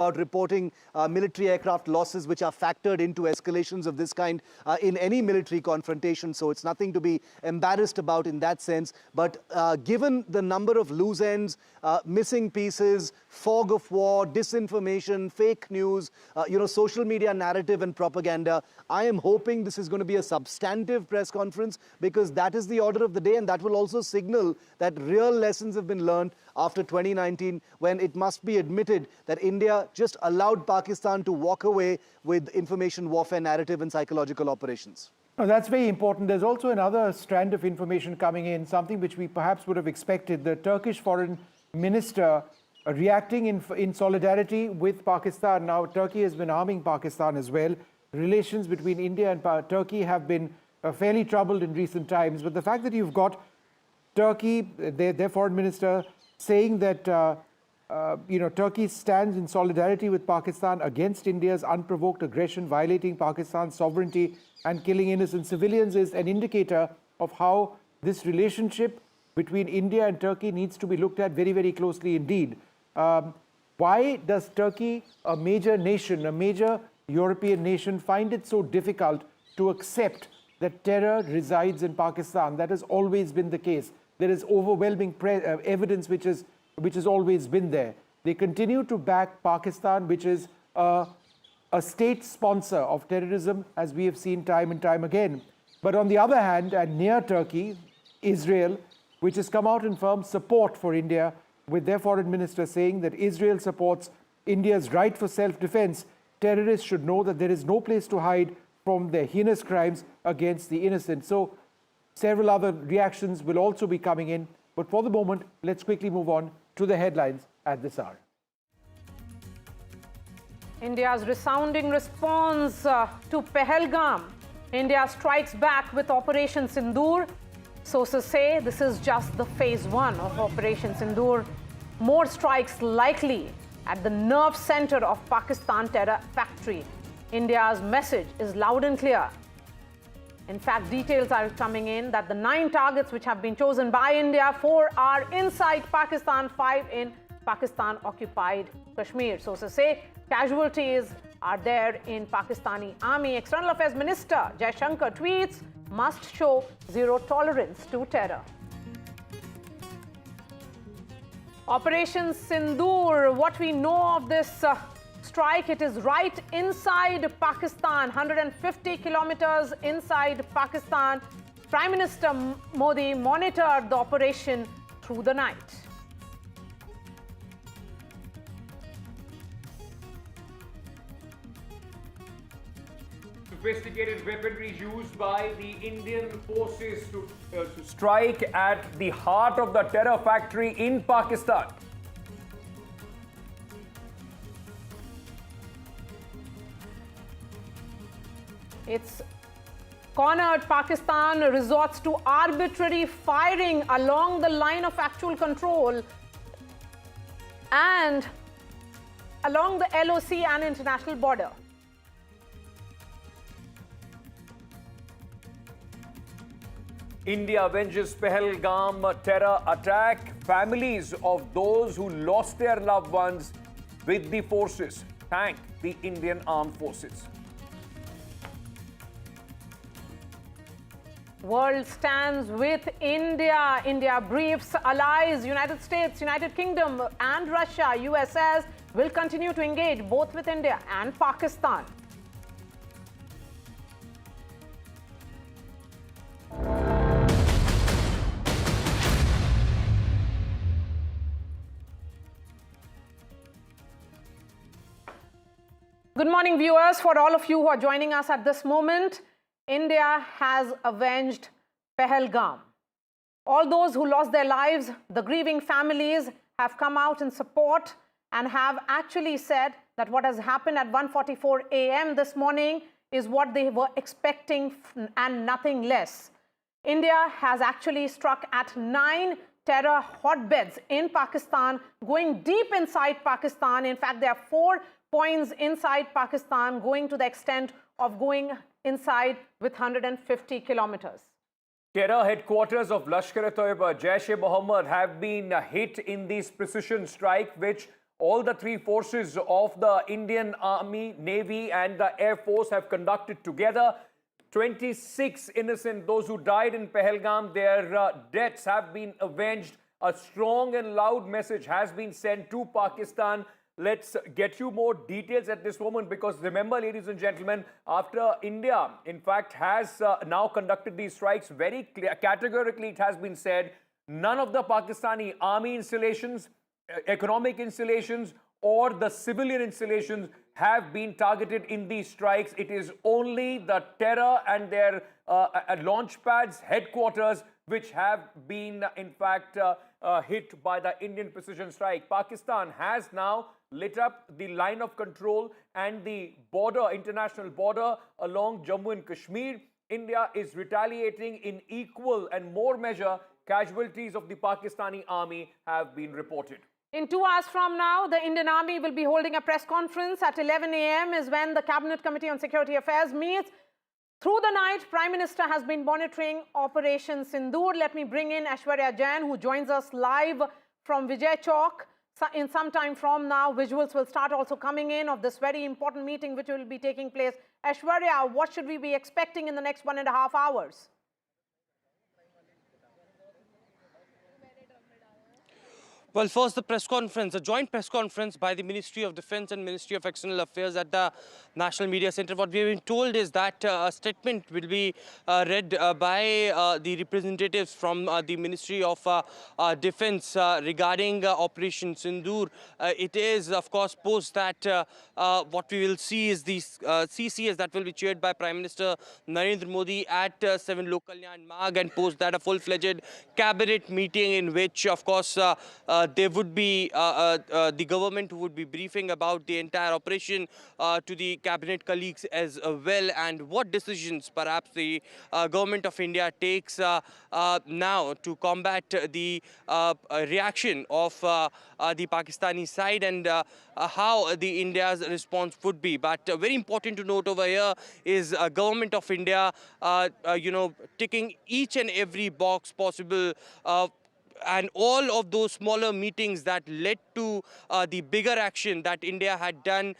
about reporting military aircraft losses which are factored into escalations of this kind in any military confrontation. So it's nothing to be embarrassed about in that sense. But given the number of loose ends, missing pieces, fog of war, disinformation, fake news, social media narrative and propaganda, I am hoping this is going to be a substantive press conference, because that is the order of the day, and that will also signal that real lessons have been learned after 2019, when it must be admitted that India just allowed Pakistan to walk away with information warfare narrative and psychological operations. No, that's very important. There's also another strand of information coming in, something which we perhaps would have expected. The Turkish foreign minister reacting in solidarity with Pakistan. Now, Turkey has been arming Pakistan as well. Relations between India and Turkey have been fairly troubled in recent times. But the fact that you've got Turkey, their foreign minister, saying that Turkey stands in solidarity with Pakistan against India's unprovoked aggression, violating Pakistan's sovereignty and killing innocent civilians, is an indicator of how this relationship between India and Turkey needs to be looked at very, very closely indeed. Why does Turkey, a major nation, a major European nation, find it so difficult to accept that terror resides in Pakistan? That has always been the case. There is overwhelming evidence which has always been there. They continue to back Pakistan, which is a state sponsor of terrorism, as we have seen time and time again. But on the other hand, and near Turkey, Israel, which has come out in firm support for India, with their foreign minister saying that Israel supports India's right for self-defense. Terrorists should know that there is no place to hide from their heinous crimes against the innocent. So several other reactions will also be coming in. But for the moment, let's quickly move on to the headlines at this hour. India's resounding response to Pahalgam. India strikes back with Operation Sindoor. Sources say this is just the phase 1 of Operation Sindoor. More strikes likely at the nerve center of Pakistan terror factory. India's message is loud and clear. In fact, details are coming in that the 9 targets which have been chosen by India, 4 are inside Pakistan, 5 in Pakistan-occupied Kashmir. Sources say casualties are there in Pakistani army. External Affairs Minister Jaishankar tweets, must show zero tolerance to terror. Operation Sindoor, what we know of this strike, it is right inside Pakistan, 150 kilometers inside Pakistan. Prime Minister Modi monitored the operation through the night. Sophisticated weaponry used by the Indian forces to strike at the heart of the terror factory in Pakistan. It's cornered. Pakistan resorts to arbitrary firing along the line of actual control and along the LoC and international border. India avenges Pahalgam terror attack. Families of those who lost their loved ones with the forces thank the Indian Armed Forces. World stands with India. India briefs allies, United States, United Kingdom and Russia. US says will continue to engage both with India and Pakistan. Good morning, viewers. For all of you who are joining us at this moment, India has avenged Pahalgam. All those who lost their lives, the grieving families, have come out in support and have actually said that what has happened at 1:44 a.m. this morning is what they were expecting and nothing less. India has actually struck at 9 terror hotbeds in Pakistan, going deep inside Pakistan. In fact, there are 4 points inside Pakistan, going to the extent of going inside with 150 kilometers. Terror headquarters of Lashkar-e-Toiba, Jaish-e-Mohammed have been hit in this precision strike, which all the three forces of the Indian Army, Navy and the Air Force have conducted together. 26 innocent, those who died in Pahalgam, their deaths have been avenged. A strong and loud message has been sent to Pakistan. Let's get you more details at this moment, because remember, ladies and gentlemen, after India, in fact, has now conducted these strikes very categorically, it has been said, none of the Pakistani army installations, economic installations, or the civilian installations have been targeted in these strikes. It is only the terror and their launch pads, headquarters, which have been, in fact, hit by the Indian precision strike. Pakistan has now lit up the line of control and the border, international border along Jammu and Kashmir. India is retaliating in equal and more measure. Casualties of the Pakistani army have been reported. In 2 hours from now, the Indian Army will be holding a press conference. At 11 a.m. is when the Cabinet Committee on Security Affairs meets. Through the night, Prime Minister has been monitoring Operation Sindoor. Let me bring in Aishwarya Jain, who joins us live from Vijay Chowk. In some time from now, visuals will start also coming in of this very important meeting which will be taking place. Aishwarya, what should we be expecting in the next 1.5 hours? Well, first the press conference, a joint press conference by the Ministry of Defense and Ministry of External Affairs at the National Media Center. What we have been told is that a statement will be read by the representatives from the Ministry of Defense regarding Operation Sindoor. It is, of course, post that what we will see is the CCS that will be chaired by Prime Minister Narendra Modi at 7 Lok Kalyan Marg, and post that a full-fledged cabinet meeting in which, of course, there would be the government who would be briefing about the entire operation to the cabinet colleagues as well, and what decisions perhaps the government of India takes now to combat the reaction of the Pakistani side, and how the India's response would be. But very important to note over here is government of India, ticking each and every box possible, and all of those smaller meetings that led to the bigger action that India had done,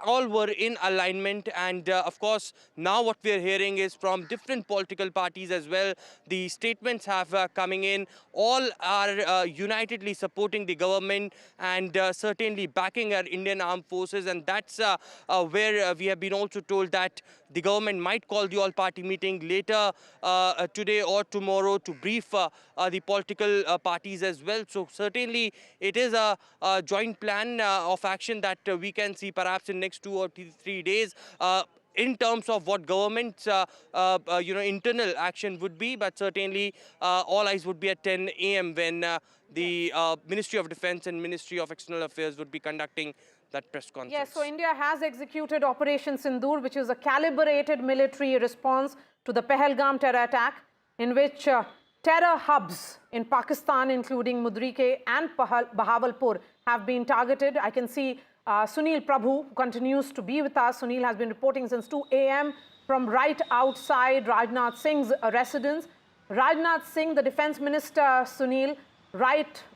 all were in alignment. And of course, now what we are hearing is from different political parties as well. The statements have coming in. All are unitedly supporting the government and certainly backing our Indian armed forces. And that's where we have been also told that the government might call the all-party meeting later today or tomorrow to brief the political parties as well. So certainly it is a joint plan of action that we can see perhaps in next 2 or 3 days in terms of what government's internal action would be. But certainly all eyes would be at 10 a.m. when the Ministry of Defense and Ministry of External Affairs would be conducting that press conference. Yes, so India has executed Operation Sindoor, which is a calibrated military response to the Pahalgam terror attack, in which terror hubs in Pakistan, including Mudrike and Bahawalpur, have been targeted. I can see Sunil Prabhu, who continues to be with us. Sunil has been reporting since 2 a.m. from right outside Rajnath Singh's residence. Rajnath Singh, the defense minister, Sunil,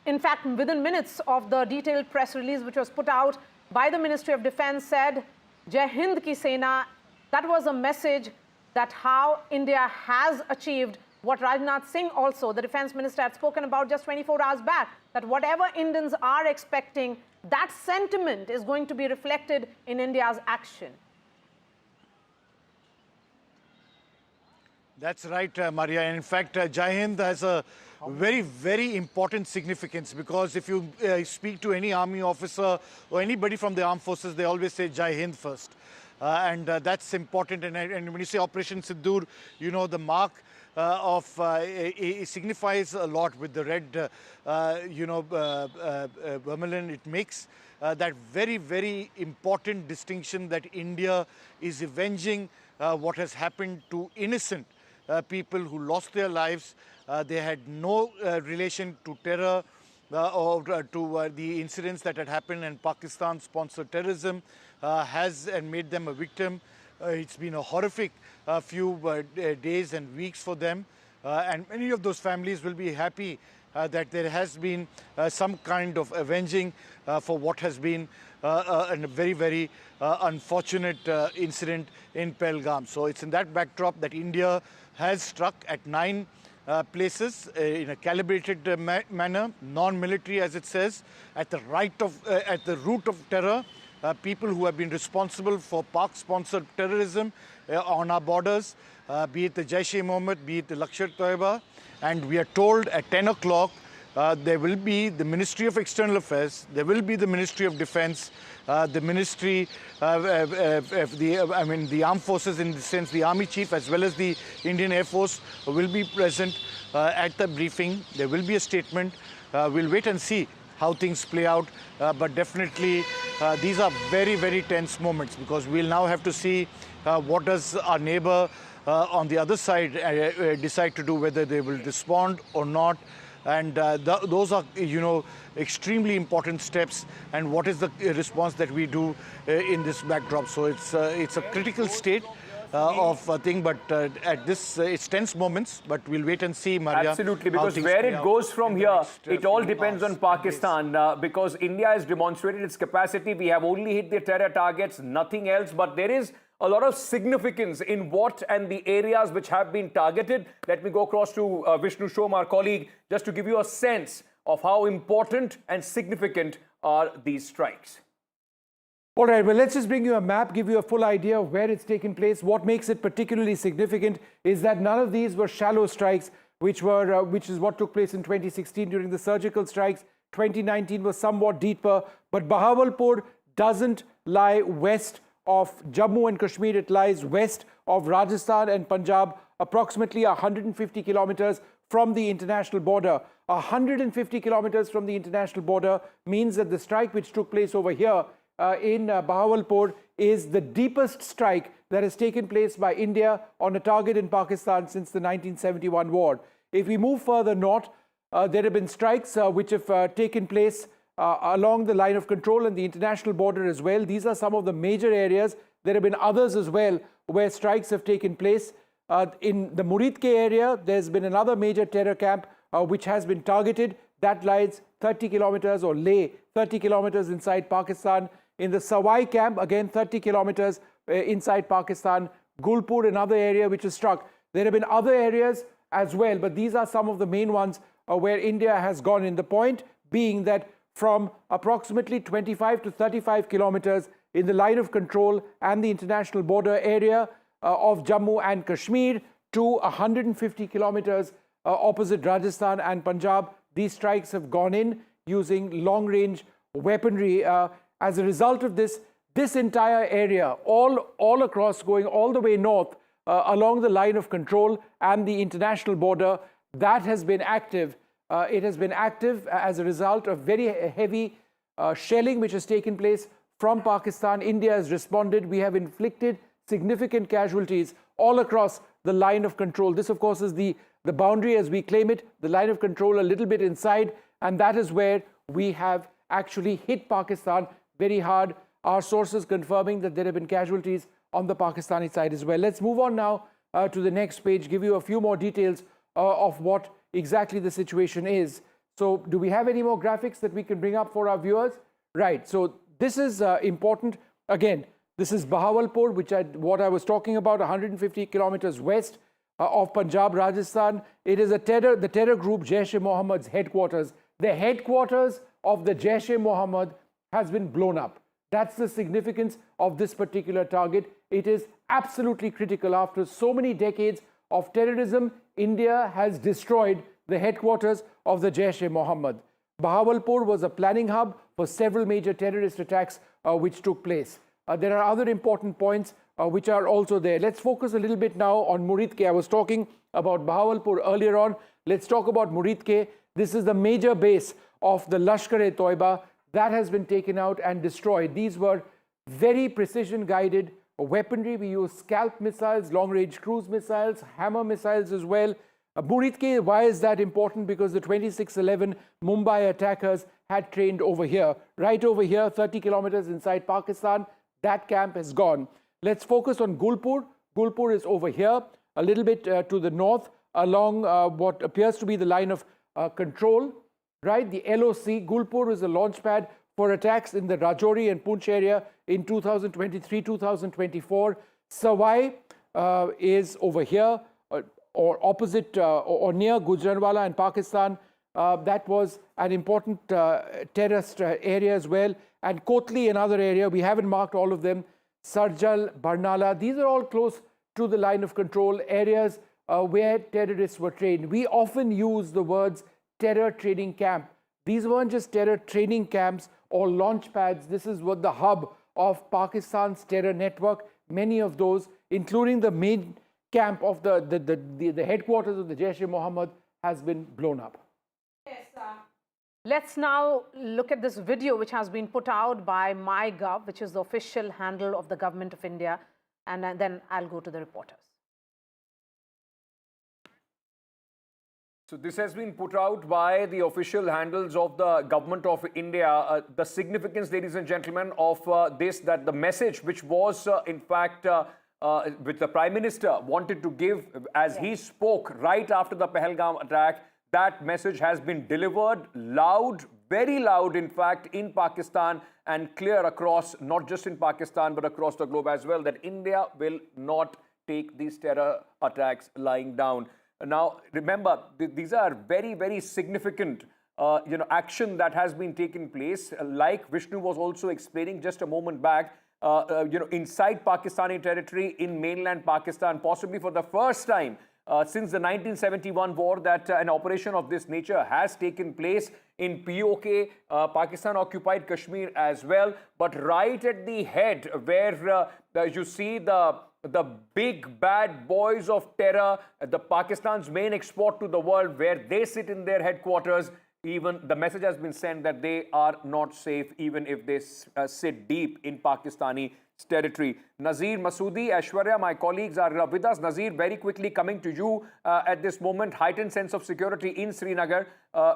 in fact, within minutes of the detailed press release which was put out by the Ministry of Defense, said, Jai Hind Ki Sena. That was a message that how India has achieved what Rajnath Singh also, the defense minister, had spoken about just 24 hours back, that whatever Indians are expecting, that sentiment is going to be reflected in India's action. That's right, Maria. In fact, Jai Hind has a very, very important significance, because if you speak to any army officer or anybody from the armed forces, they always say Jai Hind first. And that's important. And when you say Operation Sindoor, you know, the mark it signifies a lot with the red, vermilion it makes. That very, very important distinction that India is avenging what has happened to innocent people who lost their lives. They had no relation to terror or to the incidents that had happened, and Pakistan-sponsored terrorism has and made them a victim. It's been a horrific few days and weeks for them, and many of those families will be happy that there has been some kind of avenging for what has been a very, very unfortunate incident in Pahalgam. So it's in that backdrop that India has struck at 9 places in a calibrated manner, non-military as it says, at the root of terror, people who have been responsible for Pak-sponsored terrorism on our borders, be it the Jaish-e-Mohammed, be it the Lashkar-e-Toiba. And we are told at 10 o'clock there will be the Ministry of External Affairs, there will be the Ministry of Defense, the Ministry the Armed Forces, in the sense the Army Chief as well as the Indian Air Force will be present at the briefing. There will be a statement. We'll wait and see how things play out, but definitely these are very, very tense moments, because we'll now have to see what does our neighbor on the other side decide to do, whether they will respond or not. And those are, extremely important steps. And what is the response that we do in this backdrop? So it's a critical state of a thing, but at this, it's tense moments, but we'll wait and see, Maria. Absolutely, because where it goes from here, it all depends on Pakistan, because India has demonstrated its capacity. We have only hit the terror targets, nothing else, but there is a lot of significance in what and the areas which have been targeted. Let me go across to Vishnu Shom, our colleague, just to give you a sense of how important and significant are these strikes. All right, well, let's just bring you a map, give you a full idea of where it's taken place. What makes it particularly significant is that none of these were shallow strikes, which is what took place in 2016 during the surgical strikes. 2019 was somewhat deeper, but Bahawalpur doesn't lie west of Jammu and Kashmir. It lies west of Rajasthan and Punjab, approximately 150 kilometers from the international border. 150 kilometers from the international border means that the strike which took place over here in Bahawalpur is the deepest strike that has taken place by India on a target in Pakistan since the 1971 war. If we move further north, there have been strikes which have taken place along the line of control and the international border as well. These are some of the major areas. There have been others as well where strikes have taken place. In the Muridke area, there's been another major terror camp which has been targeted. That lies 30 kilometers, or lay 30 kilometers inside Pakistan. In the Sawai camp, again 30 kilometers inside Pakistan. Gulpur, another area which is struck. There have been other areas as well, but these are some of the main ones where India has gone in. The point being that from approximately 25 to 35 kilometers in the line of control and the international border area of Jammu and Kashmir to 150 kilometers opposite Rajasthan and Punjab, these strikes have gone in using long-range weaponry. As a result of this, this entire area, all across, going all the way north along the line of control and the international border, that has been active. It has been active as a result of very heavy shelling which has taken place from Pakistan. India has responded. We have inflicted significant casualties all across the line of control. This, of course, is the boundary as we claim it, the line of control a little bit inside, and that is where we have actually hit Pakistan very hard. Our sources confirming that there have been casualties on the Pakistani side as well. Let's move on now to the next page, give you a few more details of what exactly the situation is. So do we have any more graphics that we can bring up for our viewers? Right, so this is important. Again, this is Bahawalpur, what I was talking about, 150 kilometers west of Punjab, Rajasthan. It is the terror group Jaish-e-Mohammed's headquarters. The headquarters of the Jaish-e-Mohammed has been blown up. That's the significance of this particular target. It is absolutely critical. After so many decades of terrorism, India has destroyed the headquarters of the Jaish-e-Mohammed. Bahawalpur was a planning hub for several major terrorist attacks which took place. There are other important points which are also there. Let's focus a little bit now on Muridke. I was talking about Bahawalpur earlier on. Let's talk about Muridke. This is the major base of the Lashkar-e-Toiba that has been taken out and destroyed. These were very precision-guided weaponry. We use scalp missiles, long-range cruise missiles, hammer missiles as well. Muridke, why is that important? Because the 2611 Mumbai attackers had trained over here. Right over here, 30 kilometers inside Pakistan. That camp has gone. Let's focus on Gulpur. Gulpur is over here, a little bit to the north, along what appears to be the line of control, right? The LoC, Gulpur, is a launch pad for attacks in the Rajouri and Poonch area in 2023-2024. Savai is over here, or opposite or near Gujranwala in Pakistan. That was an important terrorist area as well. And Kotli, another area. We haven't marked all of them. Sarjal, Barnala, these are all close to the line of control areas where terrorists were trained. We often use the words terror training camp. These weren't just terror training camps or launch pads. This is what the hub of Pakistan's terror network. Many of those, including the main camp of the headquarters of the Jaish-e-Mohammed, has been blown up. Yes, let's now look at this video which has been put out by MyGov, which is the official handle of the Government of India, and then I'll go to the reporters. So this has been put out by the official handles of the Government of India. The significance, ladies and gentlemen, of this, that the message which was in fact which the Prime Minister wanted to give as he spoke right after the Pahalgam attack, that message has been delivered loud, very loud in fact, in Pakistan, and clear across, not just in Pakistan but across the globe as well, that India will not take these terror attacks lying down. Now, remember, these are very, very significant action that has been taken place. Like Vishnu was also explaining just a moment back, inside Pakistani territory in mainland Pakistan, possibly for the first time since the 1971 war, that an operation of this nature has taken place in POK, Pakistan-occupied Kashmir as well. But right at the head where you see the big bad boys of terror, the Pakistan's main export to the world, where they sit in their headquarters, even the message has been sent that they are not safe even if they sit deep in Pakistani territory. Nazir, Masoodi, Aishwarya, my colleagues are with us. Nazir, very quickly coming to you at this moment, heightened sense of security in Srinagar.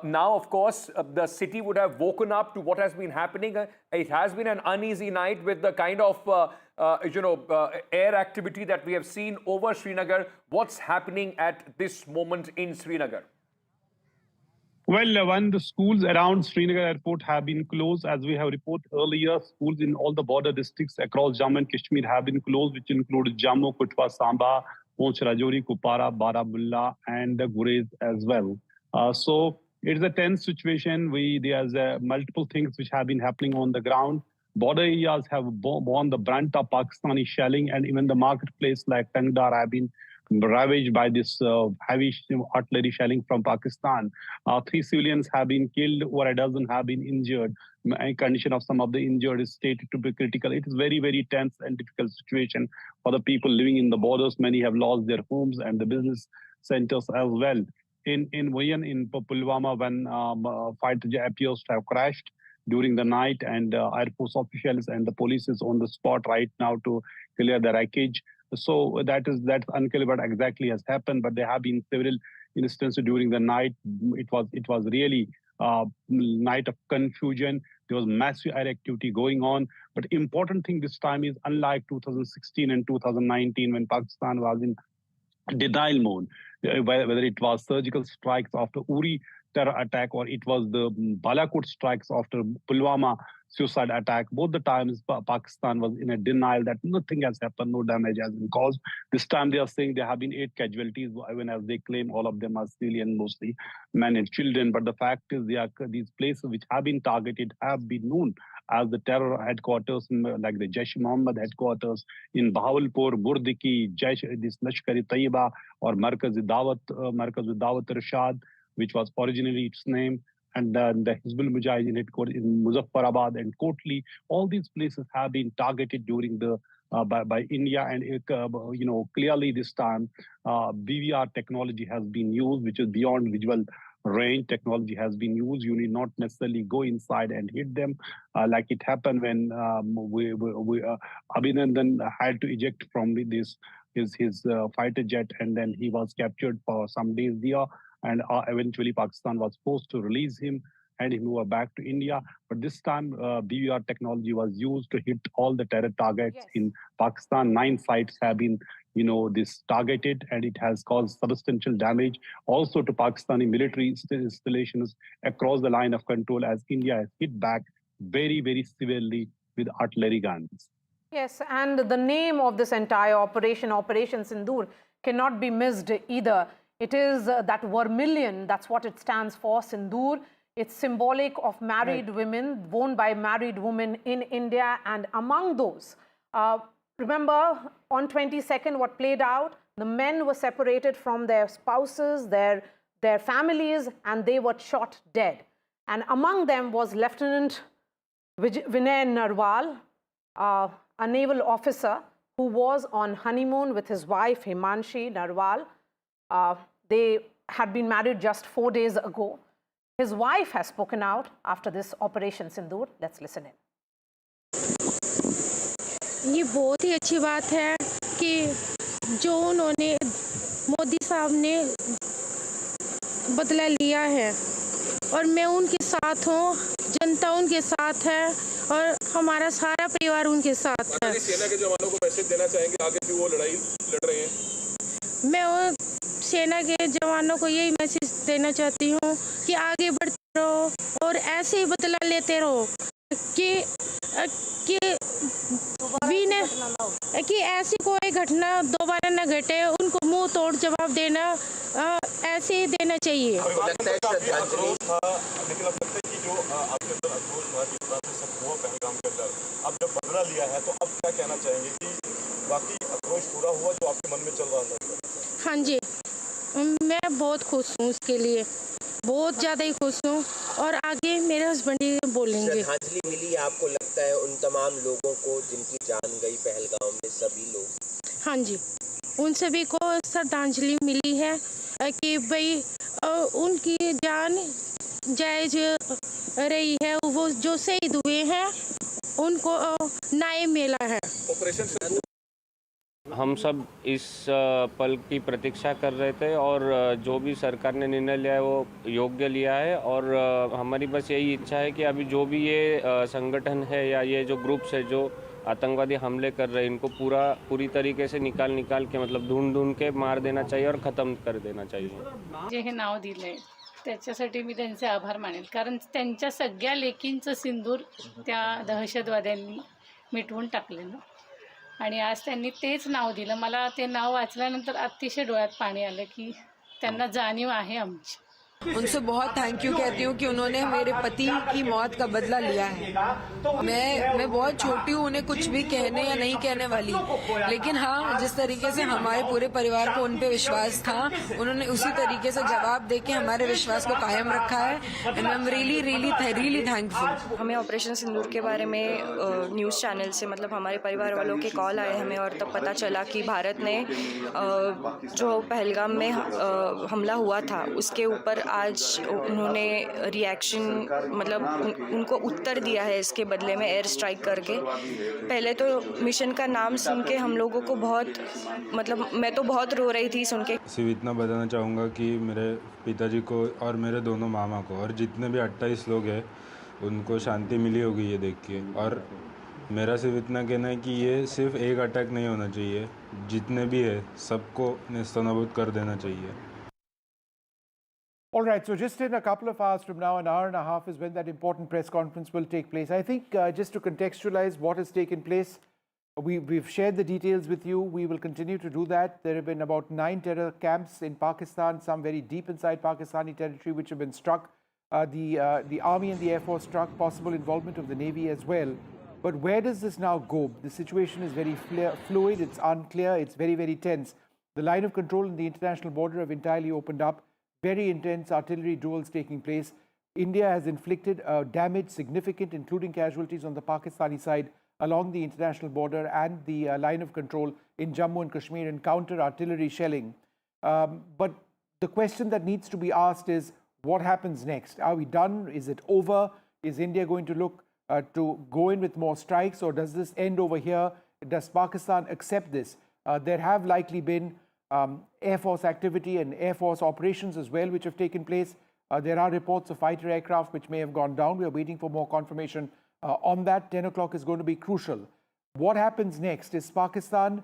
Now, of course, the city would have woken up to what has been happening. It has been an uneasy night with the kind of air activity that we have seen over Srinagar. What's happening at this moment in Srinagar? Well, when the schools around Srinagar airport have been closed, as we have reported earlier, schools in all the border districts across Jammu and Kashmir have been closed, which include Jammu, Kutwa, Samba, Poonch, Rajouri, Kupara, Baramulla, and Gurez as well. So it's a tense situation. There's multiple things which have been happening on the ground. Border areas have borne the brunt of Pakistani shelling, and even the marketplace like Tangdar have been ravaged by this heavy artillery shelling from Pakistan. 3 civilians have been killed, over a dozen have been injured. Condition of some of the injured is stated to be critical. It is very, very tense and difficult situation for the people living in the borders. Many have lost their homes and the business centers as well. In Pulwama, when fighter jet appears to have crashed during the night, and Air Force officials and the police is on the spot right now to clear the wreckage. So that's unclear what exactly has happened, but there have been several instances during the night. It was really night of confusion. There was massive air activity going on. But important thing this time is, unlike 2016 and 2019, when Pakistan was in denial mode, whether it was surgical strikes after Uri terror attack or it was the Balakot strikes after Pulwama suicide attack, both the times Pakistan was in a denial that nothing has happened, no damage has been caused. This time they are saying there have been 8 casualties, even as they claim all of them are civilian, mostly men and children. But the fact is, these places which have been targeted have been known as the terror headquarters, like the Jaish-e-Mohammed headquarters in Bahawalpur, Burdiki, this Lashkar-e Taiba, or Markaz-e-Dawat Rashad, which was originally its name, and the Hizbul Mujahideen headquarters in Muzaffarabad and Kotli. All these places have been targeted during the by India, and clearly this time BVR technology has been used, which is beyond visual range technology has been used. You need not necessarily go inside and hit them, like it happened when Abhinandan had to eject from his fighter jet, and then he was captured for some days there. And eventually Pakistan was forced to release him. and he moved back to India. But this time, BVR technology was used to hit all the terror targets in Pakistan. 9 sites have been, this targeted, and it has caused substantial damage also to Pakistani military installations across the line of control, as India has hit back very, very severely with artillery guns. Yes, and the name of this entire operation, Operation Sindoor, cannot be missed either. It is that vermilion, that's what it stands for, Sindoor. It's symbolic of married women, worn by married women in India. And among those, remember on 22nd what played out? The men were separated from their spouses, their families, and they were shot dead. And among them was Lieutenant Vinay Narwal, a naval officer who was on honeymoon with his wife Himanshi Narwal. They had been married just 4 days ago. His wife has spoken out after this Operation Sindoor. Let's listen in. ये बहुत ही अच्छी बात है कि जो उन्होंने मोदी साहब ने बदला लिया है और मैं उनके साथ हूँ, जनता उनके साथ है और हमारा सारा परिवार उनके साथ है। सेना के जवानों को मैसेज देना चाहेंगे आगे भी वो लड़ाई लड़ रहे हैं? मैं वो सेना के जवानों को यही मैसेज देना चाहती हूँ कि आगे बढ़ते रहो और ऐसे ही बदला लेते रहो कि ऐसी कोई घटना दोबारा न घटे, उनको मुंह तोड़ जवाब देना ऐसे ही देना चाहिए। लेकिन अब लगता है कि जो आपके अंदर आक्रोश था, जिस तरह से सब हुआ पहलगाम के अंदर, अब जब बदला लिया है तो अब क्या कहना चाहेंगे कि बाकी आक्रोश पूरा हुआ जो आपके मन में चल रहा था? हाँ जी, मैं बहुत खुश हूँ उसके लिए, बहुत ज़्यादा ही खुश हूँ और आगे मेरे हस्बैंड ही बोलेंगे। श्रद्धांजलि मिली आपको लगता है उन तमाम लोगों को जिनकी जान गई पहलगाम में, सभी लोग? हाँ जी, उन सभी को श्रद्धांजलि मिली है कि भाई उनकी जान जायज रही है, वो जो शहीद हुए हैं उनको न्याय मिला है। ऑपरेशन हम सब इस पल की प्रतीक्षा कर रहे थे और जो भी सरकार ने निर्णय लिया है वो योग्य लिया है और हमारी बस यही इच्छा है कि अभी जो भी ये संगठन है या ये जो ग्रुप्स है जो आतंकवादी हमले कर रहे हैं, इनको पूरी तरीके से निकाल के मतलब ढूंढ के मार देना चाहिए और ख़त्म कर देना चाहिए। जे हे नाव दिले त्याच्यासाठी मी त्यांचे आभार मानेल, कारण त्यांच्या सगळ्या लेकींचं सिंदूर त्या दहशतवाद्यांनी मिटवून टाकलेलं आणि आज त्यांनी तेच नाव दिलं। मला ते नाव वाचल्यानंतर अतिशय डोळ्यात पाणी आलं की त्यांना जाणीव आहे आमची। उनसे बहुत थैंक यू कहती हूँ कि उन्होंने मेरे पति की मौत का बदला लिया है। मैं बहुत छोटी हूँ, उन्हें कुछ भी कहने या नहीं कहने वाली, लेकिन हाँ, जिस तरीके से हमारे पूरे परिवार को उन पे विश्वास था, उन्होंने उसी तरीके से जवाब देके हमारे विश्वास को कायम रखा है and I am really thankful. हमें ऑपरेशन सिंदूर के बारे में न्यूज़ चैनल से मतलब हमारे परिवार वालों के कॉल आए हमें और तब पता चला कि भारत ने जो पहलगाम में हमला हुआ था उसके ऊपर आज उन्होंने रिएक्शन मतलब उनको उत्तर दिया है इसके बदले में एयर स्ट्राइक करके। पहले तो मिशन का नाम सुन के हम लोगों को बहुत मतलब मैं तो बहुत रो रही थी सुन के। सिर्फ इतना बताना चाहूँगा कि मेरे पिताजी को और मेरे दोनों मामा को और जितने भी 28 लोग हैं उनको शांति मिली होगी ये देख के। और मेरा सिर्फ इतना कहना है कि ये सिर्फ एक अटैक नहीं होना चाहिए, जितने भी है सबको नेस्तनाबूद कर देना चाहिए। All right, so just in a couple of hours from now, an hour and a half is when that important press conference will take place. I think just to contextualize what has taken place, we've shared the details with you. We will continue to do that. There have been about 9 terror camps in Pakistan, some very deep inside Pakistani territory, which have been struck. The Army and the Air Force struck, possible involvement of the Navy as well. But where does this now go? The situation is very fluid, it's unclear, it's very, very tense. The line of control in the international border have entirely opened up. Very intense artillery duels taking place. India has inflicted damage significant, including casualties on the Pakistani side along the international border and the line of control in Jammu and Kashmir and counter-artillery shelling. But the question that needs to be asked is, what happens next? Are we done? Is it over? Is India going to look to go in with more strikes, or does this end over here? Does Pakistan accept this? There have likely been Air Force activity and Air Force operations as well, which have taken place. There are reports of fighter aircraft which may have gone down. We are waiting for more confirmation on that. 10 o'clock is going to be crucial. What happens next is Pakistan,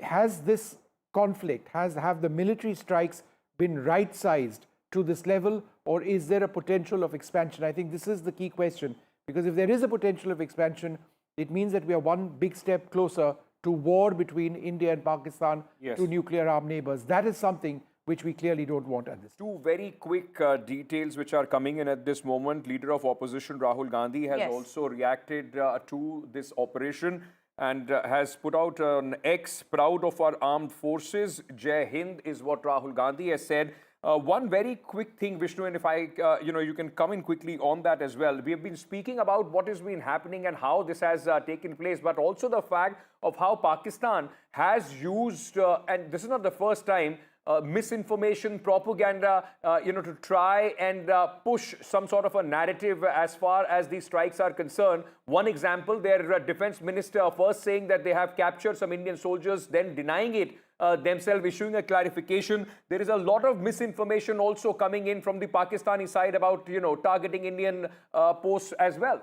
has this conflict, have the military strikes been right-sized to this level, or is there a potential of expansion? I think this is the key question, because if there is a potential of expansion, it means that we are one big step closer to war between India and Pakistan, two nuclear-armed neighbors. That is something which we clearly don't want at this time. Two very quick details which are coming in at this moment. Leader of opposition Rahul Gandhi has also reacted to this operation and has put out an X, proud of our armed forces. Jai Hind is what Rahul Gandhi has said. One very quick thing, Vishnu, and if you can come in quickly on that as well. We have been speaking about what has been happening and how this has taken place, but also the fact of how Pakistan has used, and this is not the first time, misinformation, propaganda, to try and push some sort of a narrative as far as these strikes are concerned. One example, their defense minister first saying that they have captured some Indian soldiers, then denying it themselves, issuing a clarification. There is a lot of misinformation also coming in from the Pakistani side about, targeting Indian posts as well.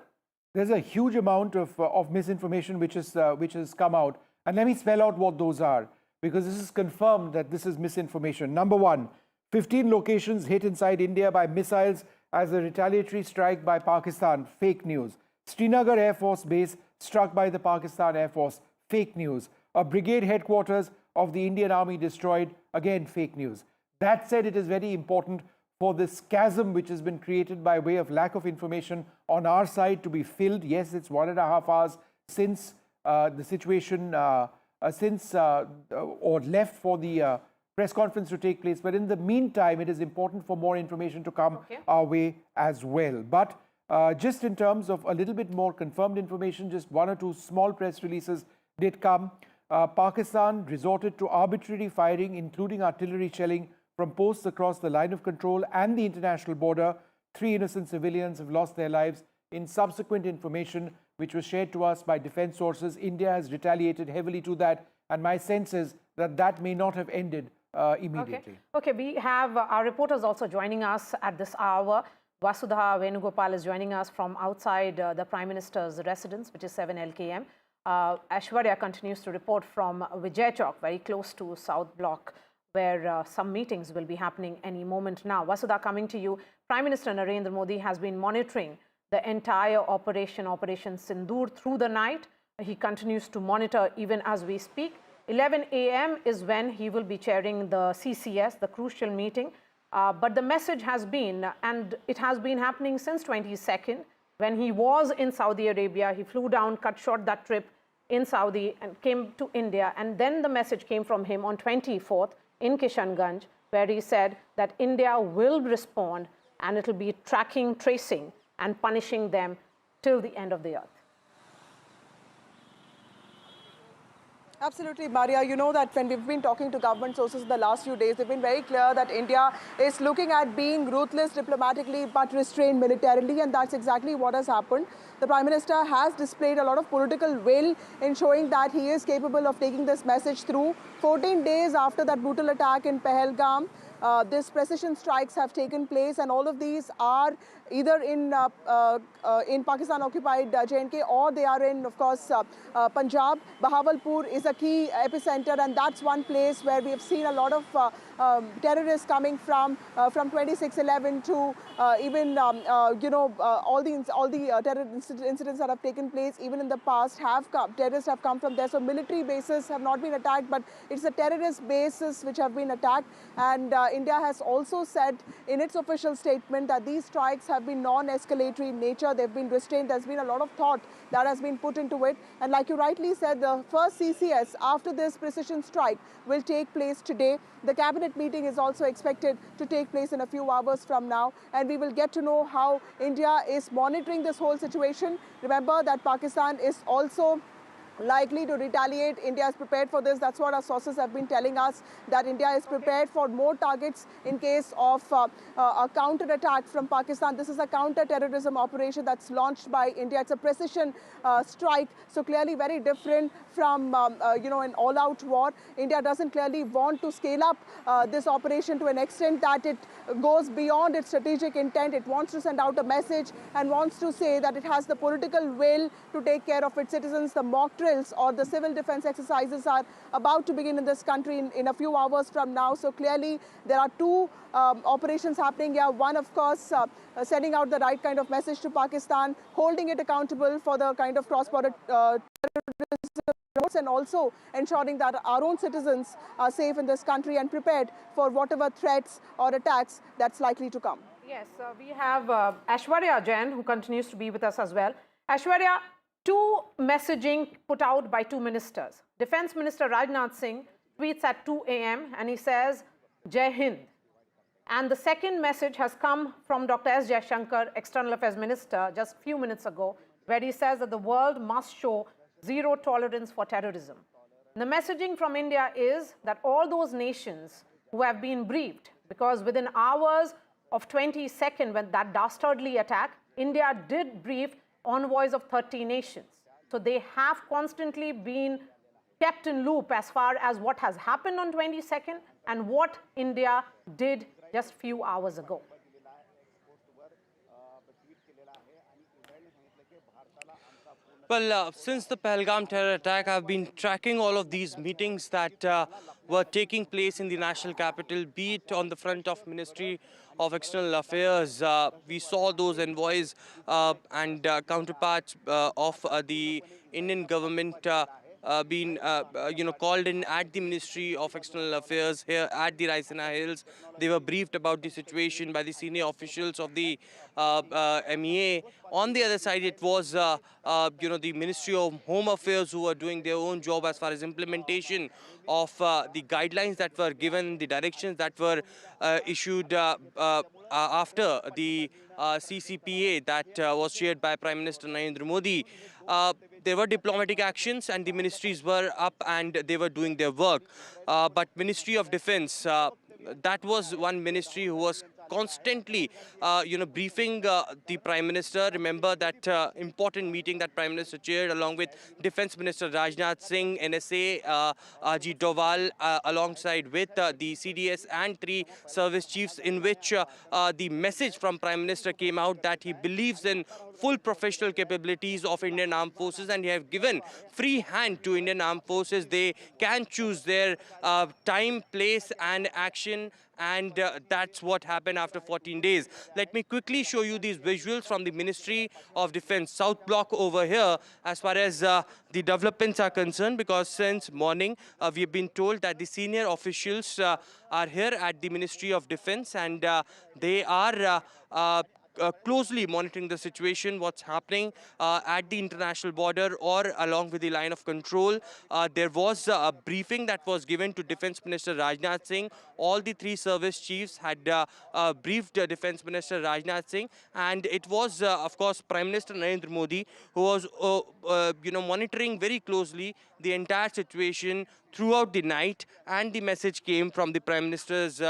There's a huge amount of misinformation which has come out. And let me spell out what those are, because this is confirmed that this is misinformation. Number one, 15 locations hit inside India by missiles as a retaliatory strike by Pakistan. Fake news. Srinagar Air Force Base struck by the Pakistan Air Force. Fake news. A brigade headquarters of the Indian Army destroyed. Again, fake news. That said, it is very important for this chasm which has been created by way of lack of information on our side to be filled. Yes, it's 1.5 hours since the situation or left for the press conference to take place. But in the meantime, it is important for more information to come our way as well. But just in terms of a little bit more confirmed information, just one or two small press releases did come. Pakistan resorted to arbitrary firing, including artillery shelling from posts across the line of control and the international border. 3 innocent civilians have lost their lives. In subsequent information, which was shared to us by defense sources, India has retaliated heavily to that, and my sense is that that may not have ended immediately. Okay, we have our reporters also joining us at this hour. Vasudha Venugopal is joining us from outside the Prime Minister's residence, which is 7 LKM. Aishwarya continues to report from Vijay Chowk, very close to South Block, where some meetings will be happening any moment now. Vasudha, coming to you. Prime Minister Narendra Modi has been monitoring the entire Operation Sindoor through the night. He continues to monitor even as we speak. 11 a.m. is when he will be chairing the CCS, the crucial meeting. But the message has been, and it has been happening since 22nd, when he was in Saudi Arabia. He flew down, cut short that trip in Saudi and came to India. And then the message came from him on 24th in Kishanganj, where he said that India will respond and it'll be tracking, tracing, and punishing them till the end of the earth. Absolutely, Maria. You know that when we've been talking to government sources in the last few days, they've been very clear that India is looking at being ruthless diplomatically but restrained militarily, and that's exactly what has happened. The Prime Minister has displayed a lot of political will in showing that he is capable of taking this message through. 14 days after that brutal attack in Pahalgam, these precision strikes have taken place, and all of these are either in Pakistan-occupied J&K, or they are in, of course, Punjab. Bahawalpur is a key epicenter, and that's one place where we have seen a lot of terrorists coming from 26/11 to even all the terror incidents that have taken place even in the past terrorists have come from there. So military bases have not been attacked, but it's the terrorist bases which have been attacked. And India has also said in its official statement that these strikes have been non-escalatory in nature. They've been restrained. There's been a lot of thought that has been put into it. And like you rightly said, the first CCS after this precision strike will take place today. The cabinet meeting is also expected to take place in a few hours from now, and we will get to know how India is monitoring this whole situation. Remember that Pakistan is also likely to retaliate. India is prepared for this. That's what our sources have been telling us, that India is prepared for more targets in case of a counter-attack from Pakistan. This is a counter-terrorism operation that's launched by India. It's a precision strike, so clearly very different from an all-out war. India doesn't clearly want to scale up this operation to an extent that it goes beyond its strategic intent. It wants to send out a message and wants to say that it has the political will to take care of its citizens. The mock drills or the civil defense exercises are about to begin in this country in a few hours from now. So clearly there are two operations happening here. One, of course, sending out the right kind of message to Pakistan, holding it accountable for the kind of cross-border terrorism, and also ensuring that our own citizens are safe in this country and prepared for whatever threats or attacks that's likely to come. Yes, we have Aishwarya Jain, who continues to be with us as well. Aishwarya, two messaging put out by two ministers. Defense Minister Rajnath Singh tweets at 2 a.m. and he says, Jai Hind. And the second message has come from Dr. S. Jaishankar, External Affairs Minister, just a few minutes ago, where he says that the world must show zero tolerance for terrorism. The messaging from India is that all those nations who have been briefed, because within hours of 22nd, when that dastardly attack, India did brief envoys of 30 nations. So they have constantly been kept in loop as far as what has happened on 22nd and what India did just few hours ago. Well, since the Pahalgam terror attack, I've been tracking all of these meetings that were taking place in the national capital, be it on the front of Ministry of External Affairs. We saw those envoys and counterparts of the Indian government been called in at the Ministry of External Affairs here at the Raisina Hills. They were briefed about the situation by the senior officials of the MEA. On the other side, it was the Ministry of Home Affairs who were doing their own job as far as implementation of the guidelines that were given, the directions that were issued after the CCPA that was shared by Prime Minister Narendra Modi. There were diplomatic actions and the ministries were up and they were doing their work. But Ministry of Defense, that was one ministry who was constantly, briefing the Prime Minister. Remember that important meeting that Prime Minister chaired along with Defense Minister Rajnath Singh, NSA, Ajit Doval, alongside with the CDS and 3 service chiefs, in which the message from Prime Minister came out that he believes in full professional capabilities of Indian Armed Forces and he have given free hand to Indian Armed Forces. They can choose their time, place and action, and that's what happened after 14 days. Let me quickly show you these visuals from the Ministry of Defense South Block over here as far as the developments are concerned, because since morning we've been told that the senior officials are here at the Ministry of Defense and they are closely monitoring the situation, what's happening at the international border or along with the line of control. There was a briefing that was given to Defense Minister Rajnath Singh. All the 3 service chiefs had briefed Defense Minister Rajnath Singh, and it was, of course, Prime Minister Narendra Modi who was, monitoring very closely the entire situation throughout the night, and the message came from the Prime Minister's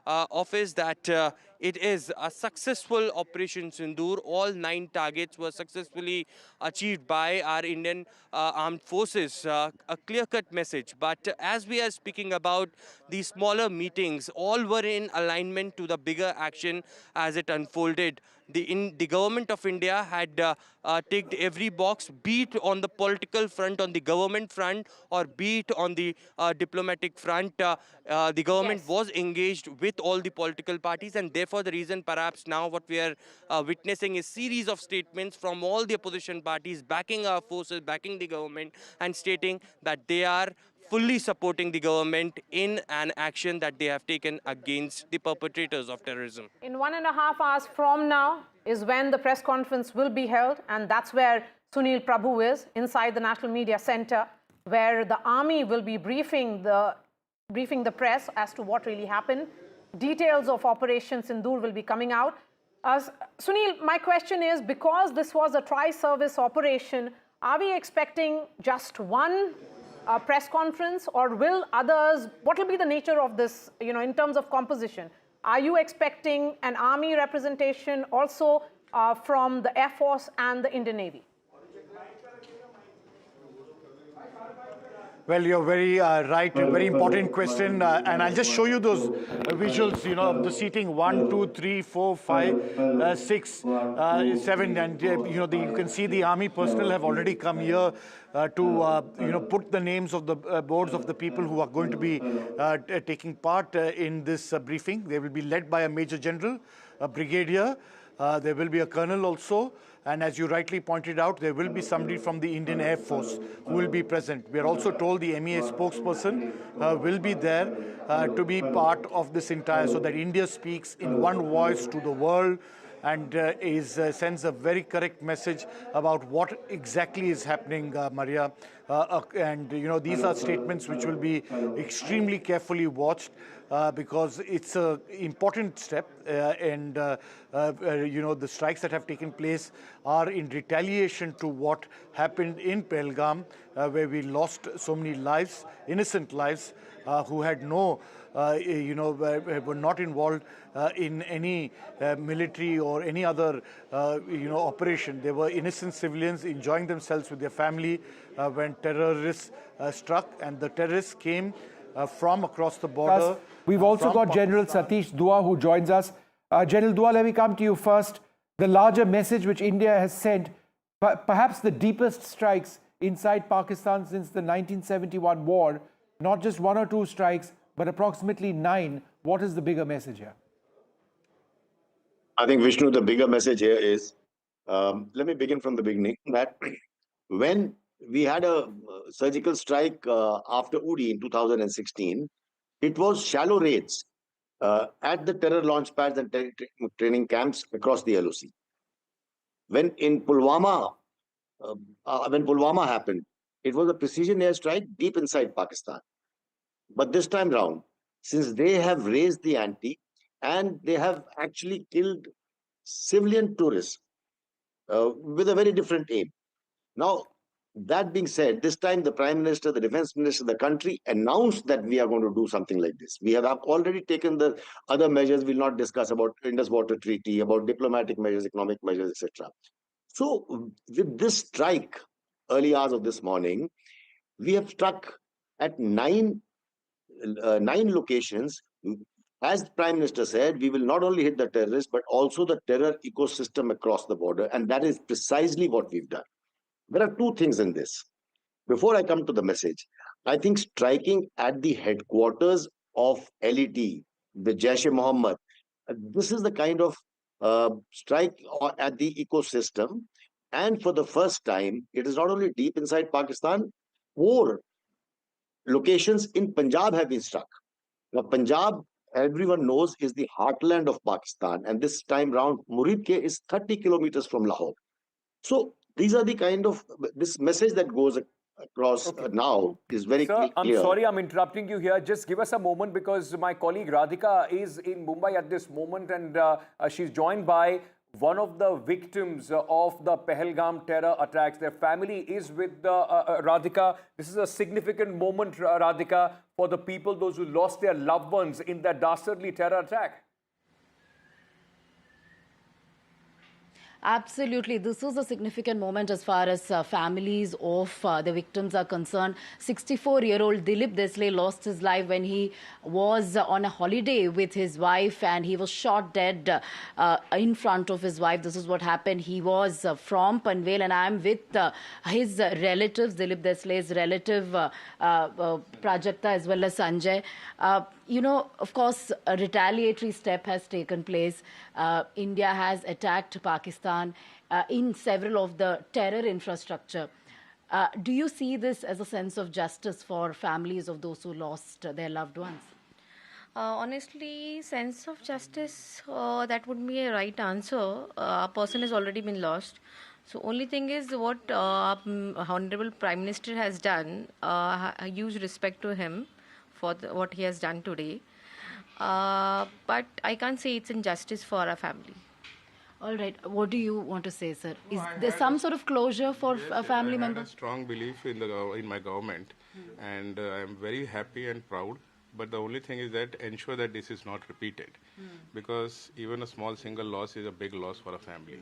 office that it is a successful Operation Sindoor. All 9 targets were successfully achieved by our Indian armed forces. A clear-cut message. But as we are speaking about these smaller meetings, all were in alignment to the bigger action as it unfolded. The government of India had ticked every box, be it on the political front, on the government front, or be it on the diplomatic front. The government was engaged with all the political parties, and therefore the reason perhaps now what we are witnessing is series of statements from all the opposition parties backing our forces, backing the government, and stating that they are fully supporting the government in an action that they have taken against the perpetrators of terrorism. In 1.5 hours from now is when the press conference will be held, and that's where Sunil Prabhu is, inside the National Media Center, where the army will be briefing the press as to what really happened. Details of Operation Sindoor will be coming out. Sunil, my question is, because this was a tri-service operation, Are we expecting just one press conference, or will others, what will be the nature of this, in terms of composition? Are you expecting an army representation also from the Air Force and the Indian Navy? Well, you're very right. A very important question. And I'll just show you those visuals, of the seating 1, 2, 3, 4, 5, 6, 7. And, you can see the army personnel have already come here to, put the names of the boards of the people who are going to be taking part in this briefing. They will be led by a Major General, a Brigadier. There will be a Colonel also. And as you rightly pointed out, there will be somebody from the Indian Air Force who will be present. We are also told the MEA spokesperson will be there to be part of this entire, so that India speaks in one voice to the world and sends a very correct message about what exactly is happening, Maria. And, these are statements which will be extremely carefully watched. Because it's an important step, and the strikes that have taken place are in retaliation to what happened in Pahalgam, where we lost so many lives, innocent lives, who had no, were not involved in any military or any other, operation. They were innocent civilians enjoying themselves with their family when terrorists struck, and the terrorists came from across the border. We've also got General Satish Dua who joins us. General Dua, let me come to you first. The larger message which India has sent, perhaps the deepest strikes inside Pakistan since the 1971 war, not just 1 or 2 strikes, but approximately 9. What is the bigger message here? I think, Vishnu, the bigger message here is, let me begin from the beginning, that when we had a surgical strike after Uri in 2016, it was shallow raids at the terror launch pads and training camps across the LoC. When Pulwama happened, it was a precision airstrike deep inside Pakistan. But this time round, since they have raised the ante and they have actually killed civilian tourists with a very different aim. Now, that being said, this time the Prime Minister, the Defense Minister, the country announced that we are going to do something like this. We have already taken the other measures. We'll not discuss about Indus Water Treaty, about diplomatic measures, economic measures, etc. So with this strike, early hours of this morning, we have struck at 9 locations. As the Prime Minister said, we will not only hit the terrorists, but also the terror ecosystem across the border. And that is precisely what we've done. There are 2 things in this. Before I come to the message, I think striking at the headquarters of LET, the Jaish-e-Mohammed, this is the kind of strike at the ecosystem. And for the first time, it is not only deep inside Pakistan, 4 locations in Punjab have been struck. Now, Punjab, everyone knows, is the heartland of Pakistan. And this time round, Muridke is 30 kilometers from Lahore. So these are the kind of, this message that goes across now is very clear. I'm sorry I'm interrupting you here. Just give us a moment, because my colleague Radhika is in Mumbai at this moment, and she's joined by one of the victims of the Pahalgam terror attacks. Their family is with Radhika. This is a significant moment, Radhika, for the people, those who lost their loved ones in that dastardly terror attack. Absolutely. This was a significant moment as far as families of the victims are concerned. 64-year-old Dilip Desley lost his life when he was on a holiday with his wife, and he was shot dead in front of his wife. This is what happened. He was from Panvel, and I am with his relatives, Dilip Desley's relative Prajakta as well as Sanjay. Of course, a retaliatory step has taken place. India has attacked Pakistan in several of the terror infrastructure. Do you see this as a sense of justice for families of those who lost their loved ones? Honestly, sense of justice, that would be a right answer. A person has already been lost. So only thing is what Honorable Prime Minister has done, a huge respect to him for what he has done today. But I can't say it's injustice for our family. All right. What do you want to say, sir? Is there some sort of closure for a family member? I have a strong belief in in my government, and I am very happy and proud. But the only thing is that ensure that this is not repeated, because even a small single loss is a big loss for a family.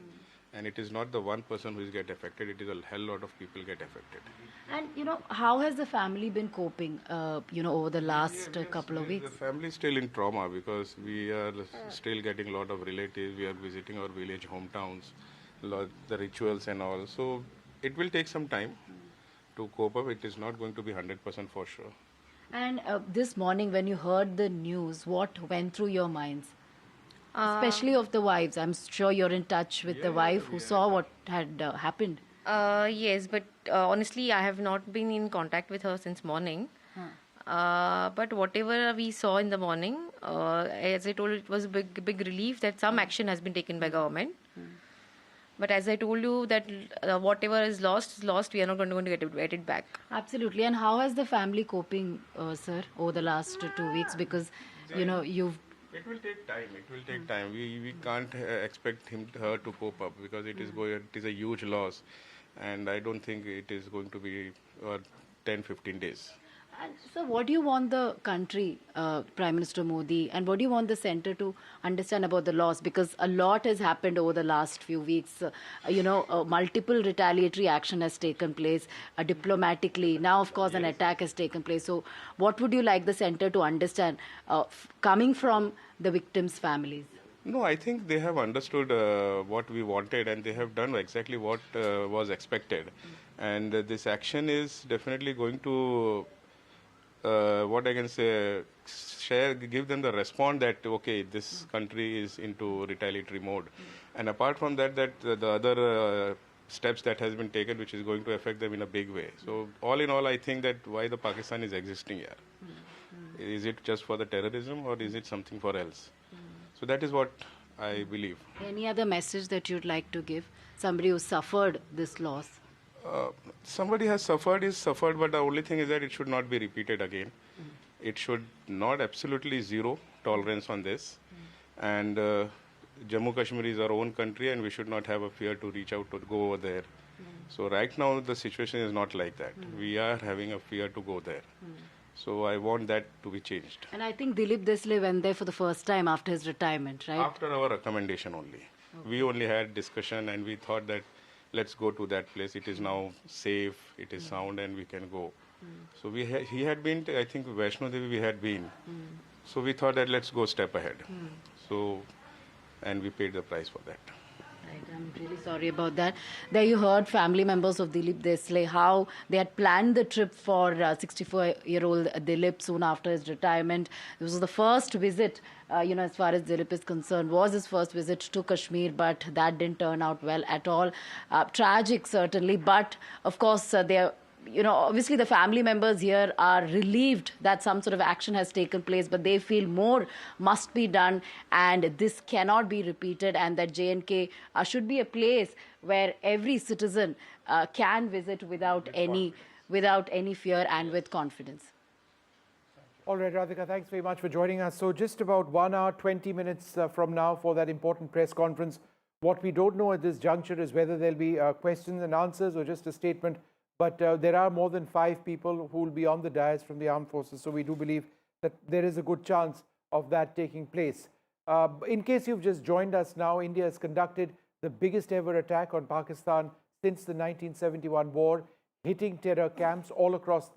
And it is not the one person who is get affected, it is a hell lot of people get affected. And, how has the family been coping, over the last couple of weeks? The family is still in trauma because we are still getting a lot of relatives, we are visiting our village hometowns, the rituals and all. So it will take some time to cope up. It is not going to be 100% for sure. And this morning when you heard the news, what went through your minds? Especially of the wives. I'm sure you're in touch with the wife who saw what had happened. Yes, but honestly, I have not been in contact with her since morning. But whatever we saw in the morning, as I told, it was a big relief that some action has been taken by government. But as I told you that whatever is lost, we are not going to get it back. Absolutely. And how has the family coping, sir, over the last 2 weeks? Because, you've... It will take time. It will take time. We can't expect her to cope up because it is a huge loss, and I don't think it is going to be 10-15 days. And so what do you want the country, Prime Minister Modi, and what do you want the centre to understand about the loss? Because a lot has happened over the last few weeks. Multiple retaliatory action has taken place diplomatically. Now, of course, an attack has taken place. So what would you like the centre to understand coming from the victims' families? No, I think they have understood what we wanted, and they have done exactly what was expected. And this action is definitely going to... what I can say, give them the response that, okay, this country is into retaliatory mode. And apart from that, the other steps that has been taken, which is going to affect them in a big way. So all in all, I think that why the Pakistan is existing here. Is it just for the terrorism or is it something for else? So that is what I believe. Any other message that you'd like to give? Somebody who suffered this loss? Somebody has suffered, but the only thing is that it should not be repeated again. It should not absolutely zero tolerance on this. And Jammu Kashmir is our own country, and we should not have a fear to reach out to go over there. So right now the situation is not like that. We are having a fear to go there. So I want that to be changed. And I think Dilip Desle went there for the first time after his retirement, right? After our recommendation only. Okay. We only had discussion and we thought that let's go to that place. It is now safe, it is sound, and we can go. So he had been, I think Vaishno Devi we had been. So we thought that let's go step ahead. So, and we paid the price for that. Right, I'm really sorry about that. There you heard family members of Dilip Desle, how they had planned the trip for 64-year-old Dilip soon after his retirement. This was the first visit, as far as Dilip is concerned, was his first visit to Kashmir, but that didn't turn out well at all. Tragic, certainly, but of course, obviously the family members here are relieved that some sort of action has taken place, but they feel more must be done and this cannot be repeated, and that J&K should be a place where every citizen can visit without any fear and with confidence. All right, Radhika, thanks very much for joining us. So just about 1 hour, 20 minutes from now for that important press conference. What we don't know at this juncture is whether there'll be questions and answers or just a statement. But there are more than 5 people who will be on the dais from the armed forces. So we do believe that there is a good chance of that taking place. In case you've just joined us now, India has conducted the biggest ever attack on Pakistan since the 1971 war, hitting terror camps all across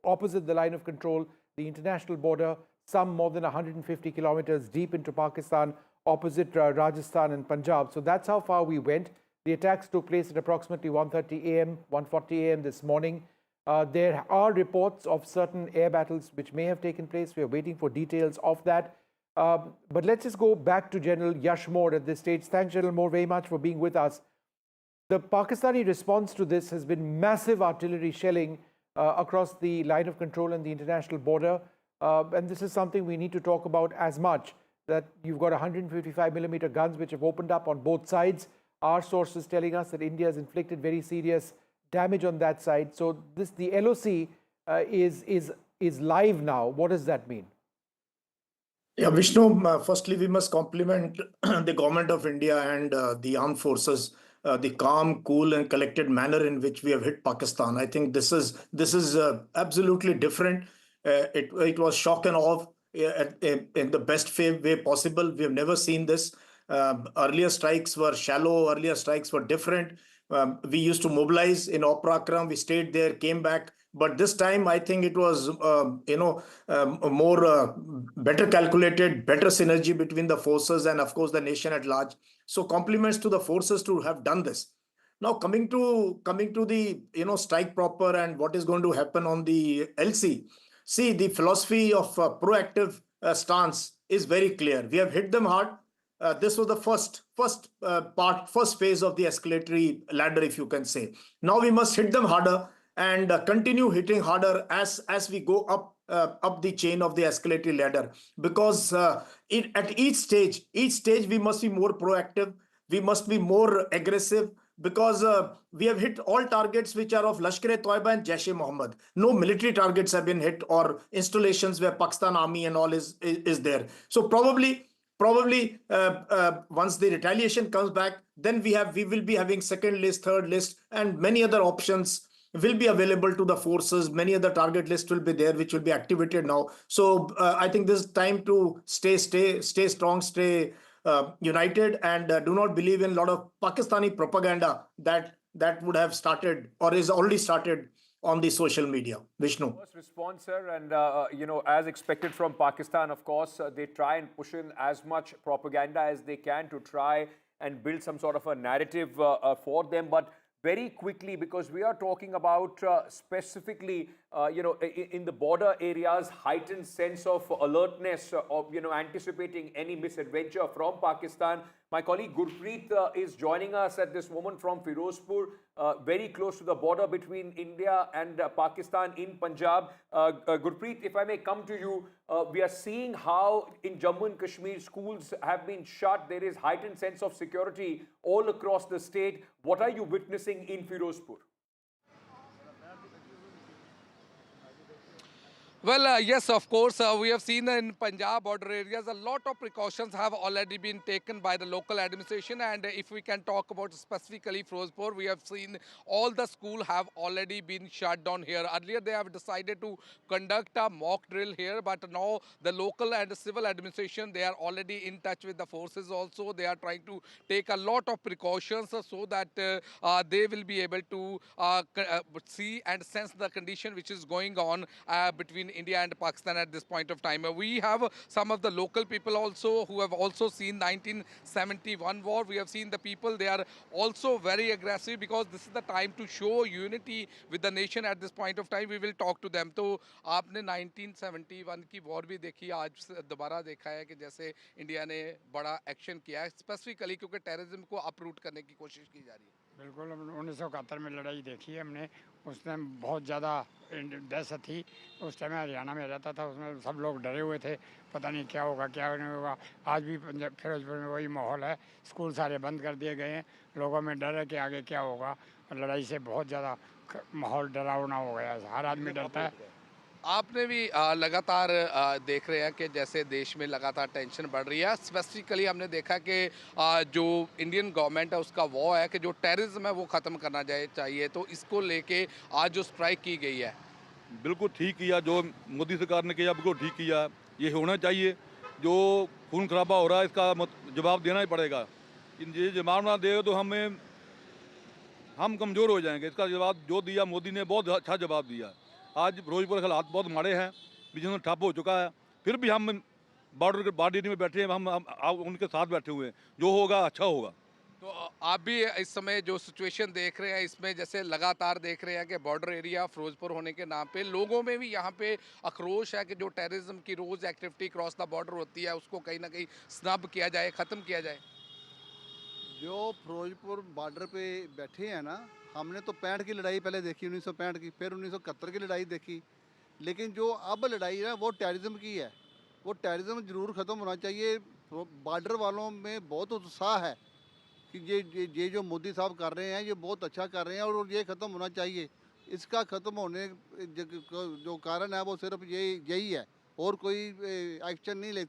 opposite the line of control, the international border, some more than 150 kilometers deep into Pakistan, opposite Rajasthan and Punjab. So that's how far we went. The attacks took place at approximately 1:30 a.m., 1:40 a.m. this morning. There are reports of certain air battles which may have taken place. We are waiting for details of that. But let's just go back to General Yash Moore at this stage. Thanks, General Moore, very much for being with us. The Pakistani response to this has been massive artillery shelling across the line of control and the international border. And this is something we need to talk about as much, that you've got 155mm guns which have opened up on both sides. Our sources telling us that India has inflicted very serious damage on that side. So the LoC is live now. What does that mean? Yeah, Vishnu, firstly, we must compliment the government of India and the armed forces, the calm, cool, and collected manner in which we have hit Pakistan. I think this is absolutely different. It was shock and awe in the best way possible. We have never seen this. Earlier strikes were shallow. Earlier strikes were different. We used to mobilize in Oprakram. We stayed there, came back. But this time, I think it was, more better calculated, better synergy between the forces and, of course, the nation at large. So, compliments to the forces to have done this. Now, coming to the strike proper and what is going to happen on the LC. See, the philosophy of proactive stance is very clear. We have hit them hard. This was the first phase of the escalatory ladder, if you can say. Now we must hit them harder and continue hitting harder as we go up the chain of the escalatory ladder, because at each stage we must be more proactive, we must be more aggressive, because we have hit all targets which are of Lashkar-e-Toiba and Jaish-e-Mohammed. No military targets have been hit or installations where Pakistan Army and all is there. So probably once the retaliation comes back, then we will be having second list, third list, and many other options will be available to the forces. Many other target lists will be there, which will be activated now. So I think this is time to stay strong, stay united, and do not believe in a lot of Pakistani propaganda that would have started or is already started on the social media. Vishnu. First response, sir, and as expected from Pakistan, of course, they try and push in as much propaganda as they can to try and build some sort of a narrative for them, but very quickly, because we are talking about specifically, in the border areas, heightened sense of alertness of, anticipating any misadventure from Pakistan. My colleague Gurpreet is joining us at this moment from Firozpur, very close to the border between India and Pakistan in Punjab. Gurpreet, if I may come to you, we are seeing how in Jammu and Kashmir schools have been shut. There is heightened sense of security all across the state. What are you witnessing in Firozpur? Well, yes, of course, we have seen in Punjab border areas, a lot of precautions have already been taken by the local administration. And if we can talk about specifically Firozpur, we have seen all the schools have already been shut down here. Earlier, they have decided to conduct a mock drill here, but now the local and the civil administration, they are already in touch with the forces also. They are trying to take a lot of precautions so that they will be able to see and sense the condition which is going on between India and Pakistan at this point of time. We have some of the local people also who have also seen 1971 war. We have seen the people, they are also very aggressive because this is the time to show unity with the nation at this point of time. We will talk to them. तो आपने 1971 की war भी देखी, आज दोबारा देखा है कि जैसे इंडिया ने बड़ा एक्शन किया है स्पेसिफिकली क्योंकि टेररिज्म को अपरूट करने की कोशिश की जा रही है. बिल्कुल 1971 में लड़ाई देखी है हमने. उस टाइम बहुत ज़्यादा दहशत थी. उस टाइम हरियाणा में रहता था, उसमें सब लोग डरे हुए थे, पता नहीं क्या होगा क्या नहीं होगा. आज भी फिरोजपुर में वही माहौल है. स्कूल सारे बंद कर दिए गए हैं. लोगों में डर है कि आगे क्या होगा. लड़ाई से बहुत ज़्यादा माहौल डरावना हो गया है. हर आदमी डरता है. आपने भी लगातार देख रहे हैं कि जैसे देश में लगातार टेंशन बढ़ रही है. स्पेसिफिकली हमने देखा कि जो इंडियन गवर्नमेंट है उसका वो है कि जो टेररिज्म है वो ख़त्म करना चाहिए. तो इसको लेके आज जो स्ट्राइक की गई है, बिल्कुल ठीक किया. जो मोदी सरकार ने किया बिल्कुल ठीक किया. ये होना चाहिए. जो खून खराबा हो रहा है इसका जवाब देना ही पड़ेगा. ये जवाब ना दे तो हम कमज़ोर हो जाएंगे. इसका जवाब जो दिया मोदी ने बहुत अच्छा जवाब दिया. आज फिरोजपुर के हालात बहुत माड़े हैं, बिजनेस ठप हो चुका है. फिर भी हम बॉर्डर में बैठे हैं, हम उनके साथ बैठे हुए हैं. जो होगा अच्छा होगा. तो आप भी इस समय जो सिचुएशन देख रहे हैं इसमें जैसे लगातार देख रहे हैं कि बॉर्डर एरिया फिरोजपुर होने के नाम पे लोगों में भी यहाँ पे आक्रोश है कि जो टेररिज्म की रोज़ एक्टिविटी क्रॉस द बॉर्डर होती है उसको कहीं ना कहीं स्नब किया जाए, ख़त्म किया जाए. जो फिरोजपुर बॉर्डर पे बैठे हैं ना, हमने तो 65 की लड़ाई पहले देखी, 1965 की, फिर 1971 की लड़ाई देखी. लेकिन जो अब लड़ाई है वो टेररिज्म की है. वो टेररिज्म ज़रूर ख़त्म होना चाहिए. बॉर्डर वालों में बहुत उत्साह है कि ये जो मोदी साहब कर रहे हैं ये बहुत अच्छा कर रहे हैं और ये ख़त्म होना चाहिए. इसका ख़त्म होने जो कारण है वो सिर्फ यही है और कोई एक्शन नहीं ले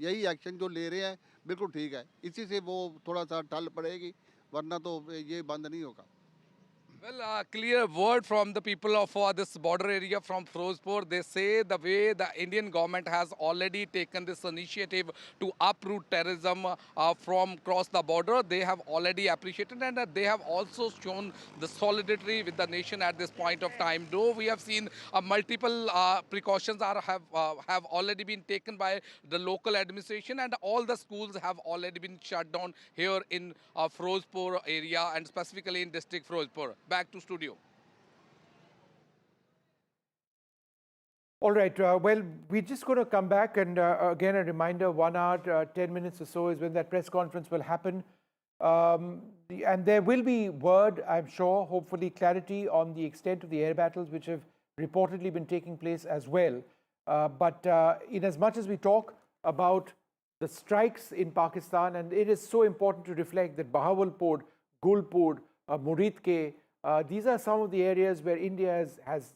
यही एक्शन जो ले रहे हैं बिल्कुल ठीक है, इसी से वो थोड़ा सा टल पड़ेगी, वरना तो ये बंद नहीं होगा। Well, clear word from the people of this border area from Firozpur. They say the way the Indian government has already taken this initiative to uproot terrorism from across the border, they have already appreciated, and they have also shown the solidarity with the nation at this point of time. Though we have seen multiple precautions have already been taken by the local administration, and all the schools have already been shut down here in Firozpur area, and specifically in district Firozpur. Back to studio. All right. Well, we're just going to come back, and again, a reminder: 1 hour, 10 minutes or so is when that press conference will happen, and there will be word, I'm sure, hopefully clarity on the extent of the air battles which have reportedly been taking place as well. But in as much as we talk about the strikes in Pakistan, and it is so important to reflect that Bahawalpur, Gulpur, Muridke, these are some of the areas where India has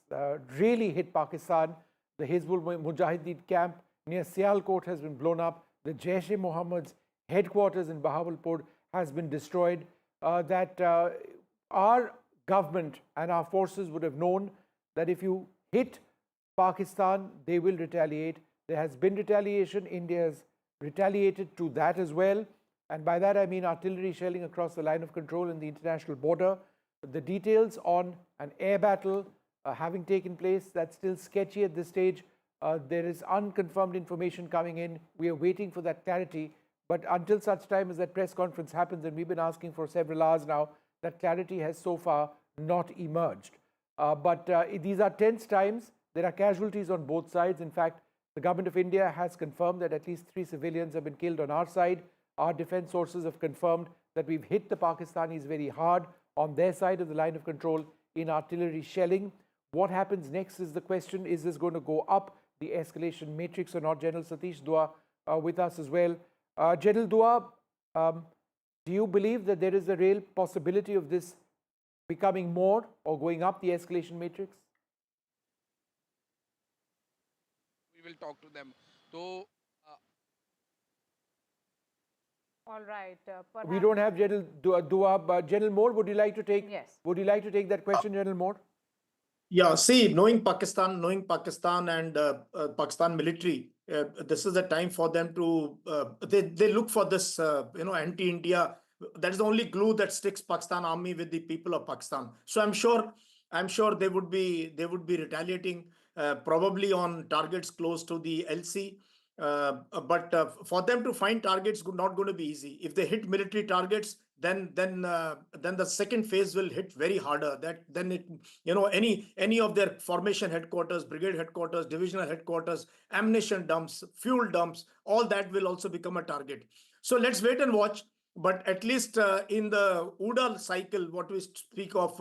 really hit Pakistan. The Hizbul Mujahideen camp near Sialkot has been blown up. The Jaish-e-Mohammed's headquarters in Bahawalpur has been destroyed. That our government and our forces would have known that if you hit Pakistan, they will retaliate. There has been retaliation. India has retaliated to that as well. And by that I mean artillery shelling across the line of control in the international border. The details on an air battle having taken place, that's still sketchy at this stage. There is unconfirmed information coming in. We are waiting for that clarity. But until such time as that press conference happens, and we've been asking for several hours now, that clarity has so far not emerged. But these are tense times. There are casualties on both sides. In fact, the government of India has confirmed that at least 3 civilians have been killed on our side. Our defense sources have confirmed that we've hit the Pakistanis very hard on their side of the line of control in artillery shelling. What happens next is the question. Is this going to go up the escalation matrix or not? General Satish Dua with us as well. General Dua, do you believe that there is a real possibility of this becoming more or going up the escalation matrix? We will talk to them. So, all right. We don't have General Dua, but General Moore, would you like to take? Yes. Would you like to take that question, General Moore? Yeah, see, knowing Pakistan and Pakistan military, this is the time for them to, they look for this, anti-India. That is the only glue that sticks Pakistan army with the people of Pakistan. So I'm sure they would be retaliating, probably on targets close to the LoC. But for them to find targets not going to be easy. If they hit military targets, then the second phase will hit very harder. Any of their formation headquarters, brigade headquarters, divisional headquarters, ammunition dumps, fuel dumps, all that will also become a target. So let's wait and watch. But at least in the UDA cycle, what we speak of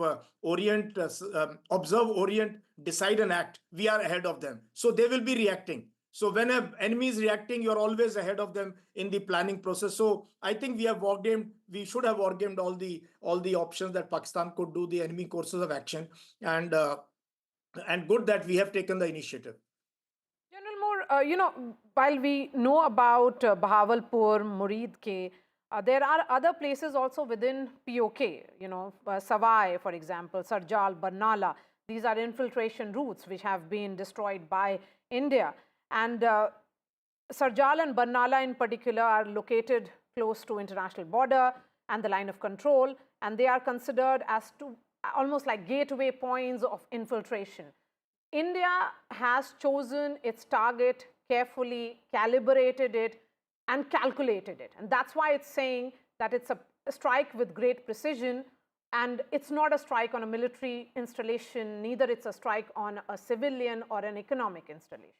observe, orient, decide and act, we are ahead of them. So they will be reacting. So when an enemy is reacting, you're always ahead of them in the planning process. So I think we should have wargamed all the options that Pakistan could do, the enemy courses of action, and good that we have taken the initiative. General Moore, while we know about Bahawalpur, Muridke, there are other places also within POK, Savai, for example, Sarjal, Barnala. These are infiltration routes which have been destroyed by India. And Sarjal and Barnala in particular are located close to international border and the line of control, and they are considered as almost like gateway points of infiltration. India has chosen its target carefully, calibrated it, and calculated it. And that's why it's saying that it's a strike with great precision, and it's not a strike on a military installation, neither it's a strike on a civilian or an economic installation.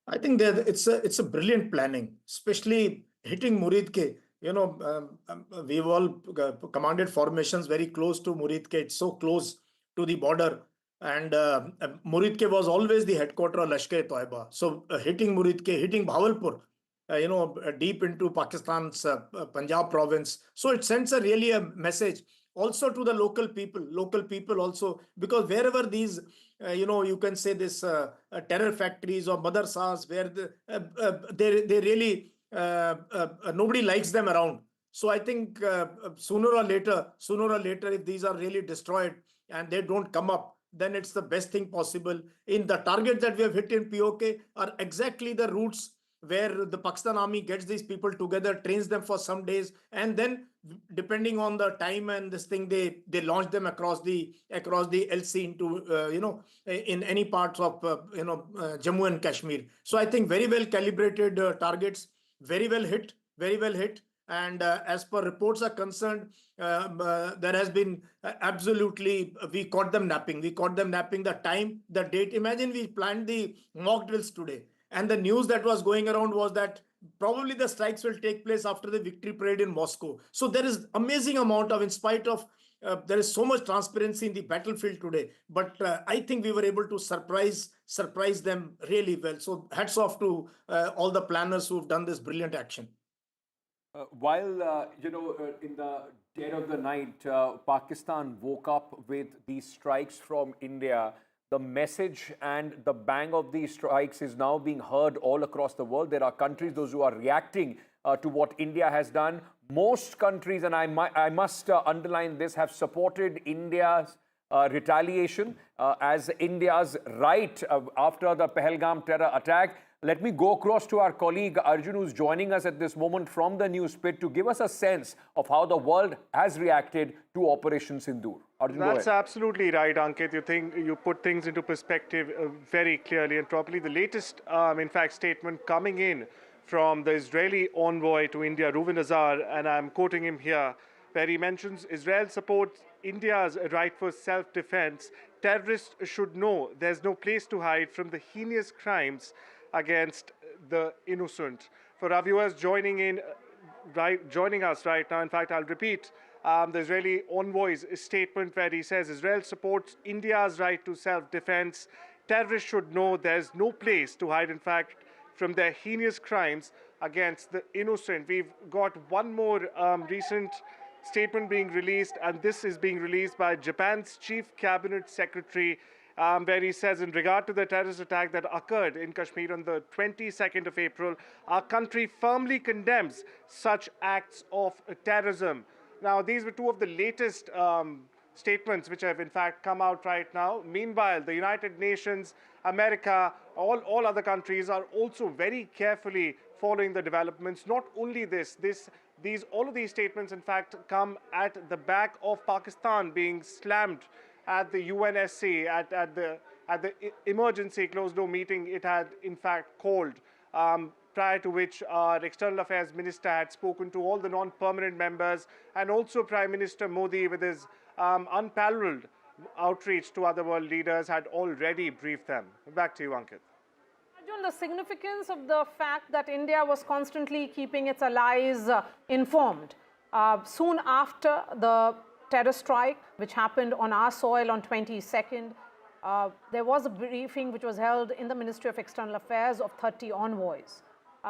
I think that it's a brilliant planning, especially hitting Muridke. We've all commanded formations very close to Muridke. It's so close to the border. And Muridke was always the headquarters of Lashkar-e-Toiba. So hitting Muridke, hitting Bahawalpur, deep into Pakistan's Punjab province. So it sends really a message. also to the local people also, because wherever these, you can say this terror factories or madrasas where they really, nobody likes them around. So I think sooner or later, if these are really destroyed and they don't come up, then it's the best thing possible. In the targets that we have hit in POK are exactly the routes where the Pakistan army gets these people together, trains them for some days, and then depending on the time and this thing, they launch them across the LC into in any parts of Jammu and Kashmir. So I think very well calibrated targets, very well hit. And as per reports are concerned, there has been absolutely, we caught them napping. The time, the date. Imagine we planned the mock drills today, and the news that was going around was that probably the strikes will take place after the victory parade in Moscow. So there is amazing amount of, in spite of, there is so much transparency in the battlefield today. But I think we were able to surprise them really well. So hats off to all the planners who have done this brilliant action. While, in the dead of the night, Pakistan woke up with these strikes from India, the message and the bang of these strikes is now being heard all across the world. There are countries, those who are reacting to what India has done. Most countries, and I must underline this, have supported India's retaliation as India's right after the Pahalgam terror attack. Let me go across to our colleague Arjun, who's joining us at this moment from the news pit, to give us a sense of how the world has reacted to Operation Sindoor. Arjun, that's absolutely right, Ankit. You put things into perspective very clearly and properly. The latest, in fact, statement coming in from the Israeli envoy to India, Reuven Azar, and I'm quoting him here, where he mentions Israel supports India's right for self-defense. Terrorists should know there's no place to hide from the heinous crimes against the innocent. For our viewers joining us right now, in fact, I'll repeat the Israeli envoy's statement where he says Israel supports India's right to self-defense. Terrorists should know there's no place to hide, in fact, from their heinous crimes against the innocent. We've got one more recent statement being released, and this is being released by Japan's Chief Cabinet Secretary, where he says, in regard to the terrorist attack that occurred in Kashmir on the 22nd of April, our country firmly condemns such acts of terrorism. Now, these were two of the latest statements which have in fact come out right now. Meanwhile, the United Nations, America, all other countries are also very carefully following the developments. Not only all of these statements in fact come at the back of Pakistan being slammed at the UNSC, at the emergency closed-door meeting it had in fact called, prior to which our External Affairs Minister had spoken to all the non-permanent members, and also Prime Minister Modi, with his unparalleled outreach to other world leaders, had already briefed them. Back to you, Ankit. Arjun, the significance of the fact that India was constantly keeping its allies informed. Soon after the terror strike, which happened on our soil on 22nd, there was a briefing which was held in the Ministry of External Affairs of 30 envoys.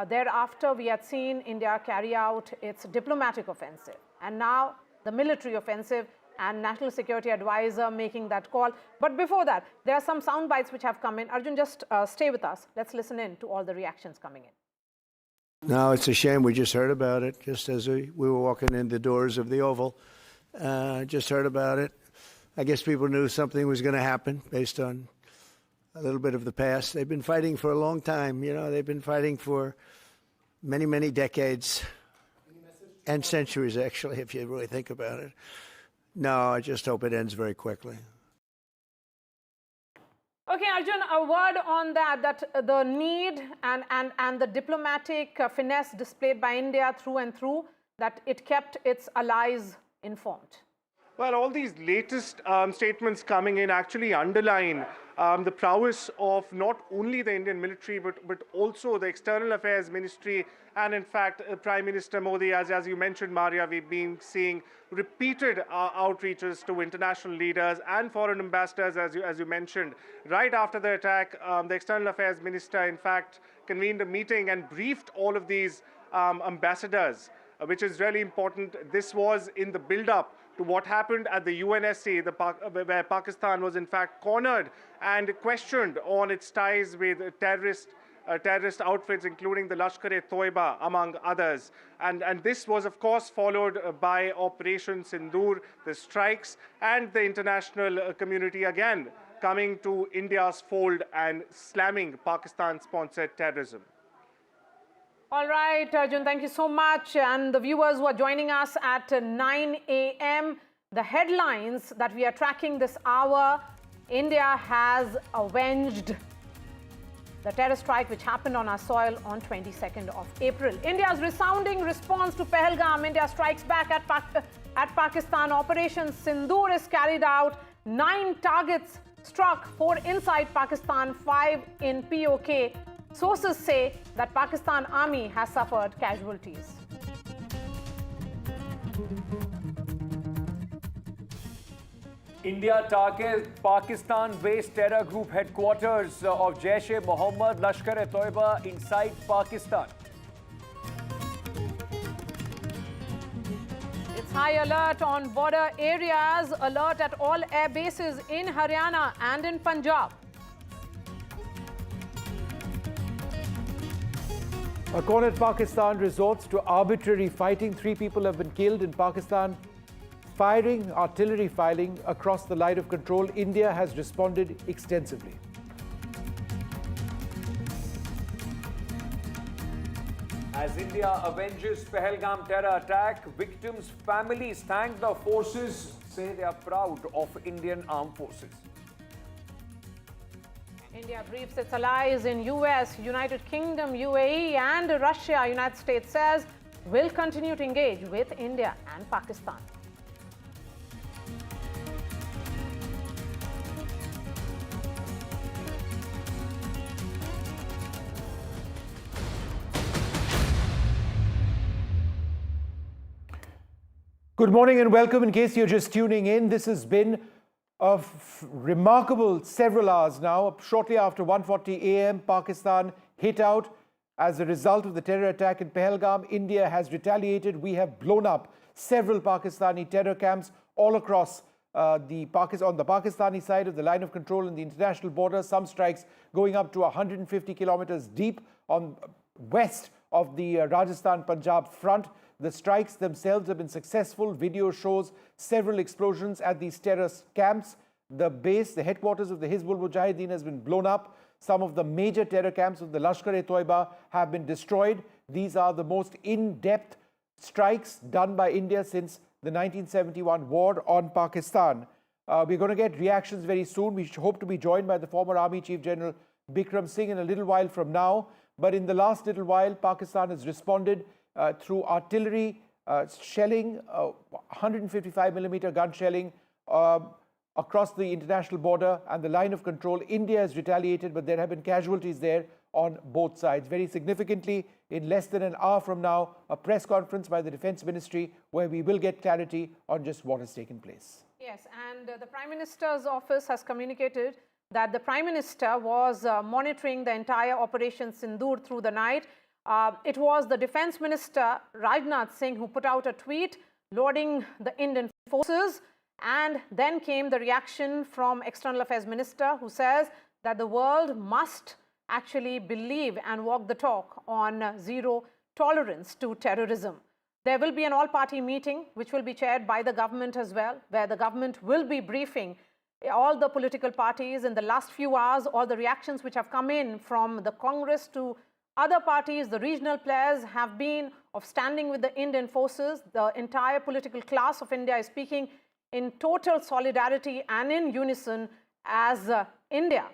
Thereafter, we had seen India carry out its diplomatic offensive, and now the military offensive, and National Security Advisor making that call. But before that, there are some sound bites which have come in. Arjun, just stay with us. Let's listen in to all the reactions coming in. No, it's a shame. We just heard about it just as we were walking in the doors of the Oval. Just heard about it. I guess people knew something was going to happen based on a little bit of the past. They've been fighting for a long time. They've been fighting for many, many decades and centuries, actually, if you really think about it. No, I just hope it ends very quickly. Okay, Arjun, a word on that the need and the diplomatic finesse displayed by India through and through, that it kept its allies informed. Well, all these latest statements coming in actually underline the prowess of not only the Indian military, but also the External Affairs Ministry, and in fact, Prime Minister Modi, as you mentioned, Maria, we've been seeing repeated outreaches to international leaders and foreign ambassadors, as you mentioned. Right after the attack, the External Affairs Minister, in fact, convened a meeting and briefed all of these ambassadors, which is really important. This was in the build-up to what happened at the UNSC, where Pakistan was in fact cornered and questioned on its ties with terrorist outfits, including the Lashkar-e-Toiba, among others. And this was, of course, followed by Operation Sindoor, the strikes, and the international community again coming to India's fold and slamming Pakistan-sponsored terrorism. All right, Arjun, thank you so much. And the viewers who are joining us at 9 a.m., the headlines that we are tracking this hour: India has avenged the terror strike which happened on our soil on 22nd of April. India's resounding response to Pahalgam. India strikes back at Pakistan. Operation Sindoor is carried out. 9 targets struck, 4 inside Pakistan, 5 in POK. Sources say that Pakistan Army has suffered casualties. India targets Pakistan-based terror group headquarters of Jaish-e-Mohammed, Lashkar-e-Toiba inside Pakistan. It's high alert on border areas, alert at all air bases in Haryana and in Punjab. A cornered Pakistan resorts to arbitrary fighting. 3 people have been killed in Pakistan. Firing artillery filing across the line of control. India has responded extensively. As India avenges Pahalgam terror attack, victims' families thank the forces, say they are proud of Indian armed forces. India briefs its allies in US, United Kingdom, UAE and Russia. United States says will continue to engage with India and Pakistan. Good morning and welcome. In case you're just tuning in, this has been a remarkable several hours now. Shortly after 1:40 a.m., Pakistan hit out as a result of the terror attack in Pahalgam. India has retaliated. We have blown up several Pakistani terror camps all across on the Pakistani side of the line of control and the international border. Some strikes going up to 150 kilometers deep on west of the Rajasthan-Punjab front. The strikes themselves have been successful. Video shows several explosions at these terrorist camps. The base, the headquarters of the Hizbul Mujahideen has been blown up. Some of the major terror camps of the Lashkar-e-Toiba have been destroyed. These are the most in-depth strikes done by India since the 1971 war on Pakistan. We're going to get reactions very soon. We hope to be joined by the former Army Chief General Bikram Singh in a little while from now. But in the last little while, Pakistan has responded through artillery shelling, 155mm gun shelling across the international border and the line of control. India has retaliated, but there have been casualties there on both sides. Very significantly, in less than an hour from now, a press conference by the Defense Ministry where we will get clarity on just what has taken place. Yes, and the Prime Minister's office has communicated that the Prime Minister was monitoring the entire Operation Sindoor through the night. It was the Defense Minister, Rajnath Singh, who put out a tweet lauding the Indian forces. And then came the reaction from External Affairs Minister, who says that the world must actually believe and walk the talk on zero tolerance to terrorism. There will be an all-party meeting, which will be chaired by the government as well, where the government will be briefing all the political parties. In the last few hours, all the reactions which have come in from the Congress to other parties, the regional players, have been of standing with the Indian forces. The entire political class of India is speaking in total solidarity and in unison as India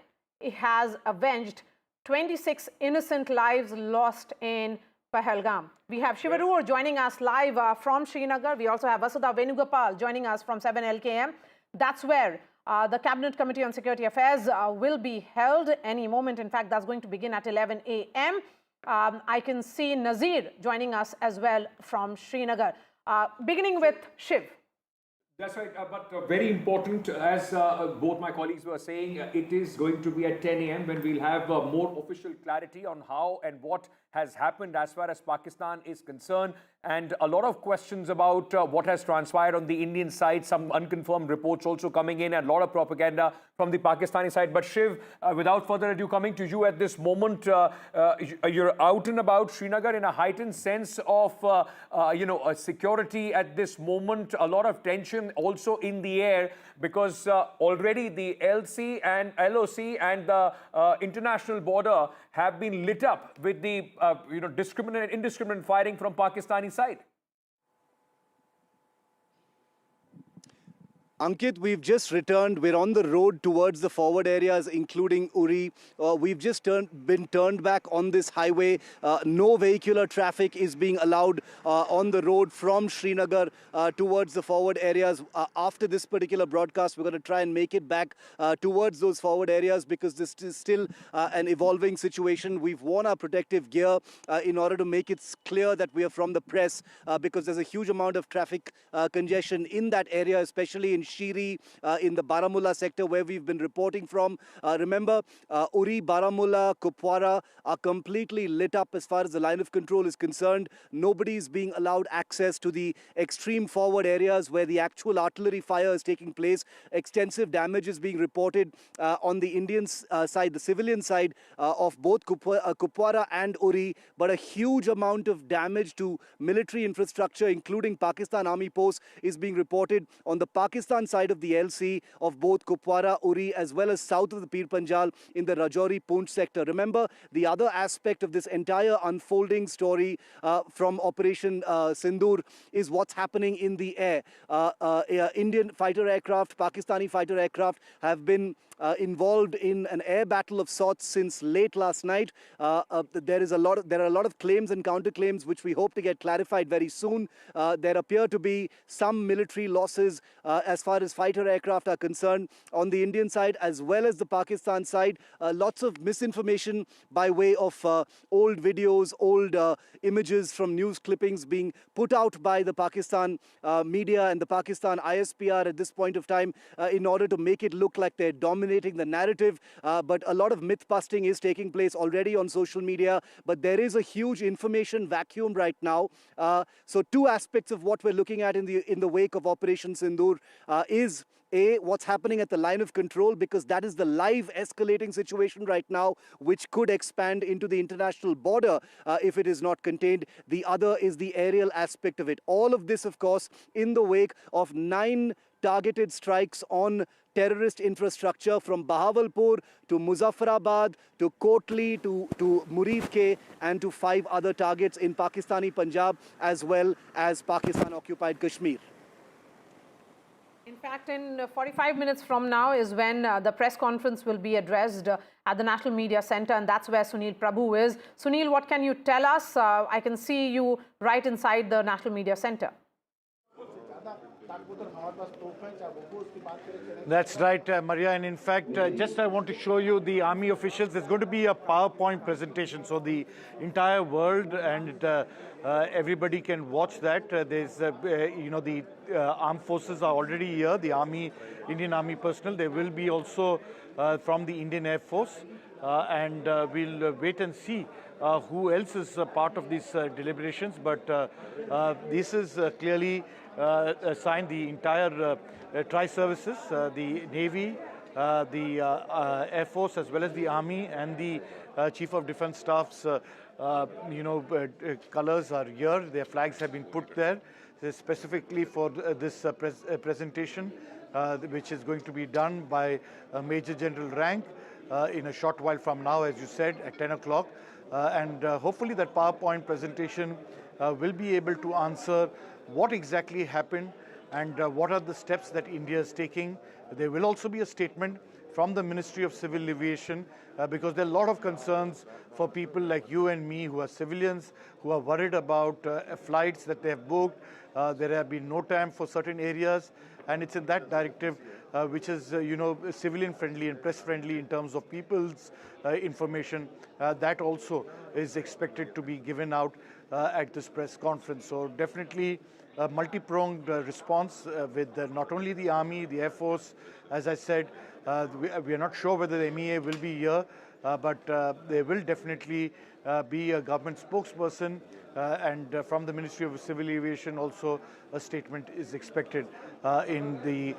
has avenged 26 innocent lives lost in Pahalgam. We have Shivaroor joining us live from Srinagar. We also have Vasudha Venugopal joining us from 7 LKM. That's where the Cabinet Committee on Security Affairs will be held any moment. In fact, that's going to begin at 11 a.m. I can see Nazir joining us as well from Srinagar. Beginning with Shiv. That's right, but very important, as both my colleagues were saying, it is going to be at 10 a.m. when we'll have more official clarity on how and what has happened as far as Pakistan is concerned, and a lot of questions about what has transpired on the Indian side, some unconfirmed reports also coming in, and a lot of propaganda from the Pakistani side. But Shiv, without further ado, coming to you at this moment, you're out and about Srinagar in a heightened sense of, security at this moment, a lot of tension also in the air, because already the LC and LoC and the international border have been lit up with the indiscriminate firing from Pakistani side. Ankit, we've just returned. We're on the road towards the forward areas, including Uri. We've just been turned back on this highway. No vehicular traffic is being allowed on the road from Srinagar towards the forward areas. After this particular broadcast, we're going to try and make it back towards those forward areas, because this is still an evolving situation. We've worn our protective gear in order to make it clear that we are from the press, because there's a huge amount of traffic congestion in that area, especially in Shiri, in the Baramulla sector where we've been reporting from. Remember, Uri, Baramulla, Kupwara are completely lit up as far as the line of control is concerned. Nobody is being allowed access to the extreme forward areas where the actual artillery fire is taking place. Extensive damage is being reported on the Indian side, the civilian side of both Kupwara and Uri, but a huge amount of damage to military infrastructure, including Pakistan Army posts, is being reported on the Pakistan side of the LC of both Kupwara, Uri, as well as south of the Pir Panjal in the Rajouri Poonch sector. Remember, the other aspect of this entire unfolding story from Operation Sindoor is what's happening in the air. Indian fighter aircraft, Pakistani fighter aircraft have been involved in an air battle of sorts since late last night. There are a lot of claims and counterclaims which we hope to get clarified very soon. There appear to be some military losses as far as fighter aircraft are concerned on the Indian side as well as the Pakistan side. Lots of misinformation by way of old videos, old images from news clippings being put out by the Pakistan media and the Pakistan ISPR at this point of time in order to make it look like they're dominating the narrative, but a lot of myth busting is taking place already on social media. But there is a huge information vacuum right now. So two aspects of what we're looking at in the wake of Operation Sindoor is A, what's happening at the line of control, because that is the live escalating situation right now, which could expand into the international border if it is not contained. The other is the aerial aspect of it. All of this, of course, in the wake of 9 targeted strikes on terrorist infrastructure from Bahawalpur to Muzaffarabad to Kotli to Muridke and to 5 other targets in Pakistani Punjab as well as Pakistan-occupied Kashmir. In fact, in 45 minutes from now is when the press conference will be addressed at the National Media Center, and that's where Sunil Prabhu is. Sunil, what can you tell us? I can see you right inside the National Media Center. That's right, Maria. And in fact, just I want to show you the army officials. There's going to be a PowerPoint presentation, so the entire world and everybody can watch that. The armed forces are already here, the army, Indian Army personnel. There will be also from the Indian Air Force, and we'll wait and see who else is part of these deliberations. But this is clearly a sign the entire tri-services, the Navy, the Air Force, as well as the Army and the Chief of Defence Staff's, colors are here. Their flags have been put there specifically for this presentation, which is going to be done by a Major General rank in a short while from now, as you said, at 10 o'clock. And hopefully that PowerPoint presentation will be able to answer what exactly happened and what are the steps that India is taking. There will also be a statement from the Ministry of Civil Aviation because there are a lot of concerns for people like you and me who are civilians, who are worried about flights that they have booked. There have been no time for certain areas, and it's in that directive which is, civilian friendly and press friendly in terms of people's information. That also is expected to be given out at this press conference. So definitely a multi-pronged response with not only the Army, the Air Force. As I said, we are not sure whether the MEA will be here, but there will definitely be a government spokesperson, and from the Ministry of Civil Aviation also a statement is expected in the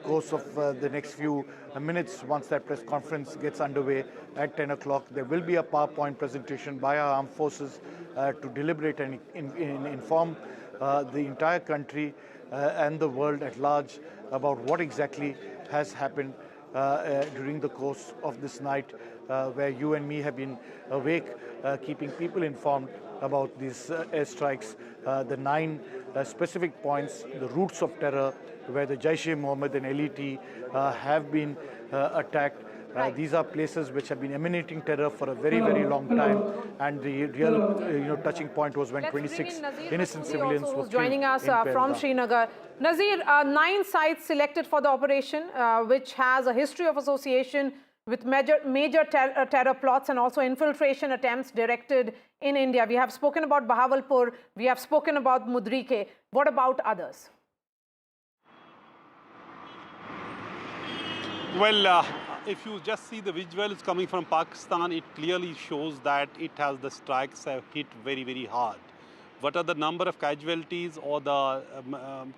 course of the next few minutes. Once that press conference gets underway at 10 o'clock, there will be a PowerPoint presentation by our armed forces to deliberate and inform the entire country and the world at large about what exactly has happened during the course of this night, where you and me have been awake, keeping people informed about these airstrikes, the 9 specific points, the roots of terror, where the Jaish-e-Mohammed and LET have been attacked. These are places which have been emanating terror for a very, very long time, and the real, touching point was when 26 innocent civilians were killed joining us in from Pahalgam. Srinagar. Nazir, 9 sites selected for the operation, which has a history of association with major terror plots and also infiltration attempts directed in India. We have spoken about Bahawalpur, we have spoken about Mudrike. What about others? Well, if you just see the visuals coming from Pakistan, it clearly shows that the strikes have hit very, very hard. What are the number of casualties or the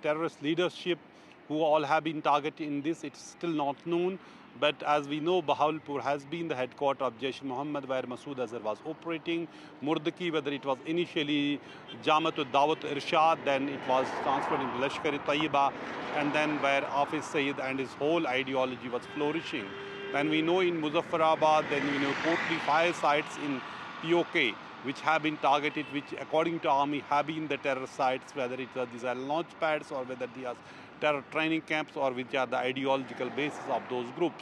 terrorist leadership who all have been targeted in this, it's still not known. But as we know, Bahawalpur has been the headquarters of Jaish-e-Mohammed, where Masood Azhar was operating. Murdaki, whether it was initially Jamaat Dawat Irshad, then it was transferred into Lashkar-e-Tayyiba, and then where Hafiz Saeed and his whole ideology was flourishing. Then we know in Muzaffarabad, then we know totally 5 sites in POK, which have been targeted, which according to Army have been the terror sites, whether these are launch pads or whether they are terror training camps or which are the ideological basis of those groups.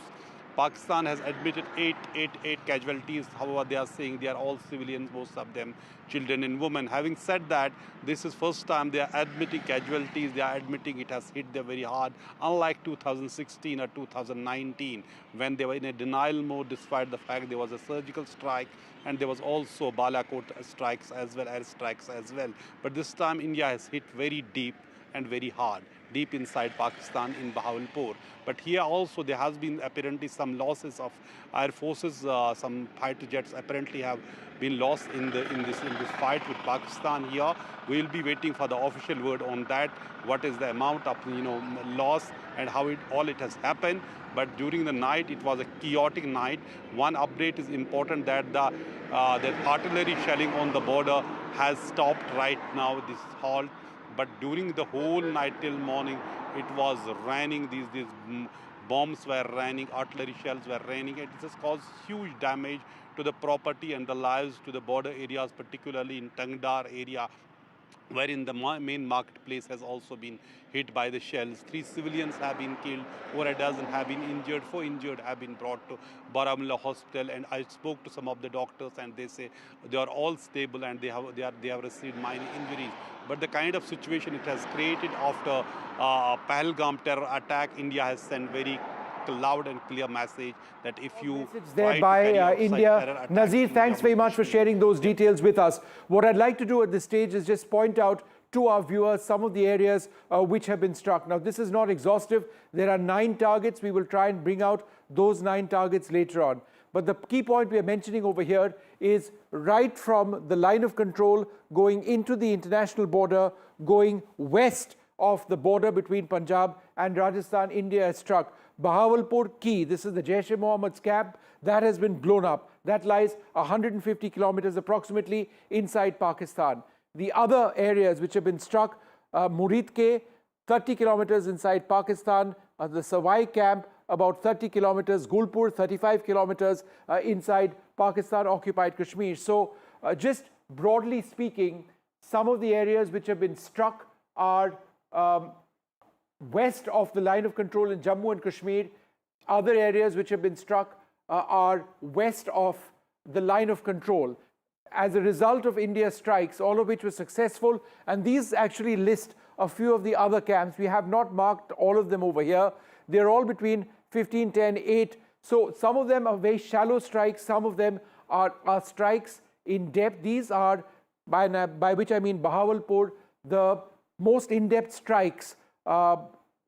Pakistan has admitted 8 casualties. However, they are saying they are all civilians, most of them children and women. Having said that, this is first time they are admitting casualties. They are admitting it has hit them very hard, unlike 2016 or 2019, when they were in a denial mode despite the fact there was a surgical strike and there was also Balakot strikes as well, air strikes as well. But this time India has hit very deep and very hard, deep inside Pakistan in Bahawalpur. But here also there has been apparently some losses of air forces. Some fighter jets apparently have been lost in this fight with Pakistan here. We will be waiting for the official word on that. What is the amount of loss and how it has happened. But during the night, it was a chaotic night. One update is important that the artillery shelling on the border has stopped right now. This halt. But during the whole night till morning, it was raining. These bombs were raining, artillery shells were raining. It just caused huge damage to the property and the lives to the border areas, particularly in Tangdar area, wherein the main marketplace has also been hit by the shells. 3 civilians have been killed, over a dozen have been injured, 4 injured have been brought to Baramulla Hospital. And I spoke to some of the doctors and they say they are all stable and they have received minor injuries. But the kind of situation it has created after Pahalgam terror attack, India has sent very loud and clear message that if you there by India. Nazir, thanks very much for sharing those details with us. What I'd like to do at this stage is just point out to our viewers some of the areas which have been struck. Now, this is not exhaustive. There are 9 targets. We will try and bring out those 9 targets later on. But the key point we are mentioning over here is right from the line of control going into the international border, going west of the border between Punjab and Rajasthan, India has struck. Bahawalpur Key, this is the Jaish-e-Mohammed's camp, that has been blown up. That lies 150 kilometers approximately inside Pakistan. The other areas which have been struck, Muridke, 30 kilometers inside Pakistan, the Savai camp, about 30 kilometers, Gulpur, 35 kilometers inside Pakistan-occupied Kashmir. So just broadly speaking, some of the areas which have been struck are west of the line of control in Jammu and Kashmir. Other areas which have been struck are west of the line of control. As a result of India's strikes, all of which were successful, and these actually list a few of the other camps. We have not marked all of them over here. They're all between 15, 10, 8. So some of them are very shallow strikes. Some of them are strikes in depth. These are, by which I mean Bahawalpur, the most in-depth strikes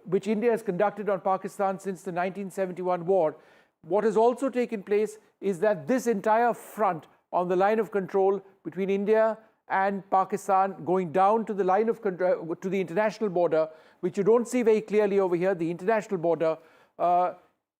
which India has conducted on Pakistan since the 1971 war. What has also taken place is that this entire front on the line of control between India and Pakistan going down to the line of control, to the international border, which you don't see very clearly over here, the international border,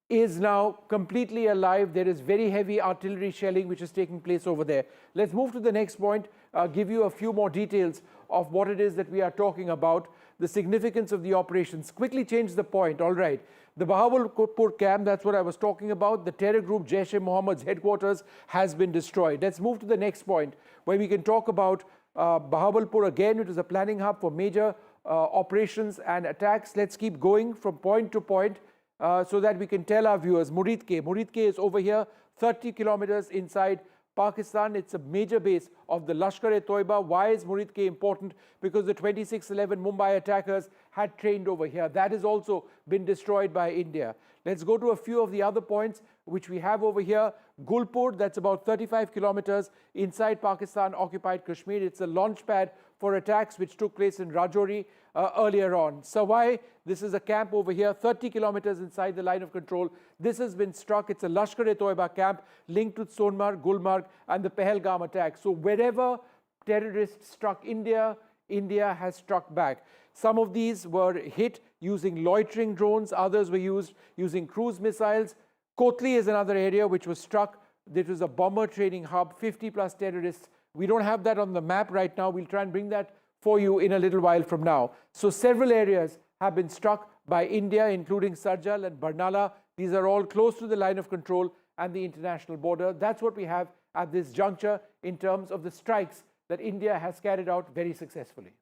is now completely alive. There is very heavy artillery shelling which is taking place over there. Let's move to the next point, give you a few more details of what it is that we are talking about, the significance of the operations. Quickly change the point, all right. The Bahawalpur camp, that's what I was talking about. The terror group Jaish-e-Mohammed's headquarters has been destroyed. Let's move to the next point where we can talk about Bahawalpur again. It is a planning hub for major operations and attacks. Let's keep going from point to point so that we can tell our viewers. Muridke is over here, 30 kilometers inside Pakistan. It's a major base of the Lashkar-e-Toiba. Why is Muridke important? Because the 26/11 Mumbai attackers had trained over here. That has also been destroyed by India. Let's go to a few of the other points which we have over here. Gulpur, that's about 35 kilometers inside Pakistan-occupied Kashmir. It's a launch pad for attacks which took place in Rajouri earlier on. Sawai, this is a camp over here, 30 kilometers inside the line of control. This has been struck. It's a Lashkar-e-Toiba camp linked with Sonmarg, Gulmarg and the Pahalgam attack. So wherever terrorists struck India, India has struck back. Some of these were hit using loitering drones. Others were used using cruise missiles. Kotli is another area which was struck. This was a bomber training hub, 50 plus terrorists. We don't have that on the map right now. We'll try and bring that for you in a little while from now. So several areas have been struck by India, including Sarjal and Barnala. These are all close to the line of control and the international border. That's what we have at this juncture in terms of the strikes that India has carried out very successfully.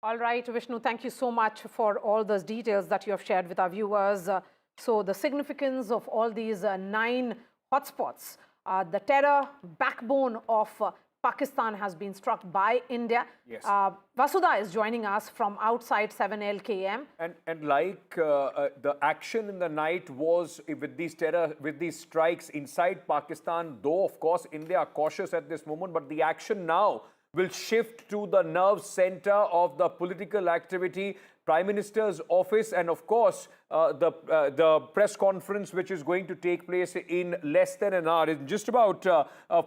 All right, Vishnu, thank you so much for all those details that you have shared with our viewers. So the significance of all these 9 hotspots, the terror backbone of Pakistan has been struck by India. Yes. Vasudha is joining us from outside 7LKM. And like the action in the night was with these strikes inside Pakistan, though of course India are cautious at this moment, but the action now will shift to the nerve center of the political activity, Prime Minister's office, and of course the press conference which is going to take place in less than an hour. In just about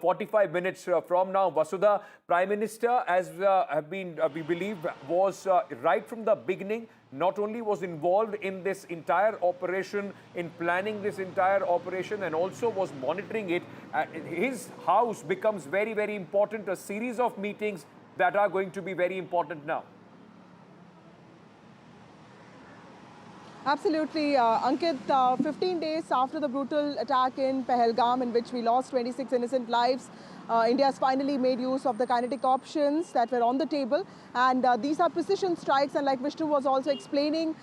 45 minutes from now, Vasudha, Prime Minister, as we believe, was right from the beginning, not only was involved in this entire operation, in planning this entire operation, and also was monitoring it. His house becomes very, very important, a series of meetings that are going to be very important now. Absolutely, Ankit, 15 days after the brutal attack in Pahalgam, in which we lost 26 innocent lives, India has finally made use of the kinetic options that were on the table. And these are precision strikes, and like Vishnu was also explaining,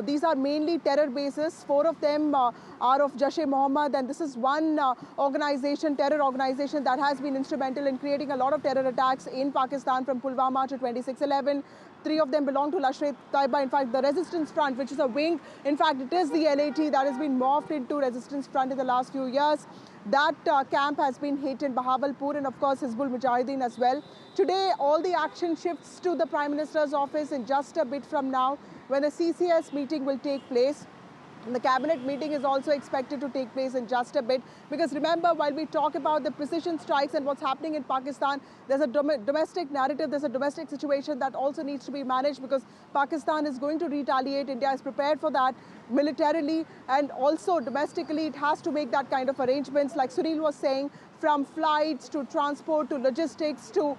these are mainly terror bases. 4 of them are of Jaish-e-Mohammed, and this is one terror organization that has been instrumental in creating a lot of terror attacks in Pakistan from Pulwama to 26/11. 3 of them belong to Lashkar-e-Toiba. In fact, the Resistance Front, which is a wing, in fact, it is the LAT that has been morphed into Resistance Front in the last few years. That camp has been hit in Bahawalpur, and of course Hizbul Mujahideen as well. Today, all the action shifts to the Prime Minister's office in just a bit from now, when a CCS meeting will take place. The cabinet meeting is also expected to take place in just a bit, because remember, while we talk about the precision strikes and what's happening in Pakistan, there's a domestic narrative, there's a domestic situation that also needs to be managed, because Pakistan is going to retaliate. India is prepared for that militarily, and also domestically it has to make that kind of arrangements, like Sunil was saying, from flights to transport to logistics to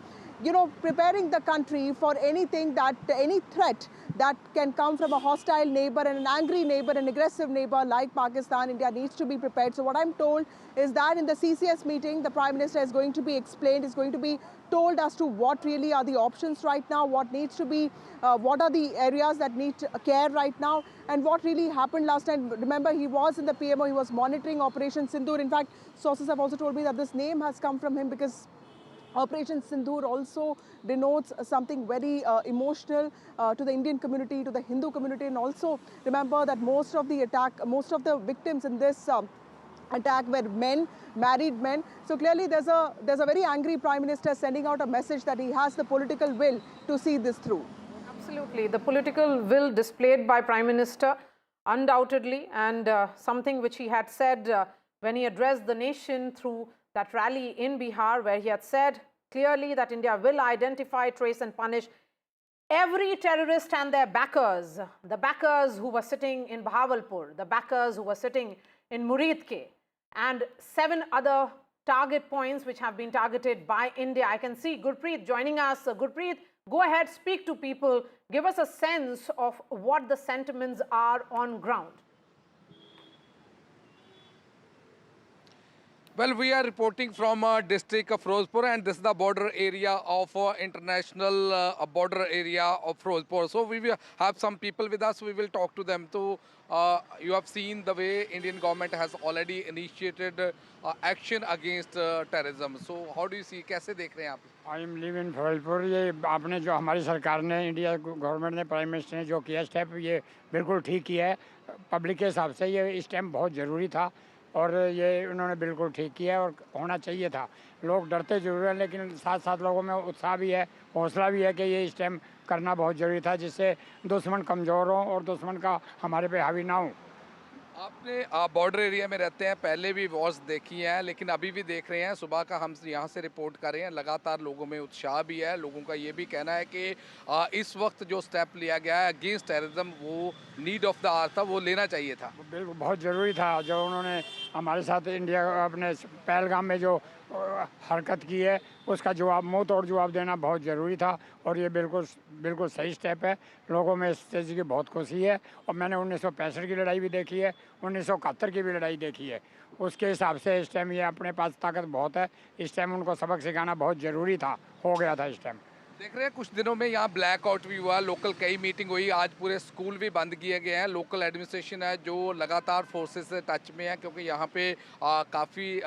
preparing the country for anything any threat that can come from a hostile neighbor and an angry neighbor, an aggressive neighbor like Pakistan. India needs to be prepared. So what I'm told is that in the CCS meeting, the Prime Minister is going to be explained, is going to be told as to what really are the options right now, what needs to be, what are the areas that need care right now, and what really happened last time. Remember, he was in the PMO, he was monitoring Operation Sindoor. In fact, sources have also told me that this name has come from him because Operation Sindoor also denotes something very emotional to the Indian community, to the Hindu community, and also remember that most of the victims in this attack were men, married men. So clearly there's a very angry Prime Minister sending out a message that he has the political will to see this through. Absolutely. The political will displayed by Prime Minister, undoubtedly, and something which he had said when he addressed the nation through that rally in Bihar, where he had said clearly that India will identify, trace and punish every terrorist and their backers, the backers who were sitting in Bahawalpur, the backers who were sitting in Muridke, and 7 other target points which have been targeted by India. I can see Gurpreet joining us. Gurpreet, go ahead, speak to people, give us a sense of what the sentiments are on ground. Well, we are reporting from district of Firozpur, and this is the border area of international border area of Firozpur. So we will have some people with us. We will talk to them. So you have seen the way Indian government has already initiated action against terrorism. So how do you see? कैसे देख रहे हैं आप? I am living in Firozpur. ये आपने जो हमारी सरकार ने, इंडिया गवर्नमेंट ने, प्राइम मिनिस्टर ने जो किया स्टेप, ये बिल्कुल ठीक किया है. पब्लिक के हिसाब से ये स्टेप बहुत ज़रूरी था और ये उन्होंने बिल्कुल ठीक किया और होना चाहिए था. लोग डरते जरूर हैं, लेकिन साथ साथ लोगों में उत्साह भी है, हौसला भी है कि ये स्टेप करना बहुत ज़रूरी था, जिससे दुश्मन कमज़ोर हो और दुश्मन का हमारे पे हावी ना हो. आपने बॉर्डर एरिया में रहते हैं, पहले भी वॉर्स देखी हैं, लेकिन अभी भी देख रहे हैं. सुबह का हम यहाँ से रिपोर्ट कर रहे हैं, लगातार लोगों में उत्साह भी है. लोगों का ये भी कहना है कि इस वक्त जो स्टेप लिया गया है अगेंस्ट टेररिज्म, वो नीड ऑफ द आवर था, वो लेना चाहिए था. बिल्कुल बहुत ज़रूरी था. जो उन्होंने हमारे साथ इंडिया अपने पहलगाम में जो हरकत की है, उसका जवाब, मुँह तोड़ जवाब देना बहुत ज़रूरी था और ये बिल्कुल सही स्टेप है. लोगों में इस चीज़ की बहुत खुशी है और मैंने 1965 की लड़ाई भी देखी है, 1971 की भी लड़ाई देखी है. उसके हिसाब से इस टाइम ये अपने पास ताकत बहुत है. इस टाइम उनको सबक सिखाना बहुत ज़रूरी था, हो गया था इस टाइम. देख रहे हैं कुछ दिनों में यहाँ ब्लैकआउट भी हुआ, लोकल कई मीटिंग हुई, आज पूरे स्कूल भी बंद किए गए हैं. लोकल एडमिनिस्ट्रेशन है जो लगातार फोर्सेस से टच में है, क्योंकि यहाँ पे काफ़ी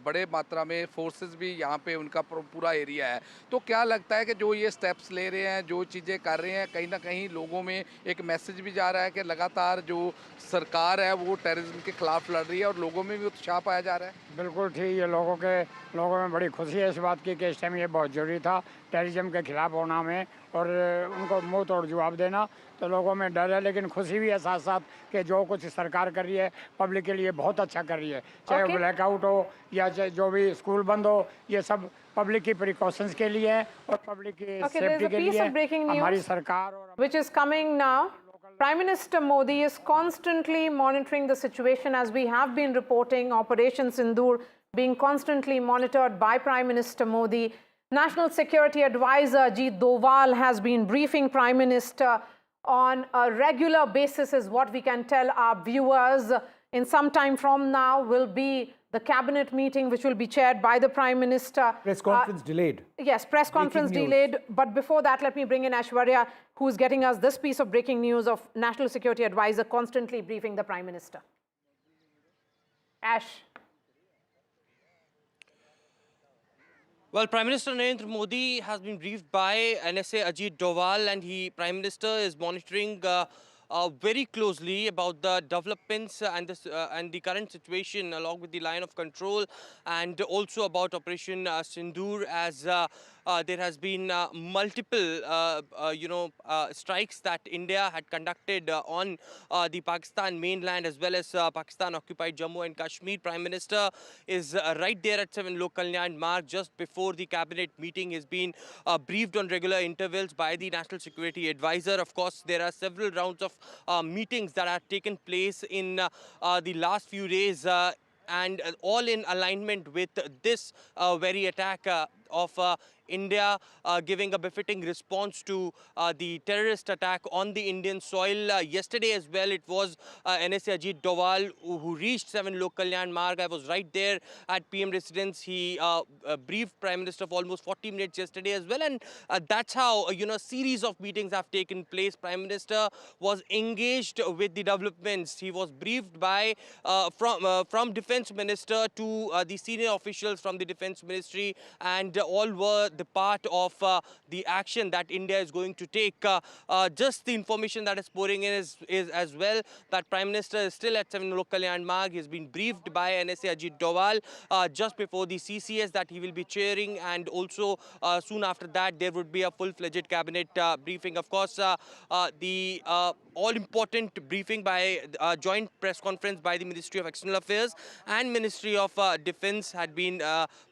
बड़े मात्रा में फोर्सेस भी यहाँ पे उनका पूरा एरिया है. तो क्या लगता है कि जो ये स्टेप्स ले रहे हैं, जो चीज़ें कर रहे हैं, कहीं ना कहीं लोगों में एक मैसेज भी जा रहा है कि लगातार जो सरकार है वो टेररिज्म के खिलाफ लड़ रही है और लोगों में भी उत्साह पाया जा रहा है. बिल्कुल ठीक. ये लोगों में बड़ी खुशी है इस बात की कि इस टाइम ये बहुत ज़रूरी था टेररिज्म के खिलाफ होना में और उनको मुंह तोड़ जवाब देना. तो लोगों में डर है, लेकिन खुशी भी है साथ साथ कि जो कुछ सरकार कर रही है पब्लिक के लिए बहुत अच्छा कर रही है. चाहे ब्लैकआउट हो या चाहे जो भी स्कूल बंद हो, ये सब पब्लिक की प्रिकॉशंस के लिए है और पब्लिक की सेफ्टी के लिए हमारी सरकार. Which is coming now. Prime Minister Modi is constantly monitoring the situation, as we have been reporting. Operation Sindoor being constantly monitored by Prime Minister Modi. National Security Advisor Ajit Doval has been briefing Prime Minister on a regular basis, is what we can tell our viewers. In some time from now will be the cabinet meeting, which will be chaired by the Prime Minister. Press conference delayed. Yes, press conference delayed. But before that, let me bring in Aishwarya, who is getting us this piece of breaking news of National Security Advisor constantly briefing the Prime Minister. Ash. Well, Prime Minister Narendra Modi has been briefed by NSA Ajit Doval, and Prime Minister is monitoring very closely about the developments and the current situation along with the line of control, and also about Operation Sindoor, as there has been multiple strikes that India had conducted on the Pakistan mainland as well as Pakistan-occupied Jammu and Kashmir. Prime Minister is right there at 7 LoC Kalyan Marg just before the cabinet meeting. Has been briefed on regular intervals by the National Security Advisor. Of course, there are several rounds of meetings that have taken place in the last few days, and all in alignment with this very attack of India giving a befitting response to the terrorist attack on the Indian soil. Yesterday as well, it was NSA Ajit Doval who reached 7 LoC Kalyan Marg. I was right there at PM residence. He briefed Prime Minister for almost 40 minutes yesterday as well, and that's how a series of meetings have taken place. Prime Minister was engaged with the developments. He was briefed by from Defence Minister to the senior officials from the Defence Ministry, and all were the part of the action that India is going to take. Just the information that is pouring in is as well that Prime Minister is still at 7 Lok Kalyan Marg. He has been briefed by NSA Ajit Doval just before the CCS that he will be chairing, and also soon after that there would be a full-fledged cabinet briefing. Of course, the all-important briefing by joint press conference by the Ministry of External Affairs and Ministry of Defence had been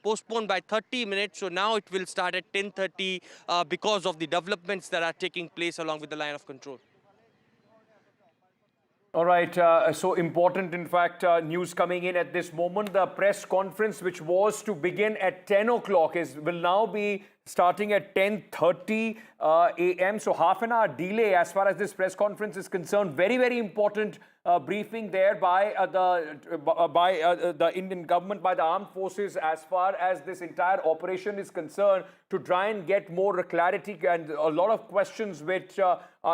postponed by 30 minutes. So now it will start at 10:30 because of the developments that are taking place along with the line of control. All right, so important, in fact, news coming in at this moment. The press conference, which was to begin at 10 o'clock, will now be starting at 10:30 a.m. So half an hour delay as far as this press conference is concerned. Very, very important briefing there by the Indian government, by the armed forces, as far as this entire operation is concerned, to try and get more clarity and a lot of questions which,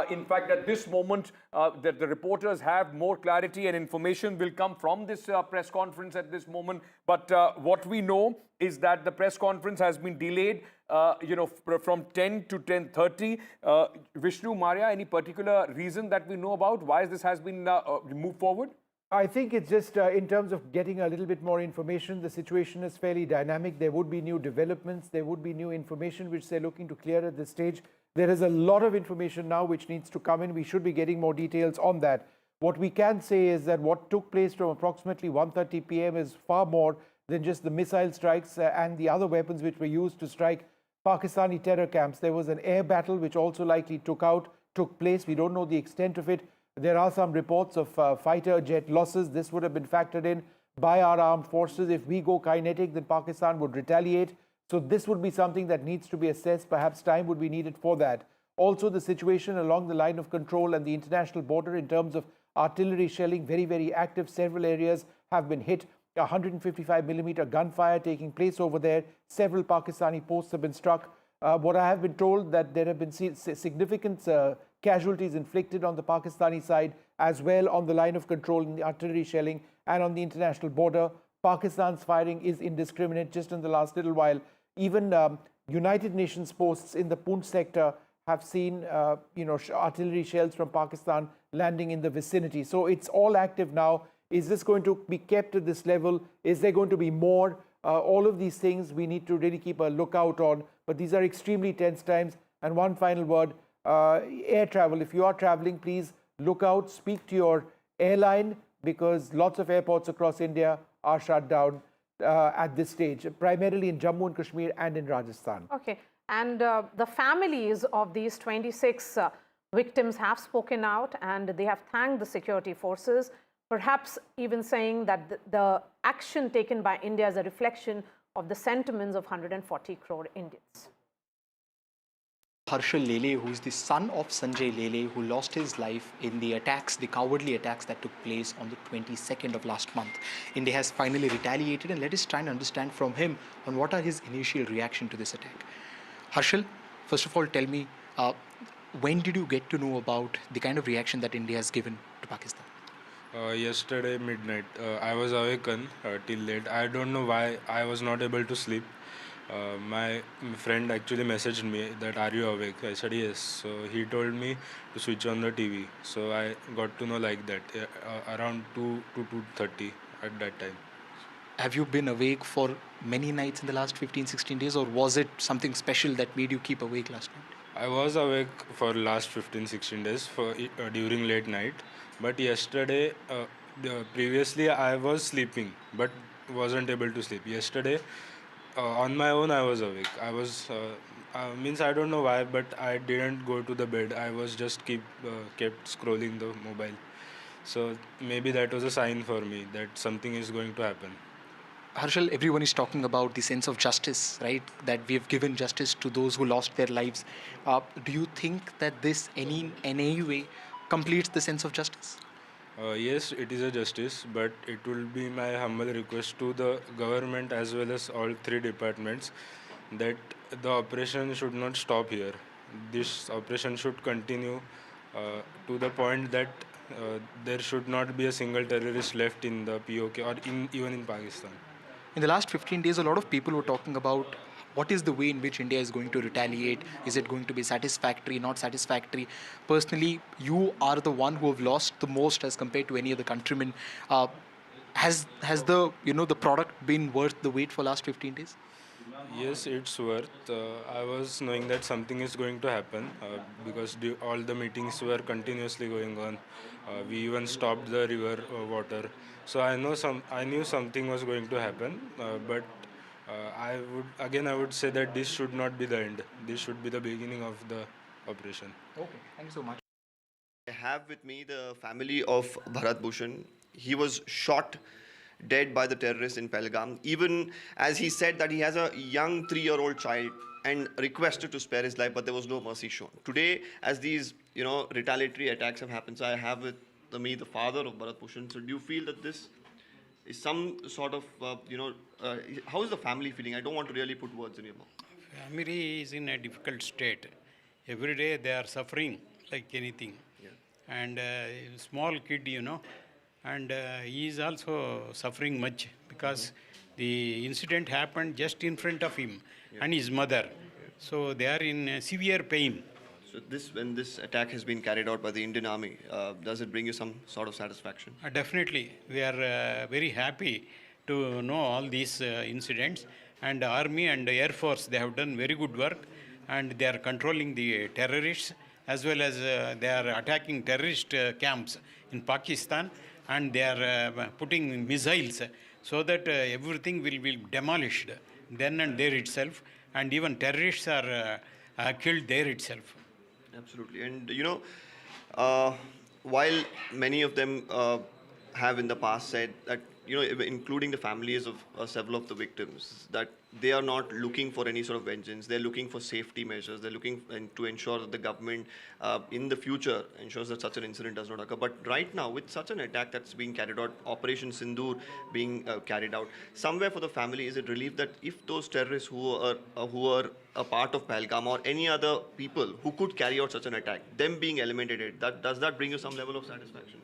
in fact, at this moment, the reporters have more clarity and information will come from this press conference at this moment. But what we know is that the press conference has been delayed, from 10 to 10:30. Vishnu, Maria, any particular reason that we know about why this has been moved forward? I think it's just in terms of getting a little bit more information. The situation is fairly dynamic. There would be new developments. There would be new information which they're looking to clear at this stage. There is a lot of information now which needs to come in. We should be getting more details on that. What we can say is that what took place from approximately 1:30 p.m. is far more than just the missile strikes and the other weapons which were used to strike Pakistani terror camps. There was an air battle which also likely took place. We don't know the extent of it. There are some reports of fighter jet losses. This would have been factored in by our armed forces. If we go kinetic, then Pakistan would retaliate. So this would be something that needs to be assessed. Perhaps time would be needed for that. Also, the situation along the line of control and the international border in terms of artillery shelling, very, very active. Several areas have been hit. 155mm gunfire taking place over there. Several Pakistani posts have been struck. What I have been told that there have been significant casualties inflicted on the Pakistani side as well on the line of control in the artillery shelling and on the international border. Pakistan's firing is indiscriminate. Just in the last little while, even United Nations posts in the Poonch sector have seen artillery shells from Pakistan landing in the vicinity. So it's all active now. Is this going to be kept at this level? Is there going to be more? All of these things we need to really keep a lookout on. But these are extremely tense times. And one final word, air travel. If you are traveling, please look out, speak to your airline, because lots of airports across India are shut down at this stage, primarily in Jammu and Kashmir and in Rajasthan. Okay. And the families of these 26 victims have spoken out, and they have thanked the security forces, perhaps even saying that the action taken by India is a reflection of the sentiments of 140 crore Indians. Harshal Lele, who is the son of Sanjay Lele, who lost his life in the attacks, the cowardly attacks that took place on the 22nd of last month. India has finally retaliated, and let us try and understand from him on what are his initial reaction to this attack. Harshal, first of all, tell me, when did you get to know about the kind of reaction that India has given to Pakistan? Yesterday midnight. I was awakened till late. I don't know why I was not able to sleep. My friend actually messaged me that, are you awake? I said yes. So he told me to switch on the TV. So I got to know like that, around 2 to 2:30 at that time. Have you been awake for many nights in the last 15-16 days, or was it something special that made you keep awake last night? I was awake for last 15-16 days during late night. But yesterday, previously I was sleeping but wasn't able to sleep. Yesterday, on my own I was awake. I was, I don't know why, but I didn't go to the bed. I was just kept scrolling the mobile. So maybe that was a sign for me that something is going to happen. Harshal, everyone is talking about the sense of justice, right? That we have given justice to those who lost their lives. Do you think that this in any way completes the sense of justice? Yes, it is a justice, but it will be my humble request to the government as well as all three departments that the operation should not stop here. This operation should continue to the point that there should not be a single terrorist left in the POK or even in Pakistan. In the last 15 days, a lot of people were talking about What is the way in which India is going to retaliate? Is it going to be satisfactory, not satisfactory? Personally, you are the one who have lost the most as compared to any other countryman. Has the the product been worth the wait for last 15 days? Yes, it's worth. I was knowing that something is going to happen because all the meetings were continuously going on. We even stopped the river water. So I knew something was going to happen. But I would say that this should not be the end. This should be the beginning of the operation. Okay, thank you so much. I have with me the family of Bharat Bhushan. He was shot dead by the terrorists in Pahalgam, even as he said that he has a young 3-year-old child and requested to spare his life, but there was no mercy shown. Today, as these retaliatory attacks have happened, so I have with me the father of Bharat Bhushan. So do you feel that this is some sort of, how is the family feeling? I don't want to really put words in your mouth. Family is in a difficult state. Every day they are suffering like anything. Yeah. And small kid, and he is also suffering much because the incident happened just in front of him and his mother. So they are in severe pain. So when this attack has been carried out by the Indian Army, does it bring you some sort of satisfaction? Definitely. We are very happy to know all these incidents. And Army and Air Force, they have done very good work. And they are controlling the terrorists as well as they are attacking terrorist camps in Pakistan. And they are putting missiles so that everything will be demolished then and there itself, and even terrorists are killed there itself. Absolutely. And while many of them have in the past said that, including the families of several of the victims, that they are not looking for any sort of vengeance. They're looking for safety measures. They're looking to ensure that the government in the future ensures that such an incident does not occur. But right now, with such an attack that's being carried out, Operation Sindoor being carried out, somewhere for the family, is it relief that if those terrorists who are a part of Pahalgam or any other people who could carry out such an attack, them being eliminated, does that bring you some level of satisfaction?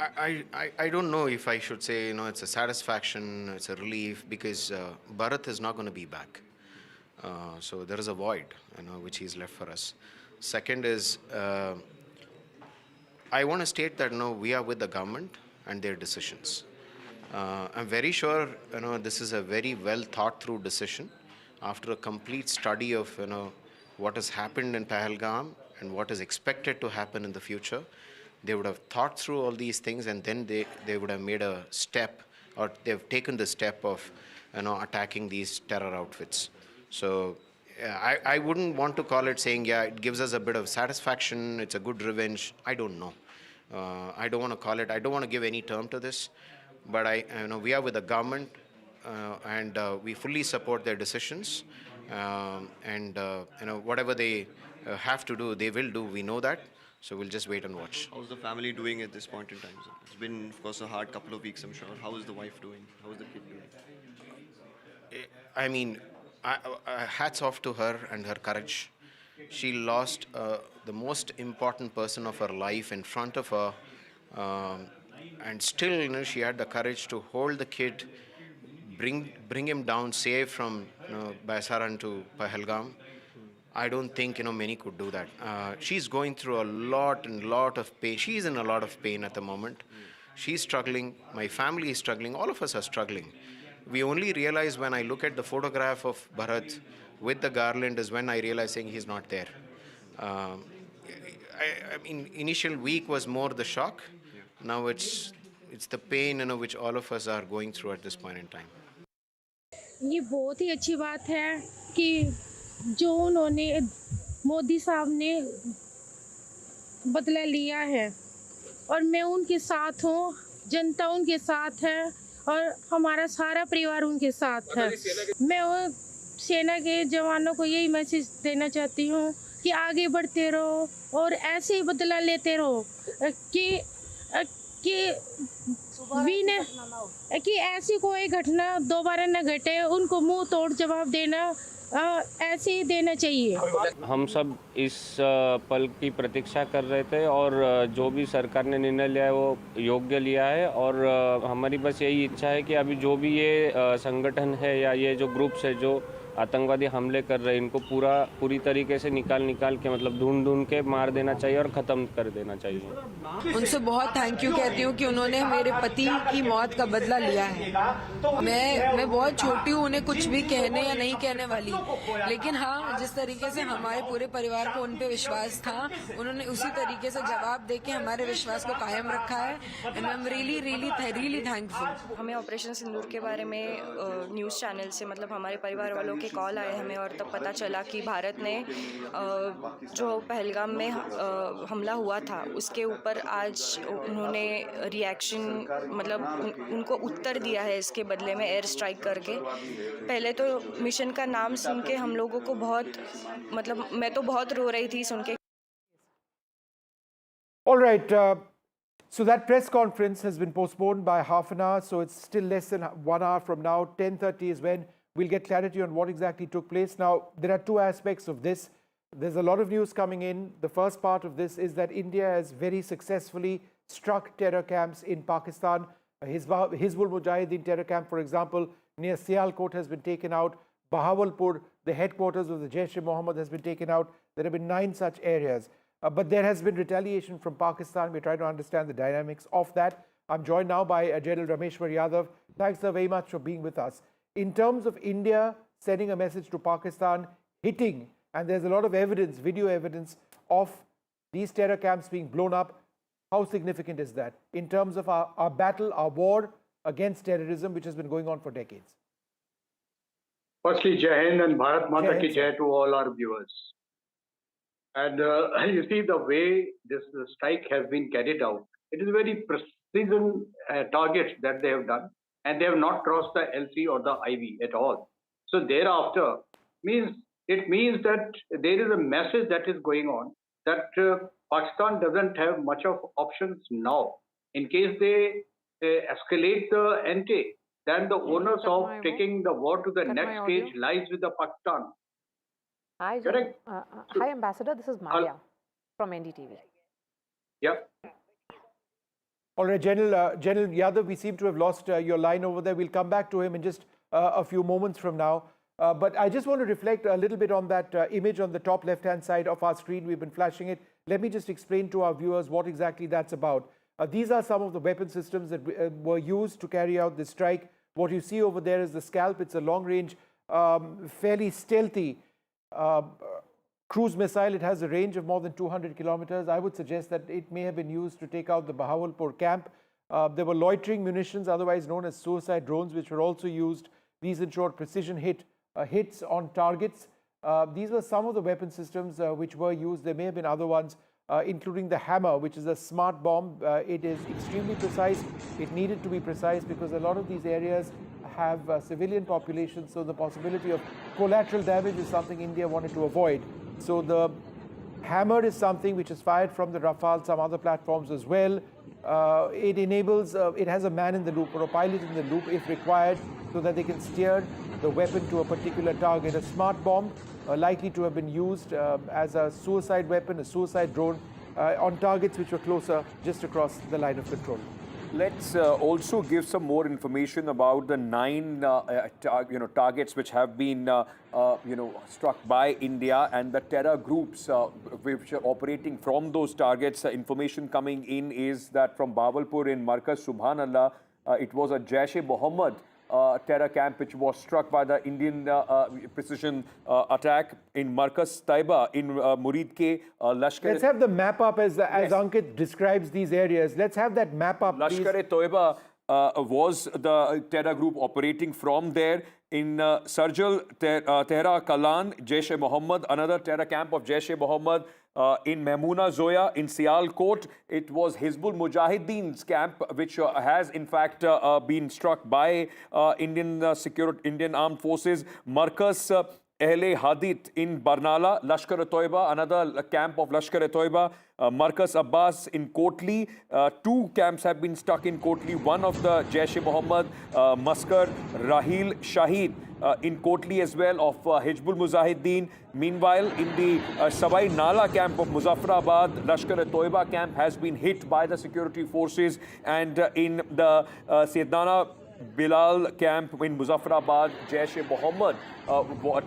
I don't know if I should say, it's a satisfaction, it's a relief, because Bharat is not going to be back. So there is a void, which he's left for us. Second is, I want to state that, we are with the government and their decisions. I'm very sure, this is a very well thought through decision. After a complete study of, what has happened in Pahalgam and what is expected to happen in the future, they would have thought through all these things, and then they would have made a step, or they've taken the step of attacking these terror outfits. So I wouldn't want to call it saying, it gives us a bit of satisfaction, it's a good revenge. I don't know. I don't want to call it, I don't want to give any term to this, but we are with the government and we fully support their decisions, and whatever they have to do, they will do, we know that. So we'll just wait and watch. How's the family doing at this point in time, sir? It's been, of course, a hard couple of weeks, I'm sure. How is the wife doing? How is the kid doing? I mean, hats off to her and her courage. She lost the most important person of her life in front of her, and still, she had the courage to hold the kid, bring him down safe from Baisaran to Pahalgam. I don't think many could do that. She's going through a lot of pain. She's in a lot of pain at the moment. She's struggling. My family is struggling. All of us are struggling. We only realize when I look at the photograph of Bharat with the garland is when I realize saying he's not there. I mean, initial week was more the shock. Now it's the pain which all of us are going through at this point in time. ये बहुत ही अच्छी बात है कि जो उन्होंने मोदी साहब ने बदला लिया है, और मैं उनके साथ हूँ, जनता उनके साथ है और हमारा सारा परिवार उनके साथ है। मैं वो सेना के जवानों को यही मैसेज देना चाहती हूँ कि आगे बढ़ते रहो और ऐसे ही बदला लेते रहो कि ऐसी कोई घटना दोबारा न घटे, उनको मुंह तोड़ जवाब देना ऐसे ही देना चाहिए। हम सब इस पल की प्रतीक्षा कर रहे थे और जो भी सरकार ने निर्णय लिया है वो योग्य लिया है, और हमारी बस यही इच्छा है कि अभी जो भी ये संगठन है या ये जो ग्रुप्स है जो आतंकवादी हमले कर रहे हैं, इनको पूरी तरीके से निकाल के मतलब ढूंढ के मार देना चाहिए और ख़त्म कर देना चाहिए। उनसे बहुत थैंक यू कहती हूँ कि उन्होंने मेरे पति की मौत का बदला लिया है। मैं बहुत छोटी हूँ, उन्हें कुछ भी कहने या नहीं कहने वाली, लेकिन हाँ, जिस तरीके से हमारे पूरे परिवार को उन पे विश्वास था, उन्होंने उसी तरीके से जवाब देके हमारे विश्वास को कायम रखा है। And I am really thankful. हमें ऑपरेशन सिंदूर के बारे में न्यूज़ चैनल से मतलब हमारे परिवार वालों के कॉल आए हमें, और तब पता चला कि भारत ने जो पहलगाम में हमला हुआ था उसके ऊपर आज उन्होंने रिएक्शन मतलब उनको उत्तर दिया है इसके बदले में एयर स्ट्राइक करके। पहले तो मिशन का नाम सुन के हम लोगों को बहुत मतलब मैं तो बहुत रो रही थी सुन के। All right. So that press conference has been postponed by half an hour. So it's still less than 1 hour from now. 10:30 is when we'll get clarity on what exactly took place. Now, there are two aspects of this. There's a lot of news coming in. The first part of this is that India has very successfully struck terror camps in Pakistan. Hizbul Mujahideen terror camp, for example, near Sialkot has been taken out. Bahawalpur, the headquarters of the Jaish-e-Mohammed, has been taken out. There have been 9 such areas. But there has been retaliation from Pakistan. We're trying to understand the dynamics of that. I'm joined now by General Rameshwar Yadav. Thanks, sir, very much for being with us. In terms of India sending a message to Pakistan, hitting, and there's a lot of evidence, video evidence of these terror camps being blown up, how significant is that in terms of our battle, our war against terrorism, which has been going on for decades? Firstly, Jai Hind and Bharat Mata ki Jai to all our viewers. And you see the way this strike has been carried out, it is very precision targets that they have done, and they have not crossed the LC or the IV at all. So thereafter, it means that there is a message that is going on that Pakistan doesn't have much of options now. In case they escalate the ante, then the onus of taking the war to the next stage lies with the Pakistan. Hi, correct? Hi, Ambassador. This is Maria from NDTV. Yeah. All right, General Yadav, we seem to have lost your line over there. We'll come back to him in just a few moments from now. But I just want to reflect a little bit on that image on the top left-hand side of our screen. We've been flashing it. Let me just explain to our viewers what exactly that's about. These are some of the weapon systems that were used to carry out this strike. What you see over there is the Scalp. It's a long-range, fairly stealthy cruise missile. It has a range of more than 200 kilometers. I would suggest that it may have been used to take out the Bahawalpur camp. There were loitering munitions, otherwise known as suicide drones, which were also used. These ensured precision hits on targets. These were some of the weapon systems which were used. There may have been other ones, including the Hammer, which is a smart bomb. It is extremely precise. It needed to be precise because a lot of these areas have civilian populations, so the possibility of collateral damage is something India wanted to avoid. So the Hammer is something which is fired from the Rafale, some other platforms as well. It enables, it has a man in the loop or a pilot in the loop if required, so that they can steer the weapon to a particular target. A smart bomb likely to have been used as a suicide weapon, a suicide drone on targets which were closer, just across the line of control. Let's also give some more information about the 9 targets which have been struck by India, and the terror groups which are operating from those targets. Information coming in is that from Bahawalpur in Markaz Subhanallah, it was a Jaish-e-Mohammed terror camp which was struck by the Indian precision attack in Markaz Taiba in Murid-ke Lashkar. Let's have the map up as Ankit describes these areas. Let's have that map up, please. Lashkar-e-Toiba was the terror group operating from there. In Sarjal, Tehra Kalan, Jaish-e-Mohammed, another terror camp of Jaish-e-Mohammed. In Memuna Zoya, in Sialkot, it was Hizbul Mujahideen's camp, which has in fact been struck by Indian armed forces. Markaz Ahle Hadith in Barnala, Lashkar-e-Toiba, another camp of Lashkar-e-Toiba. Markaz Abbas in Kotli. 2 camps have been stuck in Kotli. One of the Jaish-e-Mohammed, Maskar Rahil Shahid in Kotli as well of Hizbul Mujahideen. Meanwhile, in the Savai Nala camp of Muzaffarabad, Lashkar-e-Toiba camp has been hit by the security forces. And in the Saydana Bilal camp in Muzaffarabad, Jaish-e-Mohammed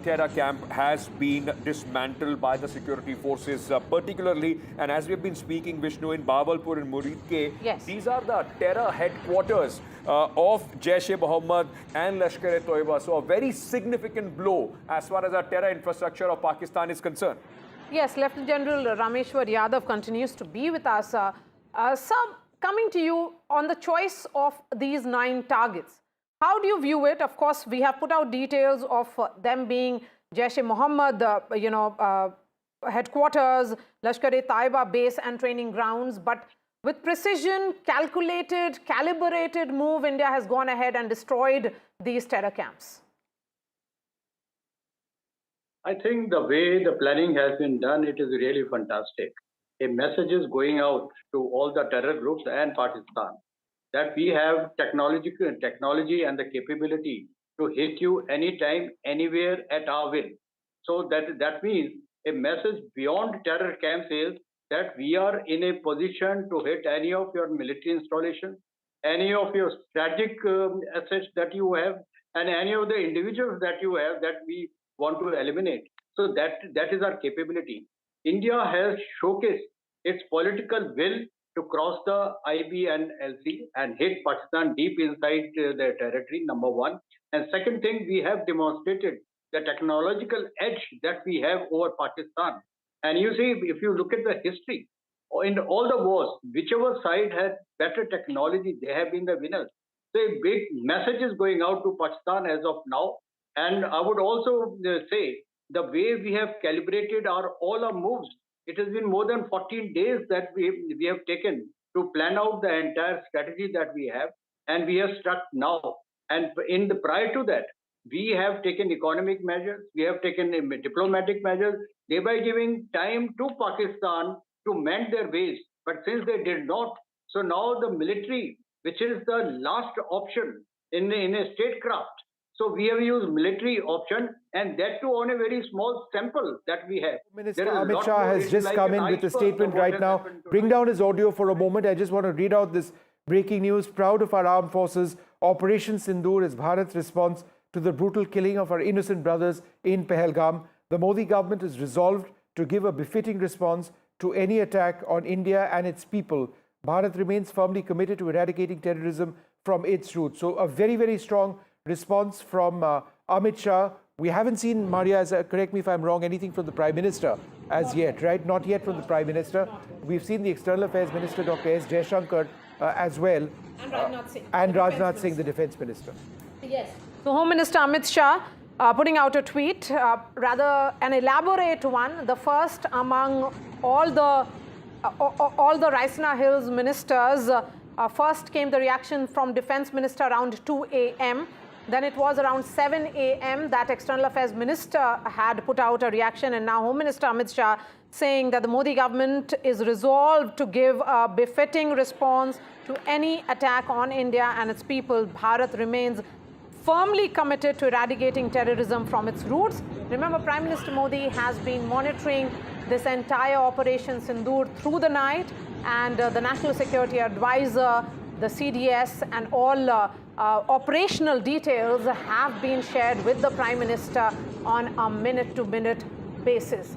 terror camp has been dismantled by the security forces, particularly, and as we've been speaking, Vishnu, in Bahawalpur and Muridke, yes, these are the terror headquarters of Jaish-e-Mohammed and Lashkar-e-Toiba. So a very significant blow as far as our terror infrastructure of Pakistan is concerned. Yes, Lieutenant General Rameshwar Yadav continues to be with us. Sir, coming to you on the choice of these 9 targets, how do you view it? Of course, we have put out details of them being Jaish-e-Mohammed, headquarters, Lashkar-e-Taiba base and training grounds. But with precision, calculated, calibrated move, India has gone ahead and destroyed these terror camps. I think the way the planning has been done, it is really fantastic. A message is going out to all the terror groups and Pakistan that we have technology and the capability to hit you anytime, anywhere at our will. So that means a message beyond terror camps is that we are in a position to hit any of your military installations, any of your strategic assets that you have, and any of the individuals that you have that we want to eliminate. So that is our capability. India has showcased its political will to cross the IB and LC and hit Pakistan deep inside their territory, number one. And second thing, we have demonstrated the technological edge that we have over Pakistan. And you see, if you look at the history, in all the wars, whichever side had better technology, they have been the winners. So a big message is going out to Pakistan as of now. And I would also say, the way we have calibrated all our moves, it has been more than 14 days that we have taken to plan out the entire strategy that we have, and we have struck now. And prior to that, we have taken economic measures, we have taken diplomatic measures, thereby giving time to Pakistan to mend their ways. But since they did not, so now the military, which is the last option in a statecraft, so we have used military option, and that too on a very small sample that we have. Minister Amit Shah has just come in with a statement right now. Bring down his audio for a moment. I just want to read out this breaking news. Proud of our armed forces, Operation Sindoor is Bharat's response to the brutal killing of our innocent brothers in Pahalgam. The Modi government is resolved to give a befitting response to any attack on India and its people. Bharat remains firmly committed to eradicating terrorism from its roots. So a very, very strong response from Amit Shah. We haven't seen, Maria, correct me if I'm wrong, anything from the Prime Minister as yet, right? Not yet from the Prime Minister. We've seen the External Affairs Minister, Dr. S. Jaishankar, as well. And Rajnath Singh. And Rajnath Singh, the Defence Minister. Yes. So Home Minister Amit Shah putting out a tweet, rather an elaborate one, the first among all the Raisina Hills ministers. First came the reaction from Defence Minister around 2 a.m. Then it was around 7 a.m. that External Affairs Minister had put out a reaction, and now Home Minister Amit Shah saying that the Modi government is resolved to give a befitting response to any attack on India and its people. Bharat remains firmly committed to eradicating terrorism from its roots. Remember, Prime Minister Modi has been monitoring this entire Operation Sindoor through the night, and the National Security Advisor, the CDS, and all operational details have been shared with the Prime Minister on a minute-to-minute basis.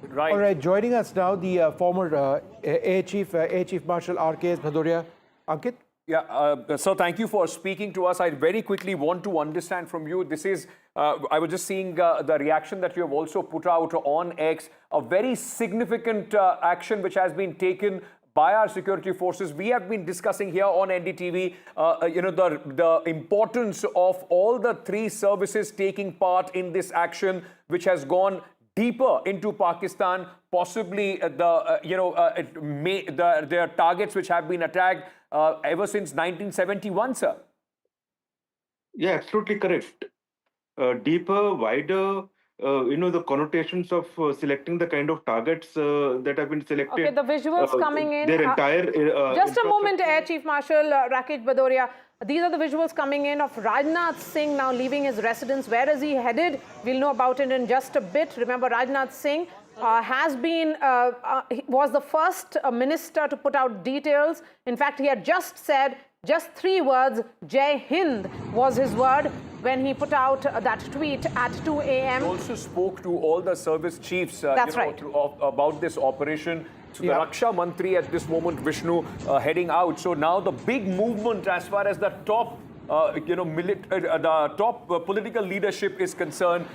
Right. All right, joining us now, the former Air Chief Marshal R.K.S. Bhadoria. Ankit? Yeah, so thank you for speaking to us. I very quickly want to understand from you, this is, I was just seeing the reaction that you have also put out on X, a very significant action which has been taken by our security forces. We have been discussing here on NDTV, the importance of all the 3 services taking part in this action, which has gone deeper into Pakistan, possibly their targets which have been attacked ever since 1971, sir. Yeah, absolutely correct. Deeper, wider, the connotations of selecting the kind of targets that have been selected. Okay, the visuals coming in. Their entire... just a moment, Air Chief Marshal Rakesh Bhadoria. These are the visuals coming in of Rajnath Singh now leaving his residence. Where is he headed? We'll know about it in just a bit. Remember, Rajnath Singh was the first minister to put out details. In fact, he had just said Just 3 words, Jai Hind, was his word when he put out that tweet at 2 a.m. He also spoke to all the service chiefs That's right. about this operation. So the Yeah. Raksha Mantri at this moment, Vishnu, heading out. So now the big movement as far as the top the top political leadership is concerned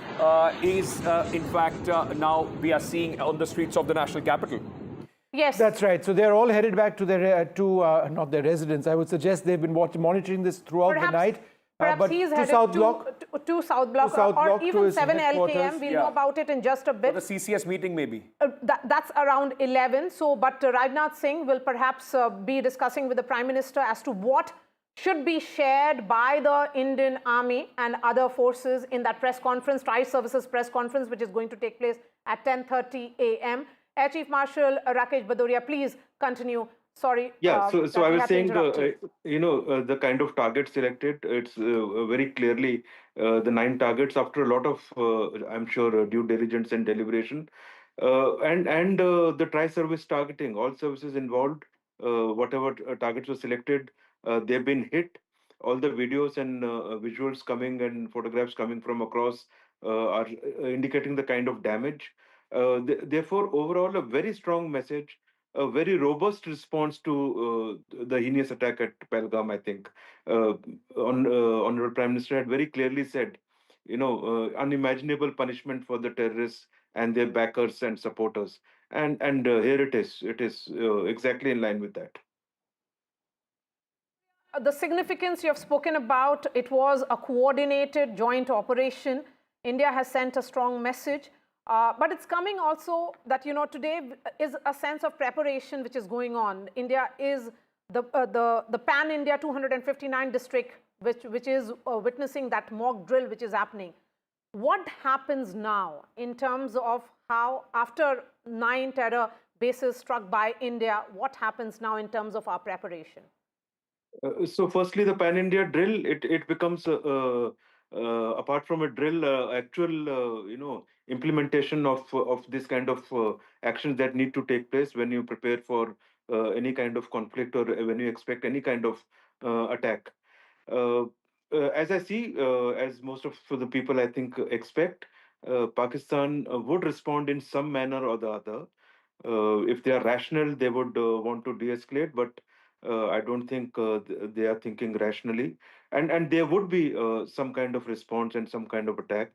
is in fact now we are seeing on the streets of the national capital. Yes. That's right. So they're all headed back to their, not their residence. I would suggest they've been monitoring this throughout the night. Perhaps but he's to headed South Block, to South Block, to South or Block, to even his 7 headquarters. LKM. We'll know about it in just a bit. For the CCS meeting maybe. That's around 11. So, but Rajnath Singh will perhaps be discussing with the Prime Minister as to what should be shared by the Indian Army and other forces in that press conference, Tri-Services press conference, which is going to take place at 10:30 a.m. Air Chief Marshal Rakesh Bhadoria, please continue. Sorry. Yeah, so I was saying, the the kind of target selected, it's very clearly the 9 targets after a lot of, I'm sure, due diligence and deliberation. And the tri-service targeting, all services involved, whatever targets were selected, they've been hit. All the videos and visuals coming and photographs coming from across are indicating the kind of damage. Therefore, overall, a very strong message, a very robust response to the heinous attack at Pahalgam, I think. Honorable Prime Minister had very clearly said, unimaginable punishment for the terrorists and their backers and supporters. And here it is. It is exactly in line with that. The significance you have spoken about, it was a coordinated joint operation. India has sent a strong message. But it's coming also that, today is a sense of preparation which is going on. India is the pan-India 259 district, which is witnessing that mock drill which is happening. What happens now in terms of how, after 9 terror bases struck by India, what happens now in terms of our preparation? So firstly, the pan-India drill, it becomes, apart from a drill, actual, implementation of this kind of actions that need to take place when you prepare for any kind of conflict or when you expect any kind of attack. As I see, as most of the people I think expect, Pakistan would respond in some manner or the other. If they are rational, they would want to de-escalate, but I don't think they are thinking rationally. And there would be some kind of response and some kind of attack.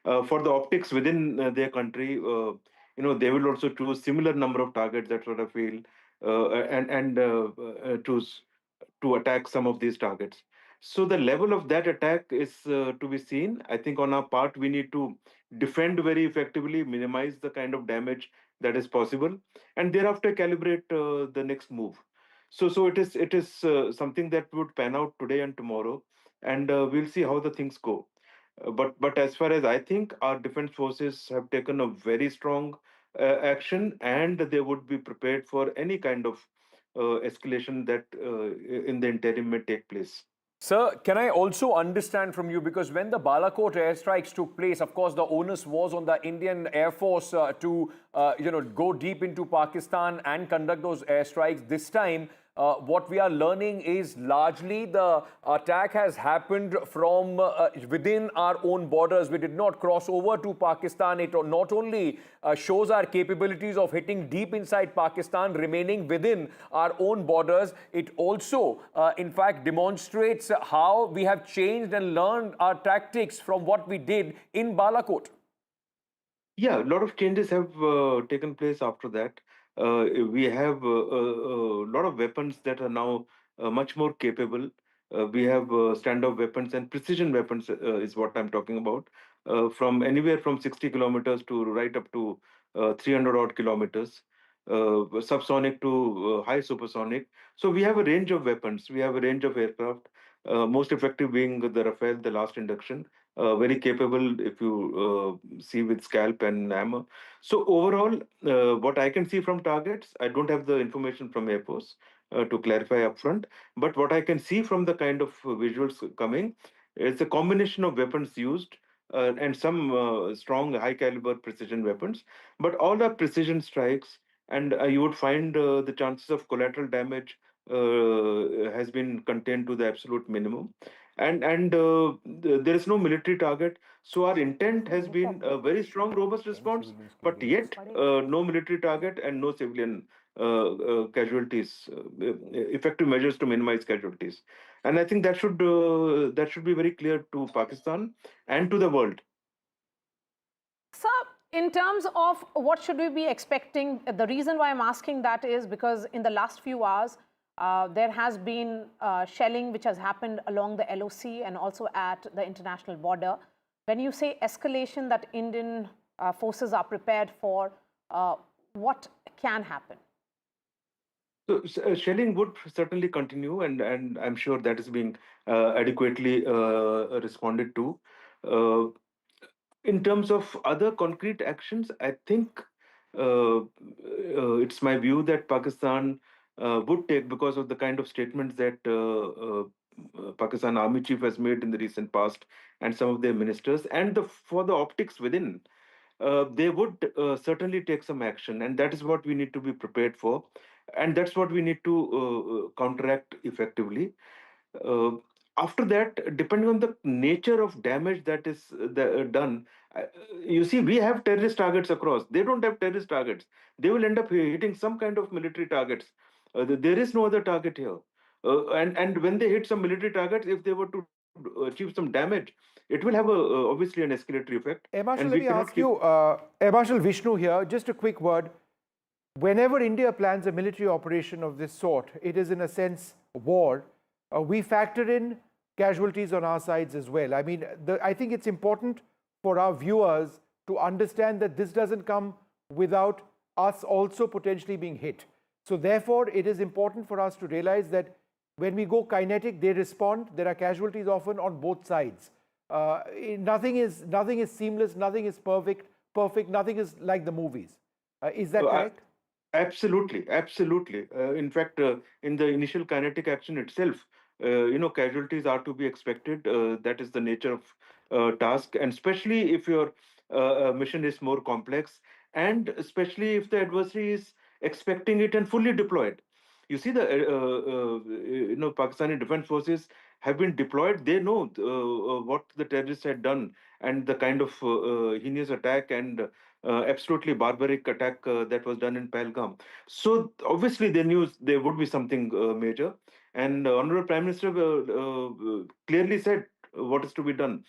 For the optics within their country, they will also choose similar number of targets, that's what I feel, and choose to attack some of these targets. So the level of that attack is to be seen. I think on our part, we need to defend very effectively, minimize the kind of damage that is possible, and thereafter calibrate the next move. So it is something that would pan out today and tomorrow, and we'll see how the things go. But as far as I think, our defense forces have taken a very strong action, and they would be prepared for any kind of escalation that in the interim may take place. Sir, can I also understand from you, because when the Balakot airstrikes took place, of course, the onus was on the Indian Air Force to go deep into Pakistan and conduct those airstrikes. This time, what we are learning is largely the attack has happened from within our own borders. We did not cross over to Pakistan. It not only shows our capabilities of hitting deep inside Pakistan, remaining within our own borders, it also, in fact, demonstrates how we have changed and learned our tactics from what we did in Balakot. Yeah, a lot of changes have taken place after that. We have a lot of weapons that are now much more capable. We have standoff weapons and precision weapons is what I'm talking about, from anywhere from 60 kilometers to right up to 300 odd kilometers, subsonic to high supersonic. So we have a range of weapons. We have a range of aircraft, most effective being the Rafale, the last induction. Very capable if you see with scalp and hammer. So overall, what I can see from targets, I don't have the information from Air Force to clarify upfront, but what I can see from the kind of visuals coming, it's a combination of weapons used and some strong high caliber precision weapons, but all are precision strikes, and you would find the chances of collateral damage has been contained to the absolute minimum, and there is no military target. So our intent has been a very strong, robust response, but yet no military target and no civilian casualties, effective measures to minimize casualties. And I think that should be very clear to Pakistan and to the world. So, in terms of what should we be expecting, the reason why I'm asking that is because in the last few hours, there has been shelling which has happened along the LoC and also at the international border. When you say escalation that Indian forces are prepared for, what can happen? So shelling would certainly continue, and I'm sure that is being adequately responded to. Uh, in terms of other concrete actions, I think it's my view that Pakistan would take, because of the kind of statements that Pakistan Army Chief has made in the recent past, and some of their ministers, and for the optics within. They would certainly take some action, and that is what we need to be prepared for, and that's what we need to counteract effectively. Uh, After that, depending on the nature of damage that is done, uh, you see, we have terrorist targets across. They don't have terrorist targets. They will end up hitting some kind of military targets. There is no other target here. And when they hit some military targets, if they were to achieve some damage, it will have obviously an escalatory effect. Air Marshal, And let we me cannot ask keep. you, Air Marshal Vishnu here, just a quick word. Whenever India plans a military operation of this sort, it is in a sense war. We factor in casualties on our sides as well. I mean, I think it's important for our viewers to understand that this doesn't come without us also potentially being hit. So therefore, it is important for us to realize that when we go kinetic, they respond. There are casualties often on both sides. Nothing is seamless, nothing is perfect, nothing is like the movies. Is that correct? Absolutely, absolutely. In fact, in the initial kinetic action itself, casualties are to be expected. That is the nature of task, and especially if your mission is more complex, and especially if the adversary is expecting it and fully deployed. You see, the Pakistani defense forces have been deployed. They know what the terrorists had done, and the kind of heinous attack and absolutely barbaric attack that was done in Pahalgam. So obviously they knew there would be something major, and Honorable Prime Minister clearly said what is to be done.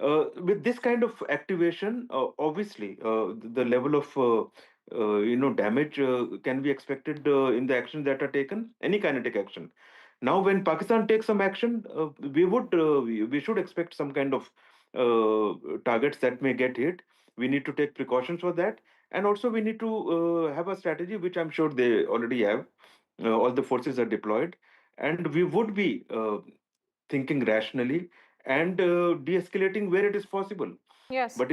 With this kind of activation, obviously the level of damage can be expected in the actions that are taken, any kinetic action. Now, when Pakistan takes some action, we should expect some kind of targets that may get hit. We need to take precautions for that, and also we need to have a strategy, which I'm sure they already have. All the forces are deployed, and we would be thinking rationally and de-escalating where it is possible. Yes. But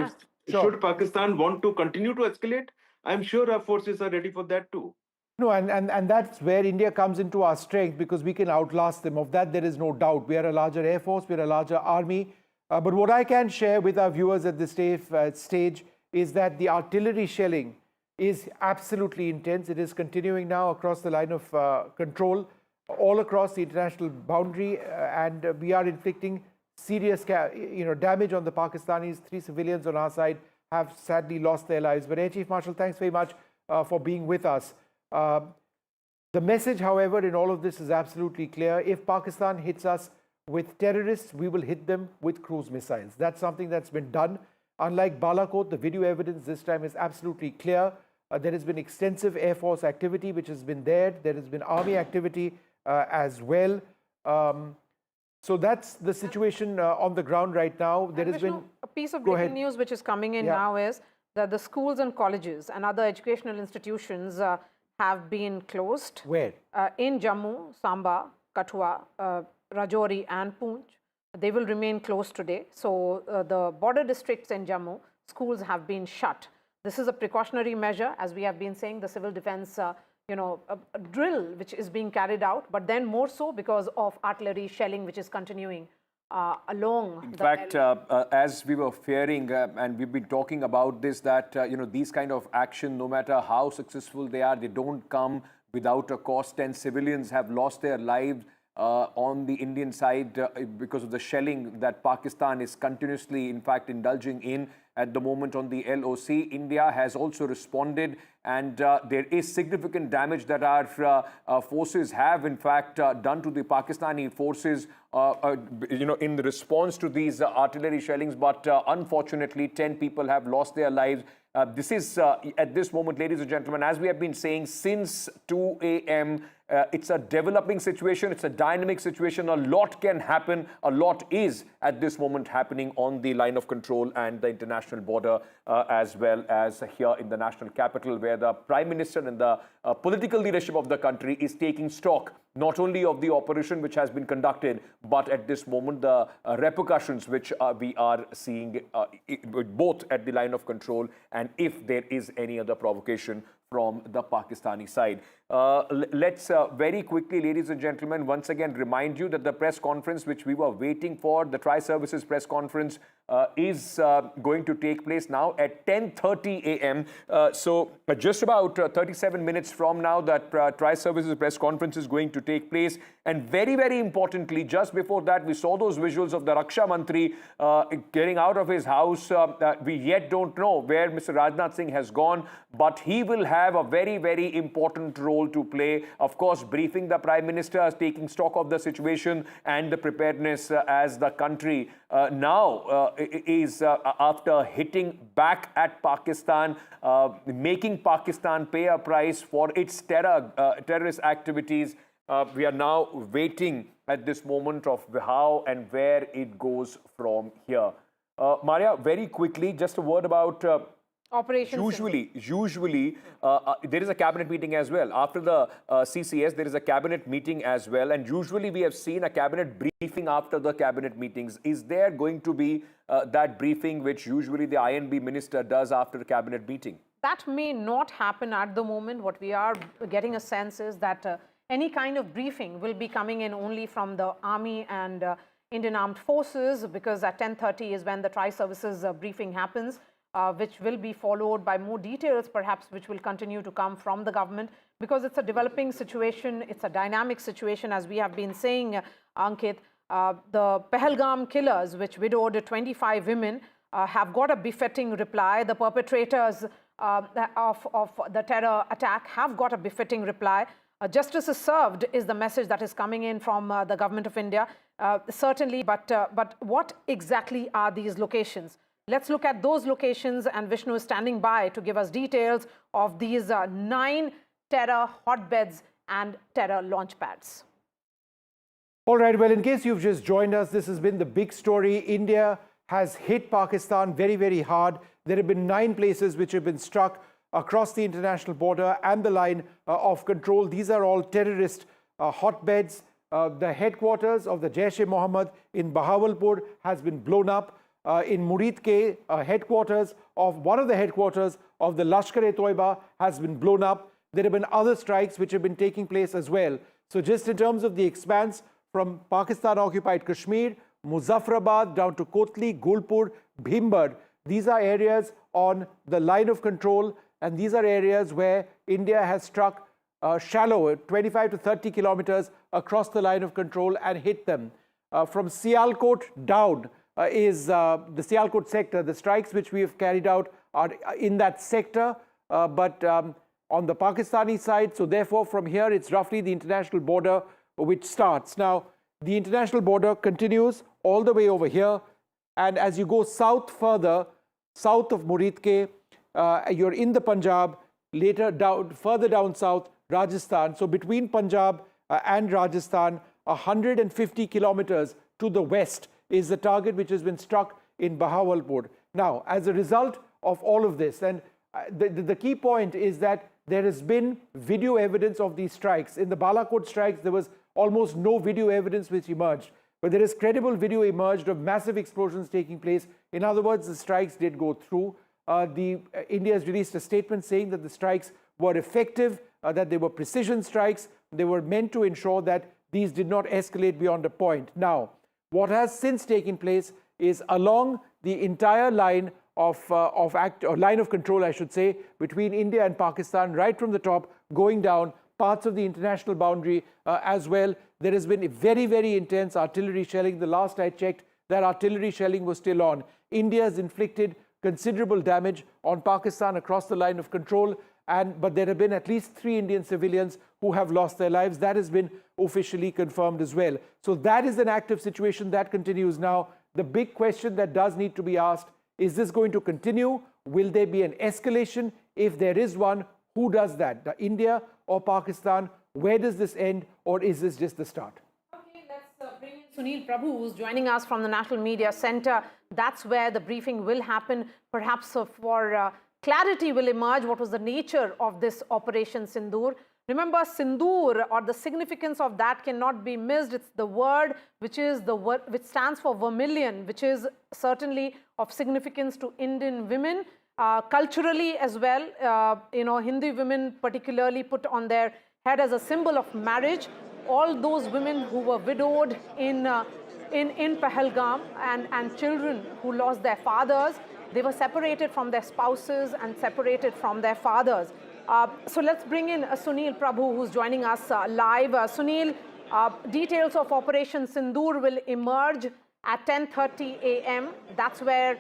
should Pakistan want to continue to escalate, I'm sure our forces are ready for that too. No, and that's where India comes into our strength, because we can outlast them. Of that, there is no doubt. We are a larger air force, we are a larger army. But what I can share with our viewers at this stage is that the artillery shelling is absolutely intense. It is continuing now across the line of control, all across the international boundary, and we are inflicting serious damage on the Pakistanis. 3 civilians on our side have sadly lost their lives. But Air Chief Marshal, thanks very much for being with us. The message, however, in all of this is absolutely clear. If Pakistan hits us with terrorists, we will hit them with cruise missiles. That's something that's been done. Unlike Balakot, the video evidence this time is absolutely clear. There has been extensive Air Force activity which has been there. There has been Army activity as well. So that's the situation on the ground right now. There has been a piece of breaking news which is coming in now is that the schools and colleges and other educational institutions have been closed. Where? In Jammu, Samba, Kathua, Rajouri and Poonch. They will remain closed today. So the border districts in Jammu, schools have been shut. This is a precautionary measure. As we have been saying, the civil defense a drill which is being carried out, but then more so because of artillery shelling which is continuing along. In fact, as we were fearing, and we've been talking about this, that these kind of action, no matter how successful they are, they don't come without a cause. 10 civilians have lost their lives on the Indian side because of the shelling that Pakistan is continuously, in fact, indulging in at the moment on the LoC. India has also responded, and there is significant damage that our forces have, in fact, done to the Pakistani forces, in response to these artillery shellings. But unfortunately, 10 people have lost their lives. This is, at this moment, ladies and gentlemen, as we have been saying since 2 a.m., it's a developing situation. It's a dynamic situation. A lot can happen. A lot is, at this moment, happening on the line of control and the international border, as well as here in the national capital, where the Prime Minister and the political leadership of the country is taking stock not only of the operation which has been conducted, but at this moment the repercussions which we are seeing both at the line of control and if there is any other provocation from the Pakistani side. Let's very quickly, ladies and gentlemen, once again remind you that the press conference which we were waiting for, the Tri-Services press conference, is going to take place now at 10:30 a.m. So just about 37 minutes from now, that Tri-Services press conference is going to take place. And very, very importantly, just before that, we saw those visuals of the Raksha Mantri getting out of his house. We yet don't know where Mr. Rajnath Singh has gone, but he will have a very, very important role to play. Of course, briefing the Prime Minister, taking stock of the situation and the preparedness as the country now is after hitting back at Pakistan, making Pakistan pay a price for its terrorist activities. We are now waiting at this moment of how and where it goes from here. Maria, very quickly, just a word about Operation Usually, there is a cabinet meeting as well. After the CCS, there is a cabinet meeting as well. And usually we have seen a cabinet briefing after the cabinet meetings. Is there going to be that briefing which usually the INB minister does after a cabinet meeting? That may not happen at the moment. What we are getting a sense is that any kind of briefing will be coming in only from the Army and Indian Armed Forces, because at 10:30 is when the Tri-Services briefing happens. Which will be followed by more details, perhaps, which will continue to come from the government, because it's a developing situation, it's a dynamic situation, as we have been saying, Ankit. The Pahalgam killers, which widowed 25 women, have got a befitting reply. The perpetrators of the terror attack have got a befitting reply. Justice is served is the message that is coming in from the government of India, certainly. But what exactly are these locations? Let's look at those locations, and Vishnu is standing by to give us details of these 9 terror hotbeds and terror launch pads. All right, well, in case you've just joined us, this has been the big story. India has hit Pakistan very, very hard. There have been 9 places which have been struck across the international border and the line of control. These are all terrorist hotbeds. The headquarters of the Jaish-e-Mohammed in Bahawalpur has been blown up. In Murid-ke, headquarters of one of the headquarters of the Lashkar-e-Toiba has been blown up. There have been other strikes which have been taking place as well. So just in terms of the expanse from Pakistan-occupied Kashmir, Muzaffarabad down to Kotli, Gulpur, Bhimbad, these are areas on the line of control, and these are areas where India has struck shallow, 25 to 30 kilometers across the line of control and hit them. From Sialkot down, is the Sialkot sector. The strikes which we have carried out are in that sector, but on the Pakistani side. So therefore, from here, it's roughly the international border which starts. Now, the international border continues all the way over here. And as you go south further, south of Murid-ke, you're in the Punjab, later down, further down south, Rajasthan. So between Punjab and Rajasthan, 150 kilometers to the west is the target which has been struck in Bahawalpur. Now, as a result of all of this, and the key point is that there has been video evidence of these strikes. In the Balakot strikes, there was almost no video evidence which emerged. But there is credible video emerged of massive explosions taking place. In other words, the strikes did go through. India has released a statement saying that the strikes were effective, that they were precision strikes. They were meant to ensure that these did not escalate beyond a point. Now, what has since taken place is along the entire line of line of control, I should say, between India and Pakistan, right from the top, going down. parts of the international boundary as well. There has been very, very intense artillery shelling. The last I checked, that artillery shelling was still on. India has inflicted considerable damage on Pakistan across the line of control, but there have been at least 3 Indian civilians who have lost their lives. That has been officially confirmed as well. So that is an active situation that continues now. The big question that does need to be asked, is this going to continue? Will there be an escalation? If there is one, who does that? India or Pakistan? Where does this end, or is this just the start? Okay, let's bring in Sunil Prabhu, who's joining us from the National Media Center. That's where the briefing will happen. Perhaps for clarity will emerge what was the nature of this Operation Sindoor. Remember, Sindoor, or the significance of that cannot be missed. It's the word which stands for vermilion, which is certainly of significance to Indian women. Culturally as well, Hindu women particularly put on their head as a symbol of marriage. All those women who were widowed in Pahalgam and children who lost their fathers, they were separated from their spouses and separated from their fathers. So let's bring in Sunil Prabhu, who's joining us live. Sunil, details of Operation Sindoor will emerge at 10:30 a.m. That's where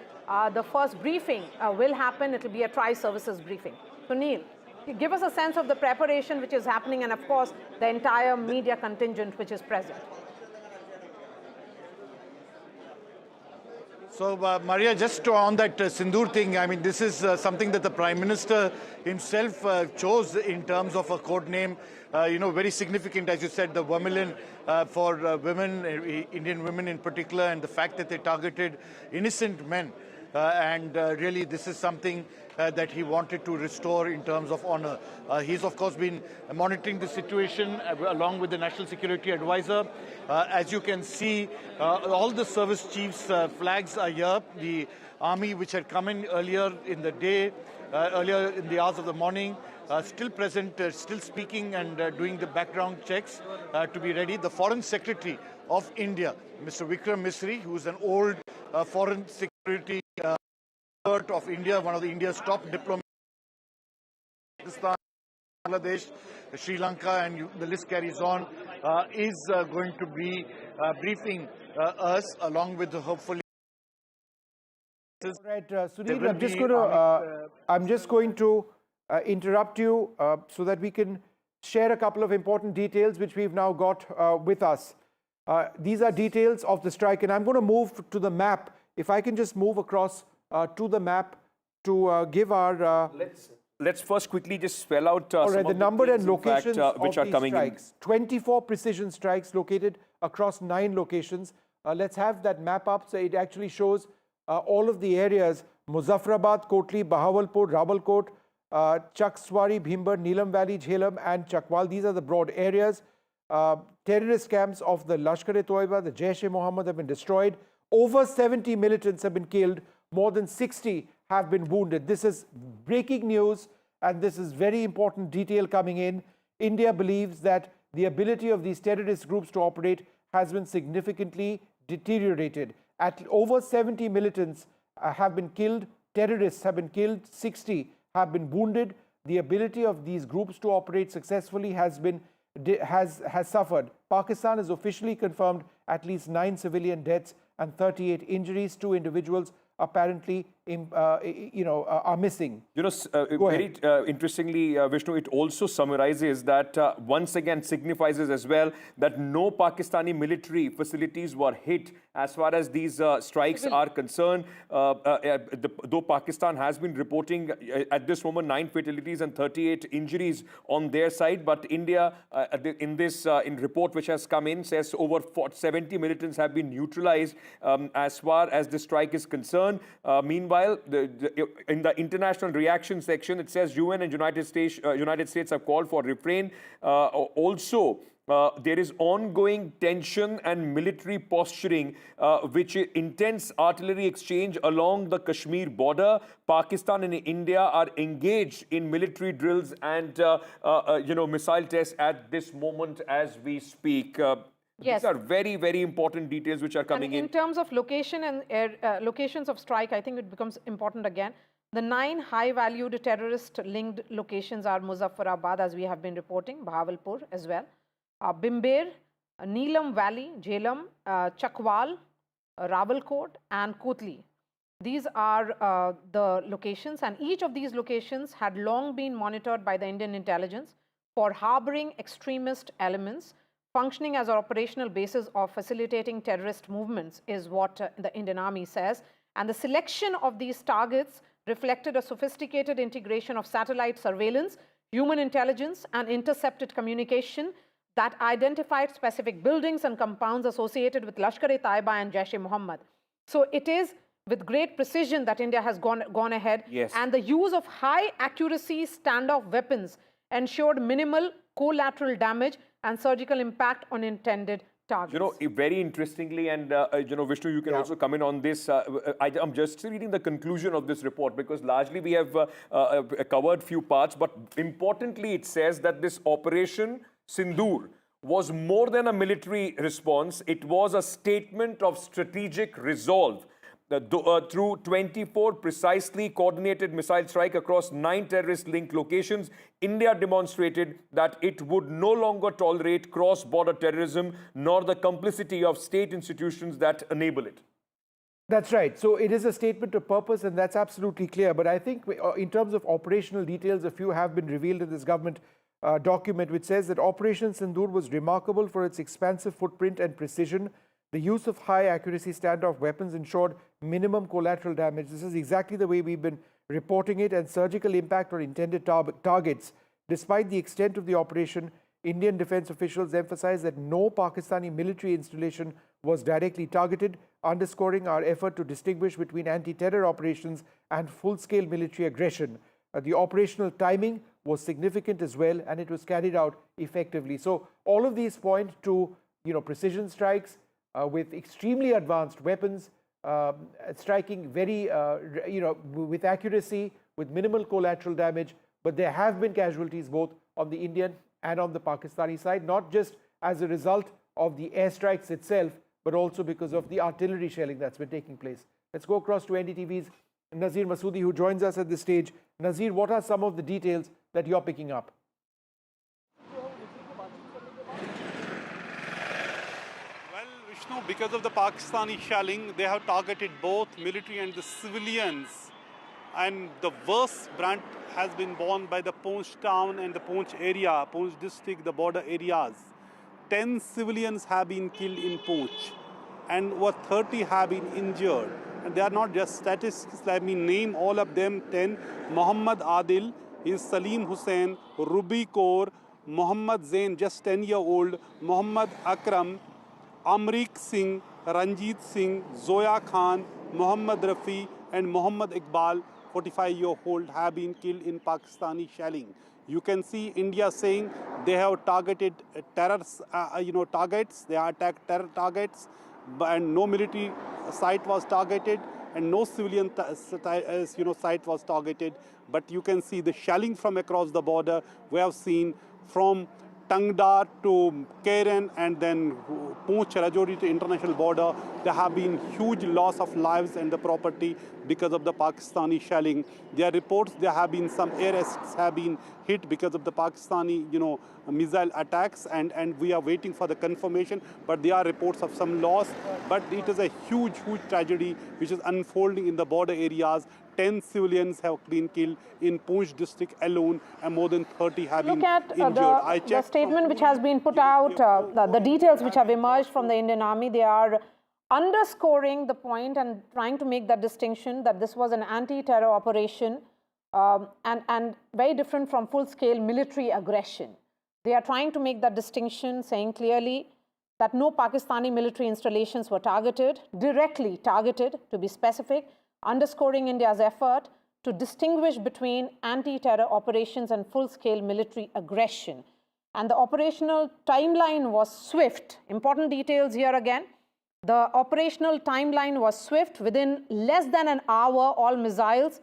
the first briefing will happen. It will be a tri-services briefing. Sunil, give us a sense of the preparation which is happening, and of course the entire media contingent which is present. So, Maria, just on that Sindoor thing, I mean, this is something that the Prime Minister himself chose in terms of a code name, very significant, as you said, the vermilion for women, Indian women in particular, and the fact that they targeted innocent men. And really, this is something that he wanted to restore in terms of honor. He's, of course, been monitoring the situation along with the National Security Advisor. As you can see, all the service chiefs' flags are here. The army, which had come in earlier in the day, earlier in the hours of the morning, still present, still speaking and doing the background checks to be ready. The Foreign Secretary of India, Mr. Vikram Misri, who's an old foreign security of India, one of India's top diplomats, Pakistan, Bangladesh, Sri Lanka, and the list carries on, is going to be briefing us along with hopefully. Right, Sunil, I'm just going to interrupt you so that we can share a couple of important details which we've now got with us. These are details of the strike, and I'm going to move to the map. If I can just move across to the map to give our... Let's first quickly just spell out the number and locations which of are coming strikes. 24 precision strikes located across 9 locations. Let's have that map up so it actually shows all of the areas: Muzaffarabad, Kotli, Bahawalpur, Rawalkot, Chakswari, Bhimbar, Neelam Valley, Jhelum and Chakwal. These are the broad areas. Terrorist camps of the Lashkar-e-Toiba, the Jaish-e-Mohammed have been destroyed. Over 70 militants have been killed. More than 60 have been wounded. This is breaking news, and this is very important detail coming in. India believes that the ability of these terrorist groups to operate has been significantly deteriorated. At over 70 militants have been killed, terrorists have been killed, 60 have been wounded. The ability of these groups to operate successfully has suffered. Pakistan has officially confirmed at least 9 civilian deaths and 38 injuries. 2 individuals apparently are missing. Very interestingly, Vishnu, it also summarizes that once again signifies as well that no Pakistani military facilities were hit as far as these strikes are concerned. Though Pakistan has been reporting at this moment 9 fatalities and 38 injuries on their side, but India in this report which has come in says over 70 militants have been neutralized as far as the strike is concerned. Meanwhile, in the international reaction section, it says UN and United States have called for refrain. Also, there is ongoing tension and military posturing, which intense artillery exchange along the Kashmir border. Pakistan and India are engaged in military drills and missile tests at this moment as we speak. Yes. These are very, very important details which are coming in. In terms of location and locations of strike, I think it becomes important again. The 9 high-valued terrorist-linked locations are Muzaffarabad, as we have been reporting, Bahawalpur as well, Bimber, Neelam Valley, Jhelum, Chakwal, Rawalkot, and Kotli. These are the locations, and each of these locations had long been monitored by the Indian intelligence for harboring extremist elements, functioning as an operational basis of facilitating terrorist movements, is what the Indian Army says. And the selection of these targets reflected a sophisticated integration of satellite surveillance, human intelligence, and intercepted communication that identified specific buildings and compounds associated with Lashkar-e-Taiba and Jaish-e-Mohammed. So it is with great precision that India has gone ahead. Yes. And the use of high accuracy standoff weapons ensured minimal collateral damage and surgical impact on intended targets. You know, very interestingly, and you know, Vishnu, you can also come in on this. I'm just reading the conclusion of this report because largely we have covered few parts, but importantly it says that this Operation Sindoor was more than a military response. It was a statement of strategic resolve. Through 24 precisely coordinated missile strike across 9 terrorist-linked locations, India demonstrated that it would no longer tolerate cross-border terrorism nor the complicity of state institutions that enable it. That's right. So it is a statement of purpose, and that's absolutely clear. But I think in terms of operational details, a few have been revealed in this government document, which says that Operation Sindoor was remarkable for its expansive footprint and precision. The use of high-accuracy standoff weapons ensured minimum collateral damage. This is exactly the way we've been reporting it, and surgical impact on intended targets. Despite the extent of the operation, Indian defense officials emphasized that no Pakistani military installation was directly targeted, underscoring our effort to distinguish between anti-terror operations and full-scale military aggression. The operational timing was significant as well, and it was carried out effectively. So all of these point to, precision strikes, with extremely advanced weapons, striking very, with accuracy, with minimal collateral damage. But there have been casualties both on the Indian and on the Pakistani side, not just as a result of the airstrikes itself, but also because of the artillery shelling that's been taking place. Let's go across to NDTV's Nazir Masoodi, who joins us at this stage. Nazir, what are some of the details that you're picking up? Because of the Pakistani shelling, they have targeted both military and the civilians. And the worst brunt has been borne by the Poonch town and the Poonch area, Poonch district, the border areas. 10 civilians have been killed in Poonch and over 30 have been injured. And they are not just statistics, let me name all of them 10. Muhammad Adil, is Salim Hussain, Rubi Kaur, Muhammad Zain, just 10-year-old, Muhammad Akram, Amrik Singh, Ranjit Singh, Zoya Khan, Muhammad Rafi and Muhammad Iqbal, 45-year-old, have been killed in Pakistani shelling. You can see India saying they have targeted targets, they have attacked terror targets, and no military site was targeted and no civilian site was targeted. But you can see the shelling from across the border. We have seen from Tangdar to Keren and then Poonch Rajouri to international border. There have been huge loss of lives and the property because of the Pakistani shelling. There are reports there have been some aircrafts have been hit because of the Pakistani, missile attacks, and we are waiting for the confirmation. But there are reports of some loss. But it is a huge, huge tragedy which is unfolding in the border areas. 10 civilians have been killed in Poonch district alone, and more than 30 have been injured. The statement which has been put out, the details which have emerged from the Indian Army, they are underscoring the point and trying to make that distinction that this was an anti-terror operation and very different from full-scale military aggression. They are trying to make that distinction, saying clearly that no Pakistani military installations were targeted, directly targeted to be specific, underscoring India's effort to distinguish between anti-terror operations and full-scale military aggression. And the operational timeline was swift. Important details here again. The operational timeline was swift. Within less than an hour, all missiles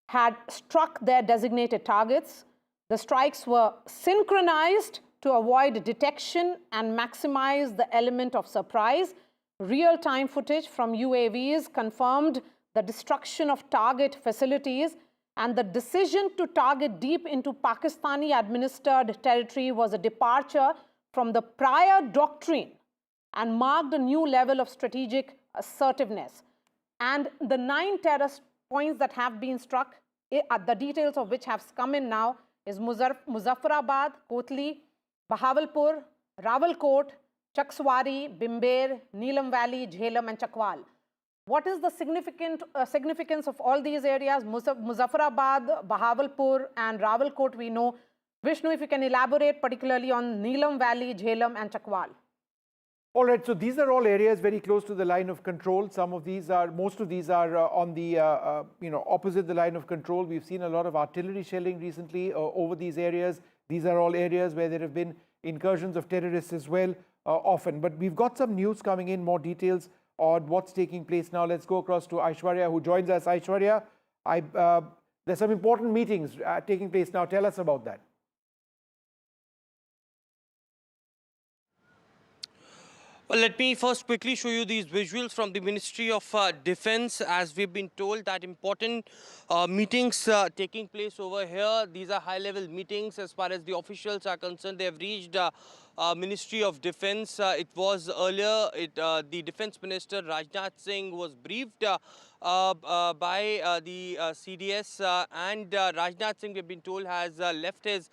had struck their designated targets. The strikes were synchronized to avoid detection and maximize the element of surprise. Real-time footage from UAVs confirmed the destruction of target facilities And the decision to target deep into Pakistani-administered territory was a departure from the prior doctrine and marked a new level of strategic assertiveness. And the 9 terrorist points that have been struck, the details of which have come in now, is Muzaffarabad, Kotli, Bahawalpur, Rawalkot, Chakswari, Bimber, Neelam Valley, Jhelum and Chakwal. What is the significance of all these areas? Muzaffarabad, Bahawalpur and Rawalkot we know. Vishnu, if you can elaborate particularly on Neelam Valley, Jhelum and Chakwal. All right, so these are all areas very close to the line of control. Most of these are on the, opposite the line of control. We've seen a lot of artillery shelling recently over these areas. These are all areas where there have been incursions of terrorists as well, often. But we've got some news coming in, more details on what's taking place now. Let's go across to Aishwarya, who joins us. Aishwarya, there's some important meetings taking place now. Tell us about that. Well, let me first quickly show you these visuals from the Ministry of Defense. As we've been told that important meetings taking place over here. These are high-level meetings as far as the officials are concerned. They have reached Ministry of Defense. It was earlier, the Defense Minister Rajnath Singh was briefed by the CDS and Rajnath Singh, we've been told, has left his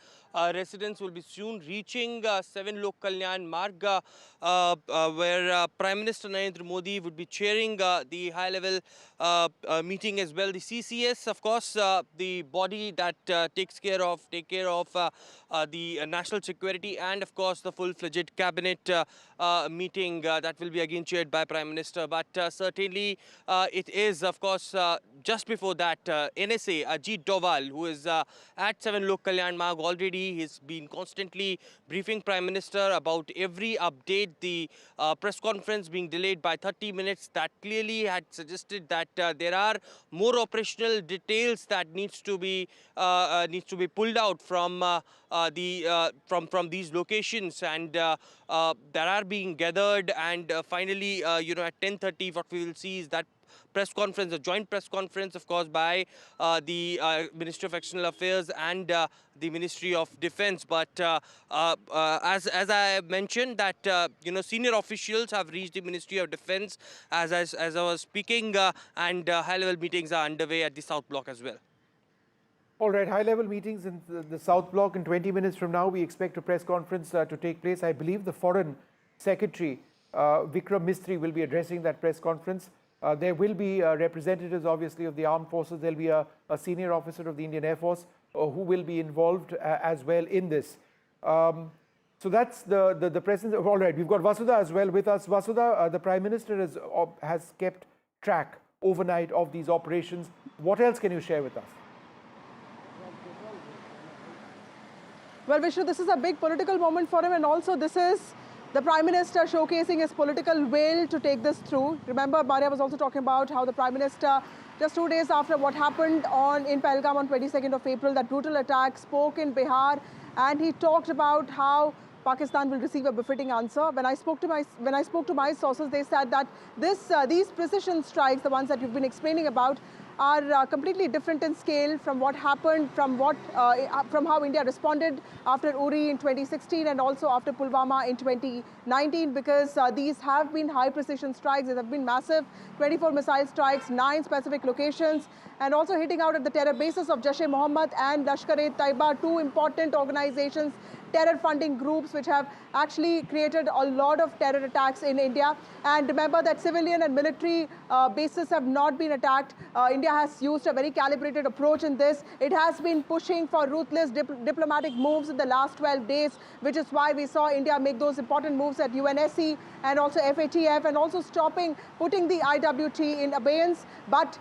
residence, will be soon reaching 7 LoC Kalyan Marg, where Prime Minister Narendra Modi would be chairing the high-level meeting as well. The CCS, of course, the body that take care of the national security and, of course, the full-fledged cabinet meeting that will be again chaired by Prime Minister. But certainly it is, of course, just before that, NSA, Ajit Doval, who is at 7 LoC Kalyan Marg already. He's been constantly briefing Prime Minister about every update. The press conference being delayed by 30 minutes, that clearly had suggested that there are more operational details that needs to be pulled out from from these locations, and that are being gathered. And finally, at 10:30, what we will see is that press conference, a joint press conference, of course, by the Ministry of External Affairs and the Ministry of Defense. But as I mentioned, that senior officials have reached the Ministry of Defense as I was speaking, and high-level meetings are underway at the South Block as well. All right, high-level meetings in the South Block. In 20 minutes from now, we expect a press conference to take place. I believe the Foreign Secretary, Vikram Mistry, will be addressing that press conference. There will be representatives, obviously, of the armed forces. There will be a senior officer of the Indian Air Force who will be involved as well in this. So that's the presence. All right, we've got Vasudha as well with us. Vasudha, the Prime Minister has kept track overnight of these operations. What else can you share with us? Well, Vishnu, this is a big political moment for him, and also this is the Prime Minister showcasing his political will to take this through. Remember, Maria was also talking about how the Prime Minister, just 2 days after what happened in Pahalgam on 22nd of April, that brutal attack, spoke in Bihar, and he talked about how Pakistan will receive a befitting answer. When I spoke to my sources, they said that these precision strikes, the ones that you've been explaining about, are completely different in scale from what happened, from how India responded after Uri in 2016 and also after Pulwama in 2019, because these have been high precision strikes. There have been massive 24 missile strikes, 9 specific locations, and also hitting out at the terror bases of Jaish-e-Mohammed and Lashkar-e-Taiba, 2 important organizations, terror funding groups which have actually created a lot of terror attacks in India. And remember that civilian and military bases have not been attacked. India has used a very calibrated approach in this. It has been pushing for ruthless diplomatic moves in the last 12 days, which is why we saw India make those important moves at UNSC and also FATF, and also putting the IWT in abeyance. But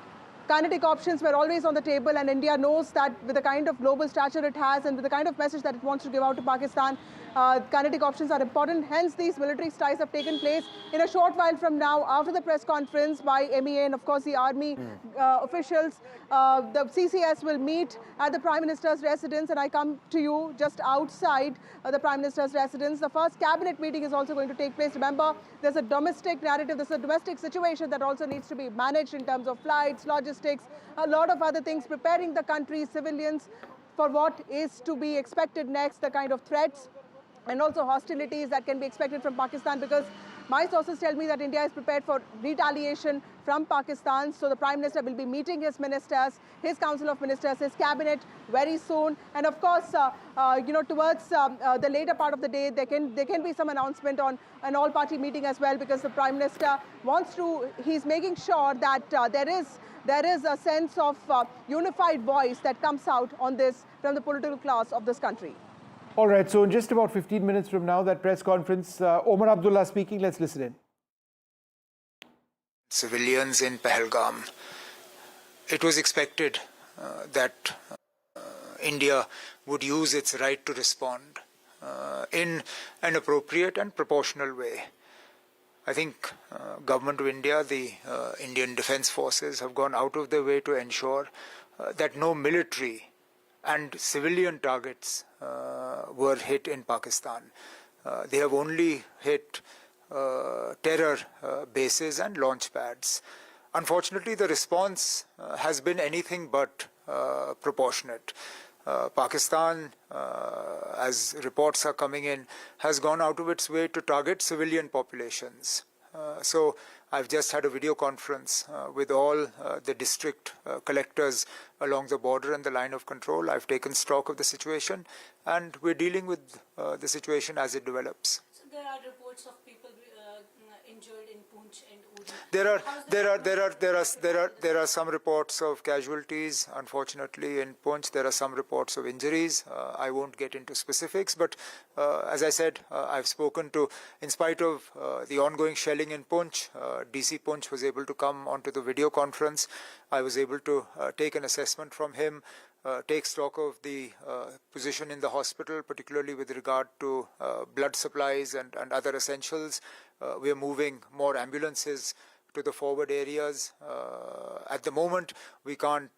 kinetic options were always on the table, and India knows that with the kind of global stature it has and with the kind of message that it wants to give out to Pakistan, Kinetic options are important. Hence, these military strikes have taken place in a short while from now after the press conference by MEA and, of course, the army officials. The CCS will meet at the Prime Minister's residence, and I come to you just outside the Prime Minister's residence. The first cabinet meeting is also going to take place. Remember, there's a domestic narrative, there's a domestic situation that also needs to be managed in terms of flights, logistics, a lot of other things, preparing the country's civilians for what is to be expected next, the kind of threats and also hostilities that can be expected from Pakistan, because my sources tell me that India is prepared for retaliation from Pakistan. So the Prime Minister will be meeting his ministers, his Council of Ministers, his cabinet very soon. And of course, towards the later part of the day, there can be some announcement on an all-party meeting as well, because the Prime Minister he's making sure that there is a sense of unified voice that comes out on this from the political class of this country. All right, so in just about 15 minutes from now, that press conference, Omar Abdullah speaking, let's listen in. Civilians in Pahalgam. It was expected that India would use its right to respond in an appropriate and proportional way. I think Government of India, the Indian Defence Forces have gone out of their way to ensure that no military and civilian targets were hit in Pakistan. They have only hit terror bases and launch pads. Unfortunately, the response has been anything but proportionate. Pakistan, as reports are coming in, has gone out of its way to target civilian populations. So I've just had a video conference with all the district collectors along the border and the line of control. I've taken stock of the situation, and we're dealing with the situation as it develops. So there are reports of people injured in Poonch and Uri. There are some reports of casualties. Unfortunately, in Poonch, there are some reports of injuries. I won't get into specifics, but as I said, I've spoken to, in spite of the ongoing shelling in Poonch, DC Poonch was able to come onto the video conference. I was able to take an assessment from him, take stock of the position in the hospital, particularly with regard to blood supplies and other essentials. We are moving more ambulances to the forward areas. At the moment, we can't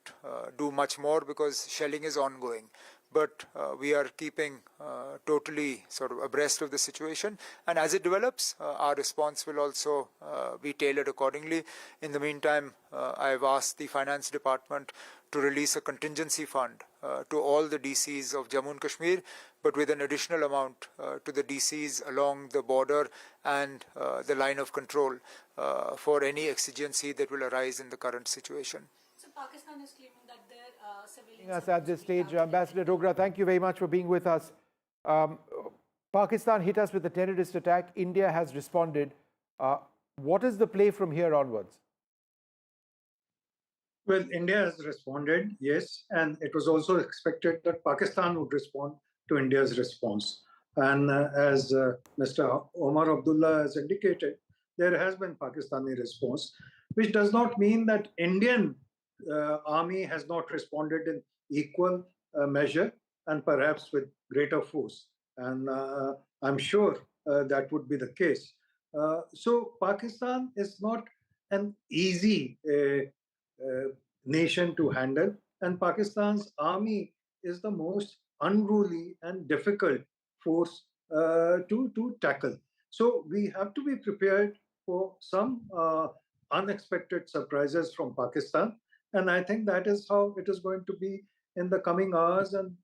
do much more because shelling is ongoing. But we are keeping totally sort of abreast of the situation. And as it develops, our response will also be tailored accordingly. In the meantime, I have asked the Finance Department to release a contingency fund to all the DCs of Jammu and Kashmir, but with an additional amount to the DCs along the border and the line of control for any exigency that will arise in the current situation. So Pakistan is claiming that their civilians... Yes, at this stage, Ambassador Dogra, thank you very much for being with us. Pakistan hit us with a terrorist attack. India has responded. What is the play from here onwards? Well, India has responded, yes, and it was also expected that Pakistan would respond to India's response. And as Mr. Omar Abdullah has indicated, there has been Pakistani response, which does not mean that Indian army has not responded in equal measure and perhaps with greater force. And I'm sure that would be the case. So Pakistan is not an easy nation to handle, and Pakistan's army is the most unruly and difficult force to tackle. So we have to be prepared for some unexpected surprises from Pakistan, and I think that is how it is going to be in the coming hours, and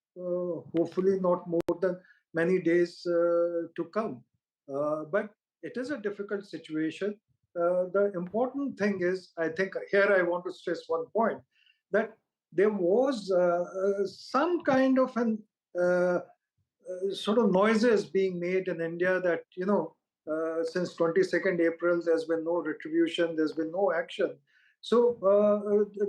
hopefully not more than many days to come. But it is a difficult situation. The important thing is, I think here I want to stress one point, that there was some kind of an sort of noises being made in India that, since 22nd April, there's been no retribution, there's been no action. So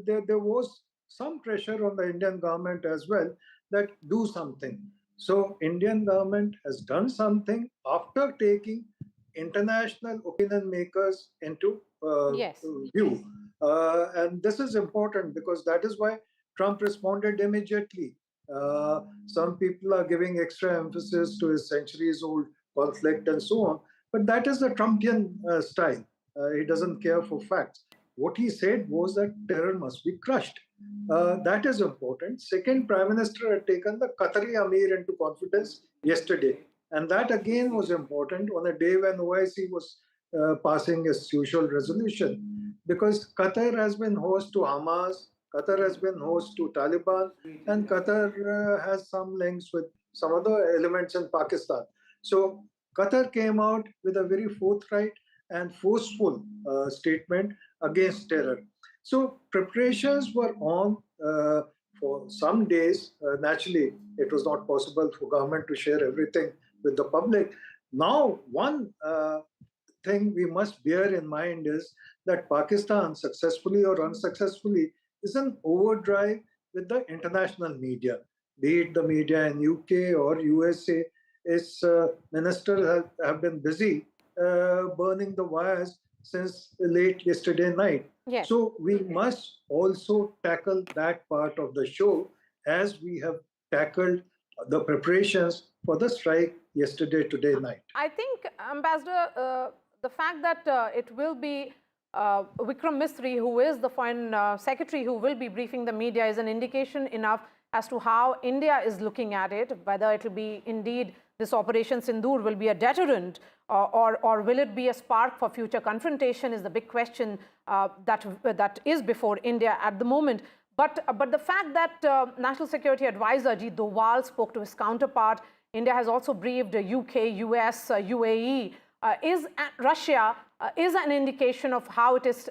there was some pressure on the Indian government as well that do something. So Indian government has done something after taking international opinion makers into view. And this is important because that is why Trump responded immediately. Some people are giving extra emphasis to his centuries-old conflict and so on. But that is the Trumpian style. He doesn't care for facts. What he said was that terror must be crushed. That is important. Second, Prime Minister had taken the Qatari Amir into confidence yesterday. And that again was important on a day when OIC was passing its usual resolution. Because Qatar has been host to Hamas, Qatar has been host to Taliban, and Qatar has some links with some other elements in Pakistan. So Qatar came out with a very forthright and forceful statement against terror. So preparations were on for some days. Naturally, it was not possible for government to share everything with the public. Now, one thing we must bear in mind is that Pakistan, successfully or unsuccessfully, is an overdrive with the international media, be it the media in UK or USA. Its ministers have been busy burning the wires since late yesterday night. Yes. So we must also tackle that part of the show as we have tackled the preparations for the strike today night. I think, Ambassador, the fact that it will be Vikram Misri, who is the Foreign Secretary, who will be briefing the media, is an indication enough as to how India is looking at it, whether it will be indeed this Operation Sindoor will be a deterrent or will it be a spark for future confrontation is the big question that is before India at the moment. But the fact that National Security Advisor Ajit Doval spoke to his counterpart, India has also briefed UK, US, UAE, Russia is an indication of how it is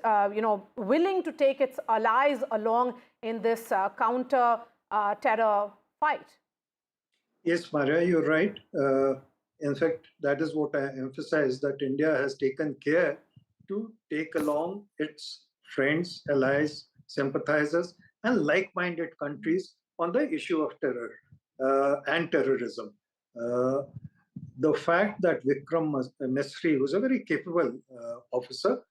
willing to take its allies along in this counter terror fight. Yes, Maria, you're right. In fact, that is what I emphasize, that India has taken care to take along its friends, allies, sympathizers, and like-minded countries on the issue of terror and terrorism. The fact that Vikram Misri, who's a very capable officer,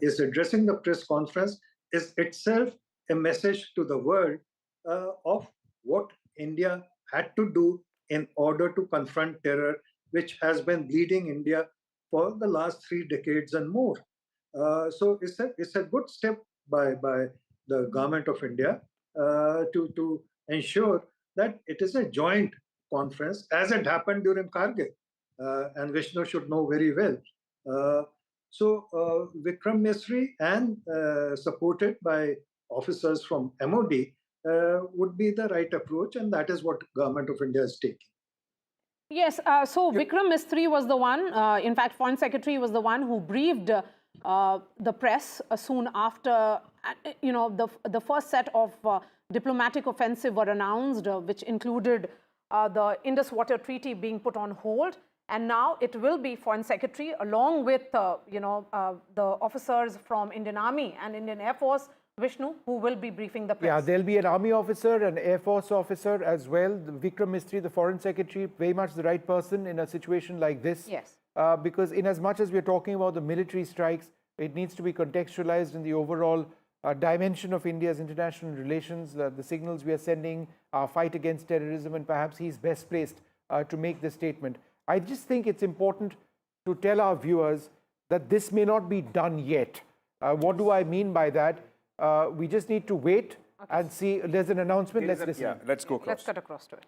is addressing the press conference is itself a message to the world of what India had to do in order to confront terror, which has been bleeding India for the last 3 decades and more. So it's a good step by the government of India to ensure that it is a joint conference, as it happened during Kargil, and Vishnu should know very well. So Vikram Misri and supported by officers from MOD would be the right approach, and that is what government of India is taking. Yes, so Vikram Misri was the one, in fact, Foreign Secretary was the one who briefed the press soon after, the first set of diplomatic offensive were announced, which included the Indus Water Treaty being put on hold. And now it will be Foreign Secretary along with, the officers from Indian Army and Indian Air Force, Vishnu, who will be briefing the press. Yeah, there'll be an Army officer, an Air Force officer as well. Vikram Misri, the Foreign Secretary, very much the right person in a situation like this. Yes. Because in as much as we're talking about the military strikes, it needs to be contextualized in the overall dimension of India's international relations, the signals we are sending, our fight against terrorism, and perhaps he's best placed to make this statement. I just think it's important to tell our viewers that this may not be done yet. What do I mean by that? We just need to wait and see. There's an announcement. Let's listen. Yeah, let's go across. Let's cut across to it.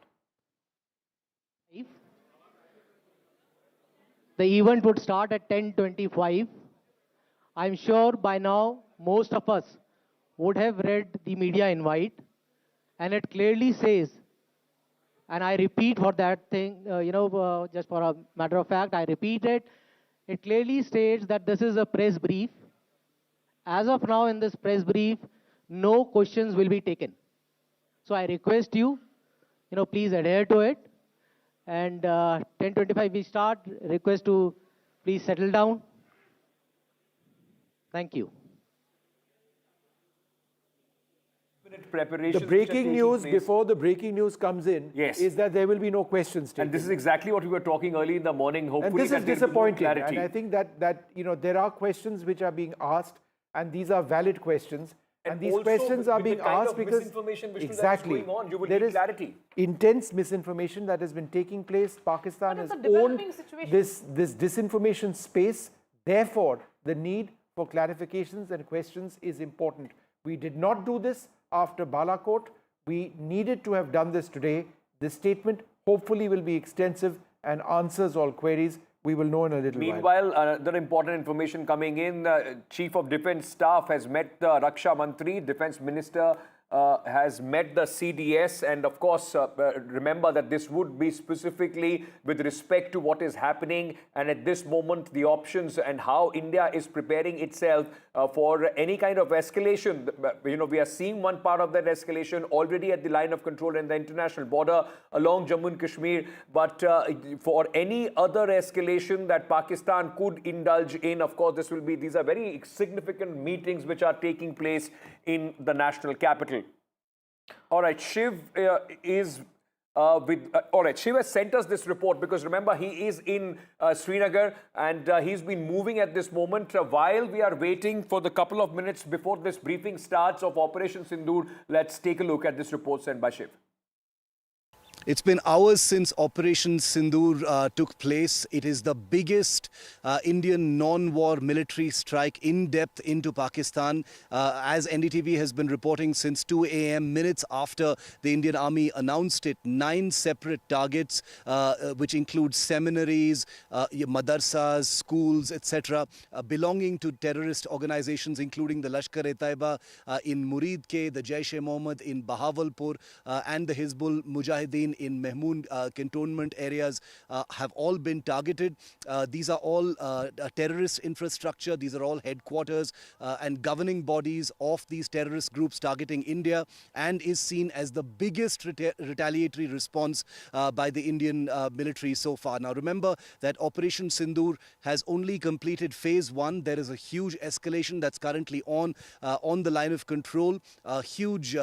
The event would start at 10:25. I'm sure by now most of us would have read the media invite, and it clearly says, and I repeat for that thing, just for a matter of fact, I repeat it. It clearly states that this is a press brief. As of now, in this press brief, no questions will be taken. So I request you, please adhere to it. And 10:25 we start. Request to please settle down. Thank you. The breaking news before the breaking news comes in is that there will be no questions taken. And this is exactly what we were talking early in the morning. Hopefully, and this is disappointing. And I think that there are questions which are being asked, and these are valid questions. And these also questions are with the being kind asked of because misinformation, Vishnu, exactly that is going on, you will there need is clarity. intense misinformation that has been taking place. Pakistan has it's a owned developing situation. this disinformation space. Therefore, the need for clarifications and questions is important. We did not do this after Balakot. We needed to have done this today. This statement hopefully will be extensive and answers all queries. We will know in a little while. Meanwhile, another important information coming in. Chief of Defence Staff has met the Raksha Mantri, Defence Minister has met the CDS, and of course, remember that this would be specifically with respect to what is happening, and at this moment, the options and how India is preparing itself for any kind of escalation. You know, we are seeing one part of that escalation already at the line of control and the international border along Jammu and Kashmir, but for any other escalation that Pakistan could indulge in, of course, these are very significant meetings which are taking place in the national capital. All right, Shiv is all right, Shiv has sent us this report because remember he is in Srinagar and he's been moving at this moment. While we are waiting for the couple of minutes before this briefing starts of Operation Sindoor, let's take a look at this report sent by Shiv. It's been hours since Operation Sindoor took place. It is the biggest Indian non-war military strike in depth into Pakistan. As NDTV has been reporting since 2 a.m., minutes after the Indian Army announced it, 9 separate targets, which include seminaries, madrasas, schools, etc., belonging to terrorist organizations, including the Lashkar-e-Taiba in Muridke, the Jaish-e-Mohammed in Bahawalpur, and the Hizbul Mujahideen in Mehmoon cantonment areas have all been targeted. These are all terrorist infrastructure. These are all headquarters and governing bodies of these terrorist groups targeting India, and is seen as the biggest retaliatory response by the Indian military so far. Now remember that Operation Sindoor has only completed phase 1. There is a huge escalation that's currently on the line of control. Huge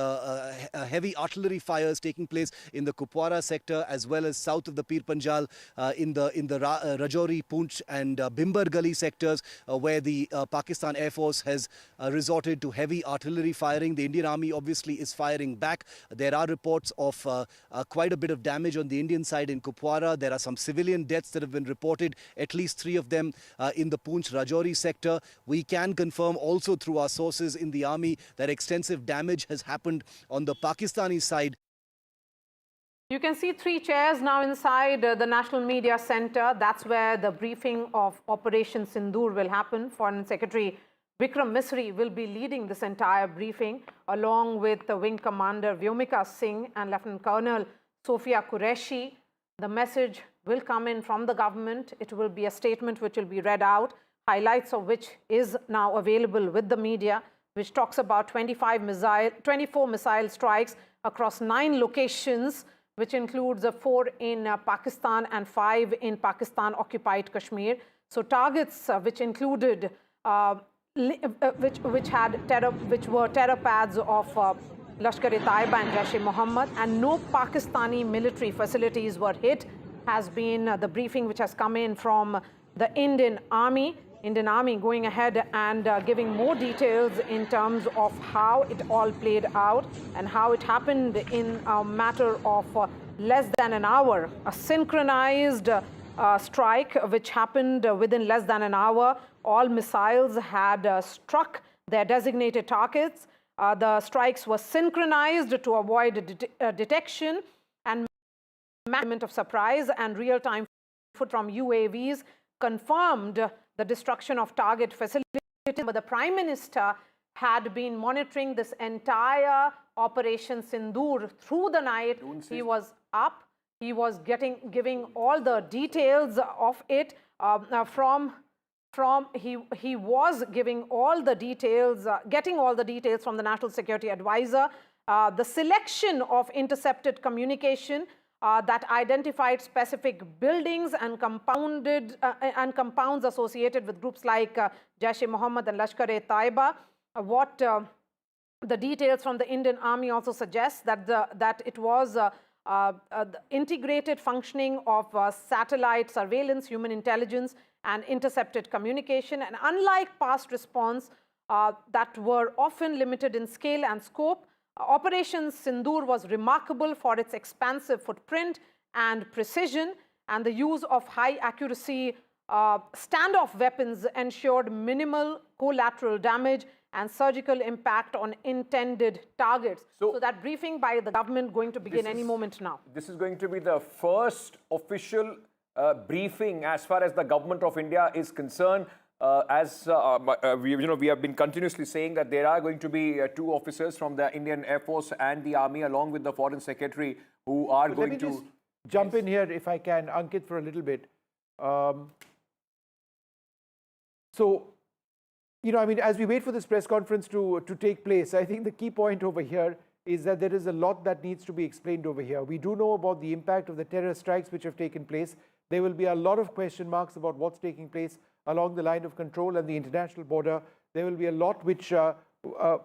heavy artillery fires taking place in the Kupwara sector as well as south of the Pir Panjal in the Rajouri, Poonch and Bhimbar Gali sectors where the Pakistan Air Force has resorted to heavy artillery firing. The Indian Army obviously is firing back. There are reports of quite a bit of damage on the Indian side in Kupwara. There are some civilian deaths that have been reported, at least 3 of them in the Poonch Rajouri sector. We can confirm also through our sources in the army that extensive damage has happened on the Pakistani side. You can see 3 chairs now inside the National Media Center. That's where the briefing of Operation Sindoor will happen. Foreign Secretary Vikram Misri will be leading this entire briefing along with the Wing Commander Vyomika Singh and Lieutenant Colonel Sofia Qureshi. The message will come in from the government. It will be a statement which will be read out, highlights of which is now available with the media, which talks about 24 missile strikes across 9 locations, which includes 4 in Pakistan and 5 in Pakistan-occupied Kashmir. So targets which included, which were terror pads of Lashkar-e-Taiba and Jaish-e-Mohammed, and no Pakistani military facilities were hit, has been the briefing which has come in from the Indian Army. Indian Army going ahead and giving more details in terms of how it all played out and how it happened in a matter of less than an hour. A synchronized strike which happened within less than an hour. All missiles had struck their designated targets. The strikes were synchronized to avoid detection and management of surprise, and real-time footage from UAVs confirmed the destruction of target facilities. But the Prime Minister had been monitoring this entire Operation Sindoor through the night. He was up. He was giving all the details of it he was giving all the details, getting all the details from the National Security Advisor. The selection of intercepted communication that identified specific buildings and compounds associated with groups like Jaish-e-Mohammed and Lashkar-e-Taiba. The details from the Indian Army also suggest that it was the integrated functioning of satellite surveillance, human intelligence, and intercepted communication. And unlike past response that were often limited in scale and scope. Operation Sindoor was remarkable for its expansive footprint and precision, and the use of high accuracy standoff weapons ensured minimal collateral damage and surgical impact on intended targets. So that briefing by the government going to begin any moment now. This is going to be the first official briefing as far as the government of India is concerned. We have been continuously saying that there are going to be two officers from the Indian Air Force and the Army, along with the Foreign Secretary, who are going to... Let me just jump in here, if I can, Ankit, for a little bit. As we wait for this press conference to take place, I think the key point over here is that there is a lot that needs to be explained over here. We do know about the impact of the terror strikes which have taken place. There will be a lot of question marks about what's taking place along the line of control and the international border. There will be a lot which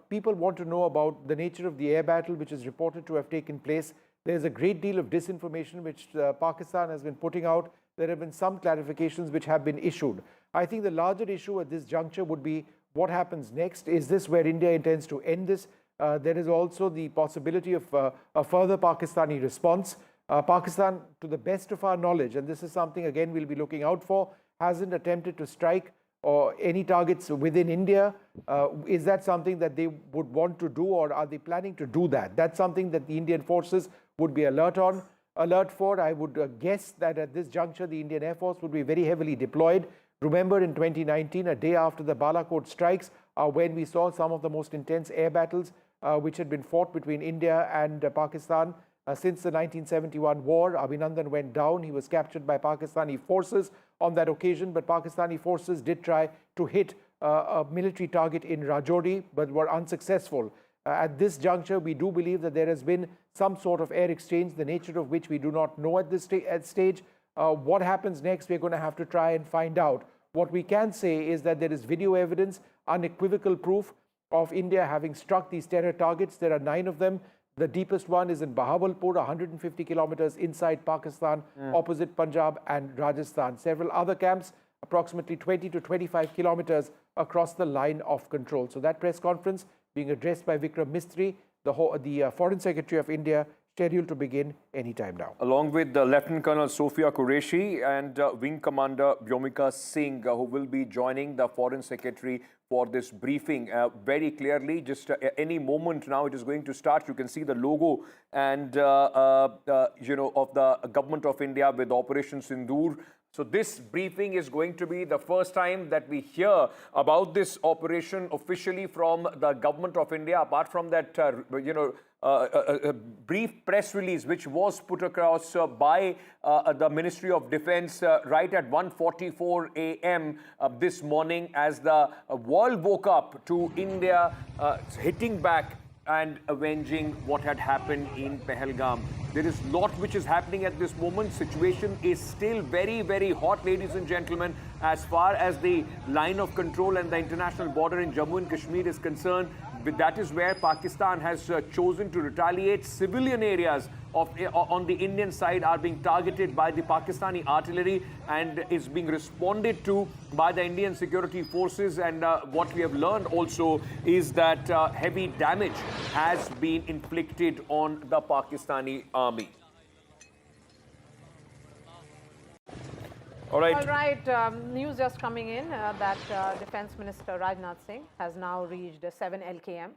people want to know about the nature of the air battle which is reported to have taken place. There's a great deal of disinformation which Pakistan has been putting out. There have been some clarifications which have been issued. I think the larger issue at this juncture would be what happens next. Is this where India intends to end this? There is also the possibility of a further Pakistani response. Pakistan, to the best of our knowledge, and this is something again we'll be looking out for, hasn't attempted to strike or any targets within India. Is that something that they would want to do, or are they planning to do that? That's something that the Indian forces would be alert for. I would guess that at this juncture, the Indian Air Force would be very heavily deployed. Remember, in 2019, a day after the Balakot strikes, when we saw some of the most intense air battles which had been fought between India and Pakistan since the 1971 war. Abhinandan went down. He was captured by Pakistani forces on that occasion, but Pakistani forces did try to hit a military target in Rajouri, but were unsuccessful. At this juncture, we do believe that there has been some sort of air exchange, the nature of which we do not know at this stage. What happens next, we're going to have to try and find out. What we can say is that there is video evidence, unequivocal proof of India having struck these terror targets. There are 9 of them. The deepest one is in Bahawalpur, 150 kilometers inside Pakistan, opposite Punjab and Rajasthan. Several other camps, approximately 20 to 25 kilometers across the line of control. So that press conference being addressed by Vikram Mistry, the Foreign Secretary of India, scheduled to begin anytime now. Along with Lieutenant Colonel Sophia Qureshi and Wing Commander Vyomika Singh, who will be joining the Foreign Secretary for this briefing. Very clearly, just any moment now it is going to start. You can see the logo and of the Government of India with Operation Sindoor. So this briefing is going to be the first time that we hear about this operation officially from the Government of India, apart from that, a brief press release which was put across by the Ministry of Defense right at 1:44 a.m. This morning, as the world woke up to India hitting back and avenging what had happened in Pahalgam. There is a lot which is happening at this moment. Situation is still very, very hot, ladies and gentlemen, as far as the line of control and the international border in Jammu and Kashmir is concerned. That is where Pakistan has chosen to retaliate. Civilian areas on the Indian side are being targeted by the Pakistani artillery and is being responded to by the Indian security forces. And what we have learned also is that heavy damage has been inflicted on the Pakistani army. All right. News just coming in that Defense Minister Rajnath Singh has now reached 7 LKM,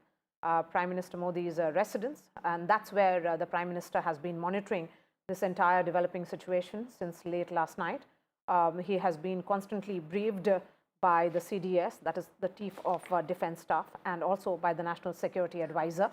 Prime Minister Modi's residence. And that's where the Prime Minister has been monitoring this entire developing situation since late last night. He has been constantly briefed by the CDS, that is the Chief of Defense Staff, and also by the National Security Advisor.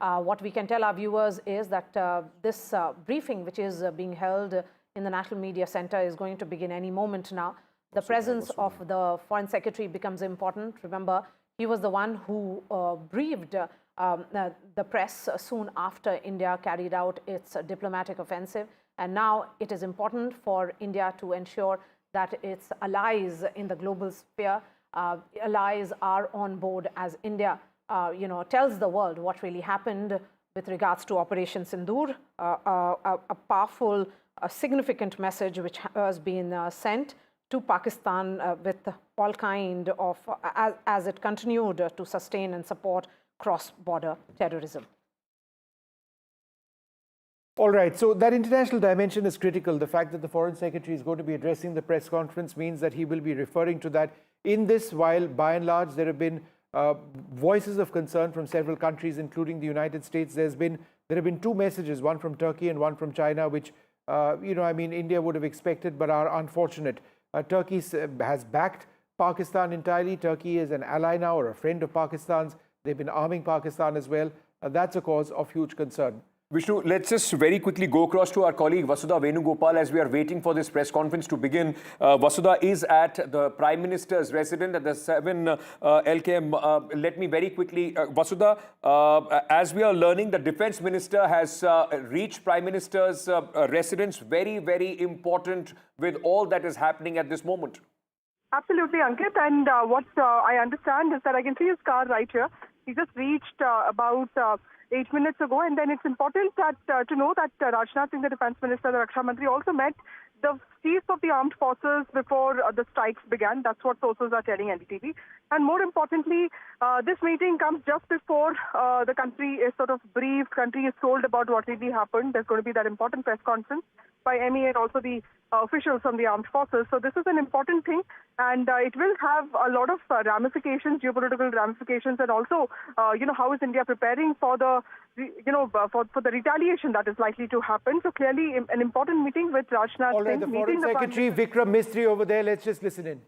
What we can tell our viewers is that this briefing, which is being held in the National Media Center, is going to begin any moment now. The presence of the Foreign Secretary becomes important. Remember, he was the one who briefed the press soon after India carried out its diplomatic offensive. And now it is important for India to ensure that its allies in the global sphere, allies are on board as India, tells the world what really happened with regards to Operation Sindoor, a powerful, a significant message which has been sent to Pakistan with all kind of, as it continued to sustain and support cross-border terrorism. All right, so that international dimension is critical. The fact that the Foreign Secretary is going to be addressing the press conference means that he will be referring to that in this, while by and large there have been voices of concern from several countries, including the United States. There have been two messages, one from Turkey and one from China, which, India would have expected but are unfortunate. Turkey has backed Pakistan entirely. Turkey is an ally now or a friend of Pakistan's. They've been arming Pakistan as well. That's a cause of huge concern. Vishnu, let's just very quickly go across to our colleague Vasudha Venugopal as we are waiting for this press conference to begin. Vasudha is at the Prime Minister's residence at the 7 LKM. Let me very quickly, Vasudha, as we are learning, the Defense Minister has reached Prime Minister's residence. Very, very important with all that is happening at this moment. Absolutely, Ankit. And what I understand is that I can see his car right here. He just reached about 8 minutes ago, and then it's important that to know that Rajnath Singh, the Defence Minister, the Raksha Mantri, also met the chiefs of the armed forces before the strikes began. That's what sources are telling NDTV. And more importantly, this meeting comes just before the country is sort of briefed, country is told about what really happened. There's going to be that important press conference by ME and also the officials from the armed forces. So this is an important thing, and it will have a lot of ramifications, geopolitical ramifications, and also, how is India preparing for the, for the retaliation that is likely to happen. So clearly, an important meeting with Rajnath. All right, the Foreign Secretary Vikram Mistry over there. Let's just listen in.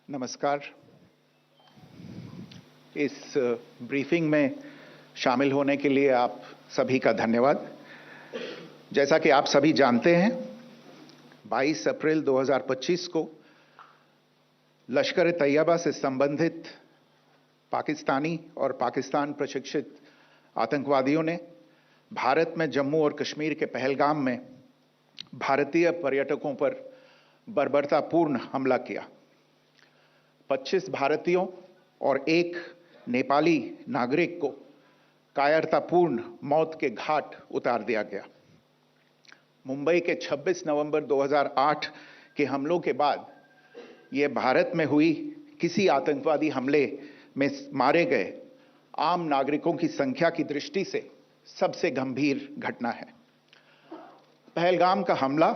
नमस्कार। इस briefing में शामिल होने के लिए आप सभी का धन्यवाद। जैसा कि आप सभी जानते हैं, 22 अप्रैल 2025 को लश्कर तैयबा से संबंधित पाकिस्तानी और पाकिस्तान प्रशिक्षित आतंकवादियों ने भारत में जम्मू और कश्मीर के पहलगाम में भारतीय पर्यटकों पर बर्बरतापूर्ण हमला किया। 25 भारतीयों और 1 नेपाली नागरिक को कायरतापूर्ण मौत के घाट उतार दिया गया। मुंबई के 26 नवंबर 2008 के हमलों के बाद ये भारत में हुई किसी आतंकवादी हमले में मारे गए आम नागरिकों की संख्या की दृष्टि से सबसे गंभीर घटना है। पहलगाम का हमला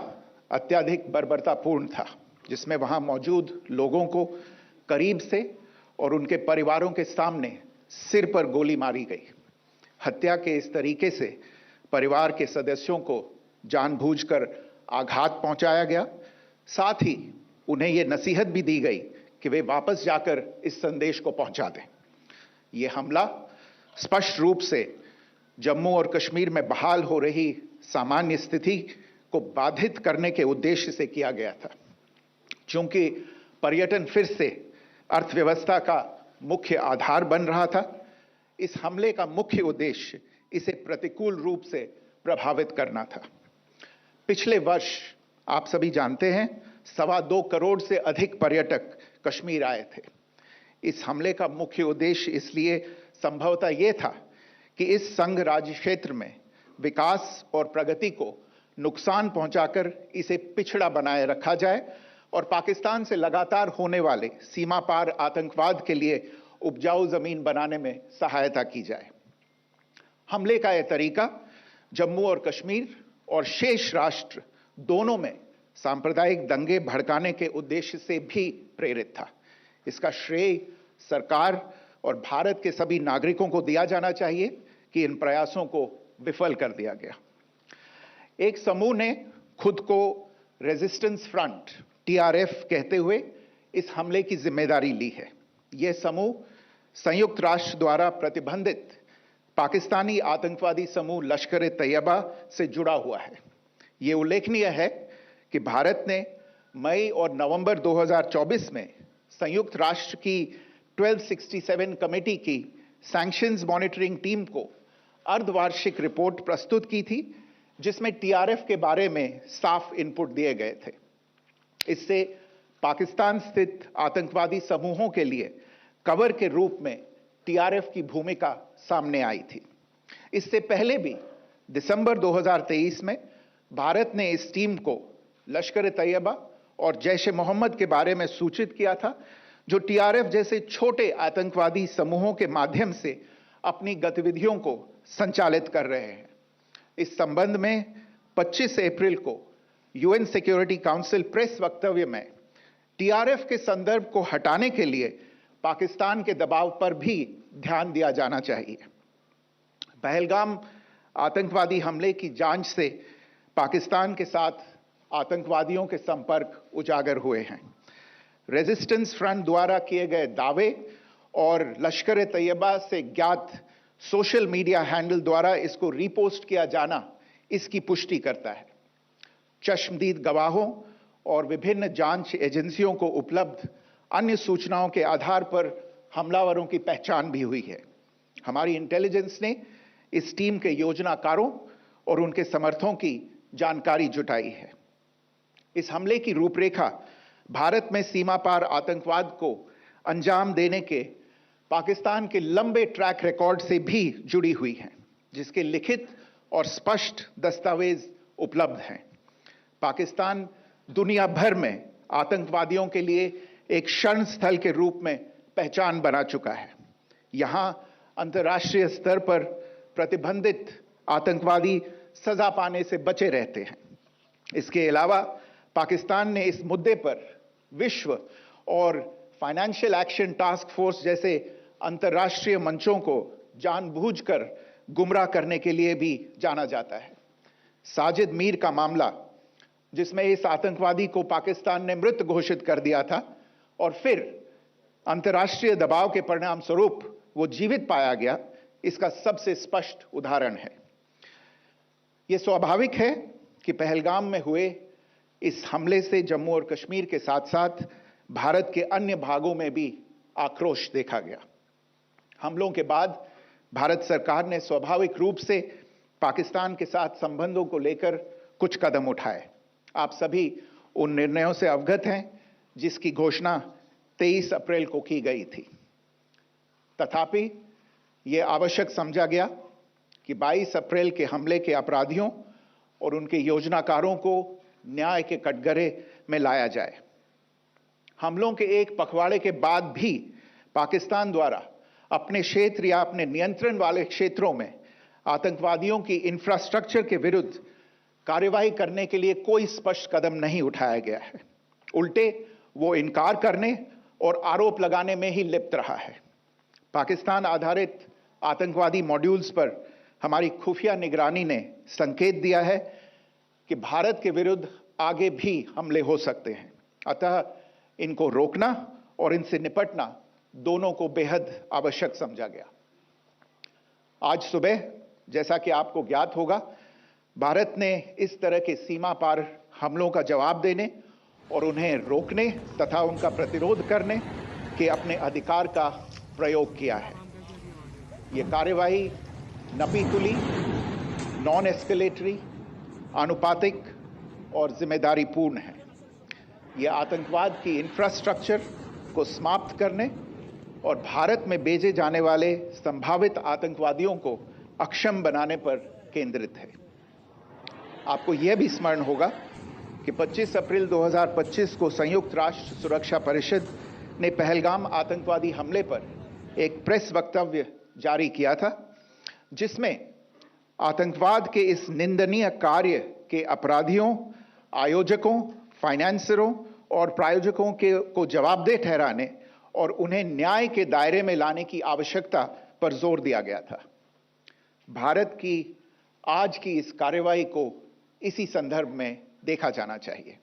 अत्यधिक बर्बरतापूर्ण था, जिसमें वहां मौजूद लोगों को करीब से और उनके परिवारों के सामने सिर पर गोली मारी गई। हत्या के इस तरीके से परिवार के सदस्यों को जानबूझकर आघात पहुंचाया गया। साथ ही उन्हें यह नसीहत भी दी गई कि वे वापस जाकर इस संदेश को पहुंचा दें। यह हमला स्पष्ट रूप से जम्मू और कश्मीर में बहाल हो रही सामान्य स्थिति को बाधित करने के उद्देश्य से किया गया था। चूंकि पर्यटन फिर से अर्थव्यवस्था का मुख्य आधार बन रहा था, इस हमले का मुख्य उद्देश्य इसे प्रतिकूल रूप से प्रभावित करना था। पिछले वर्ष आप सभी जानते हैं 2.25 करोड़ से अधिक पर्यटक कश्मीर आए थे। इस हमले का मुख्य उद्देश्य इसलिए संभवतः यह था कि इस संघ राज्य क्षेत्र में विकास और प्रगति को नुकसान पहुंचाकर इसे पिछड़ा बनाए रखा जाए और पाकिस्तान से लगातार होने वाले सीमा पार आतंकवाद के लिए उपजाऊ जमीन बनाने में सहायता की जाए। हमले का यह तरीका जम्मू और कश्मीर और शेष राष्ट्र दोनों में सांप्रदायिक दंगे भड़काने के उद्देश्य से भी प्रेरित था। इसका श्रेय सरकार और भारत के सभी नागरिकों को दिया जाना चाहिए कि इन प्रयासों को विफल कर दिया गया। एक समूह ने खुद को रेजिस्टेंस फ्रंट TRF कहते हुए इस हमले की जिम्मेदारी ली है। यह समूह संयुक्त राष्ट्र द्वारा प्रतिबंधित पाकिस्तानी आतंकवादी समूह लश्कर ए तैयबा से जुड़ा हुआ है। यह उल्लेखनीय है कि भारत ने मई और नवंबर 2024 में संयुक्त राष्ट्र की 1267 कमेटी की सैंक्शंस मॉनिटरिंग टीम को अर्धवार्षिक रिपोर्ट प्रस्तुत की थी, जिसमें TRF के बारे में साफ इनपुट दिए गए थे। इससे पाकिस्तान स्थित आतंकवादी समूहों के लिए कवर के रूप में TRF की भूमिका सामने आई थी। इससे पहले भी दिसंबर 2023 में भारत ने इस टीम को लश्कर ए तैयबा और जैश ए मोहम्मद के बारे में सूचित किया था, जो TRF जैसे छोटे आतंकवादी समूहों के माध्यम से अपनी गतिविधियों को संचालित कर रहे हैं। इस संबंध में 25 अप्रैल को UN सिक्योरिटी काउंसिल प्रेस वक्तव्य में TRF के संदर्भ को हटाने के लिए पाकिस्तान के दबाव पर भी ध्यान दिया जाना चाहिए। पहलगाम आतंकवादी हमले की जांच से पाकिस्तान के साथ आतंकवादियों के संपर्क उजागर हुए हैं। रेजिस्टेंस फ्रंट द्वारा किए गए दावे और लश्कर ए तैयबा से ज्ञात सोशल मीडिया हैंडल द्वारा इसको रीपोस्ट किया जाना इसकी पुष्टि करता है। चश्मदीद गवाहों और विभिन्न जांच एजेंसियों को उपलब्ध अन्य सूचनाओं के आधार पर हमलावरों की पहचान भी हुई है। हमारी इंटेलिजेंस ने इस टीम के योजनाकारों और उनके समर्थकों की जानकारी जुटाई है। इस हमले की रूपरेखा भारत में सीमा पार आतंकवाद को अंजाम देने के पाकिस्तान के लंबे ट्रैक रिकॉर्ड से भी जुड़ी हुई है, जिसके लिखित और स्पष्ट दस्तावेज उपलब्ध हैं। पाकिस्तान दुनिया भर में आतंकवादियों के लिए एक शरण स्थल के रूप में पहचान बना चुका है। यहां अंतर्राष्ट्रीय स्तर पर प्रतिबंधित आतंकवादी सजा पाने से बचे रहते हैं। इसके अलावा पाकिस्तान ने इस मुद्दे पर विश्व और फाइनेंशियल एक्शन टास्क फोर्स जैसे अंतर्राष्ट्रीय मंचों को जानबूझकर गुमराह करने के लिए भी जाना जाता है। साजिद मीर का मामला, जिसमें इस आतंकवादी को पाकिस्तान ने मृत घोषित कर दिया था और फिर अंतर्राष्ट्रीय दबाव के परिणाम स्वरूप वो जीवित पाया गया, इसका सबसे स्पष्ट उदाहरण है। यह स्वाभाविक है कि पहलगाम में हुए इस हमले से जम्मू और कश्मीर के साथ साथ भारत के अन्य भागों में भी आक्रोश देखा गया। हमलों के बाद भारत सरकार ने स्वाभाविक रूप से पाकिस्तान के साथ संबंधों को लेकर कुछ कदम उठाए। आप सभी उन निर्णयों से अवगत हैं जिसकी घोषणा 23 अप्रैल को की गई थी। तथापि ये आवश्यक समझा गया कि 22 अप्रैल के हमले के अपराधियों और उनके योजनाकारों को न्याय के कटघरे में लाया जाए। हमलों के एक पखवाड़े के बाद भी पाकिस्तान द्वारा अपने क्षेत्र या अपने नियंत्रण वाले क्षेत्रों में आतंकवादियों की इंफ्रास्ट्रक्चर के विरुद्ध कार्रवाई करने के लिए कोई स्पष्ट कदम नहीं उठाया गया है। उल्टे वो इनकार करने और आरोप लगाने में ही लिप्त रहा है। पाकिस्तान आधारित आतंकवादी मॉड्यूल्स पर हमारी खुफिया निगरानी ने संकेत दिया है कि भारत के विरुद्ध आगे भी हमले हो सकते हैं। अतः इनको रोकना और इनसे निपटना दोनों को बेहद आवश्यक समझा गया। आज सुबह, जैसा कि आपको ज्ञात होगा, भारत ने इस तरह के सीमा पार हमलों का जवाब देने और उन्हें रोकने तथा उनका प्रतिरोध करने के अपने अधिकार का प्रयोग किया है। ये कार्यवाही नपीतुली, नॉन एस्केलेटरी, आनुपातिक और जिम्मेदारीपूर्ण है। ये आतंकवाद की इंफ्रास्ट्रक्चर को समाप्त करने और भारत में भेजे जाने वाले संभावित आतंकवादियों को अक्षम बनाने पर केंद्रित है। आपको यह भी स्मरण होगा कि 25 अप्रैल 2025 को संयुक्त राष्ट्र सुरक्षा परिषद ने पहलगाम आतंकवादी हमले पर एक प्रेस वक्तव्य जारी किया था, जिसमें आतंकवाद के इस निंदनीय कार्य के अपराधियों, आयोजकों, फाइनेंसरों और प्रायोजकों को जवाबदेह ठहराने और उन्हें न्याय के दायरे में लाने की आवश्यकता पर जोर दिया गया था। भारत की आज की इस कार्रवाई को इसी संदर्भ में देखा जाना चाहिए।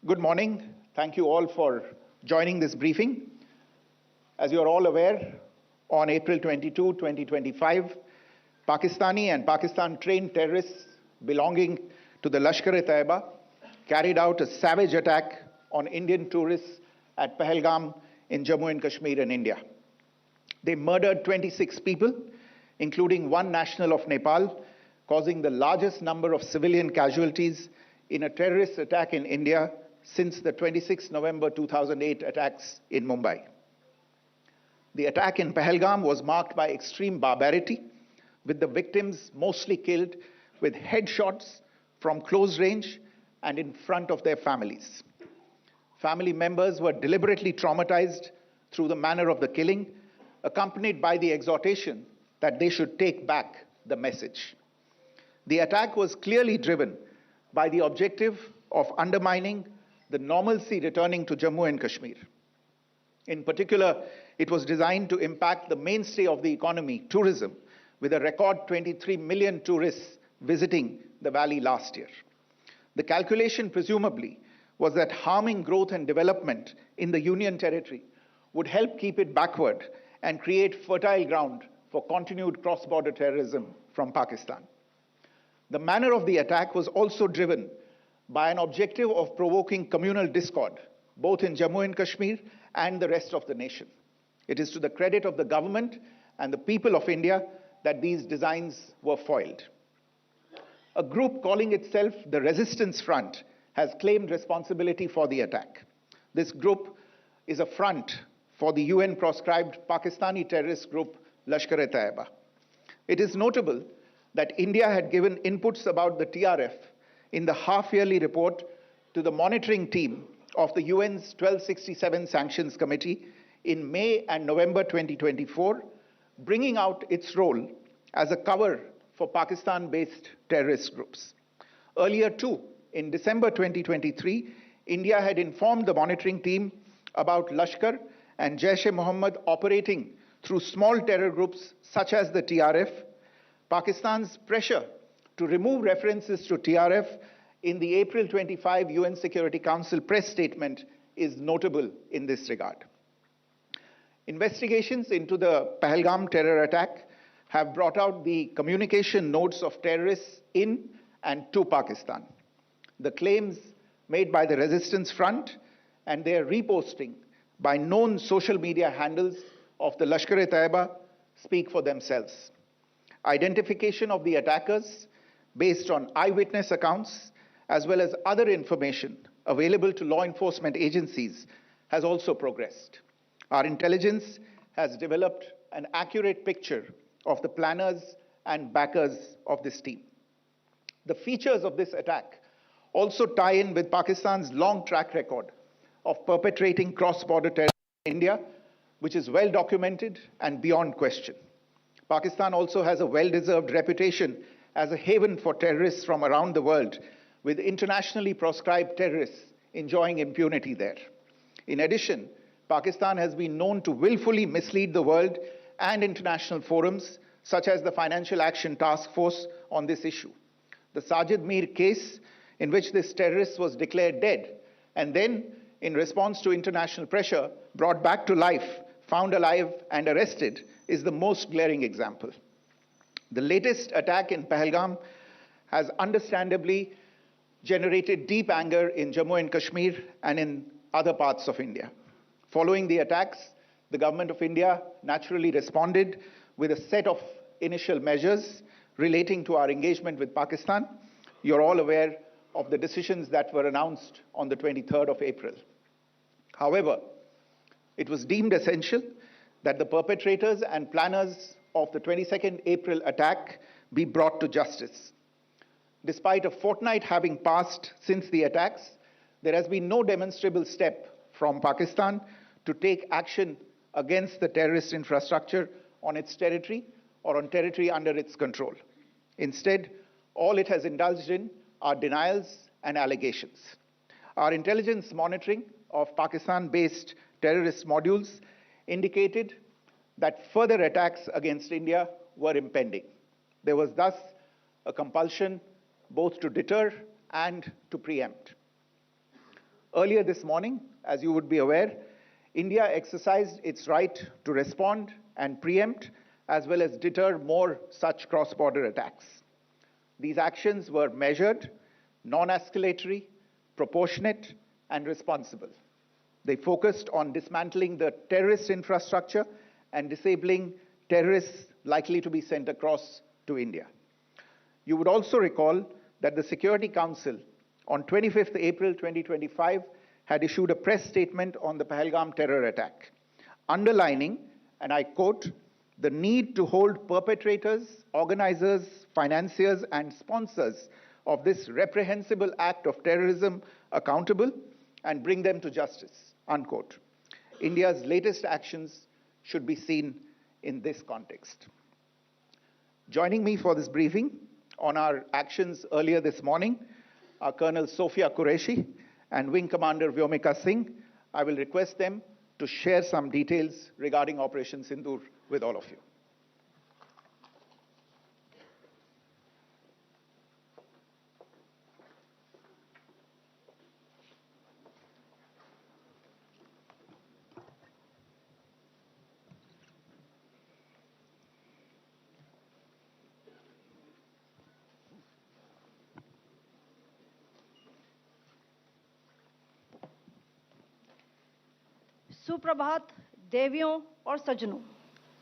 Good morning. Thank you all for joining this briefing. As you are all aware, on April 22, 2025, Pakistani and Pakistan-trained terrorists belonging to the Lashkar-e-Taiba carried out a savage attack on Indian tourists at Pahalgam in Jammu and Kashmir in India. They murdered 26 people, including one national of Nepal, causing the largest number of civilian casualties in a terrorist attack in India since the 26 November 2008 attacks in Mumbai. The attack in Pahalgam was marked by extreme barbarity, with the victims mostly killed with headshots from close range and in front of their families. Family members were deliberately traumatized through the manner of the killing, accompanied by the exhortation that they should take back the message. The attack was clearly driven by the objective of undermining the normalcy returning to Jammu and Kashmir. In particular, it was designed to impact the mainstay of the economy, tourism, with a record 23 million tourists visiting the valley last year. The calculation, presumably, was that harming growth and development in the Union Territory would help keep it backward and create fertile ground for continued cross-border terrorism from Pakistan. The manner of the attack was also driven by an objective of provoking communal discord, both in Jammu and Kashmir and the rest of the nation. It is to the credit of the government and the people of India that these designs were foiled. A group calling itself the Resistance Front has claimed responsibility for the attack. This group is a front for the UN-proscribed Pakistani terrorist group Lashkar-e-Taiba. It is notable that India had given inputs about the TRF in the half-yearly report to the monitoring team of the UN's 1267 Sanctions Committee in May and November 2024, bringing out its role as a cover for Pakistan-based terrorist groups. Earlier too, in December 2023, India had informed the monitoring team about Lashkar and Jaish-e-Mohammed operating through small terror groups such as the TRF. Pakistan's pressure to remove references to TRF in the April 25 UN Security Council press statement is notable in this regard. Investigations into the Pahalgam terror attack have brought out the communication notes of terrorists in and to Pakistan. The claims made by the Resistance Front and their reposting by known social media handles of the Lashkar-e-Taiba speak for themselves. Identification of the attackers based on eyewitness accounts as well as other information available to law enforcement agencies has also progressed. Our intelligence has developed an accurate picture of the planners and backers of this team. The features of this attack also tie in with Pakistan's long track record of perpetrating cross-border terrorism in India, which is well documented and beyond question. Pakistan also has a well-deserved reputation as a haven for terrorists from around the world, with internationally proscribed terrorists enjoying impunity there. In addition, Pakistan has been known to willfully mislead the world and international forums, such as the Financial Action Task Force, on this issue. The Sajid Mir case, in which this terrorist was declared dead, and then, in response to international pressure, brought back to life, found alive and arrested, is the most glaring example. The latest attack in Pahalgam has understandably generated deep anger in Jammu and Kashmir and in other parts of India. Following the attacks, the government of India naturally responded with a set of initial measures relating to our engagement with Pakistan. You're all aware of the decisions that were announced on the 23rd of April. However, it was deemed essential that the perpetrators and planners of the 22nd April attack be brought to justice. Despite a fortnight having passed since the attacks, there has been no demonstrable step from Pakistan to take action against the terrorist infrastructure on its territory or on territory under its control. Instead, all it has indulged in are denials and allegations. Our intelligence monitoring of Pakistan-based terrorist modules indicated that further attacks against India were impending. There was thus a compulsion both to deter and to preempt. Earlier this morning, as you would be aware, India exercised its right to respond and preempt, as well as deter more such cross-border attacks. These actions were measured, non-escalatory, proportionate, and responsible. They focused on dismantling the terrorist infrastructure and disabling terrorists likely to be sent across to India. You would also recall that the Security Council on 25th April 2025 had issued a press statement on the Pahalgam terror attack, underlining, and I quote, the need to hold perpetrators, organizers, financiers, and sponsors of this reprehensible act of terrorism accountable and bring them to justice, unquote. India's latest actions should be seen in this context. Joining me for this briefing on our actions earlier this morning are Colonel Sophia Qureshi and Wing Commander Vyomika Singh. I will request them to share some details regarding Operation Sindoor with all of you. सुप्रभात देवियों और सज्जनों,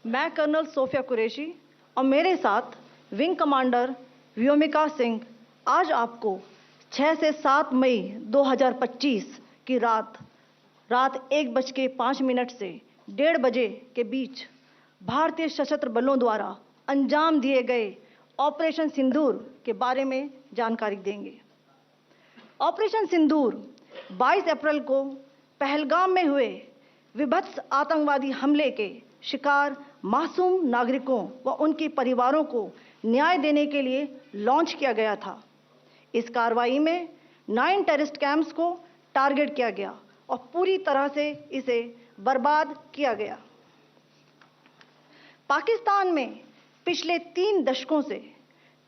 मैं colonel Sophia Qureshi और मेरे साथ wing commander Vyomika Singh आज आपको 6 से 7 मई 2025 की रात 1:05 से 1:30 बजे के बीच भारतीय सशस्त्र बलों द्वारा अंजाम दिए गए ऑपरेशन सिंदूर के बारे में जानकारी देंगे। ऑपरेशन सिंदूर 22 अप्रैल को पहलगाम में हुए विभत्स आतंकवादी हमले के शिकार मासूम नागरिकों व उनके परिवारों को न्याय देने के लिए लॉन्च किया गया था। इस कार्रवाई में 9 टेररिस्ट कैंप्स को टारगेट किया गया और पूरी तरह से इसे बर्बाद किया गया। पाकिस्तान में पिछले 3 दशकों से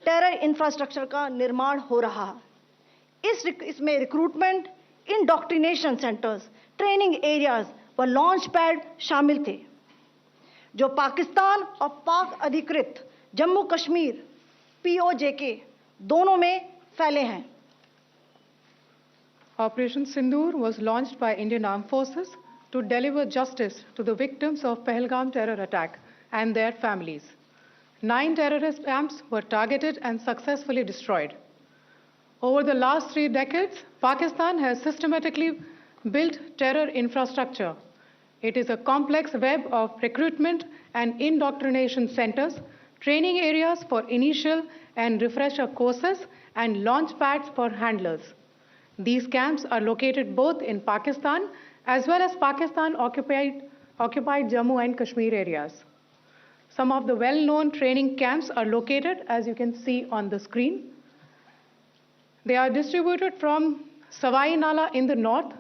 टेरर इंफ्रास्ट्रक्चर का निर्माण हो रहा है। इसमें recruitment, indoctrination centres, training areas व लॉन्च पैड शामिल थे, जो पाकिस्तान और पाक अधिकृत जम्मू कश्मीर POJK दोनों में फैले हैं। Operation Sindoor was launched by Indian Armed Forces to deliver justice to the victims of Pahalgam terror attack and their families. 9 terrorist camps were targeted and successfully destroyed. Over the last 3 decades, Pakistan has systematically built terror infrastructure. It is a complex web of recruitment and indoctrination centers, training areas for initial and refresher courses, and launch pads for handlers. These camps are located both in Pakistan as well as Pakistan-occupied Jammu and Kashmir areas. Some of the well-known training camps are located, as you can see on the screen. They are distributed from Savai Nala in the north,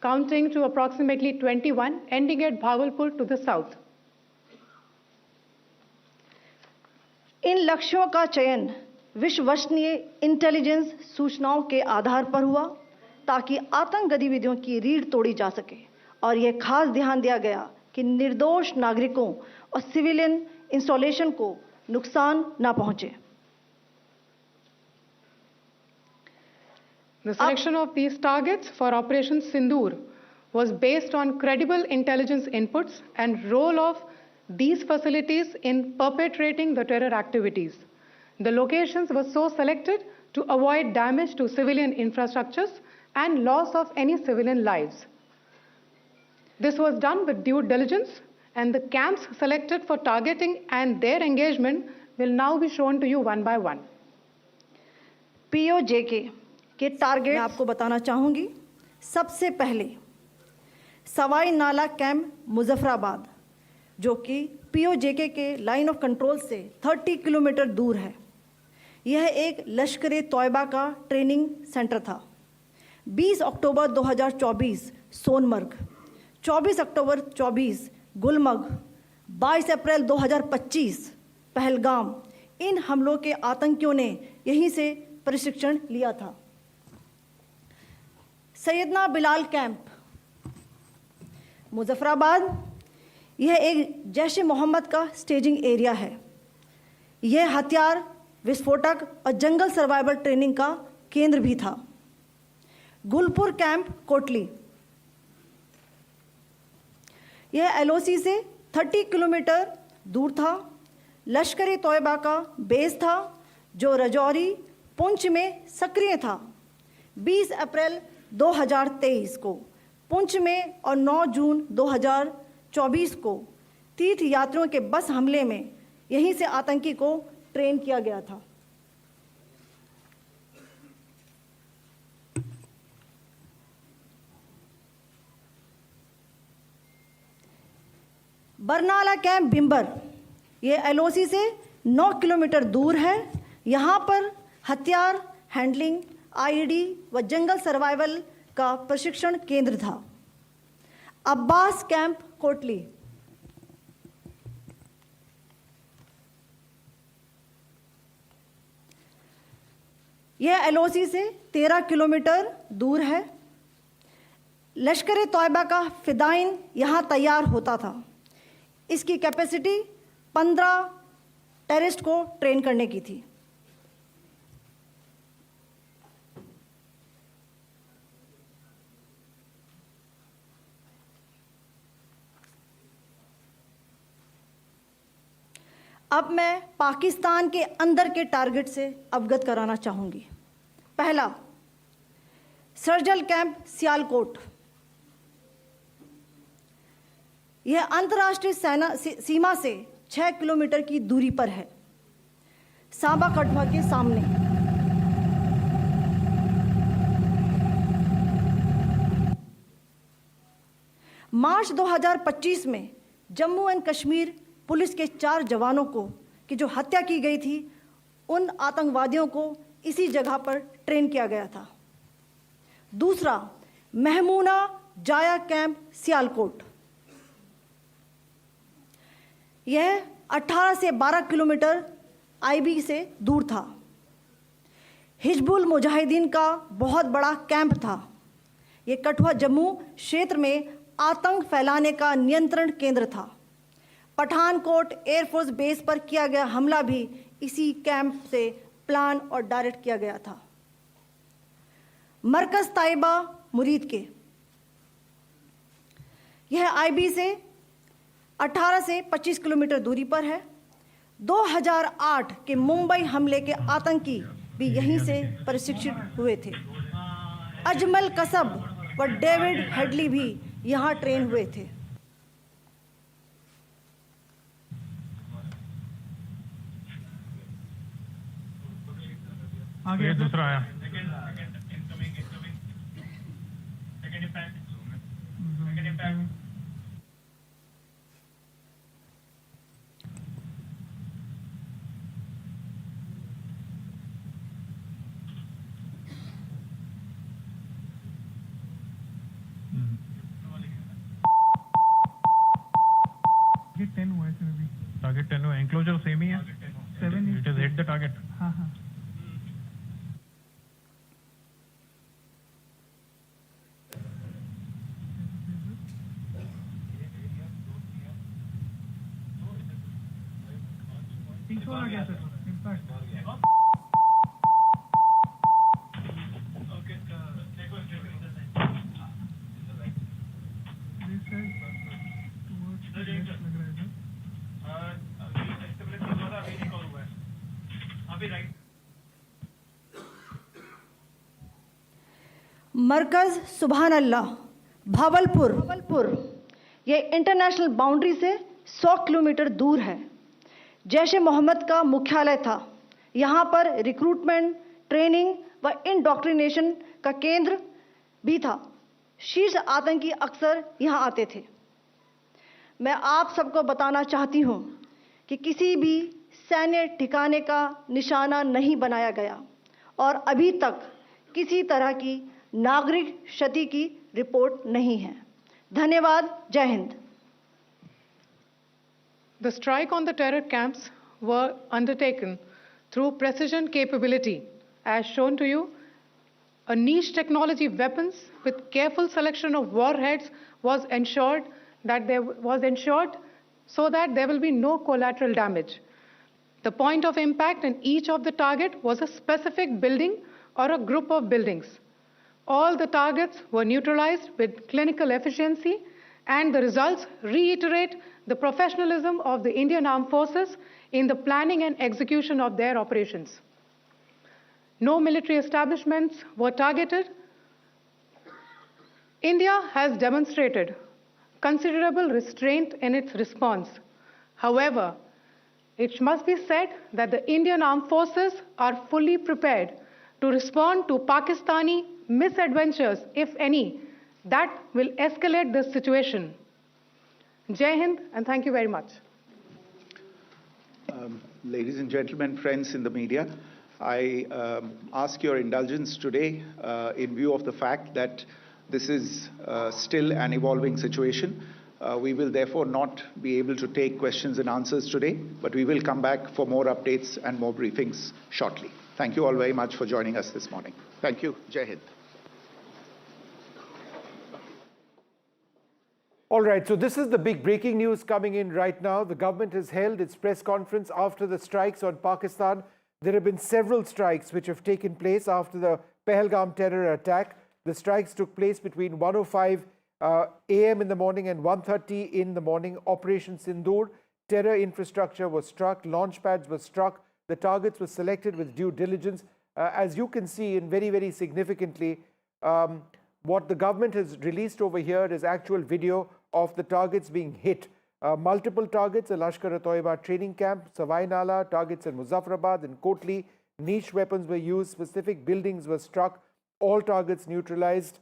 counting to approximately 21, ending at Bhagalpur to the south. इन लक्ष्यों का चयन विश्वसनीय intelligence सूचनाओं के आधार पर हुआ ताकि आतंक गतिविधियों की रीढ़ तोड़ी जा सके और यह खास ध्यान दिया गया कि निर्दोष नागरिकों और सिविलियन इंस्टॉलेशन को नुकसान न पहुंचे. The selection of these targets for Operation Sindoor was based on credible intelligence inputs and role of these facilities in perpetrating the terror activities. The locations were so selected to avoid damage to civilian infrastructures and loss of any civilian lives. This was done with due diligence, and the camps selected for targeting and their engagement will now be shown to you one by one. POJK के target मैं आपको बताना चाहूंगी. सबसे पहले सवाई नाला camp Muzaffarabad, जो कि POJK के लाइन ऑफ कंट्रोल से 30 किलोमीटर दूर है. यह एक लश्कर तौयबा का ट्रेनिंग सेंटर था. 20 अक्टूबर 2024 सोनमर्ग, 24 अक्टूबर 24 गुलमर्ग, 22 अप्रैल 2025 पहलगाम. इन हमलों के आतंकियों ने यहीं से प्रशिक्षण लिया था. सैयदना बिलाल कैंप मुजफ्फराबाद, यह एक जैश-ए मोहम्मद का स्टेजिंग एरिया है. यह हथियार, विस्फोटक और जंगल सर्वाइवल ट्रेनिंग का केंद्र भी था. गुलपुर कैंप कोटली, यह LoC से 30 किलोमीटर दूर था. लश्कर तौयबा का बेस था जो रजौरी पुंछ में सक्रिय था. 20 अप्रैल 2023 को पुंछ में और 9 जून 2024 को तीर्थ यात्रियों के बस हमले में यहीं से आतंकी को ट्रेन किया गया था. बरनाला कैंप बिम्बर, यह LoC से 9 किलोमीटर दूर है. यहाँ पर हथियार, हैंडलिंग, IED व जंगल सर्वाइवल का प्रशिक्षण केंद्र था. अब्बास कैंप कोटली, यह LoC से 13 किलोमीटर दूर है. लश्कर तौयबा का फिदाइन यहाँ तैयार होता था. इसकी कैपेसिटी 15 टेररिस्ट को ट्रेन करने की थी. अब मैं पाकिस्तान के अंदर के टारगेट से अवगत कराना चाहूंगी. पहला, सर्जल कैंप सियालकोट. यह अंतर्राष्ट्रीय सीमा से 6 किलोमीटर की दूरी पर है, सांबा कटवा के सामने. मार्च 2025 में जम्मू एंड कश्मीर पुलिस के 4 जवानों को की जो हत्या की गई थी, उन आतंकवादियों को इसी जगह पर ट्रेन किया गया था. दूसरा, महमूना जाया कैंप सियालकोट. यह 18 से 12 किलोमीटर IB से दूर था. हिजबुल मुजाहिदीन का बहुत बड़ा कैंप था. यह कठुआ जम्मू क्षेत्र में आतंक फैलाने का नियंत्रण केंद्र था. पठानकोट एयरफोर्स बेस पर किया गया हमला भी इसी कैंप से प्लान और डायरेक्ट किया गया था. मरकज ताइबा मुरीद के, यह IB से 18 से 25 किलोमीटर दूरी पर है. 2008 के मुंबई हमले के आतंकी भी यहीं से प्रशिक्षित हुए थे. अजमल कसब पर डेविड हेडली भी यहाँ ट्रेन हुए थे। आगे दूसरा आया। टारगेट 10 हुआ है इसमें भी। टारगेट 10 हुआ, एंक्लोजर सेम ही है। 7 it is hit the target. हाँ हाँ। आ गया सर इम्पैक्ट। मरकज सुभान अल्लाह भावलपुर ये इंटरनेशनल बाउंड्री से 100 किलोमीटर दूर है। जैश ए मोहम्मद का मुख्यालय था। यहाँ पर रिक्रूटमेंट, ट्रेनिंग व इंडॉक्ट्रिनेशन का केंद्र भी था। शीर्ष आतंकी अक्सर यहाँ आते थे। मैं आप सबको बताना चाहती हूँ कि किसी भी सैन्य ठिकाने का निशाना नहीं बनाया गया और अभी तक किसी तरह की नागरिक क्षति की रिपोर्ट नहीं है। धन्यवाद। जय Hind. The strike on the terror camps were undertaken through precision capability, as shown to you. A niche technology weapons with careful selection of warheads was ensured so that there will be no collateral damage. The point of impact in each of the target was a specific building or a group of buildings. All the targets were neutralized with clinical efficiency, and the results reiterate the professionalism of the Indian Armed Forces in the planning and execution of their operations. No military establishments were targeted. India has demonstrated considerable restraint in its response. However, it must be said that the Indian Armed Forces are fully prepared to respond to Pakistani misadventures, if any, that will escalate the situation. Jai Hind, and thank you very much. Ladies and gentlemen, friends in the media, I ask your indulgence today in view of the fact that this is still an evolving situation. We will therefore not be able to take questions and answers today, but we will come back for more updates and more briefings shortly. Thank you all very much for joining us this morning. Thank you. Jai Hind. All right, so this is the big breaking news coming in right now. The government has held its press conference after the strikes on Pakistan. There have been several strikes which have taken place after the Pahalgam terror attack. The strikes took place between 1:05 a.m. in the morning and 1:30 in the morning. Operation Sindoor, terror infrastructure was struck, launch pads were struck, the targets were selected with due diligence. As you can see, and very, very significantly, what the government has released over here is actual video of the targets being hit. Multiple targets, a Lashkar-e-Toiba training camp, Savai Nala, targets in Muzaffarabad and Kotli. Niche weapons were used, specific buildings were struck, all targets neutralized.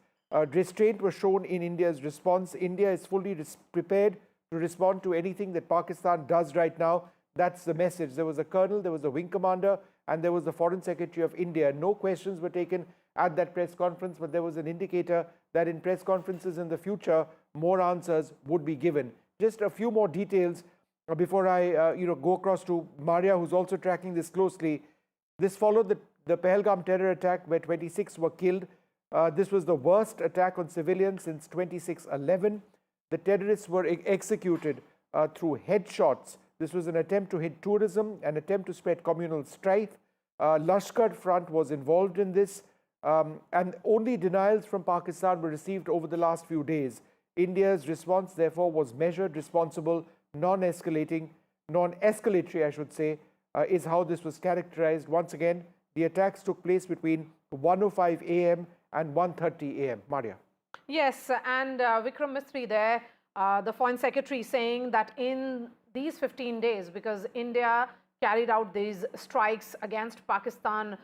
Restraint was shown in India's response. India is fully prepared to respond to anything that Pakistan does right now. That's the message. There was a colonel, there was a wing commander, and there was the Foreign Secretary of India. No questions were taken at that press conference, but there was an indicator that in press conferences in the future, more answers would be given. Just a few more details before I go across to Maria, who's also tracking this closely. This followed the Pahalgam terror attack where 26 were killed. This was the worst attack on civilians since 26/11. The terrorists were executed through headshots. This was an attempt to hit tourism, an attempt to spread communal strife. Lashkar Front was involved in this. And only denials from Pakistan were received over the last few days. India's response, therefore, was measured, responsible, non-escalatory, I should say, is how this was characterized. Once again, the attacks took place between 1:05 a.m. and 1:30 a.m. Maria. Yes, and Vikram Mistry there, the Foreign Secretary, saying that in these 15 days, because India carried out these strikes against Pakistan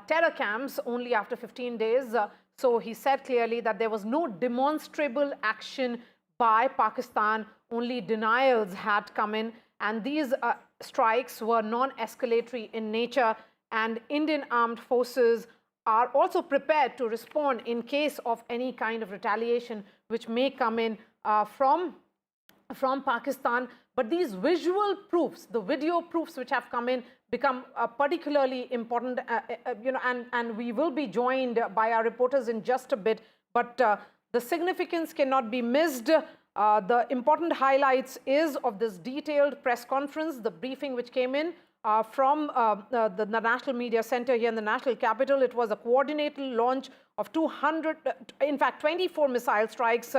terror camps only after 15 days, so he said clearly that there was no demonstrable action by Pakistan, only denials had come in, and these strikes were non-escalatory in nature, and Indian armed forces are also prepared to respond in case of any kind of retaliation which may come in from Pakistan. But these visual proofs, the video proofs which have come in, become particularly important, and we will be joined by our reporters in just a bit. But the significance cannot be missed. The important highlights is of this detailed press conference, the briefing which came in from the National Media Center here in the National Capital. It was a coordinated launch of 24 missile strikes,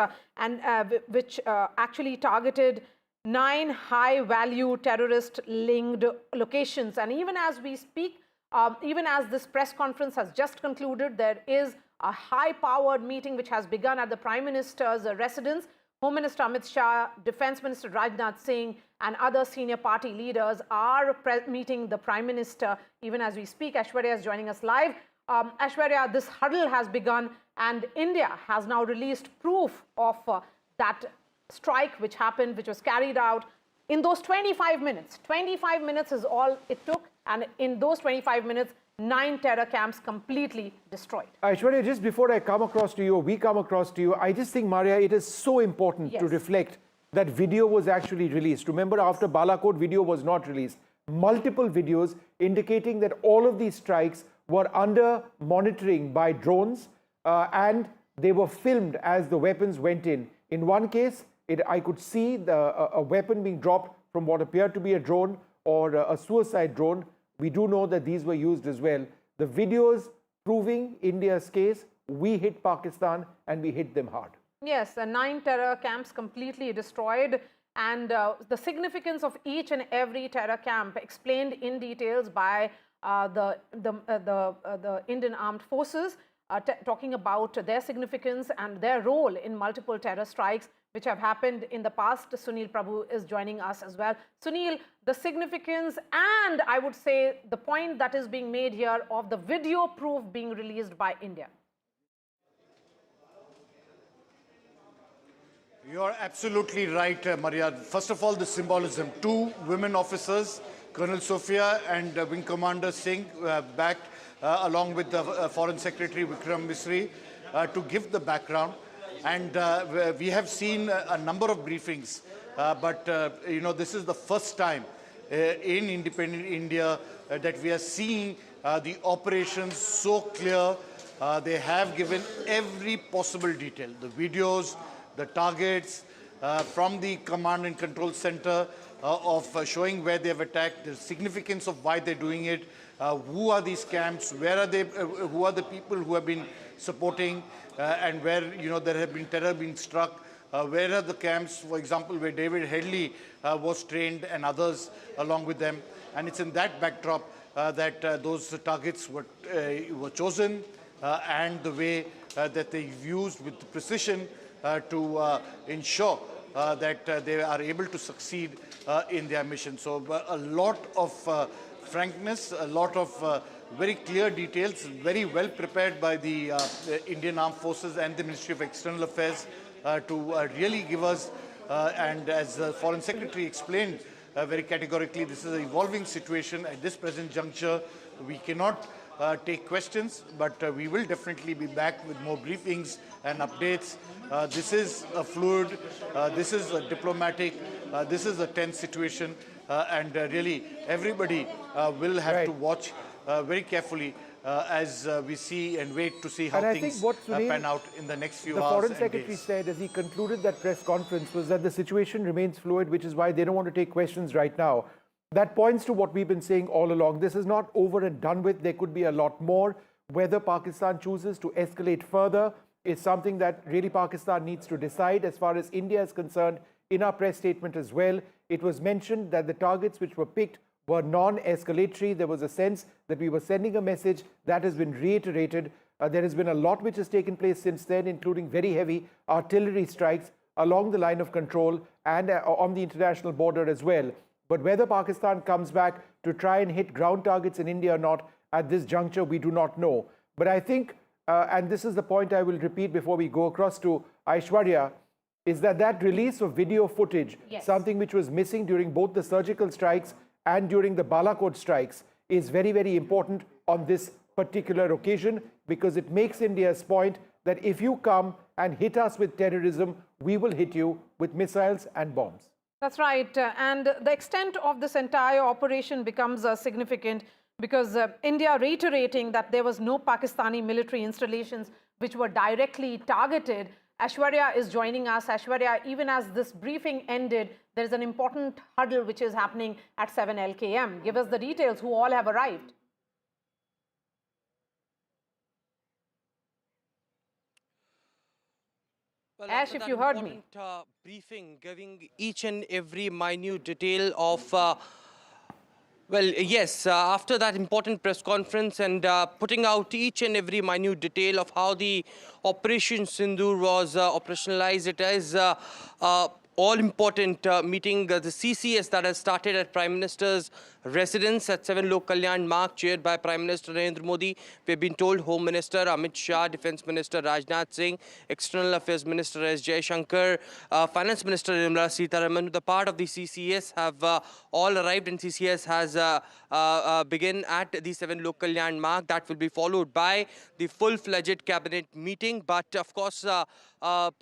which actually targeted 9 high-value terrorist-linked locations. And even as we speak, even as this press conference has just concluded, there is a high-powered meeting which has begun at the Prime Minister's residence. Home Minister Amit Shah, Defence Minister Rajnath Singh and other senior party leaders are meeting the Prime Minister even as we speak. Aishwarya is joining us live. Aishwarya, this huddle has begun and India has now released proof of that strike which happened, which was carried out in those 25 minutes. 25 minutes is all it took, and in those 25 minutes, 9 terror camps completely destroyed. Aishwarya, just before we come across to you, I just think, Maria, it is so important to reflect that video was actually released. Remember, after Balakot, video was not released. Multiple videos indicating that all of these strikes were under monitoring by drones, and they were filmed as the weapons went in. In one case, I could see a weapon being dropped from what appeared to be a drone or a suicide drone. We do know that these were used as well. The videos proving India's case, we hit Pakistan and we hit them hard. Yes, 9 terror camps completely destroyed, and the significance of each and every terror camp explained in details by the Indian Armed Forces, talking about their significance and their role in multiple terror strikes which have happened in the past. Sunil Prabhu is joining us as well. Sunil, the significance and I would say the point that is being made here of the video proof being released by India. You're absolutely right, Maria. First of all, the symbolism. 2 women officers, Colonel Sophia and Wing Commander Singh, backed along with the Foreign Secretary Vikram Mistry to give the background. And we have seen a number of briefings, but this is the first time in independent India that we are seeing the operations so clear. They have given every possible detail, the videos, the targets from the command and control center of showing where they have attacked, the significance of why they're doing it, who are these camps, where are they, who are the people who have been supporting, and where there have been terror being struck, where are the camps, for example, where David Headley was trained and others along with them. And it's in that backdrop that those targets were chosen, and the way that they've used with precision to ensure that they are able to succeed in their mission. So a lot of frankness, a lot of very clear details, very well prepared by the Indian Armed Forces and the Ministry of External Affairs to really give us, and as the Foreign Secretary explained very categorically, this is an evolving situation. At this present juncture, we cannot take questions, but we will definitely be back with more briefings and updates. This is a fluid, this is a diplomatic, this is a tense situation, and really everybody will have to watch very carefully as we see and wait to see how things pan out in the next few hours. The Foreign Secretary said as he concluded that press conference was that the situation remains fluid, which is why they don't want to take questions right now. That points to what we've been saying all along. This is not over and done with. There could be a lot more. Whether Pakistan chooses to escalate further is something that really Pakistan needs to decide. As far as India is concerned, in our press statement as well, it was mentioned that the targets which were picked were non-escalatory. There was a sense that we were sending a message that has been reiterated. There has been a lot which has taken place since then, including very heavy artillery strikes along the line of control and on the international border as well. But whether Pakistan comes back to try and hit ground targets in India or not, at this juncture, we do not know. But I think, and this is the point I will repeat before we go across to Aishwarya, is that release of video footage, something which was missing during both the surgical strikes and during the Balakot strikes, is very, very important on this particular occasion, because it makes India's point that if you come and hit us with terrorism, we will hit you with missiles and bombs. That's right. And the extent of this entire operation becomes significant because India reiterating that there was no Pakistani military installations which were directly targeted. Aishwarya is joining us. Aishwarya, even as this briefing ended, there is an important huddle which is happening at 7 LKM. Give us the details, who all have arrived. Well, Ash, if you heard me. Briefing giving each and every minute detail of well, yes, after that important press conference and putting out each and every minute detail of how the Operation Sindoor was operationalized, it is all-important meeting, the CCS that has started at Prime Minister's residence at 7 LoC Kalyan Marg, chaired by Prime Minister Narendra Modi. We have been told Home Minister Amit Shah, Defence Minister Rajnath Singh, External Affairs Minister S. Jaishankar, Finance Minister Nirmala Sitharaman, the part of the CCS have all arrived, and CCS has begun at the 7 LoC Kalyan Marg. That will be followed by the full-fledged cabinet meeting. But of course,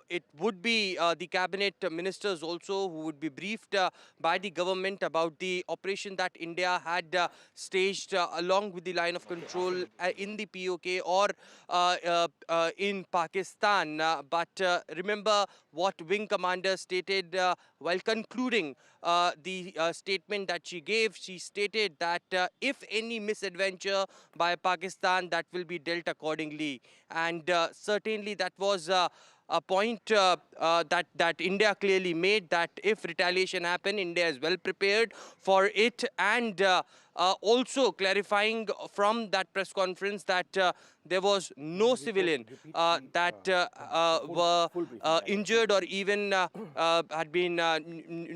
it would be the cabinet ministers also who would be briefed by the government about the operation that India had staged along with the line of control in the POK or in Pakistan. But remember what Wing Commander stated while concluding the statement that she gave. She stated that if any misadventure by Pakistan, that will be dealt accordingly. And certainly that was a point that India clearly made, that if retaliation happened, India is well prepared for it. And also clarifying from that press conference that there was no civilian that were injured or even had been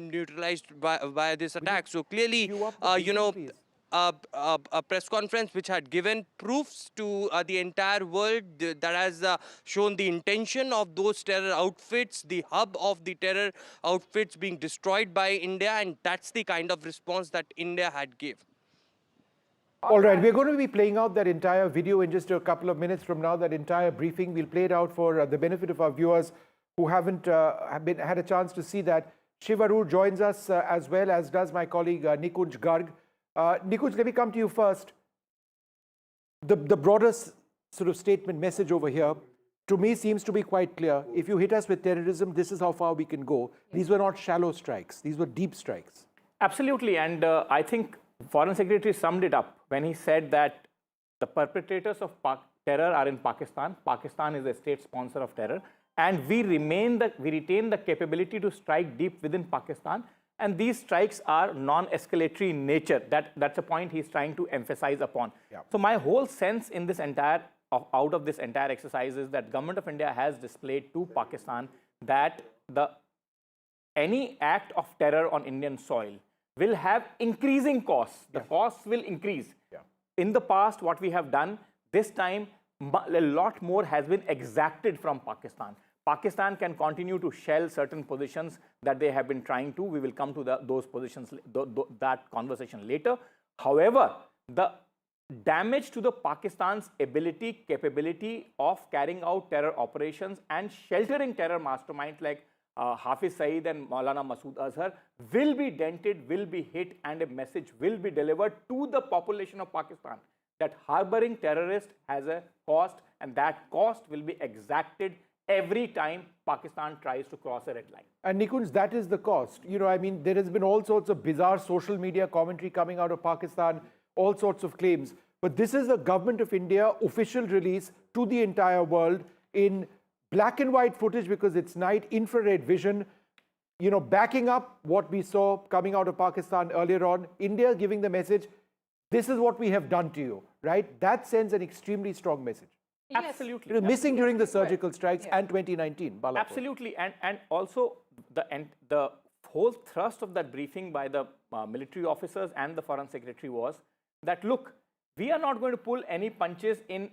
neutralized by this attack. So clearly, you know, a press conference which had given proofs to the entire world that has shown the intention of those terror outfits, the hub of the terror outfits being destroyed by India, and that's the kind of response that India had given. All right, we're going to be playing out that entire video in just a couple of minutes from now, that entire briefing. We'll play it out for the benefit of our viewers who haven't had a chance to see that. Shiv Arur joins us as well, as does my colleague Nikunj Garg. Nikunj, let me come to you first. The broader sort of statement message over here, to me, seems to be quite clear. If you hit us with terrorism, this is how far we can go. These were not shallow strikes. These were deep strikes. Absolutely. And I think Foreign Secretary summed it up when he said that the perpetrators of terror are in Pakistan. Pakistan is a state sponsor of terror. And we retain the capability to strike deep within Pakistan. And these strikes are non-escalatory in nature. That's a point he's trying to emphasize upon. Yeah. So my whole sense in this out of this entire exercise is that Government of India has displayed to Pakistan that any act of terror on Indian soil will have increasing costs. The costs will increase. Yeah. In the past, what we have done, this time, a lot more has been exacted from Pakistan. Pakistan can continue to shell certain positions that they have been trying to. We will come to those positions, that conversation later. However, the damage to the Pakistan's capability of carrying out terror operations and sheltering terror masterminds like Hafiz Saeed and Maulana Masood Azhar will be dented, will be hit, and a message will be delivered to the population of Pakistan that harboring terrorists has a cost, and that cost will be exacted every time Pakistan tries to cross a red line. And Nikunj, that is the cost. You know, I mean, there has been all sorts of bizarre social media commentary coming out of Pakistan, all sorts of claims. But this is a Government of India official release to the entire world in black and white footage, because it's night, infrared vision, you know, backing up what we saw coming out of Pakistan earlier on. India giving the message, this is what we have done to you, right? That sends an extremely strong message. Absolutely. It was missing during the surgical Right. strikes and 2019. Balapur. Absolutely. And also the whole thrust of that briefing by the military officers and the foreign secretary was that, look, we are not going to pull any punches in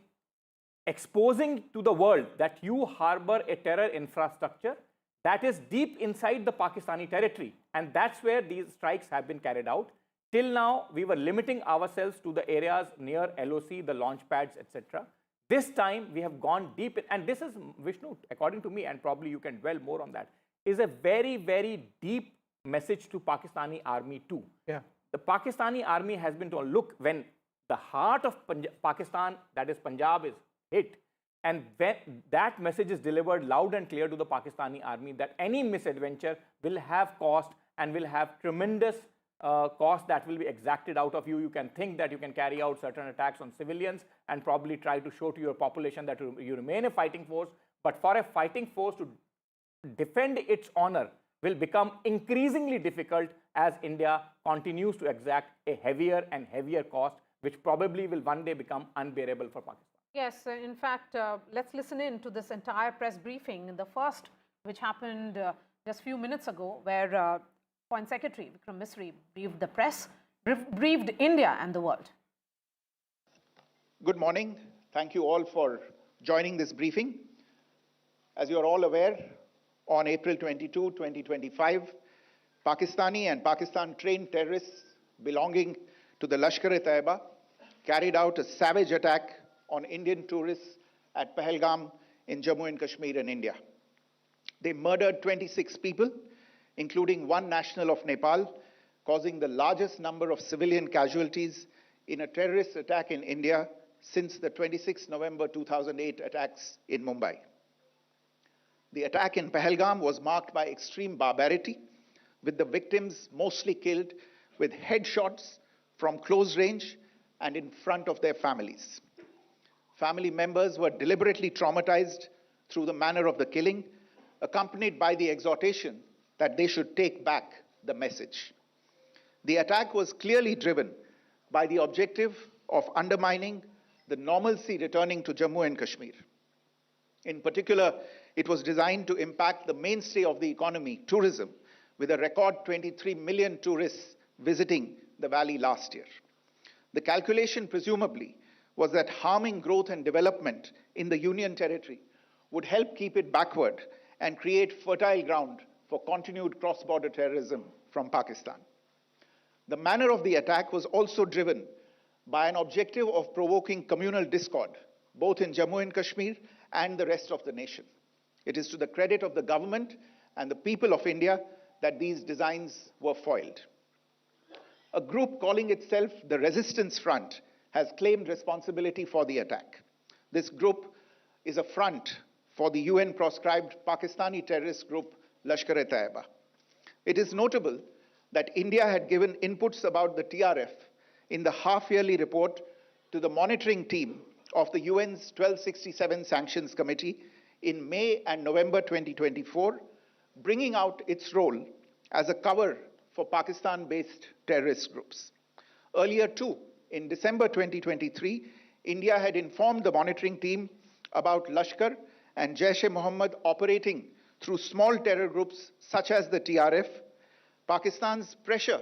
exposing to the world that you harbor a terror infrastructure that is deep inside the Pakistani territory. And that's where these strikes have been carried out. Till now, we were limiting ourselves to the areas near LoC, the launch pads, etc. This time, we have gone deep in, and this is, Vishnu, according to me, and probably you can dwell more on that, is a very, very deep message to Pakistani army too. Yeah. The Pakistani army has been told, look, when the heart of Pakistan, that is Punjab, is hit, and when that message is delivered loud and clear to the Pakistani army that any misadventure will have cost and will have tremendous cost that will be exacted out of you. You can think that you can carry out certain attacks on civilians and probably try to show to your population that you remain a fighting force. But for a fighting force to defend its honor will become increasingly difficult as India continues to exact a heavier and heavier cost, which probably will one day become unbearable for Pakistan. Yes, in fact, let's listen in to this entire press briefing. The first, which happened just a few minutes ago, where Foreign Secretary Vikram Misri briefed the press, briefed India and the world. Good morning. Thank you all for joining this briefing. As you are all aware, on April 22, 2025, Pakistani and Pakistan-trained terrorists belonging to the Lashkar-e-Taiba carried out a savage attack on Indian tourists at Pahalgam in Jammu and Kashmir in India. They murdered 26 people, including one national of Nepal, causing the largest number of civilian casualties in a terrorist attack in India since the 26 November 2008 attacks in Mumbai. The attack in Pahalgam was marked by extreme barbarity, with the victims mostly killed with headshots from close range and in front of their families. Family members were deliberately traumatized through the manner of the killing, accompanied by the exhortation that they should take back the message. The attack was clearly driven by the objective of undermining the normalcy returning to Jammu and Kashmir. In particular, it was designed to impact the mainstay of the economy, tourism, with a record 23 million tourists visiting the valley last year. The calculation, presumably, was that harming growth and development in the Union Territory would help keep it backward and create fertile ground for continued cross-border terrorism from Pakistan. The manner of the attack was also driven by an objective of provoking communal discord, both in Jammu and Kashmir and the rest of the nation. It is to the credit of the government and the people of India that these designs were foiled. A group calling itself the Resistance Front has claimed responsibility for the attack. This group is a front for the UN-proscribed Pakistani terrorist group Lashkar-e-Taiba. It is notable that India had given inputs about the TRF in the half-yearly report to the monitoring team of the UN's 1267 Sanctions Committee in May and November 2024, bringing out its role as a cover for Pakistan-based terrorist groups. Earlier too, in December 2023, India had informed the monitoring team about Lashkar and Jaish-e-Mohammed operating through small terror groups such as the TRF. Pakistan's pressure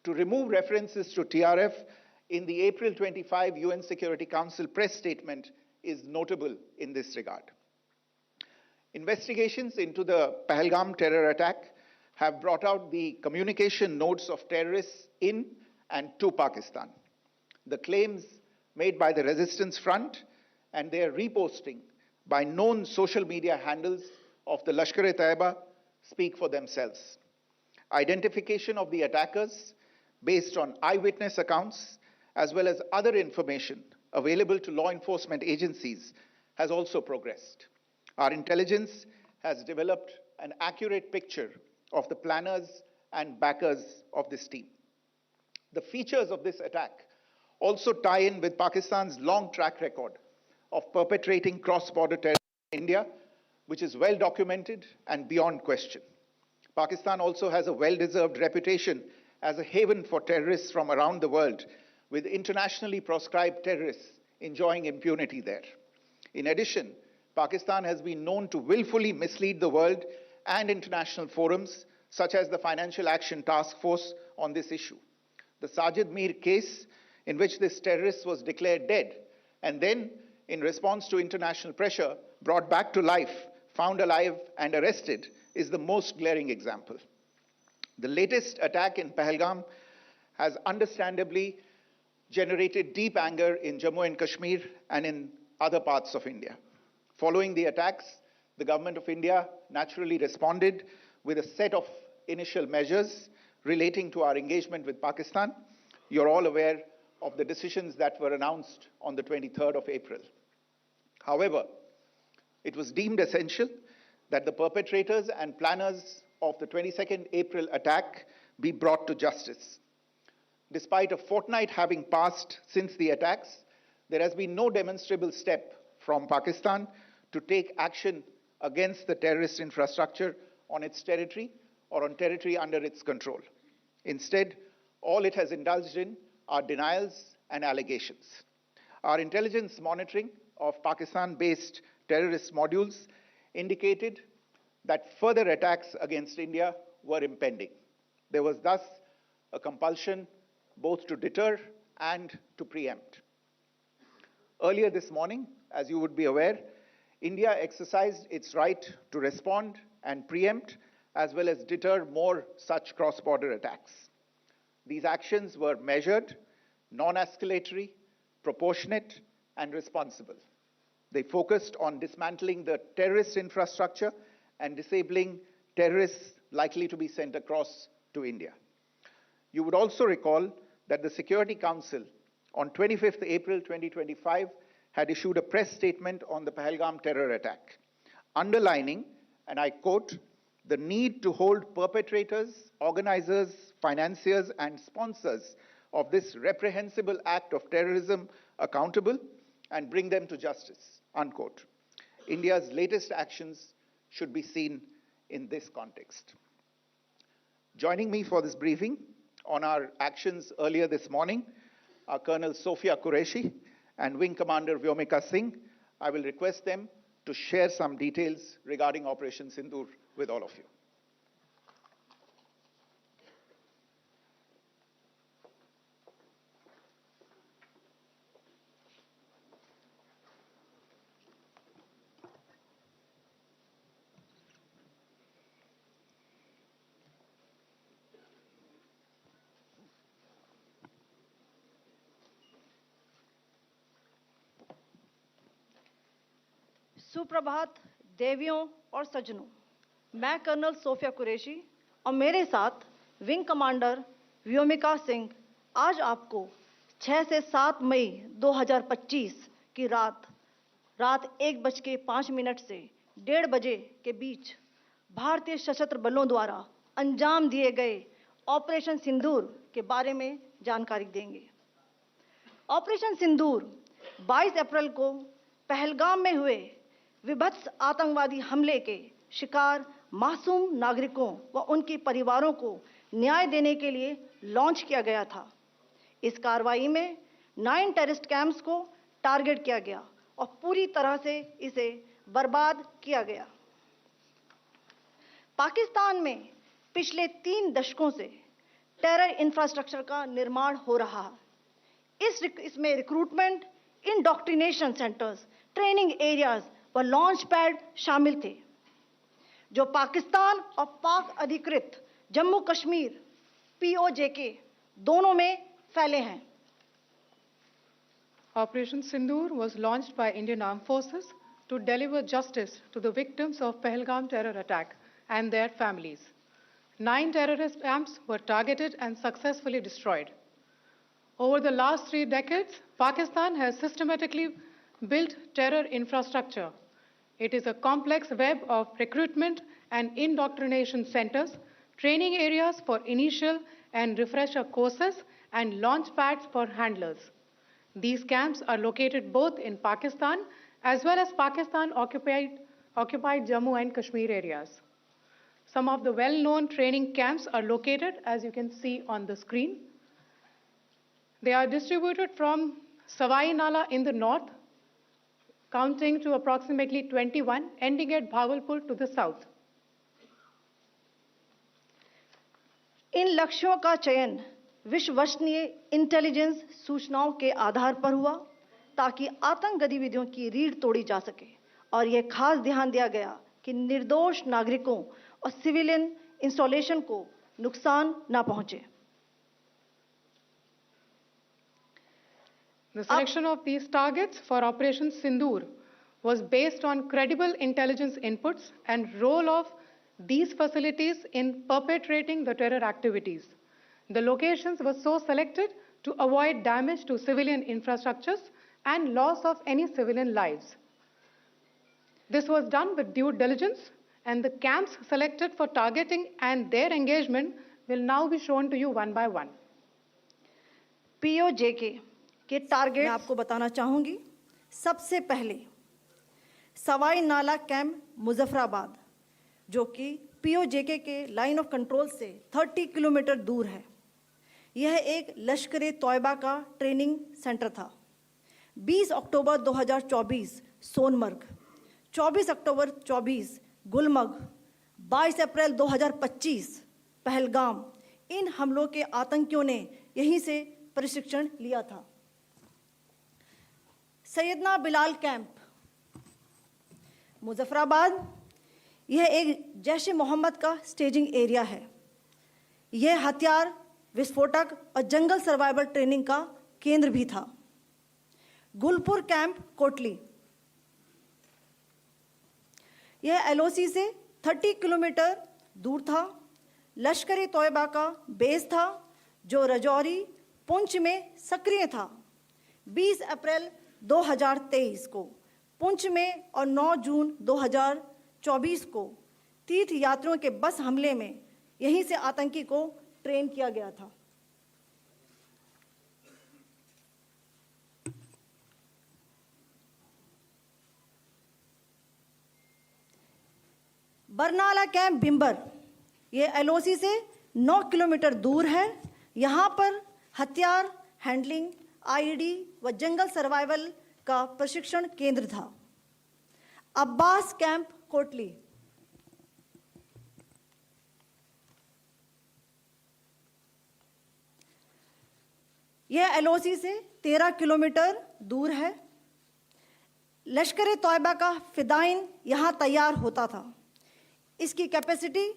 to remove references to TRF in the April 25 UN Security Council press statement is notable in this regard. Investigations into the Pahalgam terror attack have brought out the communication notes of terrorists in and to Pakistan. The claims made by the Resistance Front and their reposting by known social media handles of the Lashkar-e-Taiba speak for themselves. Identification of the attackers based on eyewitness accounts as well as other information available to law enforcement agencies has also progressed. Our intelligence has developed an accurate picture of the planners and backers of this team. The features of this attack also tie in with Pakistan's long track record of perpetrating cross-border terror in India, which is well documented and beyond question. Pakistan also has a well-deserved reputation as a haven for terrorists from around the world, with internationally proscribed terrorists enjoying impunity there. In addition, Pakistan has been known to willfully mislead the world and international forums, such as the Financial Action Task Force, on this issue. The Sajid Mir case, in which this terrorist was declared dead, and then, in response to international pressure, brought back to life, found alive and arrested, is the most glaring example. The latest attack in Pahalgam has understandably generated deep anger in Jammu and Kashmir and in other parts of India. Following the attacks, the government of India naturally responded with a set of initial measures relating to our engagement with Pakistan. You're all aware of the decisions that were announced on the 23rd of April. However, it was deemed essential that the perpetrators and planners of the 22nd April attack be brought to justice. Despite a fortnight having passed since the attacks, there has been no demonstrable step from Pakistan to take action against the terrorist infrastructure on its territory or on territory under its control. Instead, all it has indulged in are denials and allegations. Our intelligence monitoring of Pakistan-based terrorist modules indicated that further attacks against India were impending. There was thus a compulsion both to deter and to preempt. Earlier this morning, as you would be aware, India exercised its right to respond and preempt as well as deter more such cross-border attacks. These actions were measured, non-escalatory, proportionate, and responsible. They focused on dismantling the terrorist infrastructure and disabling terrorists likely to be sent across to India. You would also recall that the Security Council on 25th April 2025 had issued a press statement on the Pahalgam terror attack, underlining, and I quote, the need to hold perpetrators, organizers, financiers, and sponsors of this reprehensible act of terrorism accountable and bring them to justice, unquote. India's latest actions should be seen in this context. Joining me for this briefing on our actions earlier this morning are Colonel Sophia Qureshi and Wing Commander Vyomika Singh. I will request them to share some details regarding Operation Sindoor with all of you. सुप्रभात देवियों और सज्जनों, मैं colonel Sophia Qureshi और मेरे साथ wing commander Vyomika Singh आज आपको 6 से 7 मई 2025 की रात 1:05 से 1:30 बजे के बीच भारतीय सशस्त्र बलों द्वारा अंजाम दिए गए ऑपरेशन सिंदूर के बारे में जानकारी देंगे। ऑपरेशन सिंदूर 22 अप्रैल को पहलगाम में हुए विभत्स आतंकवादी हमले के शिकार मासूम नागरिकों व उनके परिवारों को न्याय देने के लिए लॉन्च किया गया था। इस कार्रवाई में 9 टेररिस्ट कैंप्स को टारगेट किया गया और पूरी तरह से इसे बर्बाद किया गया। पाकिस्तान में पिछले 3 दशकों से टेरर इंफ्रास्ट्रक्चर का निर्माण हो रहा है। इसमें recruitment, indoctrination centres, training areas व लॉन्च पैड शामिल थे, जो पाकिस्तान और पाक अधिकृत जम्मू कश्मीर (POJK) दोनों में फैले हैं। Operation Sindoor was launched by Indian Armed Forces to deliver justice to the victims of Pahalgam terror attack and their families. 9 terrorist camps were targeted and successfully destroyed. Over the last 3 decades, Pakistan has systematically built terror infrastructure. It is a complex web of recruitment and indoctrination centers, training areas for initial and refresher courses, and launch pads for handlers. These camps are located both in Pakistan as well as Pakistan-occupied Jammu and Kashmir areas. Some of the well-known training camps are located, as you can see on the screen. They are distributed from Savai Nala in the north, counting to approximately 21, ending at Bhagalpur to the south. इन लक्ष्यों का चयन विश्वसनीय intelligence सूचनाओं के आधार पर हुआ ताकि आतंक गतिविधियों की रीढ़ तोड़ी जा सके और यह खास ध्यान दिया गया कि निर्दोष नागरिकों और सिविलियन इंस्टॉलेशन को नुकसान न पहुंचे. The selection of these targets for Operation Sindoor was based on credible intelligence inputs and role of these facilities in perpetrating the terror activities. The locations were so selected to avoid damage to civilian infrastructures and loss of any civilian lives. This was done with due diligence, and the camps selected for targeting and their engagement will now be shown to you one by one. POJK के target मैं आपको बताना चाहूंगी. सबसे पहले सवाई नाला camp Muzaffarabad, जो कि POJK के लाइन ऑफ कंट्रोल से 30 किलोमीटर दूर है. यह एक लश्कर तौयबा का ट्रेनिंग सेंटर था. 20 अक्टूबर 2024 सोनमर्ग, 24 अक्टूबर 24 गुलमर्ग, 22 अप्रैल 2025 पहलगाम. इन हमलों के आतंकियों ने यहीं से प्रशिक्षण लिया था. सैयदना बिलाल कैंप मुजफ्फराबाद, यह एक जैश मोहम्मद का स्टेजिंग एरिया है. यह हथियार, विस्फोटक और जंगल सर्वाइवल ट्रेनिंग का केंद्र भी था. गुलपुर कैंप कोटली, यह LoC से 30 किलोमीटर दूर था. लश्कर तौयबा का बेस था जो रजौरी पुंछ में सक्रिय था. 20 अप्रैल 2023 को पुंछ में और 9 जून 2024 को तीर्थ यात्रियों के बस हमले में यहीं से आतंकी को ट्रेन किया गया था. बरनाला कैंप बिम्बर, यह LoC से 9 किलोमीटर दूर है. यहाँ पर हथियार हैंडलिंग, IED व जंगल सर्वाइवल का प्रशिक्षण केंद्र था. अब्बास कैंप कोटली, यह LoC से 13 किलोमीटर दूर है. लश्कर तौयबा का फिदाइन यहाँ तैयार होता था. इसकी कैपेसिटी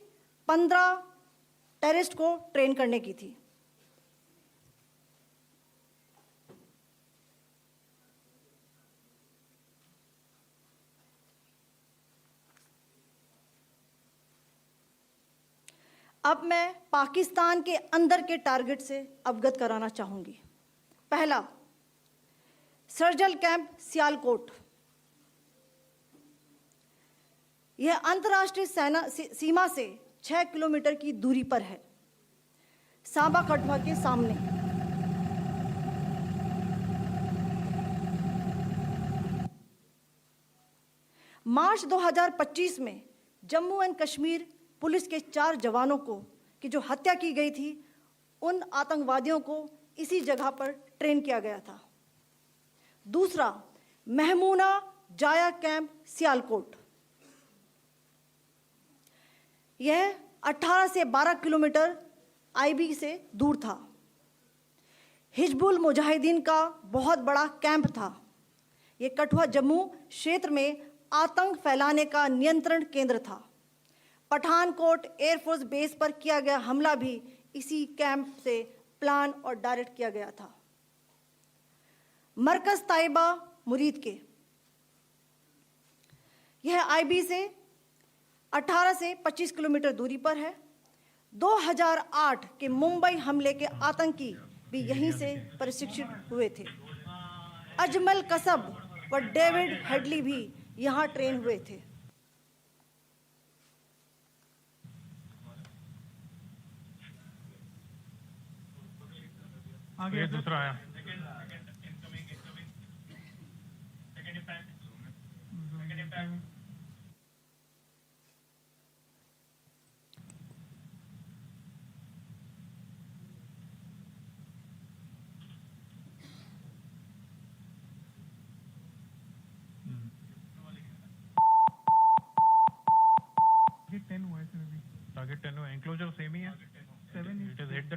15 टेररिस्ट को ट्रेन करने की थी. अब मैं पाकिस्तान के अंदर के टारगेट से अवगत कराना चाहूंगी. पहला, सर्जल कैंप सियालकोट. यह अंतर्राष्ट्रीय सीमा से 6 किलोमीटर की दूरी पर है, सांबा कठवा के सामने. मार्च 2025 में जम्मू एंड कश्मीर पुलिस के 4 जवानों को की जो हत्या की गई थी, उन आतंकवादियों को इसी जगह पर ट्रेन किया गया था. दूसरा, महमूना जाया कैंप सियालकोट. यह 18 से 12 किलोमीटर IB से दूर था. हिजबुल मुजाहिदीन का बहुत बड़ा कैंप था. यह कठुआ जम्मू क्षेत्र में आतंक फैलाने का नियंत्रण केंद्र था. पठानकोट एयरफोर्स बेस पर किया गया हमला भी इसी कैंप से प्लान और डायरेक्ट किया गया था. मरकज ताइबा मुरीद के, यह IB से 18 से 25 किलोमीटर दूरी पर है. 2008 के मुंबई हमले के आतंकी भी यहीं से प्रशिक्षित हुए थे. अजमल कसब व डेविड हेडली भी यहां ट्रेन हुए थे. आगे दूसरा आया.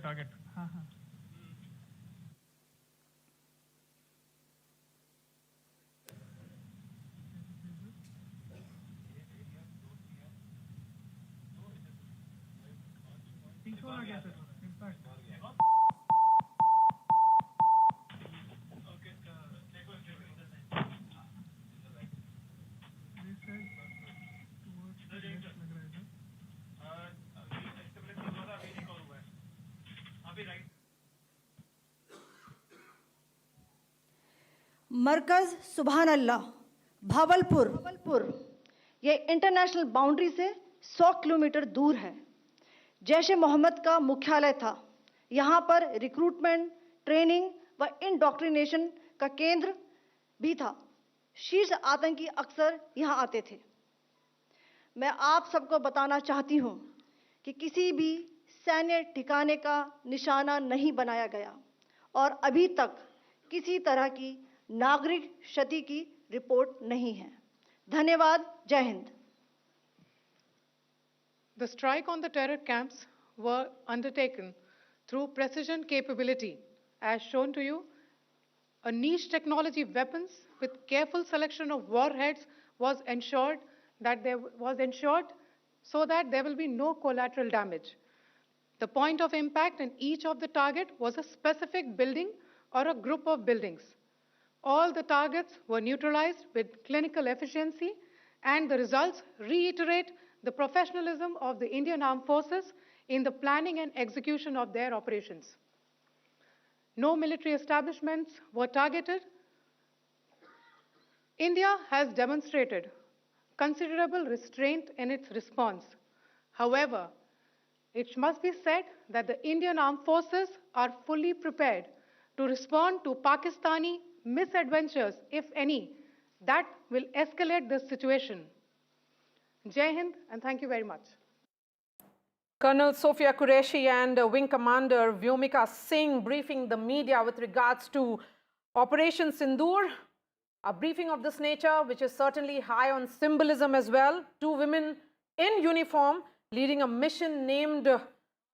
target. 300 आ गया सर इम्पैक्ट मरकज सुभान अल्लाह भावलपुर ये इंटरनेशनल बाउंड्री से 100 किलोमीटर दूर है। जैश ए मोहम्मद का मुख्यालय था। यहाँ पर रिक्रूटमेंट, ट्रेनिंग व इंडॉक्ट्रिनेशन का केंद्र भी था। शीर्ष आतंकी अक्सर यहाँ आते थे। मैं आप सबको बताना चाहती हूँ कि किसी भी सैन्य ठिकाने का निशाना नहीं बनाया गया और अभी तक किसी तरह की नागरिक क्षति की रिपोर्ट नहीं है। धन्यवाद। जय Hind. The strike on the terror camps were undertaken through precision capability, as shown to you. A niche technology weapons with careful selection of warheads was ensured so that there will be no collateral damage. The point of impact in each of the target was a specific building or a group of buildings. All the targets were neutralized with clinical efficiency, and the results reiterate the professionalism of the Indian Armed Forces in the planning and execution of their operations. No military establishments were targeted. India has demonstrated considerable restraint in its response. However, it must be said that the Indian Armed Forces are fully prepared to respond to Pakistani misadventures, if any, that will escalate the situation. Jai Hind, and thank you very much. Colonel Sophia Qureshi and Wing Commander Vyomika Singh briefing the media with regards to Operation Sindoor, a briefing of this nature, which is certainly high on symbolism as well. Two women in uniform leading a mission named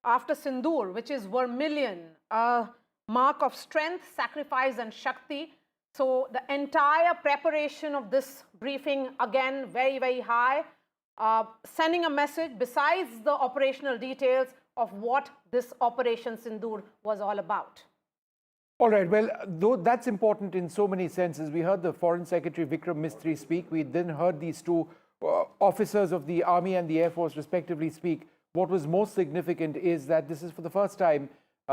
after Sindoor, which is vermilion, a mark of strength, sacrifice and Shakti. So the entire preparation of this briefing, again, very, very high, sending a message besides the operational details of what this Operation Sindoor was all about. All right, well, though that's important in so many senses. We heard the Foreign Secretary Vikram Mistry speak. We then heard these two officers of the Army and the Air Force respectively speak. What was most significant is that this is for the first time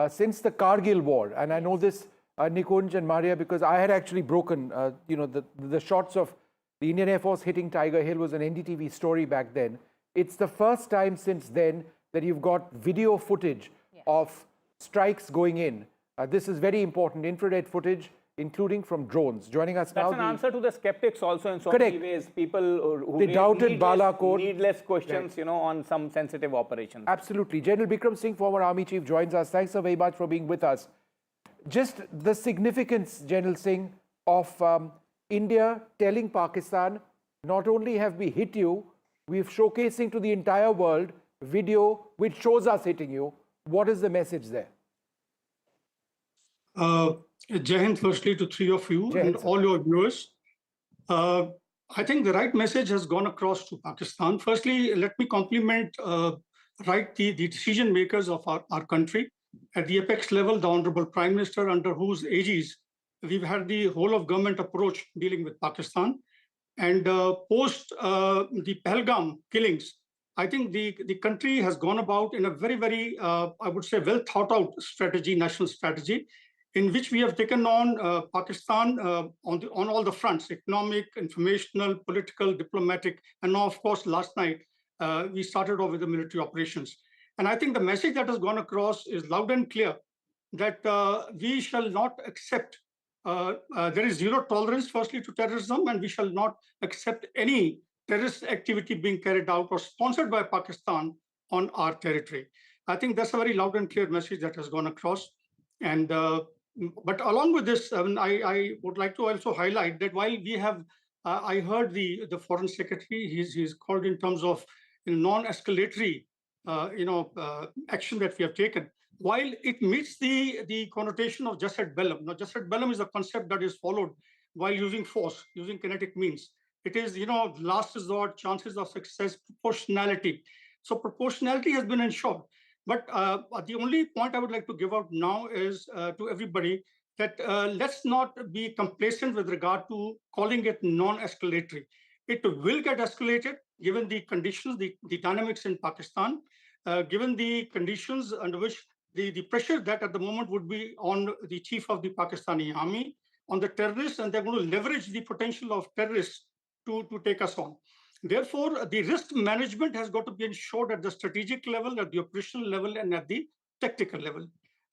since the Kargil war. And I know this, Nikunj and Maria, because I had actually broken, the shots of the Indian Air Force hitting Tiger Hill was an NDTV story back then. It's the first time since then that you've got video footage of strikes going in. This is very important, infrared footage, including from drones. Joining us now. That's an answer to the skeptics also in so many ways. People who they doubted Balakot. Needless questions, on some sensitive operations. Absolutely. General Bikram Singh, former Army Chief, joins us. Thanks so very much for being with us. Just the significance, General Singh, of India telling Pakistan, not only have we hit you, we're showcasing to the entire world video which shows us hitting you. What is the message there? Jai Hind, firstly, to three of you and all your viewers. I think the right message has gone across to Pakistan. Firstly, let me compliment the decision makers of our country. At the apex level, the Honorable Prime Minister, under whose aegis we've had the whole of government approach dealing with Pakistan. And post the Pahalgam killings, I think the country has gone about in a very, very, I would say, well thought out strategy, national strategy, in which we have taken on Pakistan on all the fronts: economic, informational, political, diplomatic, and now, of course, last night, we started off with the military operations. And I think the message that has gone across is loud and clear that we shall not accept, there is zero tolerance, firstly, to terrorism, and we shall not accept any terrorist activity being carried out or sponsored by Pakistan on our territory. I think that's a very loud and clear message that has gone across. And but along with this, I would like to also highlight that while we have, I heard the Foreign Secretary, he's called in terms of non-escalatory, action that we have taken. while it meets the connotation of jus ad bellum. Now, jus ad bellum is a concept that is followed while using force, using kinetic means. It is, last resort, chances of success, proportionality. So proportionality has been ensured. But the only point I would like to give out now is to everybody that let's not be complacent with regard to calling it non-escalatory. It will get escalated given the conditions, the dynamics in Pakistan, given the conditions under which the pressure that at the moment would be on the chief of the Pakistani army, on the terrorists, and they're going to leverage the potential of terrorists to take us on. Therefore, the risk management has got to be ensured at the strategic level, at the operational level, and at the tactical level.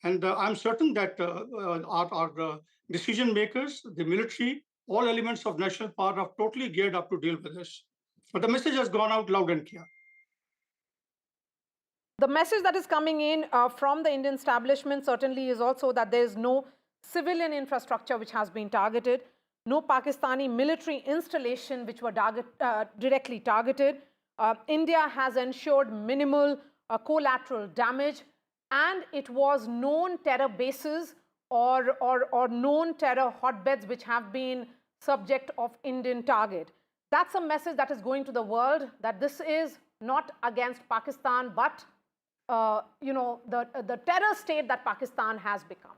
And I'm certain that our decision makers, the military, all elements of national power are totally geared up to deal with this. But the message has gone out loud and clear. The message that is coming in from the Indian establishment certainly is also that there is no civilian infrastructure which has been targeted, no Pakistani military installation which were directly targeted. India has ensured minimal collateral damage, and it was known terror bases or known terror hotbeds which have been subject of Indian target. That's a message that is going to the world, that this is not against Pakistan, but the terror state that Pakistan has become.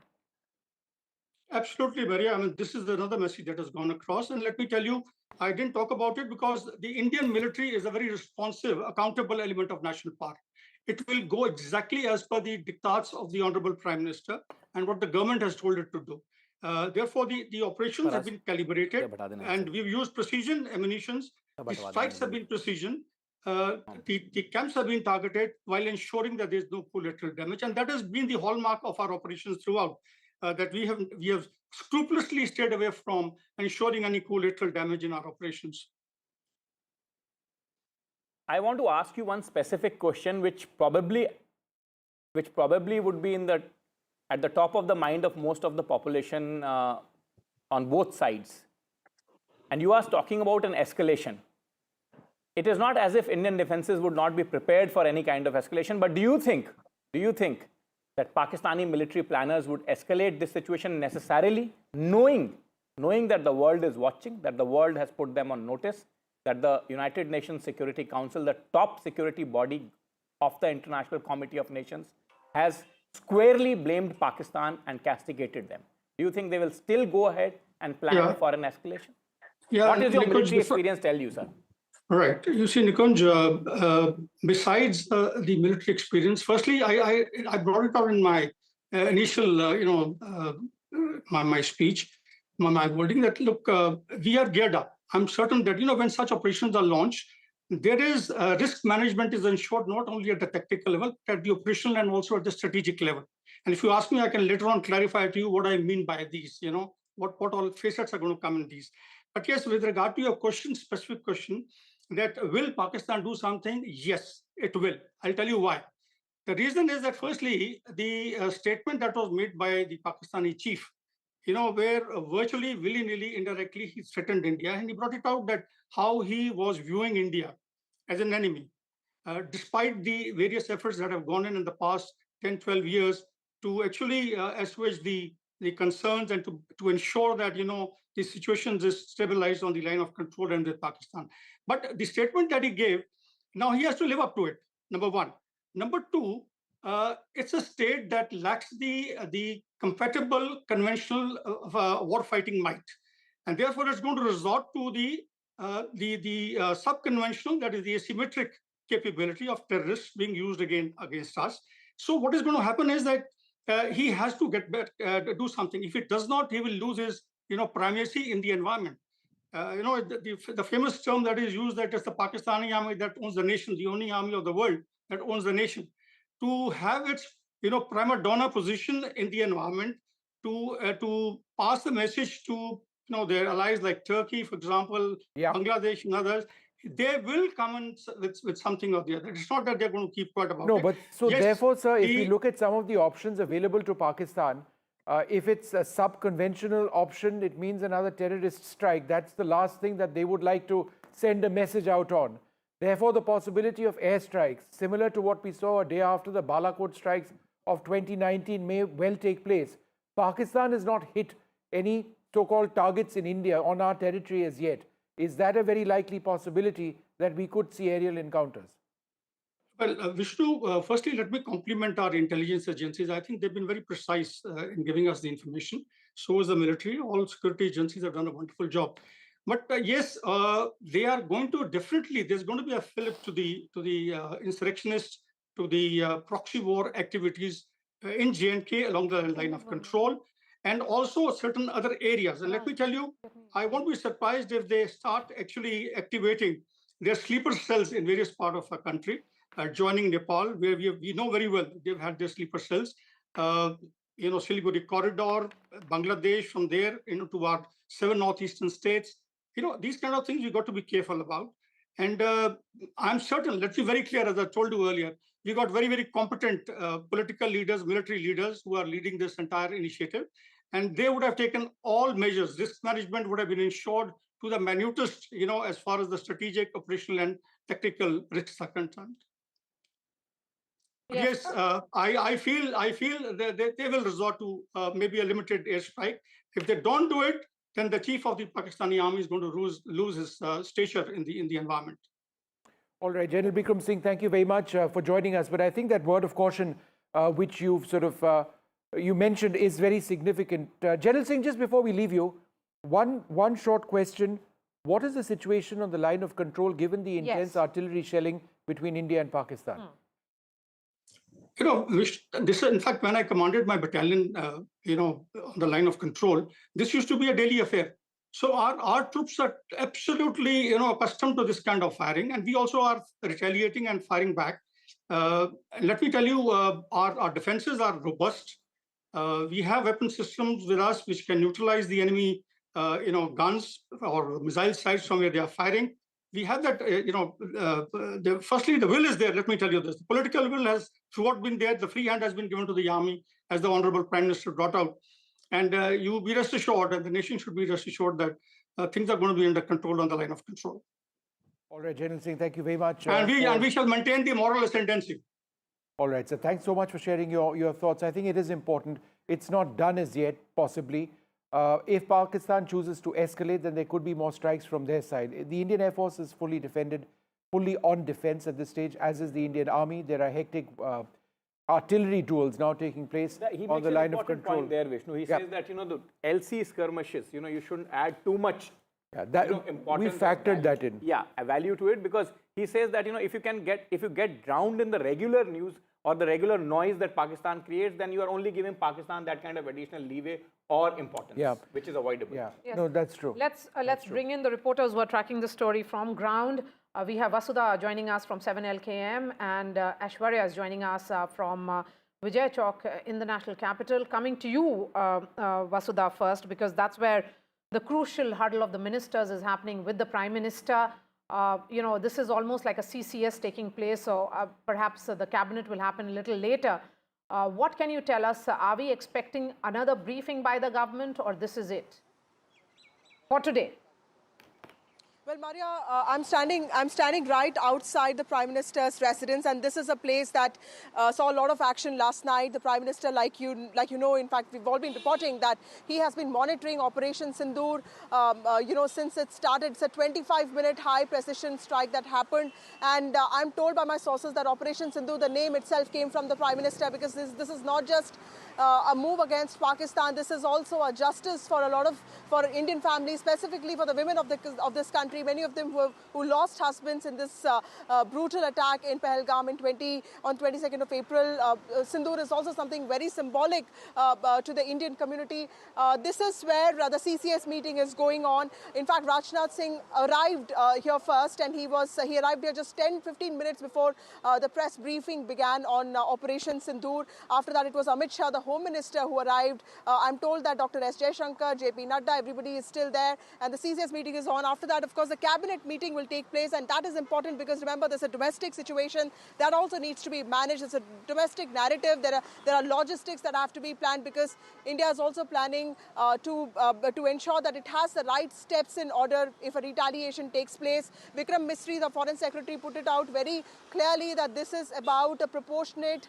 Absolutely, Maria. I mean, this is another message that has gone across. And let me tell you, I didn't talk about it because the Indian military is a very responsive, accountable element of national power. It will go exactly as per the diktats of the Honorable Prime Minister and what the government has told it to do. Therefore, the operations have been calibrated, and we've used precision ammunitions. The strikes have been precision. The camps have been targeted while ensuring that there's no collateral damage. And that has been the hallmark of our operations throughout. That we have scrupulously stayed away from ensuring any collateral damage in our operations. I want to ask you one specific question, which probably would be at the top of the mind of most of the population on both sides. And you are talking about an escalation. It is not as if Indian defenses would not be prepared for any kind of escalation, but do you think that Pakistani military planners would escalate this situation necessarily, knowing that the world is watching, that the world has put them on notice, that the United Nations Security Council, the top security body of the International Committee of Nations, has squarely blamed Pakistan and castigated them? Do you think they will still go ahead and plan for an escalation? Yeah, what does your military experience tell you, sir? Right. You see, Nikunj, besides the military experience, firstly, I brought it out in my initial, my speech, my wording that, look, we are geared up. I'm certain that, when such operations are launched, there is risk management is ensured not only at the tactical level, but at the operational and also at the strategic level. And if you ask me, I can later on clarify to you what I mean by these, what all facets are going to come in these. But yes, with regard to your question, specific question, that will Pakistan do something? Yes, it will. I'll tell you why. The reason is that firstly, the statement that was made by the Pakistani chief, where virtually willy-nilly, indirectly, he threatened India, and he brought it out that how he was viewing India as an enemy, despite the various efforts that have gone in the past 10, 12 years to actually assuage the concerns and to ensure that, the situation is stabilized on the line of control and with Pakistan. But the statement that he gave, now he has to live up to it, number one. Number two, it's a state that lacks the compatible conventional war-fighting might. And therefore, it's going to resort to the sub-conventional, that is the asymmetric capability of terrorists being used against us. So what is going to happen is that he has to do something. If it does not, he will lose his primacy in the environment. The famous term that is used, that is the Pakistani army that owns the nation, the only army of the world that owns the nation. To have its prima donna position in the environment, to pass the message to their allies like Turkey, for example, Bangladesh and others, they will come in with something or the other. It's not that they're going to keep quiet about it. No, but so yes, therefore, sir, if we look at some of the options available to Pakistan, if it's a sub-conventional option, it means another terrorist strike. That's the last thing that they would like to send a message out on. Therefore, the possibility of airstrikes, similar to what we saw a day after the Balakot strikes of 2019 may well take place. Pakistan has not hit any so-called targets in India on our territory as yet. Is that a very likely possibility that we could see aerial encounters? Well, Vishnu, firstly, let me compliment our intelligence agencies. I think they've been very precise in giving us the information. So is the military. All security agencies have done a wonderful job. But yes, they are going to definitely, there's going to be a fillip to the insurrectionists, to the proxy war activities in J&K along the line of control, and also certain other areas. And let me tell you, I won't be surprised if they start actually activating their sleeper cells in various parts of our country, joining Nepal, where we know very well they've had their sleeper cells. Siliguri corridor, Bangladesh, from there, toward 7 northeastern states. These kind of things you got to be careful about. And I'm certain, let's be very clear, as I told you earlier, we got very, very competent political leaders, military leaders who are leading this entire initiative. And they would have taken all measures. Risk management would have been ensured to the minutest, as far as the strategic, operational, and tactical risks are concerned. Yes, I feel that they will resort to maybe a limited airstrike. If they don't do it, then the chief of the Pakistani army is going to lose his stature in the environment. All right, General Bikram Singh, thank you very much for joining us. But I think that word of caution, which you've sort of you mentioned, is very significant. General Singh, just before we leave you, one short question: what is the situation on the line of control, given the intense artillery shelling between India and Pakistan? This, in fact, when I commanded my battalion, on the line of control, this used to be a daily affair. So our troops are absolutely, accustomed to this kind of firing, and we also are retaliating and firing back. Let me tell you, our defenses are robust. We have weapon systems with us which can neutralize the enemy, guns or missile sites from where they are firing. We have that, firstly, the will is there. Let me tell you this. The political will has throughout been there. The free hand has been given to the army, as the Honorable Prime Minister brought out. And you be rest assured, and the nation should be rest assured that things are going to be under control on the line of control. All right, General Singh, thank you very much. And we shall maintain the moral ascendancy. All right, so thanks so much for sharing your thoughts. I think it is important. It's not done as yet, possibly. If Pakistan chooses to escalate, then there could be more strikes from their side. The Indian Air Force is fully defended, fully on defense at this stage, as is the Indian Army. There are hectic artillery duels now taking place on the line of control. Point there, Vishnu. He says that, the LC skirmishes, you shouldn't add too much we factored that in. Yeah, a value to it, because he says that, if you get drowned in the regular news or the regular noise that Pakistan creates, then you are only giving Pakistan that kind of additional leeway or importance, which is avoidable. Yeah, no, that's true. Let's bring in the reporters who are tracking the story from ground. We have Vasudha joining us from 7LKM, and Aishwarya is joining us from Vijay Chowk in the national capital. Coming to you, Vasudha, first, because that's where the crucial huddle of the ministers is happening with the Prime Minister. This is almost like a CCS taking place, so perhaps the cabinet will happen a little later. What can you tell us? Are we expecting another briefing by the government, or this is it for today? Well, Maria, I'm standing right outside the Prime Minister's residence, and this is a place that saw a lot of action last night. The Prime Minister, like you know, in fact, we've all been reporting that he has been monitoring Operation Sindoor, since it started. It's a 25-minute high-precision strike that happened, and I'm told by my sources that Operation Sindoor, the name itself came from the Prime Minister, because this is not just a move against Pakistan. This is also a justice for for Indian families, specifically for the women of this country. Many of them who lost husbands in this brutal attack in Pahalgam on 22nd of April. Sindoor is also something very symbolic to the Indian community. This is where the CCS meeting is going on. In fact, Rajnath Singh arrived here first, and he arrived here just 10-15 minutes before the press briefing began on Operation Sindoor. After that, it was Amit Shah, the Home Minister, who arrived. I'm told that Dr. S. Jaishankar, JP Nadda, everybody is still there, and the CCS meeting is on. After that, of course, course, the cabinet meeting will take place, and that is important because remember, there's a domestic situation that also needs to be managed. It's a domestic narrative. There are logistics that have to be planned because India is also planning to ensure that it has the right steps in order if a retaliation takes place. Vikram Misri, the Foreign Secretary, put it out very clearly that this is about a proportionate,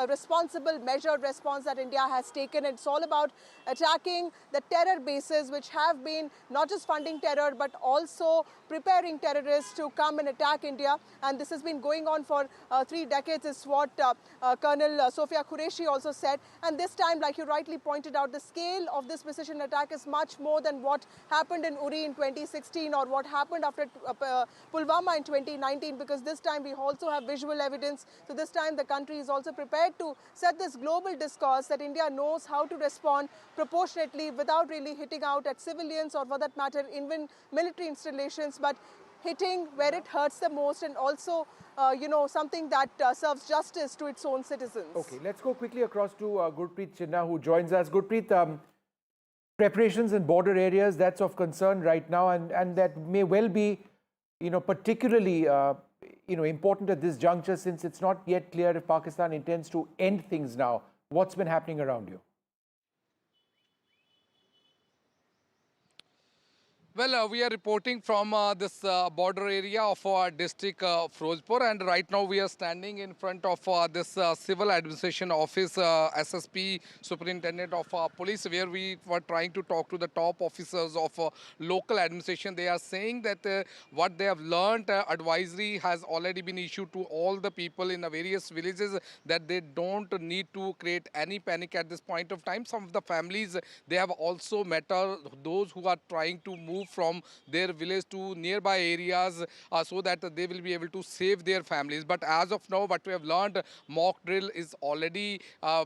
responsible, measured response that India has taken. It's all about attacking the terror bases which have been not just funding terror but also preparing terrorists to come and attack India. And this has been going on for 3 decades is what Colonel Sofia Qureshi also said. And this time, like you rightly pointed out, the scale of this precision attack is much more than what happened in Uri in 2016 or what happened after Pulwama in 2019, because this time we also have visual evidence. So this time the country is also prepared to set this global discourse that India knows how to respond proportionately without really hitting out at civilians or for that matter even military installations, but hitting where it hurts the most and also something that serves justice to its own citizens. Okay, let's go quickly across to Gurpreet Chinna, who joins us. Gurpreet, preparations in border areas, that's of concern right now, and that may well be particularly important at this juncture, since it's not yet clear if Pakistan intends to end things now. What's been happening around you? Well, we are reporting from this border area of our district Firozpur, and right now we are standing in front of this civil administration office, SSP, Superintendent of Police, where we were trying to talk to the top officers of local administration. They are saying that what they have learned, advisory has already been issued to all the people in the various villages that they don't need to create any panic at this point of time. Some of the families, they have also met those who are trying to move from their village to nearby areas so that they will be able to save their families. But as of now, what we have learned, mock drill is already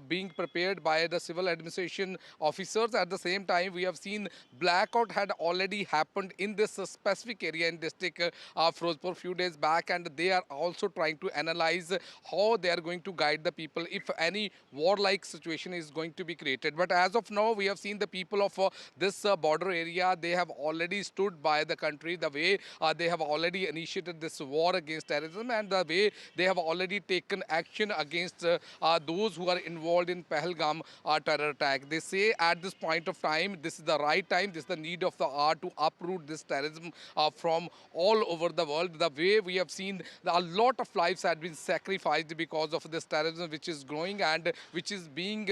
being prepared by the civil administration officers. At the same time, we have seen blackout had already happened in this specific area in district Firozpur few days back, and they are also trying to analyze how they are going to guide the people if any warlike situation is going to be created. But as of now, we have seen the people of this border area, they have already stood by the country, the way they have already initiated this war against terrorism, and the way they have already taken action against those who are involved in Pahalgam terror attack. They say at this point of time, this is the right time, this is the need of the hour to uproot this terrorism from all over the world. The way we have seen a lot of lives have been sacrificed because of this terrorism which is growing and which is being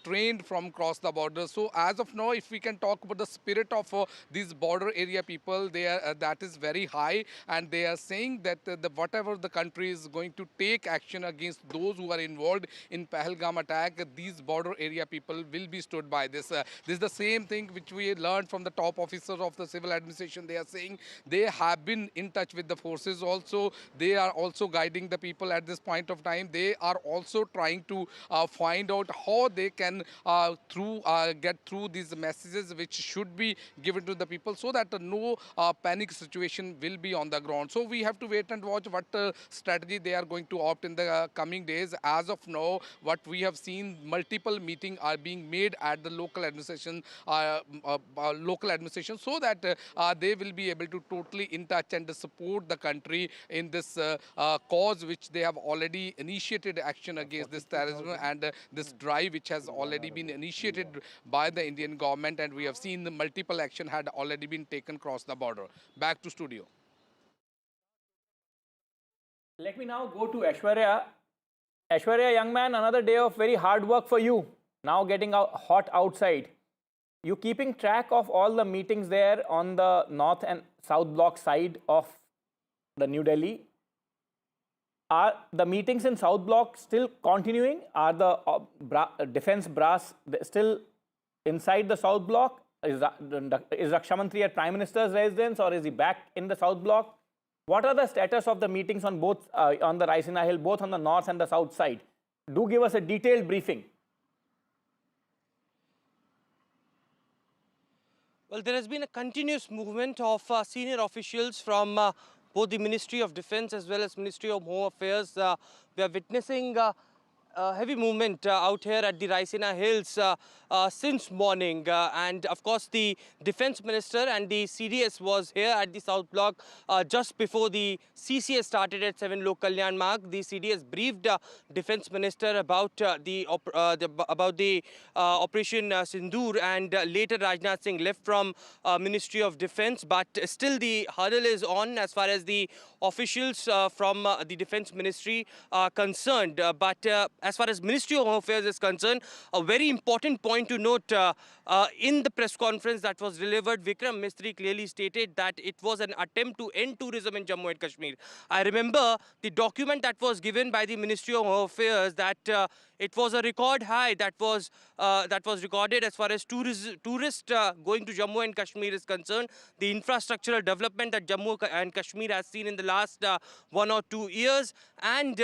trained from across the border. So as of now, if we can talk about the spirit of these border area people, they are, that is very high, and they are saying that whatever the country is going to take action against those who are involved in Pahalgam attack, these border area people will be stood by this. This is the same thing which we learned from the top officers of the civil administration. They are saying they have been in touch with the forces also. They are also guiding the people at this point of time. They are also trying to find out how they can get through these messages which should be given to the people so that no panic situation will be on the ground. So we have to wait and watch what strategy they are going to opt in the coming days. As of now, what we have seen, multiple meetings are being made at the local administration so that they will be able to totally in touch and support the country in this cause which they have already initiated action against this terrorism and this drive which has already been initiated by the Indian government, and we have seen the multiple action had already been taken across the border. Back to studio. Let me now go to Aishwarya. Aishwarya, young man, another day of very hard work for you. Now getting hot outside. You keeping track of all the meetings there on the north and south block side of the New Delhi? Are the meetings in South Block still continuing? Are the defense brass still inside the South Block? Is Raksha Mantri at Prime Minister's residence, or is he back in the South Block? What are the status of the meetings on both on the Raisina Hill, both on the north and the south side? Do give us a detailed briefing. Well, there has been a continuous movement of senior officials from both the Ministry of Defense as well as Ministry of Home Affairs. We are witnessing heavy movement out here at the Raisina Hills since morning. And of course, the Defense Minister and the CDS was here at the South Block just before the CCS started at 7 LoC Kalyan Marg. The CDS briefed Defense Minister about the Operation Sindoor, and later Rajnath Singh left from Ministry of Defense. But still the hurdle is on as far as the officials from the Defense Ministry are concerned. But as far as Ministry of Home Affairs is concerned, a very important point to note in the press conference that was delivered, Vikram Mistry clearly stated that it was an attempt to end tourism in Jammu and Kashmir. I remember the document that was given by the Ministry of Home Affairs that it was a record high that was recorded as far as tourists going to Jammu and Kashmir is concerned. The infrastructural development that Jammu and Kashmir has seen in the last 1 or 2 years, and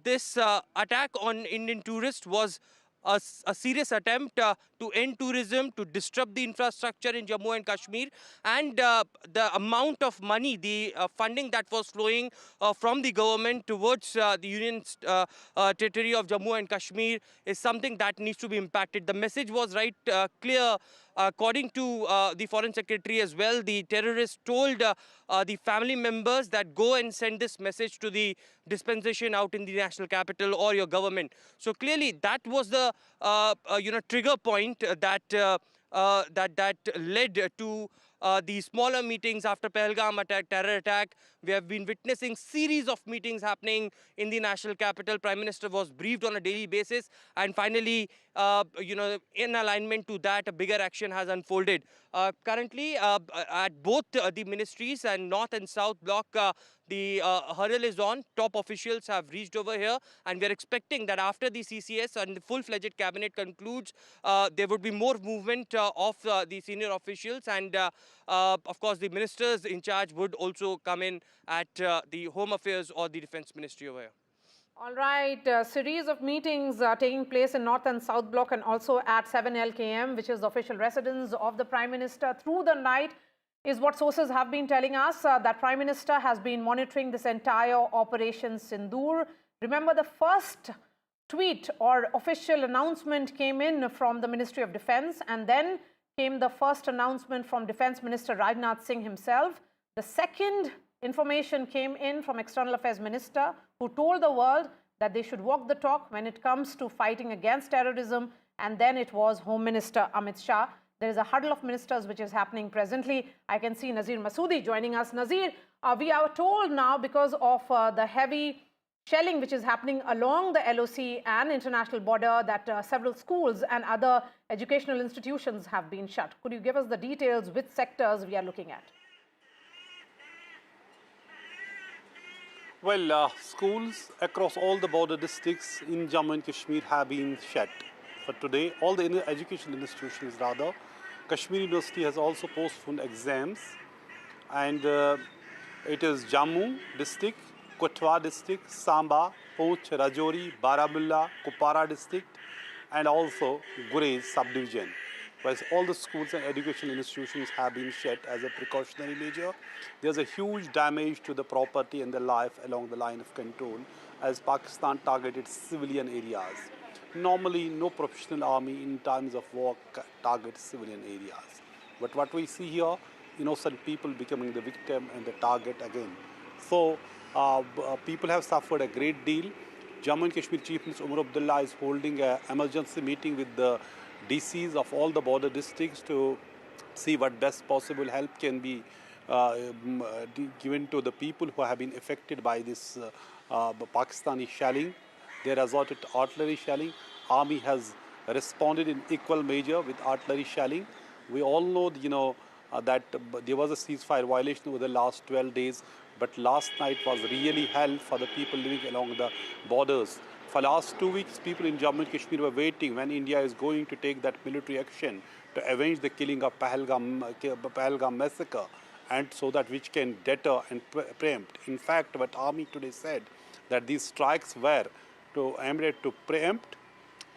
this attack on Indian tourists was a serious attempt to end tourism, to disrupt the infrastructure in Jammu and Kashmir. And the amount of money, the funding that was flowing from the government towards the Union territory of Jammu and Kashmir is something that needs to be impacted. The message was right clear. According to the Foreign Secretary as well, the terrorists told the family members that go and send this message to the dispensation out in the national capital or your government. So clearly that was the trigger point that led to the smaller meetings after Pahalgam terror attack. We have been witnessing series of meetings happening in the national capital. Prime Minister was briefed on a daily basis, and finally, in alignment to that, a bigger action has unfolded. Currently, at both the ministries and North and South Block, the hurdle is on. Top officials have reached over here, and we are expecting that after the CCS and the full-fledged cabinet concludes, there would be more movement of the senior officials, and of course the ministers in charge would also come in at the Home Affairs or the Defense Ministry over here. All right, a series of meetings are taking place in North and South Block and also at 7 LKM, which is the official residence of the Prime Minister. Through the night is what sources have been telling us, that Prime Minister has been monitoring this entire Operation Sindoor. Remember, the first tweet or official announcement came in from the Ministry of Defense, and then came the first announcement from Defense Minister Rajnath Singh himself. The second information came in from External Affairs Minister, who told the world that they should walk the talk when it comes to fighting against terrorism, and then it was Home Minister Amit Shah. There is a huddle of ministers which is happening presently. I can see Nazir Masoodi joining us. Nazir, we are told now, because of the heavy shelling which is happening along the LoC and international border, that several schools and other educational institutions have been shut. Could you give us the details, which sectors we are looking at? Well, schools across all the border districts in Jammu and Kashmir have been shut for today. All the educational institutions, rather. Kashmir University has also postponed exams, and it is Jammu district, Kutwa district, Samba, Poonch, Rajouri, Baramulla, Kupara district, and also Gurez subdivision. Whereas all the schools and educational institutions have been shut as a precautionary measure. There's a huge damage to the property and the life along the line of control as Pakistan targeted civilian areas. Normally, no professional army in times of war targets civilian areas. But what we see here, innocent people becoming the victim and the target again. So people have suffered a great deal. Jammu and Kashmir Chief Minister Umar Abdullah is holding an emergency meeting with the DCs of all the border districts to see what best possible help can be given to the people who have been affected by this Pakistani shelling. They resorted to artillery shelling. Army has responded in equal measure with artillery shelling. We all know, that there was a ceasefire violation over the last 12 days, but last night was really hell for the people living along the borders. For the last 2 weeks, people in Jammu and Kashmir were waiting when India is going to take that military action to avenge the killing of Pahalgam massacre, and so that which can deter and preempt. In fact, what Army today said, that these strikes were aimed to preempt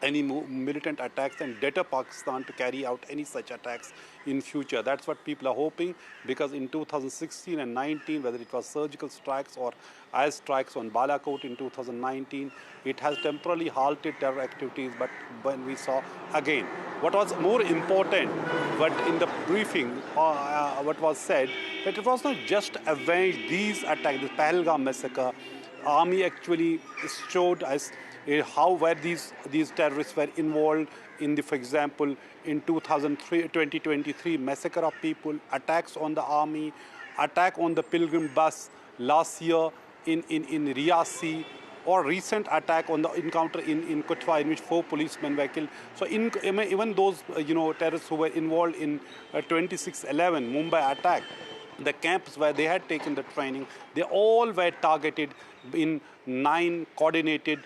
any militant attacks and deter Pakistan to carry out any such attacks in future. That's what people are hoping, because in 2016 and 19, whether it was surgical strikes or air strikes on Balakot in 2019, it has temporarily halted terror activities. But when we saw again, what was more important, but in the briefing, what was said, that it was not just avenge these attacks, the Pahalgam massacre. Army actually showed us how were these terrorists were involved in the, for example, in 2023 massacre of people, attacks on the army, attack on the pilgrim bus last year in Riyasi, or recent attack on the encounter in Kutwa in which 4 policemen were killed. So even those terrorists who were involved in 26/11 Mumbai attack, the camps where they had taken the training, they all were targeted in 9 coordinated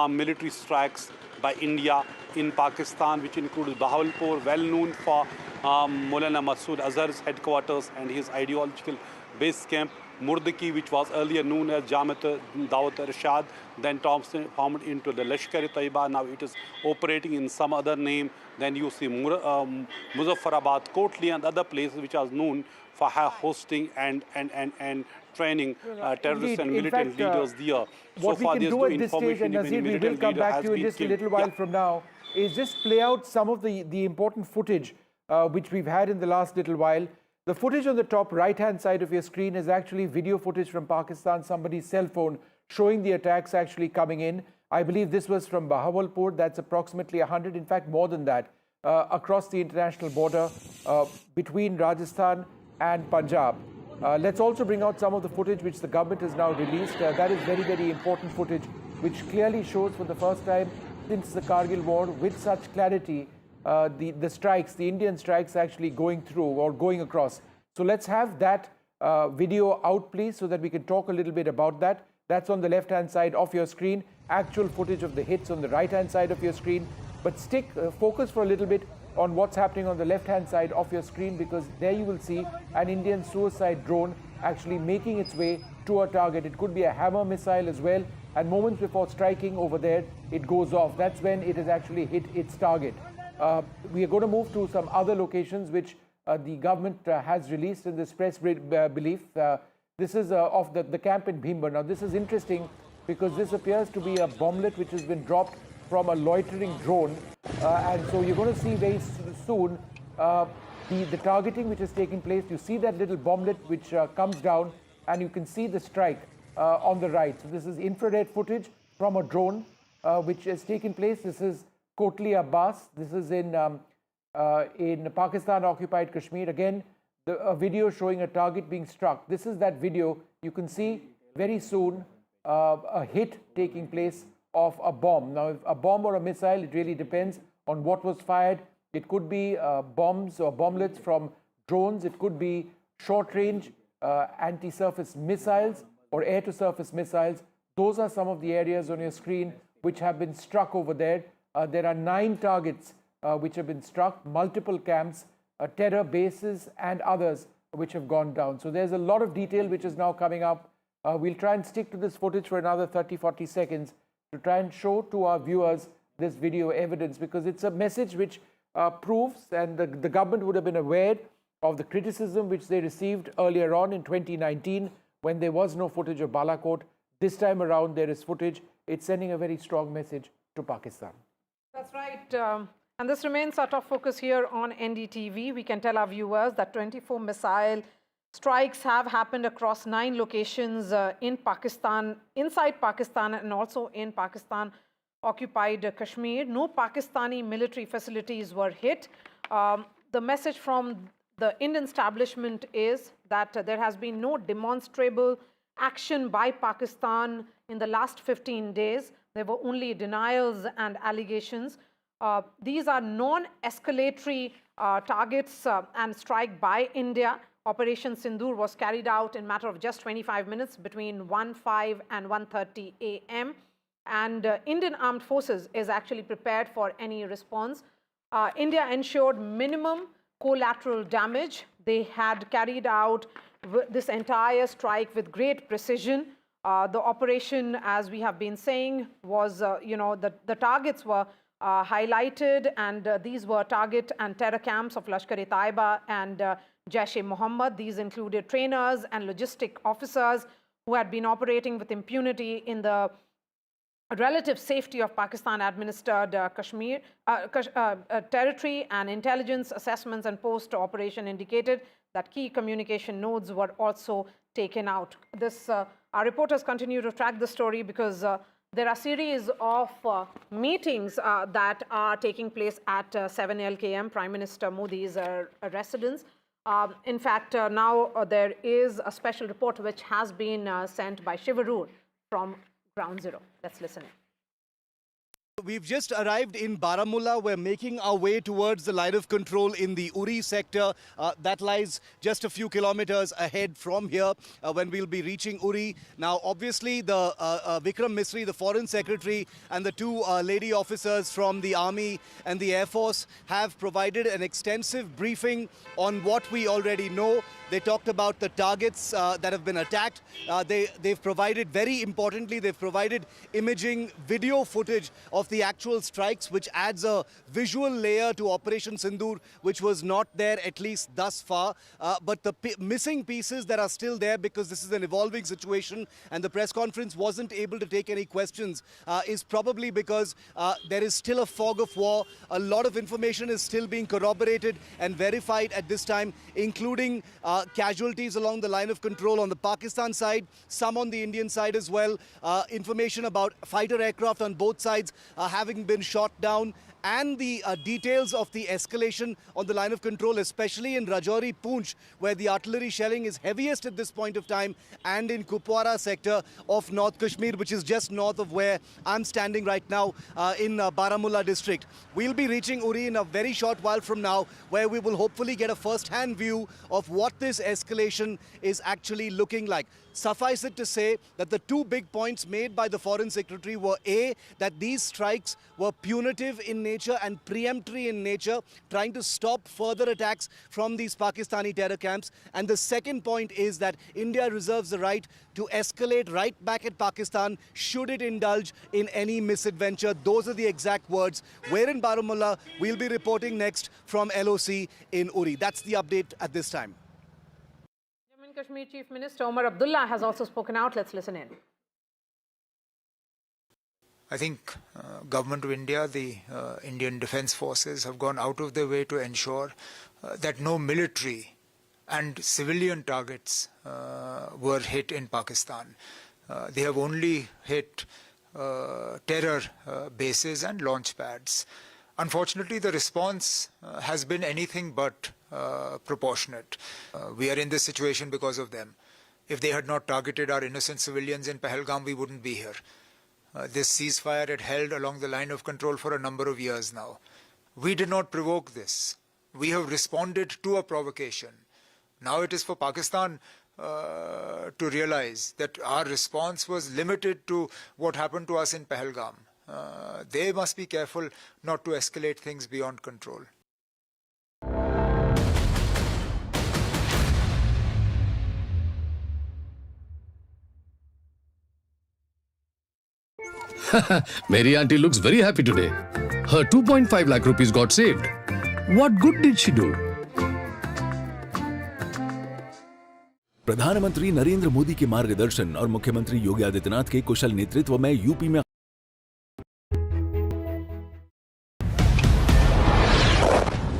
military strikes by India in Pakistan, which includes Bahawalpur, well known for Maulana Masood Azhar's headquarters and his ideological base camp, Murdaki, which was earlier known as Jamiat Dawat Rashad, then transformed into the Lashkar-e-Taiba. Now it is operating in some other name. Then you see Muzaffarabad, Kotli, and other places which are known for hosting and training terrorists and militant leaders there. What we can do at this stage, and Nazir, we will come back to you in just a little while from now, is just play out some of the important footage which we've had in the last little while. The footage on the top right-hand side of your screen is actually video footage from Pakistan, somebody's cell phone showing the attacks actually coming in. I believe this was from Bahawalpur. That's approximately 100, in fact more than that, across the international border between Rajasthan and Punjab. Let's also bring out some of the footage which the government has now released. That is very, very important footage, which clearly shows for the first time since the Kargil war with such clarity the strikes, the Indian strikes actually going through or going across. So let's have that video out, please, so that we can talk a little bit about that. That's on the left-hand side of your screen. Actual footage of the hits on the right-hand side of your screen. But focus for a little bit on what's happening on the left-hand side of your screen, because there you will see an Indian suicide drone actually making its way to a target. It could be a Hammer missile as well, and moments before striking over there, it goes off. That's when it has actually hit its target. We are going to move to some other locations which the government has released in this press belief. This is of the camp in Bhimber. Now, this is interesting because this appears to be a bomblet which has been dropped from a loitering drone. And so you're going to see very soon the targeting which is taking place. You see that little bomblet which comes down, and you can see the strike on the right. So this is infrared footage from a drone which has taken place. This is Kotli Abbas. This is in Pakistan-occupied Kashmir. Again, a video showing a target being struck. This is that video. You can see very soon a hit taking place of a bomb. Now, if a bomb or a missile, it really depends on what was fired. It could be bombs or bomblets from drones. It could be short-range anti-surface missiles or air-to-surface missiles. Those are some of the areas on your screen which have been struck over there. There are 9 targets which have been struck, multiple camps, terror bases, and others which have gone down. So there's a lot of detail which is now coming up. We'll try and stick to this footage for another 30-40 seconds to try and show to our viewers this video evidence, because it's a message which proves, and the government would have been aware of the criticism which they received earlier on in 2019 when there was no footage of Balakot. This time around there is footage. It's sending a very strong message to Pakistan. That's right. And this remains our top focus here on NDTV. We can tell our viewers that 24 missile strikes have happened across 9 locations in Pakistan, inside Pakistan, and also in Pakistan-occupied Kashmir. No Pakistani military facilities were hit. The message from the Indian establishment is that there has been no demonstrable action by Pakistan in the last 15 days. There were only denials and allegations. These are non-escalatory targets and strike by India. Operation Sindoor was carried out in a matter of just 25 minutes between 1:05 and 1:30 a.m. And Indian Armed Forces is actually prepared for any response. India ensured minimum collateral damage. They had carried out this entire strike with great precision. The operation, as we have been saying, was, the targets were highlighted, and these were target and terror camps of Lashkar-e-Taiba and Jaish-e-Mohammed. These included trainers and logistic officers who had been operating with impunity in the relative safety of Pakistan-administered Kashmir territory, and intelligence assessments and post-operation indicated that key communication nodes were also taken out. Our reporters continue to track the story because there are a series of meetings that are taking place at 7 LKM, Prime Minister Modi's residence. In fact, now there is a special report which has been sent by Shivarur from Ground Zero. Let's listen in. We've just arrived in Baramulla. We're making our way towards the line of control in the Uri sector. That lies just a few kilometers ahead from here when we'll be reaching Uri. Now, obviously, the Vikram Misri, the Foreign Secretary, and the two lady officers from the Army and the Air Force have provided an extensive briefing on what we already know. They talked about the targets that have been attacked. They've provided, very importantly, they've provided imaging video footage of the actual strikes, which adds a visual layer to Operation Sindoor, which was not there, at least thus far. But the missing pieces that are still there, because this is an evolving situation and the press conference wasn't able to take any questions, is probably because there is still a fog of war. A lot of information is still being corroborated and verified at this time, including casualties along the line of control on the Pakistan side, some on the Indian side as well. Information about fighter aircraft on both sides having been shot down, and the details of the escalation on the line of control, especially in Rajouri, Poonch, where the artillery shelling is heaviest at this point of time, and in Kupwara sector of North Kashmir, which is just north of where I'm standing right now in Baramulla district. We'll be reaching Uri in a very short while from now, where we will hopefully get a first-hand view of what this escalation is actually looking like. Suffice it to say that the two big points made by the Foreign Secretary were A, that these strikes were punitive in nature and preemptory in nature, trying to stop further attacks from these Pakistani terror camps. And the second point is that India reserves the right to escalate right back at Pakistan should it indulge in any misadventure. Those are the exact words. We're in Baramulla. We'll be reporting next from LoC in Uri. That's the update at this time. Kashmir Chief Minister Omar Abdullah has also spoken out. Let's listen in. I think Government of India, the Indian Defence Forces have gone out of their way to ensure that no military and civilian targets were hit in Pakistan. They have only hit terror bases and launch pads. Unfortunately, the response has been anything but proportionate. We are in this situation because of them. If they had not targeted our innocent civilians in Pahalgam, we wouldn't be here. This ceasefire had held along the line of control for a number of years now. We did not provoke this. We have responded to a provocation. Now it is for Pakistan to realize that our response was limited to what happened to us in Pahalgam. They must be careful not to escalate things beyond control. Mary auntie looks very happy today. Her 2.5 lakh rupees got saved. What good did she do? प्रधानमंत्री नरेंद्र मोदी के मार्गदर्शन और मुख्यमंत्री योगी आदित्यनाथ के कुशल नेतृत्व में UP में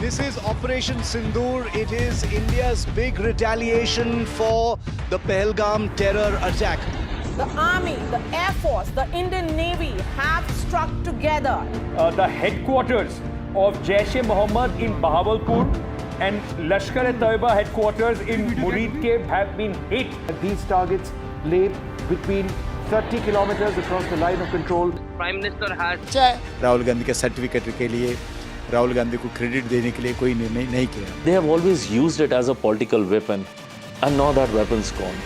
This is Operation Sindoor. It is India's big retaliation for the Pahalgam terror attack. The Army, the Air Force, the Indian Navy have struck together. The headquarters of Jaish-e-Mohammed in Bahawalpur and Lashkar-e-Taiba headquarters in Muridke have been hit. These targets lay between 30 kilometers across the line of control. Prime Minister has Rahul Gandhi के certificate के लिए राहुल गांधी को credit देने के लिए कोई निर्णय नहीं किया. They have always used it as a political weapon, and now that weapon's gone.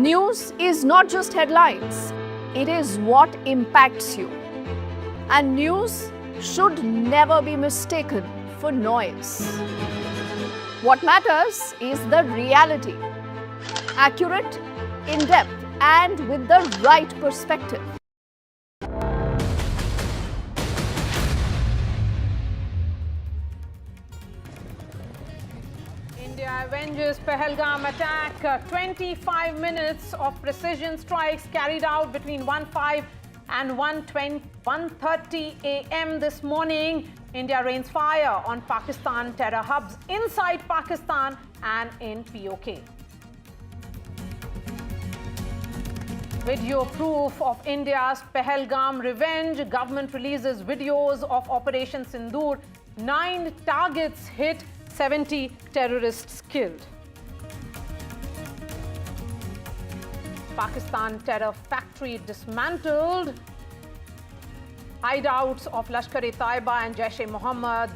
News is not just headlines, it is what impacts you. And news should never be mistaken for noise. What matters is the reality. accurate, in-depth, and with the right perspective. India avenges Pahalgam attack. 25 minutes of precision strikes carried out between 1:05 and 1:30 a.m. this morning. India rains fire on Pakistan terror hubs inside Pakistan and in POK. Video proof of India's Pahalgam revenge. Government releases videos of Operation Sindoor. 9 targets hit, 70 terrorists killed. Pakistan terror factory dismantled. Hideouts of Lashkar-e-Taiba and Jaish-e-Mohammed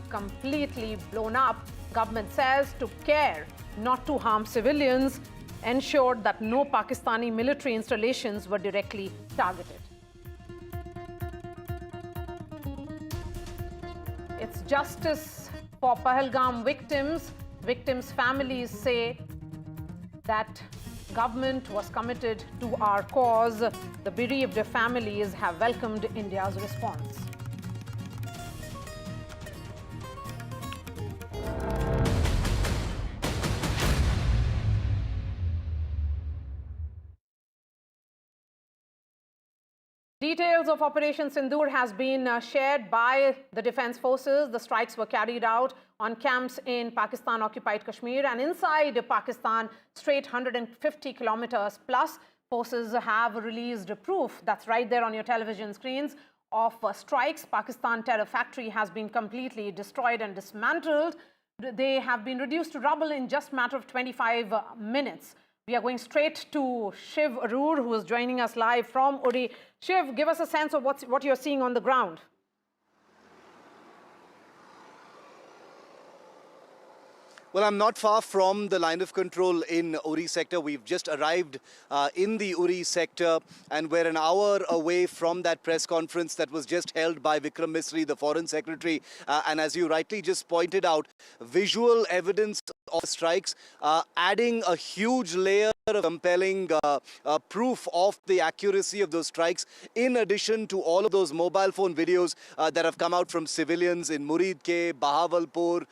completely blown up. Government says took care not to harm civilians, ensured that no Pakistani military installations were directly targeted. It's justice for Pahalgam victims. Victims' families say that government was committed to our cause. The bereaved families have welcomed India's response. Details of Operation Sindoor has been shared by the Defence Forces. The strikes were carried out on camps in Pakistan-occupied Kashmir and inside Pakistan, straight 150 kilometers plus. Forces have released proof, that's right there on your television screens, of strikes. Pakistan terror factory has been completely destroyed and dismantled. They have been reduced to rubble in just a matter of 25 minutes. We are going straight to Shiv Arur, who is joining us live from Uri. Shiv, give us a sense of what you're seeing on the ground. Well, I'm not far from the line of control in Uri sector. We've just arrived in the Uri sector and we're an hour away from that press conference that was just held by Vikram Misri, the Foreign Secretary. And as you rightly just pointed out, visual evidence of strikes adding a huge layer of compelling proof of the accuracy of those strikes, in addition to all of those mobile phone videos that have come out from civilians in Muridke, Bahawalpur,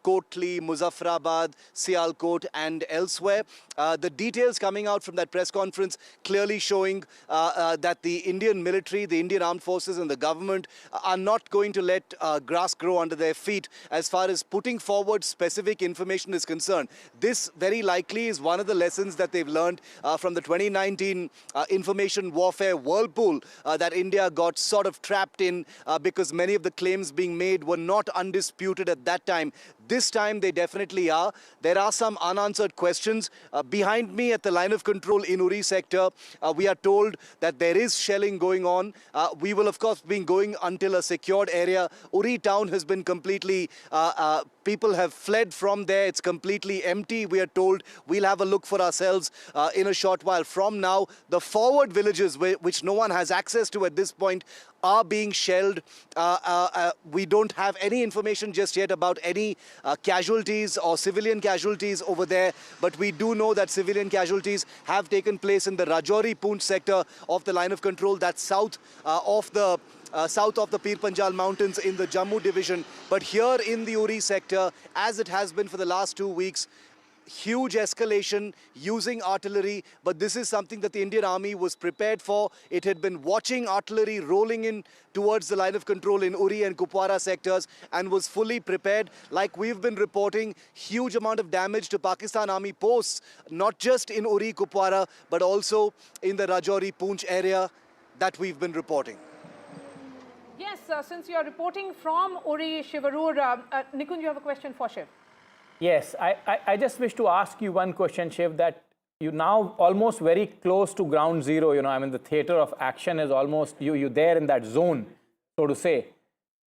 Kotli, Muzaffarabad, Sialkot and elsewhere. The details coming out from that press conference clearly showing that the Indian military, the Indian armed forces and the government are not going to let grass grow under their feet as far as putting forward specific information is concerned. This very likely is one of the lessons that they've learned from the 2019 information warfare whirlpool that India got sort of trapped in because many of the claims being made were not undisputed at that time. This time they definitely are. There are some unanswered questions. Behind me at the line of control in Uri sector, we are told that there is shelling going on. We will of course be going until a secured area. Uri town has been completely, people have fled from there. It's completely empty, we are told. We'll have a look for ourselves in a short while. From now, the forward villages which no one has access to at this point are being shelled. We don't have any information just yet about any casualties or civilian casualties over there, but we do know that civilian casualties have taken place in the Rajouri-Poonch sector of the line of control, that's south of the Pir Panjal Mountains in the Jammu division. But here in the Uri sector, as it has been for the last 2 weeks, huge escalation using artillery, but this is something that the Indian Army was prepared for. It had been watching artillery rolling in towards the line of control in Uri and Kupwara sectors and was fully prepared. Like we've been reporting, huge amount of damage to Pakistan Army posts, not just in Uri, Kupwara, but also in the Rajouri-Poonch area that we've been reporting. Yes, since you are reporting from Uri, Shiv Arur, Nikunj, you have a question for Shiv. Yes, I just wish to ask you one question, Shiv, that you now almost very close to ground zero, you know, I mean, the theater of action is almost, you're there in that zone, so to say.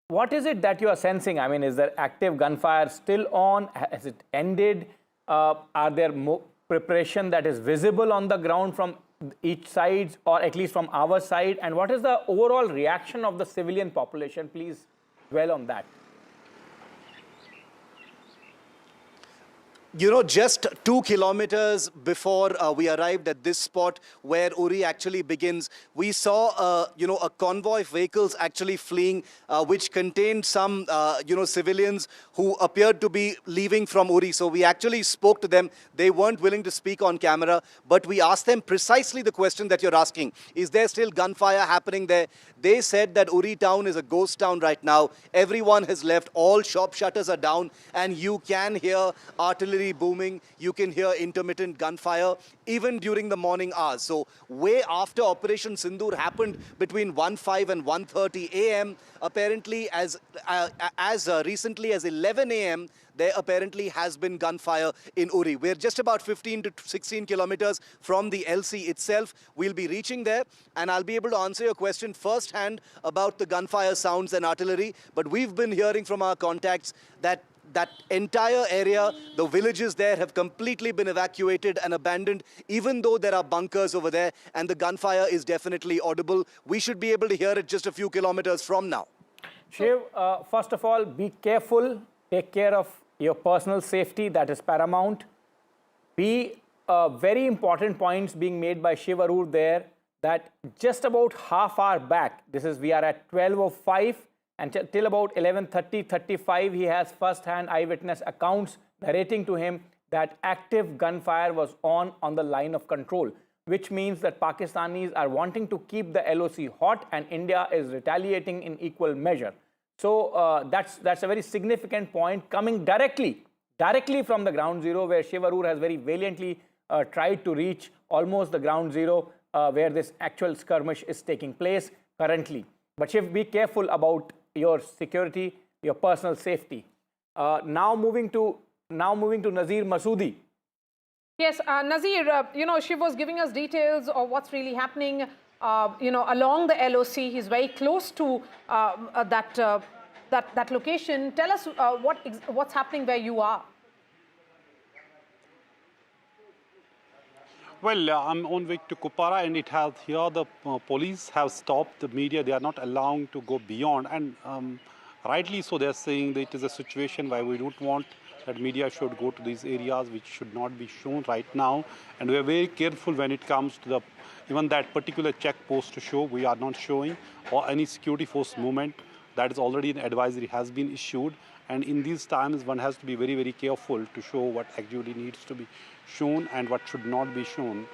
What is it that you are sensing? I mean, is there active gunfire still on? Has it ended? Are there more preparation that is visible on the ground from each side, or at least from our side? And what is the overall reaction of the civilian population? Please dwell on that. You know, just 2 kilometers before we arrived at this spot where Uri actually begins, we saw, a convoy of vehicles actually fleeing, which contained some, civilians who appeared to be leaving from Uri. So we actually spoke to them. They weren't willing to speak on camera, but we asked them precisely the question that you're asking. Is there still gunfire happening there? They said that Uri town is a ghost town right now. Everyone has left. All shop shutters are down, and you can hear artillery booming. You can hear intermittent gunfire even during the morning hours. So way after Operation Sindoor happened between 1:05 and 1:30 a.m., apparently as recently as 11 a.m., there apparently has been gunfire in Uri. We're just about 15 to 16 kilometers from the LoC itself. We'll be reaching there, and I'll be able to answer your question firsthand about the gunfire sounds and artillery. But we've been hearing from our contacts that that entire area, the villages there have completely been evacuated and abandoned, even though there are bunkers over there, and the gunfire is definitely audible. We should be able to hear it just a few kilometers from now. Shiv, first of all, be careful. Take care of your personal safety. That is paramount. Very important points being made by Shiv Arur there, that just about half hour back, we are at 12:05, and till about 11:35, he has first-hand eyewitness accounts narrating to him that active gunfire was on the line of control, which means that Pakistanis are wanting to keep the LoC hot and India is retaliating in equal measure. So that's a very significant point coming directly from the ground zero, where Shiv Arur has very valiantly tried to reach almost the ground zero where this actual skirmish is taking place currently. But Shiv, be careful about your security, your personal safety. Now moving to Nazir Masoodi. Yes, Nazir, Shiv was giving us details of what's really happening, along the LoC. He's very close to that location. Tell us what's happening where you are. Well, I'm on way to Kupara, and the police have stopped the media. They are not allowing to go beyond, and rightly so. They're saying that it is a situation where we don't want that media should go to these areas which should not be shown right now, and we are very careful when it comes to even that particular check post to show. We are not showing, or any security force movement. That is already an advisory has been issued, and in these times one has to be very, very careful to show what actually needs to be shown and what should not be shown,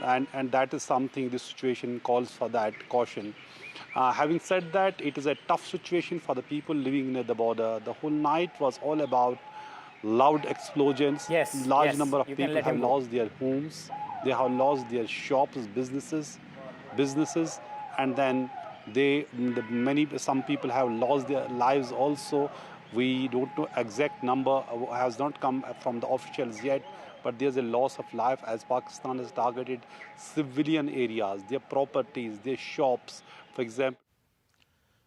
and that is something this situation calls for that caution. Having said that, it is a tough situation for the people living near the border. The whole night was all about loud explosions. Large number of people have lost their homes. They have lost their shops, businesses, and then some people have lost their lives also. We don't know exact number, has not come from the officials yet, but there's a loss of life as Pakistan has targeted civilian areas, their properties, their shops, for example.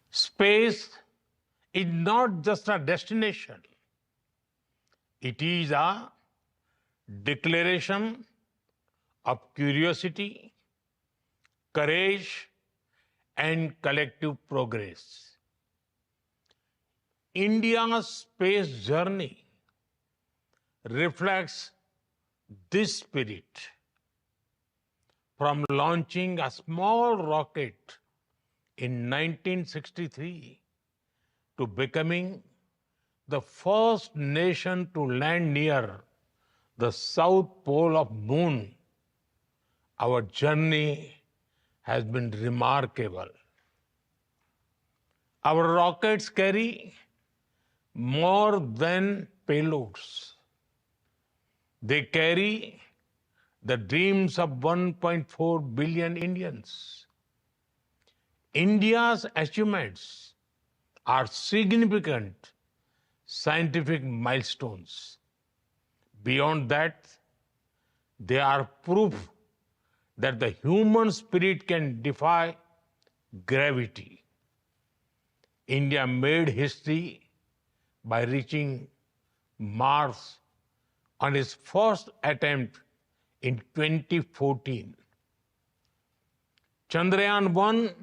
Space is not just a destination. It is a declaration of curiosity, courage, and collective progress. India's space journey reflects this spirit. From launching a small rocket in 1963 to becoming the first nation to land near the south pole of Moon, our journey has been remarkable. Our rockets carry more than payloads. They carry the dreams of 1.4 billion Indians. India's achievements are significant scientific milestones. Beyond that, they are proof that the human spirit can defy gravity. India made history by reaching Mars on its first attempt in 2014. Chandrayaan-1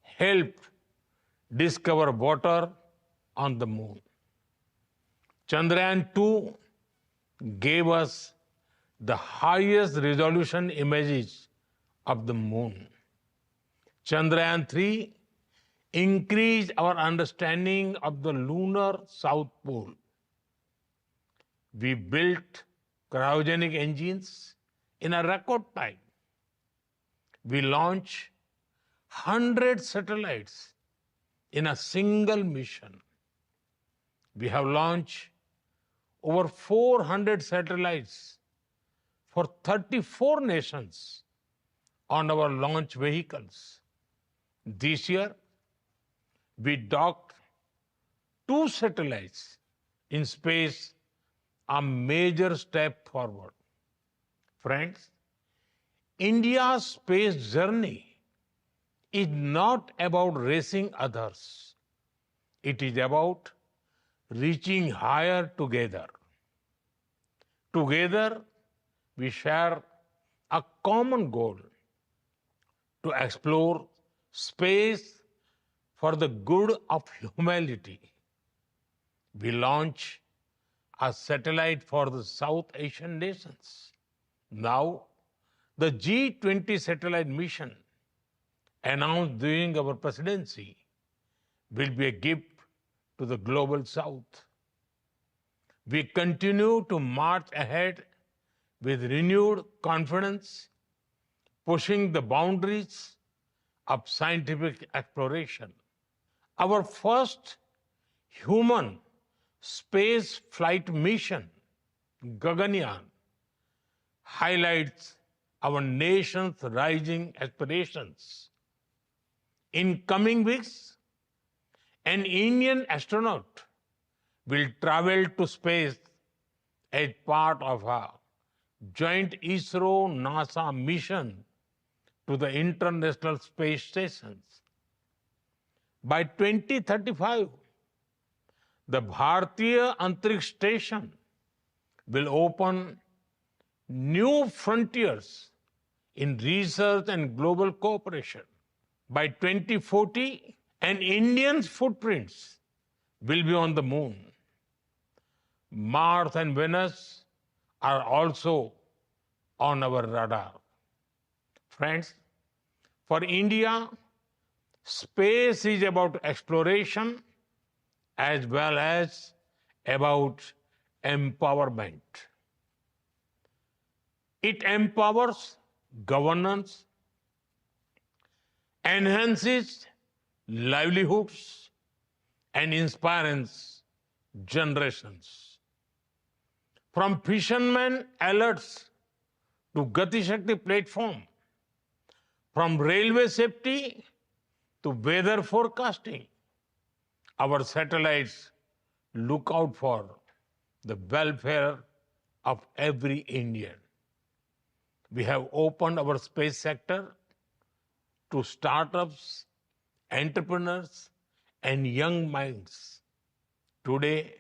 helped discover water on the moon. Chandrayaan-2 gave us the highest resolution images of the moon. Chandrayaan-3 increased our understanding of the lunar South Pole. We built cryogenic engines in a record time. We launched 100 satellites in a single mission. We have launched over 400 satellites for 34 nations on our launch vehicles. This year, we docked 2 satellites in space, a major step forward. Friends, India's space journey is not about racing others. It is about reaching higher together. Together, we share a common goal to explore space for the good of humanity. We launch a satellite for the South Asian nations. Now, the G20 satellite mission announced during our presidency will be a gift to the global South. We continue to march ahead with renewed confidence, pushing the boundaries of scientific exploration. Our first human space flight mission, Gaganyaan, highlights our nation's rising aspirations. In coming weeks, an Indian astronaut will travel to space as part of a joint ISRO-NASA mission to the International Space Stations. By 2035, the Bharatiya Antariksh Station will open new frontiers in research and global cooperation. By 2040, an Indian's footprints will be on the moon. Mars and Venus are also on our radar. Friends, for India, space is about exploration as well as about empowerment. It empowers governance, enhances livelihoods, and inspires generations. From fishermen alerts to Gati Shakti platform, from railway safety to weather forecasting, our satellites look out for the welfare of every Indian. We have opened our space sector to startups, entrepreneurs, and young minds. Today,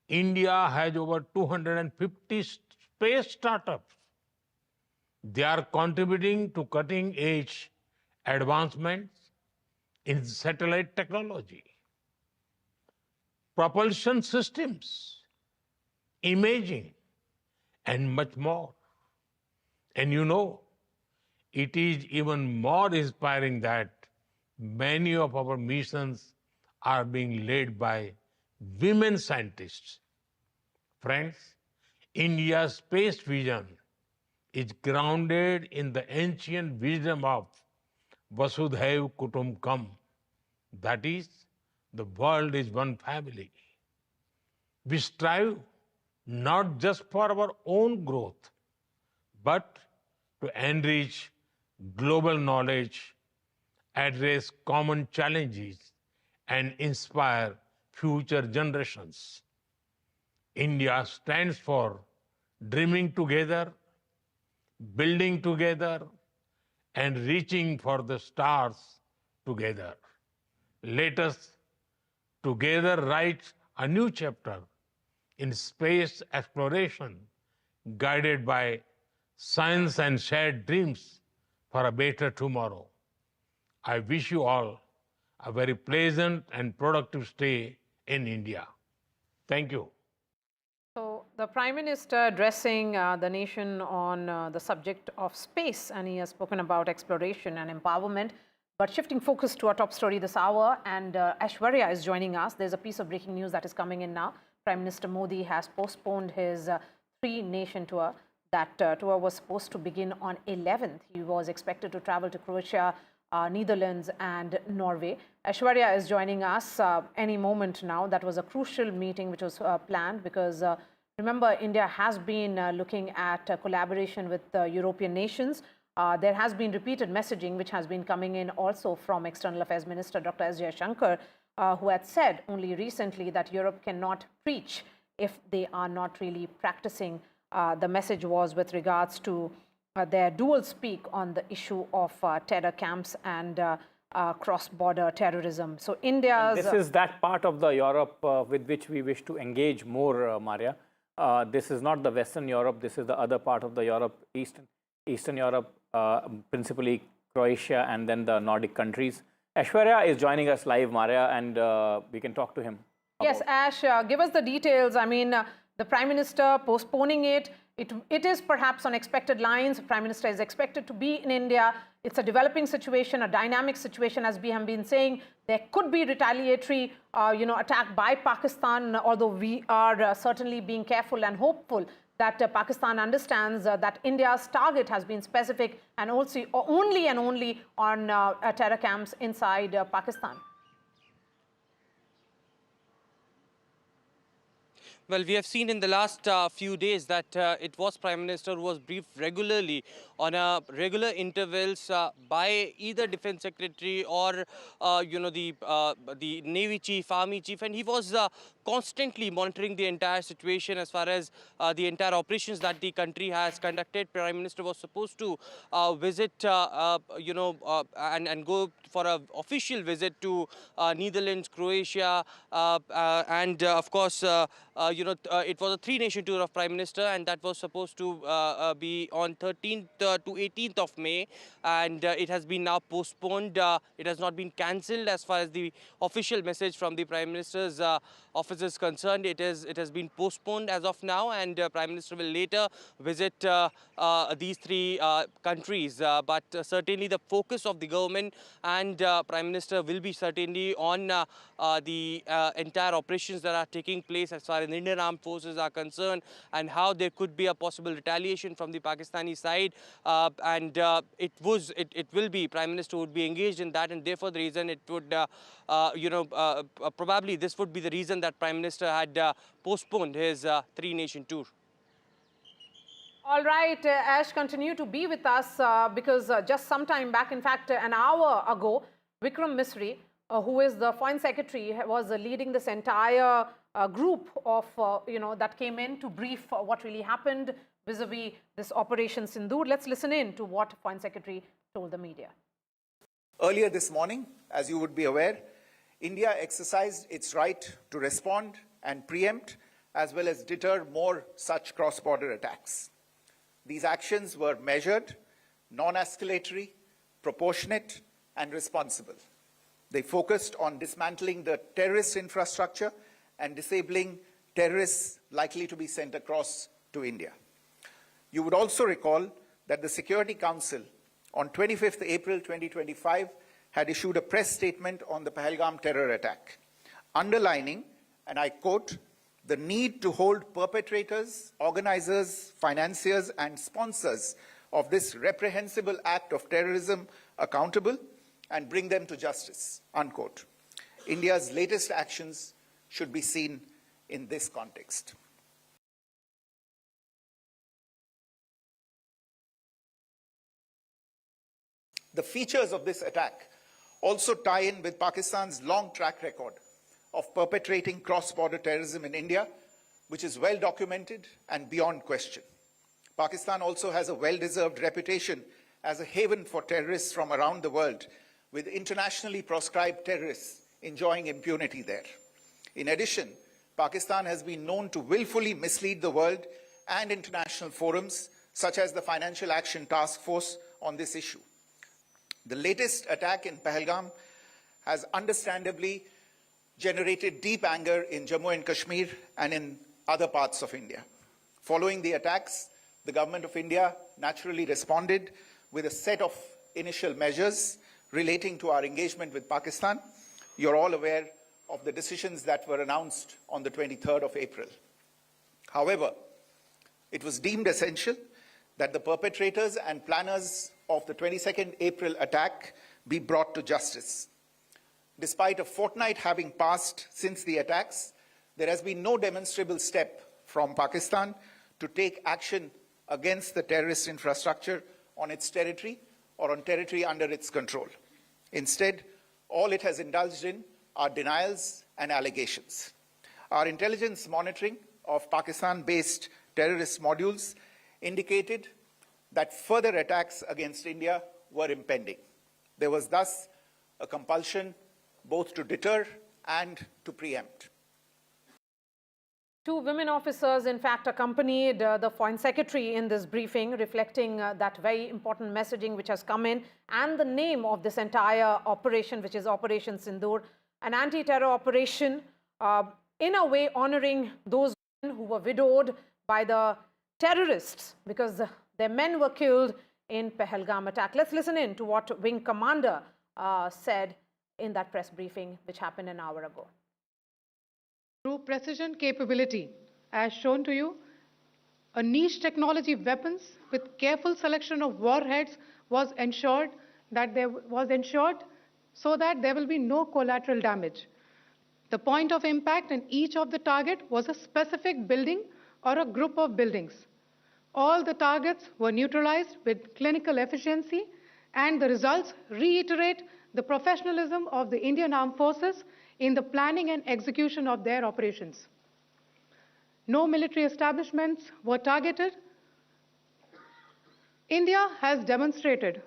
India has over 250 space startups. They are contributing to cutting-edge advancements in satellite technology, propulsion systems, imaging, and much more. And you know, it is even more inspiring that many of our missions are being led by women scientists. Friends, India's space vision is grounded in the ancient wisdom of Vasudhaiv Kutumbakam. That is, the world is one family. We strive not just for our own growth, but to enrich global knowledge, address common challenges, and inspire future generations. India stands for dreaming together, building together, and reaching for the stars together. Let us together write a new chapter in space exploration, guided by science and shared dreams for a better tomorrow. I wish you all a very pleasant and productive stay in India. Thank you. So the Prime Minister addressing the nation on the subject of space, and he has spoken about exploration and empowerment. But shifting focus to our top story this hour, and Aishwarya is joining us. There's a piece of breaking news that is coming in now. Prime Minister Modi has postponed his three-nation tour. That tour was supposed to begin on 11th. He was expected to travel to Croatia, Netherlands and Norway. Aishwarya is joining us any moment now. That was a crucial meeting which was planned because remember, India has been looking at collaboration with European nations. There has been repeated messaging which has been coming in also from External Affairs Minister Dr. S. Jaishankar, who had said only recently that Europe cannot preach if they are not really practicing. The message was with regards to their dual speak on the issue of terror camps and cross-border terrorism. So India's... This is that part of the Europe with which we wish to engage more, Maria. This is not the Western Europe. This is the other part of the Europe, Eastern Europe, principally Croatia and then the Nordic countries. Aishwarya is joining us live, Maria, and we can talk to him. Yes, Ash, give us the details. I mean, the Prime Minister postponing it. It is perhaps on expected lines. The Prime Minister is expected to be in India. It's a developing situation, a dynamic situation, as we have been saying. There could be retaliatory, attack by Pakistan, although we are certainly being careful and hopeful that Pakistan understands that India's target has been specific and also only on terror camps inside Pakistan. Well, we have seen in the last few days that it was Prime Minister who was briefed regularly on regular intervals by either Defense Secretary or, the Navy Chief, Army Chief, and he was constantly monitoring the entire situation as far as the entire operations that the country has conducted. Prime Minister was supposed to visit, and go for an official visit to Netherlands, Croatia, and of course, it was a three-nation tour of Prime Minister, and that was supposed to be on 13th to 18th of May, and it has been now postponed. It has not been cancelled as far as the official message from the Prime Minister's office is concerned. It has been postponed as of now, and Prime Minister will later visit these three countries. But certainly the focus of the government and Prime Minister will be certainly on the entire operations that are taking place as far as the Indian Armed Forces are concerned, and how there could be a possible retaliation from the Pakistani side. It will be, Prime Minister would be engaged in that, and therefore the reason it would, probably this would be the reason that Prime Minister had postponed his three-nation tour. All right, Ash, continue to be with us because just some time back, in fact, an hour ago, Vikram Misri, who is the Foreign Secretary, was leading this entire group of, that came in to brief what really happened vis-a-vis this Operation Sindoor. Let's listen in to what Foreign Secretary told the media. Earlier this morning, as you would be aware, India exercised its right to respond and preempt as well as deter more such cross-border attacks. These actions were measured, non-escalatory, proportionate, and responsible. They focused on dismantling the terrorist infrastructure and disabling terrorists likely to be sent across to India. You would also recall that the Security Council on 25th April 2025 had issued a press statement on the Pahalgam terror attack, underlining, and I quote, the need to hold perpetrators, organizers, financiers, and sponsors of this reprehensible act of terrorism accountable and bring them to justice, unquote. India's latest actions should be seen in this context. The features of this attack also tie in with Pakistan's long track record of perpetrating cross-border terrorism in India, which is well documented and beyond question. Pakistan also has a well-deserved reputation as a haven for terrorists from around the world, with internationally proscribed terrorists enjoying impunity there. In addition, Pakistan has been known to willfully mislead the world and international forums, such as the Financial Action Task Force, on this issue. The latest attack in Pahalgam has understandably generated deep anger in Jammu and Kashmir and in other parts of India. Following the attacks, the government of India naturally responded with a set of initial measures relating to our engagement with Pakistan. You're all aware of the decisions that were announced on the 23rd of April. However, it was deemed essential that the perpetrators and planners of the 22nd April attack be brought to justice. Despite a fortnight having passed since the attacks, there has been no demonstrable step from Pakistan to take action against the terrorist infrastructure on its territory or on territory under its control. Instead, all it has indulged in are denials and allegations. Our intelligence monitoring of Pakistan-based terrorist modules indicated that further attacks against India were impending. There was thus a compulsion both to deter and to preempt. Two women officers, in fact, accompanied the Foreign Secretary in this briefing, reflecting that very important messaging which has come in, and the name of this entire operation, which is Operation Sindoor, an anti-terror operation, in a way honoring those women who were widowed by the terrorists because their men were killed in Pahalgam attack. Let's listen in to what Wing Commander said in that press briefing, which happened an hour ago. Through precision capability, as shown to you, a niche technology weapons with careful selection of warheads was ensured so that there will be no collateral damage. The point of impact in each of the target was a specific building or a group of buildings. All the targets were neutralized with clinical efficiency, and the results reiterate the professionalism of the Indian Armed Forces in the planning and execution of their operations. No military establishments were targeted. India has demonstrated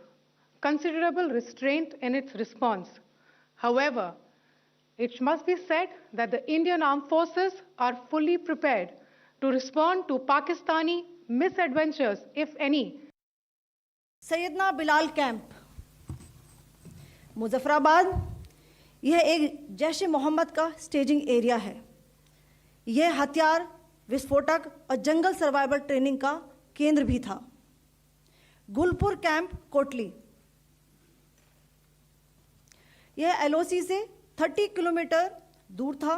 considerable restraint in its response. However, it must be said that the Indian Armed Forces are fully prepared to respond to Pakistani misadventures, if any. Syedna Bilal camp, Muzaffarabad, यह एक जैश मोहम्मद का staging area है। यह हथियार, विस्फोटक और जंगल survival training का केंद्र भी था। गुलपुर कैंप कोटली, यह LoC से 30 किलोमीटर दूर था।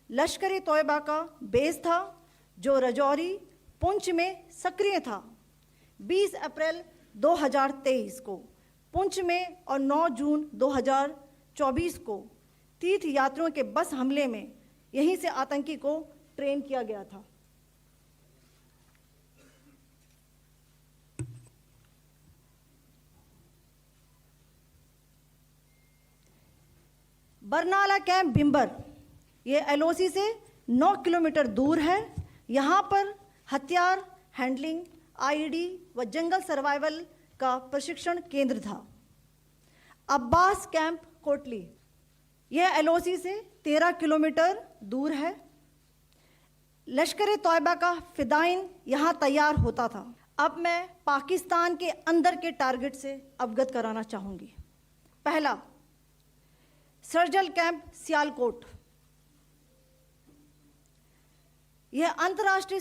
लश्कर तोयबा का बेस था जो रजौरी, पुंछ में सक्रिय था। 20 अप्रैल 2023 को पुंछ में और 9 जून 2024 को तीर्थ यात्रियों के बस हमले में यहीं से आतंकी को ट्रेन किया गया था। बरनाला कैंप बिम्बर, ये LoC से 9 किलोमीटर दूर है। यहाँ पर हथियार हैंडलिंग, IED व जंगल सर्वाइवल का प्रशिक्षण केंद्र था। अब्बास कैंप कोटली, यह LoC से 13 किलोमीटर दूर है। लश्कर तोयबा का फिदाइन यहाँ तैयार होता था। अब मैं पाकिस्तान के अंदर के टारगेट से अवगत कराना चाहूँगी। पहला, सर्जल कैंप सियालकोट, यह अंतर्राष्ट्रीय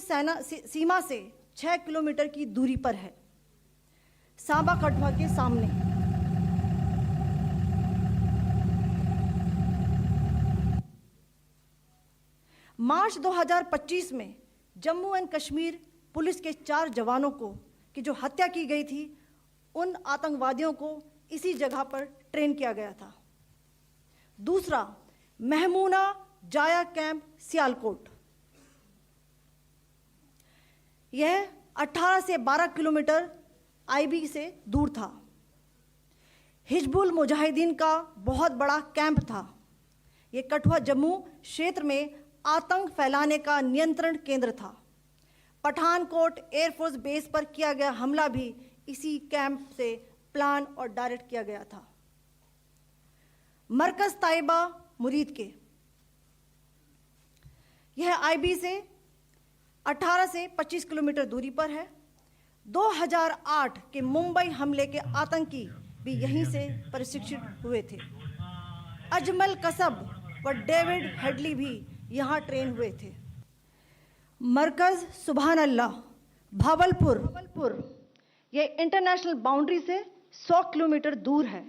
सीमा से 6 किलोमीटर की दूरी पर है, सांबा कठवा के सामने। मार्च 2025 में जम्मू एंड कश्मीर पुलिस के 4 जवानों की जो हत्या की गई थी, उन आतंकवादियों को इसी जगह पर ट्रेन किया गया था। दूसरा, महमूना जाया कैंप सियालकोट, यह 18 से 12 किलोमीटर IB से दूर था। हिजबुल मुजाहिदीन का बहुत बड़ा कैंप था। यह कठुआ जम्मू क्षेत्र में आतंक फैलाने का नियंत्रण केंद्र था। पठानकोट एयरफोर्स बेस पर किया गया हमला भी इसी कैंप से प्लान और डायरेक्ट किया गया था। मरकज ताइबा मुरीद के, यह IB से 18 से 25 किलोमीटर दूरी पर है। 2008 के मुंबई हमले के आतंकी भी यहीं से प्रशिक्षित हुए थे। अजमल कसब व डेविड हेडली भी यहाँ ट्रेन हुए थे। मरकज सुभान अल्लाह भावलपुर ये इंटरनेशनल बाउंड्री से 100 किलोमीटर दूर है।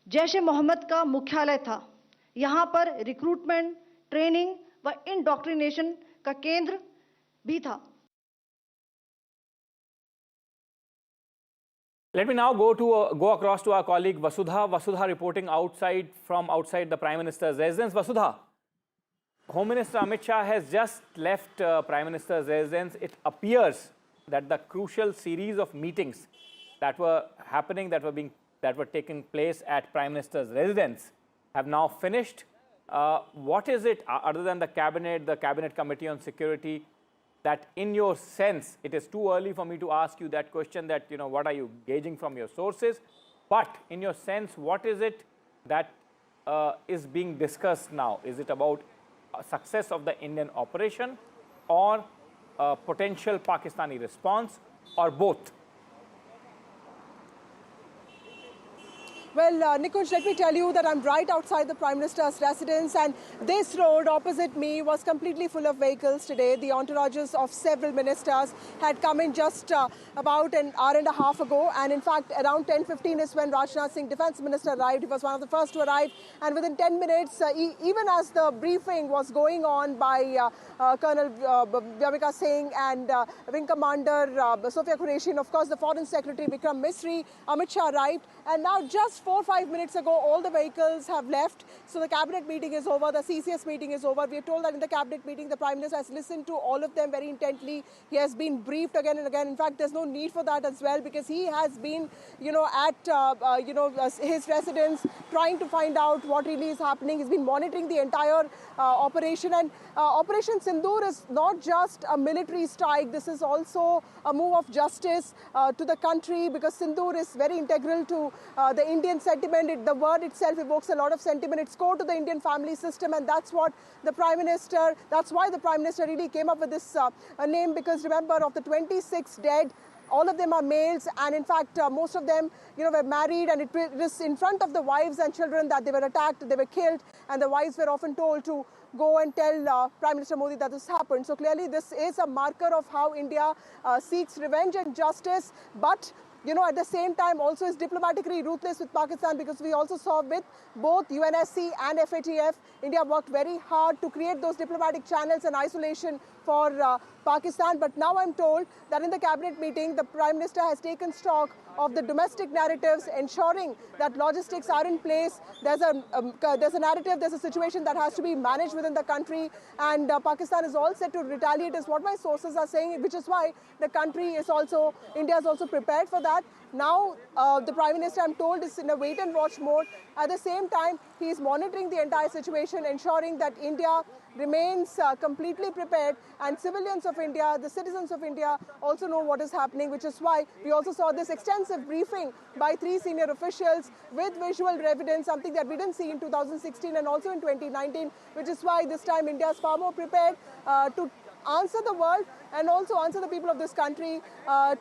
जैश ए मोहम्मद का मुख्यालय था। यहाँ पर रिक्रूटमेंट, ट्रेनिंग व इंडोक्ट्रिनेशन का केंद्र भी था। Let me now go across to our colleague Vasudha. Vasudha reporting from outside the Prime Minister's residence. Vasudha, Home Minister Amit Shah has just left Prime Minister's residence. It appears that the crucial series of meetings that were happening, that were taking place at Prime Minister's residence, have now finished. What is it, other than the Cabinet Committee on Security, that in your sense, it is too early for me to ask you that question, that, you know, what are you gauging from your sources? But in your sense, what is it that is being discussed now? Is it about success of the Indian operation, or potential Pakistani response, or both? Well, Nikunj, let me tell you that I'm right outside the Prime Minister's residence, and this road opposite me was completely full of vehicles today. The entourages of several ministers had come in just about an hour and a half ago, and in fact, around 10:15 is when Rajnath Singh, Defence Minister, arrived. He was one of the first to arrive, and within 10 minutes, even as the briefing was going on by Colonel Vyamika Singh and Wing Commander Sophia Qureshi, and of course the Foreign Secretary Vikram Misri, Amit Shah arrived, and now just 4 or 5 minutes ago, all the vehicles have left. So the cabinet meeting is over, the CCS meeting is over. We are told that in the cabinet meeting, the Prime Minister has listened to all of them very intently. He has been briefed again and again. In fact, there's no need for that as well, because he has been, at his residence, trying to find out what really is happening. He's been monitoring the entire operation. And Operation Sindoor is not just a military strike. This is also a move of justice to the country, because Sindoor is very integral to the Indian sentiment. The word itself evokes a lot of sentiment. It's core to the Indian family system, and that's what the Prime Minister, that's why the Prime Minister really came up with this name, because remember, of the 26 dead, all of them are males, and in fact, most of them, were married, and it was in front of the wives and children that they were attacked, they were killed, and the wives were often told to go and tell Prime Minister Modi that this happened. So clearly, this is a marker of how India seeks revenge and justice, but at the same time also is diplomatically ruthless with Pakistan, because we also saw with both UNSC and FATF, India worked very hard to create those diplomatic channels and isolation for Pakistan. But now I'm told that in the cabinet meeting, the Prime Minister has taken stock of the domestic narratives, ensuring that logistics are in place. There's a narrative, there's a situation that has to be managed within the country, and Pakistan is all set to retaliate, is what my sources are saying, which is why the country is also, India is also prepared for that. Now, the Prime Minister, I'm told, is in a wait-and-watch mode. At the same time, he is monitoring the entire situation, ensuring that India remains completely prepared, and civilians of India, the citizens of India, also know what is happening, which is why we also saw this extensive briefing by 3 senior officials with visual evidence, something that we didn't see in 2016 and also in 2019, which is why this time India is far more prepared to answer the world and also answer the people of this country,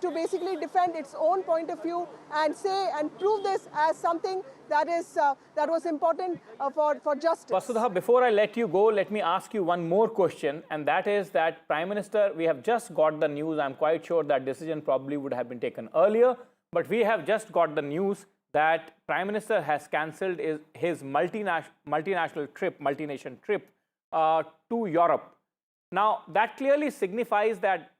to basically defend its own point of view and say and prove this as something that was important for justice. Vasudha, before I let you go, let me ask you one more question, and that is that Prime Minister, we have just got the news. I'm quite sure that decision probably would have been taken earlier, but we have just got the news that Prime Minister has cancelled his multinational trip, multi-nation trip to Europe. Now, that clearly signifies that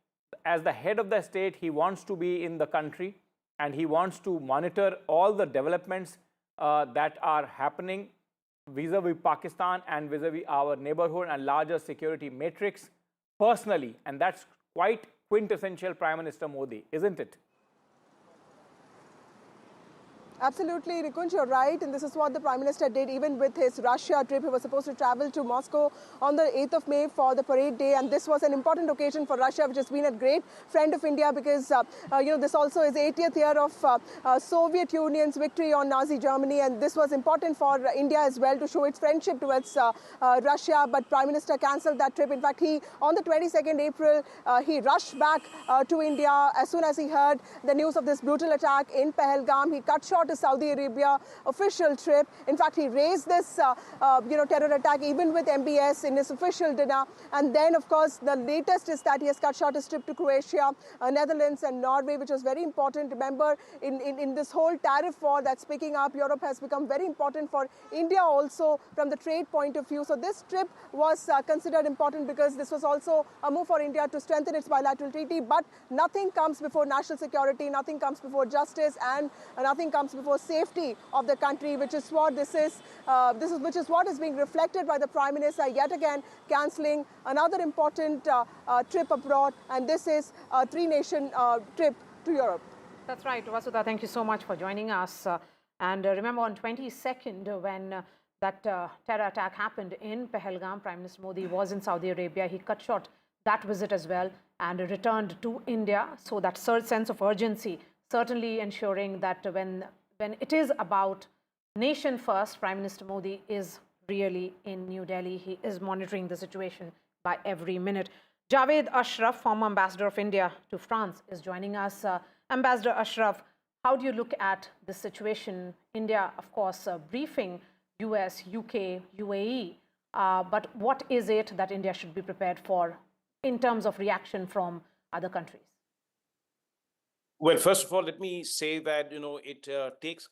as the head of the state, he wants to be in the country, and he wants to monitor all the developments that are happening vis-a-vis Pakistan and vis-a-vis our neighborhood and larger security matrix personally. And that's quite quintessential Prime Minister Modi, isn't it? Absolutely, Nikunj, you're right, and this is what the Prime Minister did even with his Russia trip. He was supposed to travel to Moscow on the 8th of May for the parade day, and this was an important occasion for Russia, which has been a great friend of India, because this also is 80th year of Soviet Union's victory on Nazi Germany, and this was important for India as well to show its friendship towards Russia. But Prime Minister cancelled that trip. In fact, on the 22nd April, he rushed back to India as soon as he heard the news of this brutal attack in Pahalgam. He cut short not a Saudi Arabia official trip. In fact, he raised this, terror attack even with MBS in his official dinner. And then, of course, the latest is that he has cut short his trip to Croatia, Netherlands and Norway, which was very important. Remember, in this whole tariff war that's picking up, Europe has become very important for India also from the trade point of view. So this trip was considered important because this was also a move for India to strengthen its bilateral treaty. But nothing comes before national security, nothing comes before justice, and nothing comes before safety of the country, which is what this is. Which is what is being reflected by the Prime Minister yet again cancelling another important trip abroad, and this is a three-nation trip to Europe. That's right, Vasudha. Thank you so much for joining us. And remember, on 22nd, when that terror attack happened in Pahalgam, Prime Minister Modi was in Saudi Arabia. He cut short that visit as well and returned to India. So that sense of urgency, certainly ensuring that when it is about nation first, Prime Minister Modi is really in New Delhi. He is monitoring the situation by every minute. Javed Ashraf, former ambassador of India to France, is joining us. Ambassador Ashraf, how do you look at the situation? India, of course, briefing US, UK, UAE. But what is it that India should be prepared for in terms of reaction from other countries? Well, first of all, let me say that, it takes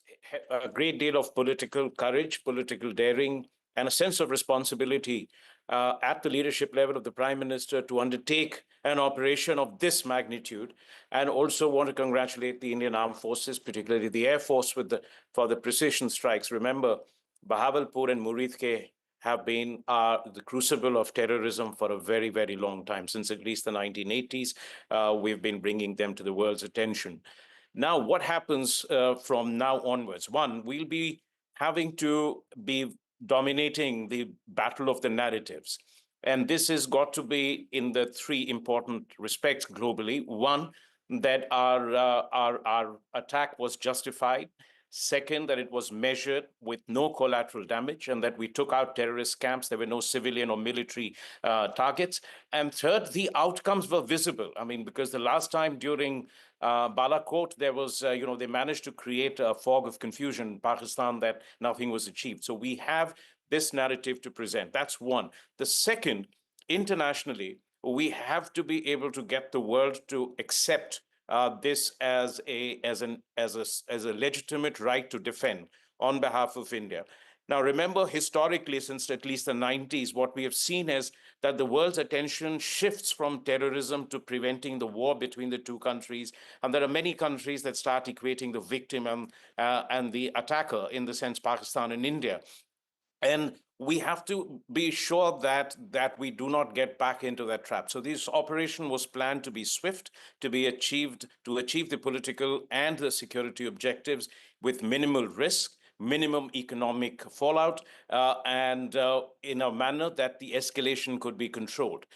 a great deal of political courage, political daring, and a sense of responsibility at the leadership level of the Prime Minister to undertake an operation of this magnitude. And also want to congratulate the Indian Armed Forces, particularly the Air Force, for the precision strikes. Remember, Bahawalpur and Muridke have been the crucible of terrorism for a very, very long time. Since at least the 1980s, we've been bringing them to the world's attention. Now, what happens from now onwards? One, we'll be having to be dominating the battle of the narratives. And this has got to be in the three important respects globally. One, that our attack was justified. Second, that it was measured with no collateral damage and that we took out terrorist camps. There were no civilian or military targets. And third, the outcomes were visible. I mean, because the last time during Balakot, there was, they managed to create a fog of confusion in Pakistan that nothing was achieved. So we have this narrative to present. That's one. The second, internationally, we have to be able to get the world to accept this as a legitimate right to defend on behalf of India. Now, remember, historically, since at least the 90s, what we have seen is that the world's attention shifts from terrorism to preventing the war between the two countries. And there are many countries that start equating the victim and the attacker, in the sense Pakistan and India. And we have to be sure that we do not get back into that trap. So this operation was planned to be swift, to achieve the political and the security objectives with minimal risk, minimum economic fallout, and in a manner that the escalation could be controlled.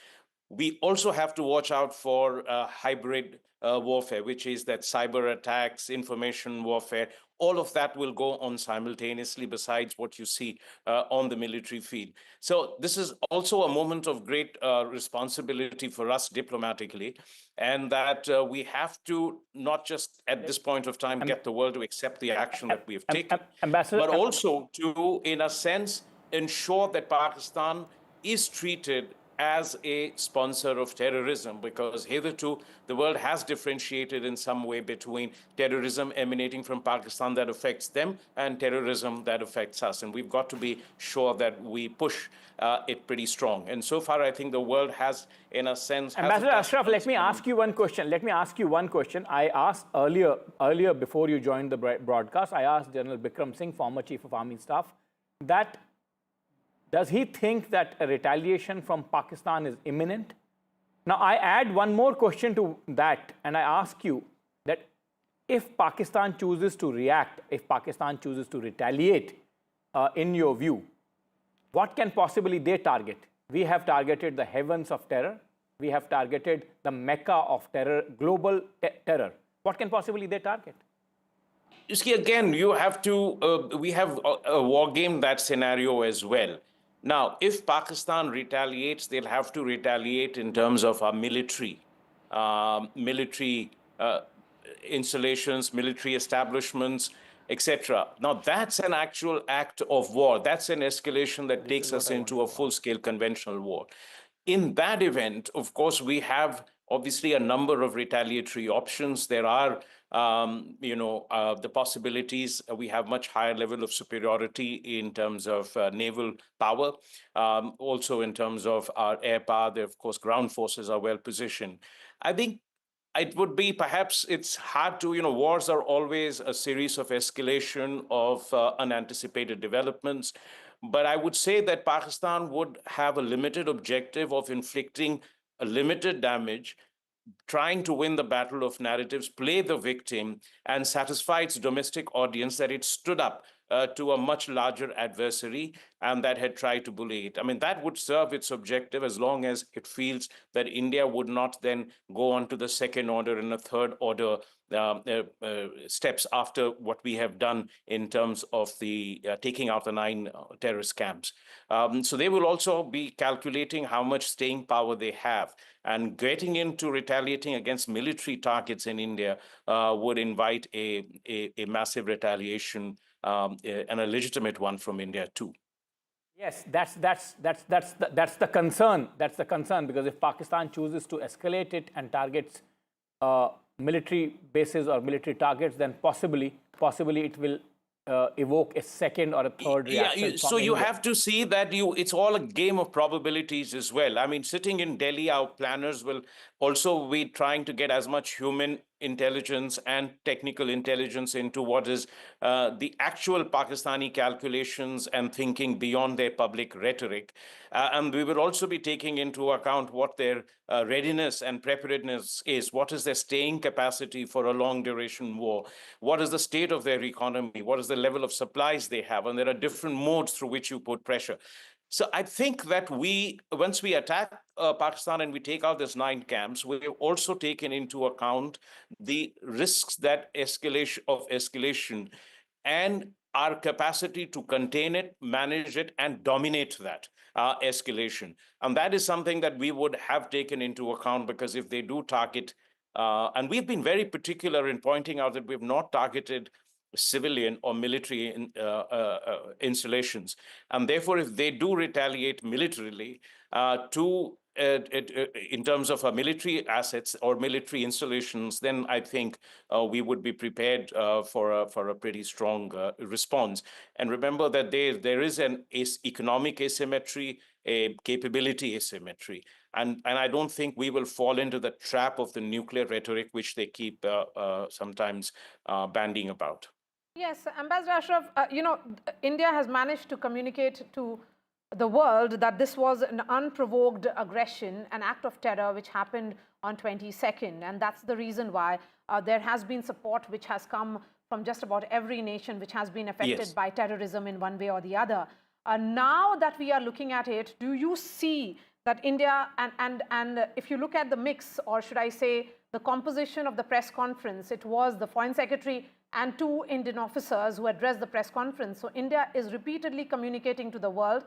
We also have to watch out for hybrid warfare, which is that cyber attacks, information warfare. All of that will go on simultaneously besides what you see on the military field. So this is also a moment of great responsibility for us diplomatically, and that we have to not just at this point of time get the world to accept the action that we have taken, but also to, in a sense, ensure that Pakistan is treated as a sponsor of terrorism, because hitherto the world has differentiated in some way between terrorism emanating from Pakistan that affects them and terrorism that affects us. And we've got to be sure that we push it pretty strong. And so far, I think the world has, in a sense... Ambassador Ashraf, let me ask you one question. I asked earlier before you joined the broadcast, I asked General Bikram Singh, former Chief of Army Staff, that does he think that a retaliation from Pakistan is imminent? Now, I add one more question to that, and I ask you that if Pakistan chooses to react, if Pakistan chooses to retaliate, in your view, what can possibly they target? We have targeted the heavens of terror. We have targeted the Mecca of terror, global terror. What can possibly they target? You see, again, you have to, we have a war game that scenario as well. Now, if Pakistan retaliates, they'll have to retaliate in terms of our military installations, military establishments, etc. Now, that's an actual act of war. That's an escalation that takes us into a full-scale conventional war. In that event, of course, we have obviously a number of retaliatory options. There are, the possibilities. We have much higher level of superiority in terms of naval power. Also in terms of our air power, there, of course, ground forces are well positioned. I think it would be, perhaps it's hard to, wars are always a series of escalation of unanticipated developments. But I would say that Pakistan would have a limited objective of inflicting a limited damage, trying to win the battle of narratives, play the victim, and satisfy its domestic audience that it stood up to a much larger adversary and that had tried to bully it. I mean, that would serve its objective as long as it feels that India would not then go on to the second order and a third order steps after what we have done in terms of the taking out the 9 terrorist camps. So they will also be calculating how much staying power they have, and getting into retaliating against military targets in India would invite a massive retaliation and a legitimate one from India too. Yes, that's the concern. That's the concern, because if Pakistan chooses to escalate it and targets military bases or military targets, then possibly it will evoke a second or a third reaction. So you have to see that it's all a game of probabilities as well. I mean, sitting in Delhi, our planners will also be trying to get as much human intelligence and technical intelligence into what is the actual Pakistani calculations and thinking beyond their public rhetoric. And we will also be taking into account what their readiness and preparedness is. What is their staying capacity for a long duration war? What is the state of their economy? What is the level of supplies they have? And there are different modes through which you put pressure. So I think that once we attack Pakistan and we take out these 9 camps, we've also taken into account the risks that escalation and our capacity to contain it, manage it, and dominate that escalation. And that is something that we would have taken into account, because if they do target, and we've been very particular in pointing out that we've not targeted civilian or military installations. And therefore, if they do retaliate militarily in terms of military assets or military installations, then I think we would be prepared for a pretty strong response. And remember that there is an economic asymmetry, a capability asymmetry. And I don't think we will fall into the trap of the nuclear rhetoric, which they keep sometimes bandying about. Yes, Ambassador Ashraf, India has managed to communicate to the world that this was an unprovoked aggression, an act of terror which happened on 22nd. And that's the reason why there has been support which has come from just about every nation which has been affected by terrorism in one way or the other. Now that we are looking at it, do you see that India, and if you look at the mix, or should I say the composition of the press conference, it was the Foreign Secretary and 2 Indian officers who addressed the press conference. So India is repeatedly communicating to the world.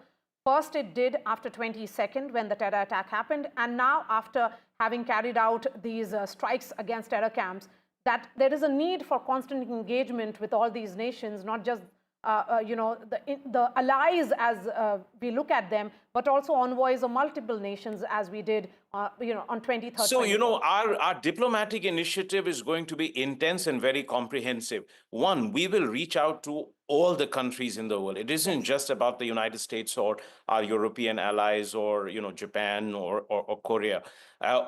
First it did after 22nd when the terror attack happened, and now after having carried out these strikes against terror camps, that there is a need for constant engagement with all these nations, not just the allies as we look at them, but also envoys of multiple nations as we did on 23rd. So, our diplomatic initiative is going to be intense and very comprehensive. One, we will reach out to all the countries in the world. It isn't just about the United States or our European allies or, Japan or Korea,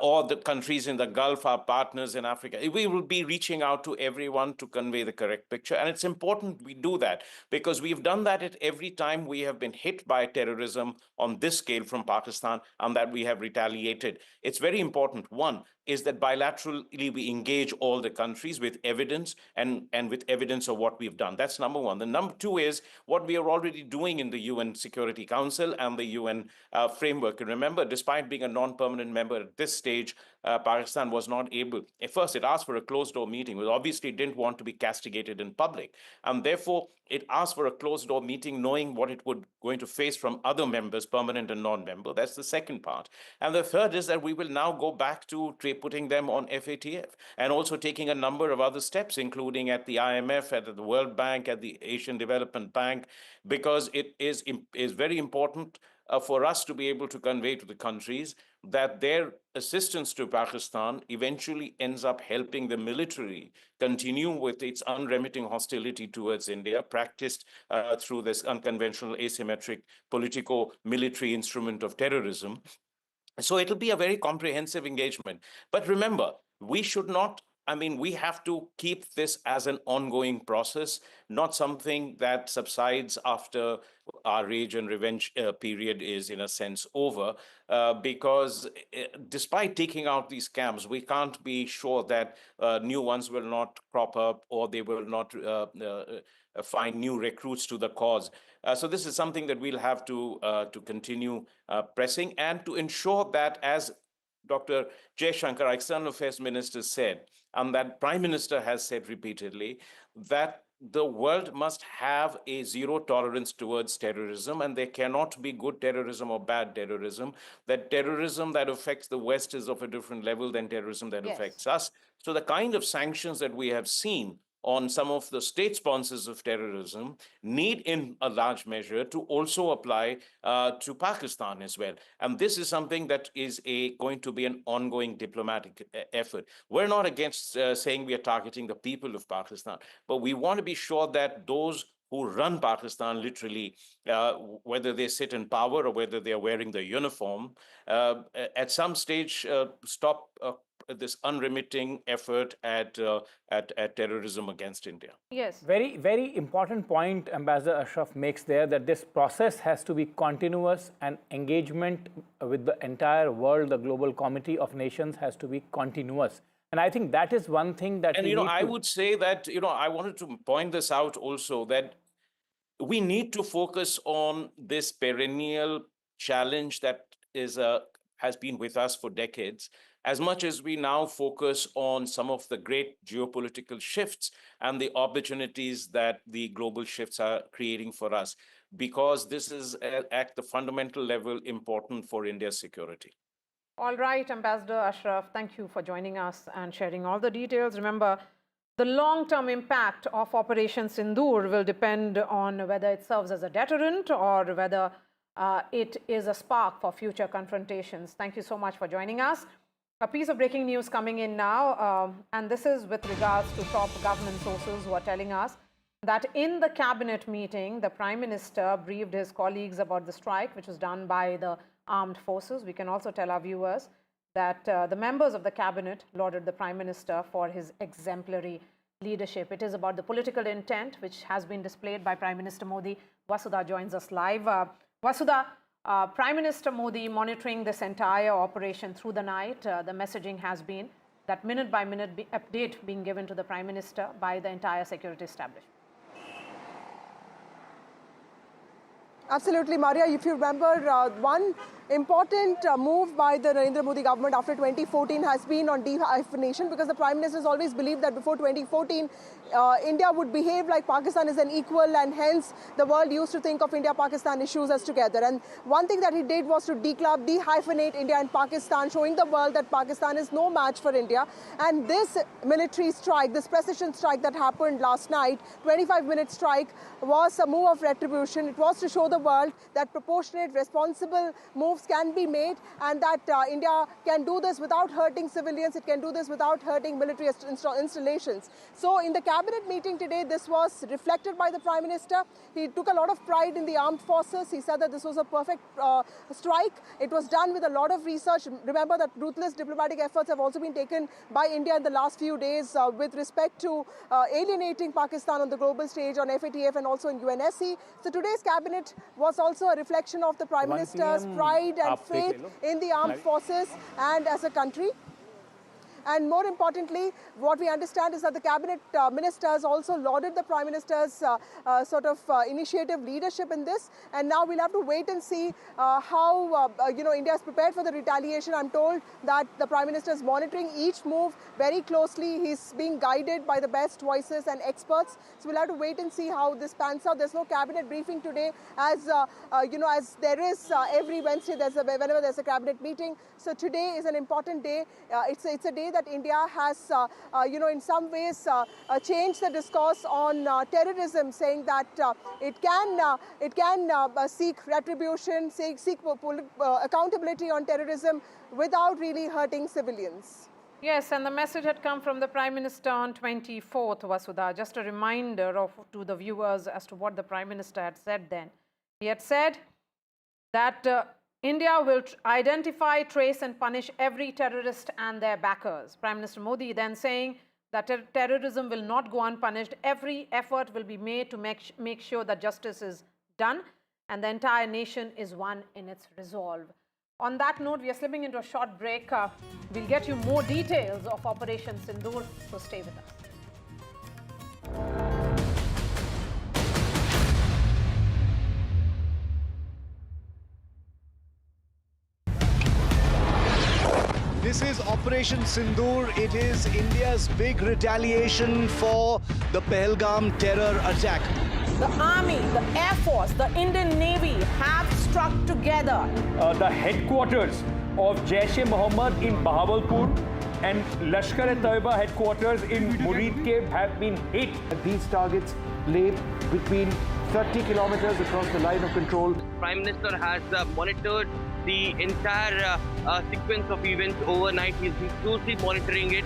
or the countries in the Gulf, our partners in Africa. We will be reaching out to everyone to convey the correct picture. And it's important we do that, because we've done that at every time we have been hit by terrorism on this scale from Pakistan, and that we have retaliated. It's very important. One is that bilaterally we engage all the countries with evidence and with evidence of what we've done. That's number one. The number two is what we are already doing in the UN Security Council and the UN framework. And remember, despite being a non-permanent member at this stage, Pakistan was not able. At first, it asked for a closed-door meeting. It obviously didn't want to be castigated in public. And therefore, it asked for a closed-door meeting, knowing what it would going to face from other members, permanent and non-member. That's the second part. And the third is that we will now go back to putting them on FATF, and also taking a number of other steps, including at the IMF, at the World Bank, at the Asian Development Bank, because it is very important for us to be able to convey to the countries that their assistance to Pakistan eventually ends up helping the military continue with its unremitting hostility towards India, practiced through this unconventional, asymmetric, politico-military instrument of terrorism. So it'll be a very comprehensive engagement. But remember, we should not, we have to keep this as an ongoing process, not something that subsides after our rage and revenge period is, in a sense, over, because despite taking out these camps, we can't be sure that new ones will not crop up, or they will not find new recruits to the cause. So this is something that we'll have to continue pressing, and to ensure that, as Dr. Jaishankar, our External Affairs Minister, said, and that Prime Minister has said repeatedly, that the world must have a zero tolerance towards terrorism, and there cannot be good terrorism or bad terrorism. That terrorism that affects the West is of a different level than terrorism that affects us. So the kind of sanctions that we have seen on some of the state sponsors of terrorism need in a large measure to also apply to Pakistan as well. And this is something that is going to be an ongoing diplomatic effort. We're not against saying we are targeting the people of Pakistan, but we want to be sure that those who run Pakistan, literally, whether they sit in power or whether they are wearing the uniform, at some stage stop this unremitting effort at terrorism against India. Yes. Very, very important point Ambassador Ashraf makes there, that this process has to be continuous, and engagement with the entire world, the global community of nations, has to be continuous. And I think that is one thing that I would say that, I wanted to point this out also, that we need to focus on this perennial challenge that has been with us for decades, as much as we now focus on some of the great geopolitical shifts and the opportunities that the global shifts are creating for us, because this is at the fundamental level important for India's security. All right, Ambassador Ashraf, thank you for joining us and sharing all the details. Remember, the long-term impact of Operation Sindoor will depend on whether it serves as a deterrent or whether it is a spark for future confrontations. Thank you so much for joining us. A piece of breaking news coming in now, and this is with regards to top government sources who are telling us that in the cabinet meeting, the Prime Minister briefed his colleagues about the strike which was done by the armed forces. We can also tell our viewers that the members of the cabinet lauded the Prime Minister for his exemplary leadership. It is about the political intent which has been displayed by Prime Minister Modi. Vasudha joins us live. Vasudha, Prime Minister Modi monitoring this entire operation through the night. The messaging has been that minute-by-minute update being given to the Prime Minister by the entire security establishment. Absolutely, Maria. If you remember, one important move by the Narendra Modi government after 2014 has been on dehyphenation, because the Prime Minister has always believed that before 2014, India would behave like Pakistan is an equal, and hence the world used to think of India-Pakistan issues as together. And one thing that he did was to dehyphenate India and Pakistan, showing the world that Pakistan is no match for India. And this military strike, this precision strike that happened last night, 25-minute strike, was a move of retribution. It was to show the world that proportionate, responsible moves can be made, and that India can do this without hurting civilians. It can do this without hurting military installations. So in the cabinet meeting today, this was reflected by the Prime Minister. He took a lot of pride in the armed forces. He said that this was a perfect strike. It was done with a lot of research. Remember that ruthless diplomatic efforts have also been taken by India in the last few days with respect to alienating Pakistan on the global stage, on FATF and also in UNSC. So today's cabinet was also a reflection of the Prime Minister's pride and faith in the armed forces and as a country. And more importantly, what we understand is that the cabinet ministers also lauded the Prime Minister's initiative leadership in this. And now we'll have to wait and see how India is prepared for the retaliation. I'm told that the Prime Minister is monitoring each move very closely. He's being guided by the best voices and experts. So we'll have to wait and see how this pans out. There's no cabinet briefing today, as as there is every Wednesday. Whenever there's a cabinet meeting. So today is an important day. It's a day that India has, in some ways, changed the discourse on terrorism, saying that it can seek retribution, seek accountability on terrorism without really hurting civilians. Yes, and the message had come from the Prime Minister on 24th, Vasudha. Just a reminder to the viewers as to what the Prime Minister had said then. He had said that India will identify, trace and punish every terrorist and their backers. Prime Minister Modi then saying that terrorism will not go unpunished. Every effort will be made to make sure that justice is done and the entire nation is one in its resolve. On that note, we are slipping into a short break. We'll get you more details of Operation Sindoor, so stay with us. This is Operation Sindoor. It is India's big retaliation for the Pahalgam terror attack. The Army, the Air Force, the Indian Navy have struck together. The headquarters of Jaish-e-Mohammed in Bahawalpur and Lashkar-e-Taiba headquarters in Muridke have been hit. These targets lay between 30 kilometers across the line of control. Prime Minister has monitored the entire sequence of events overnight. He's been closely monitoring it.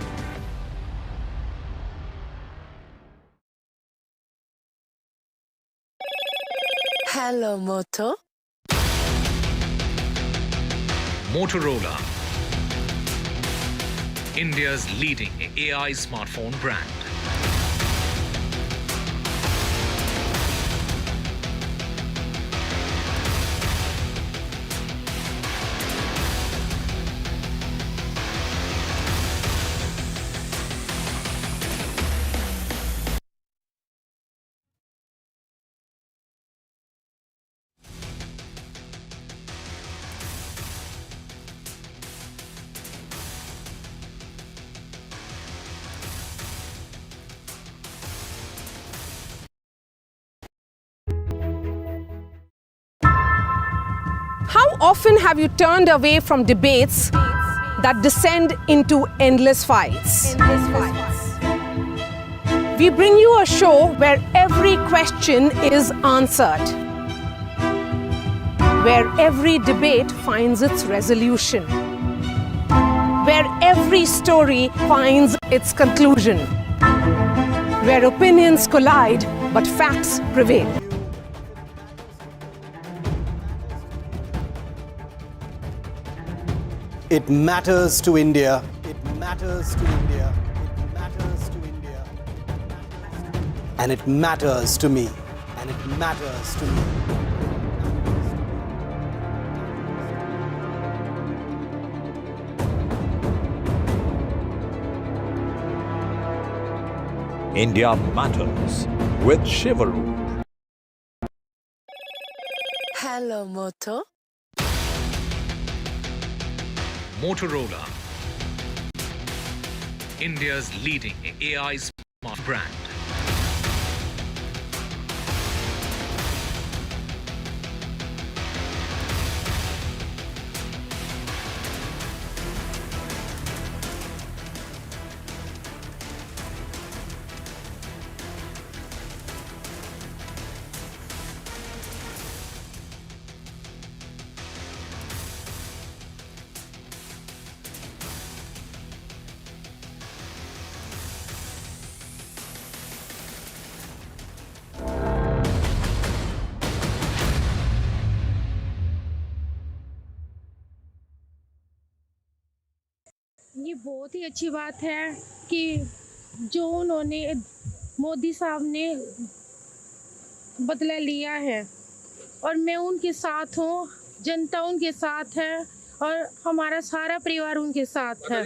Hello, Moto. Motorola, India's leading AI smartphone brand. How often have you turned away from debates that descend into endless fights? We bring you a show where every question is answered, where every debate finds its resolution, where every story finds its conclusion, where opinions collide but facts prevail. It matters to India. It matters to India. It matters to India. And it matters to me. And it matters to me. India Matters with Shivaru. Hello, Moto. Motorola, India's leading AI smart brand. ये बहुत ही अच्छी बात है कि जो उन्होंने मोदी साहब ने बदला लिया है और मैं उनके साथ हूँ, जनता उनके साथ है और हमारा सारा परिवार उनके साथ है।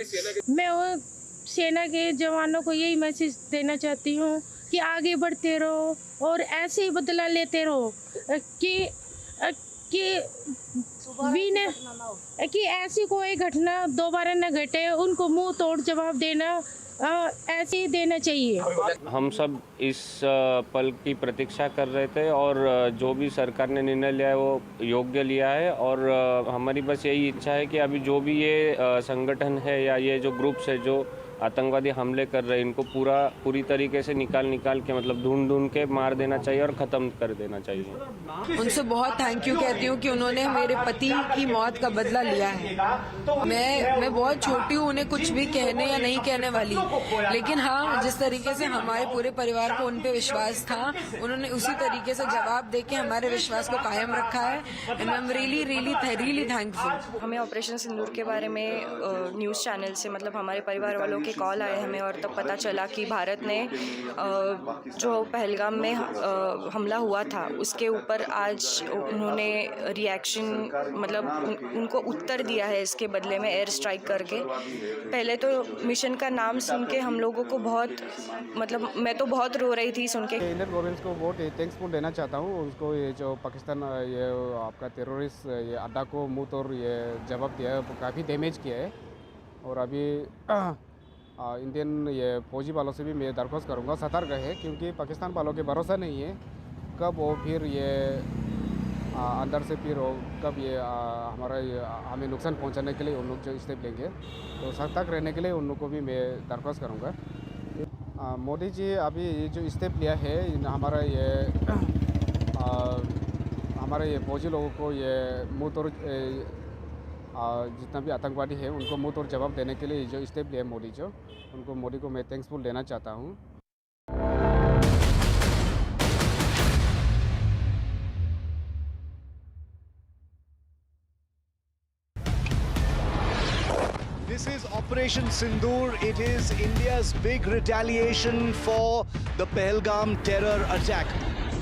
मैं सेना के जवानों को यही मैसेज देना चाहती हूँ कि आगे बढ़ते रहो और ऐसे ही बदला लेते रहो कि ऐसी कोई घटना दोबारा न घटे, उनको मुंह तोड़ जवाब देना ऐसे ही देना चाहिए। हम सब इस पल की प्रतीक्षा कर रहे थे और जो भी सरकार ने निर्णय लिया है वो योग्य लिया है और हमारी बस यही इच्छा है कि अभी जो भी ये संगठन है या ये जो ग्रुप्स है जो आतंकवादी हमले कर रहे हैं इनको पूरी तरीके से निकाल के मतलब ढूंढ के मार देना चाहिए और ख़त्म कर देना चाहिए। उनसे बहुत थैंक यू कहती हूँ कि उन्होंने मेरे पति की मौत का बदला लिया है। मैं बहुत छोटी हूँ, उन्हें कुछ भी कहने या नहीं कहने वाली, लेकिन हाँ जिस तरीके से हमारे पूरे परिवार को उन पे विश्वास था उन्होंने उसी तरीके से जवाब देके हमारे विश्वास को कायम रखा है and I am really thankful. हमें ऑपरेशन सिंदूर के बारे में न्यूज़ चैनल से मतलब हमारे परिवार वालों के कॉल आए हमें और तब पता चला कि भारत ने जो पहलगाम में हमला हुआ था उसके ऊपर आज उन्होंने रिएक्शन मतलब उनको उत्तर दिया है इसके बदले में एयर स्ट्राइक करके। पहले तो मिशन का नाम सुन के हम लोगों को बहुत मतलब मैं तो बहुत रो रही थी सुन के। इंडियन गवर्नमेंट को बहुत थैंक्सफुल देना चाहता हूँ उसको, ये जो पाकिस्तान ये आपका टेररिस्ट ये अड्डा को मुँह तोड़ ये जवाब दिया है, काफ़ी डैमेज किया है। और अभी इंडियन ये फौजी वालों से भी मैं दरख्वास्त करूँगा सतर्क है, क्योंकि पाकिस्तान वालों के भरोसा नहीं है कब वो फिर ये अंदर से फिर कब ये हमें नुकसान पहुंचाने के लिए उन लोग जो स्टेप लेंगे, तो सतर्क रहने के लिए उन लोग को भी मैं दरख्वास्त करूँगा। मोदी जी अभी ये जो स्टेप लिया है हमारे ये फौजी लोगों को ये मुँह तोड़ जितना भी आतंकवादी है उनको मुँह तोड़ जवाब देने के लिए जो स्टेप लिया मोदी को मैं थैंक्सफुल देना चाहता हूँ। This is Operation Sindoor. It is India's big retaliation for the Pahalgam terror attack.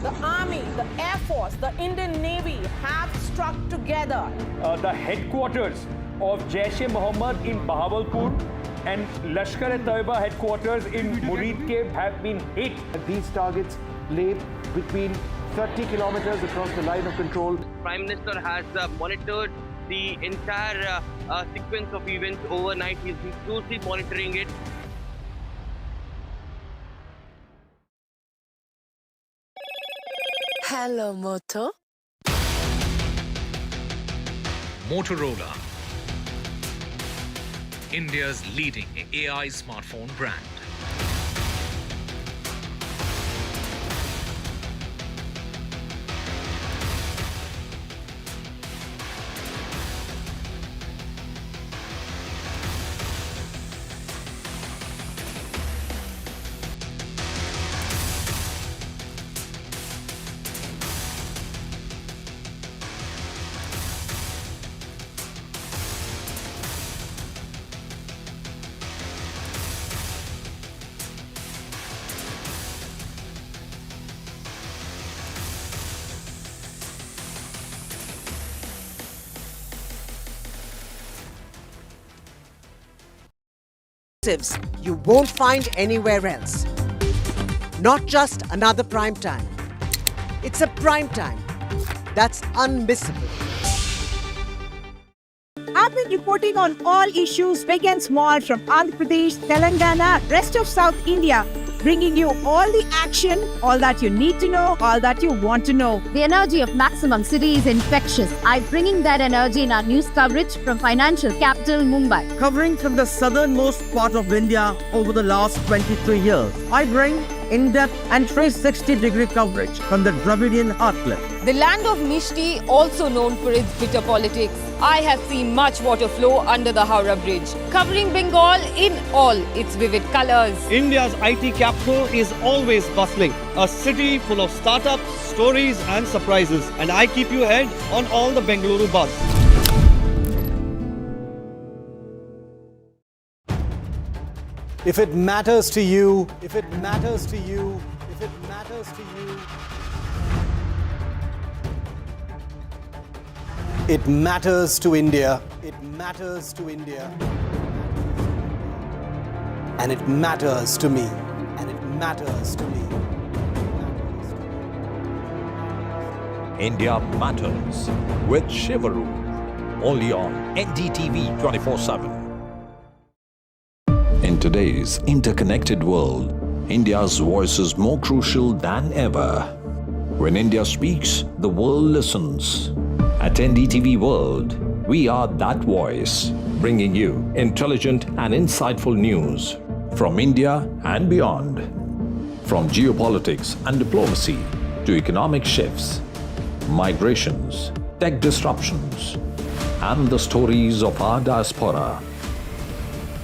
The Army, the Air Force, the Indian Navy have struck together. The headquarters of Jaish-e-Mohammed in Bahawalpur and Lashkar-e-Taiba headquarters in Muridke have been hit. These targets lay between 30 kilometers across the line of control. The Prime Minister has monitored the entire sequence of events overnight. He's been closely monitoring it. Hello, Moto. Motorola, India's leading AI smartphone brand. You won't find anywhere else. Not just another prime time. It's a prime time that's unmissable. I've been reporting on all issues big and small from Andhra Pradesh, Telangana, rest of South India, bringing you all the action, all that you need to know, all that you want to know. The energy of maximum city is infectious. I'm bringing that energy in our news coverage from financial capital Mumbai. Covering from the southernmost part of India over the last 23 years, I bring in-depth and 360-degree coverage from the Dravidian heartland. The land of Mishti, also known for its bitter politics. I have seen much water flow under the Howrah Bridge, covering Bengal in all its vivid colors. India's IT capital is always bustling, a city full of startups, stories and surprises. And I keep you ahead on all the Bengaluru buzz. If it matters to you, if it matters to you, if it matters to you, it matters to India. It matters to India. and it matters to me. And it matters to me. India Matters with Shivaru. Only on NDTV 24/7. In today's interconnected world, India's voice is more crucial than ever. When India speaks, the world listens. At NDTV World, we are that voice, bringing you intelligent and insightful news from India and beyond. From geopolitics and diplomacy to economic shifts, migrations, tech disruptions, and the stories of our diaspora.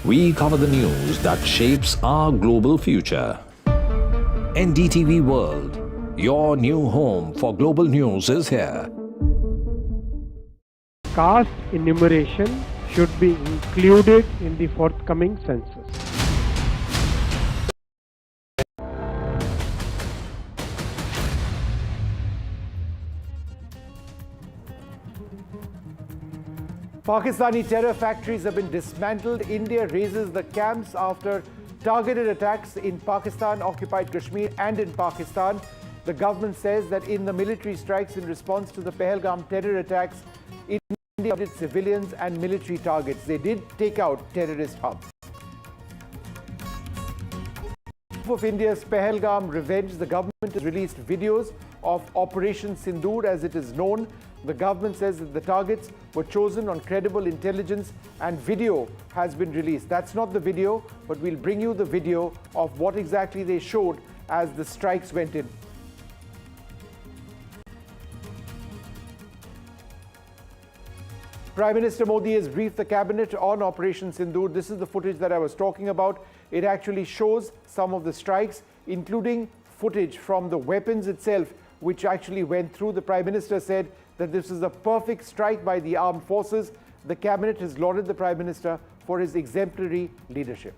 We cover the news that shapes our global future. NDTV World, your new home for global news, is here. Caste enumeration should be included in the forthcoming census. Pakistani terror factories have been dismantled. India raises the camps after targeted attacks in Pakistan-occupied Kashmir and in Pakistan. The government says that in the military strikes in response to the Pahalgam terror attacks, India targeted civilians and military targets. They did take out terrorist hubs. Of India's Pahalgam revenge, the government has released videos of Operation Sindoor, as it is known. The government says that the targets were chosen on credible intelligence and video has been released. That's not the video, but we'll bring you the video of what exactly they showed as the strikes went in. Prime Minister Modi has briefed the cabinet on Operation Sindoor. This is the footage that I was talking about. It actually shows some of the strikes, including footage from the weapons itself, which actually went through. The Prime Minister said that this is a perfect strike by the armed forces. The cabinet has lauded the Prime Minister for his exemplary leadership.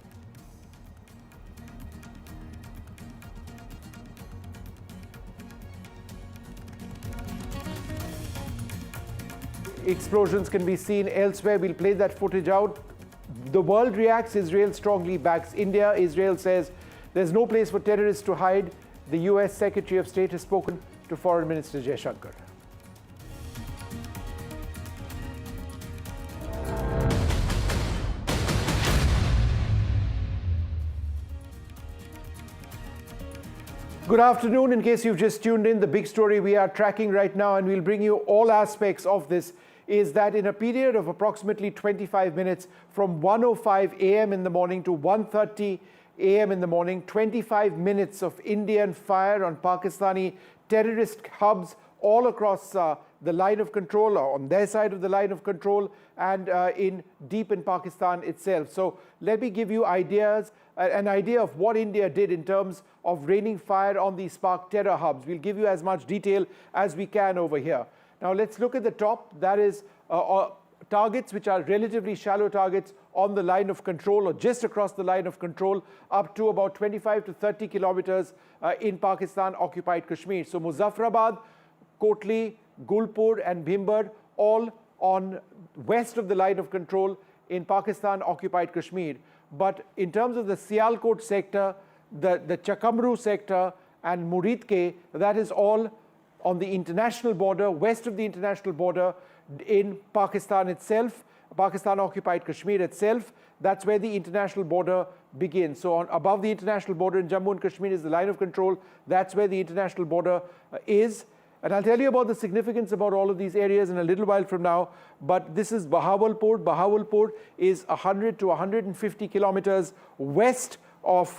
Explosions can be seen elsewhere. We'll play that footage out. The world reacts. Israel strongly backs India. Israel says there's no place for terrorists to hide. The US Secretary of State has spoken to Foreign Minister Jaishankar. Good afternoon. In case you've just tuned in, the big story we are tracking right now, and we'll bring you all aspects of this, is that in a period of approximately 25 minutes from 1:05 a.m. in the morning to 1:30 a.m. in the morning, 25 minutes of Indian fire on Pakistani terrorist hubs all across the line of control, or on their side of the line of control, and deep in Pakistan itself. So let me give you an idea of what India did in terms of raining fire on these Pak terror hubs. We'll give you as much detail as we can over here. Now let's look at the top. That is targets which are relatively shallow targets on the line of control, or just across the line of control, up to about 25 to 30 kilometers in Pakistan-occupied Kashmir. So Muzaffarabad, Kotli, Gulpur and Bhimber, all on west of the line of control in Pakistan-occupied Kashmir. But in terms of the Sialkot sector, the Chakamru sector and Muridke, that is all on the international border, west of the international border in Pakistan itself, Pakistan-occupied Kashmir itself. That's where the international border begins. So above the international border in Jammu and Kashmir is the line of control. That's where the international border is. And I'll tell you about the significance about all of these areas in a little while from now. But this is Bahawalpur. Bahawalpur is 100 to 150 kilometers west of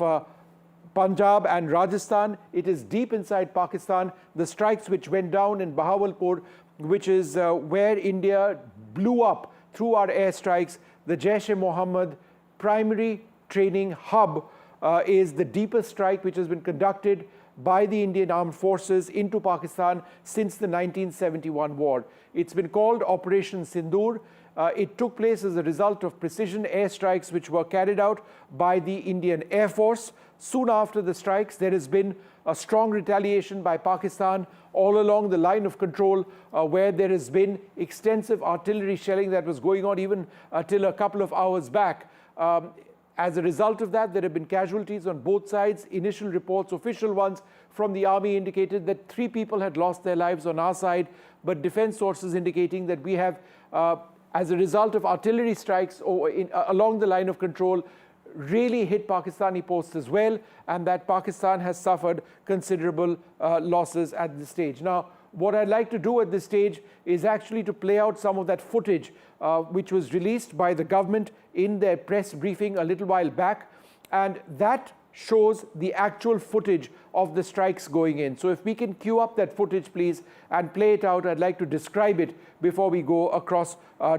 Punjab and Rajasthan. It is deep inside Pakistan. The strikes which went down in Bahawalpur, which is where India blew up through our airstrikes, the Jaish-e-Mohammed primary training hub, is the deepest strike which has been conducted by the Indian Armed Forces into Pakistan since the 1971 war. It's been called Operation Sindoor. It took place as a result of precision airstrikes which were carried out by the Indian Air Force. Soon after the strikes, there has been a strong retaliation by Pakistan all along the line of control, where there has been extensive artillery shelling that was going on even till a couple of hours back. As a result of that, there have been casualties on both sides. Initial reports, official ones from the army, indicated that 3 people had lost their lives on our side, but defense sources indicating that we have, as a result of artillery strikes along the line of control, really hit Pakistani posts as well, and that Pakistan has suffered considerable losses at this stage. Now, what I'd like to do at this stage is actually to play out some of that footage which was released by the government in their press briefing a little while back, and that shows the actual footage of the strikes going in. So if we can cue up that footage, please, and play it out, I'd like to describe it before we go across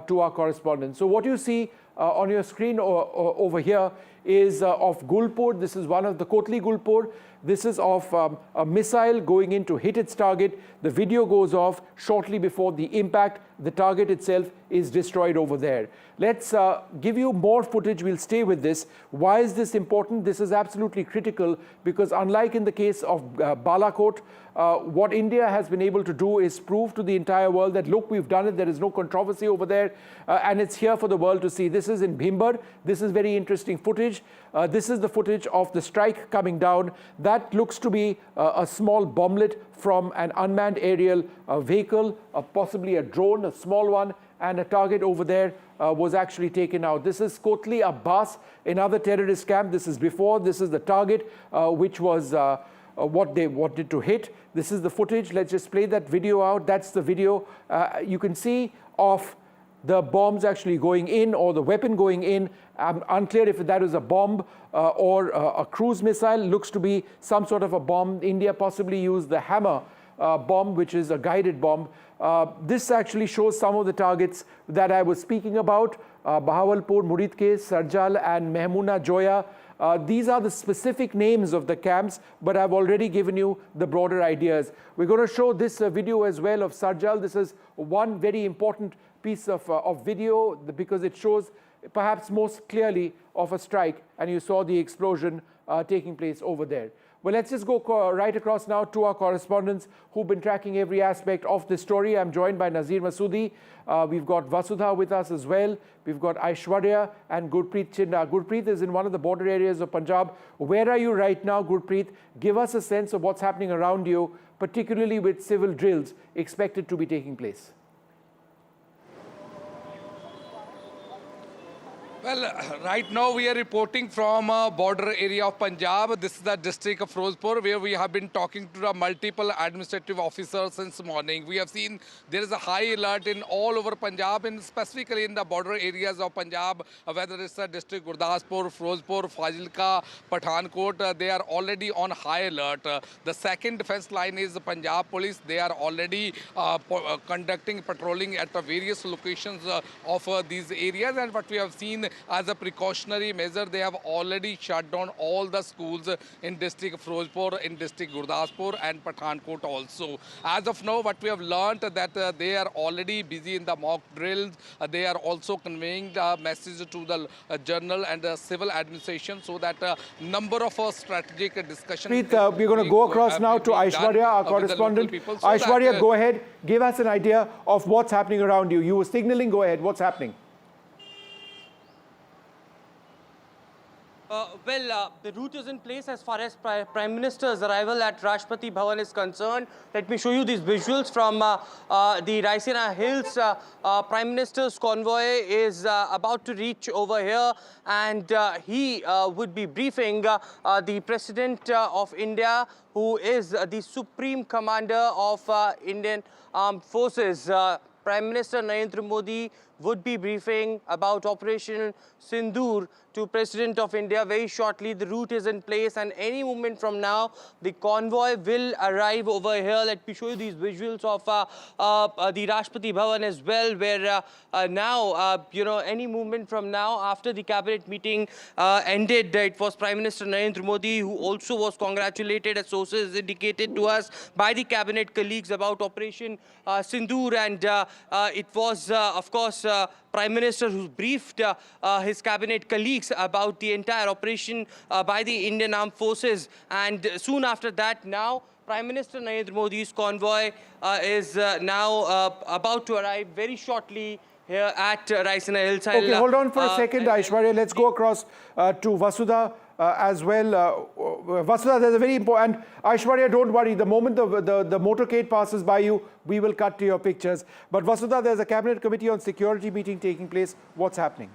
to our correspondent. So what you see on your screen over here is of Gulpur. This is one of the Kotli Gulpur. This is of a missile going in to hit its target. The video goes off shortly before the impact. The target itself is destroyed over there. Let's give you more footage. We'll stay with this. Why is this important? This is absolutely critical because unlike in the case of Balakot, what India has been able to do is prove to the entire world that, look, we've done it. There is no controversy over there, and it's here for the world to see. This is in Bhimbar. This is very interesting footage. This is the footage of the strike coming down. That looks to be a small bomblet from an unmanned aerial vehicle, possibly a drone, a small one, and a target over there was actually taken out. This is Kotli Abbas, another terrorist camp. This is before. This is the target, which was what they wanted to hit. This is the footage. Let's just play that video out. That's the video. You can see of the bombs actually going in or the weapon going in. Unclear if that was a bomb or a cruise missile. Looks to be some sort of a bomb. India possibly used the Hammer bomb, which is a guided bomb. This actually shows some of the targets that I was speaking about. Bahawalpur, Muridke, Sarjal and Mehmuna Joya. These are the specific names of the camps, but I've already given you the broader ideas. We're going to show this video as well of Sarjal. This is one very important piece of video because it shows perhaps most clearly of a strike, and you saw the explosion taking place over there. Well, let's just go right across now to our correspondents who've been tracking every aspect of this story. I'm joined by Nazir Masoodi. We've got Vasudha with us as well. We've got Aishwarya and Gurpreet Chinda. Gurpreet is in one of the border areas of Punjab. Where are you right now, Gurpreet? Give us a sense of what's happening around you, particularly with civil drills expected to be taking place. Well, right now we are reporting from a border area of Punjab. This is the district of Firozpur, where we have been talking to the multiple administrative officers since morning. We have seen there is a high alert in all over Punjab, and specifically in the border areas of Punjab, whether it's the district Gurdaspur, Firozpur, Fazilka, Pathankot, they are already on high alert. The second defense line is the Punjab police. They are already conducting patrolling at the various locations of these areas, and what we have seen as a precautionary measure, they have already shut down all the schools in district Firozpur, in district Gurdaspur and Pathankot also. As of now, what we have learnt that they are already busy in the mock drills. They are also conveying the message to the general and the civil administration so that number of strategic discussions. We're going to go across now to Aishwarya, our correspondent. Aishwarya, go ahead. Give us an idea of what's happening around you. You were signaling. Go ahead. What's happening? The route is in place as far as Prime Minister's arrival at Rashtrapati Bhavan is concerned. Let me show you these visuals from the Raisina Hills. Prime Minister's convoy is about to reach over here, and he would be briefing the President of India, who is the Supreme Commander of Indian Armed Forces. Prime Minister Narendra Modi would be briefing about Operation Sindoor to President of India very shortly. The route is in place, and any moment from now, the convoy will arrive over here. Let me show you these visuals of the Rashtrapati Bhavan as well, where now, any moment from now, after the cabinet meeting ended, it was Prime Minister Narendra Modi who also was congratulated, as sources indicated to us, by the cabinet colleagues about Operation Sindoor, and it was, of course, Prime Minister who briefed his cabinet colleagues about the entire operation by the Indian Armed Forces. And soon after that, now Prime Minister Narendra Modi's convoy is now about to arrive very shortly here at Raisina Hillside. Okay, hold on for a second, Aishwarya. Let's go across to Vasudha as well. Vasudha, there's a very important... And Aishwarya, don't worry. The moment the motorcade passes by you, we will cut to your pictures. But Vasudha, there's a Cabinet Committee on Security meeting taking place. What's happening?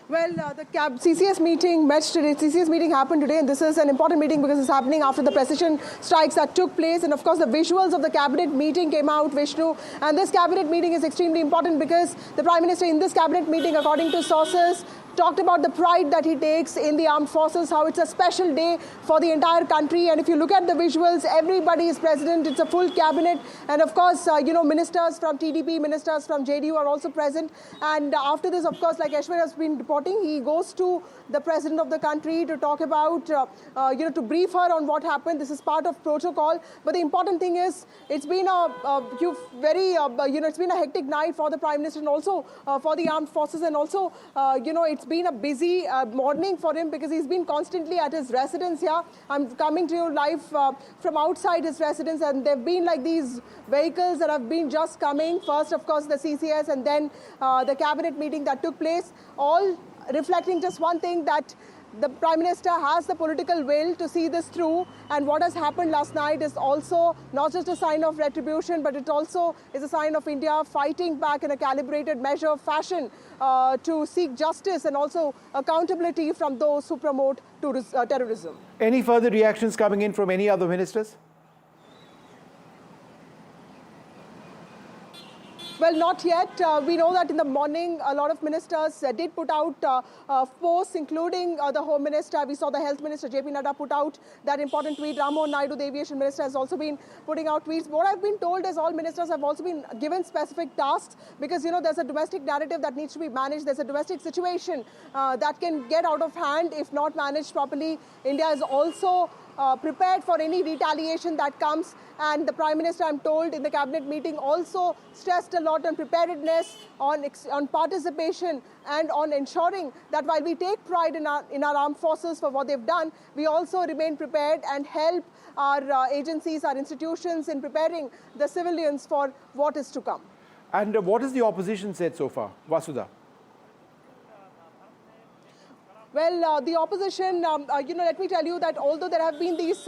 Well, the CCS meeting happened today, and this is an important meeting because it's happening after the precision strikes that took place. And of course, the visuals of the cabinet meeting came out, Vishnu. And this cabinet meeting is extremely important because the Prime Minister in this cabinet meeting, according to sources, talked about the pride that he takes in the armed forces, how it's a special day for the entire country. And if you look at the visuals, everybody is present. It's a full cabinet. And of course, ministers from TDP, ministers from JDU are also present. And after this, of course, like Aishwarya has been reporting, he goes to the president of the country to talk about, to brief her on what happened. This is part of protocol. But the important thing is, it's been it's been a hectic night for the Prime Minister and also for the armed forces. And also, it's been a busy morning for him because he's been constantly at his residence here. I'm coming to you live from outside his residence, and there have been like these vehicles that have been just coming. First, of course, the CCS, and then the cabinet meeting that took place, all reflecting just one thing, that the Prime Minister has the political will to see this through. And what has happened last night is also not just a sign of retribution, but it also is a sign of India fighting back in a calibrated measure fashion to seek justice and also accountability from those who promote terrorism. Any further reactions coming in from any other ministers? Well, not yet. We know that in the morning, a lot of ministers did put out posts, including the Home Minister. We saw the Health Minister, JP Nadda, put out that important tweet. Rammohan Naidu, the Aviation Minister, has also been putting out tweets. What I've been told is all ministers have also been given specific tasks because, there's a domestic narrative that needs to be managed. There's a domestic situation that can get out of hand if not managed properly. India is also prepared for any retaliation that comes. And the Prime Minister, I'm told, in the cabinet meeting also stressed a lot on preparedness, on participation, and on ensuring that while we take pride in our armed forces for what they've done, we also remain prepared and help our agencies, our institutions in preparing the civilians for what is to come. And what has the opposition said so far, Vasudha? Well, the opposition, let me tell you that although there have been these,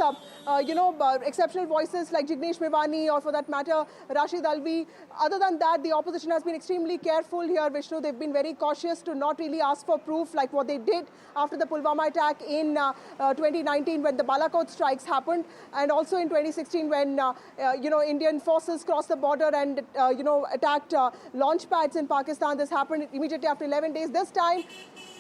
exceptional voices like Jignesh Mevani or for that matter, Rashid Alvi, other than that, the opposition has been extremely careful here, Vishnu. They've been very cautious to not really ask for proof like what they did after the Pulwama attack in 2019 when the Balakot strikes happened, and also in 2016 when, Indian forces crossed the border and, attacked launch pads in Pakistan. This happened immediately after 11 days. This time,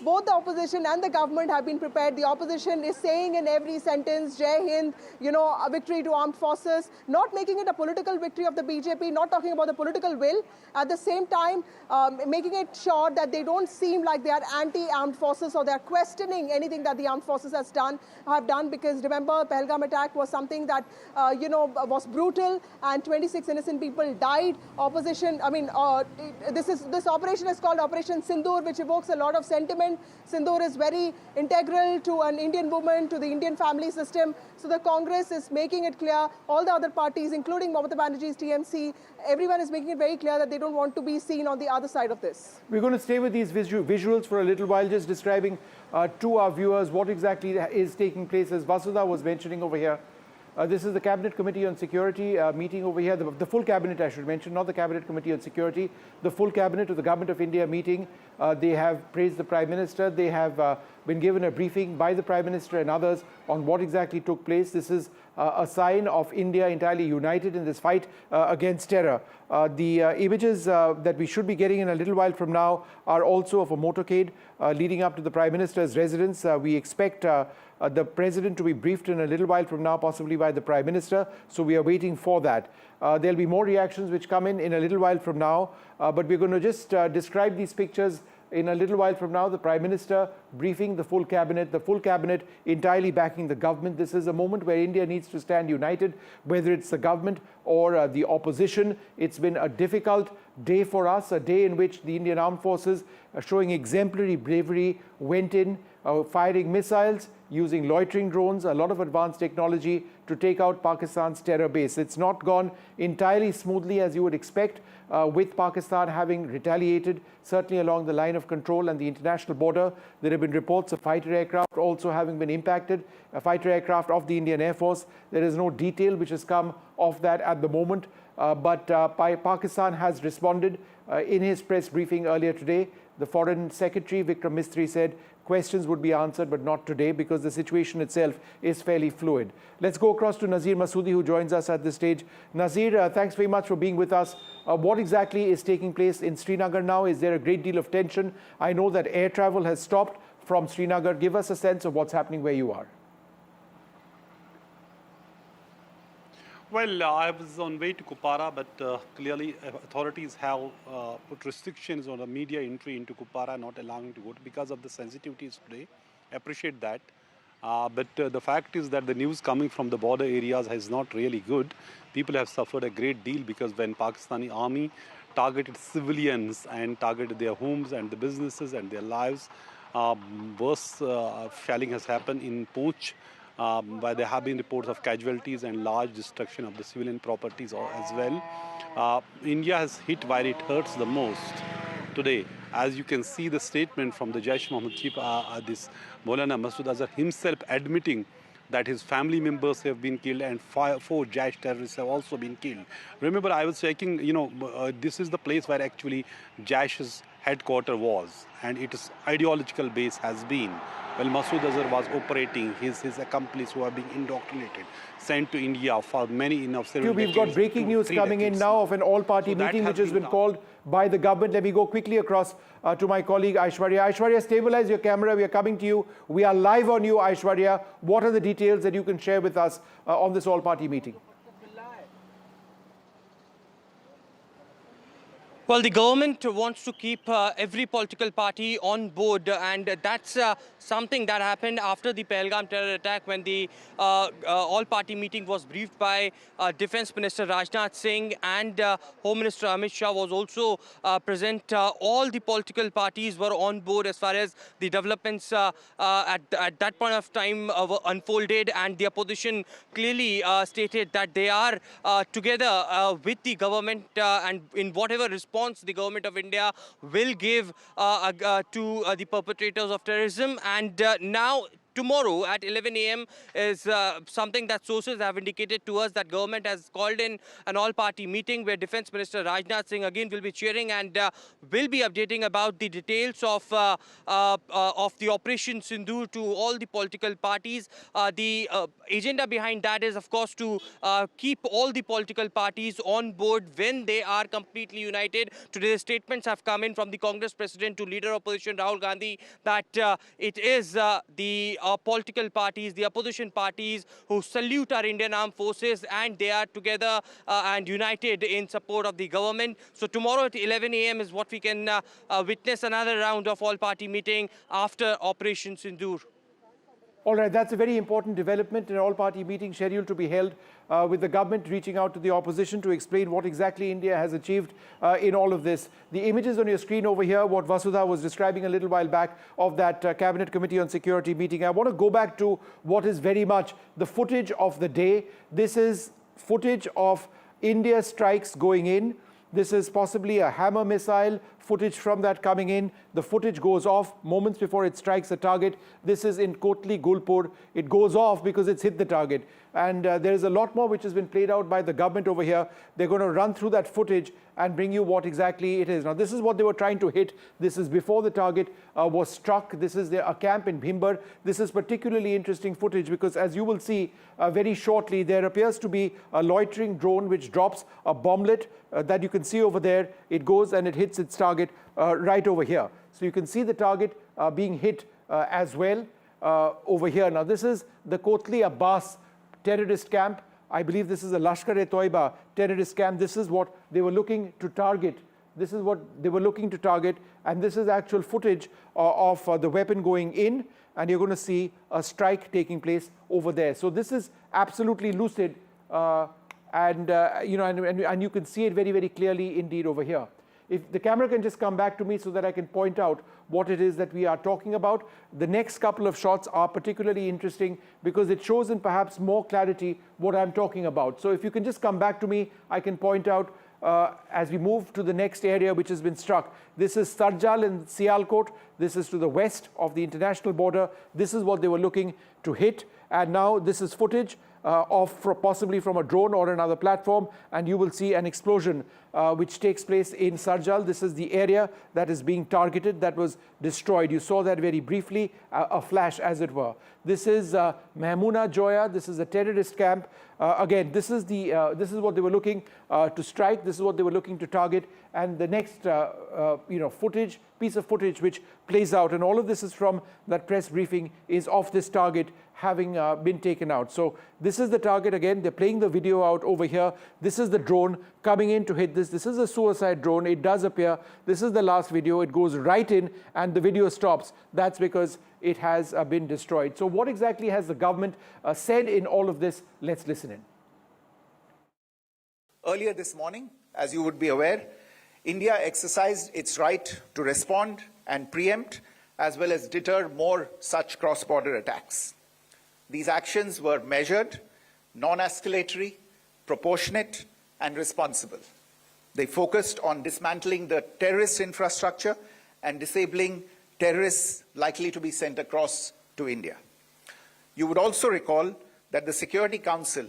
both the opposition and the government have been prepared. The opposition is saying in every sentence, Jai Hind, a victory to armed forces, not making it a political victory of the BJP, not talking about the political will. At the same time, making it sure that they don't seem like they are anti-armed forces or they are questioning anything that the armed forces have done. Because remember, Pahalgam attack was something that, was brutal and 26 innocent people died. Opposition, this operation is called Operation Sindoor, which evokes a lot of sentiment. Sindoor is very integral to an Indian woman, to the Indian family system. So the Congress is making it clear, all the other parties, including Mamata Banerjee's TMC, everyone is making it very clear that they don't want to be seen on the other side of this. We're going to stay with these visuals for a little while, just describing to our viewers what exactly is taking place. As Vasudha was mentioning over here, this is the Cabinet Committee on Security meeting over here. The full Cabinet, I should mention, not the Cabinet Committee on Security. The full Cabinet of the Government of India meeting. They have praised the Prime Minister. They have been given a briefing by the Prime Minister and others on what exactly took place. This is a sign of India entirely united in this fight against terror. The images that we should be getting in a little while from now are also of a motorcade leading up to the Prime Minister's residence. We expect the President to be briefed in a little while from now, possibly by the Prime Minister. So we are waiting for that. There'll be more reactions which come in a little while from now. But we're going to just describe these pictures in a little while from now. The Prime Minister briefing the full cabinet entirely backing the government. This is a moment where India needs to stand united, whether it's the government or the opposition. It's been a difficult day for us, a day in which the Indian Armed Forces, showing exemplary bravery, went in, firing missiles, using loitering drones, a lot of advanced technology to take out Pakistan's terror base. It's not gone entirely smoothly as you would expect, with Pakistan having retaliated, certainly along the line of control and the international border. There have been reports of fighter aircraft also having been impacted, a fighter aircraft of the Indian Air Force. There is no detail which has come of that at the moment, but Pakistan has responded in his press briefing earlier today. The Foreign Secretary, Vikram Mistry, said questions would be answered, but not today because the situation itself is fairly fluid. Let's go across to Nazir Masoodi, who joins us at this stage. Nazir, thanks very much for being with us. What exactly is taking place in Srinagar now? Is there a great deal of tension? I know that air travel has stopped from Srinagar. Give us a sense of what's happening where you are. Well, I was on way to Kupara, but clearly authorities have put restrictions on the media entry into Kupara, not allowing to go because of the sensitivities today. I appreciate that. But the fact is that the news coming from the border areas is not really good. People have suffered a great deal because when Pakistani army targeted civilians and targeted their homes and the businesses and their lives, worse shelling has happened in Poonch. Where there have been reports of casualties and large destruction of the civilian properties as well. India has hit where it hurts the most today. As you can see the statement from the Jaish Mohammed chief, this Maulana Masood Azhar himself admitting that his family members have been killed and 4 Jaish terrorists have also been killed. Remember, I was checking, this is the place where actually Jaish's headquarters was, and its ideological base has been. Well, Masood Azhar was operating, his accomplices who are being indoctrinated, sent to India for many several We've got breaking news coming in now of an all-party meeting which has been called by the government. Let me go quickly across to my colleague Aishwarya. Aishwarya, stabilize your camera. We are coming to you. We are live on you, Aishwarya. What are the details that you can share with us on this all-party meeting? Well, the government wants to keep every political party on board, and that's something that happened after the Pahalgam terror attack when the all-party meeting was briefed by Defense Minister Rajnath Singh and Home Minister Amit Shah was also present. All the political parties were on board as far as the developments at that point of time unfolded, and the opposition clearly stated that they are together with the government and in whatever response the government of India will give to the perpetrators of terrorism. And now tomorrow at 11 a.m. is something that sources have indicated to us that government has called in an all-party meeting where Defense Minister Rajnath Singh again will be chairing and will be updating about the details of the Operation Sindoor to all the political parties. The agenda behind that is, of course, to keep all the political parties on board when they are completely united. Today's statements have come in from the Congress President to Leader of Opposition Rahul Gandhi that it is the political parties, the opposition parties who salute our Indian armed forces, and they are together and united in support of the government. So tomorrow at 11 a.m. is what we can witness another round of all-party meeting after Operation Sindoor. All right, that's a very important development, an all-party meeting scheduled to be held with the government reaching out to the opposition to explain what exactly India has achieved in all of this. The images on your screen over here, what Vasudha was describing a little while back of that Cabinet Committee on Security meeting. I want to go back to what is very much the footage of the day. This is footage of India strikes going in. This is possibly a hammer missile, footage from that coming in. The footage goes off moments before it strikes a target. This is in Kotli, Gulpur. It goes off because it's hit the target. And there is a lot more which has been played out by the government over here. They're going to run through that footage and bring you what exactly it is. Now, this is what they were trying to hit. This is before the target was struck. This is a camp in Bhimber. This is particularly interesting footage because, as you will see very shortly, there appears to be a loitering drone which drops a bomblet that you can see over there. It goes and it hits its target right over here. So you can see the target being hit as well over here. Now, this is the Kotli Abbas terrorist camp. I believe this is a Lashkar-e-Toiba terrorist camp. This is what they were looking to target. This is what they were looking to target. And this is actual footage of the weapon going in. And you're going to see a strike taking place over there. So this is absolutely lucid. And you can see it very, very clearly indeed over here. If the camera can just come back to me so that I can point out what it is that we are talking about. The next couple of shots are particularly interesting because it shows in perhaps more clarity what I'm talking about. So if you can just come back to me, I can point out as we move to the next area which has been struck. This is Sarjal and Sialkot. This is to the west of the international border. This is what they were looking to hit. And now this is footage possibly from a drone or another platform, and you will see an explosion which takes place in Sarjal. This is the area that is being targeted, that was destroyed. You saw that very briefly, a flash as it were. This is Mahmouna Joya. This is a terrorist camp. Again, this is what they were looking to strike. This is what they were looking to target. And the next piece of footage which plays out, and all of this is from that press briefing, is of this target having been taken out. So this is the target. Again, they're playing the video out over here. This is the drone coming in to hit this. This is a suicide drone. It does appear. This is the last video. It goes right in and the video stops. That's because it has been destroyed. So what exactly has the government said in all of this? Let's listen in. Earlier this morning, as you would be aware, India exercised its right to respond and preempt as well as deter more such cross-border attacks. These actions were measured, non-escalatory, proportionate, and responsible. They focused on dismantling the terrorist infrastructure and disabling terrorists likely to be sent across to India. You would also recall that the Security Council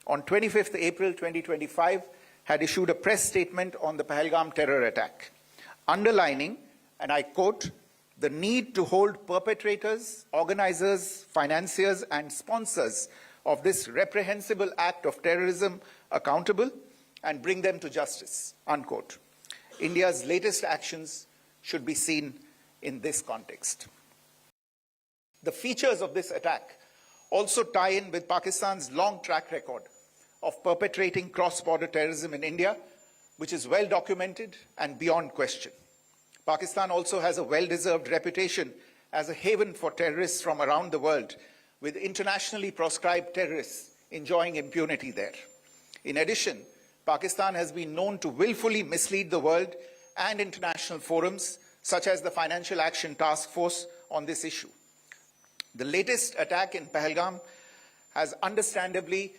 on 25th April 2025 had issued a press statement on the Pahalgam terror attack, underlining, and I quote, the need to hold perpetrators, organizers, financiers, and sponsors of this reprehensible act of terrorism accountable and bring them to justice, unquote. India's latest actions should be seen in this context. The features of this attack also tie in with Pakistan's long track record of perpetrating cross-border terrorism in India, which is well documented and beyond question. Pakistan also has a well-deserved reputation as a haven for terrorists from around the world, with internationally proscribed terrorists enjoying impunity there. In addition, Pakistan has been known to willfully mislead the world and international forums, such as the Financial Action Task Force, on this issue. The latest attack in Pahalgam has understandably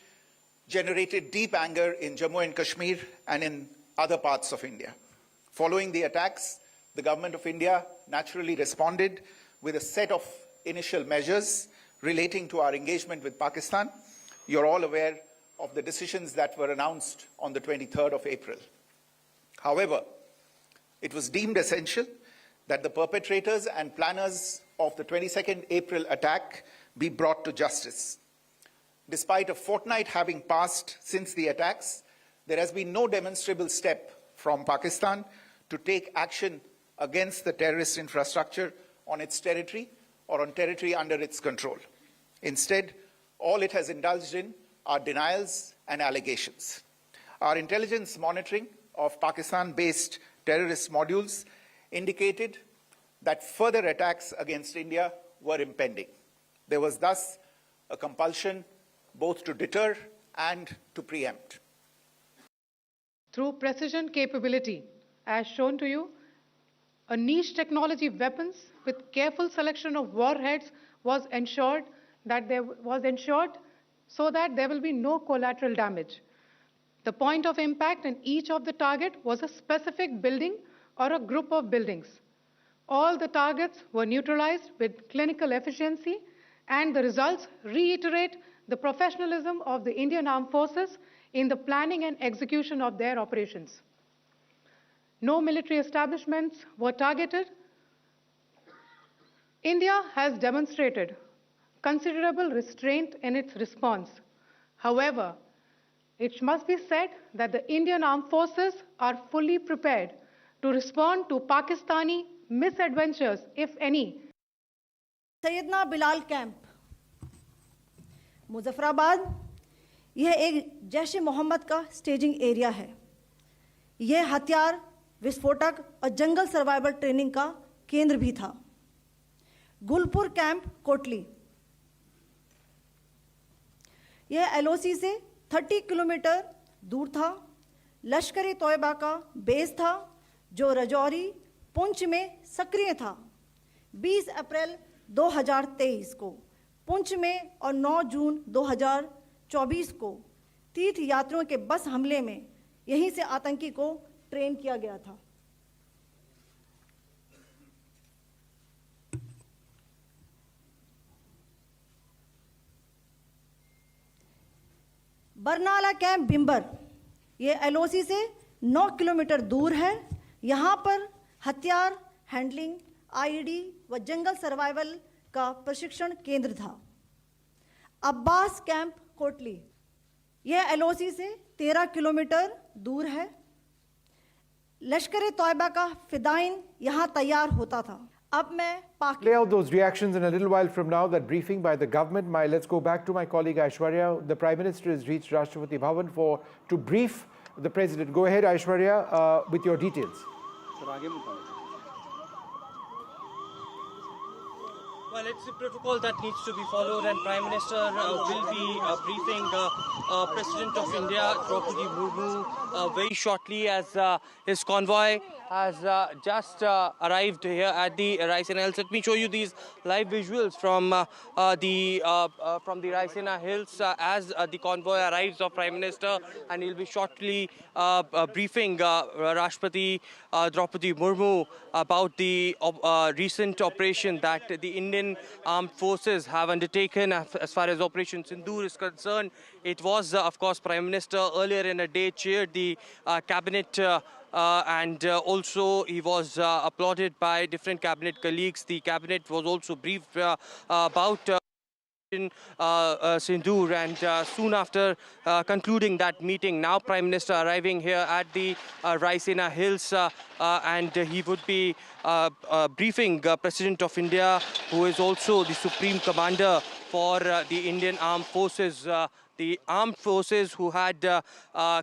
generated deep anger in Jammu and Kashmir and in other parts of India. Following the attacks, the government of India naturally responded with a set of initial measures relating to our engagement with Pakistan. You're all aware of the decisions that were announced on the 23rd of April. However, it was deemed essential that the perpetrators and planners of the 22nd April attack be brought to justice. Despite a fortnight having passed since the attacks, there has been no demonstrable step from Pakistan to take action against the terrorist infrastructure on its territory or on territory under its control. Instead, all it has indulged in are denials and allegations. Our intelligence monitoring of Pakistan-based terrorist modules indicated that further attacks against India were impending. There was thus a compulsion both to deter and to preempt. Through precision capability, as shown to you, a niche technology weapons with careful selection of warheads was ensured so that there will be no collateral damage. The point of impact in each of the target was a specific building or a group of buildings. All the targets were neutralized with clinical efficiency, and the results reiterate the professionalism of the Indian Armed Forces in the planning and execution of their operations. No military establishments were targeted. India has demonstrated considerable restraint in its response. However, it must be said that the Indian Armed Forces are fully prepared to respond to Pakistani misadventures, if any. Syedna Bilal camp, Muzaffarabad, यह एक जैश मोहम्मद का staging area है। यह हथियार, विस्फोटक और जंगल survival training का केंद्र भी था। गुलपुर कैंप कोटली, यह LoC से 30 किलोमीटर दूर था। लश्कर-ए-तोयबा का बेस था, जो रजौरी पुंछ में सक्रिय था। 20 अप्रैल 2023 को पुंछ में और 9 जून 2024 को तीर्थ यात्रियों के बस हमले में यहीं से आतंकी को ट्रेन किया गया था। बरनाला कैंप बिम्बर ये LoC से 9 किलोमीटर दूर है। यहाँ पर हथियार हैंडलिंग, IED व जंगल सर्वाइवल का प्रशिक्षण केंद्र था। अब्बास कैंप कोटली यह LoC से 13 किलोमीटर दूर है। लश्कर तौयबा का फिदाइन यहाँ तैयार होता था। अब मैं Play out those reactions in a little while from now, that briefing by the government. Let's go back to my colleague Aishwarya. The Prime Minister has reached Rashtrapati Bhavan to brief the President. Go ahead, Aishwarya, with your details. Well, it's the protocol that needs to be followed, and Prime Minister will be briefing President of India, Draupadi Murmu, very shortly, as his convoy has just arrived here at the Raisina Hills. Let me show you these live visuals from the Raisina Hills as the convoy arrives of Prime Minister, and he'll be shortly briefing Rashtrapati Draupadi Murmu about the recent operation that the Indian armed forces have undertaken as far as Operation Sindoor is concerned. It was, of course, Prime Minister earlier in the day chaired the cabinet and also he was applauded by different cabinet colleagues. The cabinet was also briefed about Sindoor, and soon after concluding that meeting, now Prime Minister arriving here at the Raisina Hills, and he would be briefing President of India, who is also the Supreme Commander for the Indian Armed Forces. The armed forces who had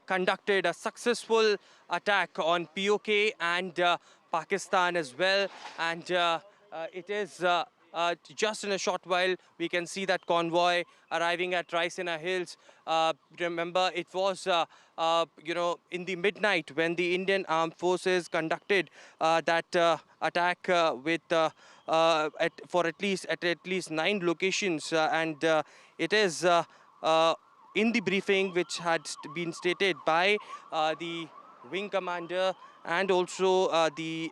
conducted a successful attack on POK and Pakistan as well, and it is just in a short while we can see that convoy arriving at Raisina Hills. Remember, it was in the midnight when the Indian armed forces conducted that attack with at least 9 locations, and it is in the briefing which had been stated by the wing commander and also the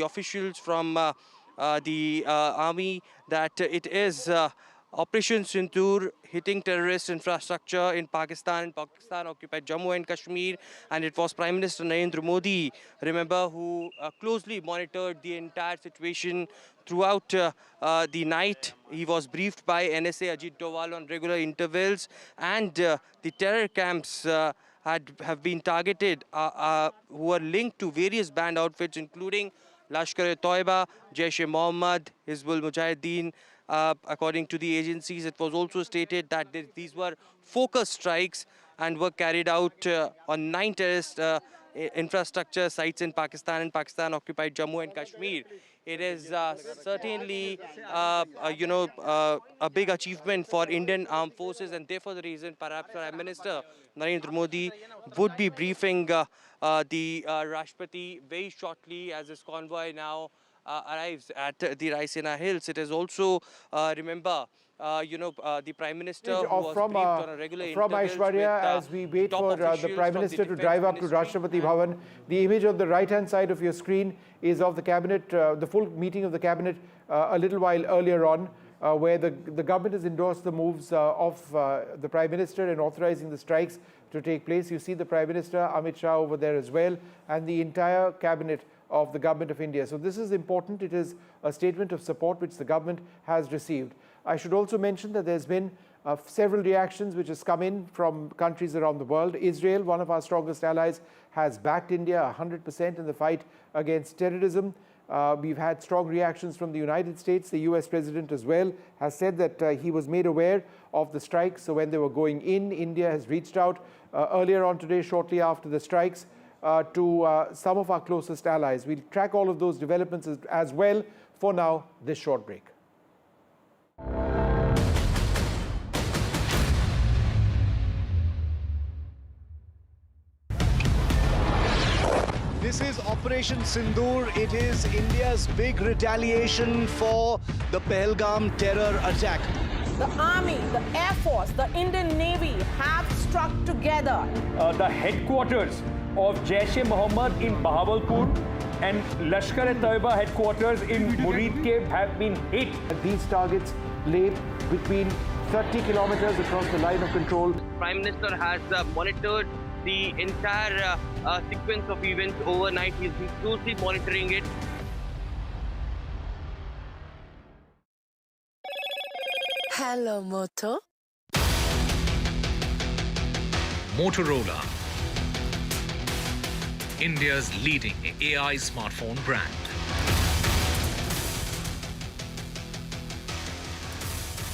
officials from the army, that it is Operation Sindoor hitting terrorist infrastructure in Pakistan and Pakistan-occupied Jammu and Kashmir, and it was Prime Minister Narendra Modi, remember, who closely monitored the entire situation throughout the night. He was briefed by NSA Ajit Doval on regular intervals, and the terror camps have been targeted who are linked to various banned outfits, including Lashkar-e-Toiba, Jaish-e-Mohammed, Hizbul Mujahideen. According to the agencies, it was also stated that these were focused strikes and were carried out on 9 terrorist infrastructure sites in Pakistan and Pakistan-occupied Jammu and Kashmir. It is certainly, a big achievement for Indian armed forces, and therefore the reason perhaps Prime Minister Narendra Modi would be briefing the Rashtrapati very shortly as his convoy now arrives at the Raisina Hills. It is also, remember, the Prime Minister who was briefed on a regular from Aishwarya, as we wait for the Prime Minister to drive up to Rashtrapati Bhavan. The image on the right-hand side of your screen is of the cabinet, the full meeting of the cabinet a little while earlier on, where the government has endorsed the moves of the Prime Minister in authorizing the strikes to take place. You see the Prime Minister, Amit Shah, over there as well, and the entire cabinet of the Government of India. So this is important. It is a statement of support which the government has received. I should also mention that there's been several reactions which has come in from countries around the world. Israel, one of our strongest allies, has backed India 100% in the fight against terrorism. We've had strong reactions from the United States. The US President as well has said that he was made aware of the strikes. So when they were going in, India has reached out earlier on today, shortly after the strikes, to some of our closest allies. We'll track all of those developments as well. For now, this short break. This is Operation Sindoor, it is India's big retaliation for the Pahalgam terror attack. The Army, the Air Force, the Indian Navy have struck together. The headquarters of Jaish-e-Mohammed in Bahawalpur and Lashkar-e-Taiba headquarters in Muridke have been hit. These targets lay between 30 kilometers across the line of control. Prime Minister has monitored the entire sequence of events overnight. He's been closely monitoring it. Hello, Moto. Motorola, India's leading AI smartphone brand.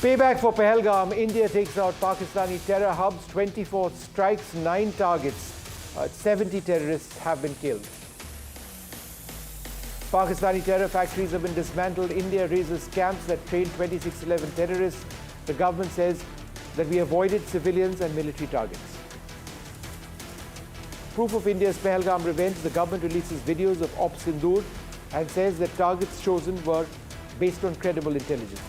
Payback for Pahalgam. India takes out Pakistani terror hubs. 24 strikes, 9 targets. 70 terrorists have been killed. Pakistani terror factories have been dismantled. India raises camps that train 2611 terrorists. The government says that we avoided civilians and military targets. Proof of India's Pahalgam revenge. The government releases videos of Ops Sindoor and says that targets chosen were based on credible intelligence.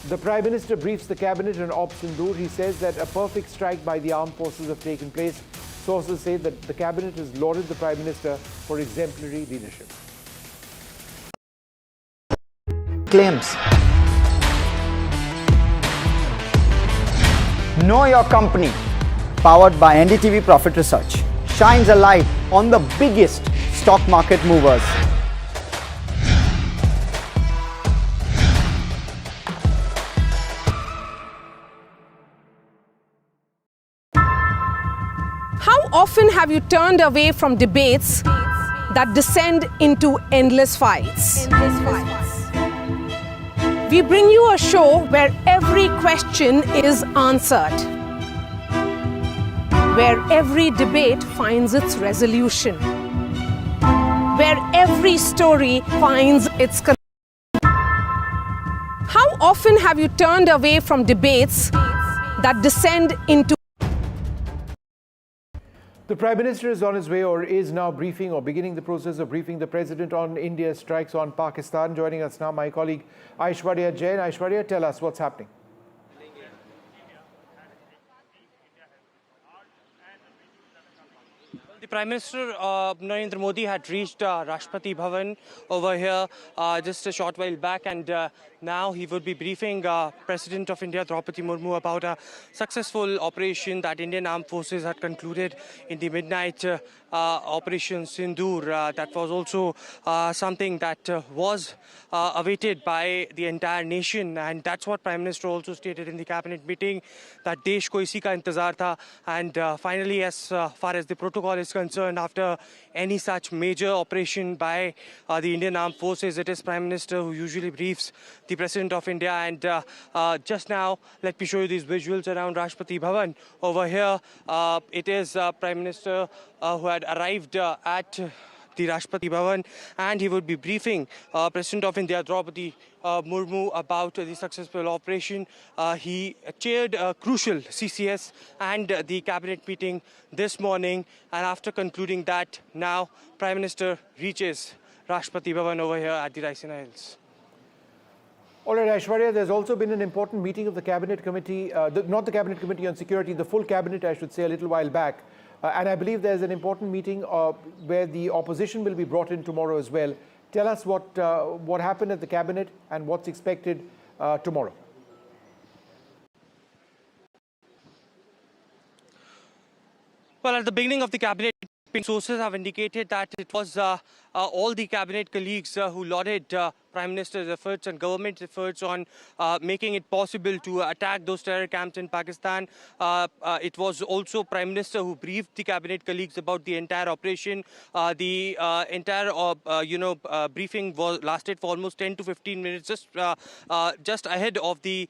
The Prime Minister briefs the cabinet on Ops Sindoor. He says that a perfect strike by the armed forces have taken place. Sources say that the cabinet has lauded the Prime Minister for exemplary leadership. Claims. Know Your Company, powered by NDTV Profit Research, shines a light on the biggest stock market movers. How often have you turned away from debates that descend into endless fights? We bring you a show where every question is answered, where every debate finds its resolution, where every story finds its conclusion. How often have you turned away from debates that descend into The Prime Minister is on his way or is now briefing or beginning the process of briefing the President on India's strikes on Pakistan. Joining us now, my colleague Aishwarya Jain. Aishwarya, tell us what's happening. The Prime Minister Narendra Modi had reached Rashtrapati Bhavan over here just a short while back, and now he would be briefing President of India Draupadi Murmu about a successful operation that Indian Armed Forces had concluded in the midnight Operation Sindoor. That was also something that was awaited by the entire nation, and that's what Prime Minister also stated in the cabinet meeting, that Desh ko isi ka intezar tha. And finally, as far as the protocol is concerned, after any such major operation by the Indian Armed Forces, it is Prime Minister who usually briefs the President of India. And just now, let me show you these visuals around Rashtrapati Bhavan. Over here, it is Prime Minister who had arrived at the Rashtrapati Bhavan, and he would be briefing President of India Draupadi Murmu about the successful operation. He chaired a crucial CCS and the cabinet meeting this morning, and after concluding that, now Prime Minister reaches Rashtrapati Bhavan over here at the Raisina Hills. All right, Aishwarya, there's also been an important meeting of the Cabinet Committee, not the Cabinet Committee on Security, the full Cabinet, I should say, a little while back. And I believe there's an important meeting where the opposition will be brought in tomorrow as well. Tell us what happened at the Cabinet and what's expected tomorrow. Well, at the beginning of the Cabinet, sources have indicated that it was all the Cabinet colleagues who lauded Prime Minister's efforts and government's efforts on making it possible to attack those terror camps in Pakistan. It was also Prime Minister who briefed the Cabinet colleagues about the entire operation. The entire, briefing lasted for almost 10 to 15 minutes, just ahead of the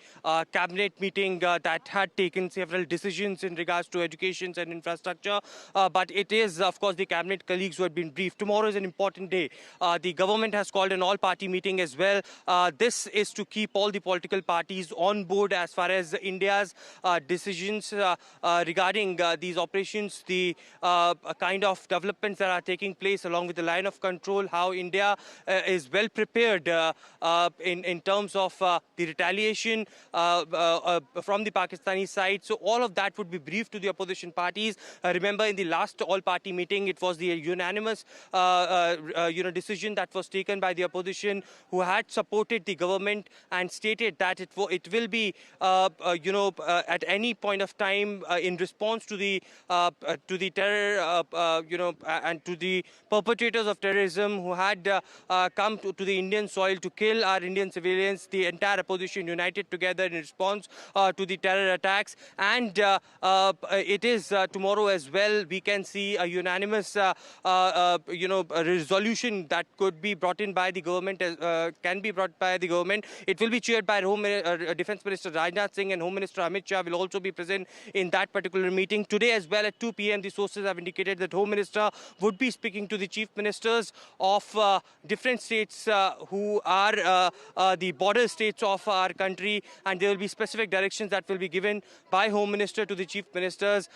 Cabinet meeting that had taken several decisions in regards to education and infrastructure. But it is, of course, the Cabinet colleagues who had been briefed. Tomorrow is an important important day. The government has called an all-party meeting as well. This is to keep all the political parties on board as far as India's decisions regarding these operations, the kind of developments that are taking place along with the line of control, how India is well prepared in terms of the retaliation from the Pakistani side. So all of that would be briefed to the opposition parties. Remember, in the last all-party meeting, it was the unanimous decision that was taken by the opposition, who had supported the government and stated that it will be at any point of time in response to the terror and to the perpetrators of terrorism who had come to the Indian soil to kill our Indian civilians. The entire opposition united together in response to the terror attacks, and it is tomorrow as well. We can see a unanimous resolution that could be brought in by the government, can be brought by the government. It will be chaired by Defense Minister Rajnath Singh, and Home Minister Amit Shah will also be present in that particular meeting. Today as well at 2 p.m. the sources have indicated that Home Minister would be speaking to the chief ministers of different states who are the border states of our country, and there will be specific directions that will be given by Home Minister to the chief ministers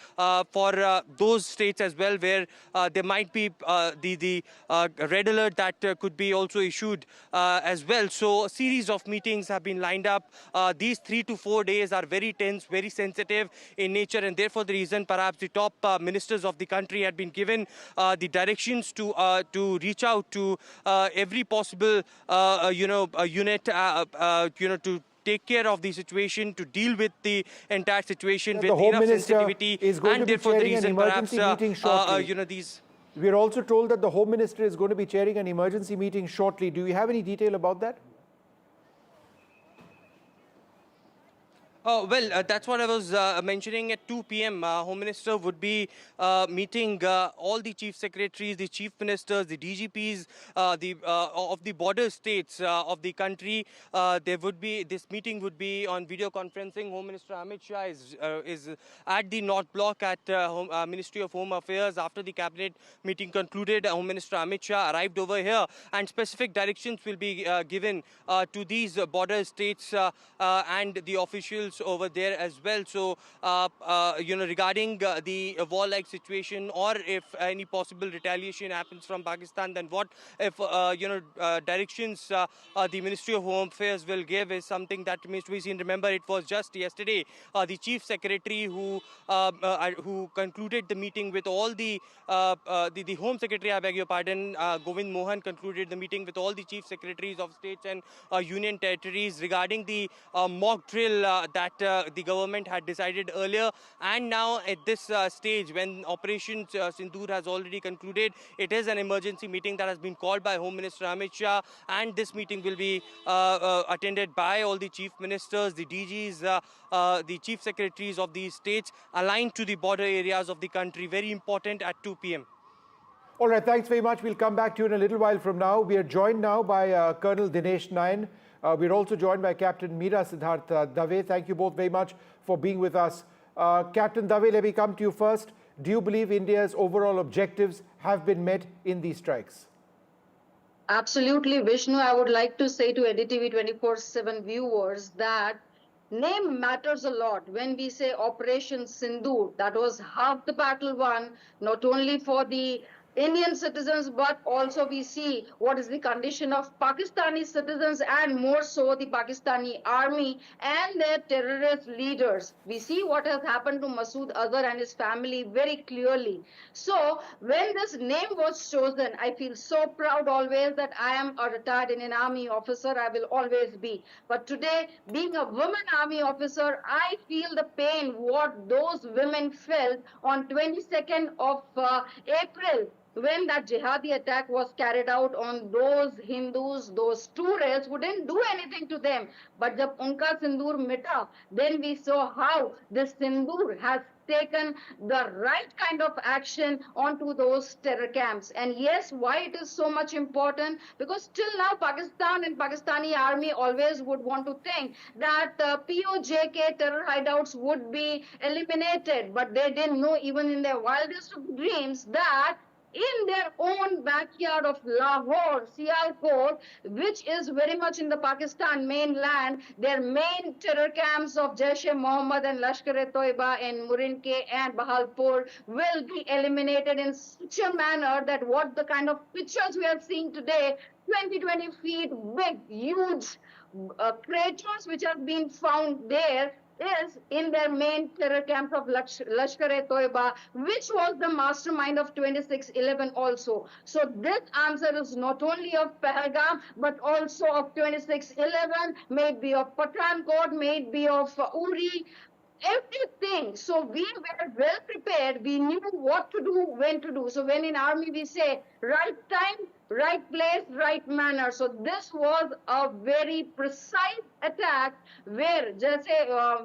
for those states as well where there might be the red alert that could be also issued as well. So a series of meetings have been lined up. These 3 to 4 days are very tense, very sensitive in nature, and therefore the reason perhaps the top ministers of the country had been given the directions to reach out to every possible unit to take care of the situation, to deal with the entire situation with enough sensitivity, and therefore the reason perhaps these. We are also told that the Home Minister is going to be chairing an emergency meeting shortly. Do you have any detail about that? Well, that's what I was mentioning. At 2 p.m. Home Minister would be meeting all the chief secretaries, the chief ministers, the DGPs of the border states of the country. This meeting would be on video conferencing. Home Minister Amit Shah is at the North Block at Ministry of Home Affairs. After the cabinet meeting concluded, Home Minister Amit Shah arrived over here, and specific directions will be given to these border states and the officials over there as well. So, regarding the war-like situation, or if any possible retaliation happens from Pakistan, then what if, directions the Ministry of Home Affairs will give is something that remains to be seen. Remember, it was just yesterday the Chief Secretary who concluded the meeting with all the Home Secretary, I beg your pardon, Govind Mohan concluded the meeting with all the Chief Secretaries of states and union territories regarding the mock drill that the government had decided earlier. And now at this stage, when Operation Sindoor has already concluded, it is an emergency meeting that has been called by Home Minister Amit Shah, and this meeting will be attended by all the chief ministers, the DGs, the chief secretaries of these states aligned to the border areas of the country. Very important at 2 p.m. All right, thanks very much. We'll come back to you in a little while from now. We are joined now by Colonel Dinesh Nayan. We're also joined by Captain Meera Siddharth Dave. Thank you both very much for being with us. Captain Dave, let me come to you first. Do you believe India's overall objectives have been met in these strikes? Absolutely, Vishnu. I would like to say to NDTV 24/7 viewers that name matters a lot. When we say Operation Sindoor, that was half the battle won, not only for the Indian citizens, but also we see what is the condition of Pakistani citizens, and more so the Pakistani army and their terrorist leaders. We see what has happened to Masood Azhar and his family very clearly. So when this name was chosen, I feel so proud always that I am a retired Indian Army officer. I will always be. But today, being a woman Army officer, I feel the pain what those women felt on 22nd of April, when that jihadi attack was carried out on those Hindus, those tourists who didn't do anything to them. But jab unka sindoor mita, then we saw how this sindoor has taken the right kind of action onto those terror camps. And yes, why it is so much important? Because till now, Pakistan and Pakistani army always would want to think that POJK terror hideouts would be eliminated. But they didn't know, even in their wildest of dreams, that in their own backyard of Lahore, Sialkot, which is very much in the Pakistan mainland. Their main terror camps of Jaish-e-Mohammed and Lashkar-e-Toiba in Murinke and Bahalpur will be eliminated in such a manner that what the kind of pictures we are seeing today, 20 feet big, huge craters which have been found there, is in their main terror camps of Lashkar-e-Toiba, which was the mastermind of 26/11 also. So this answer is not only of Pahalgam, but also of 26/11, maybe of Pathankot, maybe of Uri, everything. So we were well prepared. We knew what to do, when to do. So when in army we say right time, right place, right manner. So this was a very precise attack where just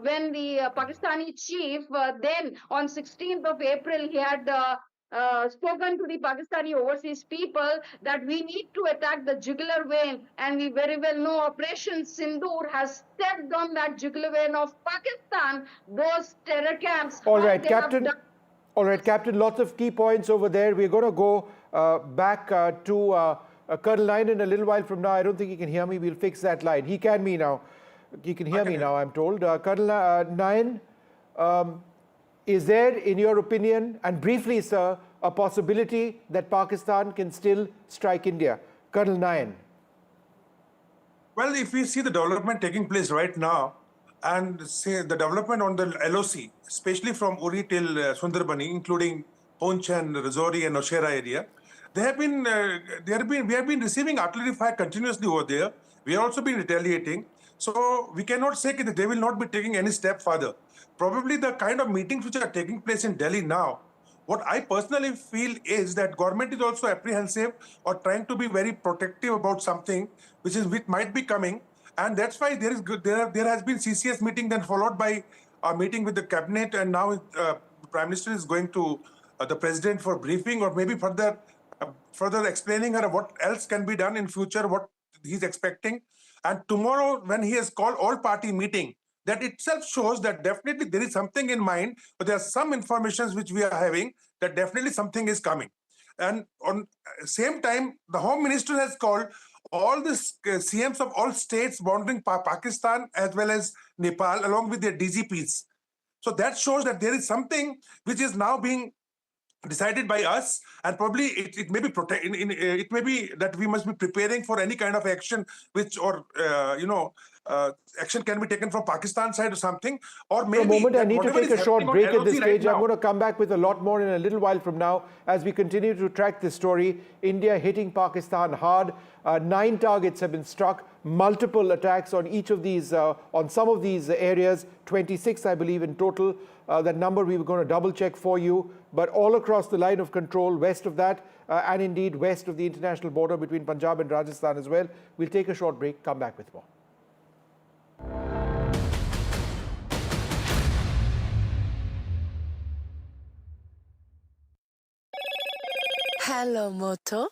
when the Pakistani chief then on 16th of April he had spoken to the Pakistani overseas people that we need to attack the jugular vein, and we very well know Operation Sindoor has stepped on that jugular vein of Pakistan, those terror camps. All right, Captain. All right, Captain, lots of key points over there. We're going to go back to Colonel Nine in a little while from now. I don't think he can hear me. We'll fix that line. He can me now. He can hear me now, I'm told. Colonel Nine, is there, in your opinion, and briefly, sir, a possibility that Pakistan can still strike India? Colonel Nine. Well, if we see the development taking place right now, and say the development on the LoC, especially from Uri till Sundarbani, including Poonch and Rajouri and Nowshera area, we have been receiving artillery fire continuously over there. We have also been retaliating. So we cannot say that they will not be taking any step further. Probably the kind of meetings which are taking place in Delhi now, what I personally feel is that government is also apprehensive or trying to be very protective about something which might be coming. And that's why there has been CCS meeting, then followed by a meeting with the cabinet, and now the Prime Minister is going to the President for briefing, or maybe further explaining her what else can be done in future, what he's expecting. And tomorrow, when he has called all-party meeting, that itself shows that definitely there is something in mind, but there are some informations which we are having that definitely something is coming. And on same time, the Home Minister has called all the CMs of all states bordering Pakistan as well as Nepal, along with their DGPs. So that shows that there is something which is now being decided by us, and probably it may be it may be that we must be preparing for any kind of action which, or action can be taken from Pakistan side or something, or maybe. For a moment, I need to take a short break at this stage. I'm going to come back with a lot more in a little while from now as we continue to track this story. India hitting Pakistan hard. 9 targets have been struck. Multiple attacks on each of these, on some of these areas. 26, I believe, in total. That number we were going to double check for you. But all across the line of control, west of that, and indeed west of the international border between Punjab and Rajasthan as well. We'll take a short break, come back with more. Hello, Moto.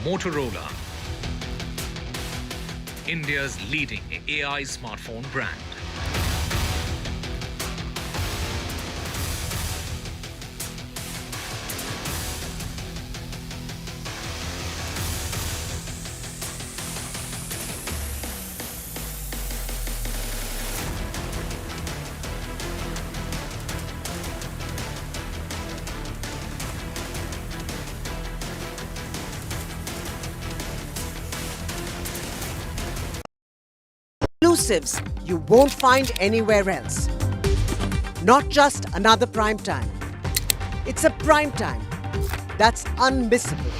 Motorola, India's leading AI smartphone brand. Exclusives you won't find anywhere else. Not just another prime time. It's a prime time that's unmissable.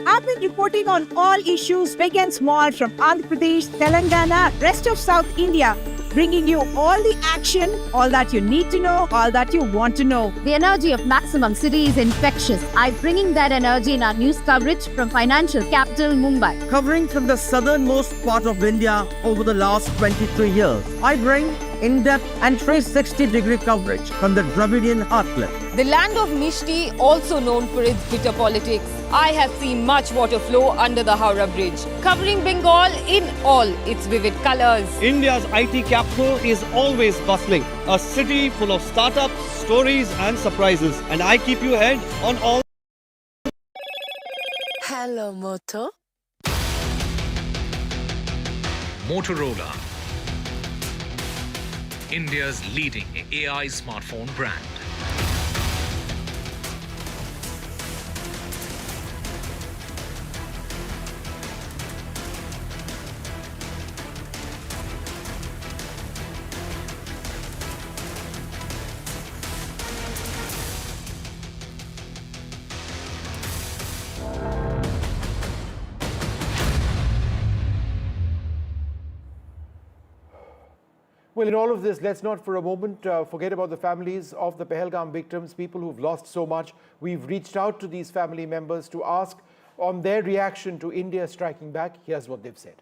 I've been reporting on all issues big and small from Andhra Pradesh, Telangana, rest of South India, bringing you all the action, all that you need to know, all that you want to know. The energy of Maximum City is infectious. I'm bringing that energy in our news coverage from financial capital Mumbai. Covering from the southernmost part of India over the last 23 years, I bring in-depth and 360-degree coverage from the Dravidian heartland. The land of Mishti, also known for its bitter politics. I have seen much water flow under the Howrah Bridge, covering Bengal in all its vivid colors. India's IT capital is always bustling. A city full of startups, stories and surprises. And I keep you ahead on all. Hello, Moto. Motorola, India's leading AI smartphone brand. Well, in all of this, let's not for a moment forget about the families of the Pahalgam victims, people who've lost so much. We've reached out to these family members to ask on their reaction to India striking back. Here's what they've said.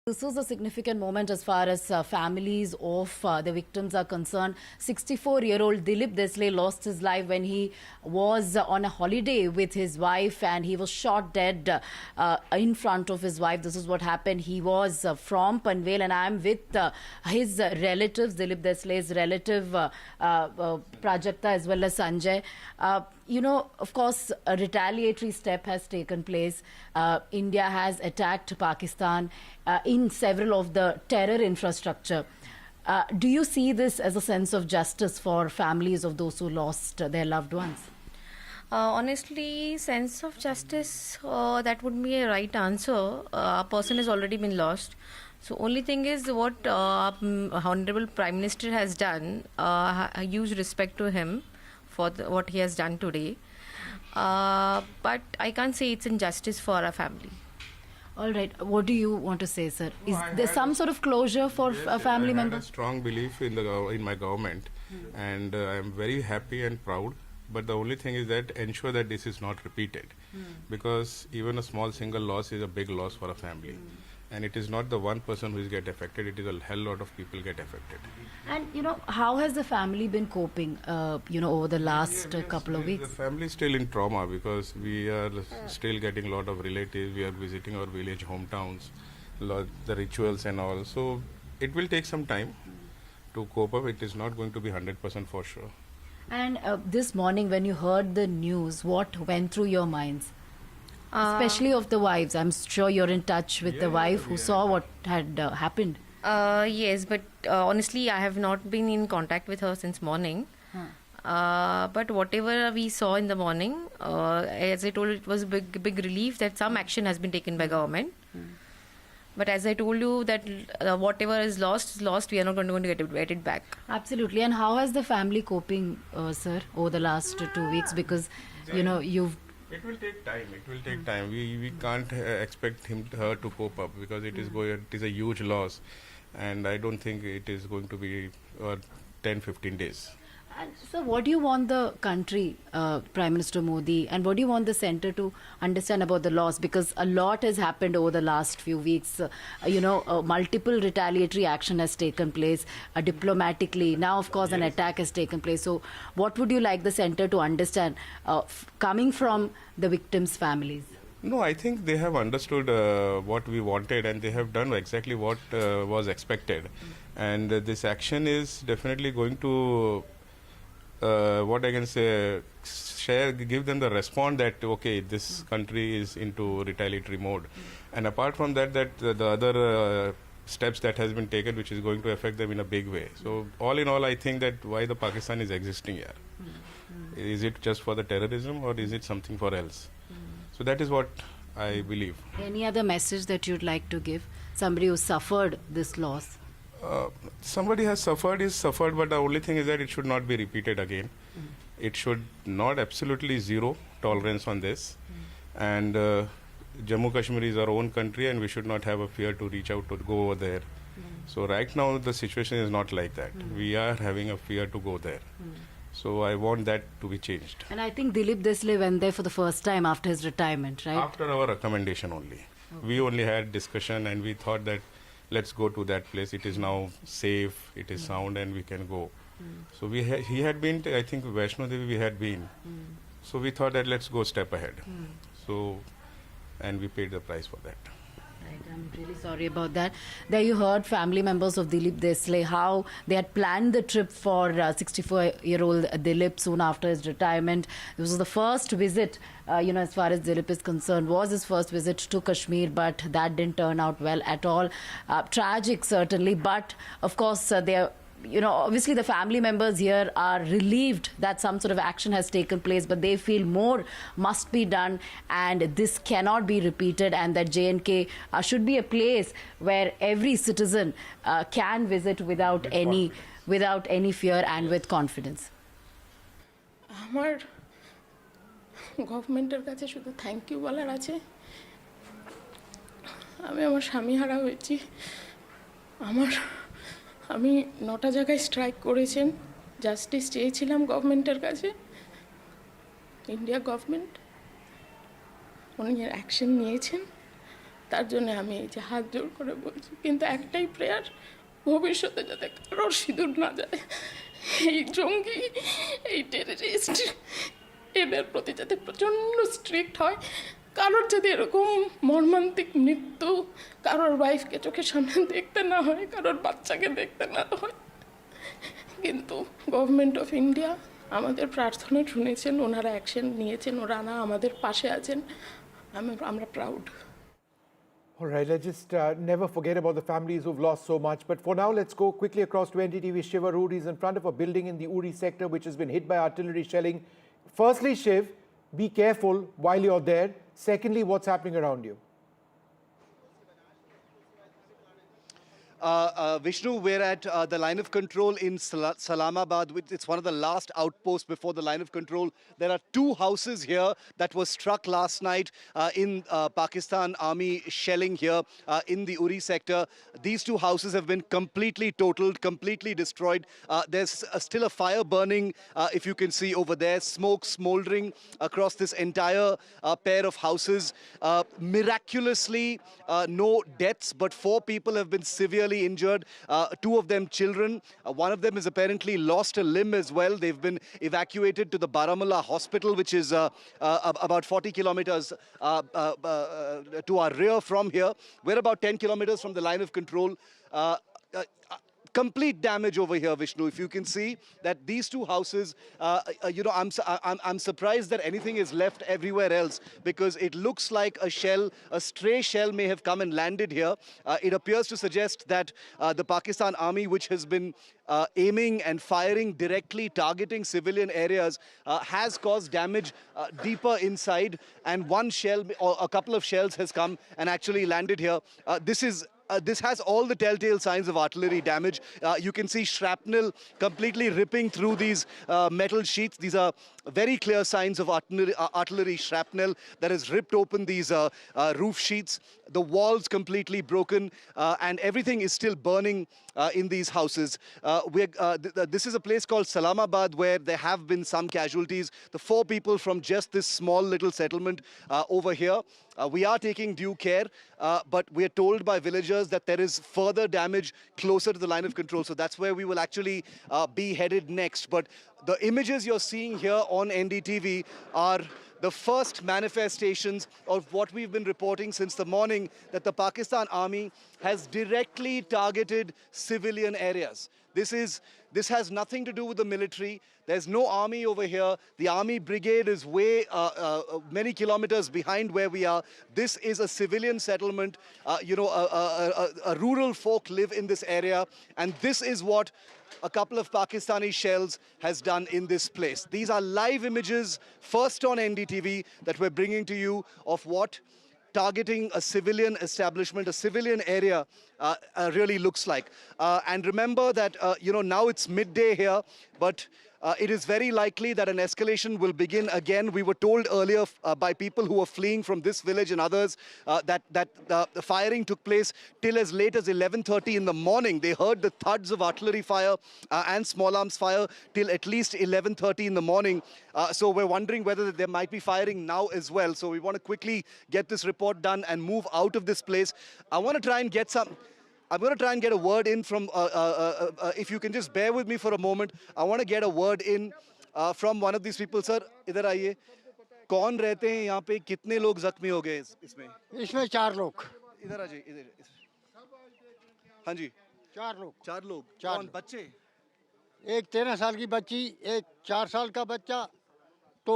This was a significant moment as far as families of the victims are concerned. 64-year-old Dilip Desle lost his life when he was on a holiday with his wife and he was shot dead in front of his wife. This is what happened. He was from Panvel and I am with his relatives, Dilip Desle's relative Prajakta as well as Sanjay. You know, of course, a retaliatory step has taken place. India has attacked Pakistan in several of the terror infrastructure. Do you see this as a sense of justice for families of those who lost their loved ones? Honestly, sense of justice, that would be a right answer. A person has already been lost. So only thing is what Honorable Prime Minister has done, a huge respect to him for what he has done today. But I can't say it's injustice for our family. All right. What do you want to say, sir? Is there some sort of closure for a family member? I have a strong belief in my government, and I am very happy and proud. But the only thing is that ensure that this is not repeated, because even a small single loss is a big loss for a family. And it is not the one person who is get affected, it is a hell lot of people get affected. And, you know, how has the family been coping, over the last couple of weeks? The family is still in trauma because we are still getting a lot of relatives, we are visiting our village hometowns, the rituals and all. So it will take some time to cope up. It is not going to be 100% for sure. And this morning when you heard the news, what went through your minds? Especially of the wives. I'm sure you're in touch with the wife who saw what had happened. Yes, but honestly, I have not been in contact with her since morning. But whatever we saw in the morning, as I told you, it was a big relief that some action has been taken by government. But as I told you that whatever is lost, we are not going to get it back. Absolutely. And how has the family coping, sir, over the last 2 weeks? Because, you've... It will take time. It will take time. We can't expect her to cope up because it is a huge loss, and I don't think it is going to be 10-15 days. And so what do you want the country, Prime Minister Modi, and what do you want the centre to understand about the loss? Because a lot has happened over the last few weeks. Multiple retaliatory action has taken place diplomatically. Now, of course, an attack has taken place. So what would you like the centre to understand coming from the victims' families? No, I think they have understood what we wanted and they have done exactly what was expected. And this action is definitely going to... what I can say, give them the response that, okay, this country is into retaliatory mode. And apart from that, the other steps that has been taken, which is going to affect them in a big way. So all in all, I think that why the Pakistan is existing here. Is it just for the terrorism or is it something for else? So that is what I believe. Any other message that you'd like to give? Somebody who suffered this loss? Somebody has suffered, but the only thing is that it should not be repeated again. It should not absolutely zero tolerance on this. And Jammu Kashmir is our own country and we should not have a fear to reach out to go over there. So right now the situation is not like that. We are having a fear to go there. So I want that to be changed. And I think Dilip Desle went there for the first time after his retirement, right? After our recommendation only. Okay. We only had discussion and we thought that let's go to that place. It is now safe, it is sound and we can go. So he had been, I think Vaishno Devi we had been. So we thought that let's go a step ahead. So, and we paid the price for that. Right, I'm really sorry about that. There you heard family members of Dilip Desle, how they had planned the trip for 64-year-old Dilip soon after his retirement. This was the first visit, as far as Dilip is concerned, was his first visit to Kashmir, but that didn't turn out well at all. Tragic, certainly, but of course, obviously the family members here are relieved that some sort of action has taken place, but they feel more must be done and this cannot be repeated, and that J&K should be a place where every citizen can visit without any fear and with confidence. আমার গভর্নমেন্টের কাছে শুধু thank you বলার আছে। আমি আমার স্বামী হারা হয়েছি। আমি 9টা জায়গায় স্ট্রাইক করেছেন, জাস্টিস চেয়েছিলাম গভর্নমেন্টের কাছে। ইন্ডিয়া গভর্নমেন্ট উনি অ্যাকশন নিয়েছেন, তার জন্য আমি এই যে হাত জোড় করে বলছি। কিন্তু একটাই প্রেয়ার, ভবিষ্যতে যাতে কারোর সিঁদুর না যায়, এই জঙ্গি, এই টেররিস্ট, এদের প্রতি যাতে প্রচণ্ড স্ট্রিক্ট হয়। কারোর যদি এরকম মর্মান্তিক মৃত্যু কারোর ওয়াইফকে চোখের সামনে দেখতে না হয়, কারোর বাচ্চাকে দেখতে না হয়। কিন্তু গভর্নমেন্ট অফ ইন্ডিয়া আমাদের প্রার্থনা শুনেছেন, ওনারা অ্যাকশন নিয়েছেন, ওনারা আমাদের পাশে আছেন, আমরা proud. All right, let's just never forget about the families who've lost so much. But for now, let's go quickly across to NDTV. Shiv Arud is in front of a building in the Uri sector which has been hit by artillery shelling. Firstly, Shiv, be careful while you're there. Secondly, what's happening around you? Vishnu, we're at the line of control in Salamabad. It's one of the last outposts before the line of control. There are 2 houses here that were struck last night in Pakistan Army shelling here in the Uri sector. These 2 houses have been completely totaled, completely destroyed. There's still a fire burning, if you can see over there, smoke smoldering across this entire pair of houses. Miraculously, no deaths, but 4 people have been severely injured, 2 of them children. One of them has apparently lost a limb as well. They've been evacuated to the Baramulla hospital, which is about 40 kilometers to our rear from here. We're about 10 kilometers from the line of control. Complete damage over here, Vishnu. If you can see that these 2 houses, I'm surprised that anything is left everywhere else, because it looks like a stray shell may have come and landed here. It appears to suggest that the Pakistan Army, which has been aiming and firing directly targeting civilian areas, has caused damage deeper inside, and one shell or a couple of shells has come and actually landed here. This has all the telltale signs of artillery damage. You can see shrapnel completely ripping through these metal sheets. These are very clear signs of artillery shrapnel that has ripped open these roof sheets. The walls completely broken, and everything is still burning in these houses. This is a place called Salamabad where there have been some casualties. The 4 people from just this small little settlement over here. We are taking due care, but we are told by villagers that there is further damage closer to the line of control. So that's where we will actually be headed next. But the images you're seeing here on NDTV are the first manifestations of what we've been reporting since the morning, that the Pakistan Army has directly targeted civilian areas. This has nothing to do with the military. There's no army over here. The army brigade is way many kilometers behind where we are. This is a civilian settlement. A rural folk live in this area, and this is what a couple of Pakistani shells has done in this place. These are live images, first on NDTV, that we're bringing to you of what targeting a civilian establishment, a civilian area really looks like. And remember that, now it's midday here, but it is very likely that an escalation will begin again. We were told earlier by people who were fleeing from this village and others that the firing took place till as late as 11:30 in the morning. They heard the thuds of artillery fire and small arms fire till at least 11:30 in the morning. So we're wondering whether there might be firing now as well. So we want to quickly get this report done and move out of this place. I want to try and get some... I'm going to try and get a word in from, if you can just bear with me for a moment. I want to get a word in from one of these people. Sir, इधर आइए. कौन रहते हैं यहाँ पे? कितने लोग जख्मी हो गए इसमें? इसमें 4 लोग. इधर आ जाइए, इधर. हाँ जी. 4 लोग. 4 लोग. 4 कौन? बच्चे? एक 13 साल की बच्ची, एक 4 साल का बच्चा, तो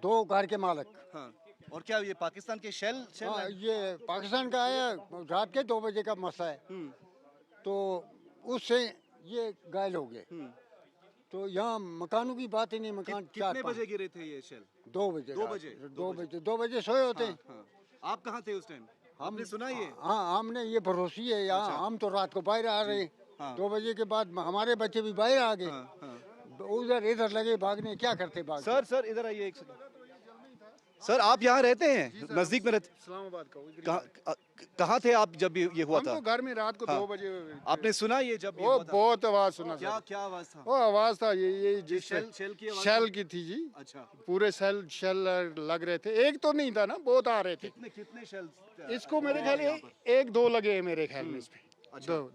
2 घर के मालिक. हाँ. और क्या ये पाकिस्तान के शेल? हाँ, ये पाकिस्तान का है. रात के 2 बजे का मसला है. तो उससे ये घायल हो गए. तो यहाँ मकानों की बात ही नहीं. मकान कितने बजे गिरे थे ये शेल? 2 बजे. 2 बजे सोए होते हैं. आप कहाँ थे उस टाइम? हमने सुना ये? हाँ, हमने ये भरोसी है यहाँ. हम तो रात को बाहर आ रहे. 2 बजे के बाद हमारे बच्चे भी बाहर आ गए. उधर इधर लगे भागने. क्या करते भाग? सर इधर आइए एक सेकंड. सर आप यहाँ रहते हैं? नजदीक में रहते? इस्लामाबाद का. कहाँ थे आप जब ये हुआ था? हम तो घर में रात को 2 बजे. आपने सुना ये जब वो बहुत आवाज सुना. क्या आवाज था? वो आवाज था ये शेल की थी जी. अच्छा. पूरे शेल लग रहे थे. एक तो नहीं था ना, बहुत आ रहे थे. कितने शेल? इसको मेरे ख्याल 1-2 लगे हैं मेरे ख्याल में इसमें.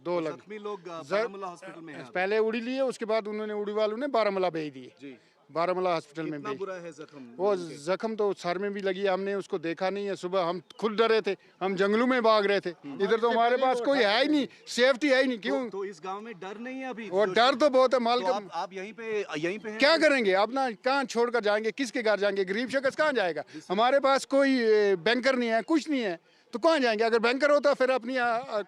दो लगे. जख्मी लोग बारामूला हॉस्पिटल में हैं. पहले उड़ी लिए, उसके बाद उन्होंने उड़ी वालों ने बारामूला भेज दिए. बारामूला हॉस्पिटल में कितना बुरा है जख्म? वो जख्म तो सर में भी लगी. हमने उसको देखा नहीं है. सुबह हम खुद डरे थे. हम जंगलों में भाग रहे थे. इधर तो हमारे पास कोई है ही नहीं. सेफ्टी है ही नहीं. क्यों? तो इस गांव में डर नहीं है अभी? वो डर तो बहुत है. माल तो आप यहीं पे हैं? क्या करेंगे? अपना कहाँ छोड़कर जाएंगे? किसके घर जाएंगे? गरीब शख्स कहाँ जाएगा? हमारे पास कोई बैंकर नहीं है, कुछ नहीं है, तो कहाँ जाएंगे? अगर बैंकर होता फिर अपनी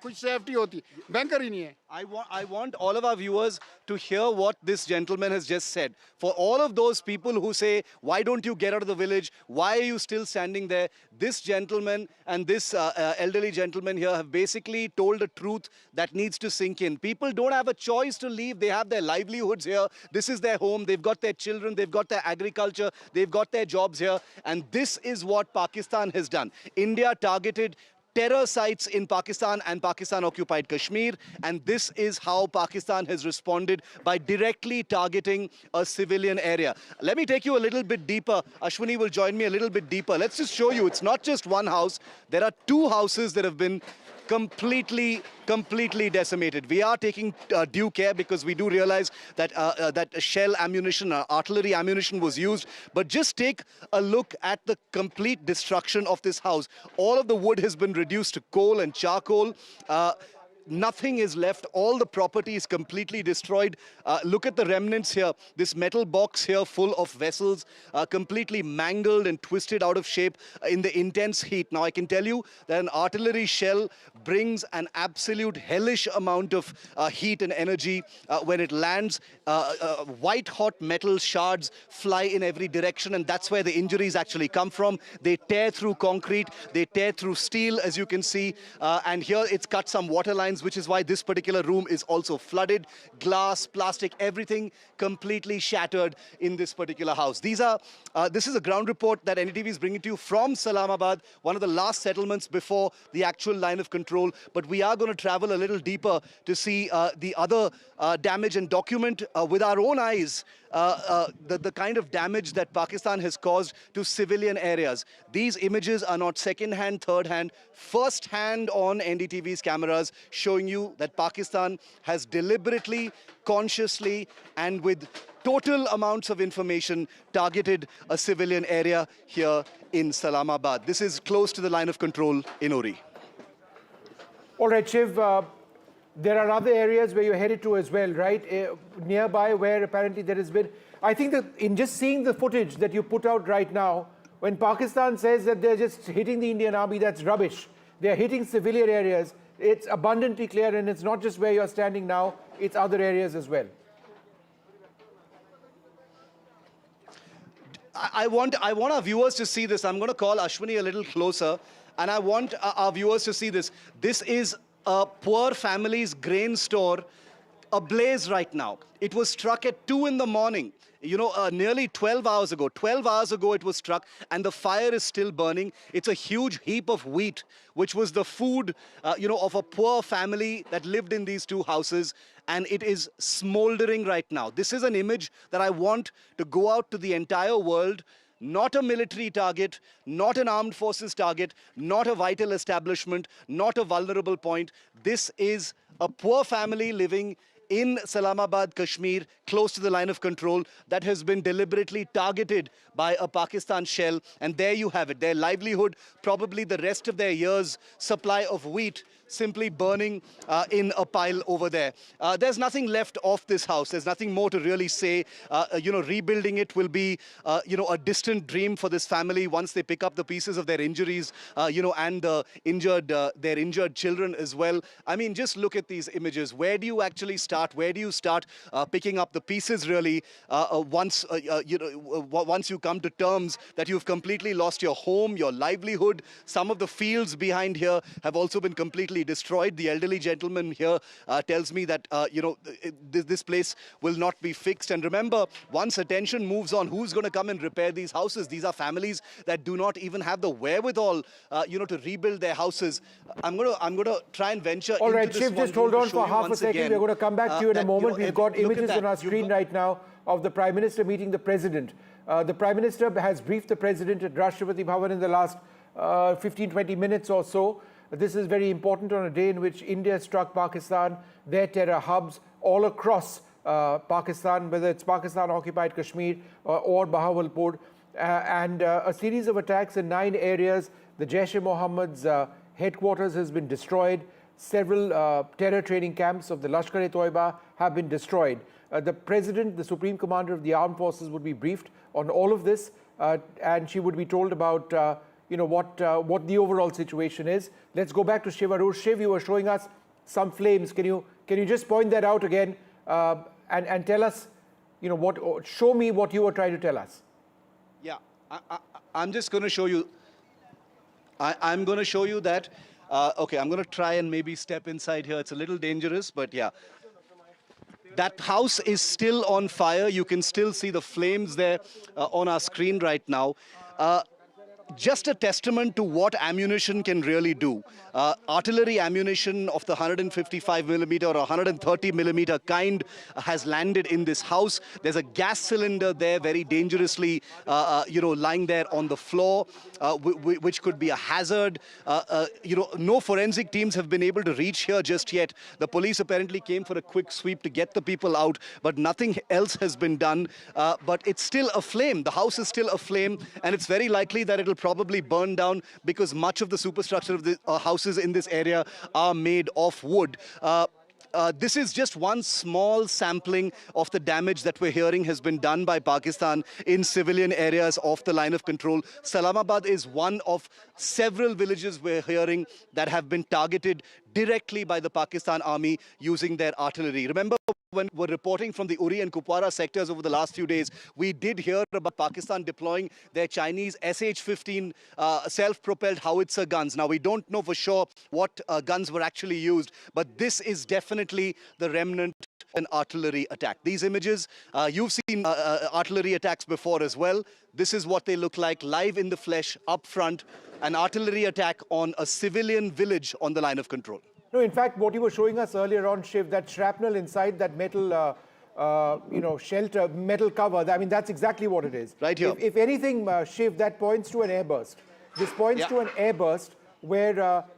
कुछ सेफ्टी होती. बैंकर ही नहीं है. I want all of our viewers to hear what this gentleman has just said. For all of those people who say, why don't you get out of the village? Why are you still standing there? This gentleman and this elderly gentleman here have basically told a truth that needs to sink in. People don't have a choice to leave. They have their livelihoods here. This is their home. They've got their children. They've got their agriculture. They've got their jobs here. And this is what Pakistan has done. India targeted terror sites in Pakistan and Pakistan-occupied Kashmir, and this is how Pakistan has responded by directly targeting a civilian area. Let me take you a little bit deeper. Ashwini will join me a little bit deeper. Let's just show you, it's not just one house. There are 2 houses that have been completely decimated. We are taking due care because we do realize that that shell ammunition, artillery ammunition was used. But just take a look at the complete destruction of this house. All of the wood has been reduced to coal and charcoal. Nothing is left. All the property is completely destroyed. Look at the remnants here. This metal box here full of vessels, completely mangled and twisted out of shape in the intense heat. Now, I can tell you that an artillery shell brings an absolute hellish amount of heat and energy when it lands. White hot metal shards fly in every direction, and that's where the injuries actually come from. They tear through concrete, they tear through steel, as you can see, and here it's cut some water lines, which is why this particular room is also flooded. Glass, plastic, everything completely shattered in this particular house. This is a ground report that NDTV is bringing to you from Islamabad, one of the last settlements before the actual line of control. But we are going to travel a little deeper to see the other damage and document with our own eyes the kind of damage that Pakistan has caused to civilian areas. These images are not second-hand, third-hand, first-hand on NDTV's cameras, showing you that Pakistan has deliberately, consciously, and with total amounts of information targeted a civilian area here in Islamabad. This is close to the line of control in Uri. All right, Shiv, there are other areas where you're headed to as well, right? Nearby, where apparently there has been... I think that in just seeing the footage that you put out right now, when Pakistan says that they're just hitting the Indian army, that's rubbish. They're hitting civilian areas. It's abundantly clear, and it's not just where you're standing now, it's other areas as well. I want our viewers to see this. I'm going to call Ashwini a little closer, and I want our viewers to see this. This is a poor family's grain store ablaze right now. It was struck at 2 in the morning. You know, nearly 12 hours ago. 12 hours ago it was struck, and the fire is still burning. It's a huge heap of wheat, which was the food, of a poor family that lived in these 2 houses, and it is smoldering right now. This is an image that I want to go out to the entire world not a military target, not an armed forces target, not a vital establishment, not a vulnerable point. This is a poor family living in Islamabad, Kashmir, close to the line of control, that has been deliberately targeted by a Pakistan shell. And there you have it, their livelihood, probably the rest of their year's supply of wheat, simply burning in a pile over there. There's nothing left of this house. There's nothing more to really say. Rebuilding it will be, a distant dream for this family once they pick up the pieces of their injuries, and their injured children as well. I mean, just look at these images. Where do you actually start? Where do you start picking up the pieces, really, once you come to terms that you've completely lost your home, your livelihood? Some of the fields behind here have also been completely destroyed. The elderly gentleman here tells me that, this place will not be fixed. And remember, once attention moves on, who's going to come and repair these houses? These are families that do not even have the wherewithal, to rebuild their houses. I'm going to try and venture All right, into this Shiv, one just hold to on show for you half a once second. again, We're going to come back to you in a moment. We've got images on our that. screen right now of the Prime Minister meeting the President. The Prime Minister has briefed the President at Rashtrapati Bhavan in the last 15-20 minutes or so. This is very important on a day in which India struck Pakistan, their terror hubs all across Pakistan, whether it's Pakistan-occupied Kashmir or Bahawalpur, and a series of attacks in 9 areas. The Jaish-e-Mohammed's headquarters has been destroyed. Several terror training camps of the Lashkar-e-Toiba have been destroyed. The President, the Supreme Commander of the Armed Forces, would be briefed on all of this, and she would be told about what the overall situation is. Let's go back to Shiv Arush. Shiv, you were showing us some flames. Can you just point that out again and tell us, show me what you were trying to tell us? Yeah, I'm just going to show you. I'm going to show you that. Okay, I'm going to try and maybe step inside here. It's a little dangerous, but yeah. That house is still on fire. You can still see the flames there on our screen right now. Just a testament to what ammunition can really do. Artillery ammunition of the 155mm or 130mm kind has landed in this house. There's a gas cylinder there, very dangerously, lying there on the floor, which could be a hazard. No forensic teams have been able to reach here just yet. The police apparently came for a quick sweep to get the people out, but nothing else has been done. But it's still aflame. The house is still aflame, and it's very likely that it'll probably burn down because much of the superstructure of the houses in this area are made of wood. This is just one small sampling of the damage that we're hearing has been done by Pakistan in civilian areas off the line of control. Islamabad is one of several villages we're hearing that have been targeted directly by the Pakistan army using their artillery. Remember, when we were reporting from the Uri and Kupwara sectors over the last few days, we did hear about Pakistan deploying their Chinese SH-15 self-propelled howitzer guns. Now, we don't know for sure what guns were actually used, but this is definitely the remnant of an artillery attack. These images, you've seen artillery attacks before as well. This is what they look like live in the flesh, up front, an artillery attack on a civilian village on the line of control. No, in fact, what you were showing us earlier on, Shiv, that shrapnel inside that metal, shelter, metal cover, I mean, that's exactly what it is. Right here. If anything, Shiv, that points to an airburst. This points to an airburst where,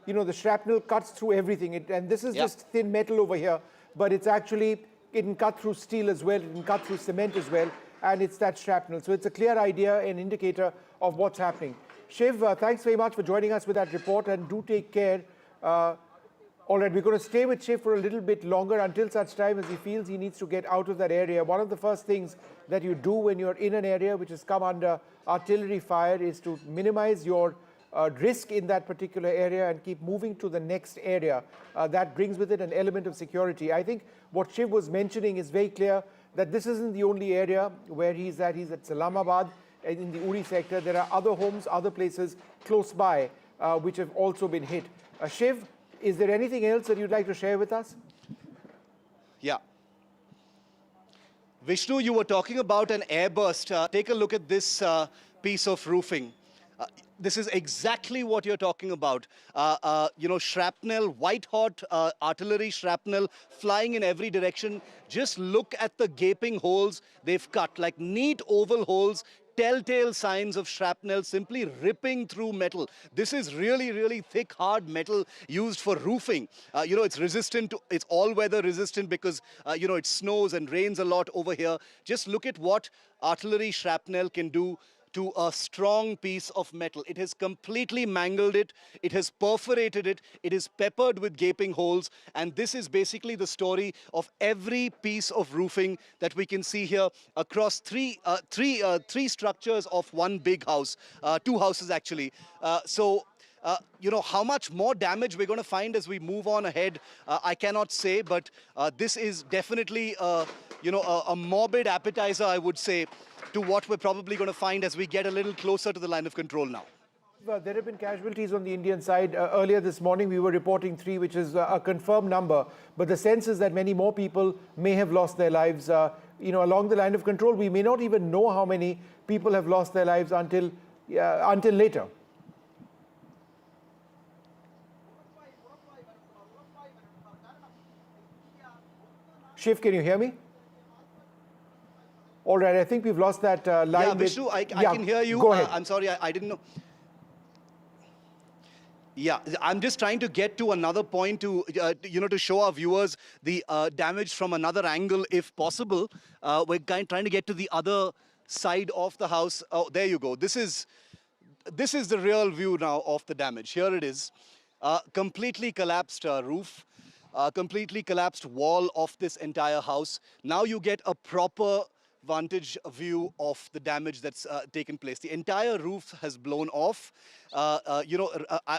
the shrapnel cuts through everything. And this is just thin metal over here, but it's actually, it can cut through steel as well, it can cut through cement as well, and it's that shrapnel. So it's a clear idea, an indicator of what's happening. Shiv, thanks very much for joining us with that report, and do take care. All right, we're going to stay with Shiv for a little bit longer until such time as he feels he needs to get out of that area. One of the first things that you do when you're in an area which has come under artillery fire is to minimize your risk in that particular area and keep moving to the next area. That brings with it an element of security. I think what Shiv was mentioning is very clear that this isn't the only area where he's at. He's at Islamabad in the Uri sector. There are other homes, other places close by which have also been hit. Shiv, is there anything else that you'd like to share with us? Yeah. Vishnu, you were talking about an airburst. Take a look at this piece of roofing. This is exactly what you're talking about. Shrapnel, white-hot artillery shrapnel flying in every direction. Just look at the gaping holes they've cut, like neat oval holes, telltale signs of shrapnel simply ripping through metal. This is really, really thick, hard metal used for roofing. You know, it's resistant, it's all-weather resistant because, you know, it snows and rains a lot over here. Just look at what artillery shrapnel can do to a strong piece of metal. It has completely mangled it, it has perforated it, it is peppered with gaping holes, and this is basically the story of every piece of roofing that we can see here across three structures of one big house, two houses actually. You know, how much more damage we're going to find as we move on ahead, I cannot say, but this is definitely, you know, a morbid appetizer, I would say, to what we're probably going to find as we get a little closer to the line of control now. There have been casualties on the Indian side. Earlier this morning, we were reporting 3, which is a confirmed number. But the sense is that many more people may have lost their lives. You know, along the line of control, we may not even know how many people have lost their lives until later. Shiv, can you hear me? All right, I think we've lost that line. Yeah, Vishnu, I can hear you. Go ahead. I'm sorry, I didn't know. Yeah, I'm just trying to get to another point to, you know, to show our viewers the damage from another angle, if possible. We're trying to get to the other side of the house. Oh, there you go. This is the real view now of the damage. Here it is. Completely collapsed roof. Completely collapsed wall of this entire house. Now you get a proper vantage view of the damage that's taken place. The entire roof has blown off. You know,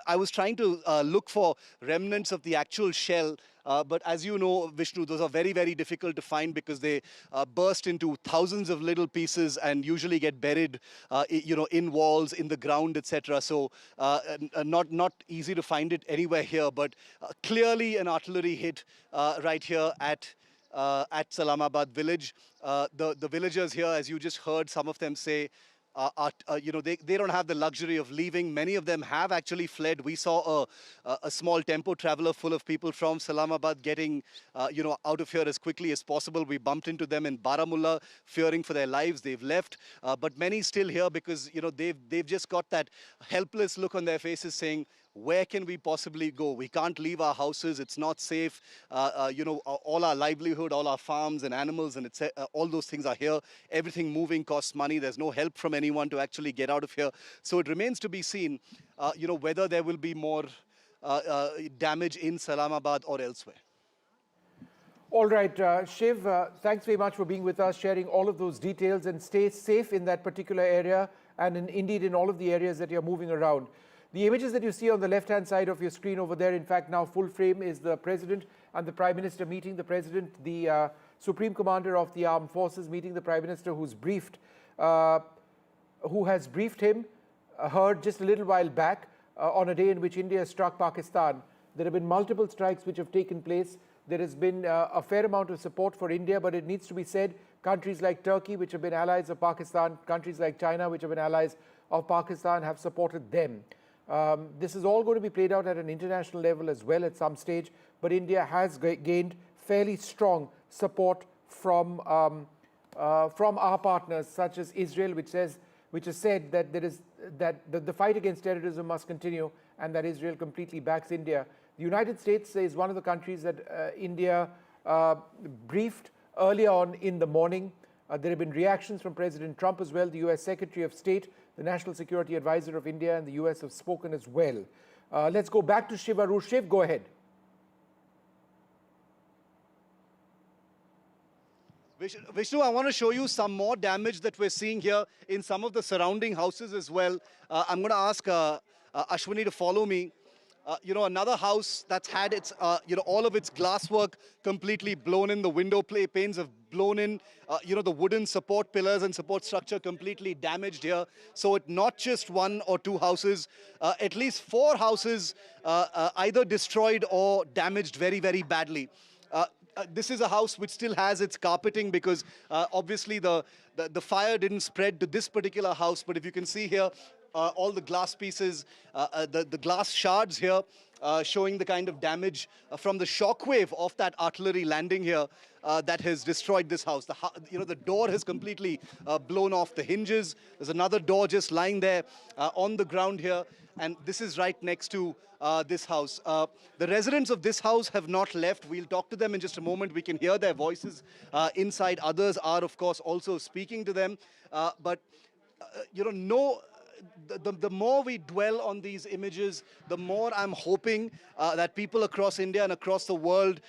I was trying to look for remnants of the actual shell, but as you know, Vishnu, those are very, very difficult to find because they burst into thousands of little pieces and usually get buried, you know, in walls, in the ground, etc. So not easy to find it anywhere here, but clearly an artillery hit right here at Salamabad village. The villagers here, as you just heard some of them say, you know, they don't have the luxury of leaving. Many of them have actually fled. We saw a small tempo traveler full of people from Salamabad getting, you know, out of here as quickly as possible. We bumped into them in Baramulla, fearing for their lives. They've left, but many still here because, you know, they've just got that helpless look on their faces, saying, where can we possibly go? We can't leave our houses. It's not safe. You know, all our livelihood, all our farms and animals and all those things are here. Everything moving costs money. There's no help from anyone to actually get out of here. So it remains to be seen, you know, whether there will be more damage in Salamabad or elsewhere. All right, Shiv, thanks very much for being with us, sharing all of those details, and stay safe in that particular area and indeed in all of the areas that you're moving around. The images that you see on the left-hand side of your screen over there, in fact, now full frame, is the President and the Prime Minister meeting. The President, the Supreme Commander of the Armed Forces, meeting the Prime Minister, who has briefed him, heard just a little while back, on a day in which India struck Pakistan. There have been multiple strikes which have taken place. There has been a fair amount of support for India, but it needs to be said, countries like Turkey, which have been allies of Pakistan, countries like China, which have been allies of Pakistan, have supported them. This is all going to be played out at an international level as well at some stage, but India has gained fairly strong support from our partners, such as Israel, which has said that the fight against terrorism must continue and that Israel completely backs India. The United States is one of the countries that India briefed earlier on in the morning. There have been reactions from President Trump as well. The US Secretary of State, the National Security Advisor of India, and the US have spoken as well. Let's go back to Shiv Arur. Shiv, go ahead. Vishnu, I want to show you some more damage that we're seeing here in some of the surrounding houses as well. I'm going to ask Ashwini to follow me. You know, another house that's had its, you know, all of its glasswork completely blown in. The window panes have blown in. You know, the wooden support pillars and support structure completely damaged here. So it's not just one or two houses, at least 4 houses either destroyed or damaged very, very badly. This is a house which still has its carpeting because obviously the fire didn't spread to this particular house. But if you can see here, all the glass pieces, the glass shards here, showing the kind of damage from the shockwave of that artillery landing here that has destroyed this house. The door has completely blown off the hinges. There's another door just lying there on the ground here, and this is right next to this house. The residents of this house have not left. We'll talk to them in just a moment. We can hear their voices inside. Others are, of course, also speaking to them. The more we dwell on these images, the more I'm hoping that people across India and across the world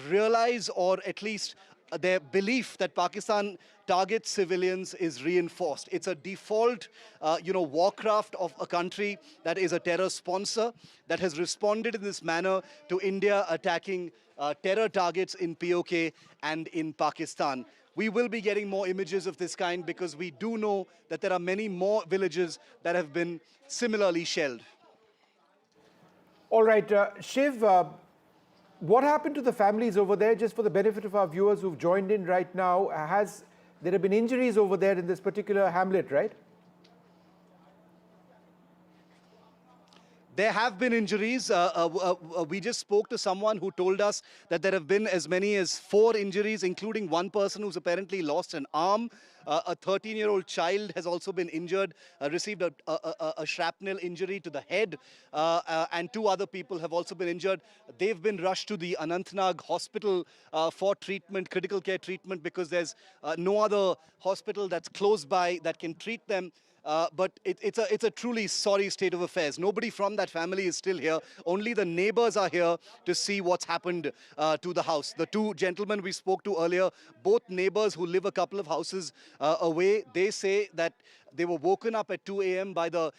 realize, or at least their belief that Pakistan targets civilians is reinforced. It's a default, warcraft of a country that is a terror sponsor, that has responded in this manner to India attacking terror targets in POK and in Pakistan. We will be getting more images of this kind because we do know that there are many more villages that have been similarly shelled. All right, Shiv, what happened to the families over there? Just for the benefit of our viewers who've joined in right now, there have been injuries over there in this particular hamlet, right? There have been injuries. We just spoke to someone who told us that there have been as many as 4 injuries, including one person who's apparently lost an arm. A 13-year-old child has also been injured, received a shrapnel injury to the head, and 2 other people have also been injured. They've been rushed to the Anantnag hospital for treatment, critical care treatment, because there's no other hospital that's close by that can treat them. But it's a truly sorry state of affairs. Nobody from that family is still here. Only the neighbors are here to see what's happened to the house. The 2 gentlemen we spoke to earlier, both neighbors who live a couple of houses away, they say that they were woken up at 2 a.m. by the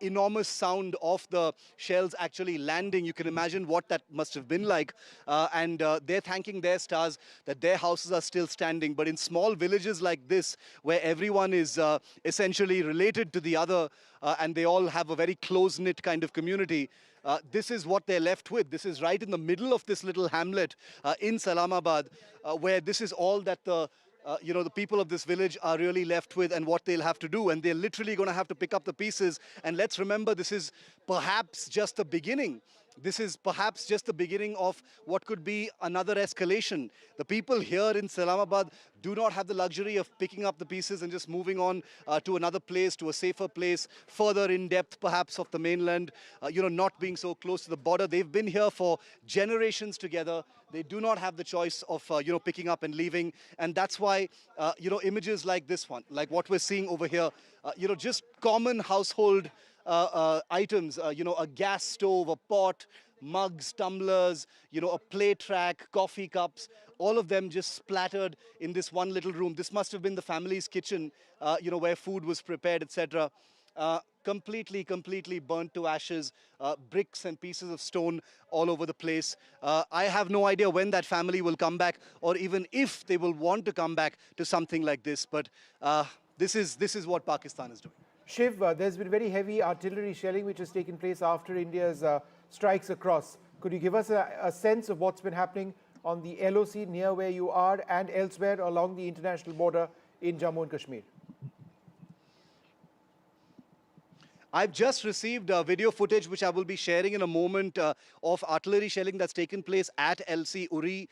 enormous sound of the shells actually landing. You can imagine what that must have been like. And they're thanking their stars that their houses are still standing. But in small villages like this, where everyone is essentially related to the other, and they all have a very close-knit kind of community, this is what they're left with. This is right in the middle of this little hamlet in Salamabad, where this is all that the people of this village are really left with and what they'll have to do. And they're literally going to have to pick up the pieces. And let's remember, this is perhaps just the beginning. This is perhaps just the beginning of what could be another escalation. The people here in Islamabad do not have the luxury of picking up the pieces and just moving on to another place, to a safer place, further in depth perhaps of the mainland, not being so close to the border. They've been here for generations together. They do not have the choice of, picking up and leaving. And that's why, images like this one, like what we're seeing over here, just common household items, a gas stove, a pot, mugs, tumblers, a plate rack, coffee cups, all of them just splattered in this one little room. This must have been the family's kitchen, where food was prepared, etc. Completely burnt to ashes, bricks and pieces of stone all over the place. I have no idea when that family will come back, or even if they will want to come back to something like this. But this is what Pakistan is doing. Shiv, there's been very heavy artillery shelling which has taken place after India's strikes across. Could you give us a sense of what's been happening on the LoC near where you are and elsewhere along the international border in Jammu and Kashmir? I've just received video footage, which I will be sharing in a moment, of artillery shelling that's taken place at LoC Uri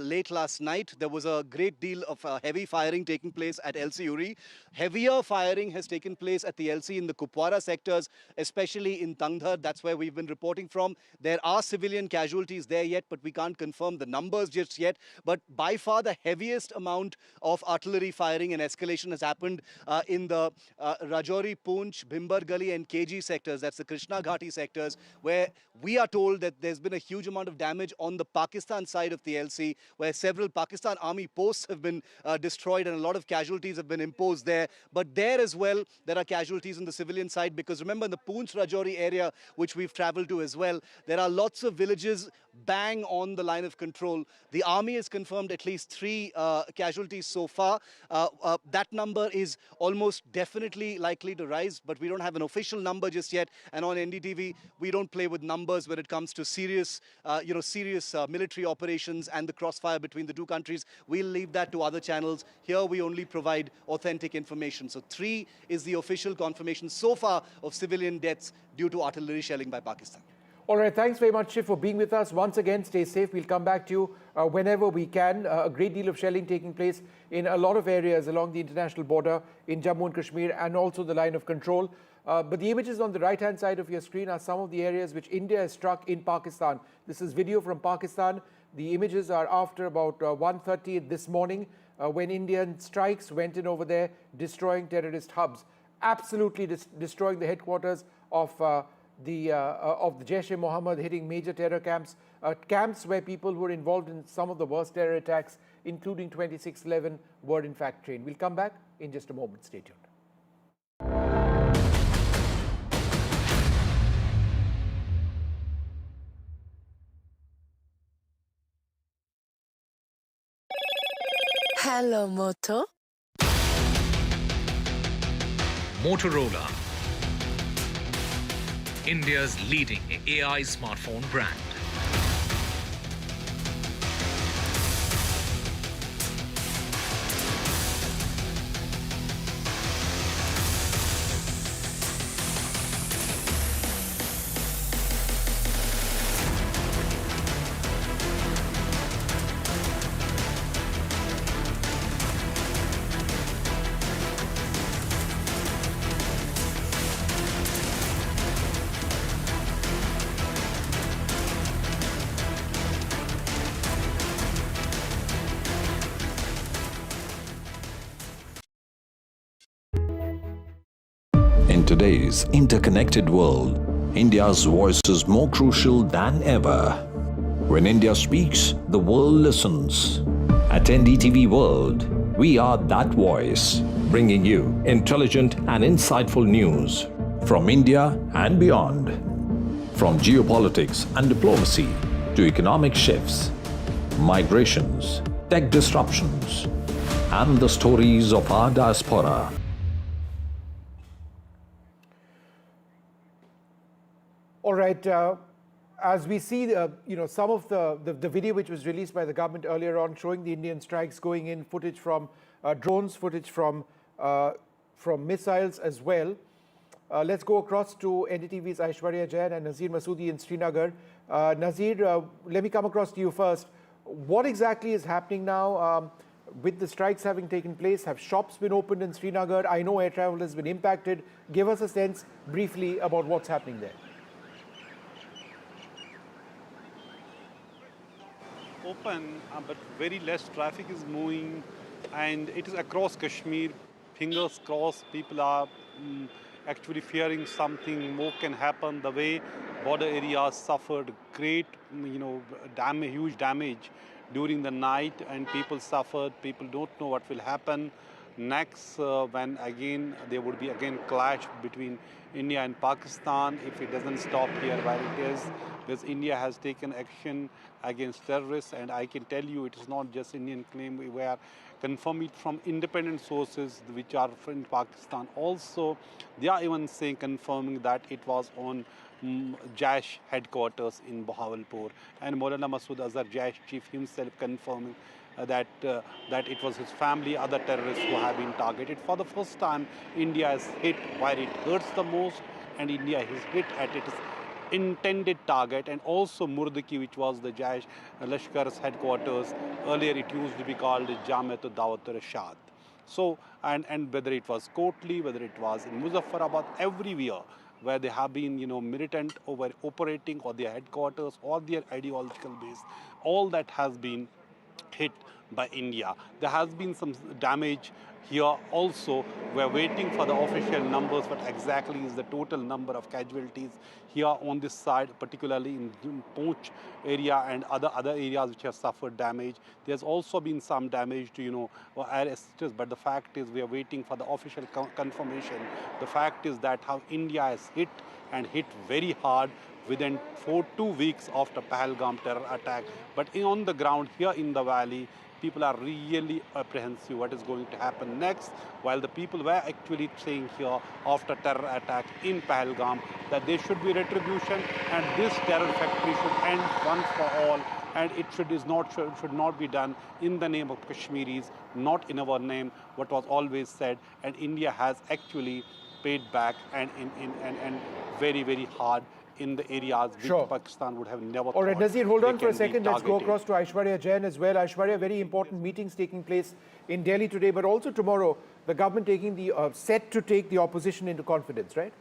late last night. There was a great deal of heavy firing taking place at LoC Uri. Heavier firing has taken place at the LoC in the Kupwara sectors, especially in Tangdhar. That's where we've been reporting from. There are civilian casualties there yet, but we can't confirm the numbers just yet. But by far the heaviest amount of artillery firing and escalation has happened in the Rajouri, Poonch, Bhimbar Gali and KG sectors, that's the Krishna Ghati sectors, where we are told that there's been a huge amount of damage on the Pakistan side of the LoC, where several Pakistan army posts have been destroyed and a lot of casualties have been imposed there. But there as well, there are casualties on the civilian side, because remember, in the Poonch Rajouri area, which we've traveled to as well, there are lots of villages bang on the line of control. The army has confirmed at least 3 casualties so far. That number is almost definitely likely to rise, but we don't have an official official number just yet. And on NDTV, we don't play with numbers when it comes to serious, serious military operations and the crossfire between the two countries. We'll leave that to other channels. Here, we only provide authentic information. So 3 is the official confirmation so far of civilian deaths due to artillery shelling by Pakistan. All right, thanks very much, Shiv, for being with us. Once again, stay safe. We'll come back to you whenever we can. A great deal of shelling taking place in a lot of areas along the international border in Jammu and Kashmir and also the line of control. But the images on the right-hand side of your screen are some of the areas which India has struck in Pakistan. This is video from Pakistan. The images are after about 1:30 this morning when Indian strikes went in over there, destroying terrorist hubs, absolutely destroying the headquarters of the Jaish-e-Mohammed, hitting major terror camps, camps where people who were involved in some of the worst terror attacks, including 26/11, were in fact trained. We'll come back in just a moment. Stay tuned. Hello, Moto. Motorola, India's leading AI smartphone brand. In today's interconnected world, India's voice is more crucial than ever. When India speaks, the world listens. At NDTV World, we are that voice, bringing you intelligent and insightful news from India and beyond. From geopolitics and diplomacy to economic shifts, migrations, tech disruptions, and the stories of our diaspora. All right, as we see, some of the video which was released by the government earlier on showing the Indian strikes going in, footage from drones, footage from missiles as well. Let's go across to NDTV's Aishwarya Jain and Nazir Masoodi in Srinagar. Nazir, let me come across to you first. What exactly is happening now with the strikes having taken place? Have shops been opened in Srinagar? I know air travel has been impacted. Give us a sense briefly about what's happening there. Open, but very less traffic is moving, and it is across Kashmir. Fingers crossed, people are actually fearing something more can happen. The way border areas suffered great, damage, huge damage during the night, and people suffered. People don't know what will happen next when again there would be clash between India and Pakistan if it doesn't stop here where it is. Because India has taken action against terrorists, and I can tell you it is not just Indian claim. We are confirming from independent sources which are in Pakistan. Also, they are even confirming that it was on Jaish headquarters in Bahawalpur, and Maulana Masood Azhar, Jaish chief himself, confirming that it was his family, other terrorists who have been targeted. For the first time, India is hit where it hurts the most, and India is hit at its intended target. And also Murdiki, which was the Jaish Lashkar's headquarters. Earlier it used to be called Jamiat Dawat Rashad. So, and whether it was Kotli, whether it was in Muzaffarabad, everywhere where they have been, militant over operating or their headquarters or their ideological base, all that has been hit by India. There has been some damage here also. We're waiting for the official numbers, what exactly is the total number of casualties here on this side, particularly in Poonch area and other areas which have suffered damage. There's also been some damage to, air assistance, but the fact is we are waiting for the official confirmation. The fact is that how India is hit and hit very hard for 2 weeks after Pahalgam terror attack. But on the ground here in the valley, people are really apprehensive what is going to happen next, while the people were actually saying here after terror attack in Pahalgam that there should be retribution and this terror factory should end once for all, and it should not be done in the name of Kashmiris, not in our name, what was always said. And India has actually paid back and very, very hard in the areas which Pakistan would have never All right, thought Nazir, hold on they for a can be second. Let's go targeted. across to Aishwarya Jain as well. Aishwarya, very important meetings taking place in Delhi today, but also tomorrow, the government taking the set to take the opposition into confidence, right?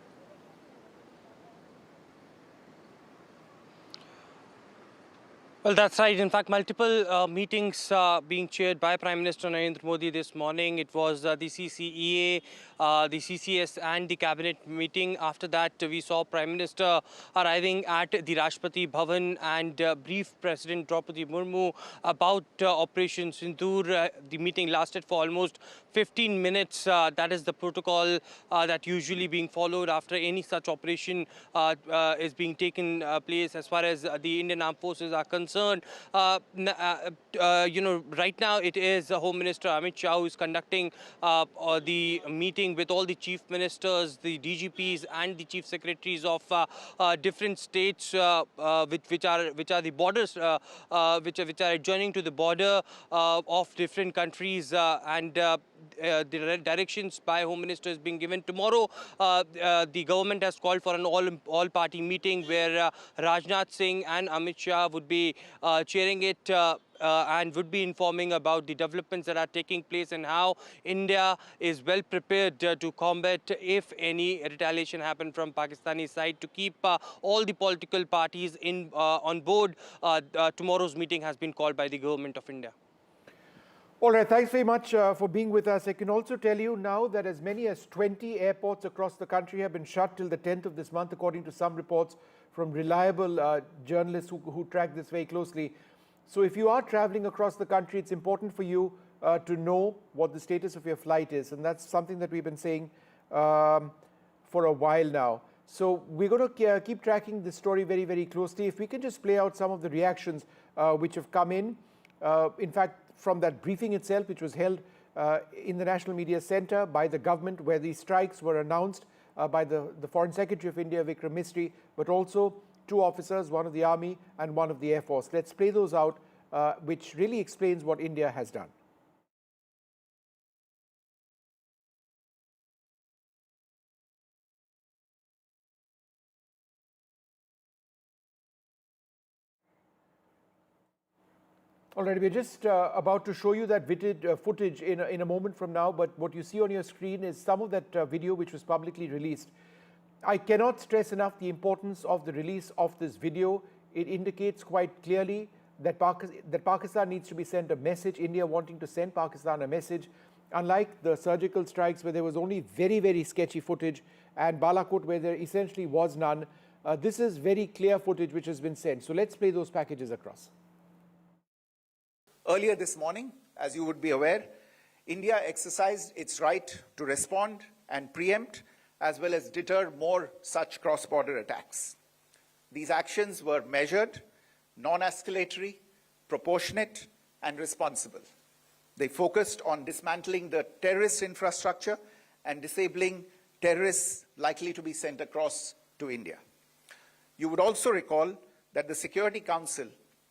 Well, that's right. In fact, multiple meetings being chaired by Prime Minister Narendra Modi this morning. It was the CCEA, the CCS and the cabinet meeting. After that, we saw Prime Minister arriving at the Rashtrapati Bhavan and brief President Draupadi Murmu about Operation Sindoor. The meeting lasted for almost 15 minutes. That is the protocol that usually being followed after any such operation is being taken place as far as the Indian Armed Forces are concerned. Right now it is Home Minister Amit Shah who is conducting the meeting with all the chief ministers, the DGPs and the chief secretaries of different states which are the borders, which are adjoining to the border of different countries, and the directions by Home Minister is being given. Tomorrow, the government has called for an all-party meeting where Rajnath Singh and Amit Shah would be chairing it and would be informing about the developments that are taking place and how India is well prepared to combat if any retaliation happen from Pakistani side, to keep all the political parties on board. Tomorrow's meeting has been called by the Government of India. All right, thanks very much for being with us. I can also tell you now that as many as 20 airports across the country have been shut till the 10th of this month, according to some reports from reliable journalists who track this very closely. So if you are traveling across the country, it's important for you to know what the status of your flight is. And that's something that we've been saying for a while now. So we're going to keep tracking this story very, very closely. If we can just play out some of the reactions which have come in. In fact, from that briefing itself, which was held in the National Media Centre by the government, where these strikes were announced by the Foreign Secretary of India, Vikram Misri, but also two officers, one of the Army and one of the Air Force. Let's play those out, which really explains what India has done. All right, we're just about to show you that footage in a moment from now, but what you see on your screen is some of that video which was publicly released. I cannot stress enough the importance of the release of this video. It indicates quite clearly that Pakistan needs to be sent a message, India wanting to send Pakistan a message, unlike the surgical strikes where there was only very, very sketchy footage, and Balakot where there essentially was none. This is very clear footage which has been sent. So let's play those packages across. Earlier this morning, as you would be aware, India exercised its right to respond and preempt as well as deter more such cross-border attacks. These actions were measured, non-escalatory, proportionate, and responsible. They focused on dismantling the terrorist infrastructure and disabling terrorists likely to be sent across to India. You would also recall that the Security Council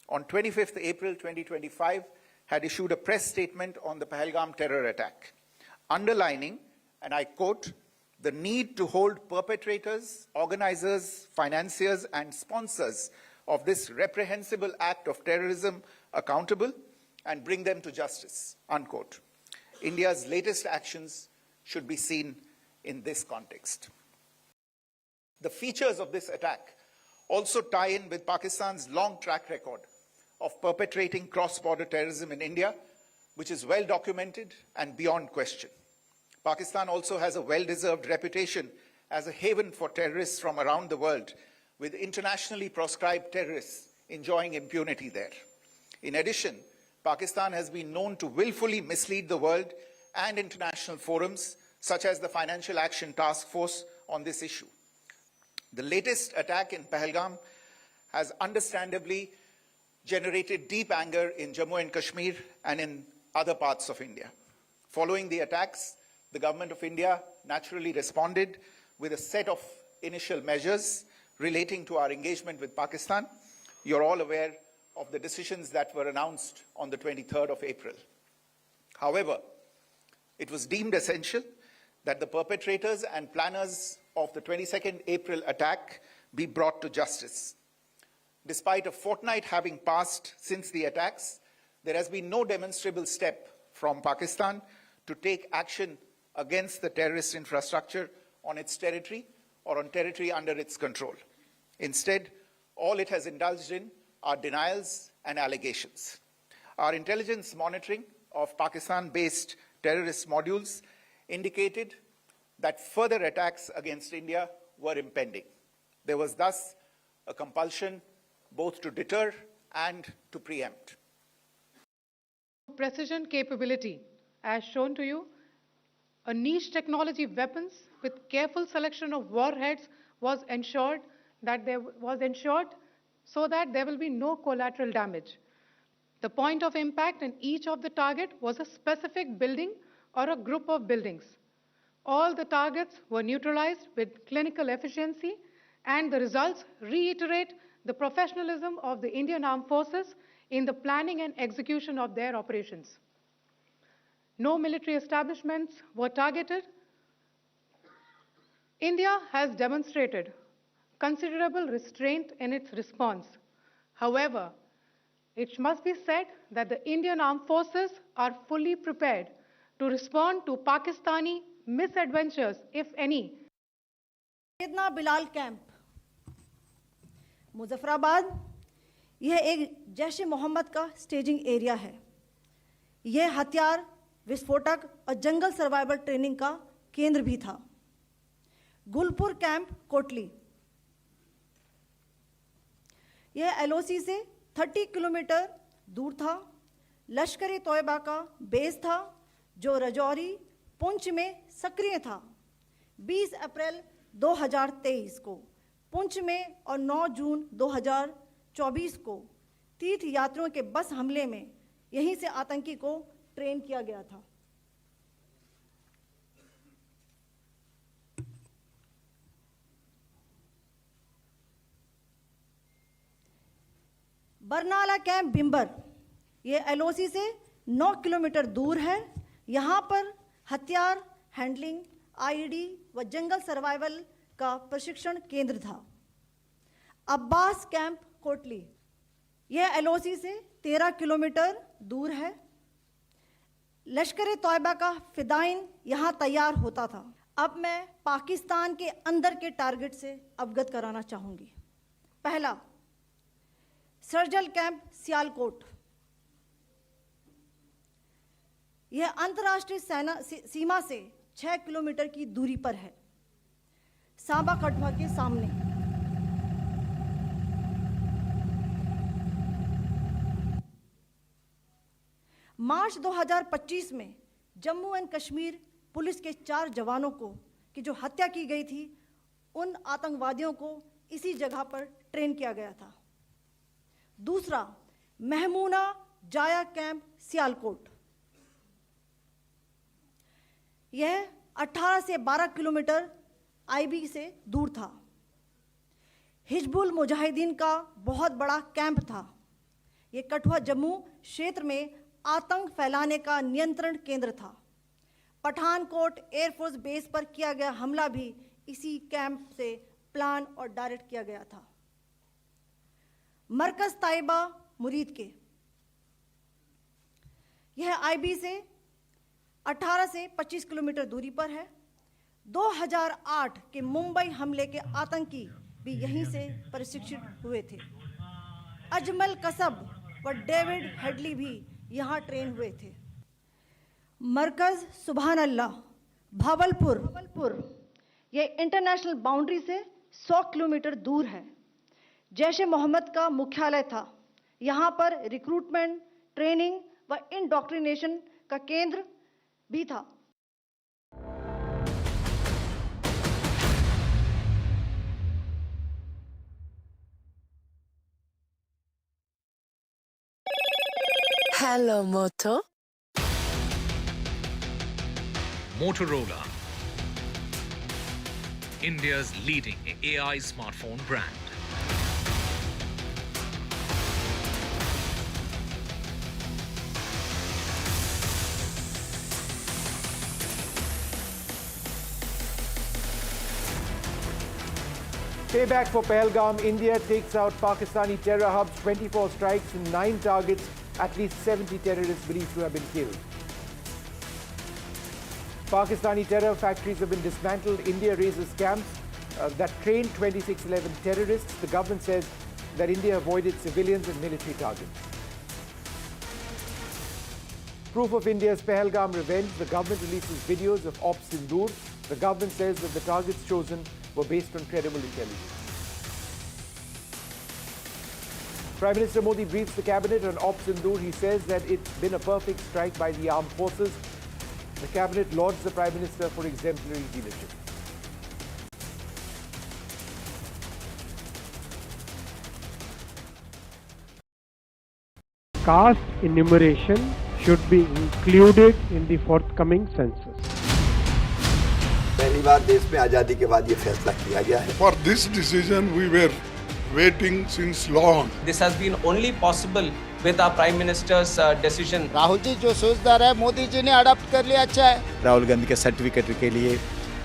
on 25th April 2025 had issued a press statement on the Pahalgam terror attack, underlining, and I quote, the need to hold perpetrators, organizers, financiers, and sponsors of this reprehensible act of terrorism accountable and bring them to justice, unquote. India's latest actions should be seen in this context. The features of this attack also tie in with Pakistan's long track record of perpetrating cross-border terrorism in India, which is well documented and beyond question. Pakistan also has a well-deserved reputation as a haven for terrorists from around the world, with internationally proscribed terrorists enjoying impunity there. In addition, Pakistan has been known to willfully mislead the world and international forums, such as the Financial Action Task Force, on this issue. The latest attack in Pahalgam has understandably generated deep anger in Jammu and Kashmir and in other parts of India. Following the attacks, the government of India naturally responded with a set of initial measures relating to our engagement with Pakistan. You're all aware of the decisions that were announced on the 23rd of April. However, it was deemed essential that the perpetrators and planners of the 22nd April attack be brought to justice. Despite a fortnight having passed since the attacks, there has been no demonstrable step from Pakistan to take action against the terrorist infrastructure on its territory or on territory under its control. Instead, all it has indulged in are denials and allegations. Our intelligence monitoring of Pakistan-based terrorist modules indicated that further attacks against India were impending. There was thus a compulsion both to deter and to preempt. Precision capability, as shown to you, a niche technology weapons with careful selection of warheads was ensured so that there will be no collateral damage. The point of impact in each of the target was a specific building or a group of buildings. All the targets were neutralized with clinical efficiency, and the results reiterate the professionalism of the Indian Armed Forces in the planning and execution of their operations. No military establishments were targeted. India has demonstrated considerable restraint in its response. However, it must be said that the Indian Armed Forces are fully prepared to respond to Pakistani misadventures, if any. Syedna Bilal camp Muzaffarabad, यह एक जैश मोहम्मद का staging area है। यह हथियार, विस्फोटक और जंगल survival training का केंद्र भी था। गुलपुर कैंप कोटली, यह LoC से 30 किलोमीटर दूर था। लश्कर तोयबा का बेस था जो रजौरी पुंछ में सक्रिय था। 20 अप्रैल 2023 को पुंछ में और 9 जून 2024 को तीर्थ यात्रियों के बस हमले में यहीं से आतंकी को ट्रेन किया गया था। बरनाला कैंप भिंबर, ये LoC से 9 किलोमीटर दूर है। यहाँ पर हथियार हैंडलिंग, IED व जंगल सर्वाइवल का प्रशिक्षण केंद्र था। अब्बास कैंप कोटली, यह LoC से 13 किलोमीटर दूर है। लश्कर तोयबा का फिदाइन यहाँ तैयार होता था। अब मैं पाकिस्तान के अंदर के टारगेट से अवगत कराना चाहूँगी। पहला, सर्जल कैंप सियालकोट, यह अंतर्राष्ट्रीय सीमा से 6 किलोमीटर की दूरी पर है, सांबा कठवा के सामने। मार्च 2025 में जम्मू एंड कश्मीर पुलिस के 4 जवानों को की जो हत्या की गई थी, उन आतंकवादियों को इसी जगह पर ट्रेन किया गया था। दूसरा, महमूना जाया कैंप सियालकोट, यह 18 से 12 किलोमीटर IB से दूर था। हिजबुल मुजाहिदीन का बहुत बड़ा कैंप था। यह कठुआ जम्मू क्षेत्र में आतंक फैलाने का नियंत्रण केंद्र था। पठानकोट एयरफोर्स बेस पर किया गया हमला भी इसी कैंप से प्लान और डायरेक्ट किया गया था। मरकज ताइबा मुरीद के, यह IB से 18 से 25 किलोमीटर दूरी पर है। 2008 के मुंबई हमले के आतंकी भी यहीं से प्रशिक्षित हुए थे। अजमल कसब व डेविड हेडली भी यहाँ ट्रेन हुए थे। मरकज सुभान अल्लाह भावलपुर, यह इंटरनेशनल बाउंड्री से 100 किलोमीटर दूर है। जैश ए मोहम्मद का मुख्यालय था। यहाँ पर रिक्रूटमेंट, ट्रेनिंग व इंडोक्ट्रिनेशन का केंद्र भी था। Hello, Moto. Motorola, India's leading AI smartphone brand. Payback for Pahalgam. India takes out Pakistani terror hubs, 24 strikes and 9 targets. At least 70 terrorists believed to have been killed. Pakistani terror factories have been dismantled. India raises camps that trained 2611 terrorists. The government says that India avoided civilians and military targets. Proof of India's Pahalgam revenge. The government releases videos of Ops Sindoor. The government says that the targets chosen were based on credible intelligence. Prime Minister Modi briefs the cabinet on Ops Sindoor. He says that it's been a perfect strike by the armed forces. The cabinet lauds the Prime Minister for exemplary leadership. Caste enumeration should be included in the forthcoming census. पहली बार देश में आजादी के बाद ये फैसला किया गया है. For this decision we were waiting since long. This has been only possible with our Prime Minister's decision. Rahul ji जो सोचदार है मोदी जी ने अडॉप्ट कर लिया, अच्छा है. राहुल गांधी के सर्टिफिकेट के लिए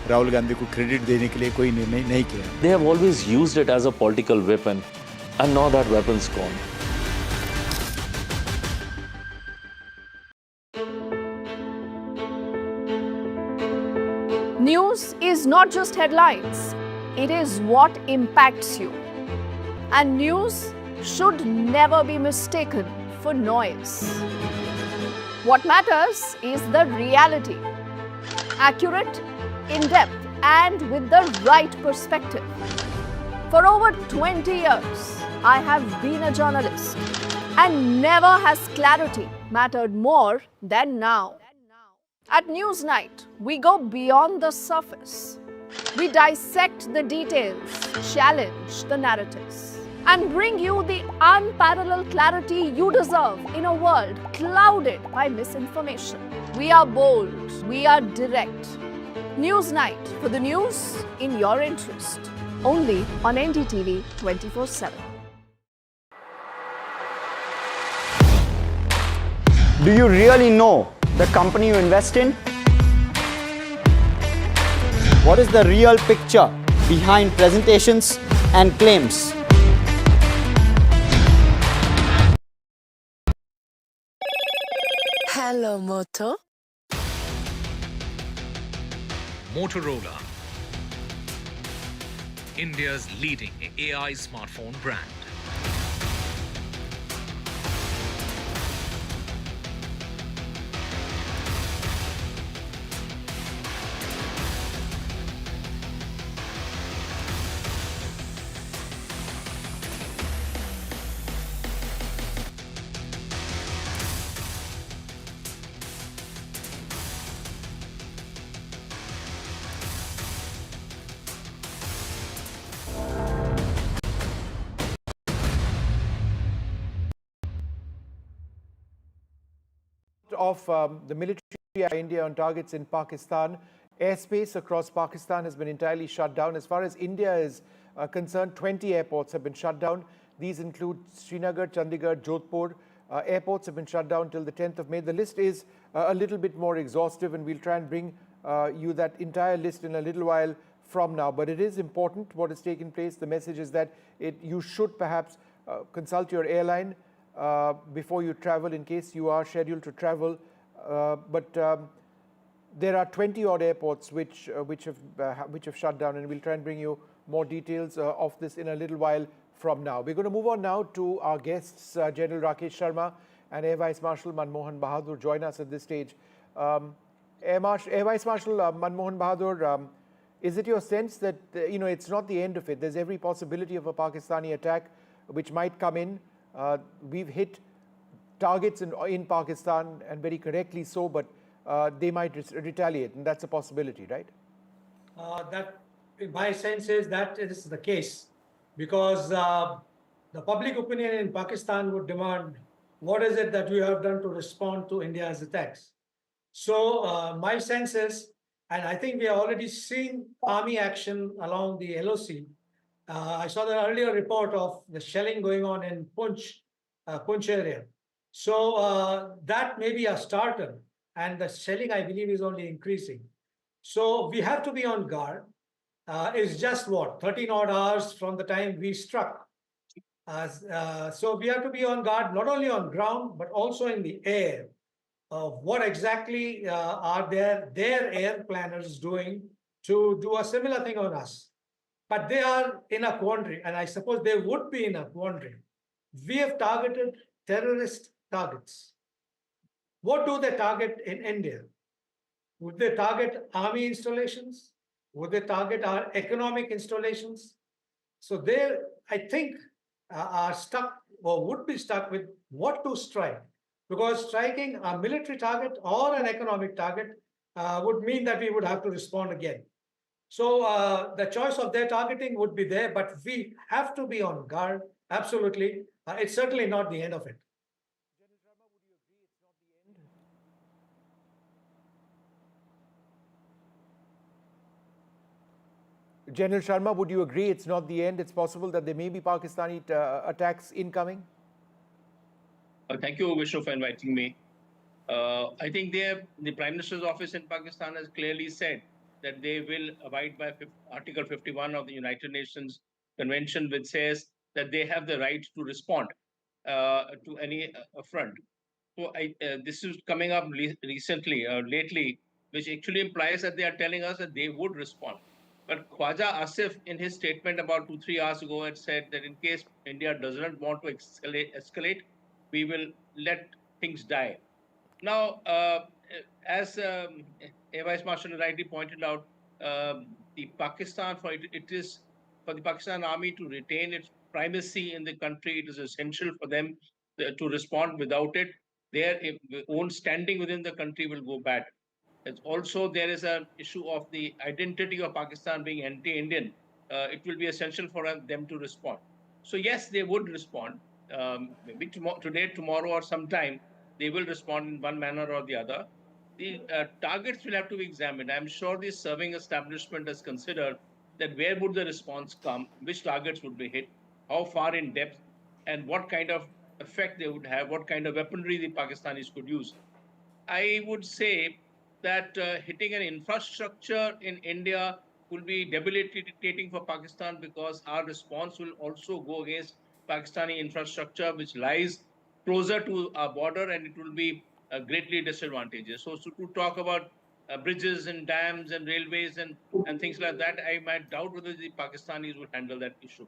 राहुल गांधी को क्रेडिट देने के लिए कोई निर्णय नहीं किया. They have always used it as a political weapon and now that weapon's gone. News is not just headlines, it is what impacts you. And news should never be mistaken for noise. What matters is the reality. Accurate, in-depth, and with the right perspective. For over 20 years, I have been a journalist, and never has clarity mattered more than now. At Newsnight, we go beyond the surface. We dissect the details, challenge the narratives, and bring you the unparalleled clarity you deserve in a world clouded by misinformation. We are bold, we are direct. Newsnight, for the news in your interest. Only on NDTV 24/7. Do you really know the company you invest in? What is the real picture behind presentations and claims? Hello, Moto. Motorola, India's leading AI smartphone brand. Of the military India on targets in Pakistan. Airspace across Pakistan has been entirely shut down. As far as India is concerned, 20 airports have been shut down. These include Srinagar, Chandigarh, Jodhpur. Airports have been shut down till the 10th of May. The list is a little bit more exhaustive, and we'll try and bring you that entire list in a little while from now. But it is important what has taken place. The message is that you should perhaps consult your airline before you travel in case you are scheduled to travel. But there are 20 odd airports which have shut down, and we'll try and bring you more details of this in a little while from now. We're going to move on now to our guests. General Rakesh Sharma and Air Vice Marshal Manmohan Bahadur join us at this stage. Air Vice Marshal Manmohan Bahadur, is it your sense that it's not the end of it? There's every possibility of a Pakistani attack which might come in. We've hit targets in Pakistan, and very correctly so, but they might retaliate, and that's a possibility, right? That, my sense is that it is the case, because the public opinion in Pakistan would demand what is it that you have done to respond to India's attacks? So my sense is, and I think we are already seeing army action along the LoC. I saw the earlier report of the shelling going on in Punch area. So that may be a starter, and the shelling, I believe, is only increasing. So we have to be on guard. It's just what, 13 odd hours from the time we struck. So we have to be on guard, not only on ground, but also in the air. What exactly are their air planners doing to do a similar thing on us? But they are in a quandary, and I suppose they would be in a quandary. We have targeted terrorist targets. What do they target in India? Would they target army installations? Would they target our economic installations? So they, I think, are stuck or would be stuck with what to strike. Because striking a military target or an economic target would mean that we would have to respond again. So the choice of their targeting would be there, but we have to be on guard, absolutely. It's certainly not the end of it. General Sharma, would you agree it's not the end? It's possible that there may be Pakistani attacks incoming? Thank you, Vishnu, for inviting me. I think the Prime Minister's office in Pakistan has clearly said that they will abide by Article 51 of the United Nations Convention, which says that they have the right to respond to any affront. So this is coming up recently, lately, which actually implies that they are telling us that they would respond. But Khwaja Asif, in his statement about 2-3 hours ago, had said that in case India does not want to escalate, we will let things die. Now, as Air Vice Marshal rightly pointed out, the Pakistan, for the Pakistan Army to retain its primacy in the country, it is essential for them to respond. Without it, their own standing within the country will go bad. Also, there is an issue of the identity of Pakistan being anti-Indian. It will be essential for them to respond. So yes, they would respond. Maybe today, tomorrow, or sometime, they will respond in one manner or the other. The targets will have to be examined. I'm sure the serving establishment has considered that where would the response come, which targets would be hit, how far in depth, and what kind of effect they would have, what kind of weaponry the Pakistanis could use. I would say that hitting an infrastructure in India will be debilitating for Pakistan, because our response will also go against Pakistani infrastructure, which lies closer to our border, and it will be greatly disadvantageous. So to talk about bridges and dams and railways and things like that, I might doubt whether the Pakistanis will handle that issue.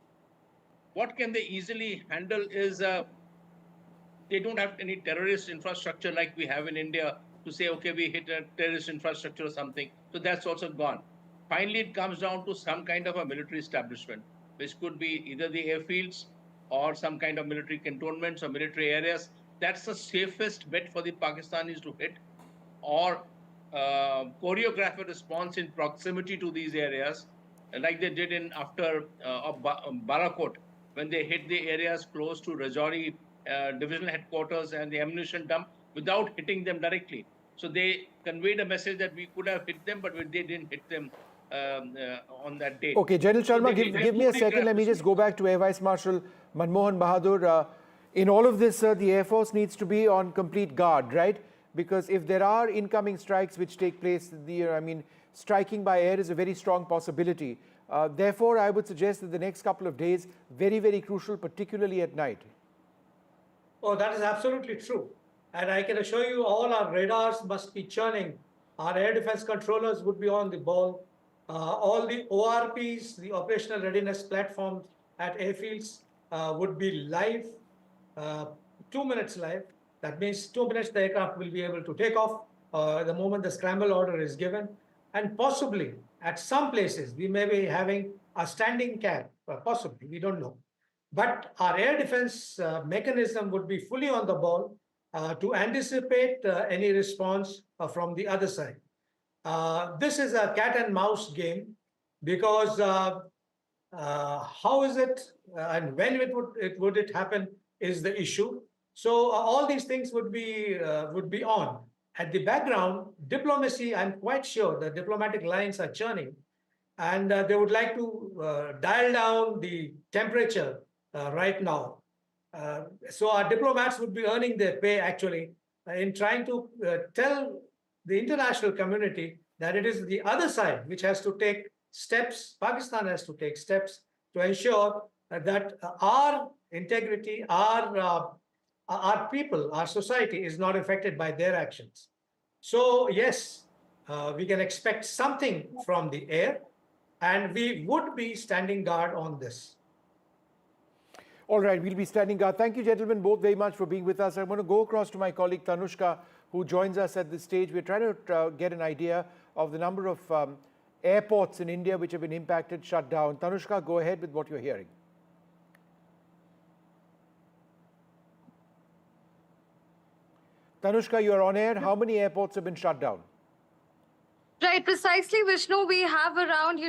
What can they easily handle is they don't have any terrorist infrastructure like we have in India to say, okay, we hit a terrorist infrastructure or something. So that's also gone. Finally, it comes down to some kind of a military establishment, which could be either the airfields or some kind of military cantonments or military areas. That's the safest bet for the Pakistanis to hit, or choreograph a response in proximity to these areas, like they did after Balakot, when they hit the areas close to Rajouri divisional headquarters and the ammunition dump without hitting them directly. So they conveyed a message that we could have hit them, but they didn't hit them on that day. Okay, General Sharma, give me a second. Let me just go back to Air Vice Marshal Manmohan Bahadur. In all of this, the Air Force needs to be on complete guard, right? Because if there are incoming strikes which take place, striking by air is a very strong possibility. Therefore, I would suggest that the next couple of days, very, very crucial, particularly at night. Oh, that is absolutely true. And I can assure you all our radars must be churning. Our air defense controllers would be on the ball. All the ORPs, the operational readiness platforms at airfields would be live, 2 minutes live. That means 2 minutes the aircraft will be able to take off the moment the scramble order is given. And possibly at some places, we may be having a standing cab, possibly, we don't know. But our air defense mechanism would be fully on the ball to anticipate any response from the other side. This is a cat and mouse game, because how is it and when it would happen is the issue. So all these things would be on. At the background, diplomacy, I'm quite sure the diplomatic lines are churning, and they would like to dial down the temperature right now. So our diplomats would be earning their pay actually in trying to tell the international community that it is the other side which has to take steps, Pakistan has to take steps to ensure that our integrity, our people, our society is not affected by their actions. So yes, we can expect something from the air, and we would be standing guard on this. All right, we'll be standing guard. Thank you, gentlemen, both very much for being with us. I'm going to go across to my colleague Tanushka, who joins us at this stage. We're trying to get an idea of the number of airports in India which have been impacted, shut down. Tanushka, go ahead with what you're hearing. Tanushka, you're on air. How many airports have been shut down? Right, precisely, Vishnu. We have around,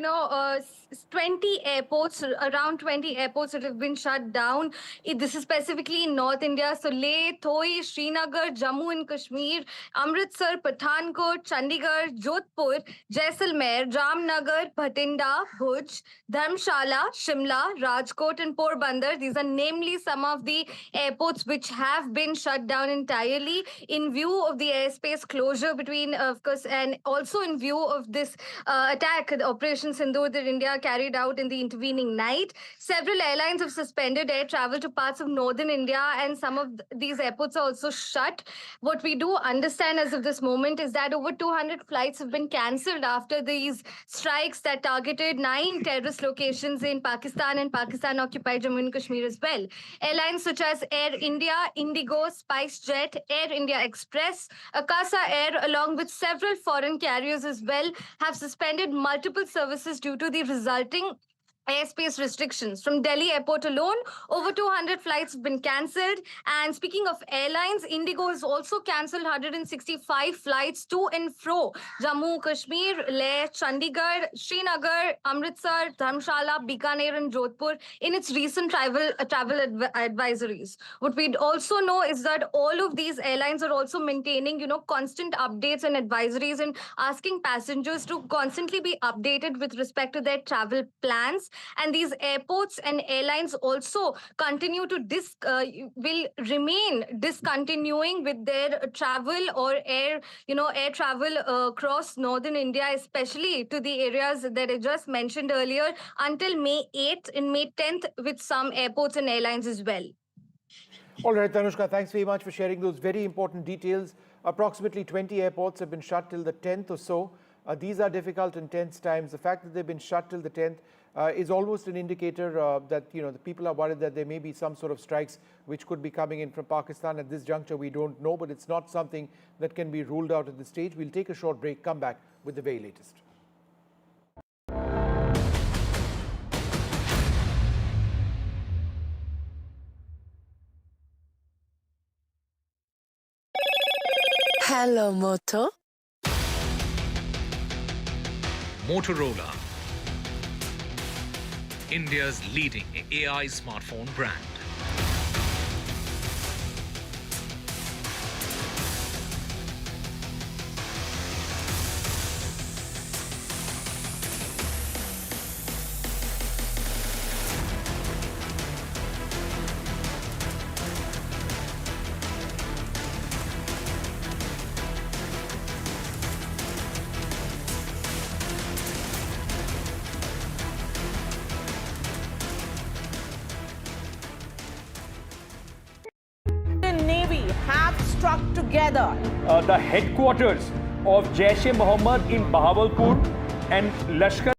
20 airports, around 20 airports that have been shut down. This is specifically in North India. So Leh, Thoi, Srinagar, Jammu and Kashmir, Amritsar, Pathankot, Chandigarh, Jodhpur, Jaisalmer, Ramnagar, Bhatinda, Bhuj, Dharamshala, Shimla, Rajkot and Porbandar. These are namely some of the airports which have been shut down entirely in view of the airspace closure between, of course, and also in view of this attack, the Operation Sindoor that India carried out in the intervening night. Several airlines have suspended air travel to parts of northern India, and some of these airports are also shut. What we do understand as of this moment is that over 200 flights have been cancelled after these strikes that targeted 9 terrorist locations in Pakistan and Pakistan-occupied Jammu and Kashmir as well. Airlines such as Air India, Indigo, SpiceJet, Air India Express, Akasa Air, along with several foreign carriers as well, have suspended multiple services due to the resulting airspace restrictions. From Delhi airport alone, over 200 flights have been cancelled. And speaking of airlines, Indigo has also cancelled 165 flights to and fro Jammu, Kashmir, Leh, Chandigarh, Srinagar, Amritsar, Dharamshala, Bikaner and Jodhpur in its recent travel advisories. What we'd also know is that all of these airlines are also maintaining, constant updates and advisories and asking passengers to constantly be updated with respect to their travel plans. And these airports and airlines also continue to will remain discontinuing with their travel or air travel across northern India, especially to the areas that I just mentioned earlier, until May 8th and May 10th with some airports and airlines as well. All right, Tanushka, thanks very much for sharing those very important details. Approximately 20 airports have been shut till the 10th or so. These are difficult and tense times. The fact that they've been shut till the 10th is almost an indicator that the people are worried that there may be some sort of strikes which could be coming in from Pakistan. At this juncture, we don't know, but it's not something that can be ruled out at this stage. We'll take a short break, come back with the very latest. Hello, Moto. Motorola, India's leading AI smartphone brand. Together. The headquarters of Jaish-e-Mohammed in Bahawalpur and Lashkar.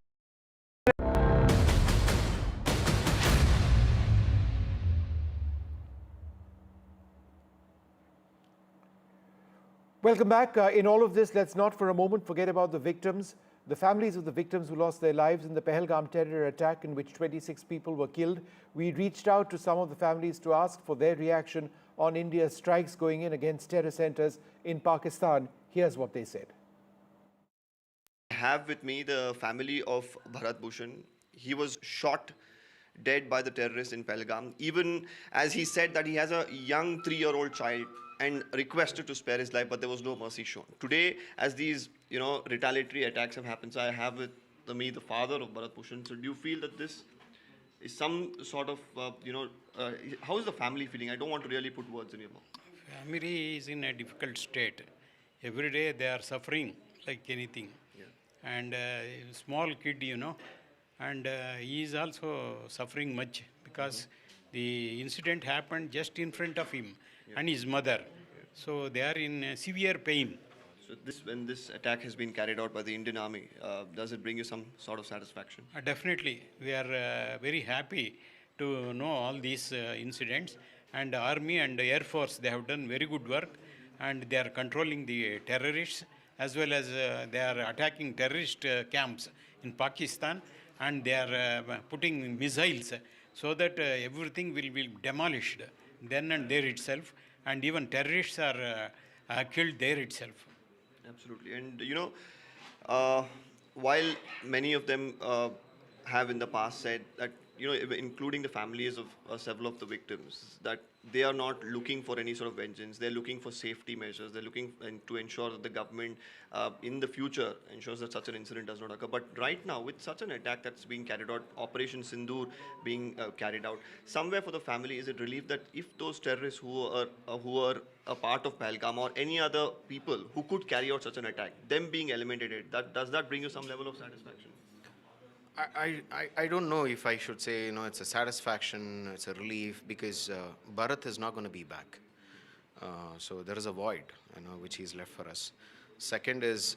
Welcome back. In all of this, let's not for a moment forget about the victims, the families of the victims who lost their lives in the Pahalgam terror attack in which 26 people were killed. We reached out to some of the families to ask for their reaction on India's strikes going in against terror centers in Pakistan. Here's what they said. I have with me the family of Bharat Bhushan. He was shot dead by the terrorists in Pahalgam. Even as he said that he has a young 3-year-old child and requested to spare his life, but there was no mercy shown. Today, as these retaliatory attacks have happened, so I have with me the father of Bharat Bhushan. So do you feel that this is some sort of how is the family feeling? I don't want to really put words in your mouth. Family is in a difficult state. Every day they are suffering like anything. And small kid, and he is also suffering much because the incident happened just in front of him and his mother. So they are in severe pain. So when this attack has been carried out by the Indian Army, does it bring you some sort of satisfaction? Definitely. We are very happy to know all these incidents. And Army and Air Force, they have done very good work. And they are controlling the terrorists as well as they are attacking terrorist camps in Pakistan. And they are putting missiles so that everything will be demolished then and there itself. And even terrorists are killed there itself. Absolutely. And while many of them have in the past said that, including the families of several of the victims, that they are not looking for any sort of vengeance. They're looking for safety measures. They're looking to ensure that the government in the future ensures that such an incident does not occur. But right now, with such an attack that's being carried out, Operation Sindoor being carried out, somewhere for the family, is it relief that if those terrorists who are a part of Pahalgam or any other people who could carry out such an attack, them being eliminated, does that bring you some level of satisfaction? I don't know if I should say, it's a satisfaction, it's a relief, because Bharat is not going to be back. So there is a void, which he's left for us. Second is,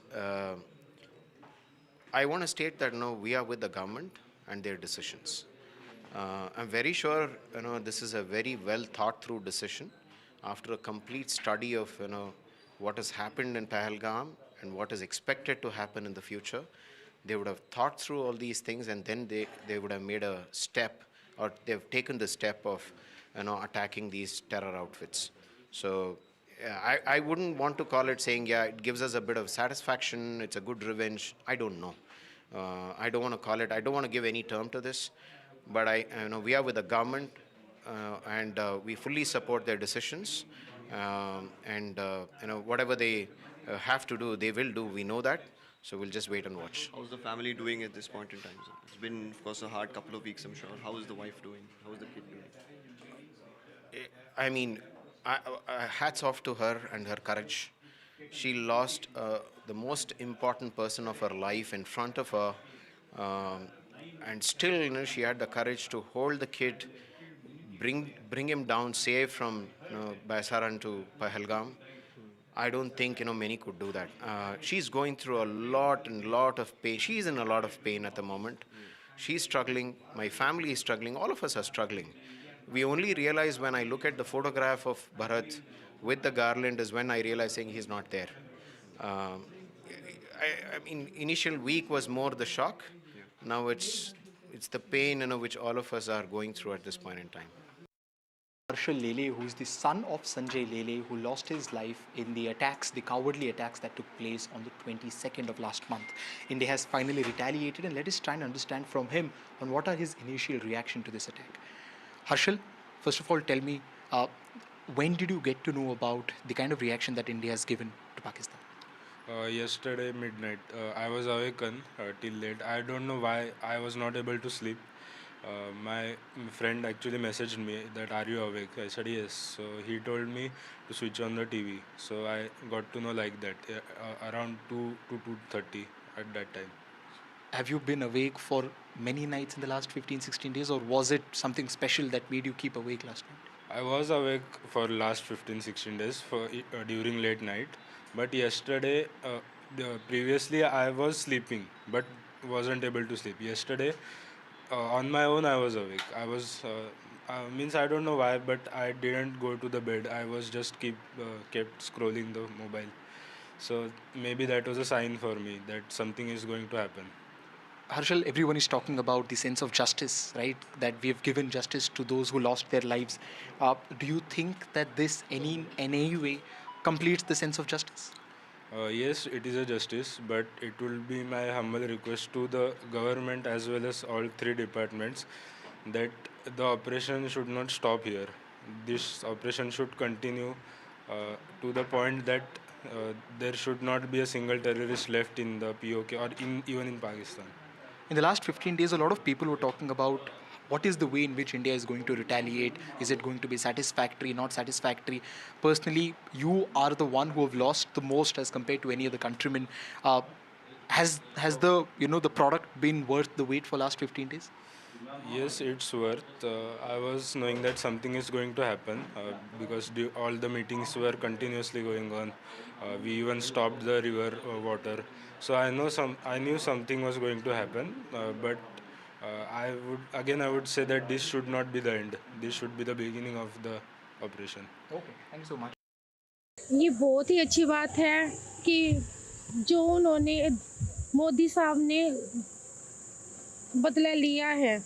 I want to state that, we are with the government and their decisions. I'm very sure, this is a very well thought through decision. After a complete study of, what has happened in Pahalgam and what is expected to happen in the future, they would have thought through all these things, and then they would have made a step, or they've taken the step of attacking these terror outfits. So I wouldn't want to call it saying, it gives us a bit of satisfaction, it's a good revenge. I don't know. I don't want to call it, I don't want to give any term to this, but we are with the government and we fully support their decisions, and whatever they have to do, they will do, we know that. So we'll just wait and watch. How's the family doing at this point in time, sir? It's been, of course, a hard couple of weeks, I'm sure. How is the wife doing? How is the kid doing? I mean, hats off to her and her courage. She lost the most important person of her life in front of her, and still, she had the courage to hold the kid, bring him down safe from Baisaran to Pahalgam. I don't think many could do that. She's going through a lot of pain. She's in a lot of pain at the moment. She's struggling. My family is struggling. All of us are struggling. We only realize when I look at the photograph of Bharat with the garland is when I realize saying he's not there. I mean, initial week was more the shock. Now it's the pain which all of us are going through at this point in time. Harshal Lele, who is the son of Sanjay Lele, who lost his life in the attacks, the cowardly attacks that took place on the 22nd of last month. India has finally retaliated, and let us try and understand from him on what are his initial reaction to this attack. Harshal, first of all, tell me, when did you get to know about the kind of reaction that India has given to Pakistan? Yesterday midnight. I was awakened till late. I don't know why I was not able to sleep. My friend actually messaged me that, are you awake? I said yes. So he told me to switch on the TV. So I got to know like that around 2 to 2:30 at that time. Have you been awake for many nights in the last 15-16 days, or was it something special that made you keep awake last night? I was awake for last 15-16 days during late night. But yesterday, previously I was sleeping but wasn't able to sleep. Yesterday, on my own I was awake. I was I don't know why, but I didn't go to the bed. I was just kept scrolling the mobile. So maybe that was a sign for me that something is going to happen. Harshal, everyone is talking about the sense of justice, right? That we have given justice to those who lost their lives. Do you think that this in any way completes the sense of justice? Yes, it is a justice, but it will be my humble request to the government as well as all three departments that the operation should not stop here. This operation should continue to the point that there should not be a single terrorist left in the POK or even in Pakistan. In the last 15 days, a lot of people were talking about what is the way in which India is going to retaliate. Is it going to be satisfactory, not satisfactory? Personally, you are the one who have lost the most as compared to any other countryman. Has the the product been worth the wait for last 15 days? Yes, it's worth. I was knowing that something is going to happen because all the meetings were continuously going on. We even stopped the river water. So I knew something was going to happen. But I would say that this should not be the end. This should be the beginning of the operation. Okay, thank you so much. ये बहुत ही अच्छी बात है कि जो उन्होंने मोदी साहब ने बदला लिया है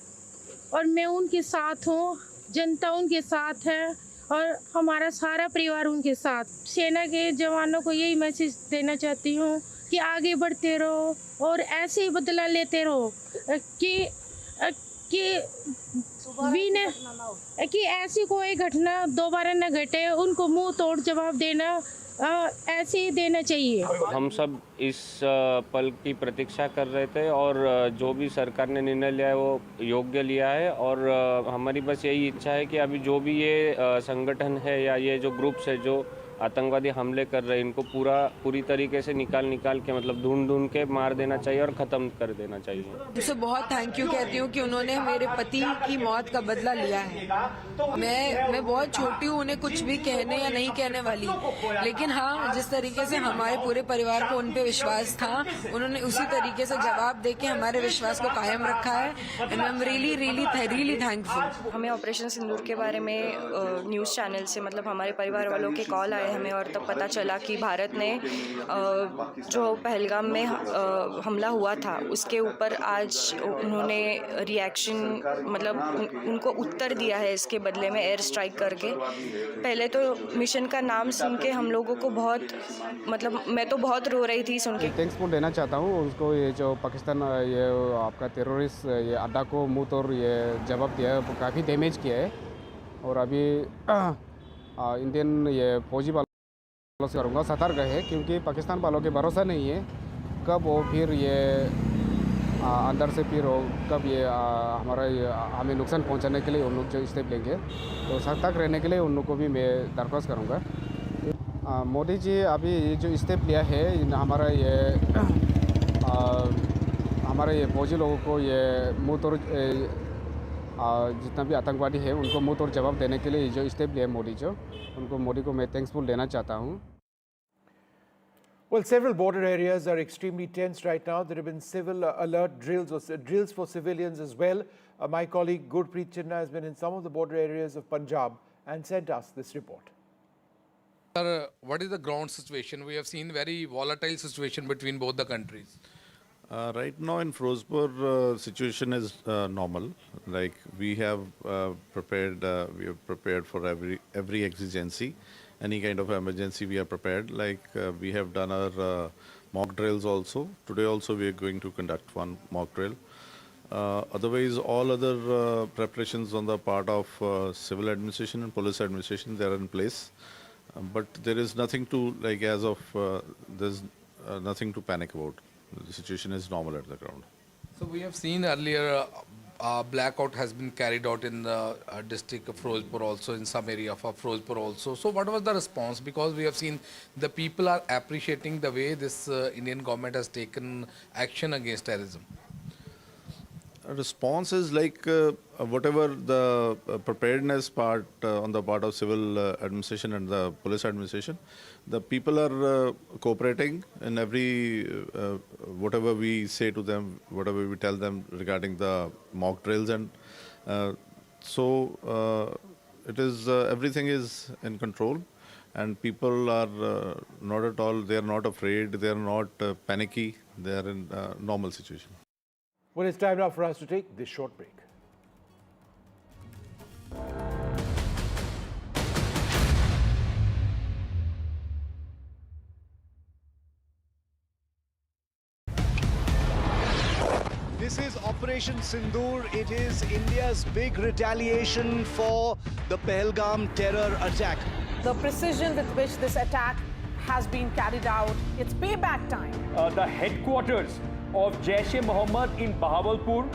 और मैं उनके साथ हूँ, जनता उनके साथ है और हमारा सारा परिवार उनके साथ। सेना के जवानों को यही मैसेज देना चाहती हूँ कि आगे बढ़ते रहो और ऐसे ही बदला लेते रहो कि ऐसी कोई घटना दोबारा न घटे, उनको मुंह तोड़ जवाब देना ऐसे ही देना चाहिए। हम सब इस पल की प्रतीक्षा कर रहे थे और जो भी सरकार ने निर्णय लिया है वो योग्य लिया है और हमारी बस यही इच्छा है कि अभी जो भी ये संगठन है या ये जो ग्रुप्स है जो आतंकवादी हमले कर रहे हैं इनको पूरी तरीके से निकाल के मतलब ढूंढ के मार देना चाहिए और ख़त्म कर देना चाहिए। उसे बहुत थैंक यू कहती हूँ कि उन्होंने मेरे पति की मौत का बदला लिया है। मैं बहुत छोटी हूँ, उन्हें कुछ भी कहने या नहीं कहने वाली, लेकिन हाँ जिस तरीके से हमारे पूरे परिवार को उन पे विश्वास था उन्होंने उसी तरीके से जवाब देके हमारे विश्वास को कायम रखा है and I am really thankful. हमें ऑपरेशन सिंदूर के बारे में न्यूज़ चैनल से मतलब हमारे परिवार वालों के कॉल आए हमें और तब पता चला कि भारत ने जो पहलगाम में हमला हुआ था उसके ऊपर आज उन्होंने रिएक्शन मतलब उनको उत्तर दिया है इसके बदले में एयर स्ट्राइक करके। पहले तो मिशन का नाम सुन के हम लोगों को बहुत मतलब मैं तो बहुत रो रही थी सुन के। थैंक्सफुल देना चाहता हूँ उसको, ये जो पाकिस्तान ये आपका टेररिस्ट ये अड्डा को मुँह तोड़ ये जवाब दिया है, काफ़ी डैमेज किया है और अभी इंडियन ये फौजी वालों से करूँगा सतर्क है क्योंकि पाकिस्तान वालों के भरोसा नहीं है कब वो फिर ये अंदर से फिर कब ये हमें नुकसान पहुंचाने के लिए उन लोग जो स्टेप लेंगे, तो सतर्क रहने के लिए उन लोग को भी मैं दरख्वास्त करूँगा। मोदी जी अभी ये जो स्टेप लिया है हमारे ये फौजी लोगों को ये मुँह तोड़ जितना भी आतंकवादी है उनको मुँह तोड़ जवाब देने के लिए जो स्टेप लिया मोदी को मैं थैंक्सफुल देना चाहता हूँ। Well, several border areas are extremely tense right now. There have been civil alert drills or drills for civilians as well. My colleague Gurpreet Chinna has been in some of the border areas of Punjab and sent us this report. Sir, what is the ground situation? We have seen very volatile situation between both the countries. Right now in Firozpur, situation is normal. Like we have prepared for every exigency. Any kind of emergency we are prepared. Like we have done our mock drills also. Today also we are going to conduct one mock drill. Otherwise all other preparations on the part of civil administration and police administration, they are in place. But there is nothing to there's nothing to panic about. The situation is normal at the ground. So we have seen earlier blackout has been carried out in the district of Firozpur also, in some area of Firozpur also. So what was the response? Because we have seen the people are appreciating the way this Indian government has taken action against terrorism. Response is like whatever the preparedness part on the part of civil administration and the police administration, the people are cooperating in every whatever we say to them, whatever we tell them regarding the mock drills, and so it is everything is in control, and people are not at all. They are not afraid. They are not panicky. They are in normal situation. Well, it's time now for us to take this short break. This This is Operation Sindoor. It is India's big retaliation for the Pahalgam terror attack. The precision with which this attack has been carried out, it's payback time. The headquarters of Jaish-e-Mohammed in Bahawalpur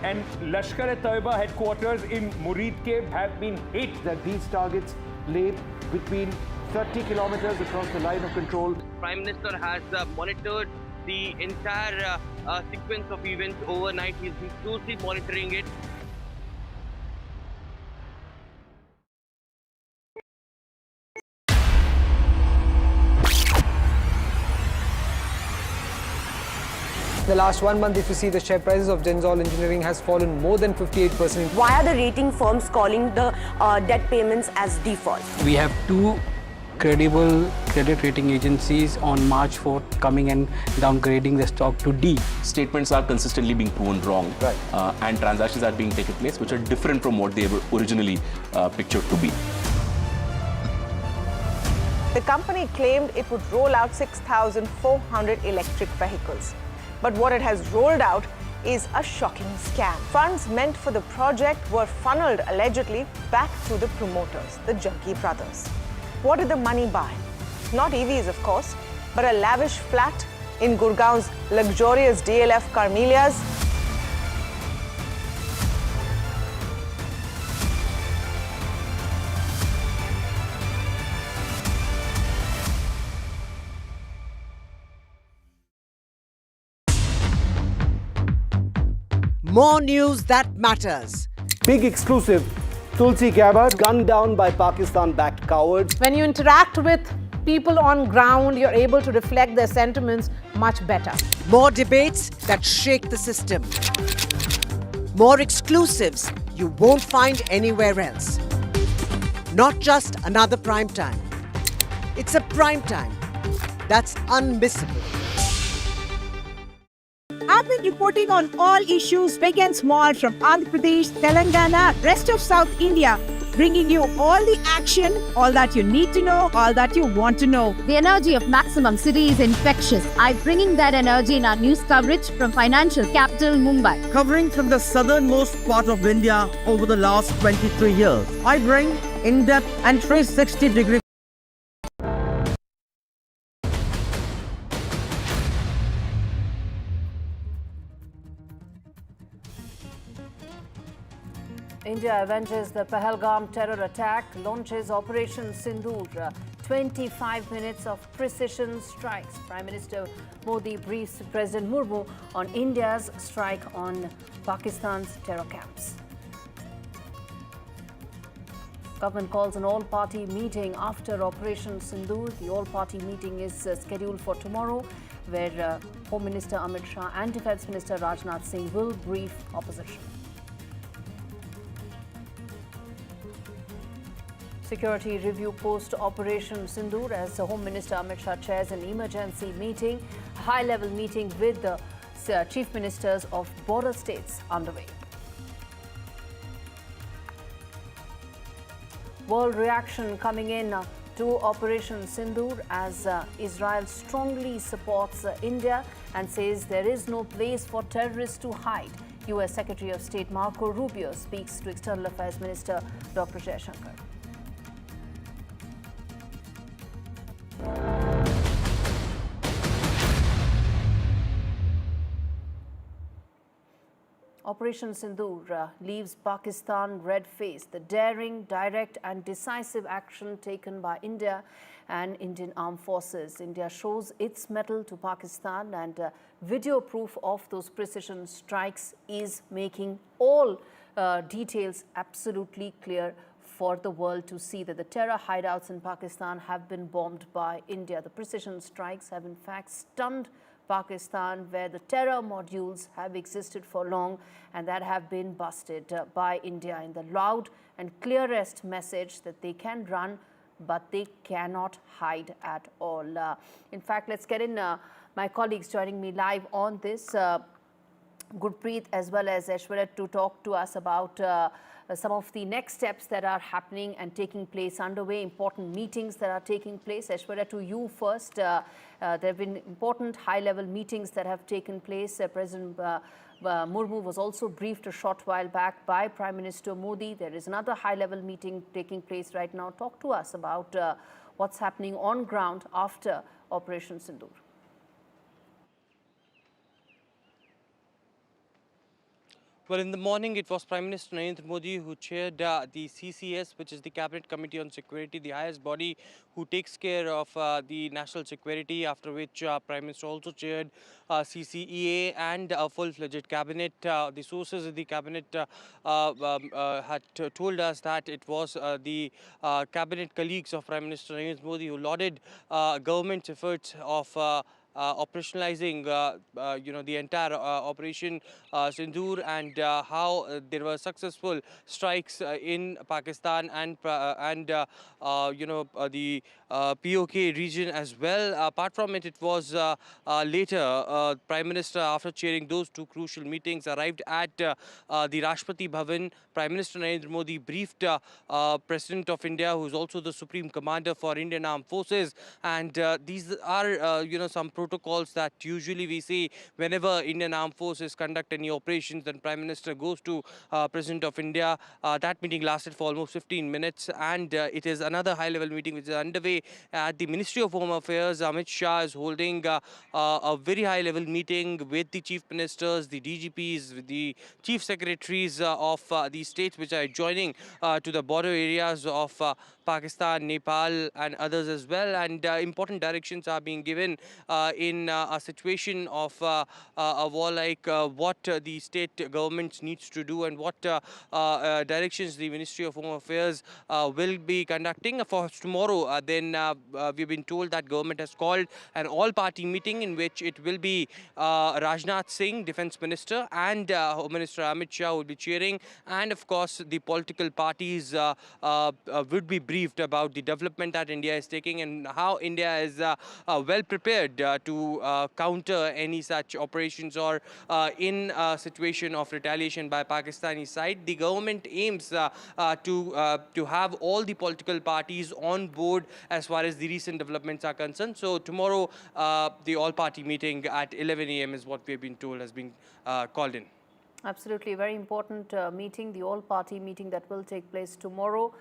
and Lashkar-e-Taiba headquarters in Muridke have been hit. That these targets lay between 30 kilometers across the line of control. Prime Minister has monitored the entire sequence of events overnight. He's been closely monitoring it. The last 1 month, if you see, the share prices of Genzol Engineering has fallen more than 58%. Why are the rating firms calling the debt payments as default? We have two credible credit rating agencies on March 4th coming and downgrading the stock to D. Statements are consistently being proven wrong, and transactions are being taken place which are different from what they were originally pictured to be. The company claimed it would roll out 6,400 electric vehicles. But what it has rolled out is a shocking scam. Funds meant for the project were funneled allegedly back to the promoters, the Jaggi brothers. What did the money buy? Not EVs, of course, but a lavish flat in Gurgaon's luxurious DLF Carmelias. More news that matters. Big exclusive. Tulsi Gabbard gunned down by Pakistan-backed cowards. When you interact with people on ground, you're able to reflect their sentiments much better. More debates that shake the system. More exclusives you won't find anywhere else. Not just another prime time. It's a prime time that's unmissable. I've been reporting on all issues big and small from Andhra Pradesh, Telangana, rest of South India, bringing you all the action, all that you need to know, all that you want to know. The energy of Maximum City is infectious. I'm bringing that energy in our news coverage from financial capital Mumbai. Covering from the southernmost part of India over the last 23 years. I bring in-depth and 360-degree. India avenges the Pahalgam terror attack, launches Operation Sindoor. 25 minutes of precision strikes. Prime Minister Modi briefs President Murmu on India's strike on Pakistan's terror camps. Government calls an all-party meeting after Operation Sindoor. The all-party meeting is scheduled for tomorrow, where Home Minister Amit Shah and Defence Minister Rajnath Singh will brief opposition. Security review post-Operation Sindoor as Home Minister Amit Shah chairs an emergency meeting, high-level meeting with the chief ministers of border states underway. World reaction coming in to Operation Sindoor as Israel strongly supports India and says there is no place for terrorists to hide. U.S. Secretary of State Marco Rubio speaks to External Affairs Minister Dr. Jaishankar. Operation Sindoor leaves Pakistan red-faced. The daring, direct and decisive action taken by India and Indian armed forces. India shows its mettle to Pakistan, and video proof of those precision strikes is making all details absolutely clear for the world to see that the terror hideouts in Pakistan have been bombed by India. The precision strikes have in fact stunned Pakistan, where the terror modules have existed for long and that have been busted by India in the loud and clearest message that they can run but they cannot hide at all. In fact, let's get in my colleagues joining me live on this, Gurpreet as well as Aishwarya, to talk to us about some of the next steps that are happening and taking place underway, important meetings that are taking place. Aishwarya, to you first. There have been important high-level meetings that have taken place. President Murmu was also briefed a short while back by Prime Minister Modi. There is another high-level meeting taking place right now. Talk to us about what's happening on ground after Operation Sindoor. Well, in the morning, it was Prime Minister Narendra Modi who chaired the CCS, which is the Cabinet Committee on Security, the highest body who takes care of the national security, after which Prime Minister also chaired CCEA and a full-fledged cabinet. The sources of the cabinet had told us that it was the cabinet colleagues of Prime Minister Narendra Modi who lauded government's efforts of operationalizing, the entire Operation Sindoor, and how there were successful strikes in Pakistan and the POK region as well. Apart from it, it was later Prime Minister, after chairing those two crucial meetings, arrived at the Rashtrapati Bhavan. Prime Minister Narendra Modi briefed President of India, who is also the Supreme Commander for Indian Armed Forces, and these are some protocols that usually we see whenever Indian Armed Forces conduct any operations. Then Prime Minister goes to President of India. That meeting lasted for almost 15 minutes, and it is another high-level meeting which is underway at the Ministry of Home Affairs. Amit Shah is holding a very high-level meeting with the Chief Ministers, the DGPs, with the Chief Secretaries of the states which are joining to the border areas of Pakistan, Nepal and others as well, and important directions are being given in a situation of a war like what the state governments needs to do, and what directions the Ministry of Home Affairs will be conducting for tomorrow. Then we've been told that government has called an all-party meeting in which it will be Rajnath Singh, Defence Minister, and Home Minister Amit Shah will be chairing, and of course the political parties would be briefed about the development that India is taking and how India is well prepared to counter any such operations, or in a situation of retaliation by Pakistani side. The government aims to have all the political parties on board as far as the recent developments are concerned. So tomorrow the all-party meeting at 11 a.m. is what we've been told has been called in. Absolutely, very important meeting, the all-party meeting that will take place tomorrow.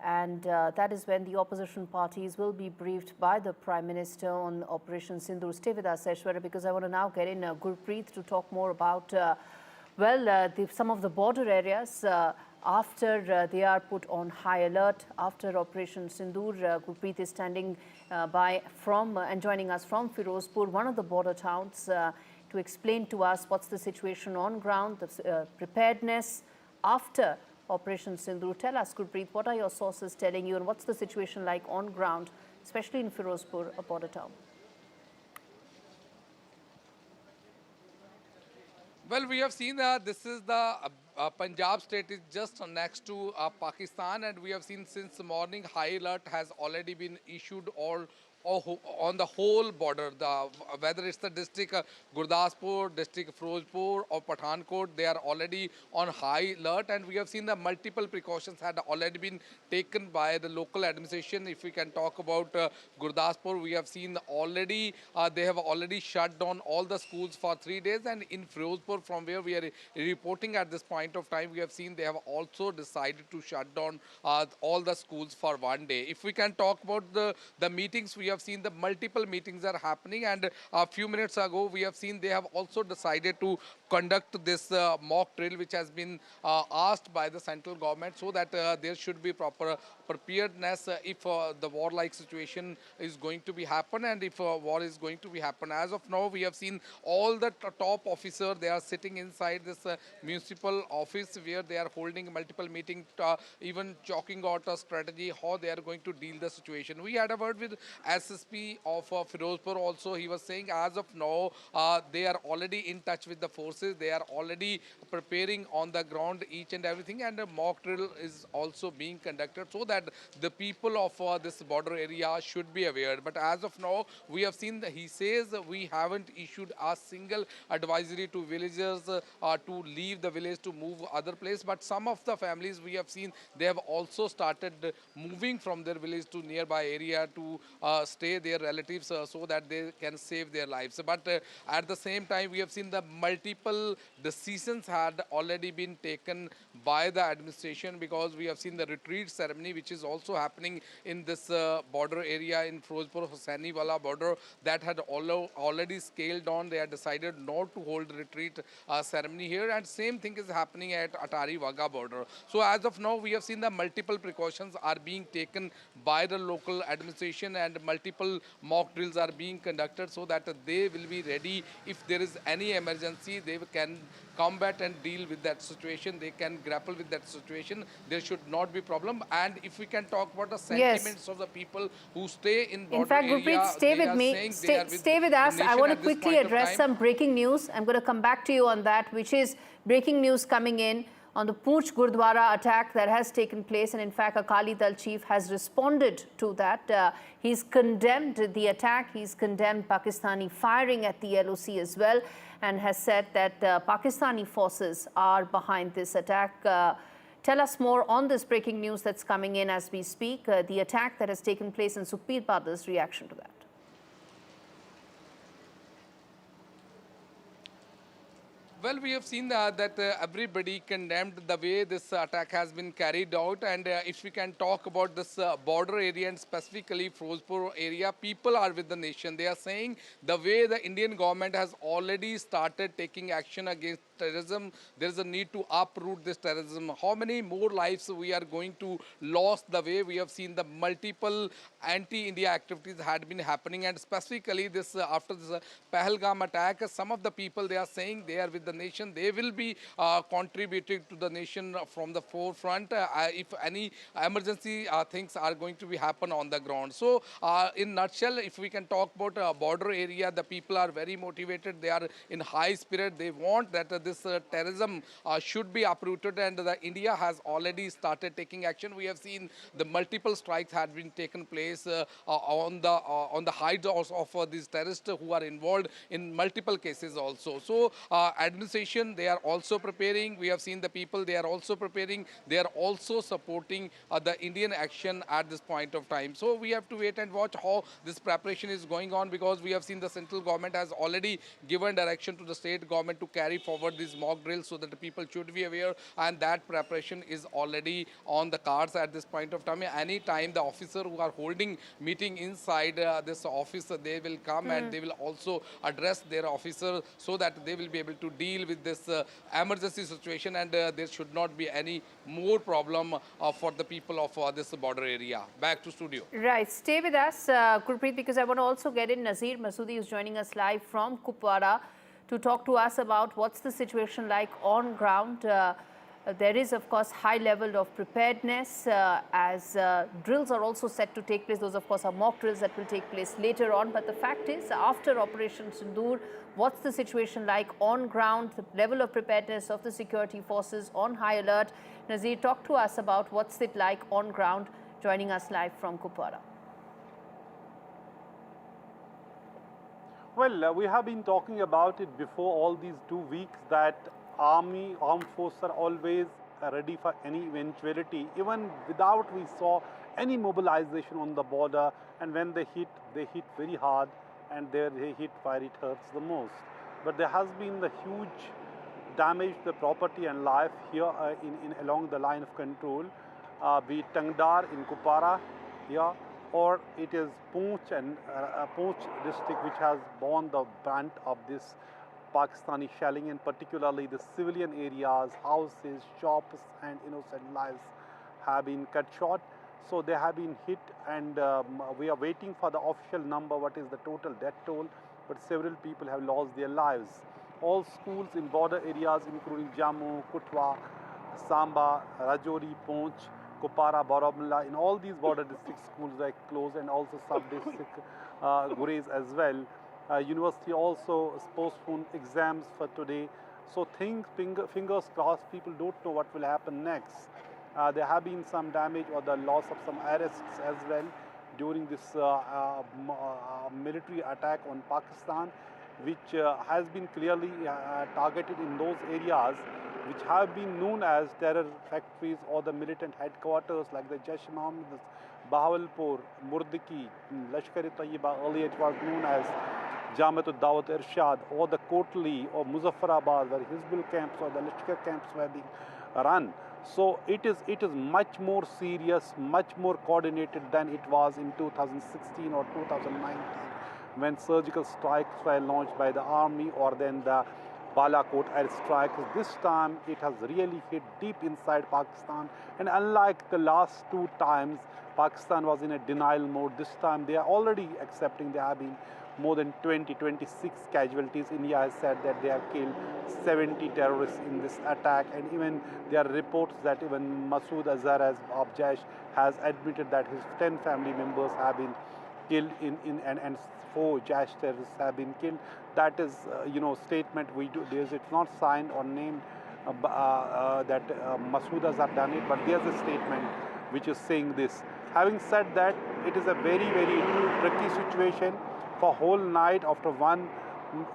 And that is when the opposition parties will be briefed by the Prime Minister on Operation Sindoor. Stay with us, Aishwarya, because I want to now get in Gurpreet to talk more about, some of the border areas after they are put on high alert after Operation Sindoor. Gurpreet is standing by and joining us from Firozpur, one of the border towns, to explain to us what's the situation on ground, the preparedness after Operation Sindoor. Tell us, Gurpreet, what are your sources telling you, and what's the situation like on ground, especially in Firozpur, a border town? Well, we have seen that this is the Punjab state is just next to Pakistan, and we have seen since morning high alert has already been issued on the whole border, whether it's the district Gurdaspur, district Firozpur or Pathankot, they are already on high alert, and we have seen the multiple precautions had already been taken by the local administration. If we can talk about Gurdaspur, we have seen already they have already shut down all the schools for 3 days, and in Firozpur, from where we are reporting at this point of time, we have seen they have also decided to shut down all the schools for 1 day. If we can talk about the meetings, we have seen the multiple meetings are happening, and a few minutes ago we have seen they have also decided to conduct this mock drill which has been asked by the central government, so that there should be proper preparedness if the war-like situation is going to be happen, and if war is going to be happen. As of now, we have seen all the top officers, they are sitting inside this municipal office where they are holding multiple meetings, even chalking out a strategy how they are going to deal the situation. We had a word with SSP of Firozpur also. He was saying as of now they are already in touch with the forces, they are already preparing on the ground each and everything, and a mock drill is also being conducted so that the people of this border area should be aware. But as of now, we have seen that he says we haven't issued a single advisory to villagers to leave the village to move other place, but some of the families we have seen they have also started moving from their village to nearby area to stay their relatives so that they can save their lives. But at the same time, we have seen the multiple decisions had already been taken by the administration, because we have seen the retreat ceremony which is also happening in this border area in Firozpur-Hossaini wala border, that had already scaled on. They had decided not to hold retreat ceremony here, and same thing is happening at Atari-Wagah border. So as of now, we have seen the multiple precautions are being taken by the local administration, and multiple mock drills are being conducted so that they will be ready if there is any emergency. They can combat and deal with that situation. They can grapple with that situation. There should not be problem. And if we can talk about the sentiments of the people who stay in border In fact, Gurpreet, stay with me. Stay with us. I want to quickly address some breaking news. I'm going to come back to you on that, which is breaking news coming in on the Poonch Gurdwara attack that has taken place. And in fact, Akali Dal chief has responded to that. He's condemned the attack. He's condemned Pakistani firing at the LoC as well, and has said that Pakistani forces are behind this attack. Tell us more on this breaking news that's coming in as we speak, the attack that has taken place, in Sukhbir Badar's reaction to that. Well, we have seen that everybody condemned the way this attack has been carried out. And if we can talk about this border area and specifically Firozpur area, people are with the nation. They are saying the way the Indian government has already started taking action against terrorism, there is a need to uproot this terrorism. How many more lives we are going to lose the way we have seen the multiple anti-India activities had been happening, and specifically this after this Pahalgam attack, some of the people, they are saying they are with the nation. They will be contributing to the nation from the forefront if any emergency things are going to be happen on the ground. So in nutshell, if we can talk about border area, the people are very motivated. They are in high spirit. They want that this terrorism should be uprooted, and the India has already started taking action. We have seen the multiple strikes had been taken place on the hides of these terrorists who are involved in multiple cases also. So administration, they are also preparing. We have seen the people, they are also preparing. They are also supporting the Indian action at this point of time. So we have to wait and watch how this preparation is going on, because we have seen the central government has already given direction to the state government to carry forward these mock drills so that the people should be aware, and that preparation is already on the cards at this point of time. Any time the officer who are holding meeting inside this office, they will come and they will also address their officer so that they will be able to deal with this emergency situation, and there should not be any more problem for the people of this border area. Back to studio. Right. Stay with us, Gurpreet, because I want to also get in Nazir Masoodi, who's joining us live from Kupwara to talk to us about what's the situation like on ground. There is, of course, high level of preparedness as drills are also set to take place. Those, of course, are mock drills that will take place later on. But the fact is, after Operation Sindoor, what's the situation like on ground, the level of preparedness of the security forces on high alert? Nazir, talk to us about what's it like on ground, joining us live from Kupwara. Well, we have been talking about it before all these 2 weeks that armed forces are always ready for any eventuality. Even without we saw any mobilization on the border, and when they hit very hard, and they hit where it hurts the most. But there has been the huge damage to the property and life here along the line of control, be it Tangdar in Kupwara, yeah, or it is Poonch and Poonch district which has borne the brunt of this Pakistani shelling, and particularly the civilian areas, houses, shops and innocent lives have been cut short. So they have been hit, and we are waiting for the official number, what is the total death toll, but several people have lost their lives. All schools in border areas including Jammu, Kutwa, Samba, Rajouri, Poonch, Kupwara, Baramulla, in all these border district schools are closed, and also sub-district Gurez as well. University also postponed exams for today. So fingers crossed, people don't know what will happen next. There have been some damage or the loss of some arrests as well during this military attack on Pakistan, which has been clearly targeted in those areas which have been known as terror factories or the militant headquarters like the Jaish-e-Mohammed, Bahawalpur, Murdiki, Lashkar-e-Tayyiba, earlier it was known as Jamaat-ud-Dawat Irshad, or the Kotli or Muzaffarabad, where Hizbul camps or the Lashkar camps were being run. So it is much more serious, much more coordinated than it was in 2016 or 2019 when surgical strikes were launched by the army or then the Balakot airstrikes. This time it has really hit deep inside Pakistan, and unlike the last two times Pakistan was in a denial mode, this time they are already accepting there have been more than 26 casualties. India has said that they have killed 70 terrorists in this attack, and even there are reports that even Masood Azhar of Jaish has admitted that his 10 family members have been killed and 4 Jaish terrorists have been killed. That is, statement we do. It's not signed or named that Masood Azhar done it, but there's a statement which is saying this. Having said that, it is a very, very tricky situation. For whole night after 1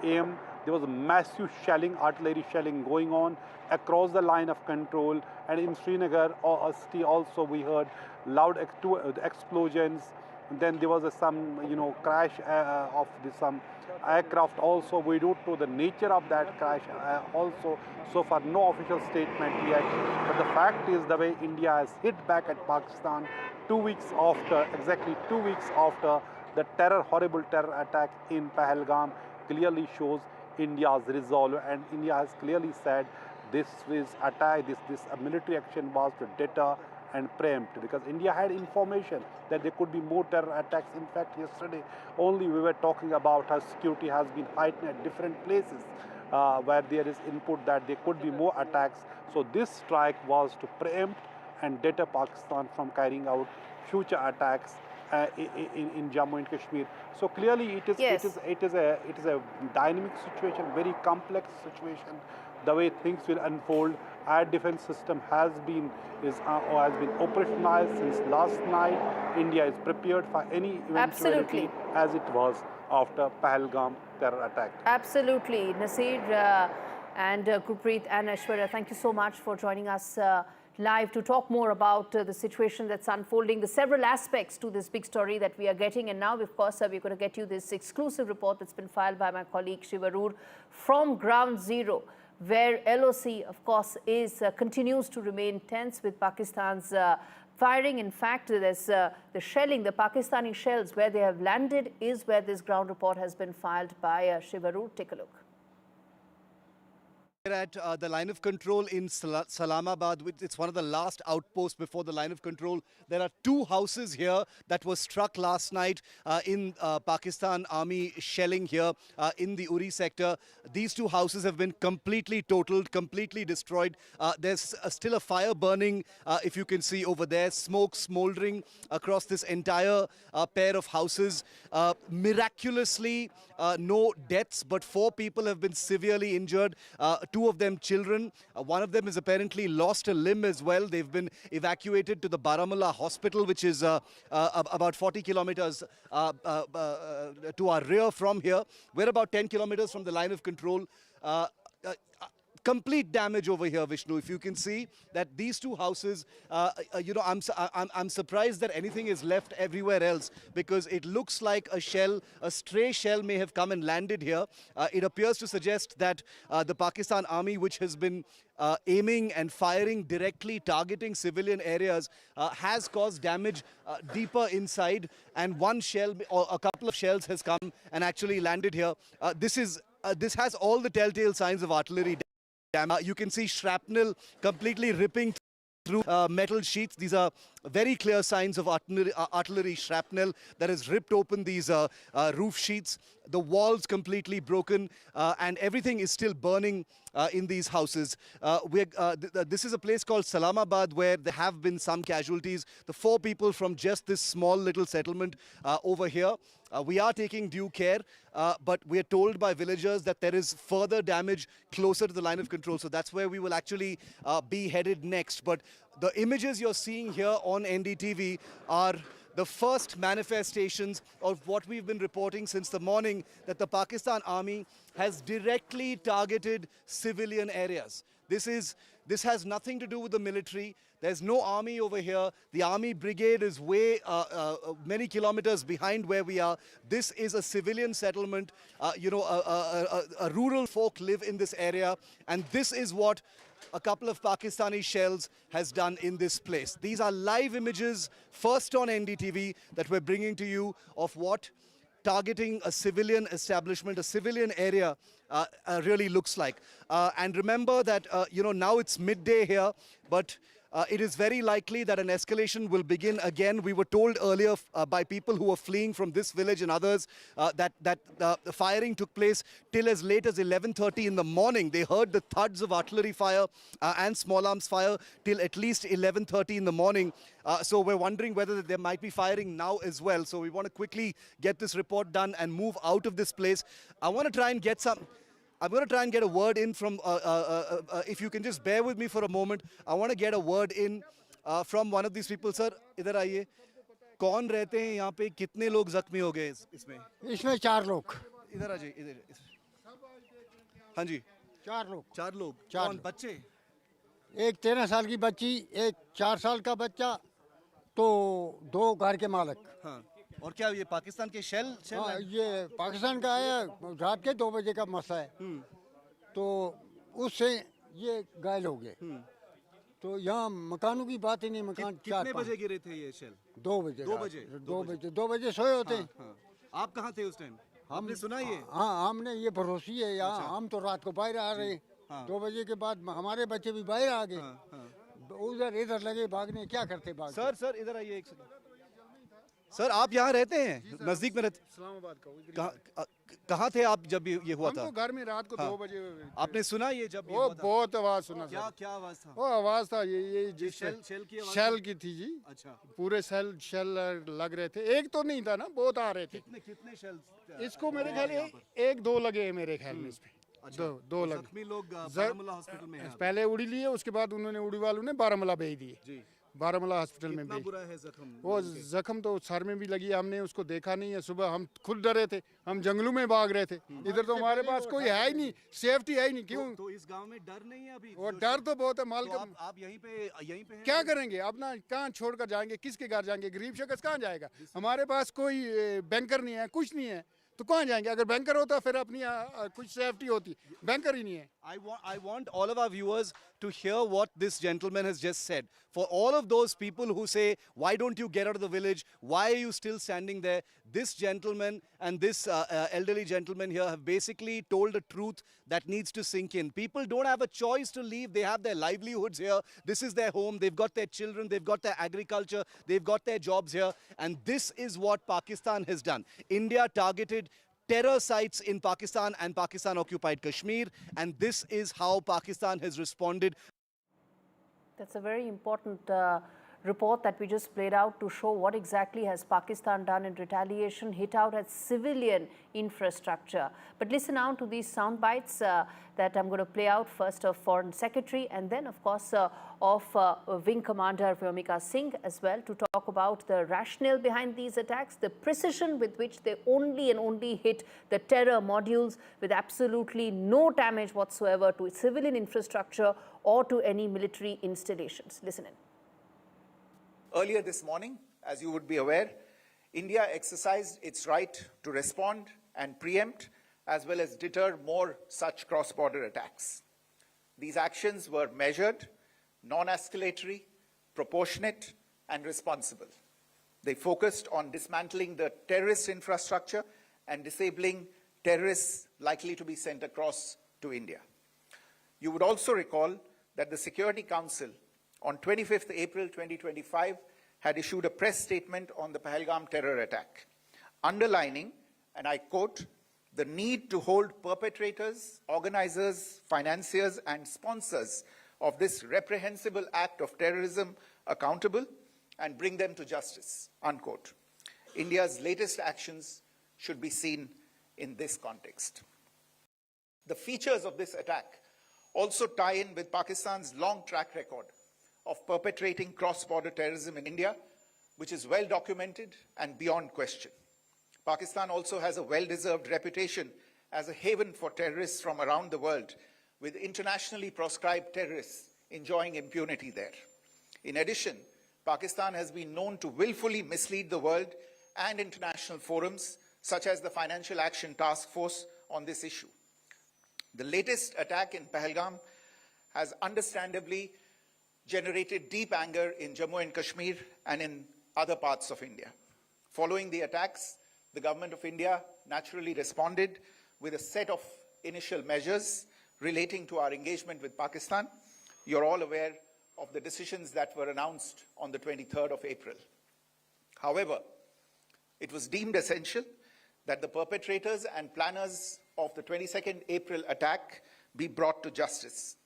a.m. there was a massive shelling, artillery shelling going on across the line of control, and in Srinagar or city also we heard loud explosions. And then there was some crash of some aircraft also. We don't know the nature of that crash also. So far no official statement yet, but the fact is the way India has hit back at Pakistan 2 weeks after, exactly 2 weeks after the horrible terror attack in Pahalgam, clearly shows India's resolve, and India has clearly said this military action was to deter and preempt, because India had information that there could be more terror attacks. In fact, yesterday only we were talking about how security has been heightened at different places where there is input that there could be more attacks. So this strike was to preempt and deter Pakistan from carrying out future attacks in Jammu and Kashmir. So clearly it is a dynamic situation, very complex situation. The way things will unfold, our defense system has been operationalized since last night. India is prepared for any eventuality as it was after Pahalgam terror attack. Absolutely, Nasir and Gurpreet and Aishwarya, thank you so much for joining us live to talk more about the situation that's unfolding, the several aspects to this big story that we are getting. And now, of course, we're going to get you this exclusive report that's been filed by my colleague Shiv Arur from Ground Zero, where LoC, of course, continues to remain tense with Pakistan's firing. In fact, there's the shelling, the Pakistani shells, where they have landed is where this ground report has been filed by Shiv Arur. Take a look. At the line of control in Salamabad, it's one of the last outposts before the line of control. There are 2 houses here that were struck last night in Pakistan Army shelling here in the Uri sector. These 2 houses have been completely totaled, completely destroyed. There's still a fire burning, if you can see over there, smoke smoldering across this entire pair of houses. Miraculously, no deaths, but 4 people have been severely injured. 2 of them children. One of them has apparently lost a limb as well. They've been evacuated to the Baramulla hospital, which is about 40 kilometers to our rear from here. We're about 10 kilometers from the line of control. Complete damage over here, Vishnu. If you can see that these 2 houses, I'm surprised that anything is left everywhere else, because it looks like a stray shell may have come and landed here. It appears to suggest that the Pakistan Army, which has been aiming and firing directly, targeting civilian areas, has caused damage deeper inside, and one shell or a couple of shells has come and actually landed here. This has all the telltale signs of artillery damage. You can see shrapnel completely ripping through metal sheets. These are very clear signs of artillery shrapnel that has ripped open these roof sheets. The walls completely broken, and everything is still burning in these houses. This is a place called Salamabad, where there have been some casualties. The 4 people from just this small little settlement over here. We are taking due care, but we are told by villagers that there is further damage closer to the line of control. So that's where we will actually be headed next. But the images you're seeing here on NDTV are the first manifestations of what we've been reporting since the morning, that the Pakistan Army has directly targeted civilian areas. This has nothing to do with the military. There's no army over here. The army brigade is way many kilometers behind where we are. This is a civilian settlement. A rural folk live in this area, and this is what a couple of Pakistani shells has done in this place. These are live images, first on NDTV, that we're bringing to you of what targeting a civilian establishment, a civilian area really looks like. And remember that, now it's midday here, but it is very likely that an escalation will begin again. We were told earlier by people who were fleeing from this village and others that the firing took place till as late as 11:30 in the morning. They heard the thuds of artillery fire and small arms fire till at least 11:30 in the morning. So we're wondering whether there might be firing now as well. So we want to quickly get this report done and move out of this place. I'm going to try and get a word in from, if you can just bear with me for a moment. I want to get a word in from one of these people. Sir, इधर आइए. कौन रहते हैं यहाँ पे? कितने लोग जख्मी हो गए इसमें? इसमें 4 लोग. इधर आ जाइए, इधर. हाँ जी. 4 लोग. 4 लोग. कौन? बच्चे? एक 13 साल की बच्ची, एक 4 साल का बच्चा, तो 2 घर के मालिक. हाँ. और क्या ये पाकिस्तान के शेल हाँ, ये पाकिस्तान का आया रात के 2 बजे का मसला है. तो उससे ये घायल हो गए. तो यहाँ मकानों की बात ही नहीं. मकान कितने बजे गिरे थे ये शेल? 2 बजे. 2 बजे सोए होते हैं. आप कहाँ थे उस टाइम? हमने सुना ये? हाँ, हमने ये भरोसी है यहाँ. हम तो रात को बाहर आ रहे. 2 बजे के बाद हमारे बच्चे भी बाहर आ गए. उधर इधर लगे भागने. क्या करते भाग? सर इधर आइए एक सेकंड. सर आप यहाँ रहते हैं? नजदीक में रहते? इस्लामाबाद का. कहाँ थे आप जब ये हुआ था? हम तो घर में रात को 2 बजे. आपने सुना ये जब वो बहुत आवाज सुना. क्या आवाज था? वो आवाज था ये शेल की थी जी. अच्छा. पूरे शेल लग रहे थे. एक तो नहीं था ना, बहुत आ रहे थे. कितने शेल? इसको मेरे ख्याल 1-2 लगे मेरे ख्याल में. इसमें 2 लगे. जख्मी लोग बारामूला हॉस्पिटल में हैं. पहले उड़ी लिए, उसके बाद उन्होंने उड़ी वालों ने बारामूला भेज दिए. जी. बारामूला हॉस्पिटल में भी. बुरा है जख्म? वो जख्म तो सर में भी लगी. हमने उसको देखा नहीं है. सुबह हम खुद डरे थे. हम जंगलों में भाग रहे थे. इधर तो हमारे पास कोई है ही नहीं. सेफ्टी है ही नहीं. क्यों? तो इस गांव में डर नहीं है अभी? वो डर तो बहुत है. माल तो आप यहीं पे क्या करेंगे? अपना कहाँ छोड़कर जाएंगे? किसके घर जाएंगे? गरीब शख्स कहाँ जाएगा? हमारे पास कोई बैंकर नहीं है, कुछ नहीं है, तो कहाँ जाएंगे? अगर बैंकर होता फिर अपनी कुछ सेफ्टी होती. बैंकर ही नहीं है. I want all of our viewers to hear what this gentleman has just said. For all of those people who say, why don't you get out of the village? Why are you still standing there? This gentleman and this elderly gentleman here have basically told a truth that needs to sink in. People don't have a choice to leave. They have their livelihoods here. This is their home. They've got their children. They've got their agriculture. They've got their jobs here. And this is what Pakistan has done. India targeted terror sites in Pakistan and Pakistan-occupied Kashmir, and this is how Pakistan has responded. That's a very important report that we just played out to show what exactly has Pakistan done in retaliation, hit out at civilian infrastructure. But listen now to these sound bites that I'm going to play out, first of Foreign Secretary and then of course of Wing Commander Vyomika Singh as well, to talk about the rationale behind these attacks, the precision with which they only hit the terror modules with absolutely no damage whatsoever to civilian infrastructure or to any military installations. Listen in. Earlier this morning, as you would be aware, India exercised its right to respond and preempt as well as deter more such cross-border attacks. These actions were measured, non-escalatory, proportionate and responsible. They focused on dismantling the terrorist infrastructure and disabling terrorists likely to be sent across to India. You would also recall that the Security Council on 25th April 2025 had issued a press statement on the Pahalgam terror attack, underlining, and I quote, the need to hold perpetrators, organizers, financiers, and sponsors of this reprehensible act of terrorism accountable and bring them to justice, unquote. India's latest actions should be seen in this context. The features of this attack also tie in with Pakistan's long track record of perpetrating cross-border terrorism in India, which is well documented and beyond question. Pakistan also has a well-deserved reputation as a haven for terrorists from around the world, with internationally proscribed terrorists enjoying impunity there. In addition, Pakistan has been known to willfully mislead the world and international forums, such as the Financial Action Task Force, on this issue. The latest attack in Pahalgam has understandably generated deep anger in Jammu and Kashmir and in other parts of India. Following the attacks, the government of India naturally responded with a set of initial measures relating to our engagement with Pakistan. You're all aware of the decisions that were announced on the 23rd of April. However, it was deemed essential that the perpetrators and planners of the 22nd April attack be brought to justice.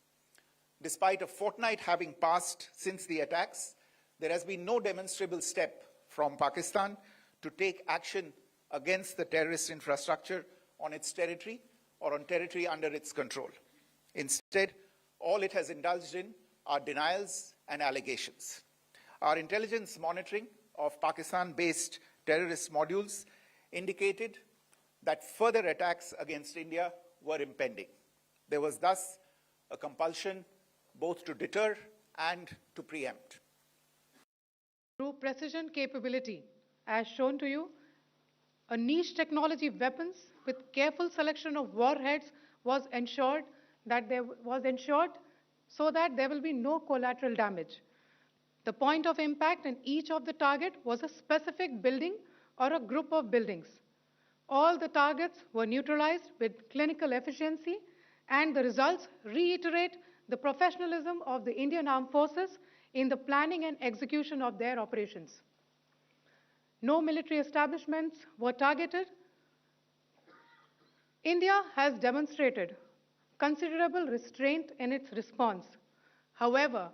Despite a fortnight having passed since the attacks, there has been no demonstrable step from Pakistan to take action against the terrorist infrastructure on its territory or on territory under its control. Instead, all it has indulged in are denials and allegations. Our intelligence monitoring of Pakistan-based terrorist modules indicated that further attacks against India were impending. There was thus a compulsion both to deter and to preempt. Through precision capability, as shown to you, a niche technology weapons with careful selection of warheads was ensured so that there will be no collateral damage. The point of impact in each of the target was a specific building or a group of buildings. All the targets were neutralized with clinical efficiency, and the results reiterate the professionalism of the Indian Armed Forces in the planning and execution of their operations. No military establishments were targeted. India has demonstrated considerable restraint in its response. However,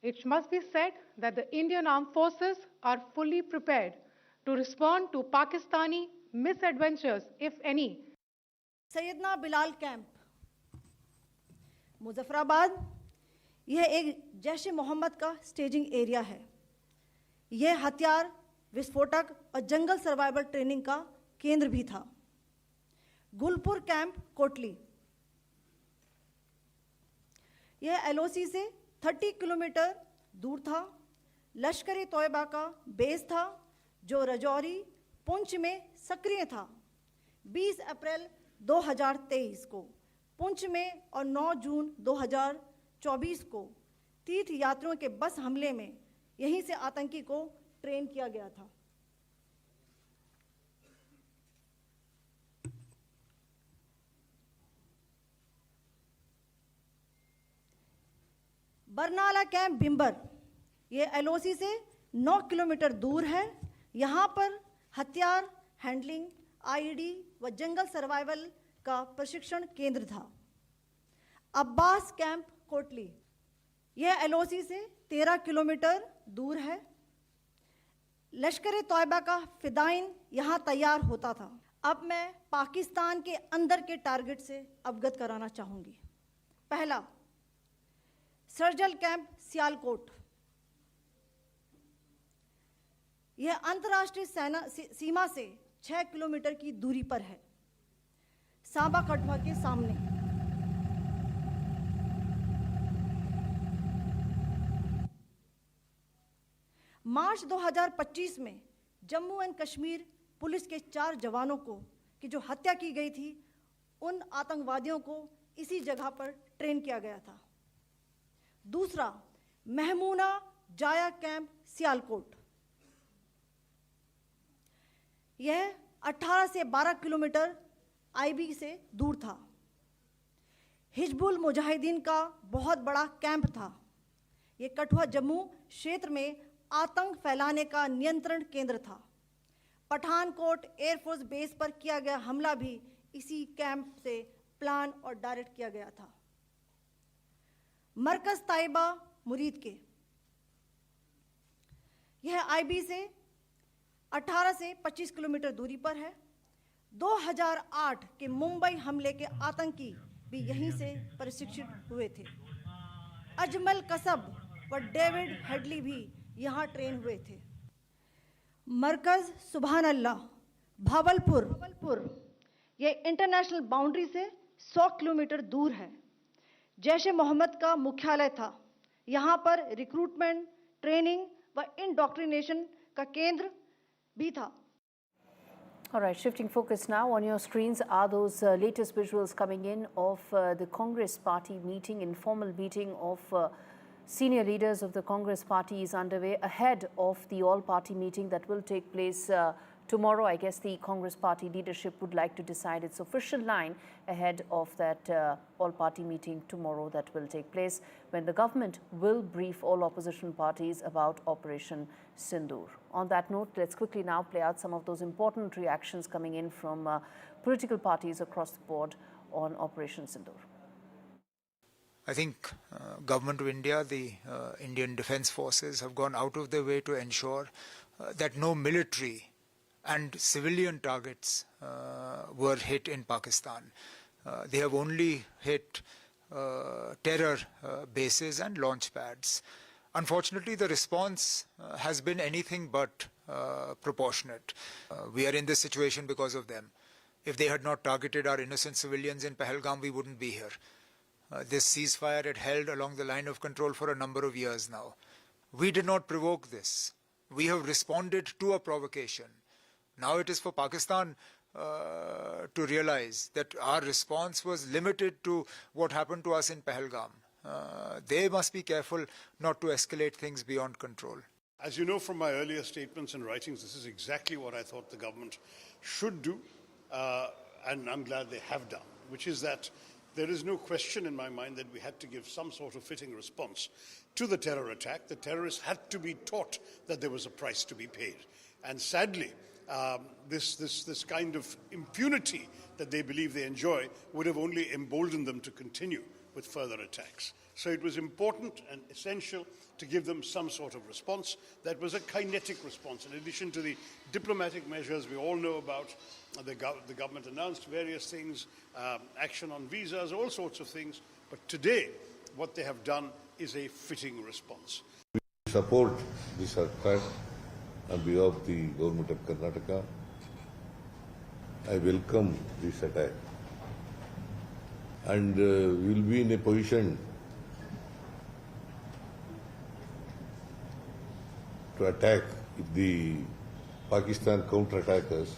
it must be said that the Indian Armed Forces are fully prepared to respond to Pakistani misadventures, if any. Syedna Bilal camp Muzaffarabad, यह एक जैश मोहम्मद का staging area है। यह हथियार, विस्फोटक और जंगल survival training का केंद्र भी था। गुलपुर कैंप कोटली, यह LoC से 30 किलोमीटर दूर था। लश्कर ए तोयबा का बेस था जो रजौरी, पुंछ में सक्रिय था। 20 अप्रैल 2023 को पुंछ में और 9 जून 2024 को तीर्थ यात्रियों के बस हमले में यहीं से आतंकी को ट्रेन किया गया था। बरनाला कैंप बिंबर, ये LoC से 9 किलोमीटर दूर है। यहाँ पर हथियार हैंडलिंग, IED व जंगल सर्वाइवल का प्रशिक्षण केंद्र था। अब्बास कैंप कोटली, यह LoC से 13 किलोमीटर दूर है। लश्कर ए तोयबा का फिदाइन यहाँ तैयार होता था। अब मैं पाकिस्तान के अंदर के टारगेट से अवगत कराना चाहूँगी। पहला, सर्जल कैंप सियालकोट, यह अंतर्राष्ट्रीय सीमा से 6 किलोमीटर की दूरी पर है, सांबा कठुआ के सामने। मार्च 2025 में जम्मू एंड कश्मीर पुलिस के 4 जवानों को की जो हत्या की गई थी, उन आतंकवादियों को इसी जगह पर ट्रेन किया गया था। दूसरा, महमूना जाया कैंप सियालकोट, यह 18 से 12 किलोमीटर IB से दूर था। हिजबुल मुजाहिदीन का बहुत बड़ा कैंप था। यह कठुआ जम्मू क्षेत्र में आतंक फैलाने का नियंत्रण केंद्र था। पठानकोट एयरफोर्स बेस पर किया गया हमला भी इसी कैंप से प्लान और डायरेक्ट किया गया था। मरकज ताइबा मुरीद के, यह IB से 18 से 25 किलोमीटर दूरी पर है। 2008 के मुंबई हमले के आतंकी भी यहीं से प्रशिक्षित हुए थे। अजमल कसब व डेविड हेडली भी यहाँ ट्रेन हुए थे। मरकज सुभान अल्लाह भावलपुर, यह इंटरनेशनल बाउंड्री से 100 किलोमीटर दूर है। जैश ए मोहम्मद का मुख्यालय था। यहाँ पर रिक्रूटमेंट, ट्रेनिंग व इंडोक्ट्रिनेशन का केंद्र भी था। All right, shifting focus now. On your screens are those latest visuals coming in of the Congress Party meeting. Informal meeting of senior leaders of the Congress Party is underway ahead of the all-party meeting that will take place tomorrow. I guess the Congress Party leadership would like to decide its official line ahead of that all-party meeting tomorrow that will take place, when the government will brief all opposition parties about Operation Sindoor. On that note, let's quickly now play out some of those important reactions coming in from political parties across the board on Operation Sindoor. I think Government of India, the Indian Defence Forces have gone out of their way to ensure that no military and civilian targets were hit in Pakistan. They have only hit terror bases and launch pads. Unfortunately, the response has been anything but proportionate. We are in this situation because of them. If they had not targeted our innocent civilians in Pahalgam, we wouldn't be here. This ceasefire had held along the line of control for a number of years now. We did not provoke this. We have responded to a provocation. Now it is for Pakistan to realize that our response was limited to what happened to us in Pahalgam. They must be careful not to escalate things beyond control. As you know from my earlier statements and writings, this is exactly what I thought the government should do, and I'm glad they have done, which is that there is no question in my mind that we had to give some sort of fitting response to the terror attack. The terrorists had to be taught that there was a price to be paid. And sadly, this kind of impunity that they believe they enjoy would have only emboldened them to continue with further attacks. So it was important and essential to give them some sort of response that was a kinetic response. In addition to the diplomatic measures we all know about, the government announced various things, action on visas, all sorts of things. But today, what they have done is a fitting response. We support this attack on behalf of the government of Karnataka. I welcome this attack. And we will be in a position to attack if the Pakistan counter-attack us.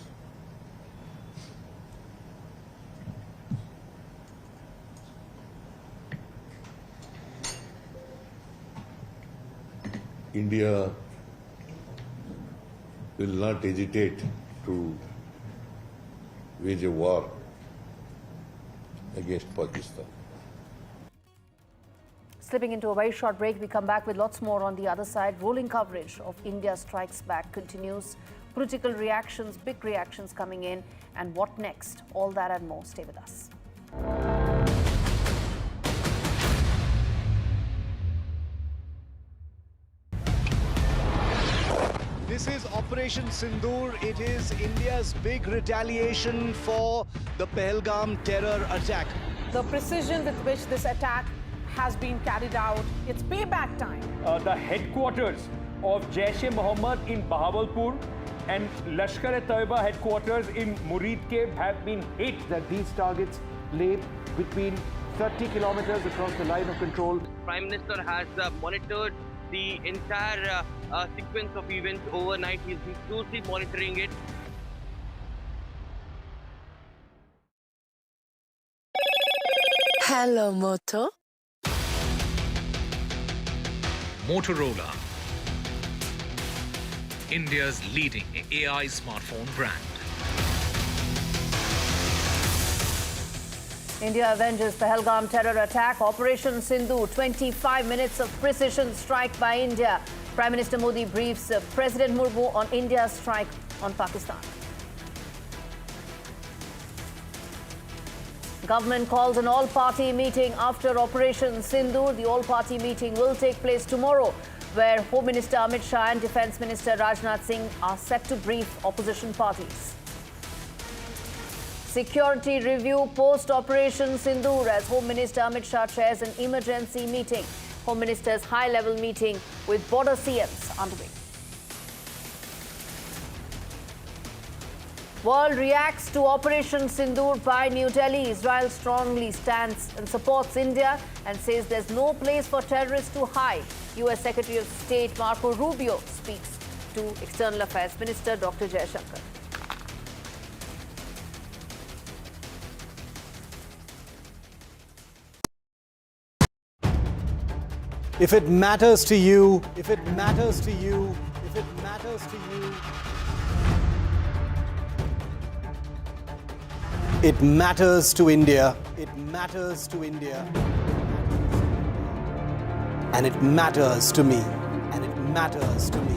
India will not hesitate to wage a war against Pakistan. Slipping into a very short break, we come back with lots more on the other side. Rolling coverage of India Strikes Back continues. Political reactions, big reactions coming in. And what next? All that and more. Stay with us. This is Operation Sindoor. It is India's big retaliation for the Pahalgam terror attack. The precision with which this attack has been carried out, it's payback time. The headquarters of Jaish-e-Mohammed in Bahawalpur and Lashkar-e-Taiba headquarters in Muridke have been hit. That these targets lay between 30 kilometers across the line of control. Prime Minister has monitored the entire sequence of events overnight. He's been closely monitoring it. Hello, Moto. Motorola, India's leading AI smartphone brand. India avenges Pahalgam terror attack. Operation Sindoor, 25 minutes of precision strike by India. Prime Minister Modi briefs President Murmu on India's strike on Pakistan. Government calls an all-party meeting after Operation Sindoor. The all-party meeting will take place tomorrow, where Home Minister Amit Shah and Defence Minister Rajnath Singh are set to brief opposition parties. Security review post-Operation Sindoor as Home Minister Amit Shah chairs an emergency meeting. Home Minister's high-level meeting with border CMs underway. World reacts to Operation Sindoor by New Delhi. Israel strongly stands and supports India and says there's no place for terrorists to hide. US Secretary of State Marco Rubio speaks to External Affairs Minister Dr. Jaishankar. If it matters to you, if it matters to you, if it matters to you, it matters to India. It matters to India. And it matters to me. And it matters to me.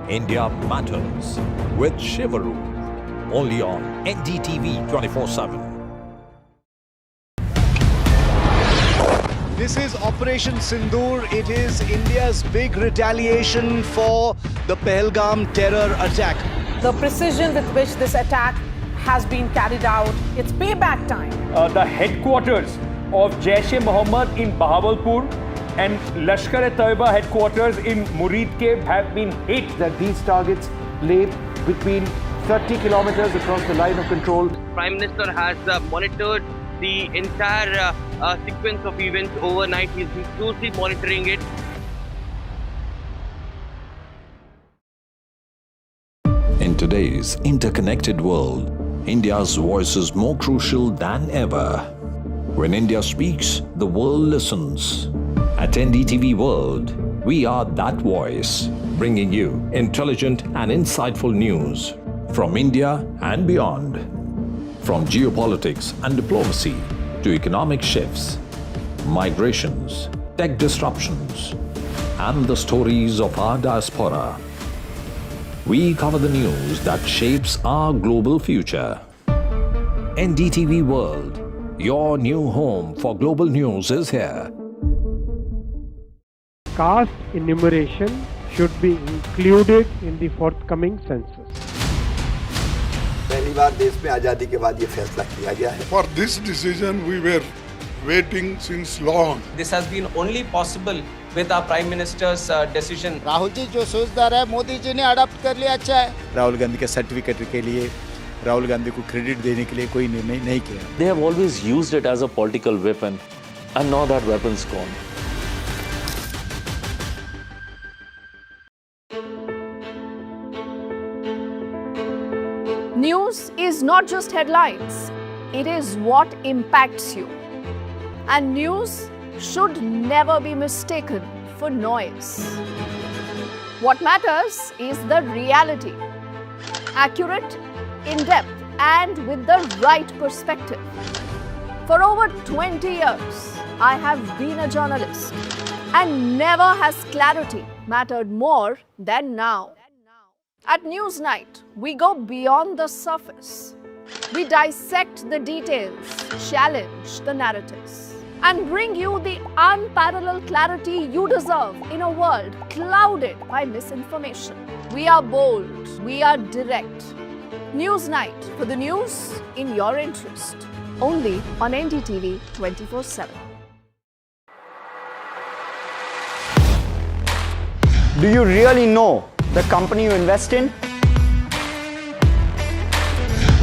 India Matters with Shivaru. Only on NDTV 24/7. This is Operation Sindoor. It is India's big retaliation for the Pahalgam terror attack. The precision with which this attack has been carried out, it's payback time. The headquarters of Jaish-e-Mohammed in Bahawalpur and Lashkar-e-Taiba headquarters in Murid have been hit. That these targets lay between 30 kilometers across the line of control. Prime Minister has monitored the entire sequence of events overnight. He's been closely monitoring it. In today's interconnected world, India's voice is more crucial than ever. When India speaks, the world listens. At NDTV World, we are that voice, bringing you intelligent and insightful news from India and beyond. From geopolitics and diplomacy to economic shifts, migrations, tech disruptions, and the stories of our diaspora. We cover the news that shapes our global future. NDTV World, your new home for global news is here. Caste enumeration should be included in the forthcoming census. पहली बार देश में आजादी के बाद ये फैसला किया गया है. For this decision, we were waiting since long. This has been only possible with our Prime Minister's decision. Rahul ji जो सोचदार है, मोदी जी ने अडॉप्ट कर लिया, अच्छा है. राहुल गांधी के सर्टिफिकेट के लिए राहुल गांधी को क्रेडिट देने के लिए कोई निर्णय नहीं किया. They have always used it as a political weapon, and now that weapon's gone. News is not just headlines, it is what impacts you. And news should never be mistaken for noise. What matters is the reality. Accurate, in-depth, and with the right perspective. For over 20 years, I have been a journalist, and never has clarity mattered more than now. At Newsnight, we go beyond the surface. We dissect the details, challenge the narratives, and bring you the unparalleled clarity you deserve in a world clouded by misinformation. We are bold, we are direct. Newsnight, for the news in your interest. Only on NDTV 24/7. Do you really know the company you invest in?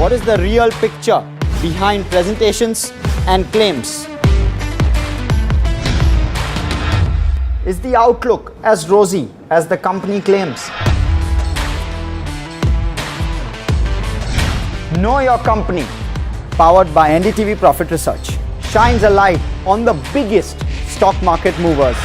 What is the real picture behind presentations and claims? Is the outlook as rosy as the company claims? Know Your Company, powered by NDTV Profit Research, shines a light on the biggest stock market movers.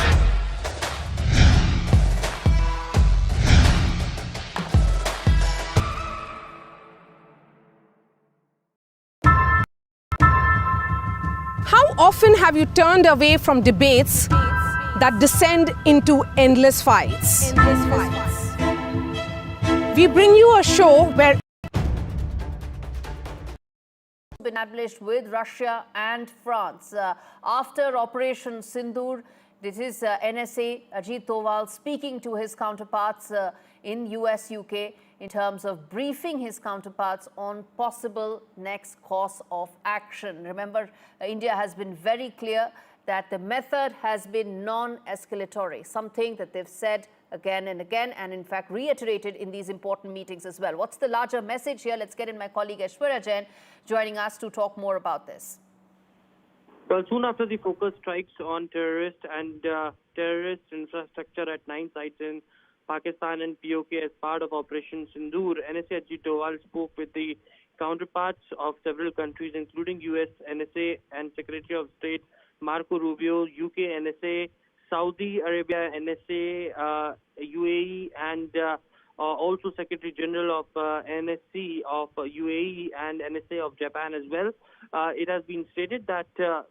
How often have you turned away from debates that descend into endless fights? We bring you a show where been established with Russia and France. After Operation Sindoor, this is NSA Ajit Doval speaking to his counterparts in US, UK in terms of briefing his counterparts on possible next course of action. Remember, India has been very clear that the method has been non-escalatory, something that they've said again and again, and in fact reiterated in these important meetings as well. What's the larger message here? Let's get in my colleague Aishwarya Jain joining us to talk more about this. Well, soon after the focus strikes on terrorist infrastructure at 9 sites in Pakistan and POK as part of Operation Sindoor, NSA Ajit Doval spoke with the counterparts of several countries, including US NSA and Secretary of State Marco Rubio, UK NSA, Saudi Arabia NSA, UAE, and also Secretary General of NSC of UAE and NSA of Japan as well. It has been stated that the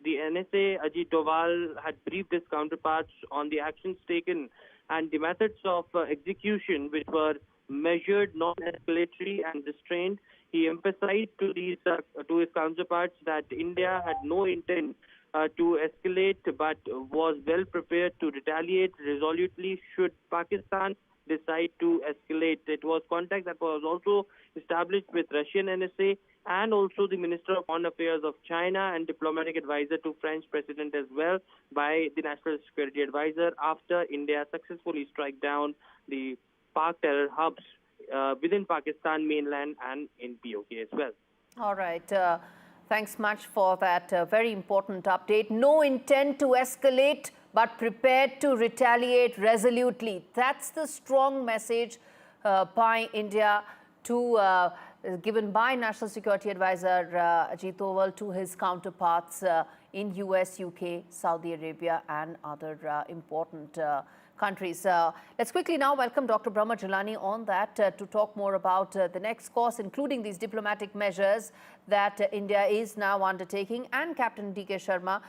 NSA Ajit Doval had briefed his counterparts on the actions taken and the methods of execution, which were measured, non-escalatory and restrained. He emphasized to his counterparts that India had no intent to escalate, but was well prepared to retaliate resolutely should Pakistan decide to escalate. It was contact that was also established with Russian NSA and also the Minister of Foreign Affairs of China and diplomatic advisor to French President as well by the National Security Advisor after India successfully struck down the Pak terror hubs within Pakistan mainland and in POK as well. All right. Thanks much for that very important update. No intent to escalate, but prepared to retaliate resolutely. That's the strong message by India to given by National Security Advisor Ajit Doval to his counterparts in US, UK, Saudi Arabia and other important countries. Let's quickly now welcome Dr. Brahma Jilani on that to talk more about the next course, including these diplomatic measures that India is now undertaking, and Captain D.K. Sharma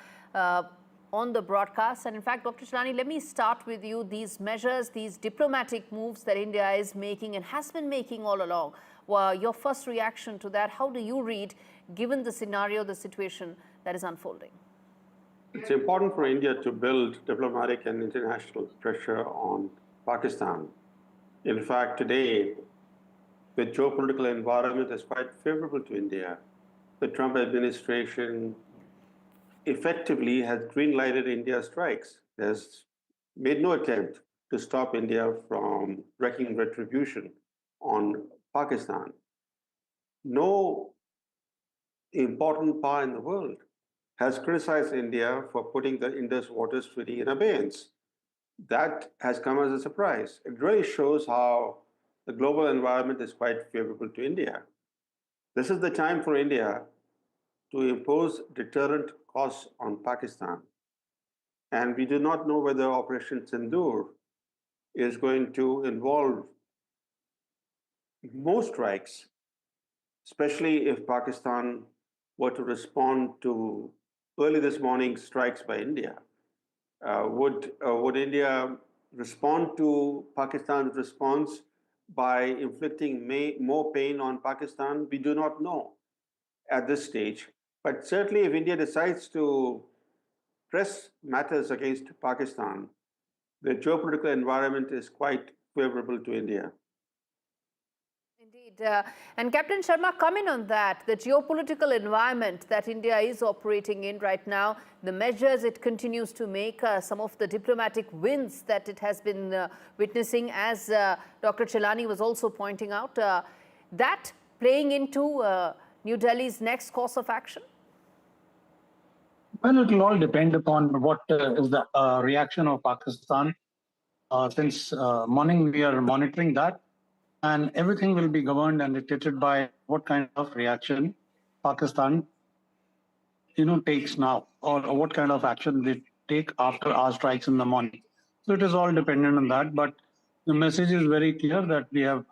on the broadcast. And in fact, Dr. Jilani, let me start with you. These measures, these diplomatic moves that India is making and has been making all along, your first reaction to that, how do you read, given the scenario, the situation that is unfolding? It's important for India to build diplomatic and international pressure on Pakistan. In fact, today, the geopolitical environment is quite favorable to India. The Trump administration effectively has green-lighted India's strikes. It has made no attempt to stop India from wreaking retribution on Pakistan. No important power in the world has criticized India for putting the Indus Waters Treaty in abeyance. That has come as a surprise. It really shows how the global environment is quite favorable to India. This is the time for India to impose deterrent costs on Pakistan. And we do not know whether Operation Sindoor is going to involve more strikes, especially if Pakistan were to respond to early this morning strikes by India. Would India respond to Pakistan's response by inflicting more pain on Pakistan? We do not know at this stage. But certainly if India decides to press matters against Pakistan, the geopolitical environment is quite favorable to India. Indeed. And Captain Sharma, comment on that, the geopolitical environment that India is operating in right now, the measures it continues to make, some of the diplomatic wins that it has been witnessing, as Dr. Jilani was also pointing out, that playing into New Delhi's next course of action? Well, it will all depend upon what is the reaction of Pakistan. Since morning, we are monitoring that. And everything will be governed and dictated by what kind of reaction Pakistan, takes now, or what kind of action they take after our strikes in the morning. So it is all dependent on that. But the message is very clear that we have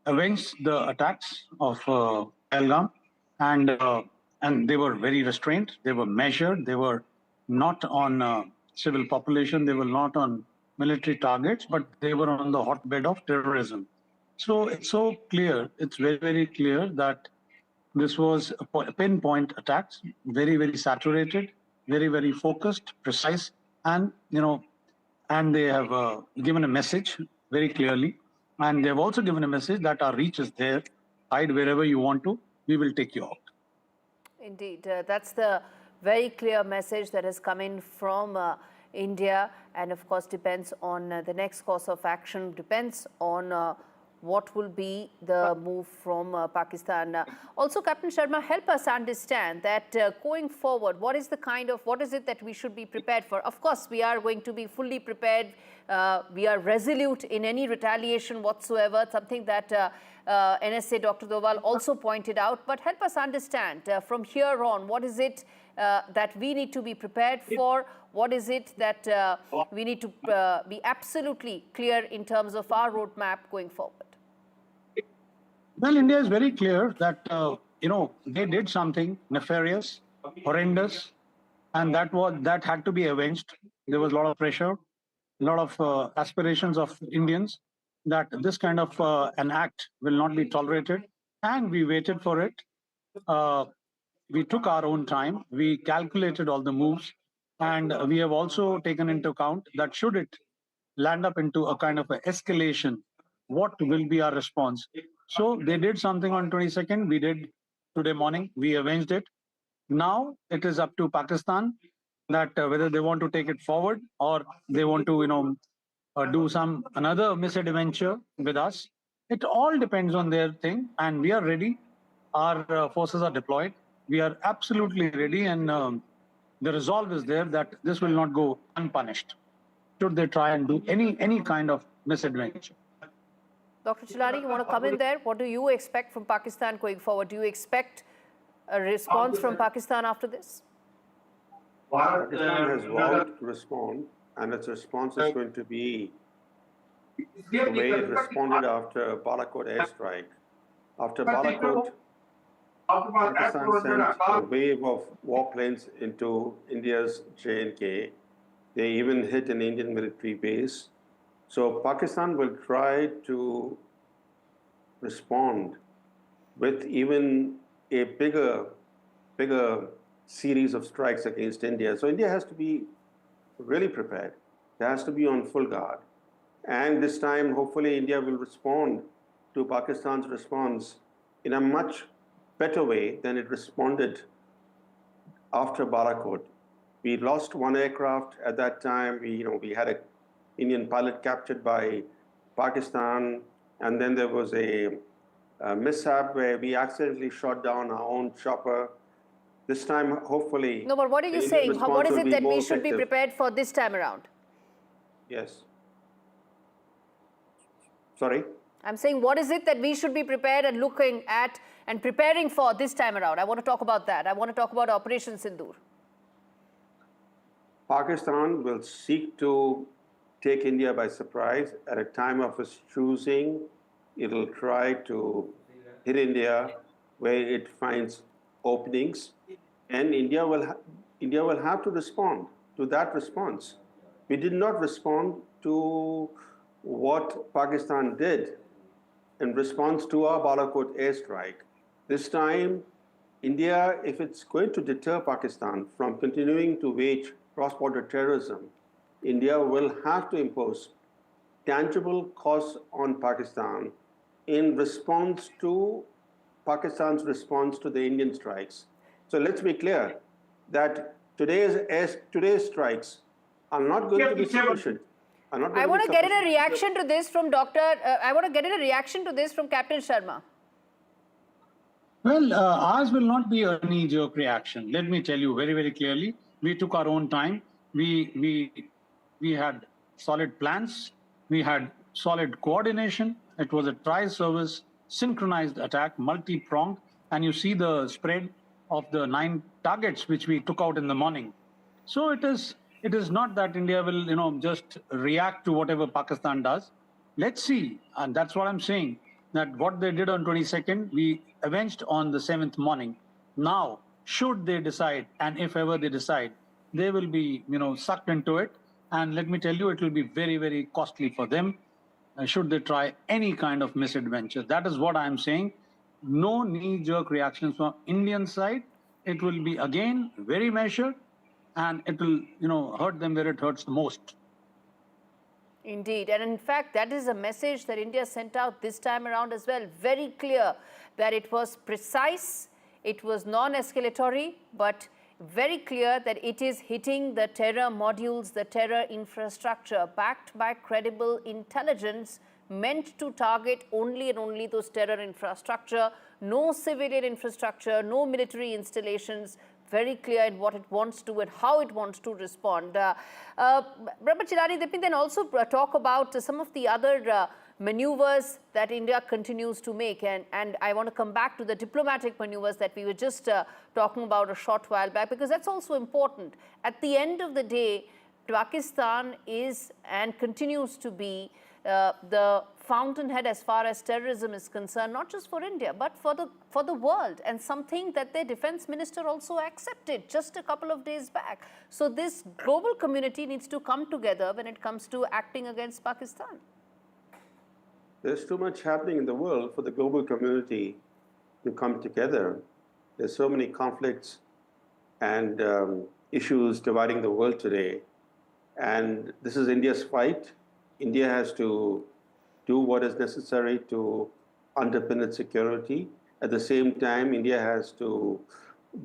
avenged the attacks of Pahalgam, and they were very restrained. They were measured. They were not on civil population. They were not on military targets, but they were on the hotbed of terrorism. So it's so clear, it's very, very clear that this was a pinpoint attacks, very, very saturated, very, very focused, precise, and, and they have given a message very clearly. And they've also given a message that our reach is there. Hide wherever you want to, we will take you out. Indeed, that's the very clear message that has come in from India, and of course depends on the next course of action, depends on what will be the move from Pakistan. Also, Captain Sharma, help us understand that going forward, what is it that we should be prepared for? Of course, we are going to be fully prepared. We are resolute in any retaliation whatsoever, something that NSA Dr. Doval also pointed out. But help us understand from here on, what is it that we need to be prepared for? What is it that we need to be absolutely clear in terms of our roadmap going forward? Well, India is very clear that, they did something nefarious, horrendous, and that had to be avenged. There was a lot of pressure, a lot of aspirations of Indians that this kind of an act will not be tolerated, and we waited for it. We took our own time, we calculated all the moves, and we have also taken into account that should it land up into a kind of an escalation, what will be our response? So they did something on 22nd, we did today morning, we avenged it. Now it is up to Pakistan that whether they want to take it forward or they want to, do another misadventure with us. It all depends on their thing, and we are ready. Our forces are deployed. We are absolutely ready, and the resolve is there that this will not go unpunished should they try and do any kind of misadventure. Dr. Chilani, you want to come in there? What do you expect from Pakistan going forward? Do you expect a response from Pakistan after this? Pakistan has vowed to respond, and its response is going to be the way it responded after Balakot airstrike. After Balakot, Pakistan sent a wave of warplanes into India's J&K. They even hit an Indian military base. So Pakistan will try to respond with even a bigger series of strikes against India. So India has to be really prepared. It has to be on full guard. And this time, hopefully, India will respond to Pakistan's response in a much better way than it responded after Balakot. We lost one aircraft at that time. We had an Indian pilot captured by Pakistan, and then there was a mishap where we accidentally shot down our own chopper. This time, hopefully... No, but what are you saying? What is it that we should be prepared for this time around? Yes. Sorry? I'm saying, what is it that we should be prepared and looking at and preparing for this time around? I want to talk about that. I want to talk about Operation Sindoor. Pakistan will seek to take India by surprise at a time of its choosing. It'll try to hit India where it finds openings, and India will have to respond to that response. We did not respond to what Pakistan did in response to our Balakot airstrike. This time, India, if it's going to deter Pakistan from continuing to wage cross-border terrorism, India will have to impose tangible costs on Pakistan in response to Pakistan's response to the Indian strikes. So let's be clear that today's strikes are not going to be sufficient. I want to get in a reaction to this from from Captain Sharma. Well, ours will not be a knee-jerk reaction. Let me tell you very, very clearly. We took our own time. We had solid plans. We had solid coordination. It was a tri-service, synchronized attack, multi-pronged. And you see the spread of the 9 targets which we took out in the morning. So it is not that India will, just react to whatever Pakistan does. Let's see, and that's what I'm saying, that what they did on 22nd, we avenged on the 7th morning. Now, should they decide, and if ever they decide, they will be, sucked into it. And let me tell you, it will be very, very costly for them should they try any kind of misadventure. That is what I'm saying. No knee-jerk reactions from Indian side. It will be, again, very measured, and it will, hurt them where it hurts the most. Indeed. And in fact, that is a message that India sent out this time around as well. Very clear that it was precise, it was non-escalatory, but very clear that it is hitting the terror modules, the terror infrastructure, backed by credible intelligence, meant to target only and only those terror infrastructure, no civilian infrastructure, no military installations, very clear in what it wants to and how it wants to respond. Chilani, let me then also talk about some of the other maneuvers that India continues to make, and I want to come back to the diplomatic maneuvers that we were just talking about a short while back, because that's also important. At the end of the day, Pakistan is and continues to be the fountainhead as far as terrorism is concerned, not just for India, but for the world, and something that their defense minister also accepted just a couple of days back. So this global community needs to come together when it comes to acting against Pakistan. There's too much happening in the world for the global community to come together. There's so many conflicts and issues dividing the world today. And this is India's fight. India has to do what is necessary to underpin its security. At the same time, India has to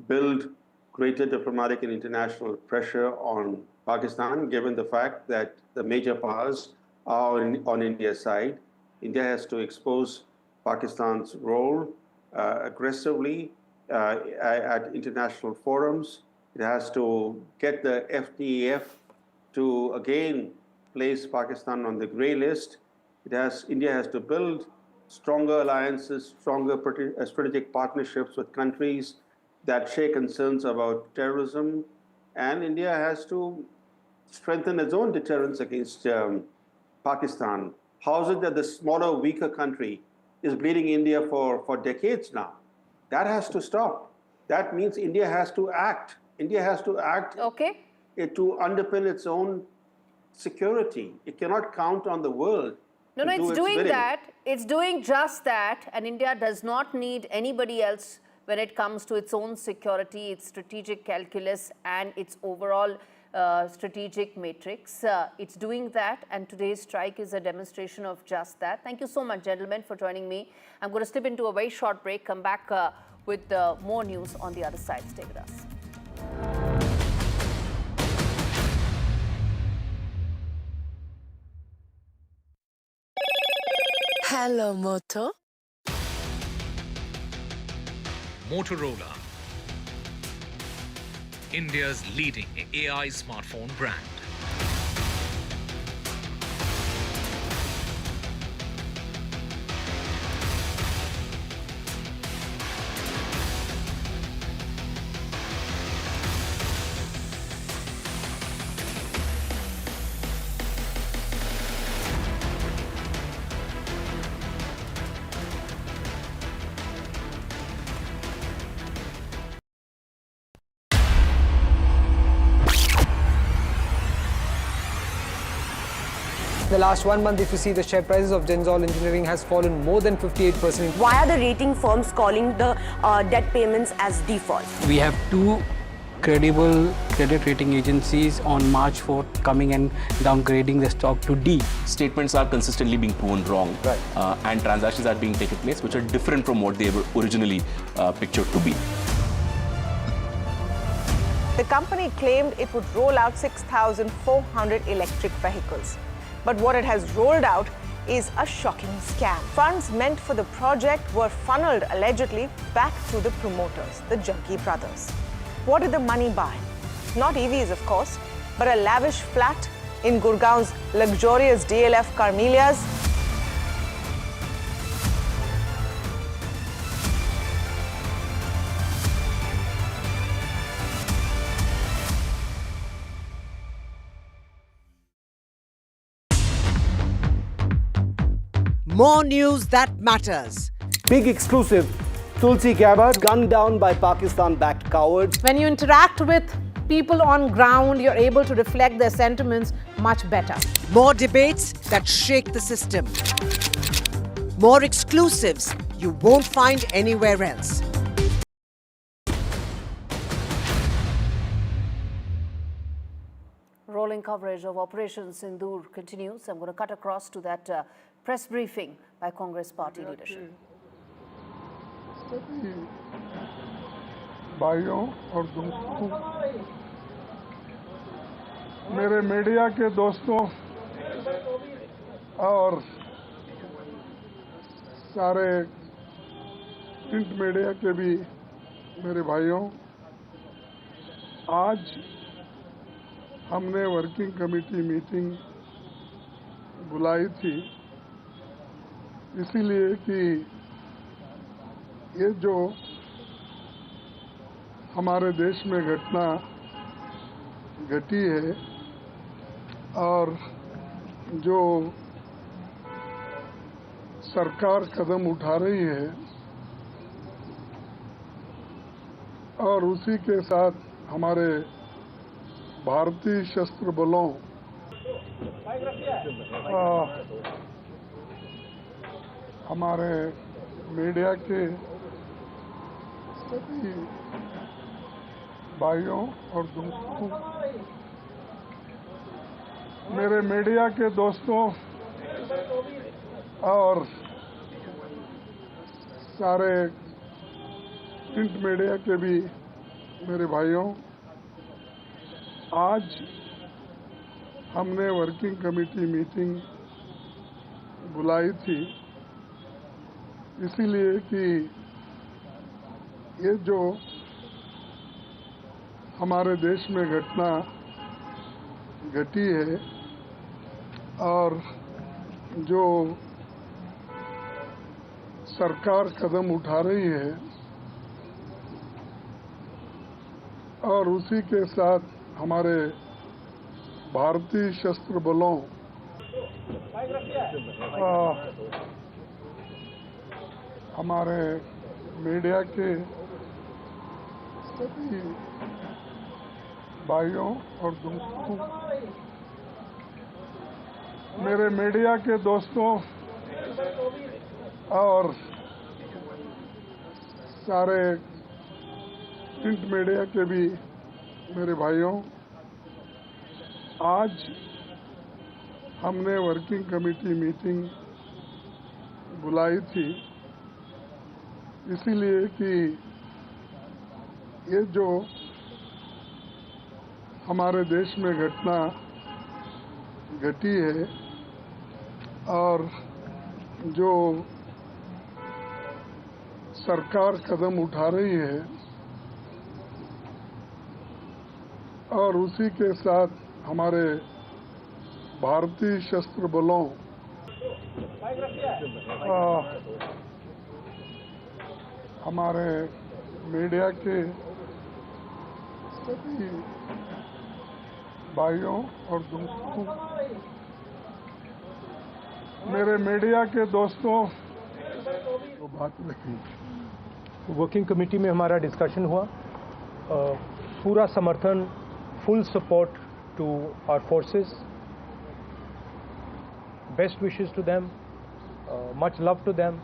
build greater diplomatic and international pressure on Pakistan, given the fact that the major powers are on India's side. India has to expose Pakistan's role aggressively at international forums. It has to get the FTF to again place Pakistan on the grey list. India has to build stronger alliances, stronger strategic partnerships with countries that share concerns about terrorism. And India has to strengthen its own deterrence against Pakistan. How is it that the smaller, weaker country is bleeding India for decades now? That has to stop. That means India has to act. India has to act to underpin its own security. It cannot count on the world. No, it's doing that. It's doing just that. And India does not need anybody else when it comes to its own security, its strategic calculus, and its overall strategic matrix. It's doing that, and today's strike is a demonstration of just that. Thank you so much, gentlemen, for joining me. I'm going to slip into a very short break, come back with more news on the other side. Stay with us. Hello, Moto. Motorola, India's leading AI smartphone brand. The last 1 month, if you see, the share prices of Genzol Engineering has fallen more than 58%. Why are the rating firms calling the debt payments as default? We have two credible credit rating agencies on March 4th coming and downgrading the stock to D. Statements are consistently being proven wrong, and transactions are being taken place which are different from what they were originally pictured to be. The company claimed it would roll out 6,400 electric vehicles. But what it has rolled out is a shocking scam. Funds meant for the project were funneled allegedly back to the promoters, the Jaggi brothers. What did the money buy? Not EVs, of course, but a lavish flat in Gurgaon's luxurious DLF Carmelias. More news that matters. Big exclusive. Tulsi Gabbard gunned down by Pakistan-backed cowards. When you interact with people on ground, you're able to reflect their sentiments much better. More debates that shake the system. More exclusives you won't find anywhere else. Rolling coverage of Operation Sindoor continues. I'm going to cut across to that press briefing by Congress party leadership. भाइयों और दोस्तों, मेरे media के दोस्तों और सारे print media के भी मेरे भाइयों, आज हमने वर्किंग कमेटी मीटिंग बुलाई थी इसीलिए कि ये जो हमारे देश में घटना घटी है और जो सरकार कदम उठा रही है और उसी के साथ हमारे भारतीय सशस्त्र बलों हमारे मीडिया के सभी भाइयों और दोस्तों, मेरे मीडिया के दोस्तों और सारे प्रिंट मीडिया के भी मेरे भाइयों, आज हमने वर्किंग कमेटी मीटिंग बुलाई थी इसीलिए कि ये जो हमारे देश में घटना घटी है और जो सरकार कदम उठा रही है और उसी के साथ हमारे भारतीय सशस्त्र बलों हमारे मीडिया के सभी भाइयों और दोस्तों, मेरे मीडिया के दोस्तों और सारे प्रिंट मीडिया के भी मेरे भाइयों, आज हमने वर्किंग कमेटी मीटिंग बुलाई थी इसीलिए कि ये जो हमारे देश में घटना घटी है और जो सरकार कदम उठा रही है और उसी के साथ हमारे भारतीय सशस्त्र बलों हमारे मीडिया के सभी भाइयों और दोस्तों, मेरे मीडिया के दोस्तों, वो बात रखी वर्किंग कमेटी में हमारा डिस्कशन हुआ, पूरा समर्थन, full support to our forces, best wishes to them, much love to them,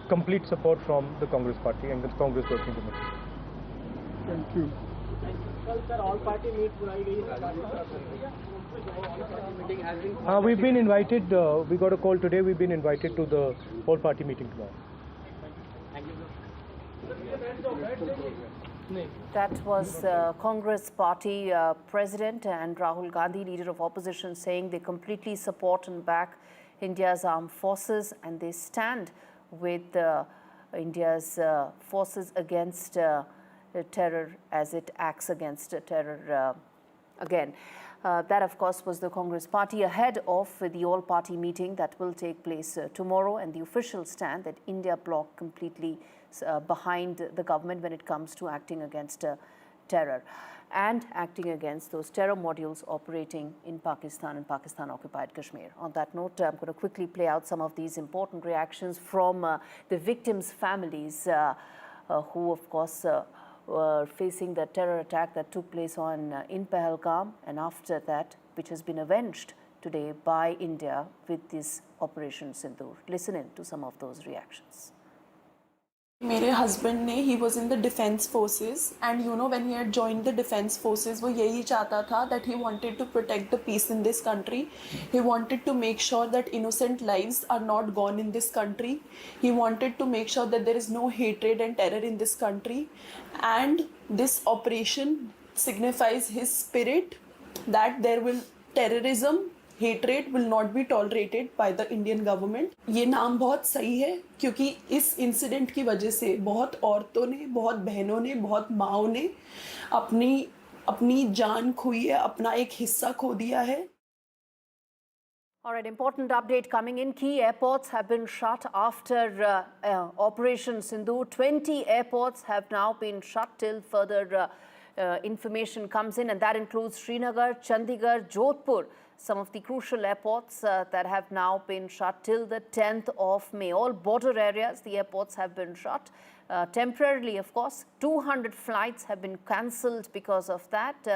complete support from the Congress party and the Congress working committee. Thank you. Sir, all party meet बुलाई गई है. We've been invited. We got a call today. We've been invited to the all party meeting tomorrow. That was Congress party president and Rahul Gandhi, leader of opposition, saying they completely support and back India's armed forces and they stand with India's forces against terror as it acts against terror again. That, of course, was the Congress party ahead of the all-party meeting that will take place tomorrow, and the official stand that India bloc completely behind the government when it comes to acting against terror and acting against those terror modules operating in Pakistan and Pakistan-occupied Kashmir. On that note, I'm going to quickly play out some of these important reactions from the victims' families who, of course, were facing the terror attack that took place in Pahalgam, and after that, which has been avenged today by India with this Operation Sindoor. Listen in to some of those reactions. मेरे husband ने he was in the defence forces and you know when he had joined the defence forces वो यही चाहता था that he wanted to protect the peace in this country he wanted to make sure that innocent lives are not gone in this country he wanted to make sure that there is no hatred and terror in this country and this operation signifies his spirit that there will terrorism hatred will not be tolerated by the Indian government. ये नाम बहुत सही है क्योंकि इस incident की वजह से बहुत औरतों ने, बहुत बहनों ने, बहुत माँओं ने अपनी जान खोई है, अपना एक हिस्सा खो दिया है. All right, important update coming in. Key airports have been shut after Operation Sindoor. 20 airports have now been shut till further information comes in, and that includes Srinagar, Chandigarh, Jodhpur, some of the crucial airports that have now been shut till the 10th of May. All border areas, the airports have been shut temporarily, of course. 200 flights have been cancelled because of that.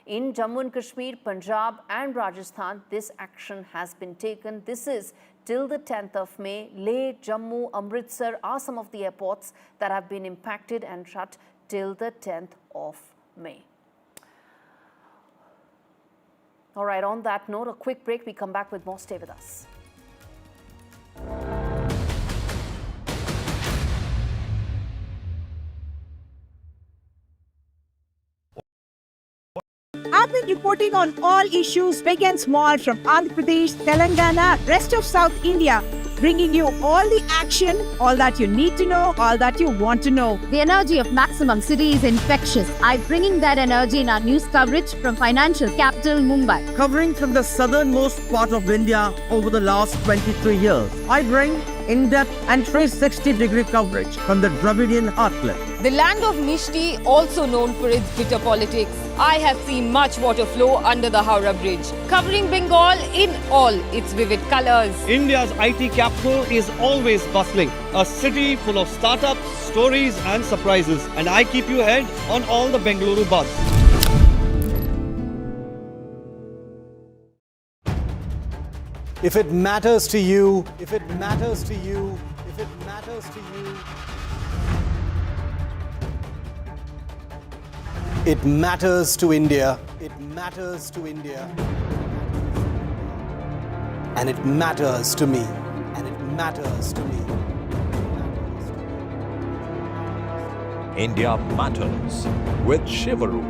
In Jammu and Kashmir, Punjab and Rajasthan, this action has been taken. This is till the 10th of May. Leh, Jammu, Amritsar are some of the airports that have been impacted and shut till the 10th of May. All right, on that note, a quick break. We come back with more. Stay with us. I've been reporting on all issues, big and small, from Andhra Pradesh, Telangana, rest of South India, bringing you all the action, all that you need to know, all that you want to know. The energy of Maximum City is infectious. I'm bringing that energy in our news coverage from financial capital Mumbai. Covering from the southernmost part of India over the last 23 years, I bring in-depth and 360-degree coverage from the Dravidian heartland. The land of Mishti, also known for its bitter politics. I have seen much water flow under the Howrah Bridge, covering Bengal in all its vivid colors. India's IT capital is always bustling, a city full of startups, stories and surprises. And I keep you ahead on all the Bengaluru buzz. If it matters to you, if it matters to you, if it matters to you, it matters to India. It matters to India. And it matters to me. And it matters to me. India Matters with Shivaru.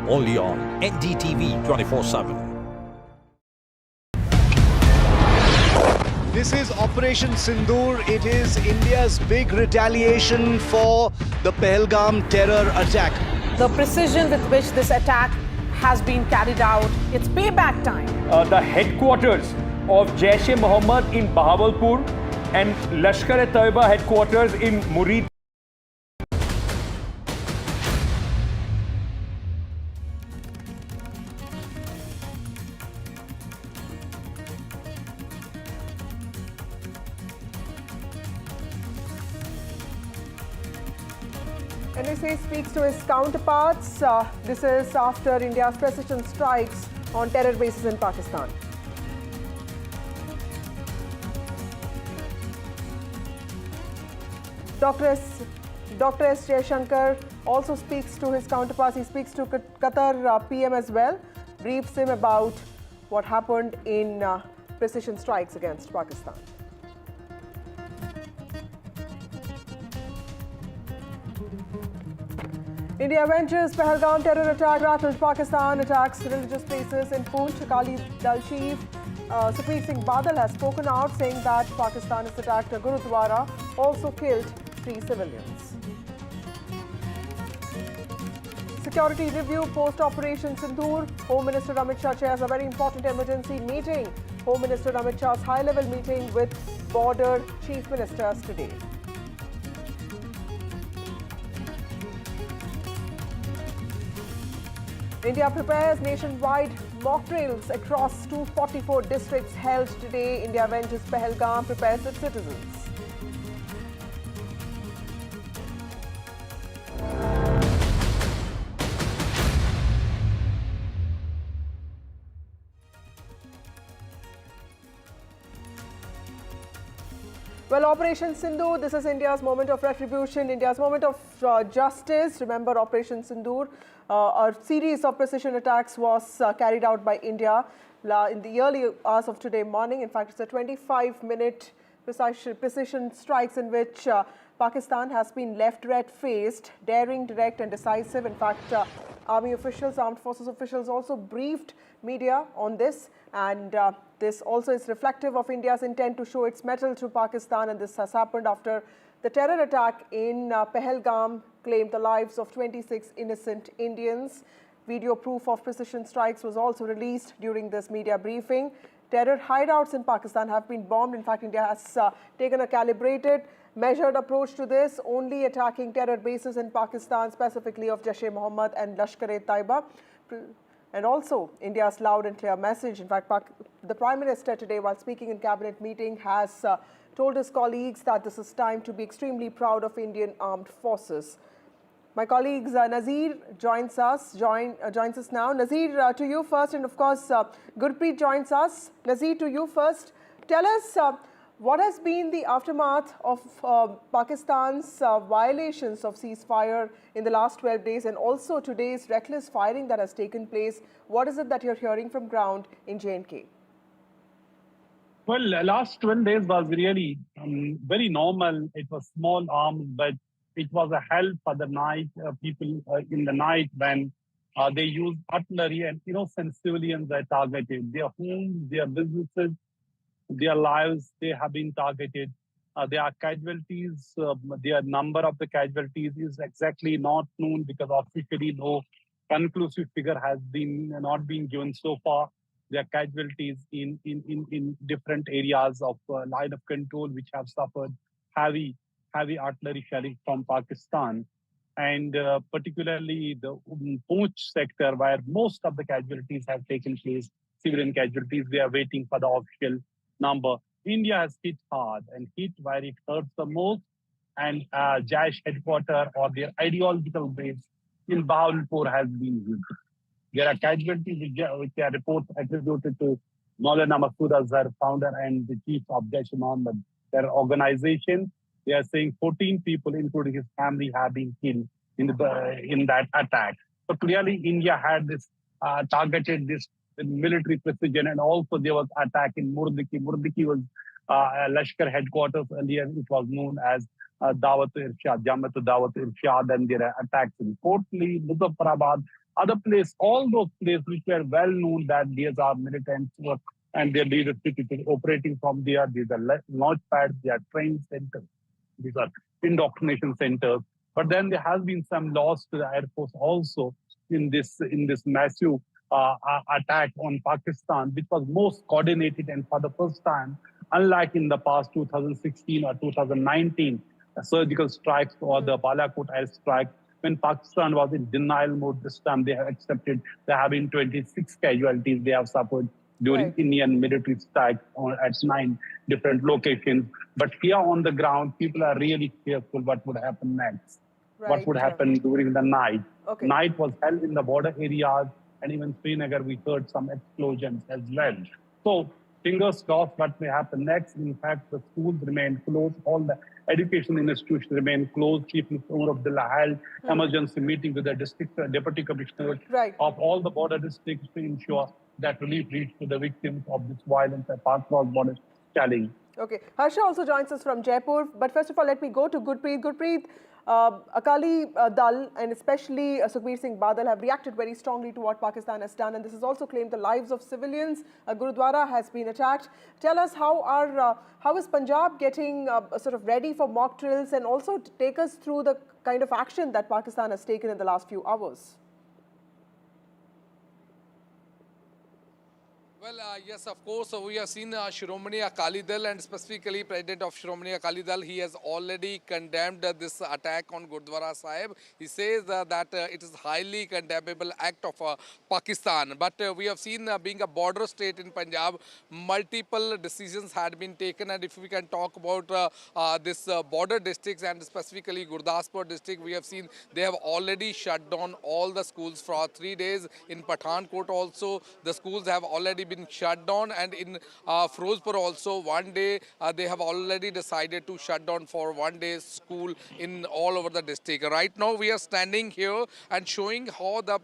Only on NDTV 24/7. This is Operation Sindoor. It is India's big retaliation for the Pahalgam terror attack. The precision with which this attack has been carried out, it's payback time. The headquarters of Jaish-e-Mohammed in Bahawalpur and Lashkar-e-Taiba headquarters in Murid. NSA speaks to his counterparts. This is after India's precision strikes on terror bases in Pakistan. Dr. S. Jaishankar also speaks to his counterparts. He speaks to Qatar PM as well, briefs him about what happened in precision strikes against Pakistan. India avenges Pahalgam terror attack rattled Pakistan, attacks religious places in Poonch. Akali Dal Chief Sukhbir Singh Badal has spoken out, saying that Pakistan has attacked a Gurudwara, also killed 3 civilians. Security review post-Operation Sindoor. Home Minister Amit Shah chairs a very important emergency meeting. Home Minister Amit Shah's high-level meeting with border chief ministers today. India prepares nationwide mock drills across 244 districts held today. India avenges Pahalgam, prepares its citizens. Well, Operation Sindoor, this is India's moment of retribution, India's moment of justice. Remember Operation Sindoor, a series of precision attacks was carried out by India in the early hours of today morning. In fact, it's a 25-minute precision strikes in which Pakistan has been left red-faced, daring, direct and decisive. In fact, army officials, armed forces officials also briefed media on this, and this also is reflective of India's intent to show its mettle to Pakistan, and this has happened after the terror attack in Pahalgam claimed the lives of 26 innocent Indians. Video proof of precision strikes was also released during this media briefing. Terror hideouts in Pakistan have been bombed. In fact, India has taken a calibrated, measured approach to this, only attacking terror bases in Pakistan, specifically of Jaish-e-Mohammed and Lashkar-e-Taiba. And also, India's loud and clear message. In fact, the Prime Minister today, while speaking in cabinet meeting, has told his colleagues that this is time to be extremely proud of Indian armed forces. My colleagues Nazir joins us now. Nazir, to you first, and of course, Gurpreet joins us. Nazir, to you first. Tell us what has been the aftermath of Pakistan's violations of ceasefire in the last 12 days, and also today's reckless firing that has taken place. What is it that you're hearing from ground in J&K? Well, last 12 days was really very normal. It was small arms, but it was a hell for the night. People in the night when they used artillery, and innocent civilians are targeted. Their homes, their businesses, their lives, they have been targeted. There are casualties. The number of the casualties is exactly not known because officially no conclusive figure has not been given so far. There are casualties in different areas of line of control which have suffered heavy artillery shelling from Pakistan, and particularly the Poonch sector where most of the casualties have taken place, civilian casualties. We are waiting for the official number. India has hit hard and hit where it hurts the most, and Jaish headquarters or their ideological base in Bahawalpur has been hit. There are casualties which are reports attributed to Maulana Masood Azhar, founder and the chief of Jaish-e-Mohammed, their organization. They are saying 14 people, including his family, have been killed in that attack. So clearly, India had this targeted this military precision, and also there was attack in Murdiki. Murdiki was Lashkar headquarters. Earlier, it was known as Dawat-e-Irshad, Jamaat Dawat-e-Irshad, and there are attacks in Kotli, Muzaffarabad, other places, all those places which were well known that these are militants and their leadership is operating from there. These are launch pads, they are training centers, these are indoctrination centers. But then there has been some loss to the Air Force also in this massive attack on Pakistan, which was most coordinated, and for the first time, unlike in the past 2016 or 2019, surgical strikes or the Balakot airstrike, when Pakistan was in denial mode. This time they have accepted there have been 26 casualties they have suffered during Indian military strikes at 9 different locations. But here on the ground, people are really careful what would happen next, what would happen during the night. Night was held in the border areas, and even Srinagar, we heard some explosions as well. So fingers crossed what may happen next. In fact, the schools remain closed. All the education institutions remain closed. Chief Minister Umar Abdullah held emergency meeting with the district deputy commissioners of all the border districts to ensure that relief reached to the victims of this violence across border challenge. Okay, Harsha also joins us from Jaipur. But first of all, let me go to Gurpreet. Gurpreet, Akali Dal and especially Sukhbir Singh Badal have reacted very strongly to what Pakistan has done, and this has also claimed the lives of civilians. A Gurudwara has been attacked. Tell us how is Punjab getting sort of ready for mock drills, and also take us through the kind of action that Pakistan has taken in the last few hours. Well, yes, of course. So we have seen Shiromani Akali Dal, and specifically President of Shiromani Akali Dal, he has already condemned this attack on Gurdwara Sahib. He says that it is highly condemnable act of Pakistan. But we have seen being a border state in Punjab, multiple decisions had been taken. And if we can talk about this border districts and specifically Gurdaspur district, we have seen they have already shut down all the schools for 3 days. In Pathankot also, the schools have already been been shut down, and in Firozpur also one day they have already decided to shut down for one day school in all over the district. Right now we are standing here and showing how the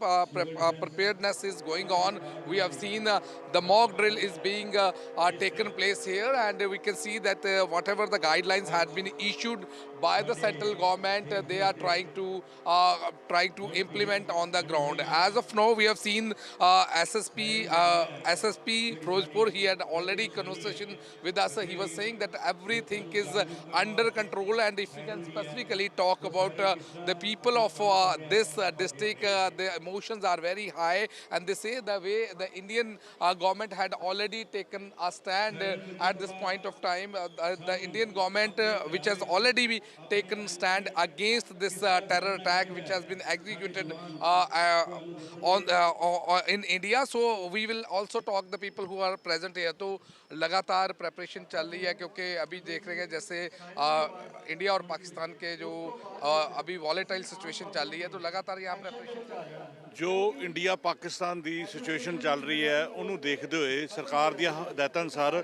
preparedness is going on. We have seen the mock drill is being taken place here, and we can see that whatever the guidelines had been issued by the central government, they are trying to implement on the ground. As of now, we have seen SSP Firozpur. He had already conversation with us. He was saying that everything is under control, and if we can specifically talk about the people of this district, the emotions are very high, and they say the way the Indian government had already taken a stand at this point of time. The Indian government, which has already taken stand against this terror attack which has been executed in India. So we will also talk the people who are present here. तो लगातार preparation चल रही है, क्योंकि अभी देख रहे हैं जैसे इंडिया और पाकिस्तान के जो अभी वॉलेटाइल सिचुएशन चल रही है, तो लगातार यहाँ प्रेपरेशन चल रही है। जो इंडिया पाकिस्तान ਦੀ ਸਿਚੁਏਸ਼ਨ ਚੱਲ ਰਹੀ ਹੈ ਉਹਨੂੰ ਦੇਖਦੇ ਹੋਏ ਸਰਕਾਰ ਦੀਆਂ ਹਦਾਇਤਾਂ ਅਨੁਸਾਰ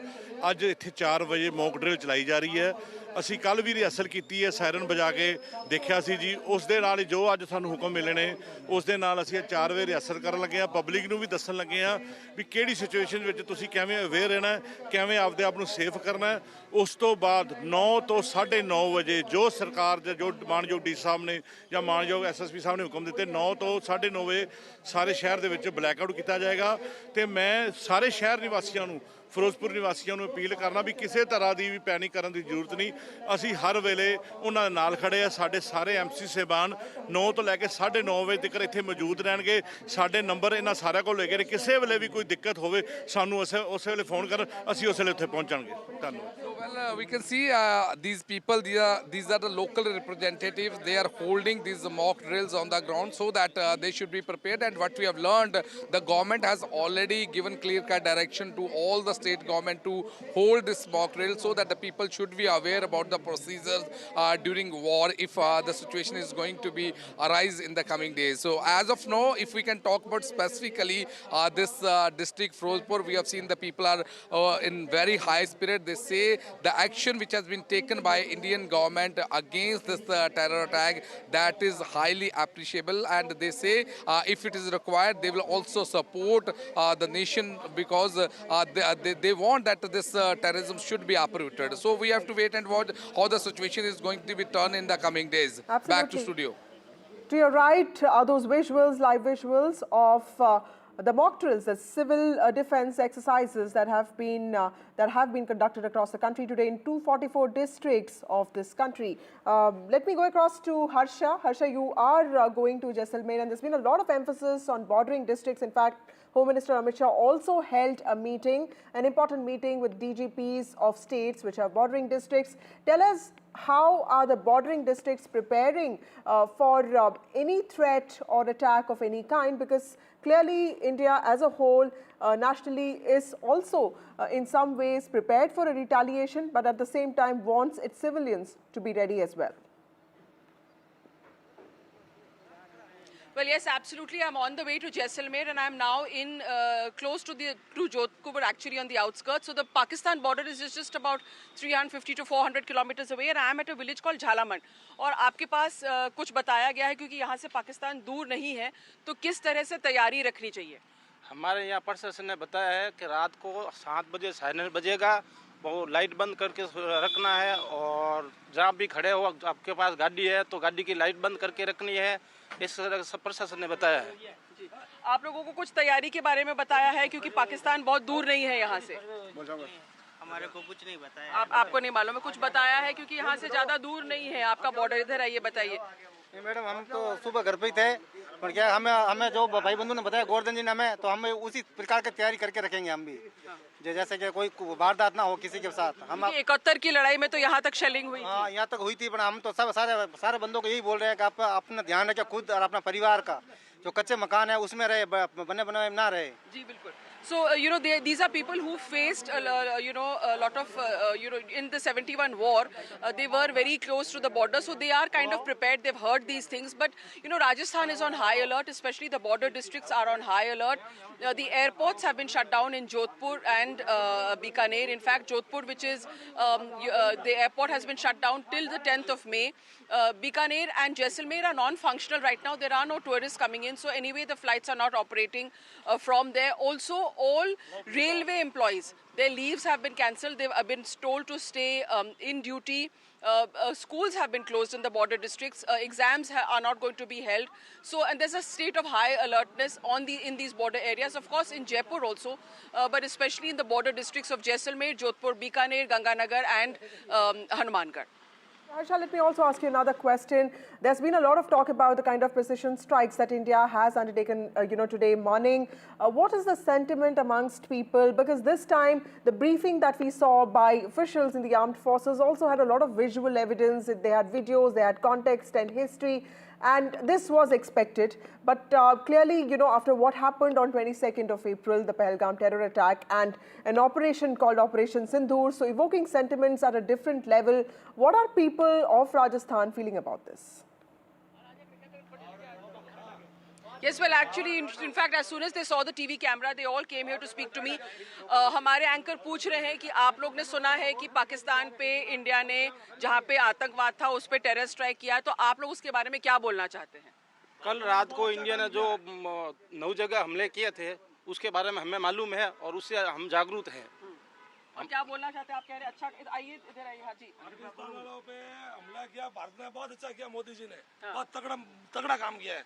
ਅੱਜ ਇੱਥੇ 4 ਵਜੇ ਮੌਕ ਡਰਿਲ ਚਲਾਈ ਜਾ ਰਹੀ ਹੈ। ਅਸੀਂ ਕੱਲ ਵੀ ਰਿਹਰਸਲ ਕੀਤੀ ਹੈ, ਸਾਇਰਨ ਵਜਾ ਕੇ ਦੇਖਿਆ ਸੀ ਜੀ। ਉਸ ਦੇ ਨਾਲ ਜੋ ਅੱਜ ਸਾਨੂੰ ਹੁਕਮ ਮਿਲੇ ਨੇ ਉਸ ਦੇ ਨਾਲ ਅਸੀਂ 4 ਵਜੇ ਰਿਹਰਸਲ ਕਰਨ ਲੱਗੇ ਹਾਂ। ਪਬਲਿਕ ਨੂੰ ਵੀ ਦੱਸਣ ਲੱਗੇ ਹਾਂ ਵੀ ਕਿਹੜੀ ਸਿਚੁਏਸ਼ਨ ਵਿੱਚ ਤੁਸੀਂ ਕਿਵੇਂ ਅਵੇਅਰ ਰਹਿਣਾ, ਕਿਵੇਂ ਆਪਦੇ ਆਪ ਨੂੰ ਸੇਫ ਕਰਨਾ। ਉਸ ਤੋਂ ਬਾਅਦ 9 ਤੋਂ 9:30 ਵਜੇ ਜੋ ਸਰਕਾਰ ਦੇ ਜੋ ਮਾਨਯੋਗ ਡੀ ਸਾਹਿਬ ਨੇ ਜਾਂ ਮਾਨਯੋਗ ਐਸਐਸਪੀ ਸਾਹਿਬ ਨੇ ਹੁਕਮ ਦਿੱਤੇ, 9 ਤੋਂ 9:30 ਵਜੇ ਸਾਰੇ ਸ਼ਹਿਰ ਦੇ ਵਿੱਚ ਬਲੈਕ ਆਊਟ ਕੀਤਾ ਜਾਏਗਾ। ਤੇ ਮੈਂ ਸਾਰੇ ਸ਼ਹਿਰ ਨਿਵਾਸੀਆਂ ਨੂੰ, ਫਿਰੋਜ਼ਪੁਰ ਨਿਵਾਸੀਆਂ ਨੂੰ ਅਪੀਲ ਕਰਨਾ ਵੀ ਕਿਸੇ ਤਰ੍ਹਾਂ ਦੀ ਵੀ ਪੈਨਿਕ ਕਰਨ ਦੀ ਜ਼ਰੂਰਤ ਨਹੀਂ। ਅਸੀਂ ਹਰ ਵੇਲੇ ਉਹਨਾਂ ਦੇ ਨਾਲ ਖੜੇ ਆ। ਸਾਡੇ ਸਾਰੇ ਐਮਸੀ ਸਾਹਿਬਾਨ 9 ਤੋਂ ਲੈ ਕੇ 9:30 ਵਜੇ ਤੱਕ ਇੱਥੇ ਮੌਜੂਦ ਰਹਿਣਗੇ। ਸਾਡੇ ਨੰਬਰ ਇਹਨਾਂ ਸਾਰਿਆਂ ਕੋਲ ਹੈਗੇ ਨੇ। ਕਿਸੇ ਵੇਲੇ ਵੀ ਕੋਈ ਦਿੱਕਤ ਹੋਵੇ ਸਾਨੂੰ ਉਸੇ ਵੇਲੇ ਫੋਨ ਕਰਨ, ਅਸੀਂ ਉਸ ਵੇਲੇ ਉੱਥੇ ਪਹੁੰਚਾਂਗੇ। ਧੰਨਵਾਦ। Well, we can see these people, these are the local representatives. They are holding these mock drills on the ground so that they should be prepared. And what we have learned, the government has already given clear-cut direction to all the state government to hold this mock drill so that the people should be aware about the procedures during war if the situation is going to be arise in the coming days. So as of now, if we can talk about specifically this district Firozpur, we have seen the people are in very high spirit. They say the action which has been taken by Indian government against this terror attack, that is highly appreciable, and they say if it is required they will also support the nation, because they want that this terrorism should be uprooted. So we have to wait and watch how the situation is going to be turned in the coming days. Absolutely. Back to studio. To your right are those visuals, live visuals of the mock drills, the civil defense exercises that have been conducted across the country today in 244 districts of this country. Let me go across to Harsha. Harsha, you are going to Jaisalmer, and there's been a lot of emphasis on bordering districts. In fact, Home Minister Amit Shah also held a meeting, an important meeting with DGPs of states which are bordering districts. Tell us, how are the bordering districts preparing for any threat or attack of any kind? Because clearly India as a whole nationally is also in some ways prepared for a retaliation, but at the same time wants its civilians to be ready as well. Well, yes, absolutely. I'm on the way to Jaisalmer, and I'm now in close to Jodhpur, actually on the outskirts. So the Pakistan border is just about 350 to 400 kilometers away, and I'm at a village called Jhalamand. और आपके पास कुछ बताया गया है, क्योंकि यहाँ से पाकिस्तान दूर नहीं है, तो किस तरह से तैयारी रखनी चाहिए? हमारे यहाँ प्रशासन ने बताया है कि रात को 7 बजे साइरन बजेगा, वो लाइट बंद करके रखना है, और जहाँ भी खड़े हो आपके पास गाड़ी है तो गाड़ी की लाइट बंद करके रखनी है। इस तरह से प्रशासन ने बताया है। आप लोगों को कुछ तैयारी के बारे में बताया है, क्योंकि पाकिस्तान बहुत दूर नहीं है यहाँ से? हमारे को कुछ नहीं बताया। आपको नहीं मालूम है? कुछ बताया है, क्योंकि यहाँ से ज़्यादा दूर नहीं है, आपका बॉर्डर इधर है, ये बताइए। मैडम, हम तो सुबह घर पे ही थे, पर क्या हमें जो भाई बंधु ने बताया, गोवर्धन जी ने हमें, तो हम उसी प्रकार की तैयारी करके रखेंगे हम भी, जैसे कि कोई वारदात ना हो किसी के साथ। हम 71 की लड़ाई में तो यहाँ तक शेलिंग हुई। हाँ, यहाँ तक हुई थी, पर हम तो सारे बंदों को यही बोल रहे हैं कि आप अपना ध्यान रखें, खुद और अपना परिवार का। जो कच्चे मकान है उसमें रहे, बने बनाए ना रहे। जी बिल्कुल। So, these are people who faced, a lot of, in the 71 war, they were very close to the border. So they are kind of prepared. They've heard these things. But, Rajasthan is on high alert, especially the border districts are on high alert. The airports have been shut down in Jodhpur and Bikaner. In fact, Jodhpur, which is, the airport has been shut down till the 10th of May. Bikaner and Jaisalmer are non-functional right now. There are no tourists coming in. So anyway, the flights are not operating from there. Also, all railway employees, their leaves have been cancelled. They've been told to stay in duty. Schools have been closed in the border districts. Exams are not going to be held. So, and there's a state of high alertness in these border areas. Of course, in Jaipur also, but especially in the border districts of Jaisalmer, Jodhpur, Bikaner, Ganganagar, and Hanumangarh. Harsha, let me also ask you another question. There's been a lot of talk about the kind of precision strikes that India has undertaken, today morning. What is the sentiment amongst people? Because this time, the briefing that we saw by officials in the armed forces also had a lot of visual evidence. They had videos, they had context and history. And this was expected. But clearly, after what happened on 22nd of April, the Pahalgam terror attack and an operation called Operation Sindoor, so evoking sentiments at a different level, what are people of Rajasthan feeling about this? Yes, well, actually, in fact, as soon as they saw the TV camera, they all came here to speak to me. हमारे anchor पूछ रहे हैं कि आप लोग ने सुना है कि पाकिस्तान पे इंडिया ने जहाँ पे आतंकवाद था उस पे टेरर स्ट्राइक किया, तो आप लोग उसके बारे में क्या बोलना चाहते हैं? कल रात को इंडिया ने जो 9 जगह हमले किए थे, उसके बारे में हमें मालूम है और उससे हम जागरूक हैं। और क्या बोलना चाहते हैं आप? कह रहे अच्छा, आइए इधर आइए। हाँ जी, पाकिस्तान वालों पे हमला किया, भारत ने बहुत अच्छा किया, मोदी जी ने बहुत तगड़ा काम किया है।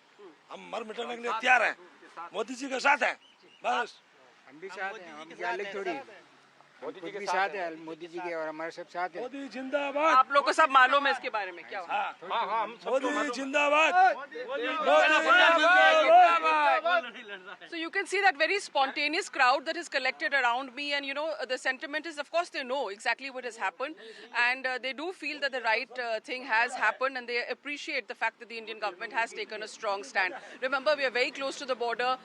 हम मर मिटने के लिए तैयार हैं, मोदी जी के साथ हैं। बस हम भी साथ हैं, हम अलग थोड़ी, मोदी जी के साथ है, मोदी जी के और हमारे सब साथ हैं। मोदी जिंदाबाद। आप लोग को सब मालूम है इसके बारे में क्या? हाँ, मोदी जिंदाबाद। So you can see that very spontaneous crowd that is collected around me, and the sentiment is, of course, they know exactly what has happened, and they do feel that the right thing has happened, and they appreciate the fact that the Indian government has taken a strong stand. Remember, we are very close to the border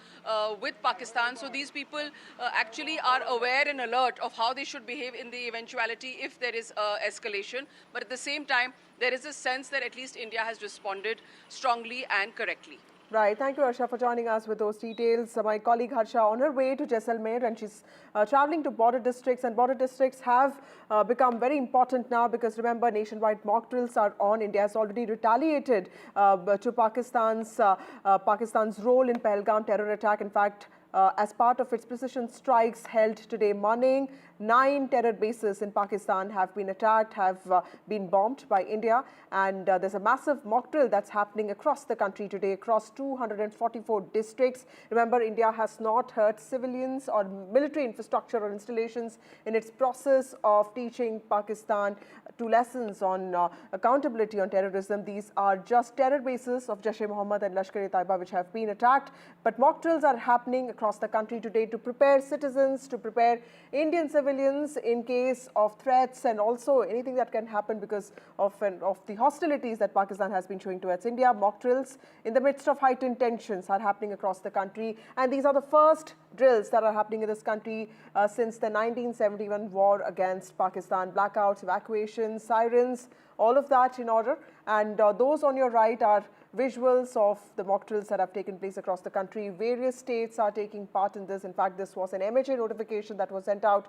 with Pakistan, so these people actually are aware and alert of how they should behave in the eventuality if there is escalation. But at the same time, there is a sense that at least India has responded strongly and correctly. Right. Thank you, Harsha, for joining us with those details. My colleague Harsha on her way to Jaisalmer, and she's traveling to border districts, and border districts have become very important now because remember, nationwide mock drills are on. India has already retaliated to Pakistan's role in Pahalgam terror attack. In fact, as part of its precision strikes held today morning, 9 terror bases in Pakistan have been attacked, have been bombed by India, and there's a massive mock drill that's happening across the country today, across 244 districts. Remember, India has not hurt civilians or military infrastructure or installations in its process of teaching Pakistan 2 lessons on accountability on terrorism. These are just terror bases of Jaish-e-Mohammed and Lashkar-e-Taiba which have been attacked, but mock drills are happening across the country today to prepare citizens, to prepare Indian civilians in case of threats and also anything that can happen because of the hostilities that Pakistan has been showing towards India. Mock drills in the midst of heightened tensions are happening across the country, and these are the first drills that are happening in this country since the 1971 war against Pakistan. Blackouts, evacuations, sirens, all of that in order. And those on your right are visuals of the mock drills that have taken place across the country. Various states are taking part in this. In fact, this was an MHA notification that was sent out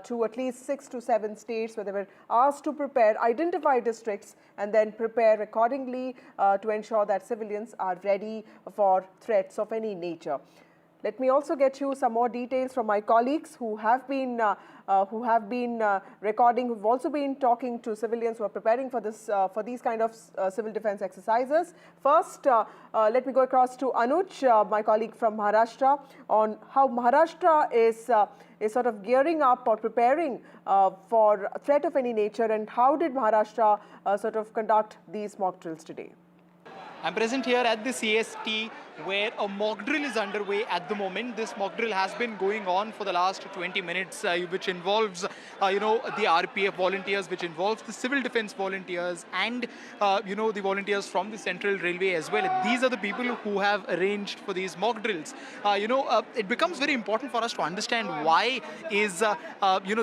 to at least 6 to 7 states where they were asked to prepare, identify districts and then prepare accordingly to ensure that civilians are ready for threats of any nature. Let me also get you some more details from my colleagues who have been recording, who've also been talking to civilians who are preparing for this, for these kind of civil defense exercises. First, let me go across to Anuj, my colleague from Maharashtra, on how Maharashtra is sort of gearing up or preparing for a threat of any nature, and how did Maharashtra sort of conduct these mock drills today? I'm present here at the CST where a mock drill is underway at the moment. This mock drill has been going on for the last 20 minutes, which involves, the RPF volunteers, which involves the civil defense volunteers and, the volunteers from the Central Railway as well. These are the people who have arranged for these mock drills. It becomes very important for us to understand why is,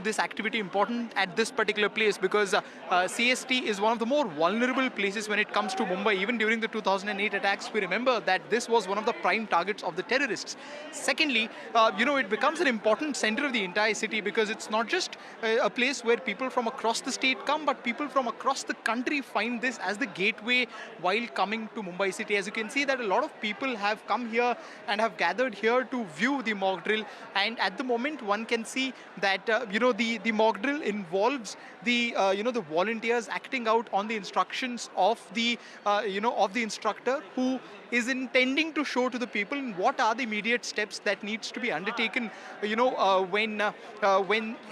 this activity important at this particular place, because CST is one of the more vulnerable places when it comes to Mumbai. Even during the 2008 attacks, we remember that this was one of the prime targets of the terrorists. Secondly, it becomes an important center of the entire city, because it's not just a place where people from across the state come, but people from across the country find this as the gateway while coming to Mumbai city. As you can see, that a lot of people have come here and have gathered here to view the mock drill, and at the moment one can see that the mock drill involves the the volunteers acting out on the instructions of the of the instructor, who is intending to show to the people what are the immediate steps that needs to be undertaken,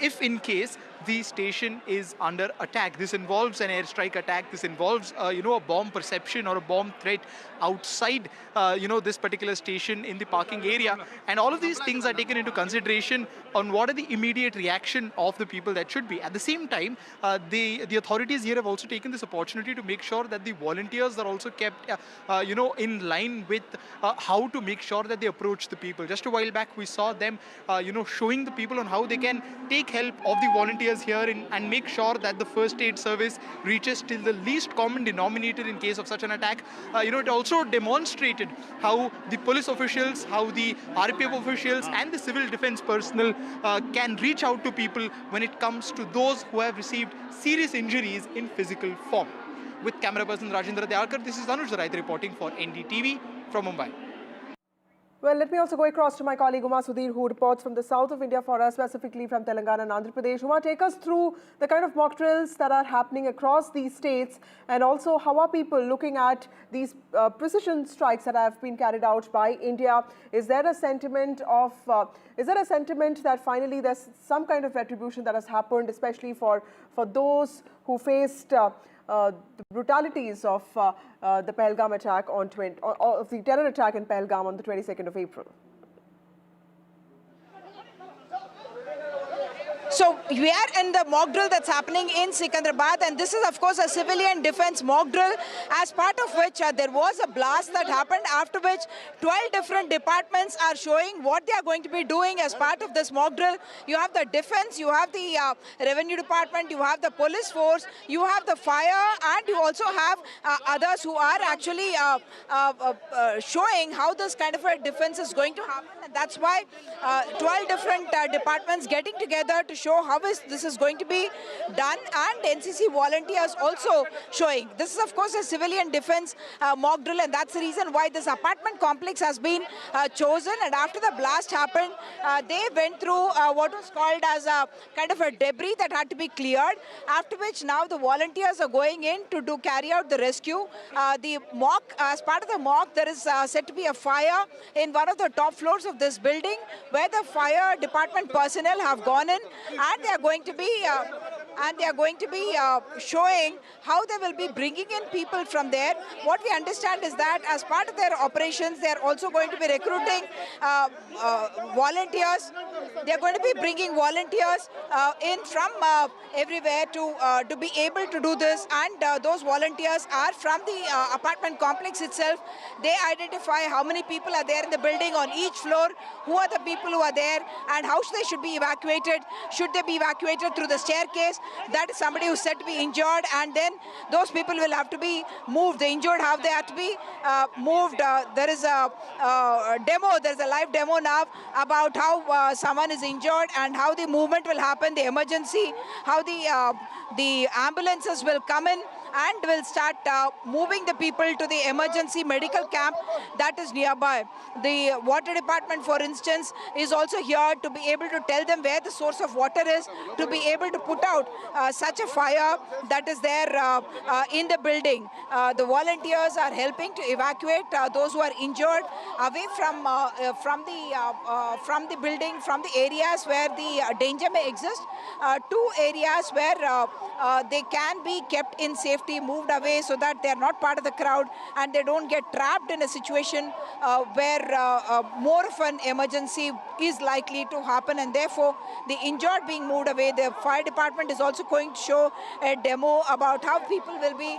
if in case the station is under attack. This involves an airstrike attack. This involves, a bomb perception or a bomb threat outside, this particular station in the parking area. And all of these things are taken into consideration on what are the immediate reaction of the people that should be. At the same time, the authorities here have also taken this opportunity to make sure that the volunteers are also kept, in line with how to make sure that they approach the people. Just a while back, we saw them, showing the people on how they can take help of the volunteers here and make sure that the first aid service reaches till the least common denominator in case of such an attack. It also demonstrated how the police officials, how the RPF officials and the civil defense personnel can reach out to people when it comes to those who have received serious injuries in physical form. With camera person Rajendra Dyarkar, this is Anuj Rait reporting for NDTV from Mumbai. Well, let me also go across to my colleague Uma Sudhir, who reports from the south of India for us, specifically from Telangana and Andhra Pradesh. Uma, take us through the kind of mock drills that are happening across these states, and also how are people looking at these precision strikes that have been carried out by India? Is there a sentiment that finally there's some kind of retribution that has happened, especially for those who faced the brutalities of the Pahalgam attack of the terror attack in Pahalgam on the 22nd of April? So we are in the mock drill that's happening in Secunderabad, and this is of course a civilian defense mock drill, as part of which there was a blast that happened, after which 12 different departments are showing what they are going to be doing as part of this mock drill. You have the defense, you have the revenue department, you have the police force, you have the fire, and you also have others who are actually showing how this kind of a defense is going to happen. And that's why 12 different departments getting together to show how this is going to be done, and NCC volunteers also showing. This is of course a civilian defense mock drill, and that's the reason why this apartment complex has been chosen. And after the blast happened, they went through what was called as a kind of a debris that had to be cleared, after which now the volunteers are going in to carry out the rescue. The mock, as part of the mock, there is said to be a fire in one of the top floors of this building, where the fire department personnel have gone in, and they are going to be showing how they will be bringing in people from there. What we understand is that as part of their operations, they are also going to be recruiting volunteers. They are going to be bringing volunteers in from everywhere to be able to do this, and those volunteers are from the apartment complex itself. They identify how many people are there in the building on each floor, who are the people who are there, and how they should be evacuated. Should they be evacuated through the staircase? That is somebody who's said to be injured, and then those people will have to be moved. The injured, how they have to be moved. There is a demo, there's a live demo now about how someone is injured and how the movement will happen, the emergency, how the ambulances will come in and will start moving the people to the emergency medical camp that is nearby. The water department, for instance, is also here to be able to tell them where the source of water is, to be able to put out such a fire that is there in the building. The volunteers are helping to evacuate those who are injured away from the building, from the areas where the danger may exist, to areas where they can be kept in safety safety, moved away so that they are not part of the crowd and they don't get trapped in a situation where more of an emergency is likely to happen, and therefore the injured being moved away. The fire department is also going to show a demo about how people will be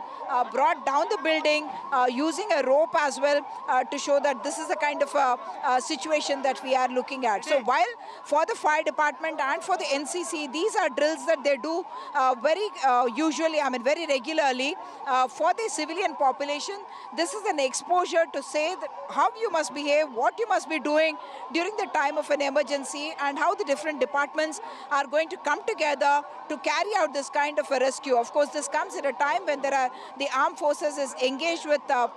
brought down the building using a rope as well to show that this is the kind of situation that we are looking at. So while for the fire department and for the NCC, these are drills that they do very regularly for the civilian population. This is an exposure to say that how you must behave, what you must be doing during the time of an emergency, and how the different departments are going to come together to carry out this kind of a rescue. Of course, this comes at a time when the armed forces is engaged with the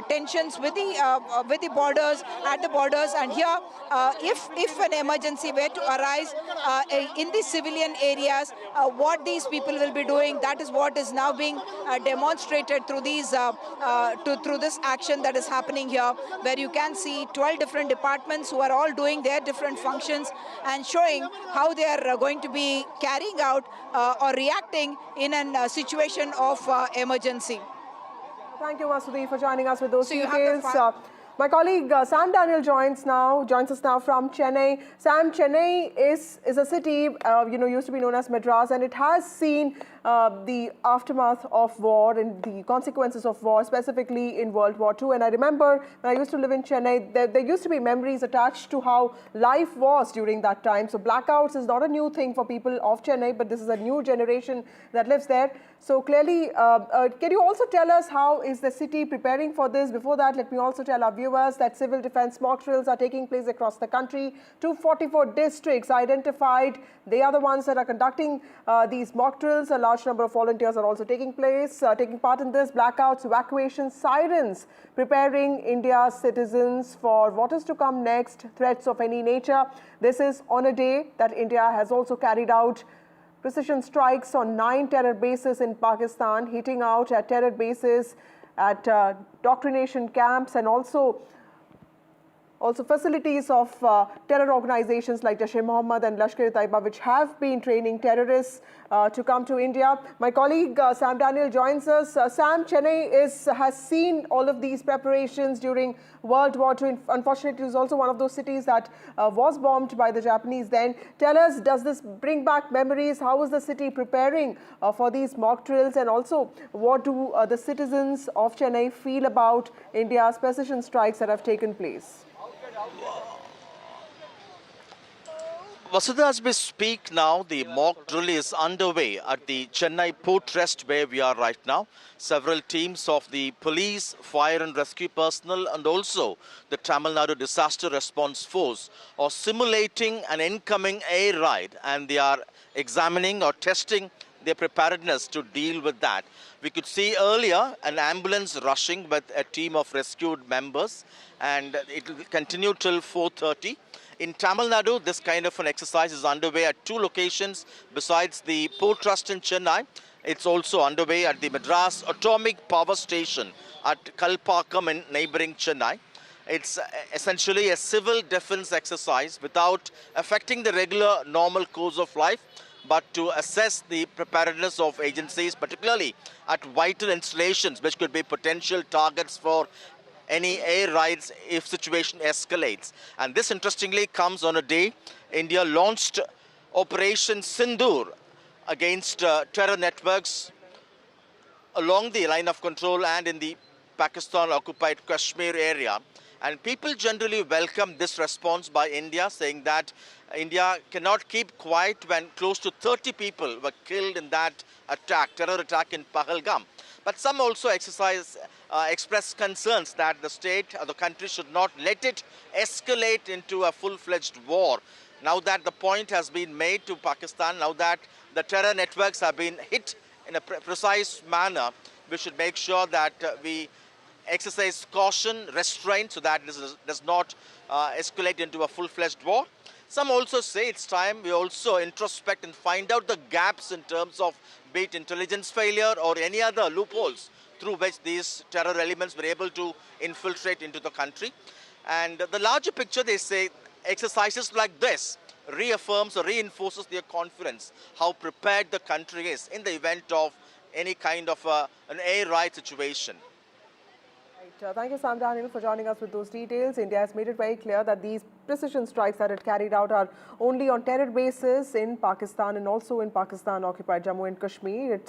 tensions with the borders, at the borders, and here if an emergency were to arise in the civilian areas, what these people will be doing, that is what is now being demonstrated through these through this action that is happening here, where you can see 12 different departments who are all doing their different functions and showing how they are going to be carrying out or reacting in a situation of emergency. Thank you, Vasudhi, for joining us with those details. My colleague Sam Daniel joins us now from Chennai. Sam, Chennai is a city, used to be known as Madras, and it has seen the aftermath of war and the consequences of war, specifically in World War II. And I remember when I used to live in Chennai, there used to be memories attached to how life was during that time. So blackouts is not a new thing for people of Chennai, but this is a new generation that lives there. So clearly, can you also tell us how is the city preparing for this? Before that, let me also tell our viewers that civil defense mock drills are taking place across the country. 244 districts identified. They are the ones that are conducting these mock drills. A large number of volunteers are also taking part in this. Blackouts, evacuations, sirens, preparing India's citizens for what is to come next, threats of any nature. This is on a day that India has also carried out precision strikes on 9 terror bases in Pakistan, hitting out at terror bases, at doctrination camps, and also facilities of terror organizations like Jaish-e-Mohammed and Lashkar-e-Taiba, which have been training terrorists to come to India. My colleague Sam Daniel joins us. Sam, Chennai has seen all of these preparations during World War II. Unfortunately, it was also one of those cities that was bombed by the Japanese then. Tell us, does this bring back memories? How is the city preparing for these mock drills? And also, what do the citizens of Chennai feel about India's precision strikes that have taken place? Vasudha, as we speak now, the mock drill is underway at the Chennai Port Rest where we are right now. Several teams of the police, fire and rescue personnel and also the Tamil Nadu Disaster Response Force are simulating an incoming air raid, and they are examining or testing their preparedness to deal with that. We could see earlier an ambulance rushing with a team of rescued members, and it will continue till 4:30. In Tamil Nadu, this kind of an exercise is underway at 2 locations besides the Port Trust in Chennai. It's also underway at the Madras Atomic Power Station at Kalpakkam in neighboring Chennai. It's essentially a civil defense exercise without affecting the regular normal course of life, but to assess the preparedness of agencies, particularly at vital installations which could be potential targets for any air raids if situation escalates. And this interestingly comes on a day India launched Operation Sindoor against terror networks along the line of control and in the Pakistan-occupied Kashmir area. And people generally welcome this response by India, saying that India cannot keep quiet when close to 30 people were killed in that terror attack in Pahalgam. But some also express concerns that the state or the country should not let it escalate into a full-fledged war. Now that the point has been made to Pakistan, now that the terror networks have been hit in a precise manner, we should make sure that we exercise caution, restraint, so that this does not escalate into a full-fledged war. Some also say it's time we also introspect and find out the gaps in terms of be it intelligence failure or any other loopholes through which these terror elements were able to infiltrate into the country. And the larger picture, they say, exercises like this reaffirms or reinforces their confidence, how prepared the country is in the event of any kind of an air raid situation. Thank you, Sam Daniel, for joining us with those details. India has made it very clear that these precision strikes that it carried out are only on terror bases in Pakistan and also in Pakistan-occupied Jammu and Kashmir.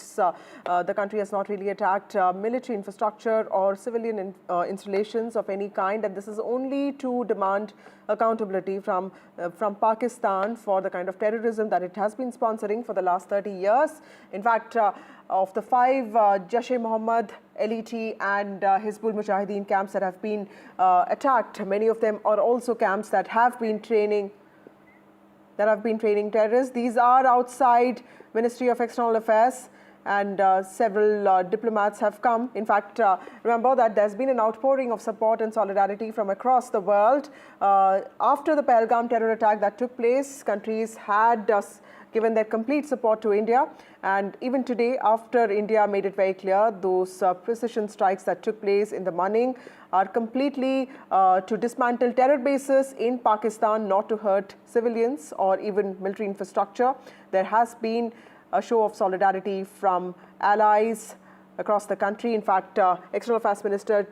The country has not really attacked military infrastructure or civilian installations of any kind, and this is only to demand accountability from Pakistan for the kind of terrorism that it has been sponsoring for the last 30 years. In fact, of the 5 Jaish-e-Mohammed, LET and Hizbul Mujahideen camps that have been attacked, many of them are also camps that have been training terrorists. These are outside Ministry of External Affairs, and several diplomats have come. In fact, remember that there's been an outpouring of support and solidarity from across the world. After the Pahalgam terror attack that took place, countries had given their complete support to India. And even today, after India made it very clear, those precision strikes that took place in the morning are completely to dismantle terror bases in Pakistan, not to hurt civilians or even military infrastructure. There has been a show of solidarity from allies across the country. In fact, External Affairs Minister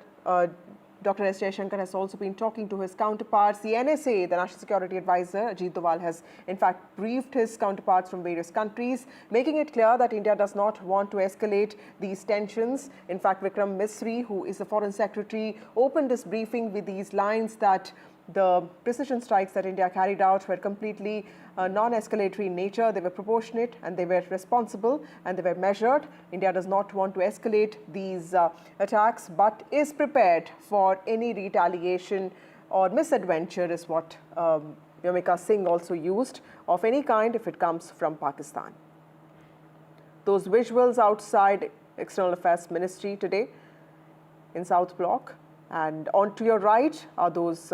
Dr. S. Jaishankar has also been talking to his counterparts. The NSA, the National Security Advisor, Ajit Doval, has in fact briefed his counterparts from various countries, making it clear that India does not want to escalate these tensions. In fact, Vikram Misri, who is the Foreign Secretary, opened this briefing with these lines that the precision strikes that India carried out were completely non-escalatory in nature. They were proportionate and they were responsible and they were measured. India does not want to escalate these attacks, but is prepared for any retaliation or misadventure, is what Vyomika Singh also used, of any kind if it comes from Pakistan. Those visuals outside External Affairs Ministry today in South Block, and on to your right are those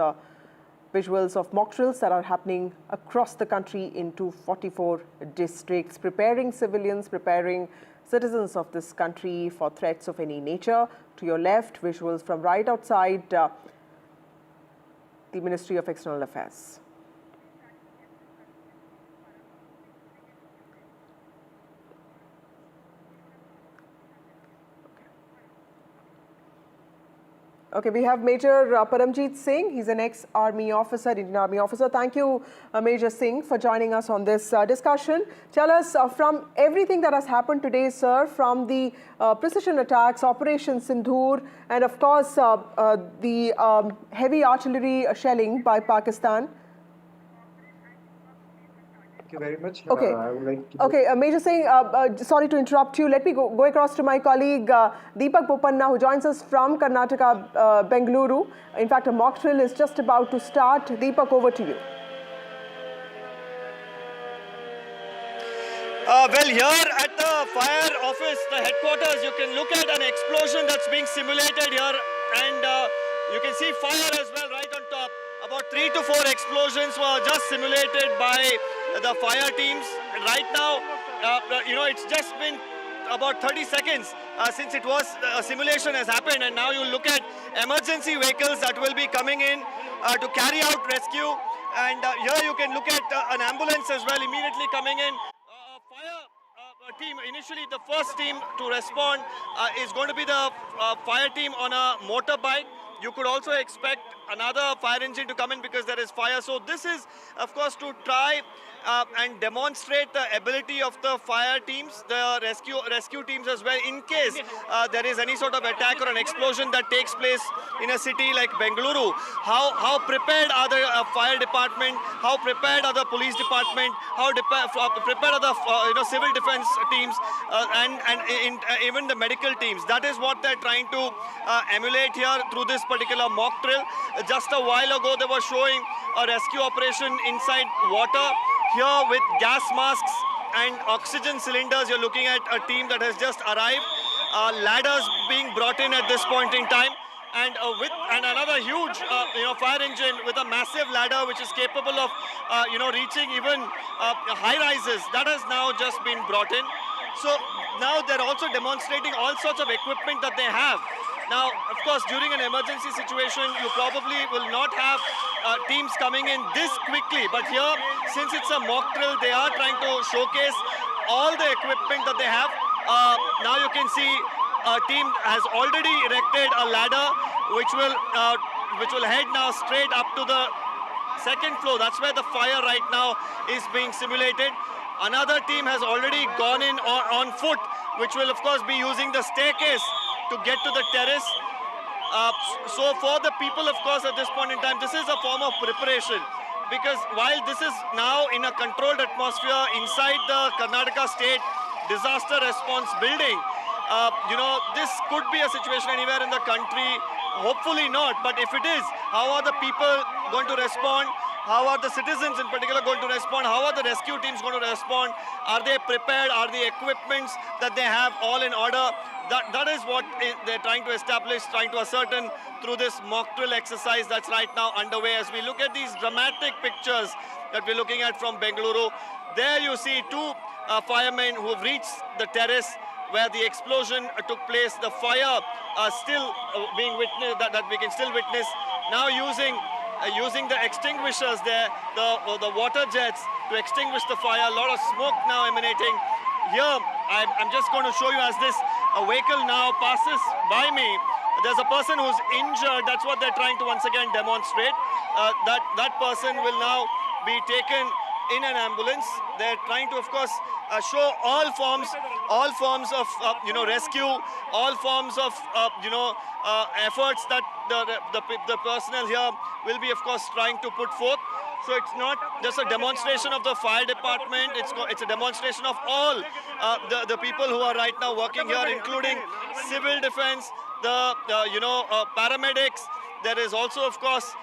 visuals of mock drills that are happening across the country in 244 districts, preparing civilians, preparing citizens of this country for threats of any nature. To your left, visuals from right outside the Ministry of External Affairs. Okay, we have Major Paramjeet Singh. He's an ex-Army officer, Indian Army officer. Thank you, Major Singh, for joining us on this discussion. Tell us, from everything that has happened today, sir, from the precision attacks, Operation Sindoor, and of course, the heavy artillery shelling by Pakistan. Thank you very much. Okay. I would like to Major Singh, sorry to interrupt you. Let me go across to my colleague Deepak Bopanna, who joins us from Karnataka, Bengaluru. In fact, a mock drill is just about to start. Deepak, over to you. Well, here at the fire office, the headquarters, you can look at an explosion that's being simulated here, and you can see fire as well right on top. About 3 to 4 explosions were just simulated by the fire teams. Right now, it's just been about 30 seconds since it was a simulation has happened, and now you look at emergency vehicles that will be coming in to carry out rescue, and here you can look at an ambulance as well immediately coming in. Team, initially the first team to respond is going to be the fire team on a motorbike. You could also expect another fire engine to come in because there is fire. So this is, of course, to try and demonstrate the ability of the fire teams, the rescue teams as well, in case there is any sort of attack or an explosion that takes place in a city like Bengaluru. How prepared are the fire department? How prepared are the police department? How prepared are the civil defense teams and even the medical teams? That is what they're trying to emulate here through this particular mock drill. Just a while ago, they were showing a rescue operation inside water. Here with gas masks and oxygen cylinders, you're looking at a team that has just arrived. Ladders being brought in at this point in time, and another huge fire engine with a massive ladder which is capable of reaching even high rises. That has now just been brought in. So now they're also demonstrating all sorts of equipment that they have. Now, of course, during an emergency situation, you probably will not have teams coming in this quickly. But here, since it's a mock drill, they are trying to showcase all the equipment that they have. Now you can see a team has already erected a ladder which will head now straight up to the second floor. That's where the fire right now is being simulated. Another team has already gone in on foot, which will of course be using the staircase to get to the terrace. So for the people, of course, at this point in time, this is a form of preparation, because while this is now in a controlled atmosphere inside the Karnataka State Disaster Response Building, this could be a situation anywhere in the country. Hopefully not, but if it is, how are the people going to respond? How are the citizens in particular going to respond? How are the rescue teams going to respond? Are they prepared? Are the equipments that they have all in order? That is what they're trying to establish, trying to ascertain through this mock drill exercise that's right now underway. As we look at these dramatic pictures that we're looking at from Bengaluru, there you see two firemen who have reached the terrace where the explosion took place. The fire still being witnessed, that we can still witness. Now using the extinguishers there, the water jets to extinguish the fire. A lot of smoke now emanating. Here, I'm just going to show you as this vehicle now passes by me. There's a person who's injured. That's what they're trying to once again demonstrate. That person will now be taken in an ambulance. They're trying to, of course, show all forms of rescue, all forms of efforts that the personnel here will be, of course, trying to put forth. So it's not just a demonstration of the fire department, it's a demonstration of all the people who are right now working here, including civil defense, the paramedics. There is also, of course,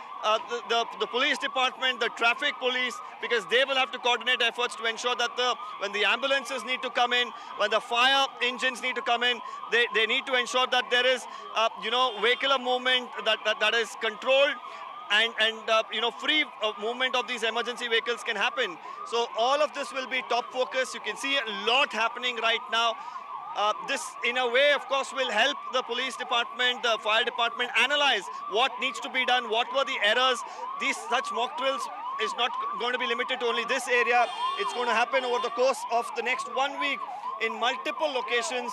the police department, the traffic police, because they will have to coordinate efforts to ensure that when the ambulances need to come in, when the fire engines need to come in, they need to ensure that there is vehicular movement that is controlled, and free movement of these emergency vehicles can happen. So all of this will be top focus. You can see a lot happening right now. This, in a way, of course, will help the police department, the fire department analyze what needs to be done, what were the errors. Such mock drills is not going to be limited to only this area. It's going to happen over the course of the next 1 week in multiple locations,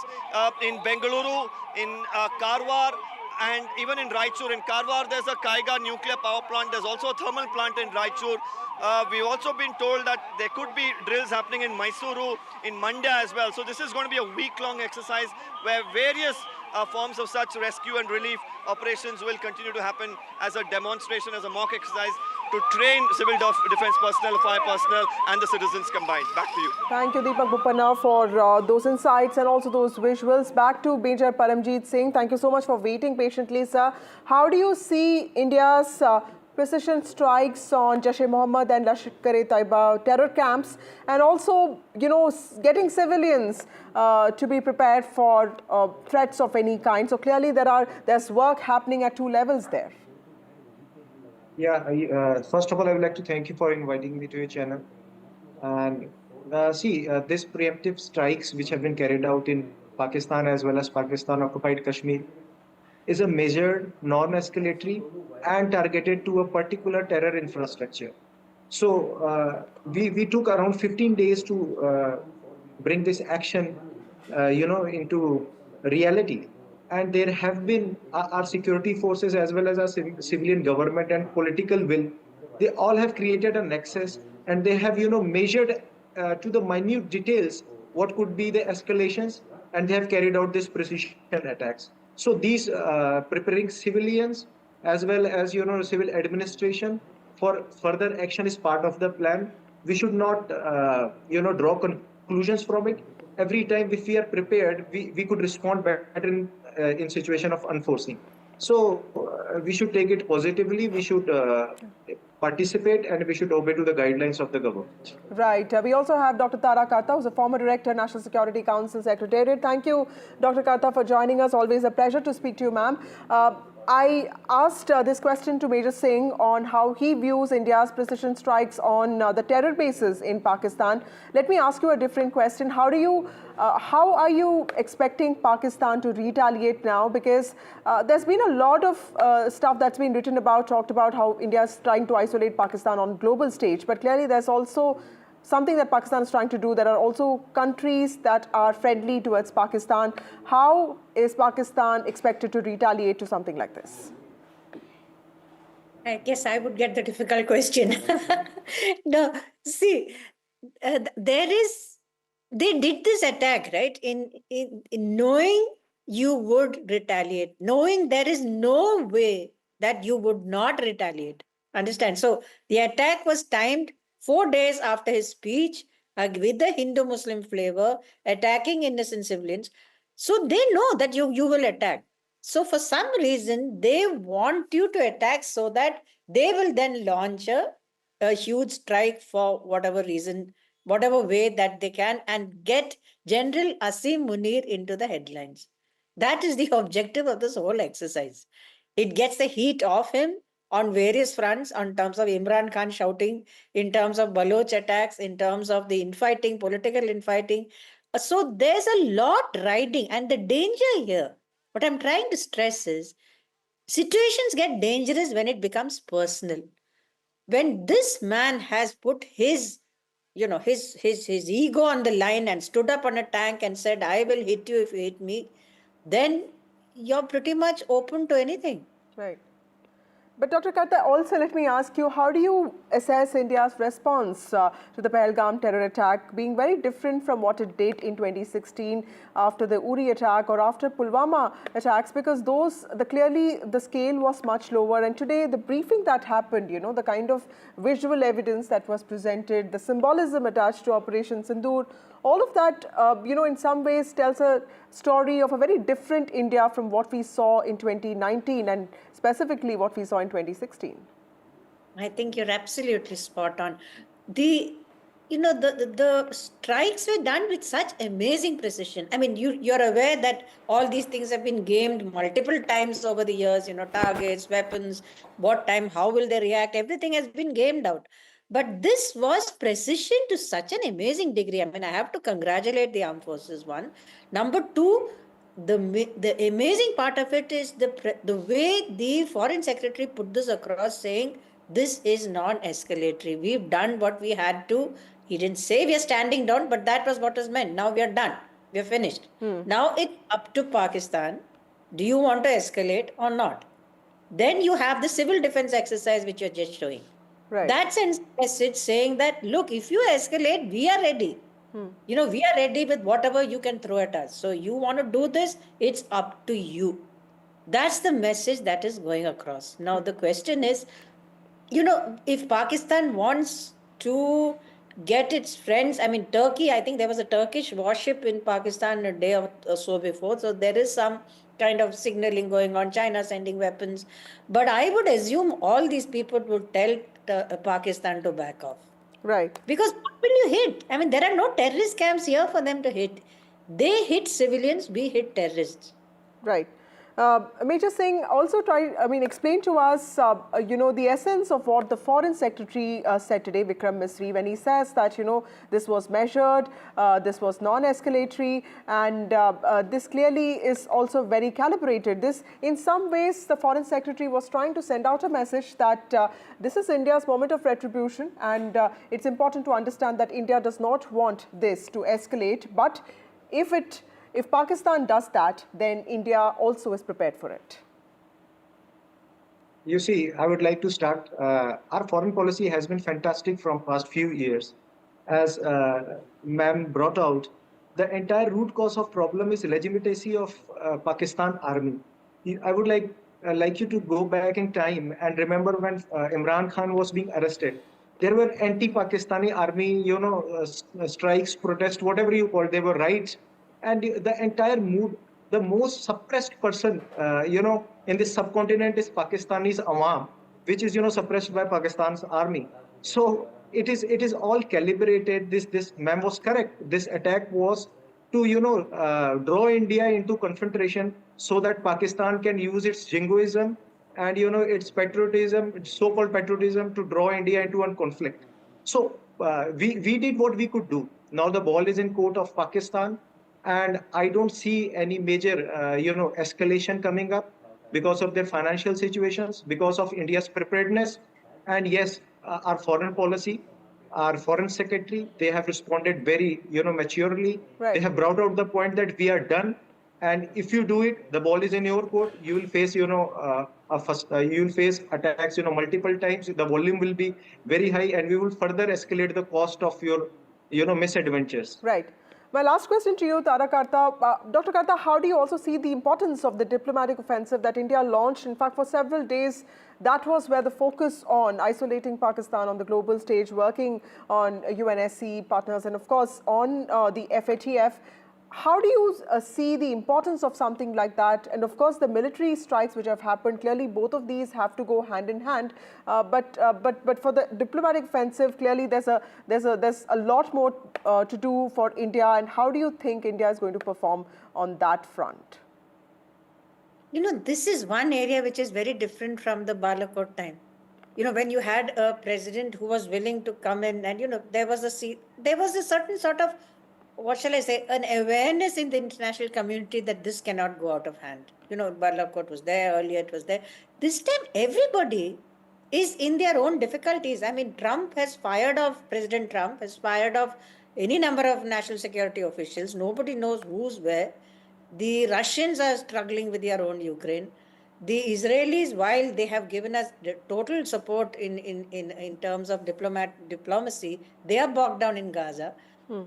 in Bengaluru, in Karwar, and even in Raichur. In Karwar, there's a Kaiga nuclear power plant. There's also a thermal plant in Raichur. We've also been told that there could be drills happening in Mysuru, in Mandya as well. So this is going to be a week-long exercise where various forms of such rescue and relief operations will continue to happen as a demonstration, as a mock exercise to train civil defense personnel, fire personnel, and the citizens combined. Back to you. Thank you, Deepak Bupana, for those insights and also those visuals. Back to Major Paramjeet Singh. Thank you so much for waiting patiently, sir. How do you see India's precision strikes on Jaish-e-Mohammed and Lashkar-e-Taiba terror camps, and also, getting civilians to be prepared for threats of any kind? So clearly there's work happening at two levels there. Yeah, first of all, I would like to thank you for inviting me to your channel. And these preemptive strikes which have been carried out in Pakistan as well as Pakistan-occupied Kashmir is a measured, non-escalatory and targeted to a particular terror infrastructure. So we took around 15 days to bring this action, into reality. And there have been our security forces as well as our civilian government and political will. They all have created a nexus, and they have, measured to the minute details what could be the escalations, and they have carried out these precision attacks. So these preparing civilians as well as, civil administration for further action is part of the plan. We should not, draw conclusions from it. Every time if we are prepared, we could respond better in situation of unforeseen. So we should take it positively. We should participate, and we should obey to the guidelines of the government. Right. We also have Dr. Tara Karta, who's a former Director, National Security Council Secretariat. Thank you, Dr. Karta, for joining us. Always a pleasure to speak to you, ma'am. I asked this question to Major Singh on how he views India's precision strikes on the terror bases in Pakistan. Let me ask you a different question. How are you expecting Pakistan to retaliate now? Because there's been a lot of stuff that's been written about, talked about how India is trying to isolate Pakistan on global stage. But clearly there's also something that Pakistan is trying to do. There are also countries that are friendly towards Pakistan. How is Pakistan expected to retaliate to something like this? I guess I would get the difficult question. No, see, they did this attack, right? In knowing you would retaliate, knowing there is no way that you would not retaliate. Understand? So the attack was timed 4 days after his speech with the Hindu-Muslim flavor, attacking innocent civilians. So they know that you will attack. So for some reason, they want you to attack so that they will then launch a huge strike for whatever reason, whatever way that they can, and get General Asim Munir into the headlines. That is the objective of this whole exercise. It gets the heat off him on various fronts, on terms of Imran Khan shouting, in terms of Baloch attacks, in terms of the infighting, political infighting. So there's a lot riding, and the danger here, what I'm trying to stress is, situations get dangerous when it becomes personal. When this man has put his ego on the line and stood up on a tank and said, I will hit you if you hit me, then you're pretty much open to anything. Right. But Dr. Katta, also let me ask you, how do you assess India's response to the Pahalgam terror attack being very different from what it did in 2016 after the Uri attack or after Pulwama attacks? Because clearly the scale was much lower, and today the briefing that happened, the kind of visual evidence that was presented, the symbolism attached to Operation Sindoor, all of that, in some ways tells a story of a very different India from what we saw in 2019 and specifically what we saw in 2016. I think you're absolutely spot on. The strikes were done with such amazing precision. I mean, you're aware that all these things have been gamed multiple times over the years, targets, weapons, what time, how will they react, everything has been gamed out. But this was precision to such an amazing degree. I mean, I have to congratulate the armed forces, one. Number two, the amazing part of it is the way the foreign secretary put this across, saying this is non-escalatory. We've done what we had to. He didn't say we are standing down, but that was what was meant. Now we are done. We are finished. Now it's up to Pakistan. Do you want to escalate or not? Then you have the civil defense exercise which you're just showing. Right. That sends a message saying that, look, if you escalate, we are ready. We are ready with whatever you can throw at us. So you want to do this, it's up to you. That's the message that is going across. Now the question is, if Pakistan wants to get its friends, I mean, Turkey, I think there was a Turkish warship in Pakistan a day or so before. So there is some kind of signaling going on, China sending weapons. But I would assume all these people would tell Pakistan to back off. Right. Because what will you hit? I mean, there are no terrorist camps here for them to hit. They hit civilians, we hit terrorists. Right. Major Singh, also explain to us, the essence of what the Foreign Secretary said today, Vikram Misri, when he says that, this was measured, this was non-escalatory, and this clearly is also very calibrated. This, in some ways, the Foreign Secretary was trying to send out a message that this is India's moment of retribution, and it's important to understand that India does not want this to escalate, but if Pakistan does that, then India also is prepared for it. You see, I would like to start. Our foreign policy has been fantastic from past few years. As ma'am brought out, the entire root cause of problem is legitimacy of Pakistan army. I would like you to go back in time and remember when Imran Khan was being arrested. There were anti-Pakistani army, strikes, protests, whatever you call it, they were riots. And the entire mood, the most suppressed person, in this subcontinent is Pakistani's Awam, which is, suppressed by Pakistan's army. So it is all calibrated. This ma'am was correct. This attack was to, draw India into confrontation so that Pakistan can use its jingoism and, its patriotism, so-called patriotism, to draw India into a conflict. So we did what we could do. Now the ball is in court of Pakistan. And I don't see any major, escalation coming up because of their financial situations, because of India's preparedness, and yes, our foreign policy. our foreign secretary, they have responded very, maturely. Right. They have brought out the point that we are done. And if you do it, the ball is in your court. You will face, you will face attacks, multiple times. The volume will be very high, and we will further escalate the cost of your, misadventures. Right. My last question to you, Tara Karta. Dr. Karta, how do you also see the importance of the diplomatic offensive that India launched? In fact, for several days, that was where the focus on isolating Pakistan on the global stage, working on UNSC partners, and of course on the FATF. How do you see the importance of something like that? And of course, the military strikes which have happened, clearly both of these have to go hand in hand. But for the diplomatic offensive, clearly there's a lot more to do for India. And how do you think India is going to perform on that front? This is one area which is very different from the Balakot time. When you had a president who was willing to come in, and there was a certain sort of, what shall I say, an awareness in the international community that this cannot go out of hand. Balakot was there, earlier it was there. This time, everybody is in their own difficulties. I mean, President Trump has fired off any number of national security officials. Nobody knows who's where. The Russians are struggling with their own Ukraine. The Israelis, while they have given us total support in terms of diplomacy, they are bogged down in Gaza.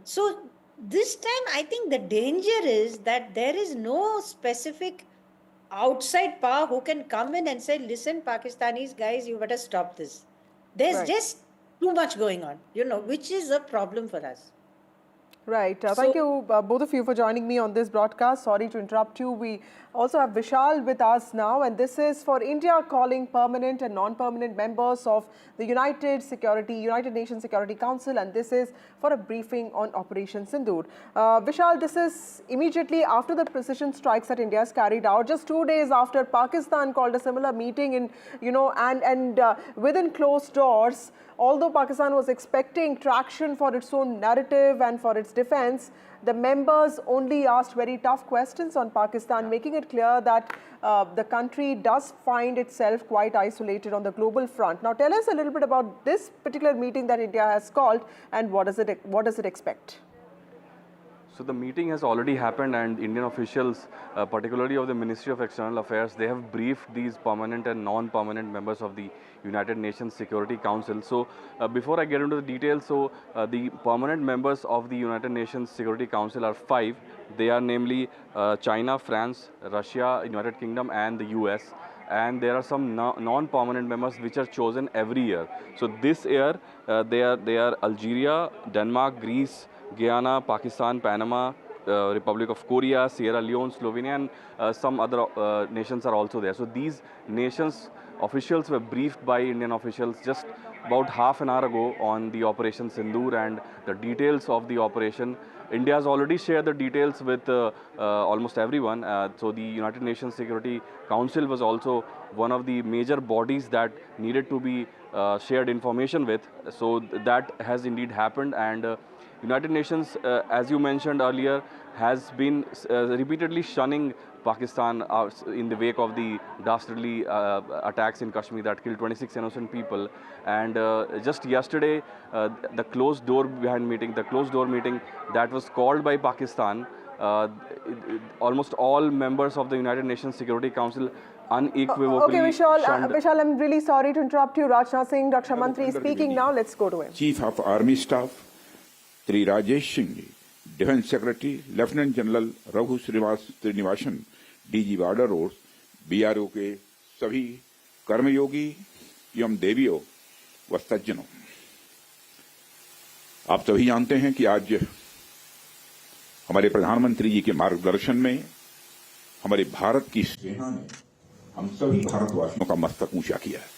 So this time, I think the danger is that there is no specific outside power who can come in and say, listen, Pakistanis, guys, you better stop this. There's just too much going on, which is a problem for us. Right. Thank you, both of you, for joining me on this broadcast. Sorry to interrupt you. We also have Vishal with us now, and this is for India calling permanent and non-permanent members of the United Nations Security Council, and this is for a briefing on Operation Sindoor. Vishal, this is immediately after the precision strikes that India has carried out, just 2 days after Pakistan called a similar meeting in, and within closed doors. Although Pakistan was expecting traction for its own narrative and for its defense, the members only asked very tough questions on Pakistan, making it clear that the country does find itself quite isolated on the global front. Now, tell us a little bit about this particular meeting that India has called, and what does it expect? So the meeting has already happened, and Indian officials, particularly of the Ministry of External Affairs, they have briefed these permanent and non-permanent members of the United Nations Security Council. So before I get into the details, the permanent members of the United Nations Security Council are 5. They are namely China, France, Russia, United Kingdom and the US. And there are some non-permanent members which are chosen every year. So this year they are Algeria, Denmark, Greece, Guyana, Pakistan, Panama, Republic of Korea, Sierra Leone, Slovenia, and some other nations are also there. So these nations officials were briefed by Indian officials just about half an hour ago on the Operation Sindoor and the details of the operation. India has already shared the details with almost everyone. So the United Nations Security Council was also one of the major bodies that needed to be shared information with. So that has indeed happened, and United Nations, as you mentioned earlier, has been repeatedly shunning Pakistan in the wake of the dastardly attacks in Kashmir that killed 26 innocent people. And just yesterday, the closed door meeting that was called by Pakistan, almost all members of the United Nations Security Council unequivocally Vishal, I'm really sorry to interrupt you. Rajnath Singh, Raksha Mantri is speaking now. Let's go to him. Chief of Army Staff Tri Rajesh Singh ji, Defense Secretary Lieutenant General Raghu Srinivasan, DG Border Roads, BRO के सभी कर्मयोगी एवं देवियों व सज्जनों, आप सभी जानते हैं कि आज हमारे प्रधानमंत्री जी के मार्गदर्शन में हमारे भारत की सेना ने हम सभी भारतवासियों का मस्तक ऊंचा किया है।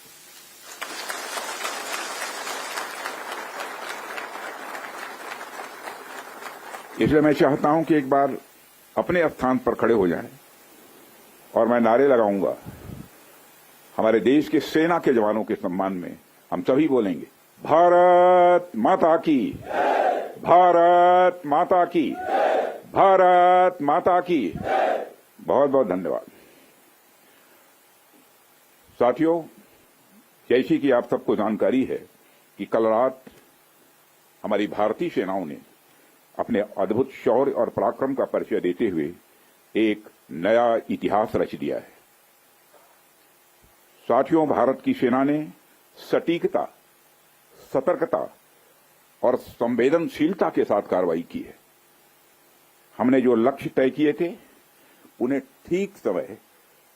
इसलिए मैं चाहता हूं कि एक बार अपने स्थान पर खड़े हो जाएं और मैं नारे लगाऊंगा। हमारे देश के सेना के जवानों के सम्मान में हम सभी बोलेंगे, भारत माता की, भारत माता की, भारत माता की। बहुत बहुत धन्यवाद। साथियों, जैसी कि आप सबको जानकारी है कि कल रात हमारी भारतीय सेनाओं ने अपने अद्भुत शौर्य और पराक्रम का परिचय देते हुए एक नया इतिहास रच दिया है। साथियों, भारत की सेना ने सटीकता, सतर्कता और संवेदनशीलता के साथ कार्रवाई की है। हमने जो लक्ष्य तय किए थे उन्हें ठीक समय,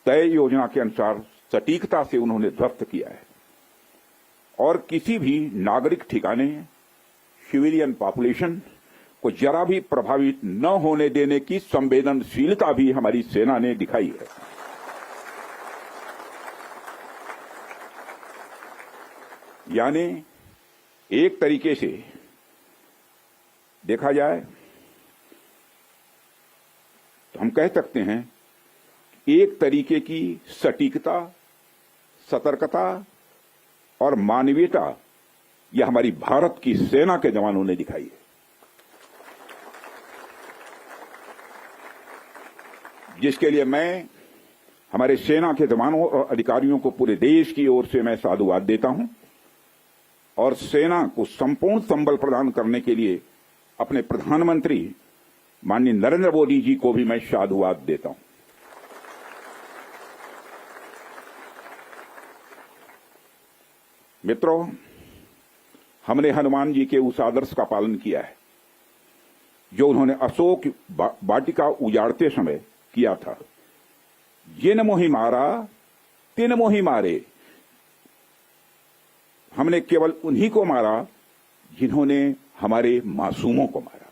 तय योजना के अनुसार सटीकता से उन्होंने ध्वस्त किया है और किसी भी नागरिक ठिकाने, सिविलियन पॉपुलेशन को जरा भी प्रभावित न होने देने की संवेदनशीलता भी हमारी सेना ने दिखाई है। यानी एक तरीके से देखा जाए तो हम कह सकते हैं एक तरीके की सटीकता, सतर्कता और मानवीयता यह हमारी भारत की सेना के जवानों ने दिखाई है, जिसके लिए मैं हमारे सेना के जवानों और अधिकारियों को पूरे देश की ओर से मैं साधुवाद देता हूं और सेना को संपूर्ण संबल प्रदान करने के लिए अपने प्रधानमंत्री माननीय नरेंद्र मोदी जी को भी मैं साधुवाद देता हूं। मित्रों, हमने हनुमान जी के उस आदर्श का पालन किया है जो उन्होंने अशोक वाटिका उजाड़ते समय किया था। जिन मोहि मारा तिन मोहि मारे। हमने केवल उन्हीं को मारा जिन्होंने हमारे मासूमों को मारा।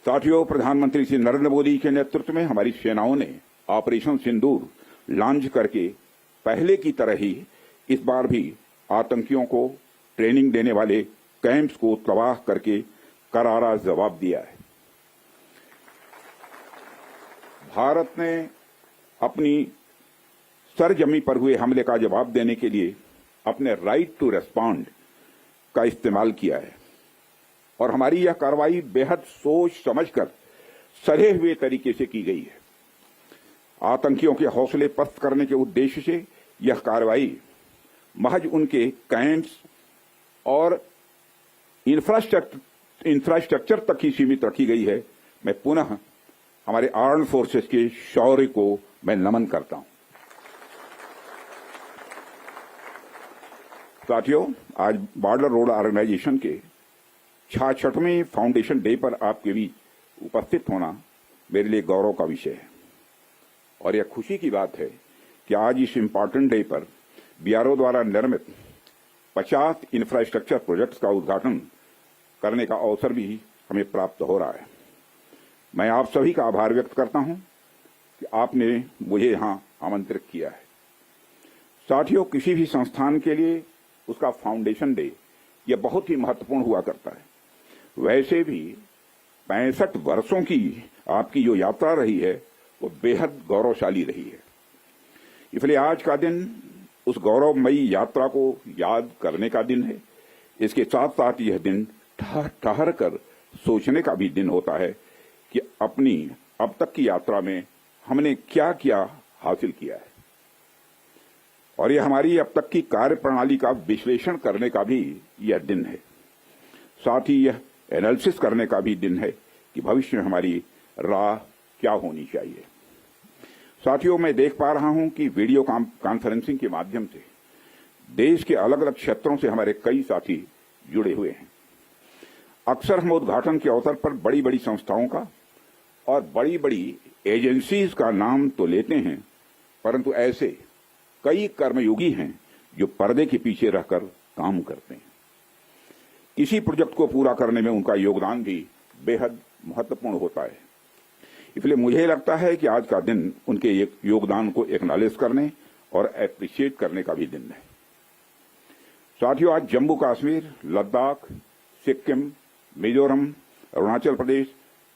साथियों, प्रधानमंत्री श्री नरेंद्र मोदी के नेतृत्व में हमारी सेनाओं ने ऑपरेशन सिंदूर लॉन्च करके पहले की तरह ही इस बार भी आतंकियों को ट्रेनिंग देने वाले कैंप्स को तबाह करके करारा जवाब दिया है। भारत ने अपनी सरजमी पर हुए हमले का जवाब देने के लिए अपने राइट टू रेस्पॉन्ड का इस्तेमाल किया है और हमारी यह कार्रवाई बेहद सोच समझकर सधे हुए तरीके से की गई है। आतंकियों के हौसले पस्त करने के उद्देश्य से यह कार्रवाई महज उनके कैंप्स और इंफ्रास्ट्रक्चर तक ही सीमित रखी गई है। मैं पुनः हमारे आर्म्ड फोर्सेस के शौर्य को मैं नमन करता हूं। साथियों, आज बॉर्डर रोड ऑर्गेनाइजेशन के 66वें फाउंडेशन डे पर आपके बीच उपस्थित होना मेरे लिए गौरव का विषय है और यह खुशी की बात है कि आज इस इम्पोर्टेंट डे पर बीआरओ द्वारा निर्मित 50 इंफ्रास्ट्रक्चर प्रोजेक्ट्स का उद्घाटन करने का अवसर भी हमें प्राप्त हो रहा है। मैं आप सभी का आभार व्यक्त करता हूं कि आपने मुझे यहां आमंत्रित किया है। साथियों, किसी भी संस्थान के लिए उसका फाउंडेशन डे यह बहुत ही महत्वपूर्ण हुआ करता है। वैसे भी 65 वर्षों की आपकी जो यात्रा रही है वो बेहद गौरवशाली रही है। इसलिए आज का दिन उस गौरवमयी यात्रा को याद करने का दिन है। इसके साथ साथ यह दिन ठहर कर सोचने का भी दिन होता है कि अपनी अब तक की यात्रा में हमने क्या क्या हासिल किया है और यह हमारी अब तक की कार्य प्रणाली का विश्लेषण करने का भी यह दिन है। साथ ही यह एनालिसिस करने का भी दिन है कि भविष्य में हमारी राह क्या होनी चाहिए। साथियों, मैं देख पा रहा हूं कि वीडियो कॉन्फ्रेंसिंग के माध्यम से देश के अलग अलग क्षेत्रों से हमारे कई साथी जुड़े हुए हैं। अक्सर हम उद्घाटन के अवसर पर बड़ी बड़ी संस्थाओं का और बड़ी बड़ी एजेंसीज का नाम तो लेते हैं, परंतु ऐसे कई कर्मयोगी हैं जो पर्दे के पीछे रहकर काम करते हैं। किसी प्रोजेक्ट को पूरा करने में उनका योगदान भी बेहद महत्वपूर्ण होता है। इसलिए मुझे लगता है कि आज का दिन उनके योगदान को एक्नॉलेज करने और एप्रिशिएट करने का भी दिन है। साथियों, आज जम्मू कश्मीर, लद्दाख, सिक्किम, मिजोरम, अरुणाचल प्रदेश,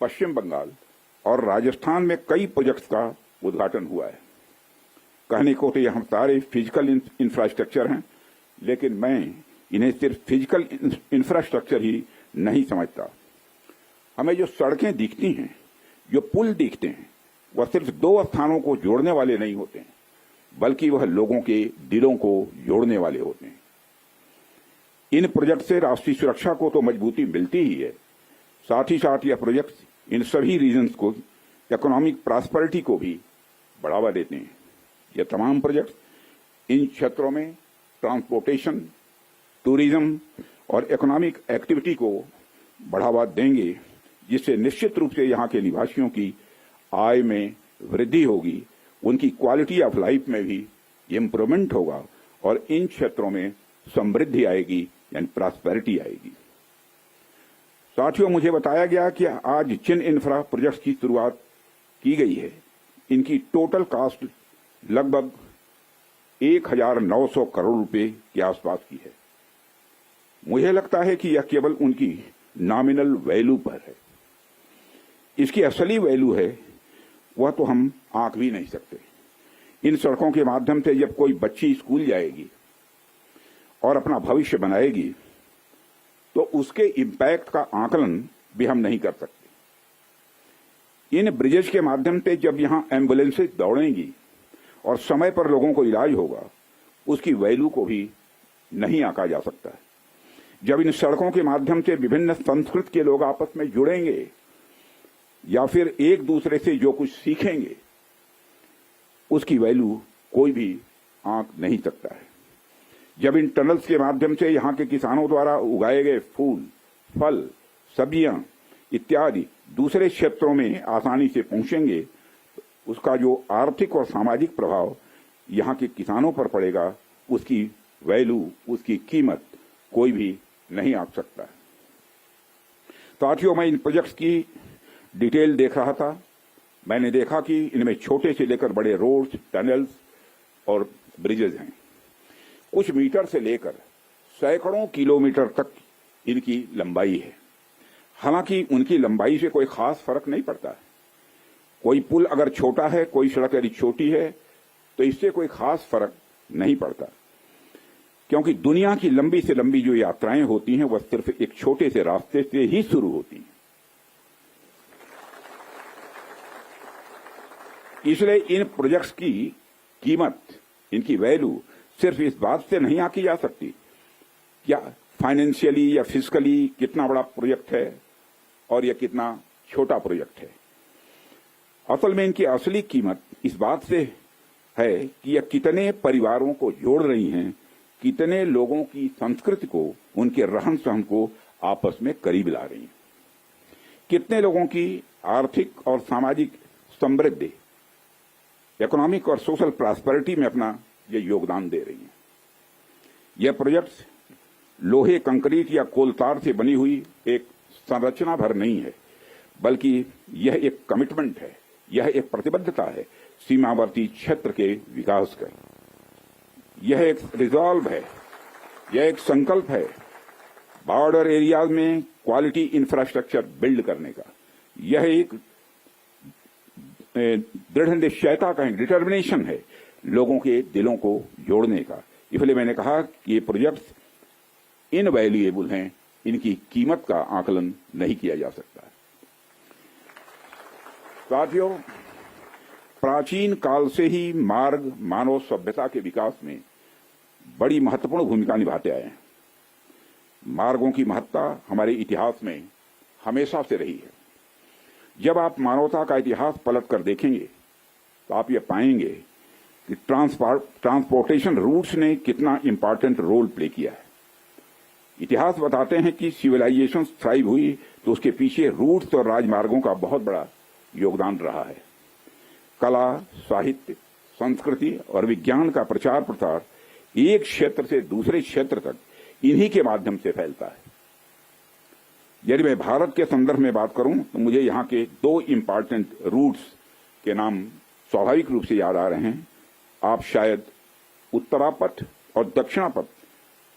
पश्चिम बंगाल और राजस्थान में कई प्रोजेक्ट्स का उद्घाटन हुआ है। कहने को तो यह सारे फिजिकल इंफ्रास्ट्रक्चर हैं, लेकिन मैं इन्हें सिर्फ फिजिकल इंफ्रास्ट्रक्चर ही नहीं समझता। हमें जो सड़कें दिखती हैं, जो पुल दिखते हैं, वह सिर्फ दो स्थानों को जोड़ने वाले नहीं होते हैं, बल्कि वह लोगों के दिलों को जोड़ने वाले होते हैं। इन प्रोजेक्ट से राष्ट्रीय सुरक्षा को तो मजबूती मिलती ही है, साथ ही साथ यह प्रोजेक्ट इन सभी रीजन्स को इकोनॉमिक प्रॉस्पेरिटी को भी बढ़ावा देते हैं। यह तमाम प्रोजेक्ट इन क्षेत्रों में ट्रांसपोर्टेशन, टूरिज्म और इकोनॉमिक एक्टिविटी को बढ़ावा देंगे, जिससे निश्चित रूप से यहाँ के निवासियों की आय में वृद्धि होगी, उनकी क्वालिटी ऑफ लाइफ में भी इम्प्रूवमेंट होगा और इन क्षेत्रों में समृद्धि आएगी, यानी प्रॉस्पेरिटी आएगी। साथियों, मुझे बताया गया कि आज जिन इंफ्रा प्रोजेक्ट्स की शुरुआत की गई है, इनकी टोटल कॉस्ट लगभग 1900 करोड़ रुपए के आसपास की है। मुझे लगता है कि यह केवल उनकी नॉमिनल वैल्यू पर है। इसकी असली वैल्यू है वह तो हम आंक भी नहीं सकते। इन सड़कों के माध्यम से जब कोई बच्ची स्कूल जाएगी और अपना भविष्य बनाएगी तो उसके इम्पैक्ट का आकलन भी हम नहीं कर सकते। इन ब्रिजेज के माध्यम से जब यहां एम्बुलेंसेज दौड़ेंगी और समय पर लोगों को इलाज होगा, उसकी वैल्यू को भी नहीं आंका जा सकता है। जब इन सड़कों के माध्यम से विभिन्न संस्कृति के लोग आपस में जुड़ेंगे या फिर एक दूसरे से जो कुछ सीखेंगे, उसकी वैल्यू कोई भी आंक नहीं सकता है। जब इन टनल्स के माध्यम से यहाँ के किसानों द्वारा उगाए गए फूल, फल, सब्जियां इत्यादि दूसरे क्षेत्रों में आसानी से पहुंचेंगे, उसका जो आर्थिक और सामाजिक प्रभाव यहाँ के किसानों पर पड़ेगा, उसकी वैल्यू, उसकी कीमत कोई भी नहीं आंक सकता है। साथियों, मैं इन प्रोजेक्ट्स की डिटेल देख रहा था। मैंने देखा कि इनमें छोटे से लेकर बड़े रोड्स, टनल्स और ब्रिजेज हैं। कुछ मीटर से लेकर सैकड़ों किलोमीटर तक इनकी लंबाई है। हालांकि उनकी लंबाई से कोई खास फर्क नहीं पड़ता है। कोई पुल अगर छोटा है, कोई सड़क यदि छोटी है, तो इससे कोई खास फर्क नहीं पड़ता, क्योंकि दुनिया की लंबी से लंबी जो यात्राएं होती हैं वह सिर्फ एक छोटे से रास्ते से ही शुरू होती हैं। इसलिए इन प्रोजेक्ट्स की कीमत, इनकी वैल्यू सिर्फ इस बात से नहीं आंकी जा सकती क्या फाइनेंशियली या फिजिकली कितना बड़ा प्रोजेक्ट है और यह कितना छोटा प्रोजेक्ट है। असल में इनकी असली कीमत इस बात से है कि यह कितने परिवारों को जोड़ रही हैं, कितने लोगों की संस्कृति को, उनके रहन सहन को आपस में करीब ला रही हैं, कितने लोगों की आर्थिक और सामाजिक समृद्धि, इकोनॉमिक और सोशल प्रॉस्पेरिटी में अपना ये योगदान दे रही हैं। यह प्रोजेक्ट लोहे, कंक्रीट या कोलतार से बनी हुई एक संरचना भर नहीं है, बल्कि यह एक कमिटमेंट है, यह एक प्रतिबद्धता है सीमावर्ती क्षेत्र के विकास का। यह एक रिजॉल्व है, यह एक संकल्प है बॉर्डर एरियाज में क्वालिटी इंफ्रास्ट्रक्चर बिल्ड करने का। यह एक दृढ़ निश्चयता का डिटर्मिनेशन है लोगों के दिलों को जोड़ने का। इसलिए मैंने कहा कि ये प्रोजेक्ट्स इनवैल्यूएबल हैं, इनकी कीमत का आकलन नहीं किया जा सकता। साथियों, प्राचीन काल से ही मार्ग मानव सभ्यता के विकास में बड़ी महत्वपूर्ण भूमिका निभाते आए हैं। मार्गों की महत्ता हमारे इतिहास में हमेशा से रही है। जब आप मानवता का इतिहास पलट कर देखेंगे तो आप ये पाएंगे कि ट्रांसपोर्टेशन रूट्स ने कितना इंपॉर्टेंट रोल प्ले किया है। इतिहास बताते हैं कि सिविलाइजेशन थ्राइव हुई तो उसके पीछे रूट्स और राजमार्गों का बहुत बड़ा योगदान रहा है। कला, साहित्य, संस्कृति और विज्ञान का प्रचार प्रसार एक क्षेत्र से दूसरे क्षेत्र तक इन्हीं के माध्यम से फैलता है। यदि मैं भारत के संदर्भ में बात करूं तो मुझे यहाँ के दो इंपॉर्टेंट रूट्स के नाम स्वाभाविक रूप से याद आ रहे हैं। आप शायद उत्तरापथ और दक्षिणापथ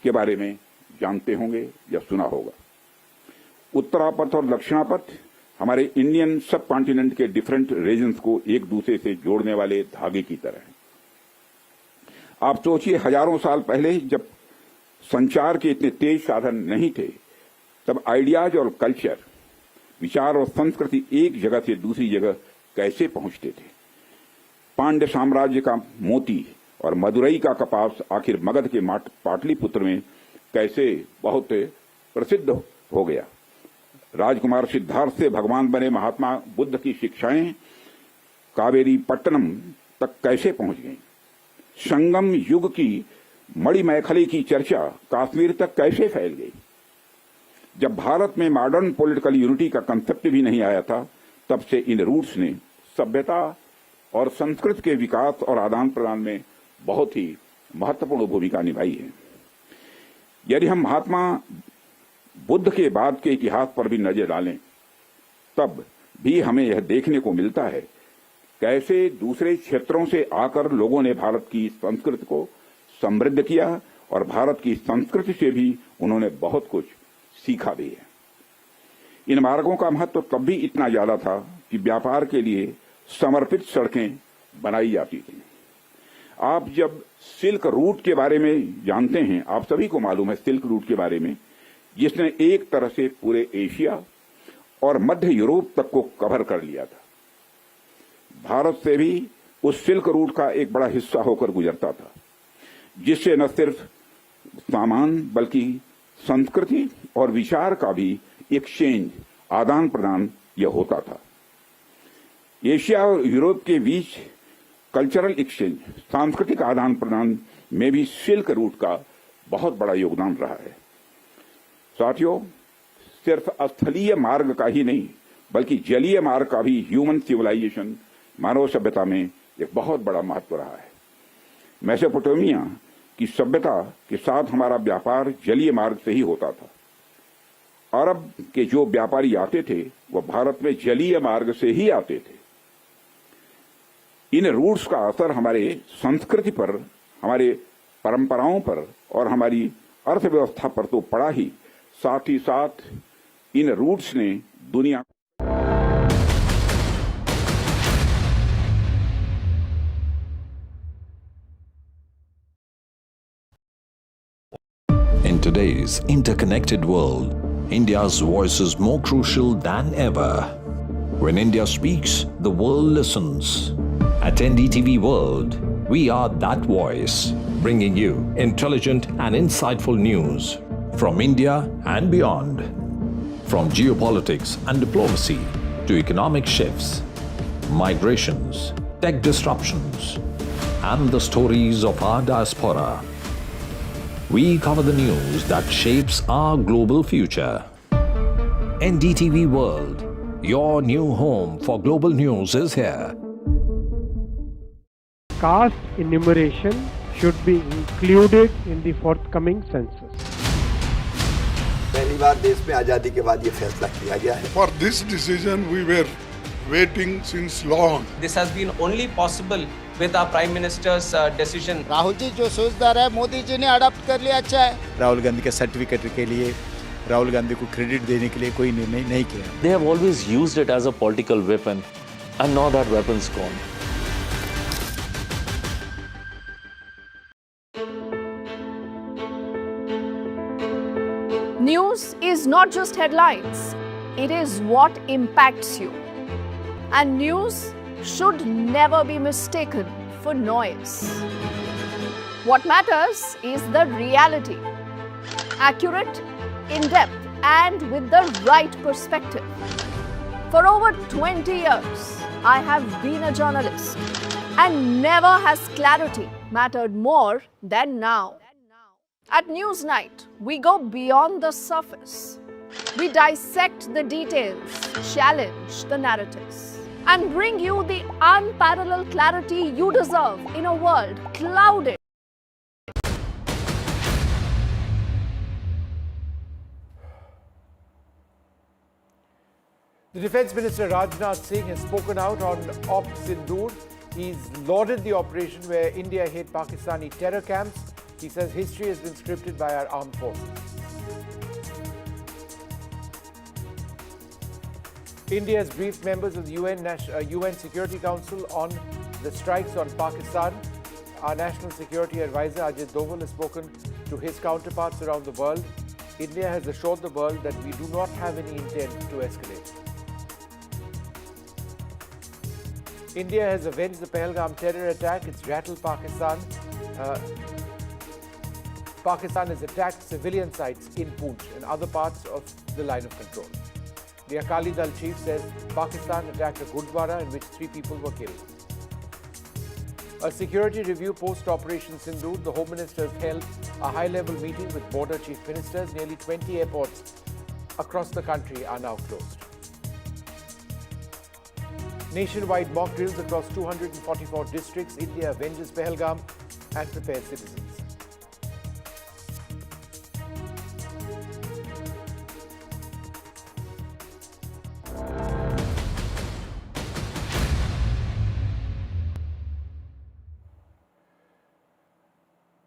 के बारे में जानते होंगे या सुना होगा। उत्तरापथ और दक्षिणापथ हमारे इंडियन सब कॉन्टिनेंट के डिफरेंट रीजन्स को एक दूसरे से जोड़ने वाले धागे की तरह हैं। आप सोचिए, हजारों साल पहले जब संचार के इतने तेज साधन नहीं थे, तब आइडियाज और कल्चर, विचार और संस्कृति एक जगह से दूसरी जगह कैसे पहुंचते थे। पांड्य साम्राज्य का मोती और मदुरई का कपास आखिर मगध के पाटलिपुत्र में कैसे बहुत प्रसिद्ध हो गया। राजकुमार सिद्धार्थ से भगवान बने महात्मा बुद्ध की शिक्षाएं कावेरी पट्टनम तक कैसे पहुंच गईं। संगम युग की मणिमैखली की चर्चा कश्मीर तक कैसे फैल गई। जब भारत में मॉडर्न पॉलिटिकल यूनिटी का कंसेप्ट भी नहीं आया था, तब से इन रूट्स ने सभ्यता और संस्कृति के विकास और आदान प्रदान में बहुत ही महत्वपूर्ण भूमिका निभाई है। यदि हम महात्मा बुद्ध के बाद के इतिहास पर भी नजर डालें, तब भी हमें यह देखने को मिलता है कैसे दूसरे क्षेत्रों से आकर लोगों ने भारत की संस्कृति को समृद्ध किया और भारत की संस्कृति से भी उन्होंने बहुत कुछ सीखा भी है। इन मार्गों का महत्व तब भी इतना ज्यादा था कि व्यापार के लिए समर्पित सड़कें बनाई जाती थी। आप जब सिल्क रूट के बारे में जानते हैं, आप सभी को मालूम है सिल्क रूट के बारे में, जिसने एक तरह से पूरे एशिया और मध्य यूरोप तक को कवर कर लिया था। भारत से भी उस सिल्क रूट का एक बड़ा हिस्सा होकर गुजरता था, जिससे न सिर्फ सामान बल्कि संस्कृति और विचार का भी एक्सचेंज, आदान प्रदान यह होता था। एशिया और यूरोप के बीच कल्चरल एक्सचेंज, सांस्कृतिक आदान प्रदान में भी सिल्क रूट का बहुत बड़ा योगदान रहा है। साथियों, सिर्फ स्थलीय मार्ग का ही नहीं बल्कि जलीय मार्ग का भी ह्यूमन सिविलाइजेशन, मानव सभ्यता में एक बहुत बड़ा महत्व रहा है। मेसोपोटामिया की सभ्यता के साथ हमारा व्यापार जलीय मार्ग से ही होता था। अरब के जो व्यापारी आते थे वह भारत में जलीय मार्ग से ही आते थे। इन रूट्स का असर हमारे संस्कृति पर, हमारे परंपराओं पर और हमारी अर्थव्यवस्था पर तो पड़ा ही, साथ ही साथ इन रूट्स ने दुनिया In today's interconnected world, India's voice is more crucial than ever. When India speaks, the world listens. At NDTV World, we are that voice, bringing you intelligent and insightful news from India and beyond. From geopolitics and diplomacy to economic shifts, migrations, tech disruptions, and the stories of our diaspora. We cover the news that shapes our global future. NDTV World, your new home for global news is here. Caste enumeration should be included in the forthcoming census. पहली बार देश में आजादी के बाद ये फैसला किया गया है। For this decision we were waiting since long. This has been only possible with our Prime Minister's decision. Rahul ji जो सोचदार है, मोदी जी ने अडॉप्ट कर लिया, अच्छा है। राहुल गांधी के सर्टिफिकेट के लिए, राहुल गांधी को क्रेडिट देने के लिए कोई निर्णय नहीं किया। They have always used it as a political weapon, and now that weapon's gone. News is not just headlines, it is what impacts you. And news should never be mistaken for noise. What matters is the reality. Accurate, in-depth, and with the right perspective. For over 20 years, I have been a journalist, and never has clarity mattered more than now. At Newsnight, we go beyond the surface. We dissect the details, challenge the narratives, and bring you the unparalleled clarity you deserve in a world clouded. The Defence Minister Rajnath Singh has spoken out on Sindoor. He's lauded the operation where India hit Pakistani terror camps. He says history has been scripted by our armed forces. India has briefed members of the UN Security Council on the strikes on Pakistan. Our National Security Advisor Ajit Doval has spoken to his counterparts around the world. India has assured the world that we do not have any intent to escalate. India has avenged the Pahalgam terror attack. It's rattled Pakistan. Pakistan has attacked civilian sites in Poonch and other parts of the line of control. The Akali Dal chief says Pakistan attacked a Gurdwara in which 3 people were killed. A security review post-Operation Sindoor, the Home Minister has held a high-level meeting with border chief ministers. Nearly 20 airports across the country are now closed. Nationwide mock drills across 244 districts. India avenges Pahalgam and prepares citizens.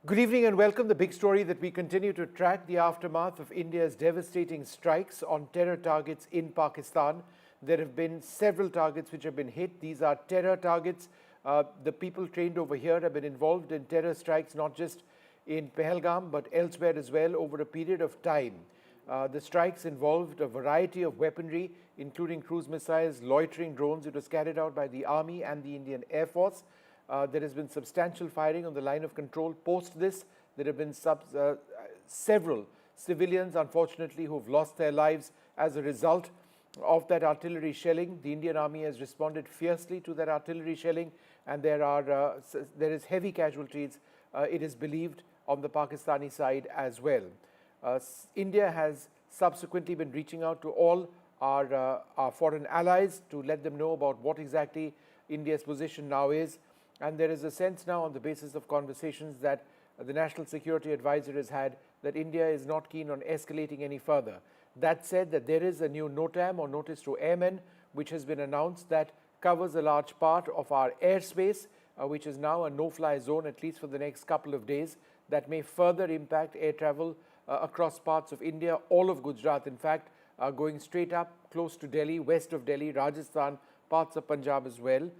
Good evening and welcome. The big story that we continue to track, the aftermath of India's devastating strikes on terror targets in Pakistan. There have been several targets which have been hit. These are terror targets. The people trained over here have been involved in terror strikes, not just in Pahalgam, but elsewhere as well over a period of time. The strikes involved a variety of weaponry, including cruise missiles, loitering drones. It was carried out by the Army and the Indian Air Force. There has been substantial firing on the line of control. Post this, there have been several civilians, unfortunately, who have lost their lives as a result of that artillery shelling. The Indian Army has responded fiercely to that artillery shelling, and there is heavy casualties, it is believed, on the Pakistani side as well. India has subsequently been reaching out to all our foreign allies to let them know about what exactly India's position now is. And there is a sense now, on the basis of conversations that the National Security Advisor has had, that India is not keen on escalating any further. That said, that there is a new NOTAM, or Notice to Airmen, which has been announced, that covers a large part of our airspace, which is now a no-fly zone, at least for the next couple of days. That may further impact air travel across parts of India, all of Gujarat, in fact, going straight up close to Delhi, west of Delhi, Rajasthan, parts of Punjab as well.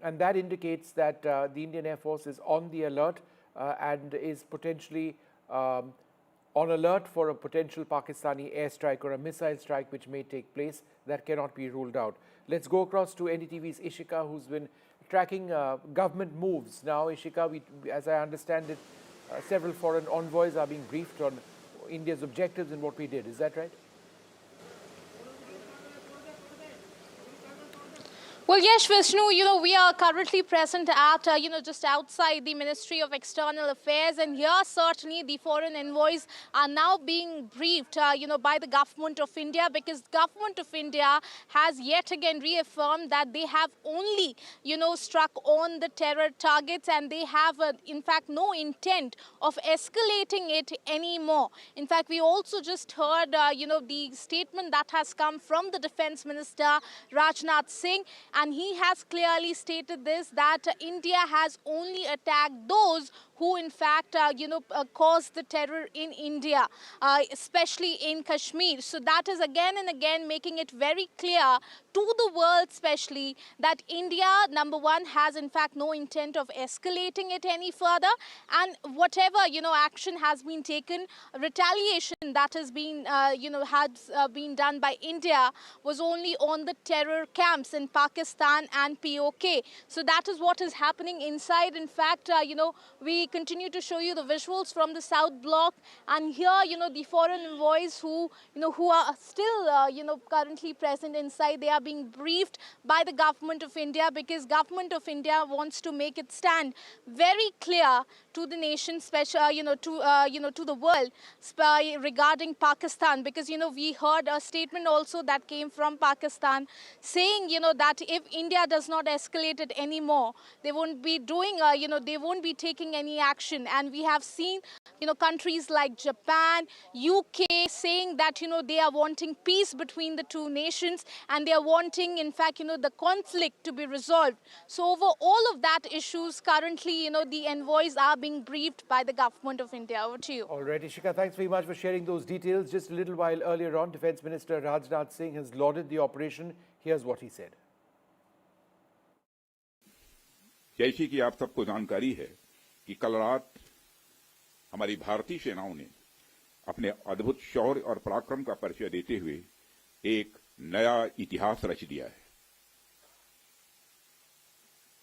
And that indicates that the Indian Air Force is on the alert and is potentially on alert for a potential Pakistani airstrike or a missile strike which may take place. That cannot be ruled out. Let's go across to NDTV's Ishika, who's been tracking government moves. Now, Ishika, as I understand it, several foreign envoys are being briefed on India's objectives and what we did. Is that right? Well, yes, Vishnu, we are currently present at, just outside the Ministry of External Affairs, and here certainly the foreign envoys are now being briefed, by the government of India, because government of India has yet again reaffirmed that they have only, struck on the terror targets, and they have, in fact, no intent of escalating it anymore. In fact, we also just heard, the statement that has come from the Defence Minister, Rajnath Singh, and he has clearly stated this, that India has only attacked those who in fact, caused the terror in India, especially in Kashmir. So that is again and again making it very clear to the world especially that India, number one, has in fact no intent of escalating it any further, and whatever, action has been taken, retaliation that has been, been done by India was only on the terror camps in Pakistan and POK. So that is what is happening inside. In fact, we continue to show you the visuals from the South Block, and here, the foreign envoys who are still, currently present inside, they are being briefed by the government of India, because government of India wants to make it stand very clear to the nation, to the world regarding Pakistan, because we heard a statement also that came from Pakistan saying that if India does not escalate it anymore, they won't be doing they won't be taking any action. And we have seen countries like Japan, UK saying that they are wanting peace between the two nations, and they are wanting in fact the conflict to be resolved. So over all of that issues, currently the envoys are being briefed by the government of India. Over to you. All right, Ishika, thanks very much for sharing those details. Just a little while earlier on, Defence Minister Rajnath Singh has lauded the operation. Here's what he said. जैसी कि आप सबको जानकारी है कि कल रात हमारी भारतीय सेनाओं ने अपने अद्भुत शौर्य और पराक्रम का परिचय देते हुए एक नया इतिहास रच दिया है।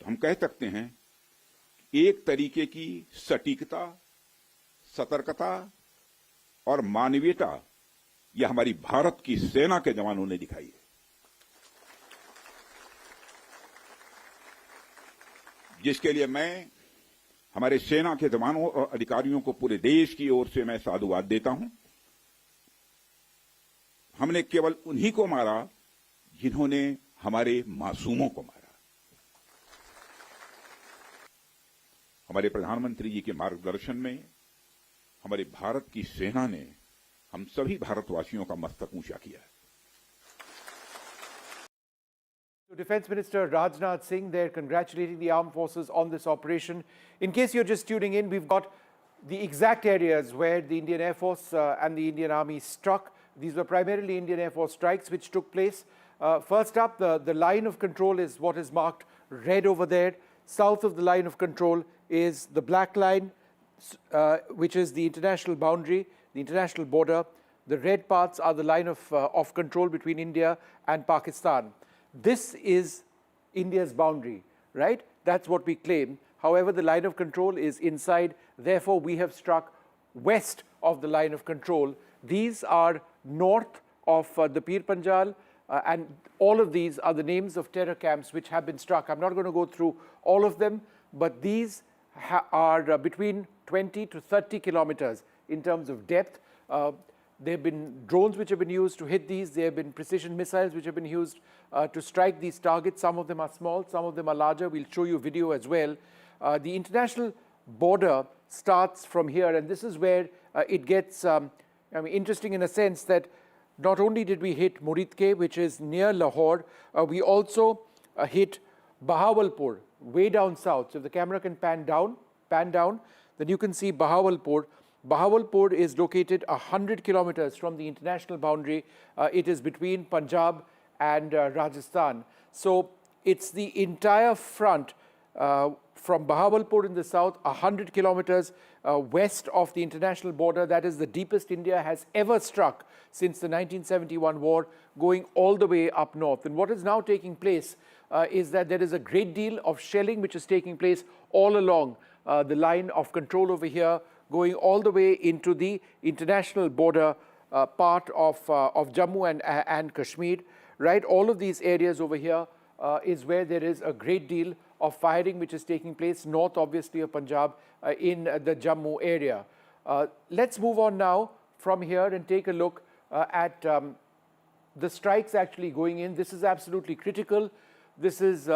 तो हम कह सकते हैं एक तरीके की सटीकता, सतर्कता और मानवीयता यह हमारी भारत की सेना के जवानों ने दिखाई है, जिसके लिए मैं हमारे सेना के जवानों और अधिकारियों को पूरे देश की ओर से मैं साधुवाद देता हूं। हमने केवल उन्हीं को मारा जिन्होंने हमारे मासूमों को मारा। हमारे प्रधानमंत्री जी के मार्गदर्शन में हमारे भारत की सेना ने हम सभी भारतवासियों का मस्तक ऊंचा किया है। Defense Minister Rajnath Singh there congratulating the armed forces on this operation. In case you're just tuning in, we've got the exact areas where the Indian Air Force and the Indian Army struck. These were primarily Indian Air Force strikes which took place. First up, the line of control is what is marked red over there. South of the line of control is the black line, which is the international boundary, the international border. The red parts are the line of control between India and Pakistan. This is India's boundary, right? That's what we claim. However, the line of control is inside. Therefore, we have struck west of the line of control. These are north of the Pir Panjal, and all of these are the names of terror camps which have been struck. I'm not going to go through all of them, but these are between 20 to 30 kilometers in terms of depth. There have been drones which have been used to hit these. There have been precision missiles which have been used to strike these targets. Some of them are small, some of them are larger. We'll show you video as well. The international border starts from here, and this is where it gets interesting in a sense that not only did we hit Muridke, which is near Lahore, we also hit Bahawalpur, way down south. So if the camera can pan down, then you can see Bahawalpur. Bahawalpur is located 100 kilometers from the international boundary. It is between Punjab and Rajasthan. So it's the entire front from Bahawalpur in the south, 100 kilometers west of the international border. That is the deepest India has ever struck since the 1971 war, going all the way up north. And what is now taking place is that there is a great deal of shelling which is taking place all along the line of control over here, going all the way into the international border part of Jammu and Kashmir, right? All of these areas over here is where there is a great deal of firing which is taking place north, obviously, of Punjab in the Jammu area. Let's move on now from here and take a look at the strikes actually going in. This is absolutely critical. This is,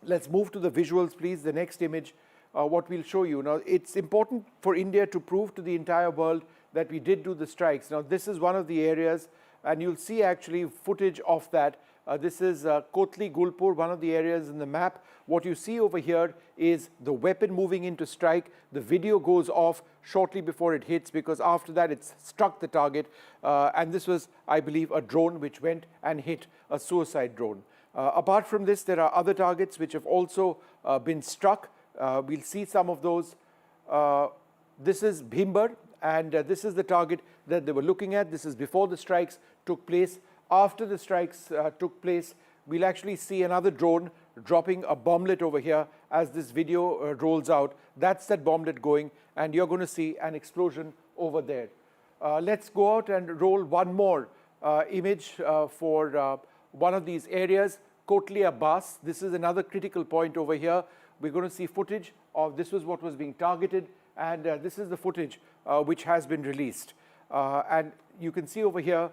let's move to the visuals, please, the next image. What we'll show you. Now, it's important for India to prove to the entire world that we did do the strikes. Now, this is one of the areas, and you'll see actually footage of that. This is Kotli Gulpur, one of the areas in the map. What you see over here is the weapon moving in to strike. The video goes off shortly before it hits, because after that it's struck the target. And this was, I believe, a drone which went and hit a suicide drone. Apart from this, there are other targets which have also been struck. We'll see some of those. This is Bhimbar, and this is the target that they were looking at. This is before the strikes took place. After the strikes took place, we'll actually see another drone dropping a bomblet over here as this video rolls out. That's that bomblet going, and you're going to see an explosion over there. Let's go out and roll one more image for one of these areas, Kotli Abbas. This is another critical point over here. We're going to see footage of this was what was being targeted, and this is the footage which has been released. And you can see over here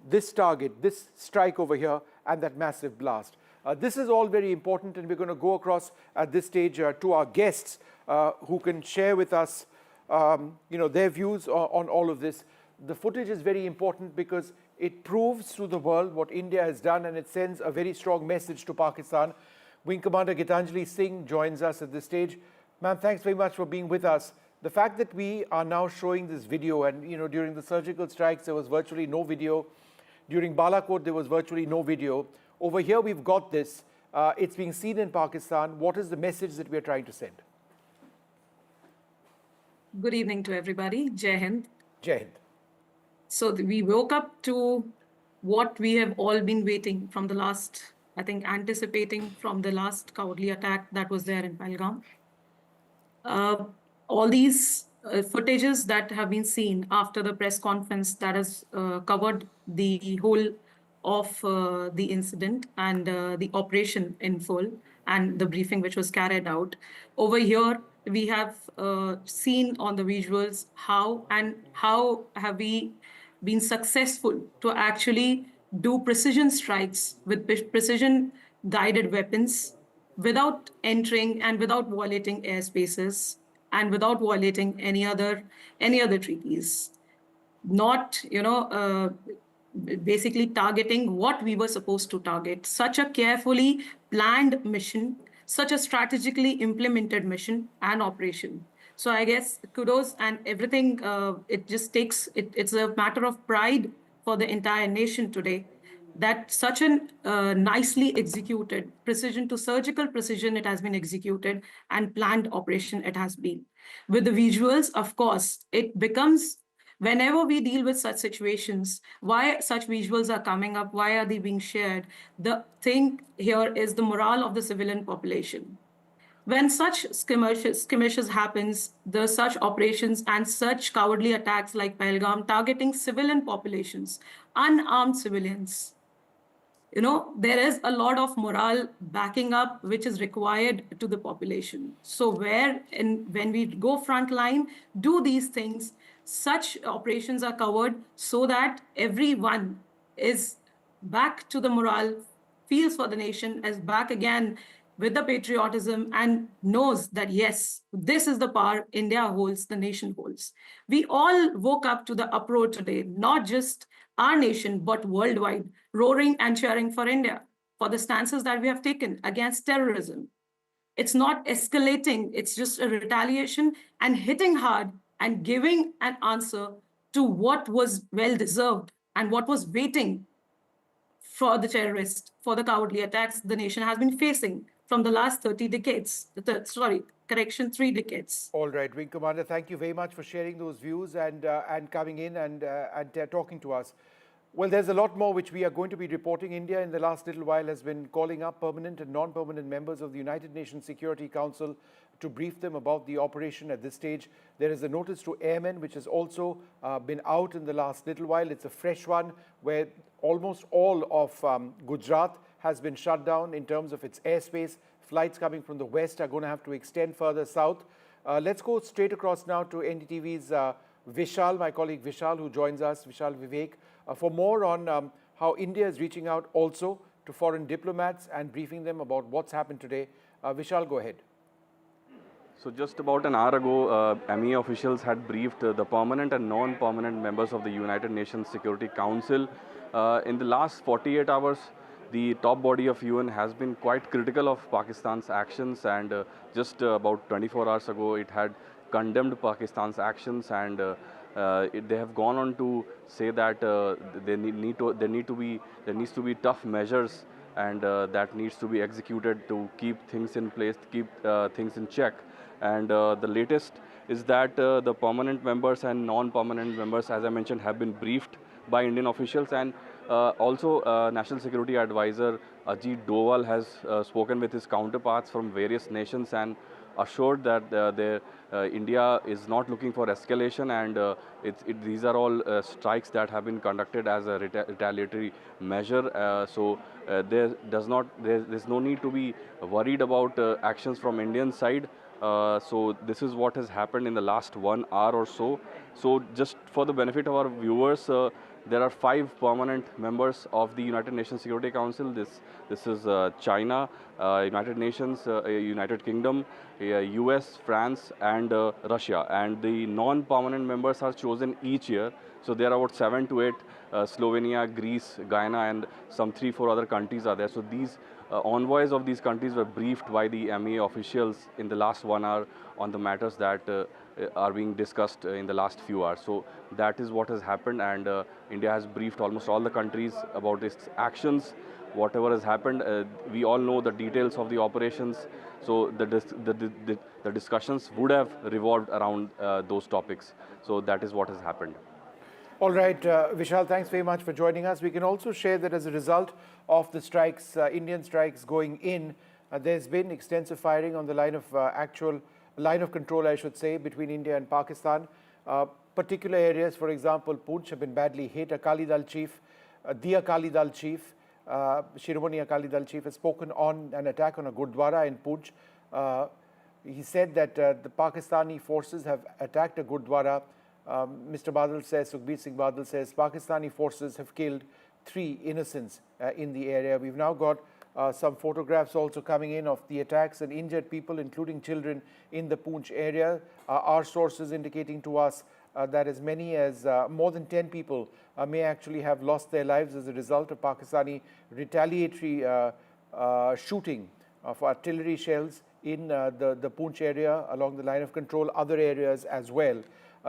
this target, this strike over here, and that massive blast. This is all very important, and we're going to go across at this stage to our guests who can share with us their views on all of this. The footage is very important because it proves to the world what India has done, and it sends a very strong message to Pakistan. Wing Commander Gitanjali Singh joins us at this stage. Ma'am, thanks very much for being with us. The fact that we are now showing this video, and during the surgical strikes there was virtually no video. During Balakot there was virtually no video. Over here we've got this. It's being seen in Pakistan. What is the message that we are trying to send? Good evening to everybody. Jai Hind. Jai Hind. So we woke up to what we have all been waiting from the last, I think, anticipating from the last cowardly attack that was there in Pahalgam. all these footages that have been seen after the press conference that has covered the whole of the incident and the operation in full and the briefing which was carried out. Over here, we have seen on the visuals how have we been successful to actually do precision strikes with precision guided weapons without entering and without violating airspaces and without violating any other treaties, not basically targeting what we were supposed to target. Such a carefully planned mission, such a strategically implemented mission and operation. So I guess kudos and everything. It just takes it's a matter of pride for the entire nation today that such an nicely executed precision to surgical precision it has been executed and planned operation it has been. With the visuals, of course, it becomes whenever we deal with such situations, why such visuals are coming up, why are they being shared? The thing here is the morale of the civilian population. When such skirmishes happens, the such operations and such cowardly attacks like Pahalgam targeting civilian populations, unarmed civilians, there is a lot of morale backing up which is required to the population. So when we go frontline, do these things, such operations are covered so that everyone is back to the morale, feels for the nation, is back again with the patriotism and knows that, yes, this is the power India holds, the nation holds. We all woke up to the uproar today, not just our nation, but worldwide, roaring and cheering for India, for the stances that we have taken against terrorism. It's not escalating, it's just a retaliation and hitting hard and giving an answer to what was well-deserved and what was waiting for the terrorists, for the cowardly attacks the nation has been facing from the last 30 decades. 3 decades. All right, Wing Commander, thank you very much for sharing those views and coming in and talking to us. Well, there's a lot more which we are going to be reporting. India in the last little while has been calling up permanent and non-permanent members of the United Nations Security Council to brief them about the operation at this stage. There is a notice to airmen which has also been out in the last little while. It's a fresh one where almost all of Gujarat has been shut down in terms of its airspace. Flights coming from the west are going to have to extend further south. Let's go straight across now to NDTV's Vishal, my colleague Vishal, who joins us, Vishal Vivek, for more on how India is reaching out also to foreign diplomats and briefing them about what's happened today. Vishal, go ahead. So just about an hour ago, MEA officials had briefed the permanent and non-permanent members of the United Nations Security Council. In the last 48 hours, the top body of UN has been quite critical of Pakistan's actions, and just about 24 hours ago, it had condemned Pakistan's actions, and they have gone on to say that there needs to be tough measures, and that needs to be executed to keep things in place, keep things in check. And the latest is that the permanent members and non-permanent members, as I mentioned, have been briefed by Indian officials, and also National Security Advisor Ajit Doval has spoken with his counterparts from various nations and assured that India is not looking for escalation, and these are all strikes that have been conducted as a retaliatory measure. So there's no need to be worried about actions from Indian side. So this is what has happened in the last 1 hour or so. So just for the benefit of our viewers, there are 5 permanent members of the United Nations Security Council. This is China, United Nations, United Kingdom, US, France, and Russia. And the non-permanent members are chosen each year. So there are about 7 to 8, Slovenia, Greece, Guyana, and some 3-4 other countries are there. So these envoys of these countries were briefed by the MEA officials in the last 1 hour on the matters that are being discussed in the last few hours. So that is what has happened, and India has briefed almost all the countries about its actions, whatever has happened. We all know the details of the operations, so the discussions would have revolved around those topics. So that is what has happened. All right, Vishal, thanks very much for joining us. We can also share that as a result of the strikes, Indian strikes going in, there's been extensive firing on the line of actual line of control, I should say, between India and Pakistan. Particular areas, for example, Poonch have been badly hit. Akali Dal chief, the Akali Dal chief, Shiromani Akali Dal chief has spoken on an attack on a Gurdwara in Poonch. He said that the Pakistani forces have attacked a Gurdwara. Mr. Badal says, Sukhbir Singh Badal says, Pakistani forces have killed 3 innocents in the area. We've now got some photographs also coming in of the attacks and injured people, including children, in the Poonch area. Our sources indicating to us that as many as more than 10 people may actually have lost their lives as a result of Pakistani retaliatory shooting of artillery shells in the Poonch area along the line of control, other areas as well.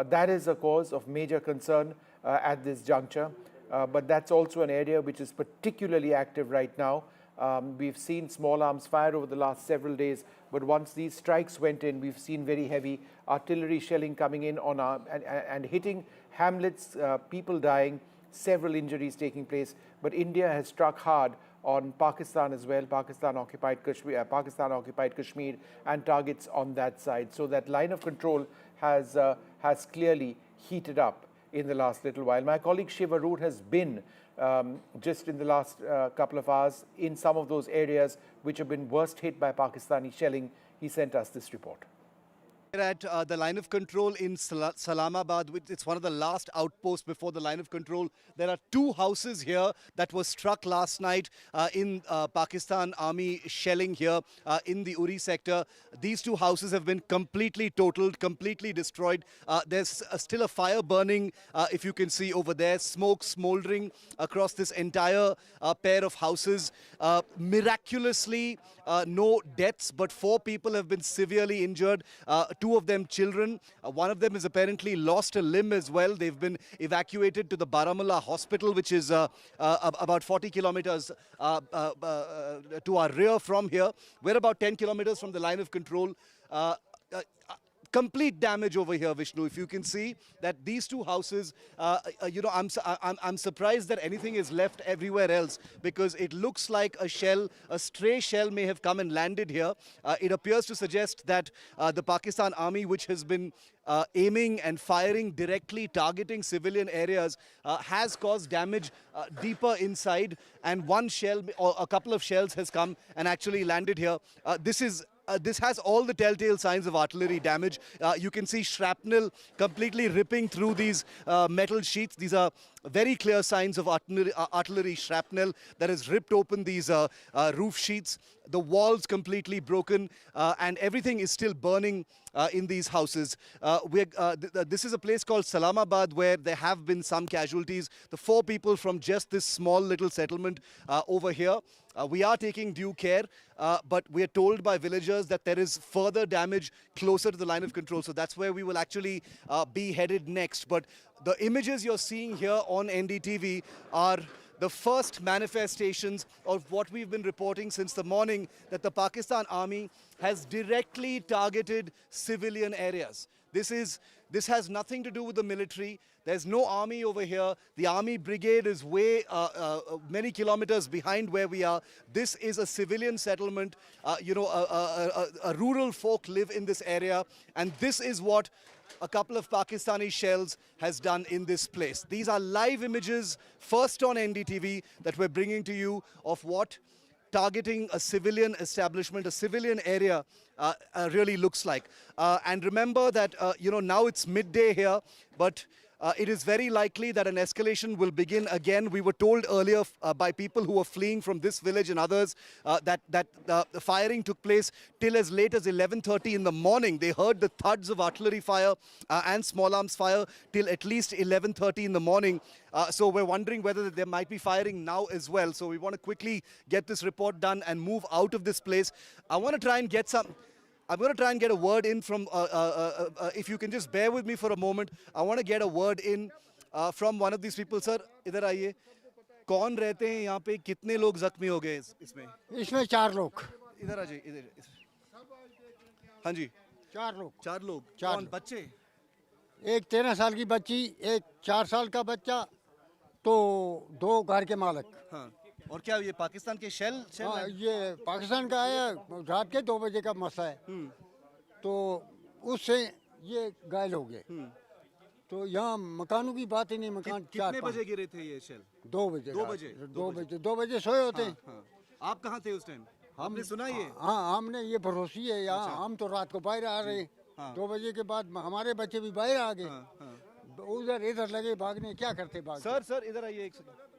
That is a cause of major concern at this juncture, but that's also an area which is particularly active right now. We've seen small arms fire over the last several days, but once these strikes went in, we've seen very heavy artillery shelling coming in on and hitting hamlets, people dying, several injuries taking place. But India has struck hard on Pakistan as well, Pakistan-occupied Kashmir, and targets on that side. So that line of control has clearly heated up in the last little while. My colleague Shiv Arur has been just in the last couple of hours in some of those areas which have been worst hit by Pakistani shelling. He sent us this report. At the line of control in Salamabad, it's one of the last outposts before the line of control. There are 2 houses here that were struck last night in Pakistan Army shelling here in the Uri sector. These 2 houses have been completely totaled, completely destroyed. There's still a fire burning, if you can see over there, smoke smoldering across this entire pair of houses. Miraculously, no deaths, but 4 people have been severely injured. 2 of them children. One of them has apparently lost a limb as well. They've been evacuated to the Baramulla hospital, which is about 40 kilometers to our rear from here. We're about 10 kilometers from the line of control. Complete damage over here, Vishnu. If you can see that these 2 houses, I'm surprised that anything is left everywhere else, because it looks like a stray shell may have come and landed here. It appears to suggest that the Pakistan Army, which has been aiming and firing directly, targeting civilian areas, has caused damage deeper inside, and one shell or a couple of shells has come and actually landed here. This has all the telltale signs of artillery damage. You can see shrapnel completely ripping through these metal sheets. These are very clear signs of artillery shrapnel that has ripped open these roof sheets. The walls completely broken, and everything is still burning in these houses. This is a place called Salamabad where there have been some casualties. The 4 people from just this small little settlement over here. We are taking due care, but we are told by villagers that there is further damage closer to the line of control. So that's where we will actually be headed next. But the images you're seeing here on NDTV are the first manifestations of what we've been reporting since the morning, that the Pakistan Army has directly targeted civilian areas. This has nothing to do with the military. There's no army over here. The army brigade is way many kilometers behind where we are. This is a civilian settlement. A rural folk live in this area, and this is what a couple of Pakistani shells has done in this place. These are live images, first on NDTV, that we're bringing to you of what targeting a civilian establishment, a civilian area really looks like. And remember that, now it's midday here, but it is very likely that an escalation will begin again. We were told earlier by people who were fleeing from this village and others that the firing took place till as late as 11:30 in the morning. They heard the thuds of artillery fire and small arms fire till at least 11:30 in the morning. So we're wondering whether there might be firing now as well. So we want to quickly get this report done and move out of this place. I'm going to try and get a word in from, if you can just bear with me for a moment. I want to get a word in from one of these people. Sir, इधर आइए. कौन रहते हैं यहाँ पे? कितने लोग जख्मी हो गए इसमें? इसमें 4 लोग. इधर आ जाइए, इधर. हाँ जी. 4 लोग. 4 लोग. कौन? बच्चे? एक 13 साल की बच्ची, एक 4 साल का बच्चा, तो 2 घर के मालिक. हाँ. और क्या ये पाकिस्तान के शेल? हाँ, ये पाकिस्तान का है. रात के 2 बजे का मसला है. तो उससे ये घायल हो गए। तो यहाँ मकानों की बात ही नहीं, मकान कितने बजे गिरे थे ये शेल? 2 बजे। 2 बजे सोए होते हैं। आप कहाँ थे उस टाइम? आपने सुना ये? हाँ, हमने ये भरोसी है यहाँ। हम तो रात को बाहर आ रहे हैं। 2 बजे के बाद हमारे बच्चे भी बाहर आ गए। उधर इधर लगे भागने, क्या करते भाग। सर इधर आइए एक सेकंड।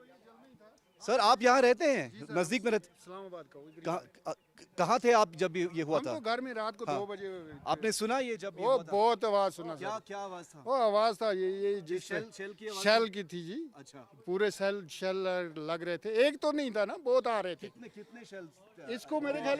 सर आप यहाँ रहते हैं, नजदीक में रहते? इस्लामाबाद का। कहाँ थे आप जब ये हुआ था? हम तो घर में रात को 2 बजे। आपने सुना ये जब ये वो हुआ था? बहुत आवाज सुना। क्या आवाज था? वो आवाज था ये शेल की थी जी। अच्छा, पूरे शेल लग रहे थे। एक तो नहीं था ना, बहुत आ रहे थे। कितने शेल? इसको मेरे ख्याल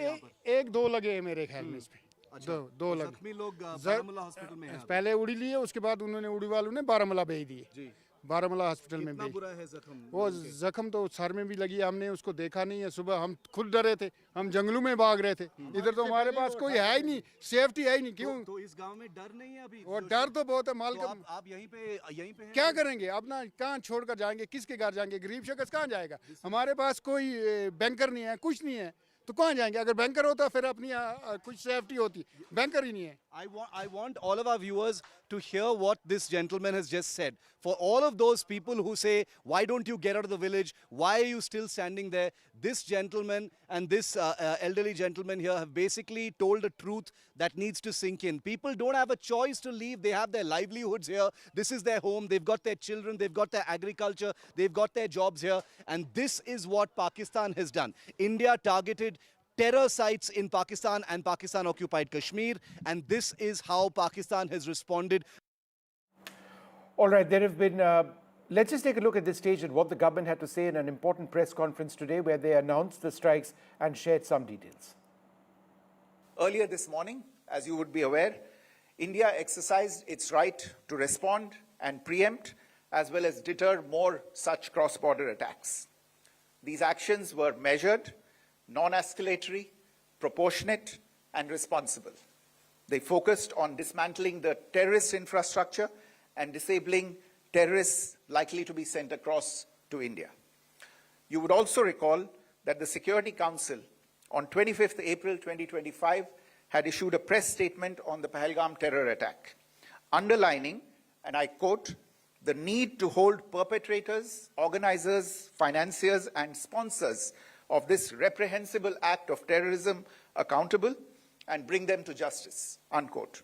1-2 लगे हैं मेरे ख्याल में इसमें। अच्छा, दो लगे। जख्मी लोग बारामूला हॉस्पिटल में हैं। पहले उड़ी लिए, उसके बाद उन्होंने उड़ी वालों ने बारामूला भेज दिए। जी, बारामूला हॉस्पिटल में भेज। बुरा है जख्म? वो जख्म तो सर में भी लगी, हमने उसको देखा नहीं है। सुबह हम खुद डरे थे, हम जंगलों में भाग रहे थे। इधर तो हमारे पास कोई है ही नहीं, सेफ्टी है ही नहीं। क्यों? तो इस गांव में डर नहीं है अभी? वो डर तो बहुत है माल। तो आप यहीं पे क्या करेंगे? अपना कहाँ छोड़कर जाएंगे? किसके घर जाएंगे? गरीब शख्स कहाँ जाएगा? हमारे पास कोई बैंकर नहीं है, कुछ नहीं है, तो कहाँ जाएंगे? अगर बैंकर होता फिर अपनी कुछ सेफ्टी होती। बैंकर ही नहीं है। I want all of our viewers to hear what this gentleman has just said. For all of those people who say, why don't you get out of the village? Why are you still standing there? This gentleman and this elderly gentleman here have basically told a truth that needs to sink in. People don't have a choice to leave. They have their livelihoods here. This is their home. They've got their children. They've got their agriculture. They've got their jobs here. And this is what Pakistan has done. India targeted terror sites in Pakistan and Pakistan-occupied Kashmir, and this is how Pakistan has responded. All right, there have been, let's just take a look at this stage and what the government had to say in an important press conference today where they announced the strikes and shared some details. Earlier this morning, as you would be aware, India exercised its right to respond and preempt as well as deter more such cross-border attacks. These actions were measured, non-escalatory, proportionate, and responsible. They focused on dismantling the terrorist infrastructure and disabling terrorists likely to be sent across to India. You would also recall that the Security Council on 25th April 2025 had issued a press statement on the Pahalgam terror attack, underlining, and I quote, the need to hold perpetrators, organizers, financiers, and sponsors of this reprehensible act of terrorism accountable and bring them to justice, unquote.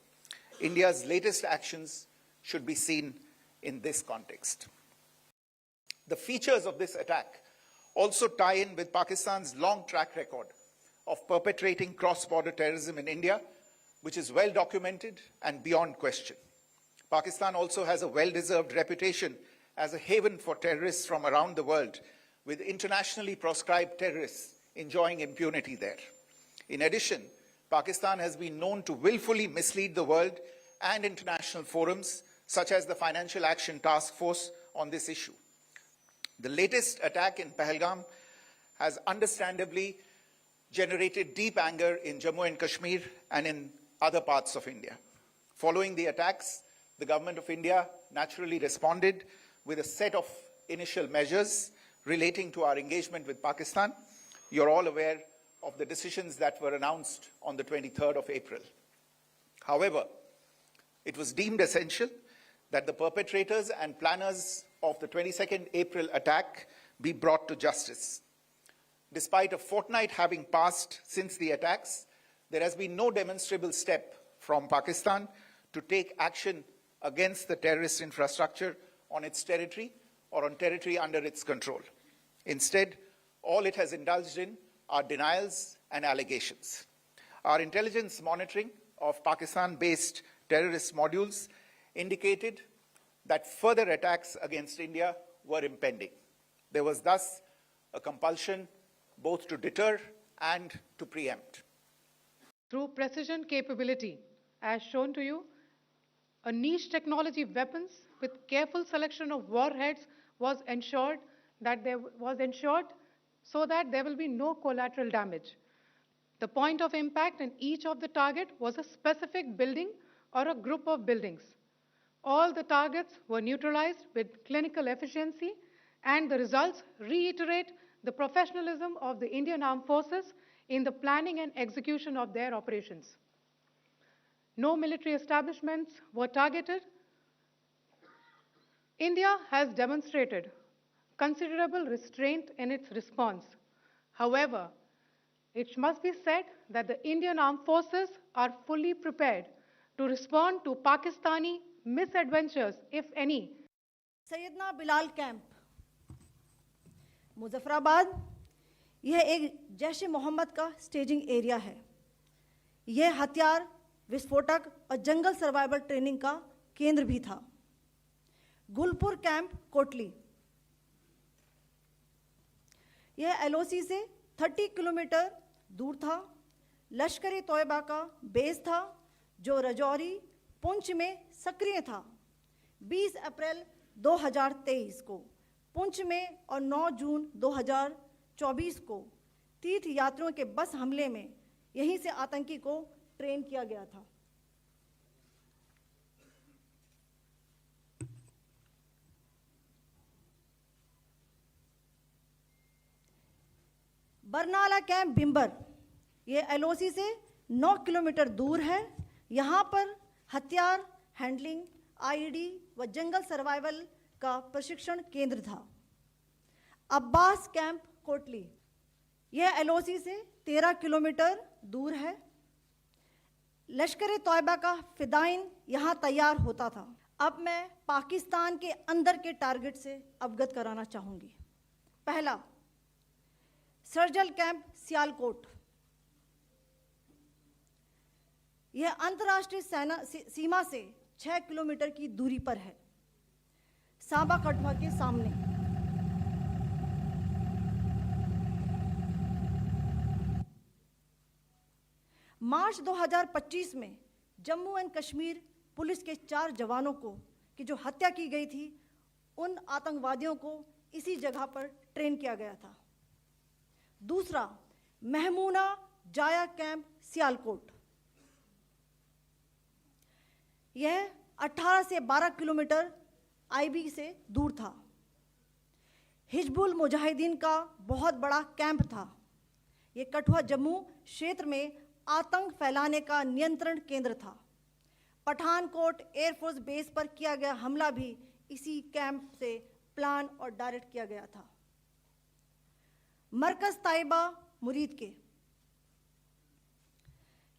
India's latest actions should be seen in this context. The features of this attack also tie in with Pakistan's long track record of perpetrating cross-border terrorism in India, which is well documented and beyond question. Pakistan also has a well-deserved reputation as a haven for terrorists from around the world, with internationally proscribed terrorists enjoying impunity there. In addition, Pakistan has been known to willfully mislead the world and international forums, such as the Financial Action Task Force, on this issue. The latest attack in Pahalgam has understandably generated deep anger in Jammu and Kashmir and in other parts of India. Following the attacks, the Government of India naturally responded with a set of initial measures relating to our engagement with Pakistan. You're all aware of the decisions that were announced on the 23rd of April. However, it was deemed essential that the perpetrators and planners of the 22nd April attack be brought to justice. Despite a fortnight having passed since the attacks, there has been no demonstrable step from Pakistan to take action against the terrorist infrastructure on its territory or on territory under its control. Instead, all it has indulged in are denials and allegations. Our intelligence monitoring of Pakistan-based terrorist modules indicated that further attacks against India were impending. There was thus a compulsion both to deter and to preempt. Through precision capability, as shown to you, a niche technology weapons with careful selection of warheads was ensured so that there will be no collateral damage. The point of impact in each of the target was a specific building or a group of buildings. All the targets were neutralized with clinical efficiency, and the results reiterate the professionalism of the Indian Armed Forces in the planning and execution of their operations. No military establishments were targeted. India has demonstrated considerable restraint in its response. However, it must be said that the Indian armed forces are fully prepared to respond to Pakistani misadventures, if any. Syedna Bilal camp, Muzaffarabad, यह एक जैश मोहम्मद का staging area है। यह हथियार, विस्फोटक और जंगल survival training का केंद्र भी था। गुलपुर कैंप, कोटली, यह LoC से 30 किलोमीटर दूर था। लश्कर तोयबा का बेस था जो रजौरी, पुंछ में सक्रिय था। 20 अप्रैल 2023 को पुंछ में और 9 जून 2024 को तीर्थ यात्रियों के बस हमले में यहीं से आतंकी को ट्रेन किया गया था। बरनाला कैंप, बिंबर, ये LoC से 9 किलोमीटर दूर है। यहाँ पर हथियार हैंडलिंग, IED व जंगल सर्वाइवल का प्रशिक्षण केंद्र था। अब्बास कैंप, कोटली, यह LoC से 13 किलोमीटर दूर है। लश्कर तोयबा का फिदाइन यहाँ तैयार होता था। अब मैं पाकिस्तान के अंदर के टारगेट से अवगत कराना चाहूँगी। पहला, सर्जल कैंप, सियालकोट, यह अंतर्राष्ट्रीय सीमा से 6 किलोमीटर की दूरी पर है, सांबा कठुआ के सामने। मार्च 2025 में जम्मू एंड कश्मीर पुलिस के 4 जवानों को की जो हत्या की गई थी, उन आतंकवादियों को इसी जगह पर ट्रेन किया गया था। दूसरा, महमूना जाया कैंप, सियालकोट, यह 18 से 12 किलोमीटर IB से दूर था। हिजबुल मुजाहिदीन का बहुत बड़ा कैंप था। यह कठुआ जम्मू क्षेत्र में आतंक फैलाने का नियंत्रण केंद्र था। पठानकोट एयरफोर्स बेस पर किया गया हमला भी इसी कैंप से प्लान और डायरेक्ट किया गया था। मरकज ताइबा, मुरीद के,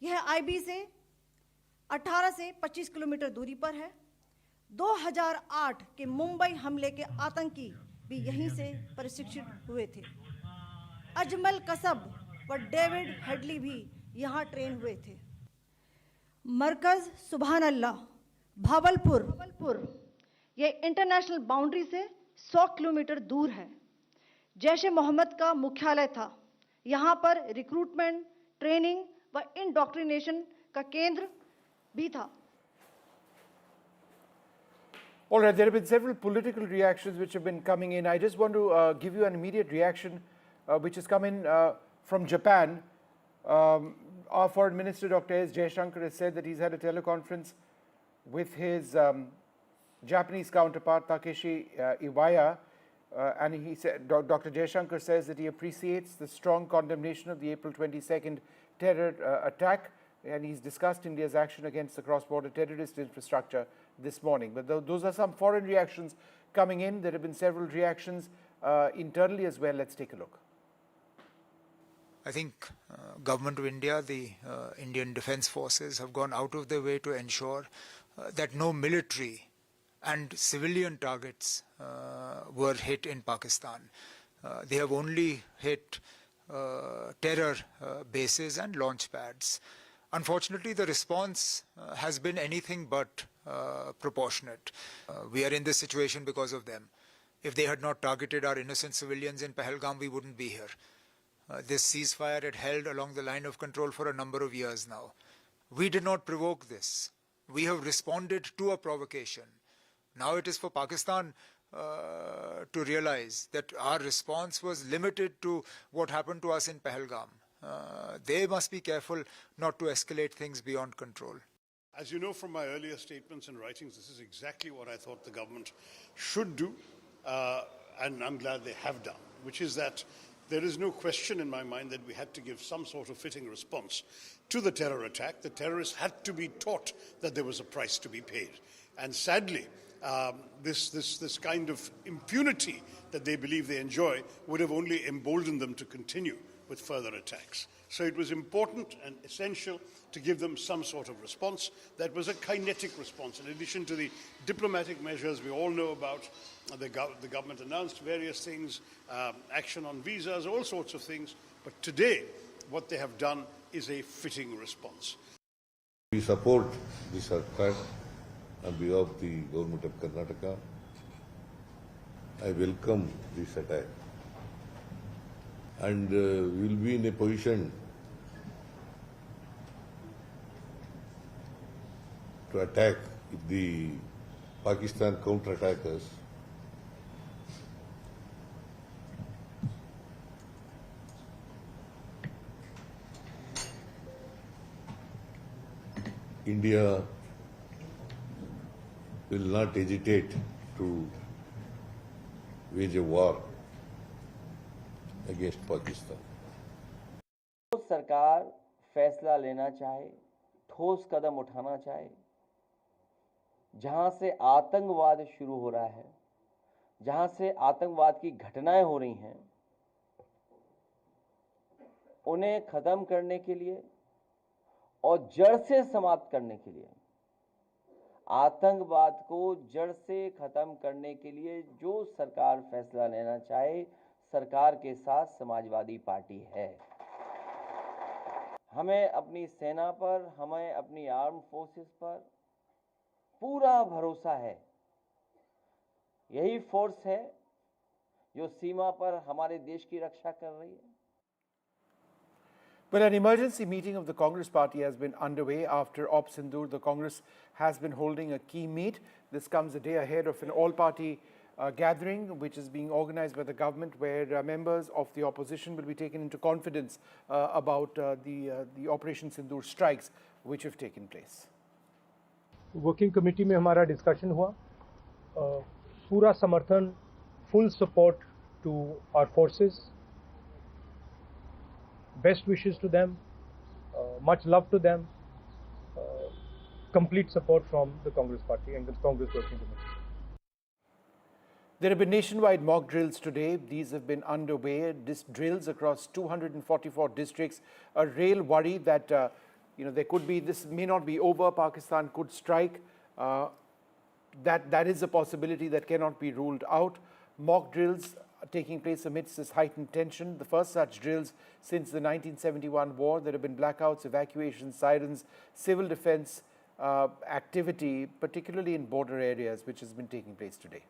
यह IB से 18 से 25 किलोमीटर दूरी पर है। 2008 के मुंबई हमले के आतंकी भी यहीं से प्रशिक्षित हुए थे। अजमल कसब व डेविड हेडली भी यहाँ ट्रेन हुए थे। मरकज सुभान अल्लाह, भावलपुर, यह इंटरनेशनल बाउंड्री से 100 किलोमीटर दूर है। जैश मोहम्मद का मुख्यालय था। यहाँ पर रिक्रूटमेंट, ट्रेनिंग व इंडोक्ट्रिनेशन का केंद्र भी था। All right, there have been several political reactions which have been coming in. I just want to give you an immediate reaction which has come in from Japan. Our Foreign Minister, Dr. S. Jaishankar, has said that he's had a teleconference with his Japanese counterpart, Takeshi Iwaya, and he said, Dr. Jaishankar says that he appreciates the strong condemnation of the April 22nd terror attack, and he's discussed India's action against the cross-border terrorist infrastructure this morning. But those are some foreign reactions coming in. There have been several reactions internally as well. Let's take a look. I think Government of India, the Indian Defence Forces have gone out of their way to ensure that no military and civilian targets were hit in Pakistan. They have only hit terror bases and launch pads. Unfortunately, the response has been anything but proportionate. We are in this situation because of them. If they had not targeted our innocent civilians in Pahalgam, we wouldn't be here. This ceasefire had held along the line of control for a number of years now. We did not provoke this. We have responded to a provocation. Now it is for Pakistan to realize that our response was limited to what happened to us in Pahalgam. They must be careful not to escalate things beyond control. As you know from my earlier statements and writings, this is exactly what I thought the government should do, and I'm glad they have done, which is that There is no question in my mind that we had to give some sort of fitting response to the terror attack. The terrorists had to be taught that there was a price to be paid. And sadly, this kind of impunity that they believe they enjoy would have only emboldened them to continue with further attacks. So it was important and essential to give them some sort of response that was a kinetic response. In addition to the diplomatic measures we all know about, the government announced various things, action on visas, all sorts of things. But today, what they have done is a fitting response. We support this attack on behalf of the government of Karnataka. I welcome this attack. And we will be in a position to attack if the Pakistan counter-attack us. India will not hesitate to wage a war against Pakistan. सरकार फैसला लेना चाहे, ठोस कदम उठाना चाहे, जहां से आतंकवाद शुरू हो रहा है, जहां से आतंकवाद की घटनाएं हो रही हैं, उन्हें खत्म करने के लिए और जड़ से समाप्त करने के लिए, आतंकवाद को जड़ से खत्म करने के लिए जो सरकार फैसला लेना चाहे, सरकार के साथ समाजवादी पार्टी है। हमें अपनी सेना पर, हमें अपनी आर्म फोर्सेस पर पूरा भरोसा है। यही फोर्स है जो सीमा पर हमारे देश की रक्षा कर रही है। Well, an emergency meeting of the Congress party has been underway after Op Sindoor. The Congress has been holding a key meet. This comes a day ahead of an all-party gathering which is being organized by the government, where members of the opposition will be taken into confidence about the Operation Sindoor strikes which have taken place. Working committee में हमारा discussion हुआ, पूरा समर्थन, full support to our forces, best wishes to them, much love to them, complete support from the Congress party and the Congress working committee. There have been nationwide mock drills today. These have been underway, drills across 244 districts. A real worry that there could be, this may not be over, Pakistan could strike. That is a possibility that cannot be ruled out. Mock drills are taking place amidst this heightened tension. The first such drills since the 1971 war. There have been blackouts, evacuations, sirens, civil defense activity, particularly in border areas, which has been taking place today.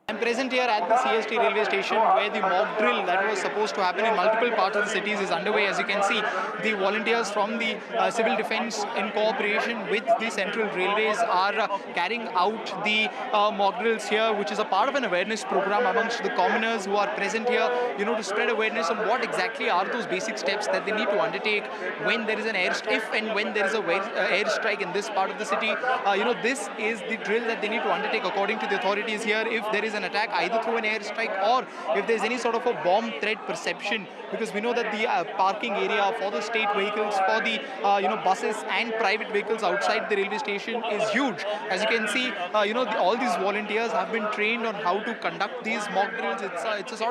I'm present here at the CST railway station where the mock drill that was supposed to happen in multiple parts of the cities is underway. As you can see, the volunteers from the civil defense in cooperation with the central railways are carrying out the mock drills here, which is a part of an awareness program amongst the commoners who are present here, to spread awareness on what exactly are those basic steps that they need to undertake when there is an if and when there is a airstrike in this part of the city. This is the drill that they need to undertake according to the authorities here if there is an attack either through an airstrike or if there is any sort of a bomb threat perception, because we know that the parking area for the state vehicles, for the buses and private vehicles outside the railway station is huge. As you can see, all these volunteers have been trained on how to conduct these mock drills. It's a sort of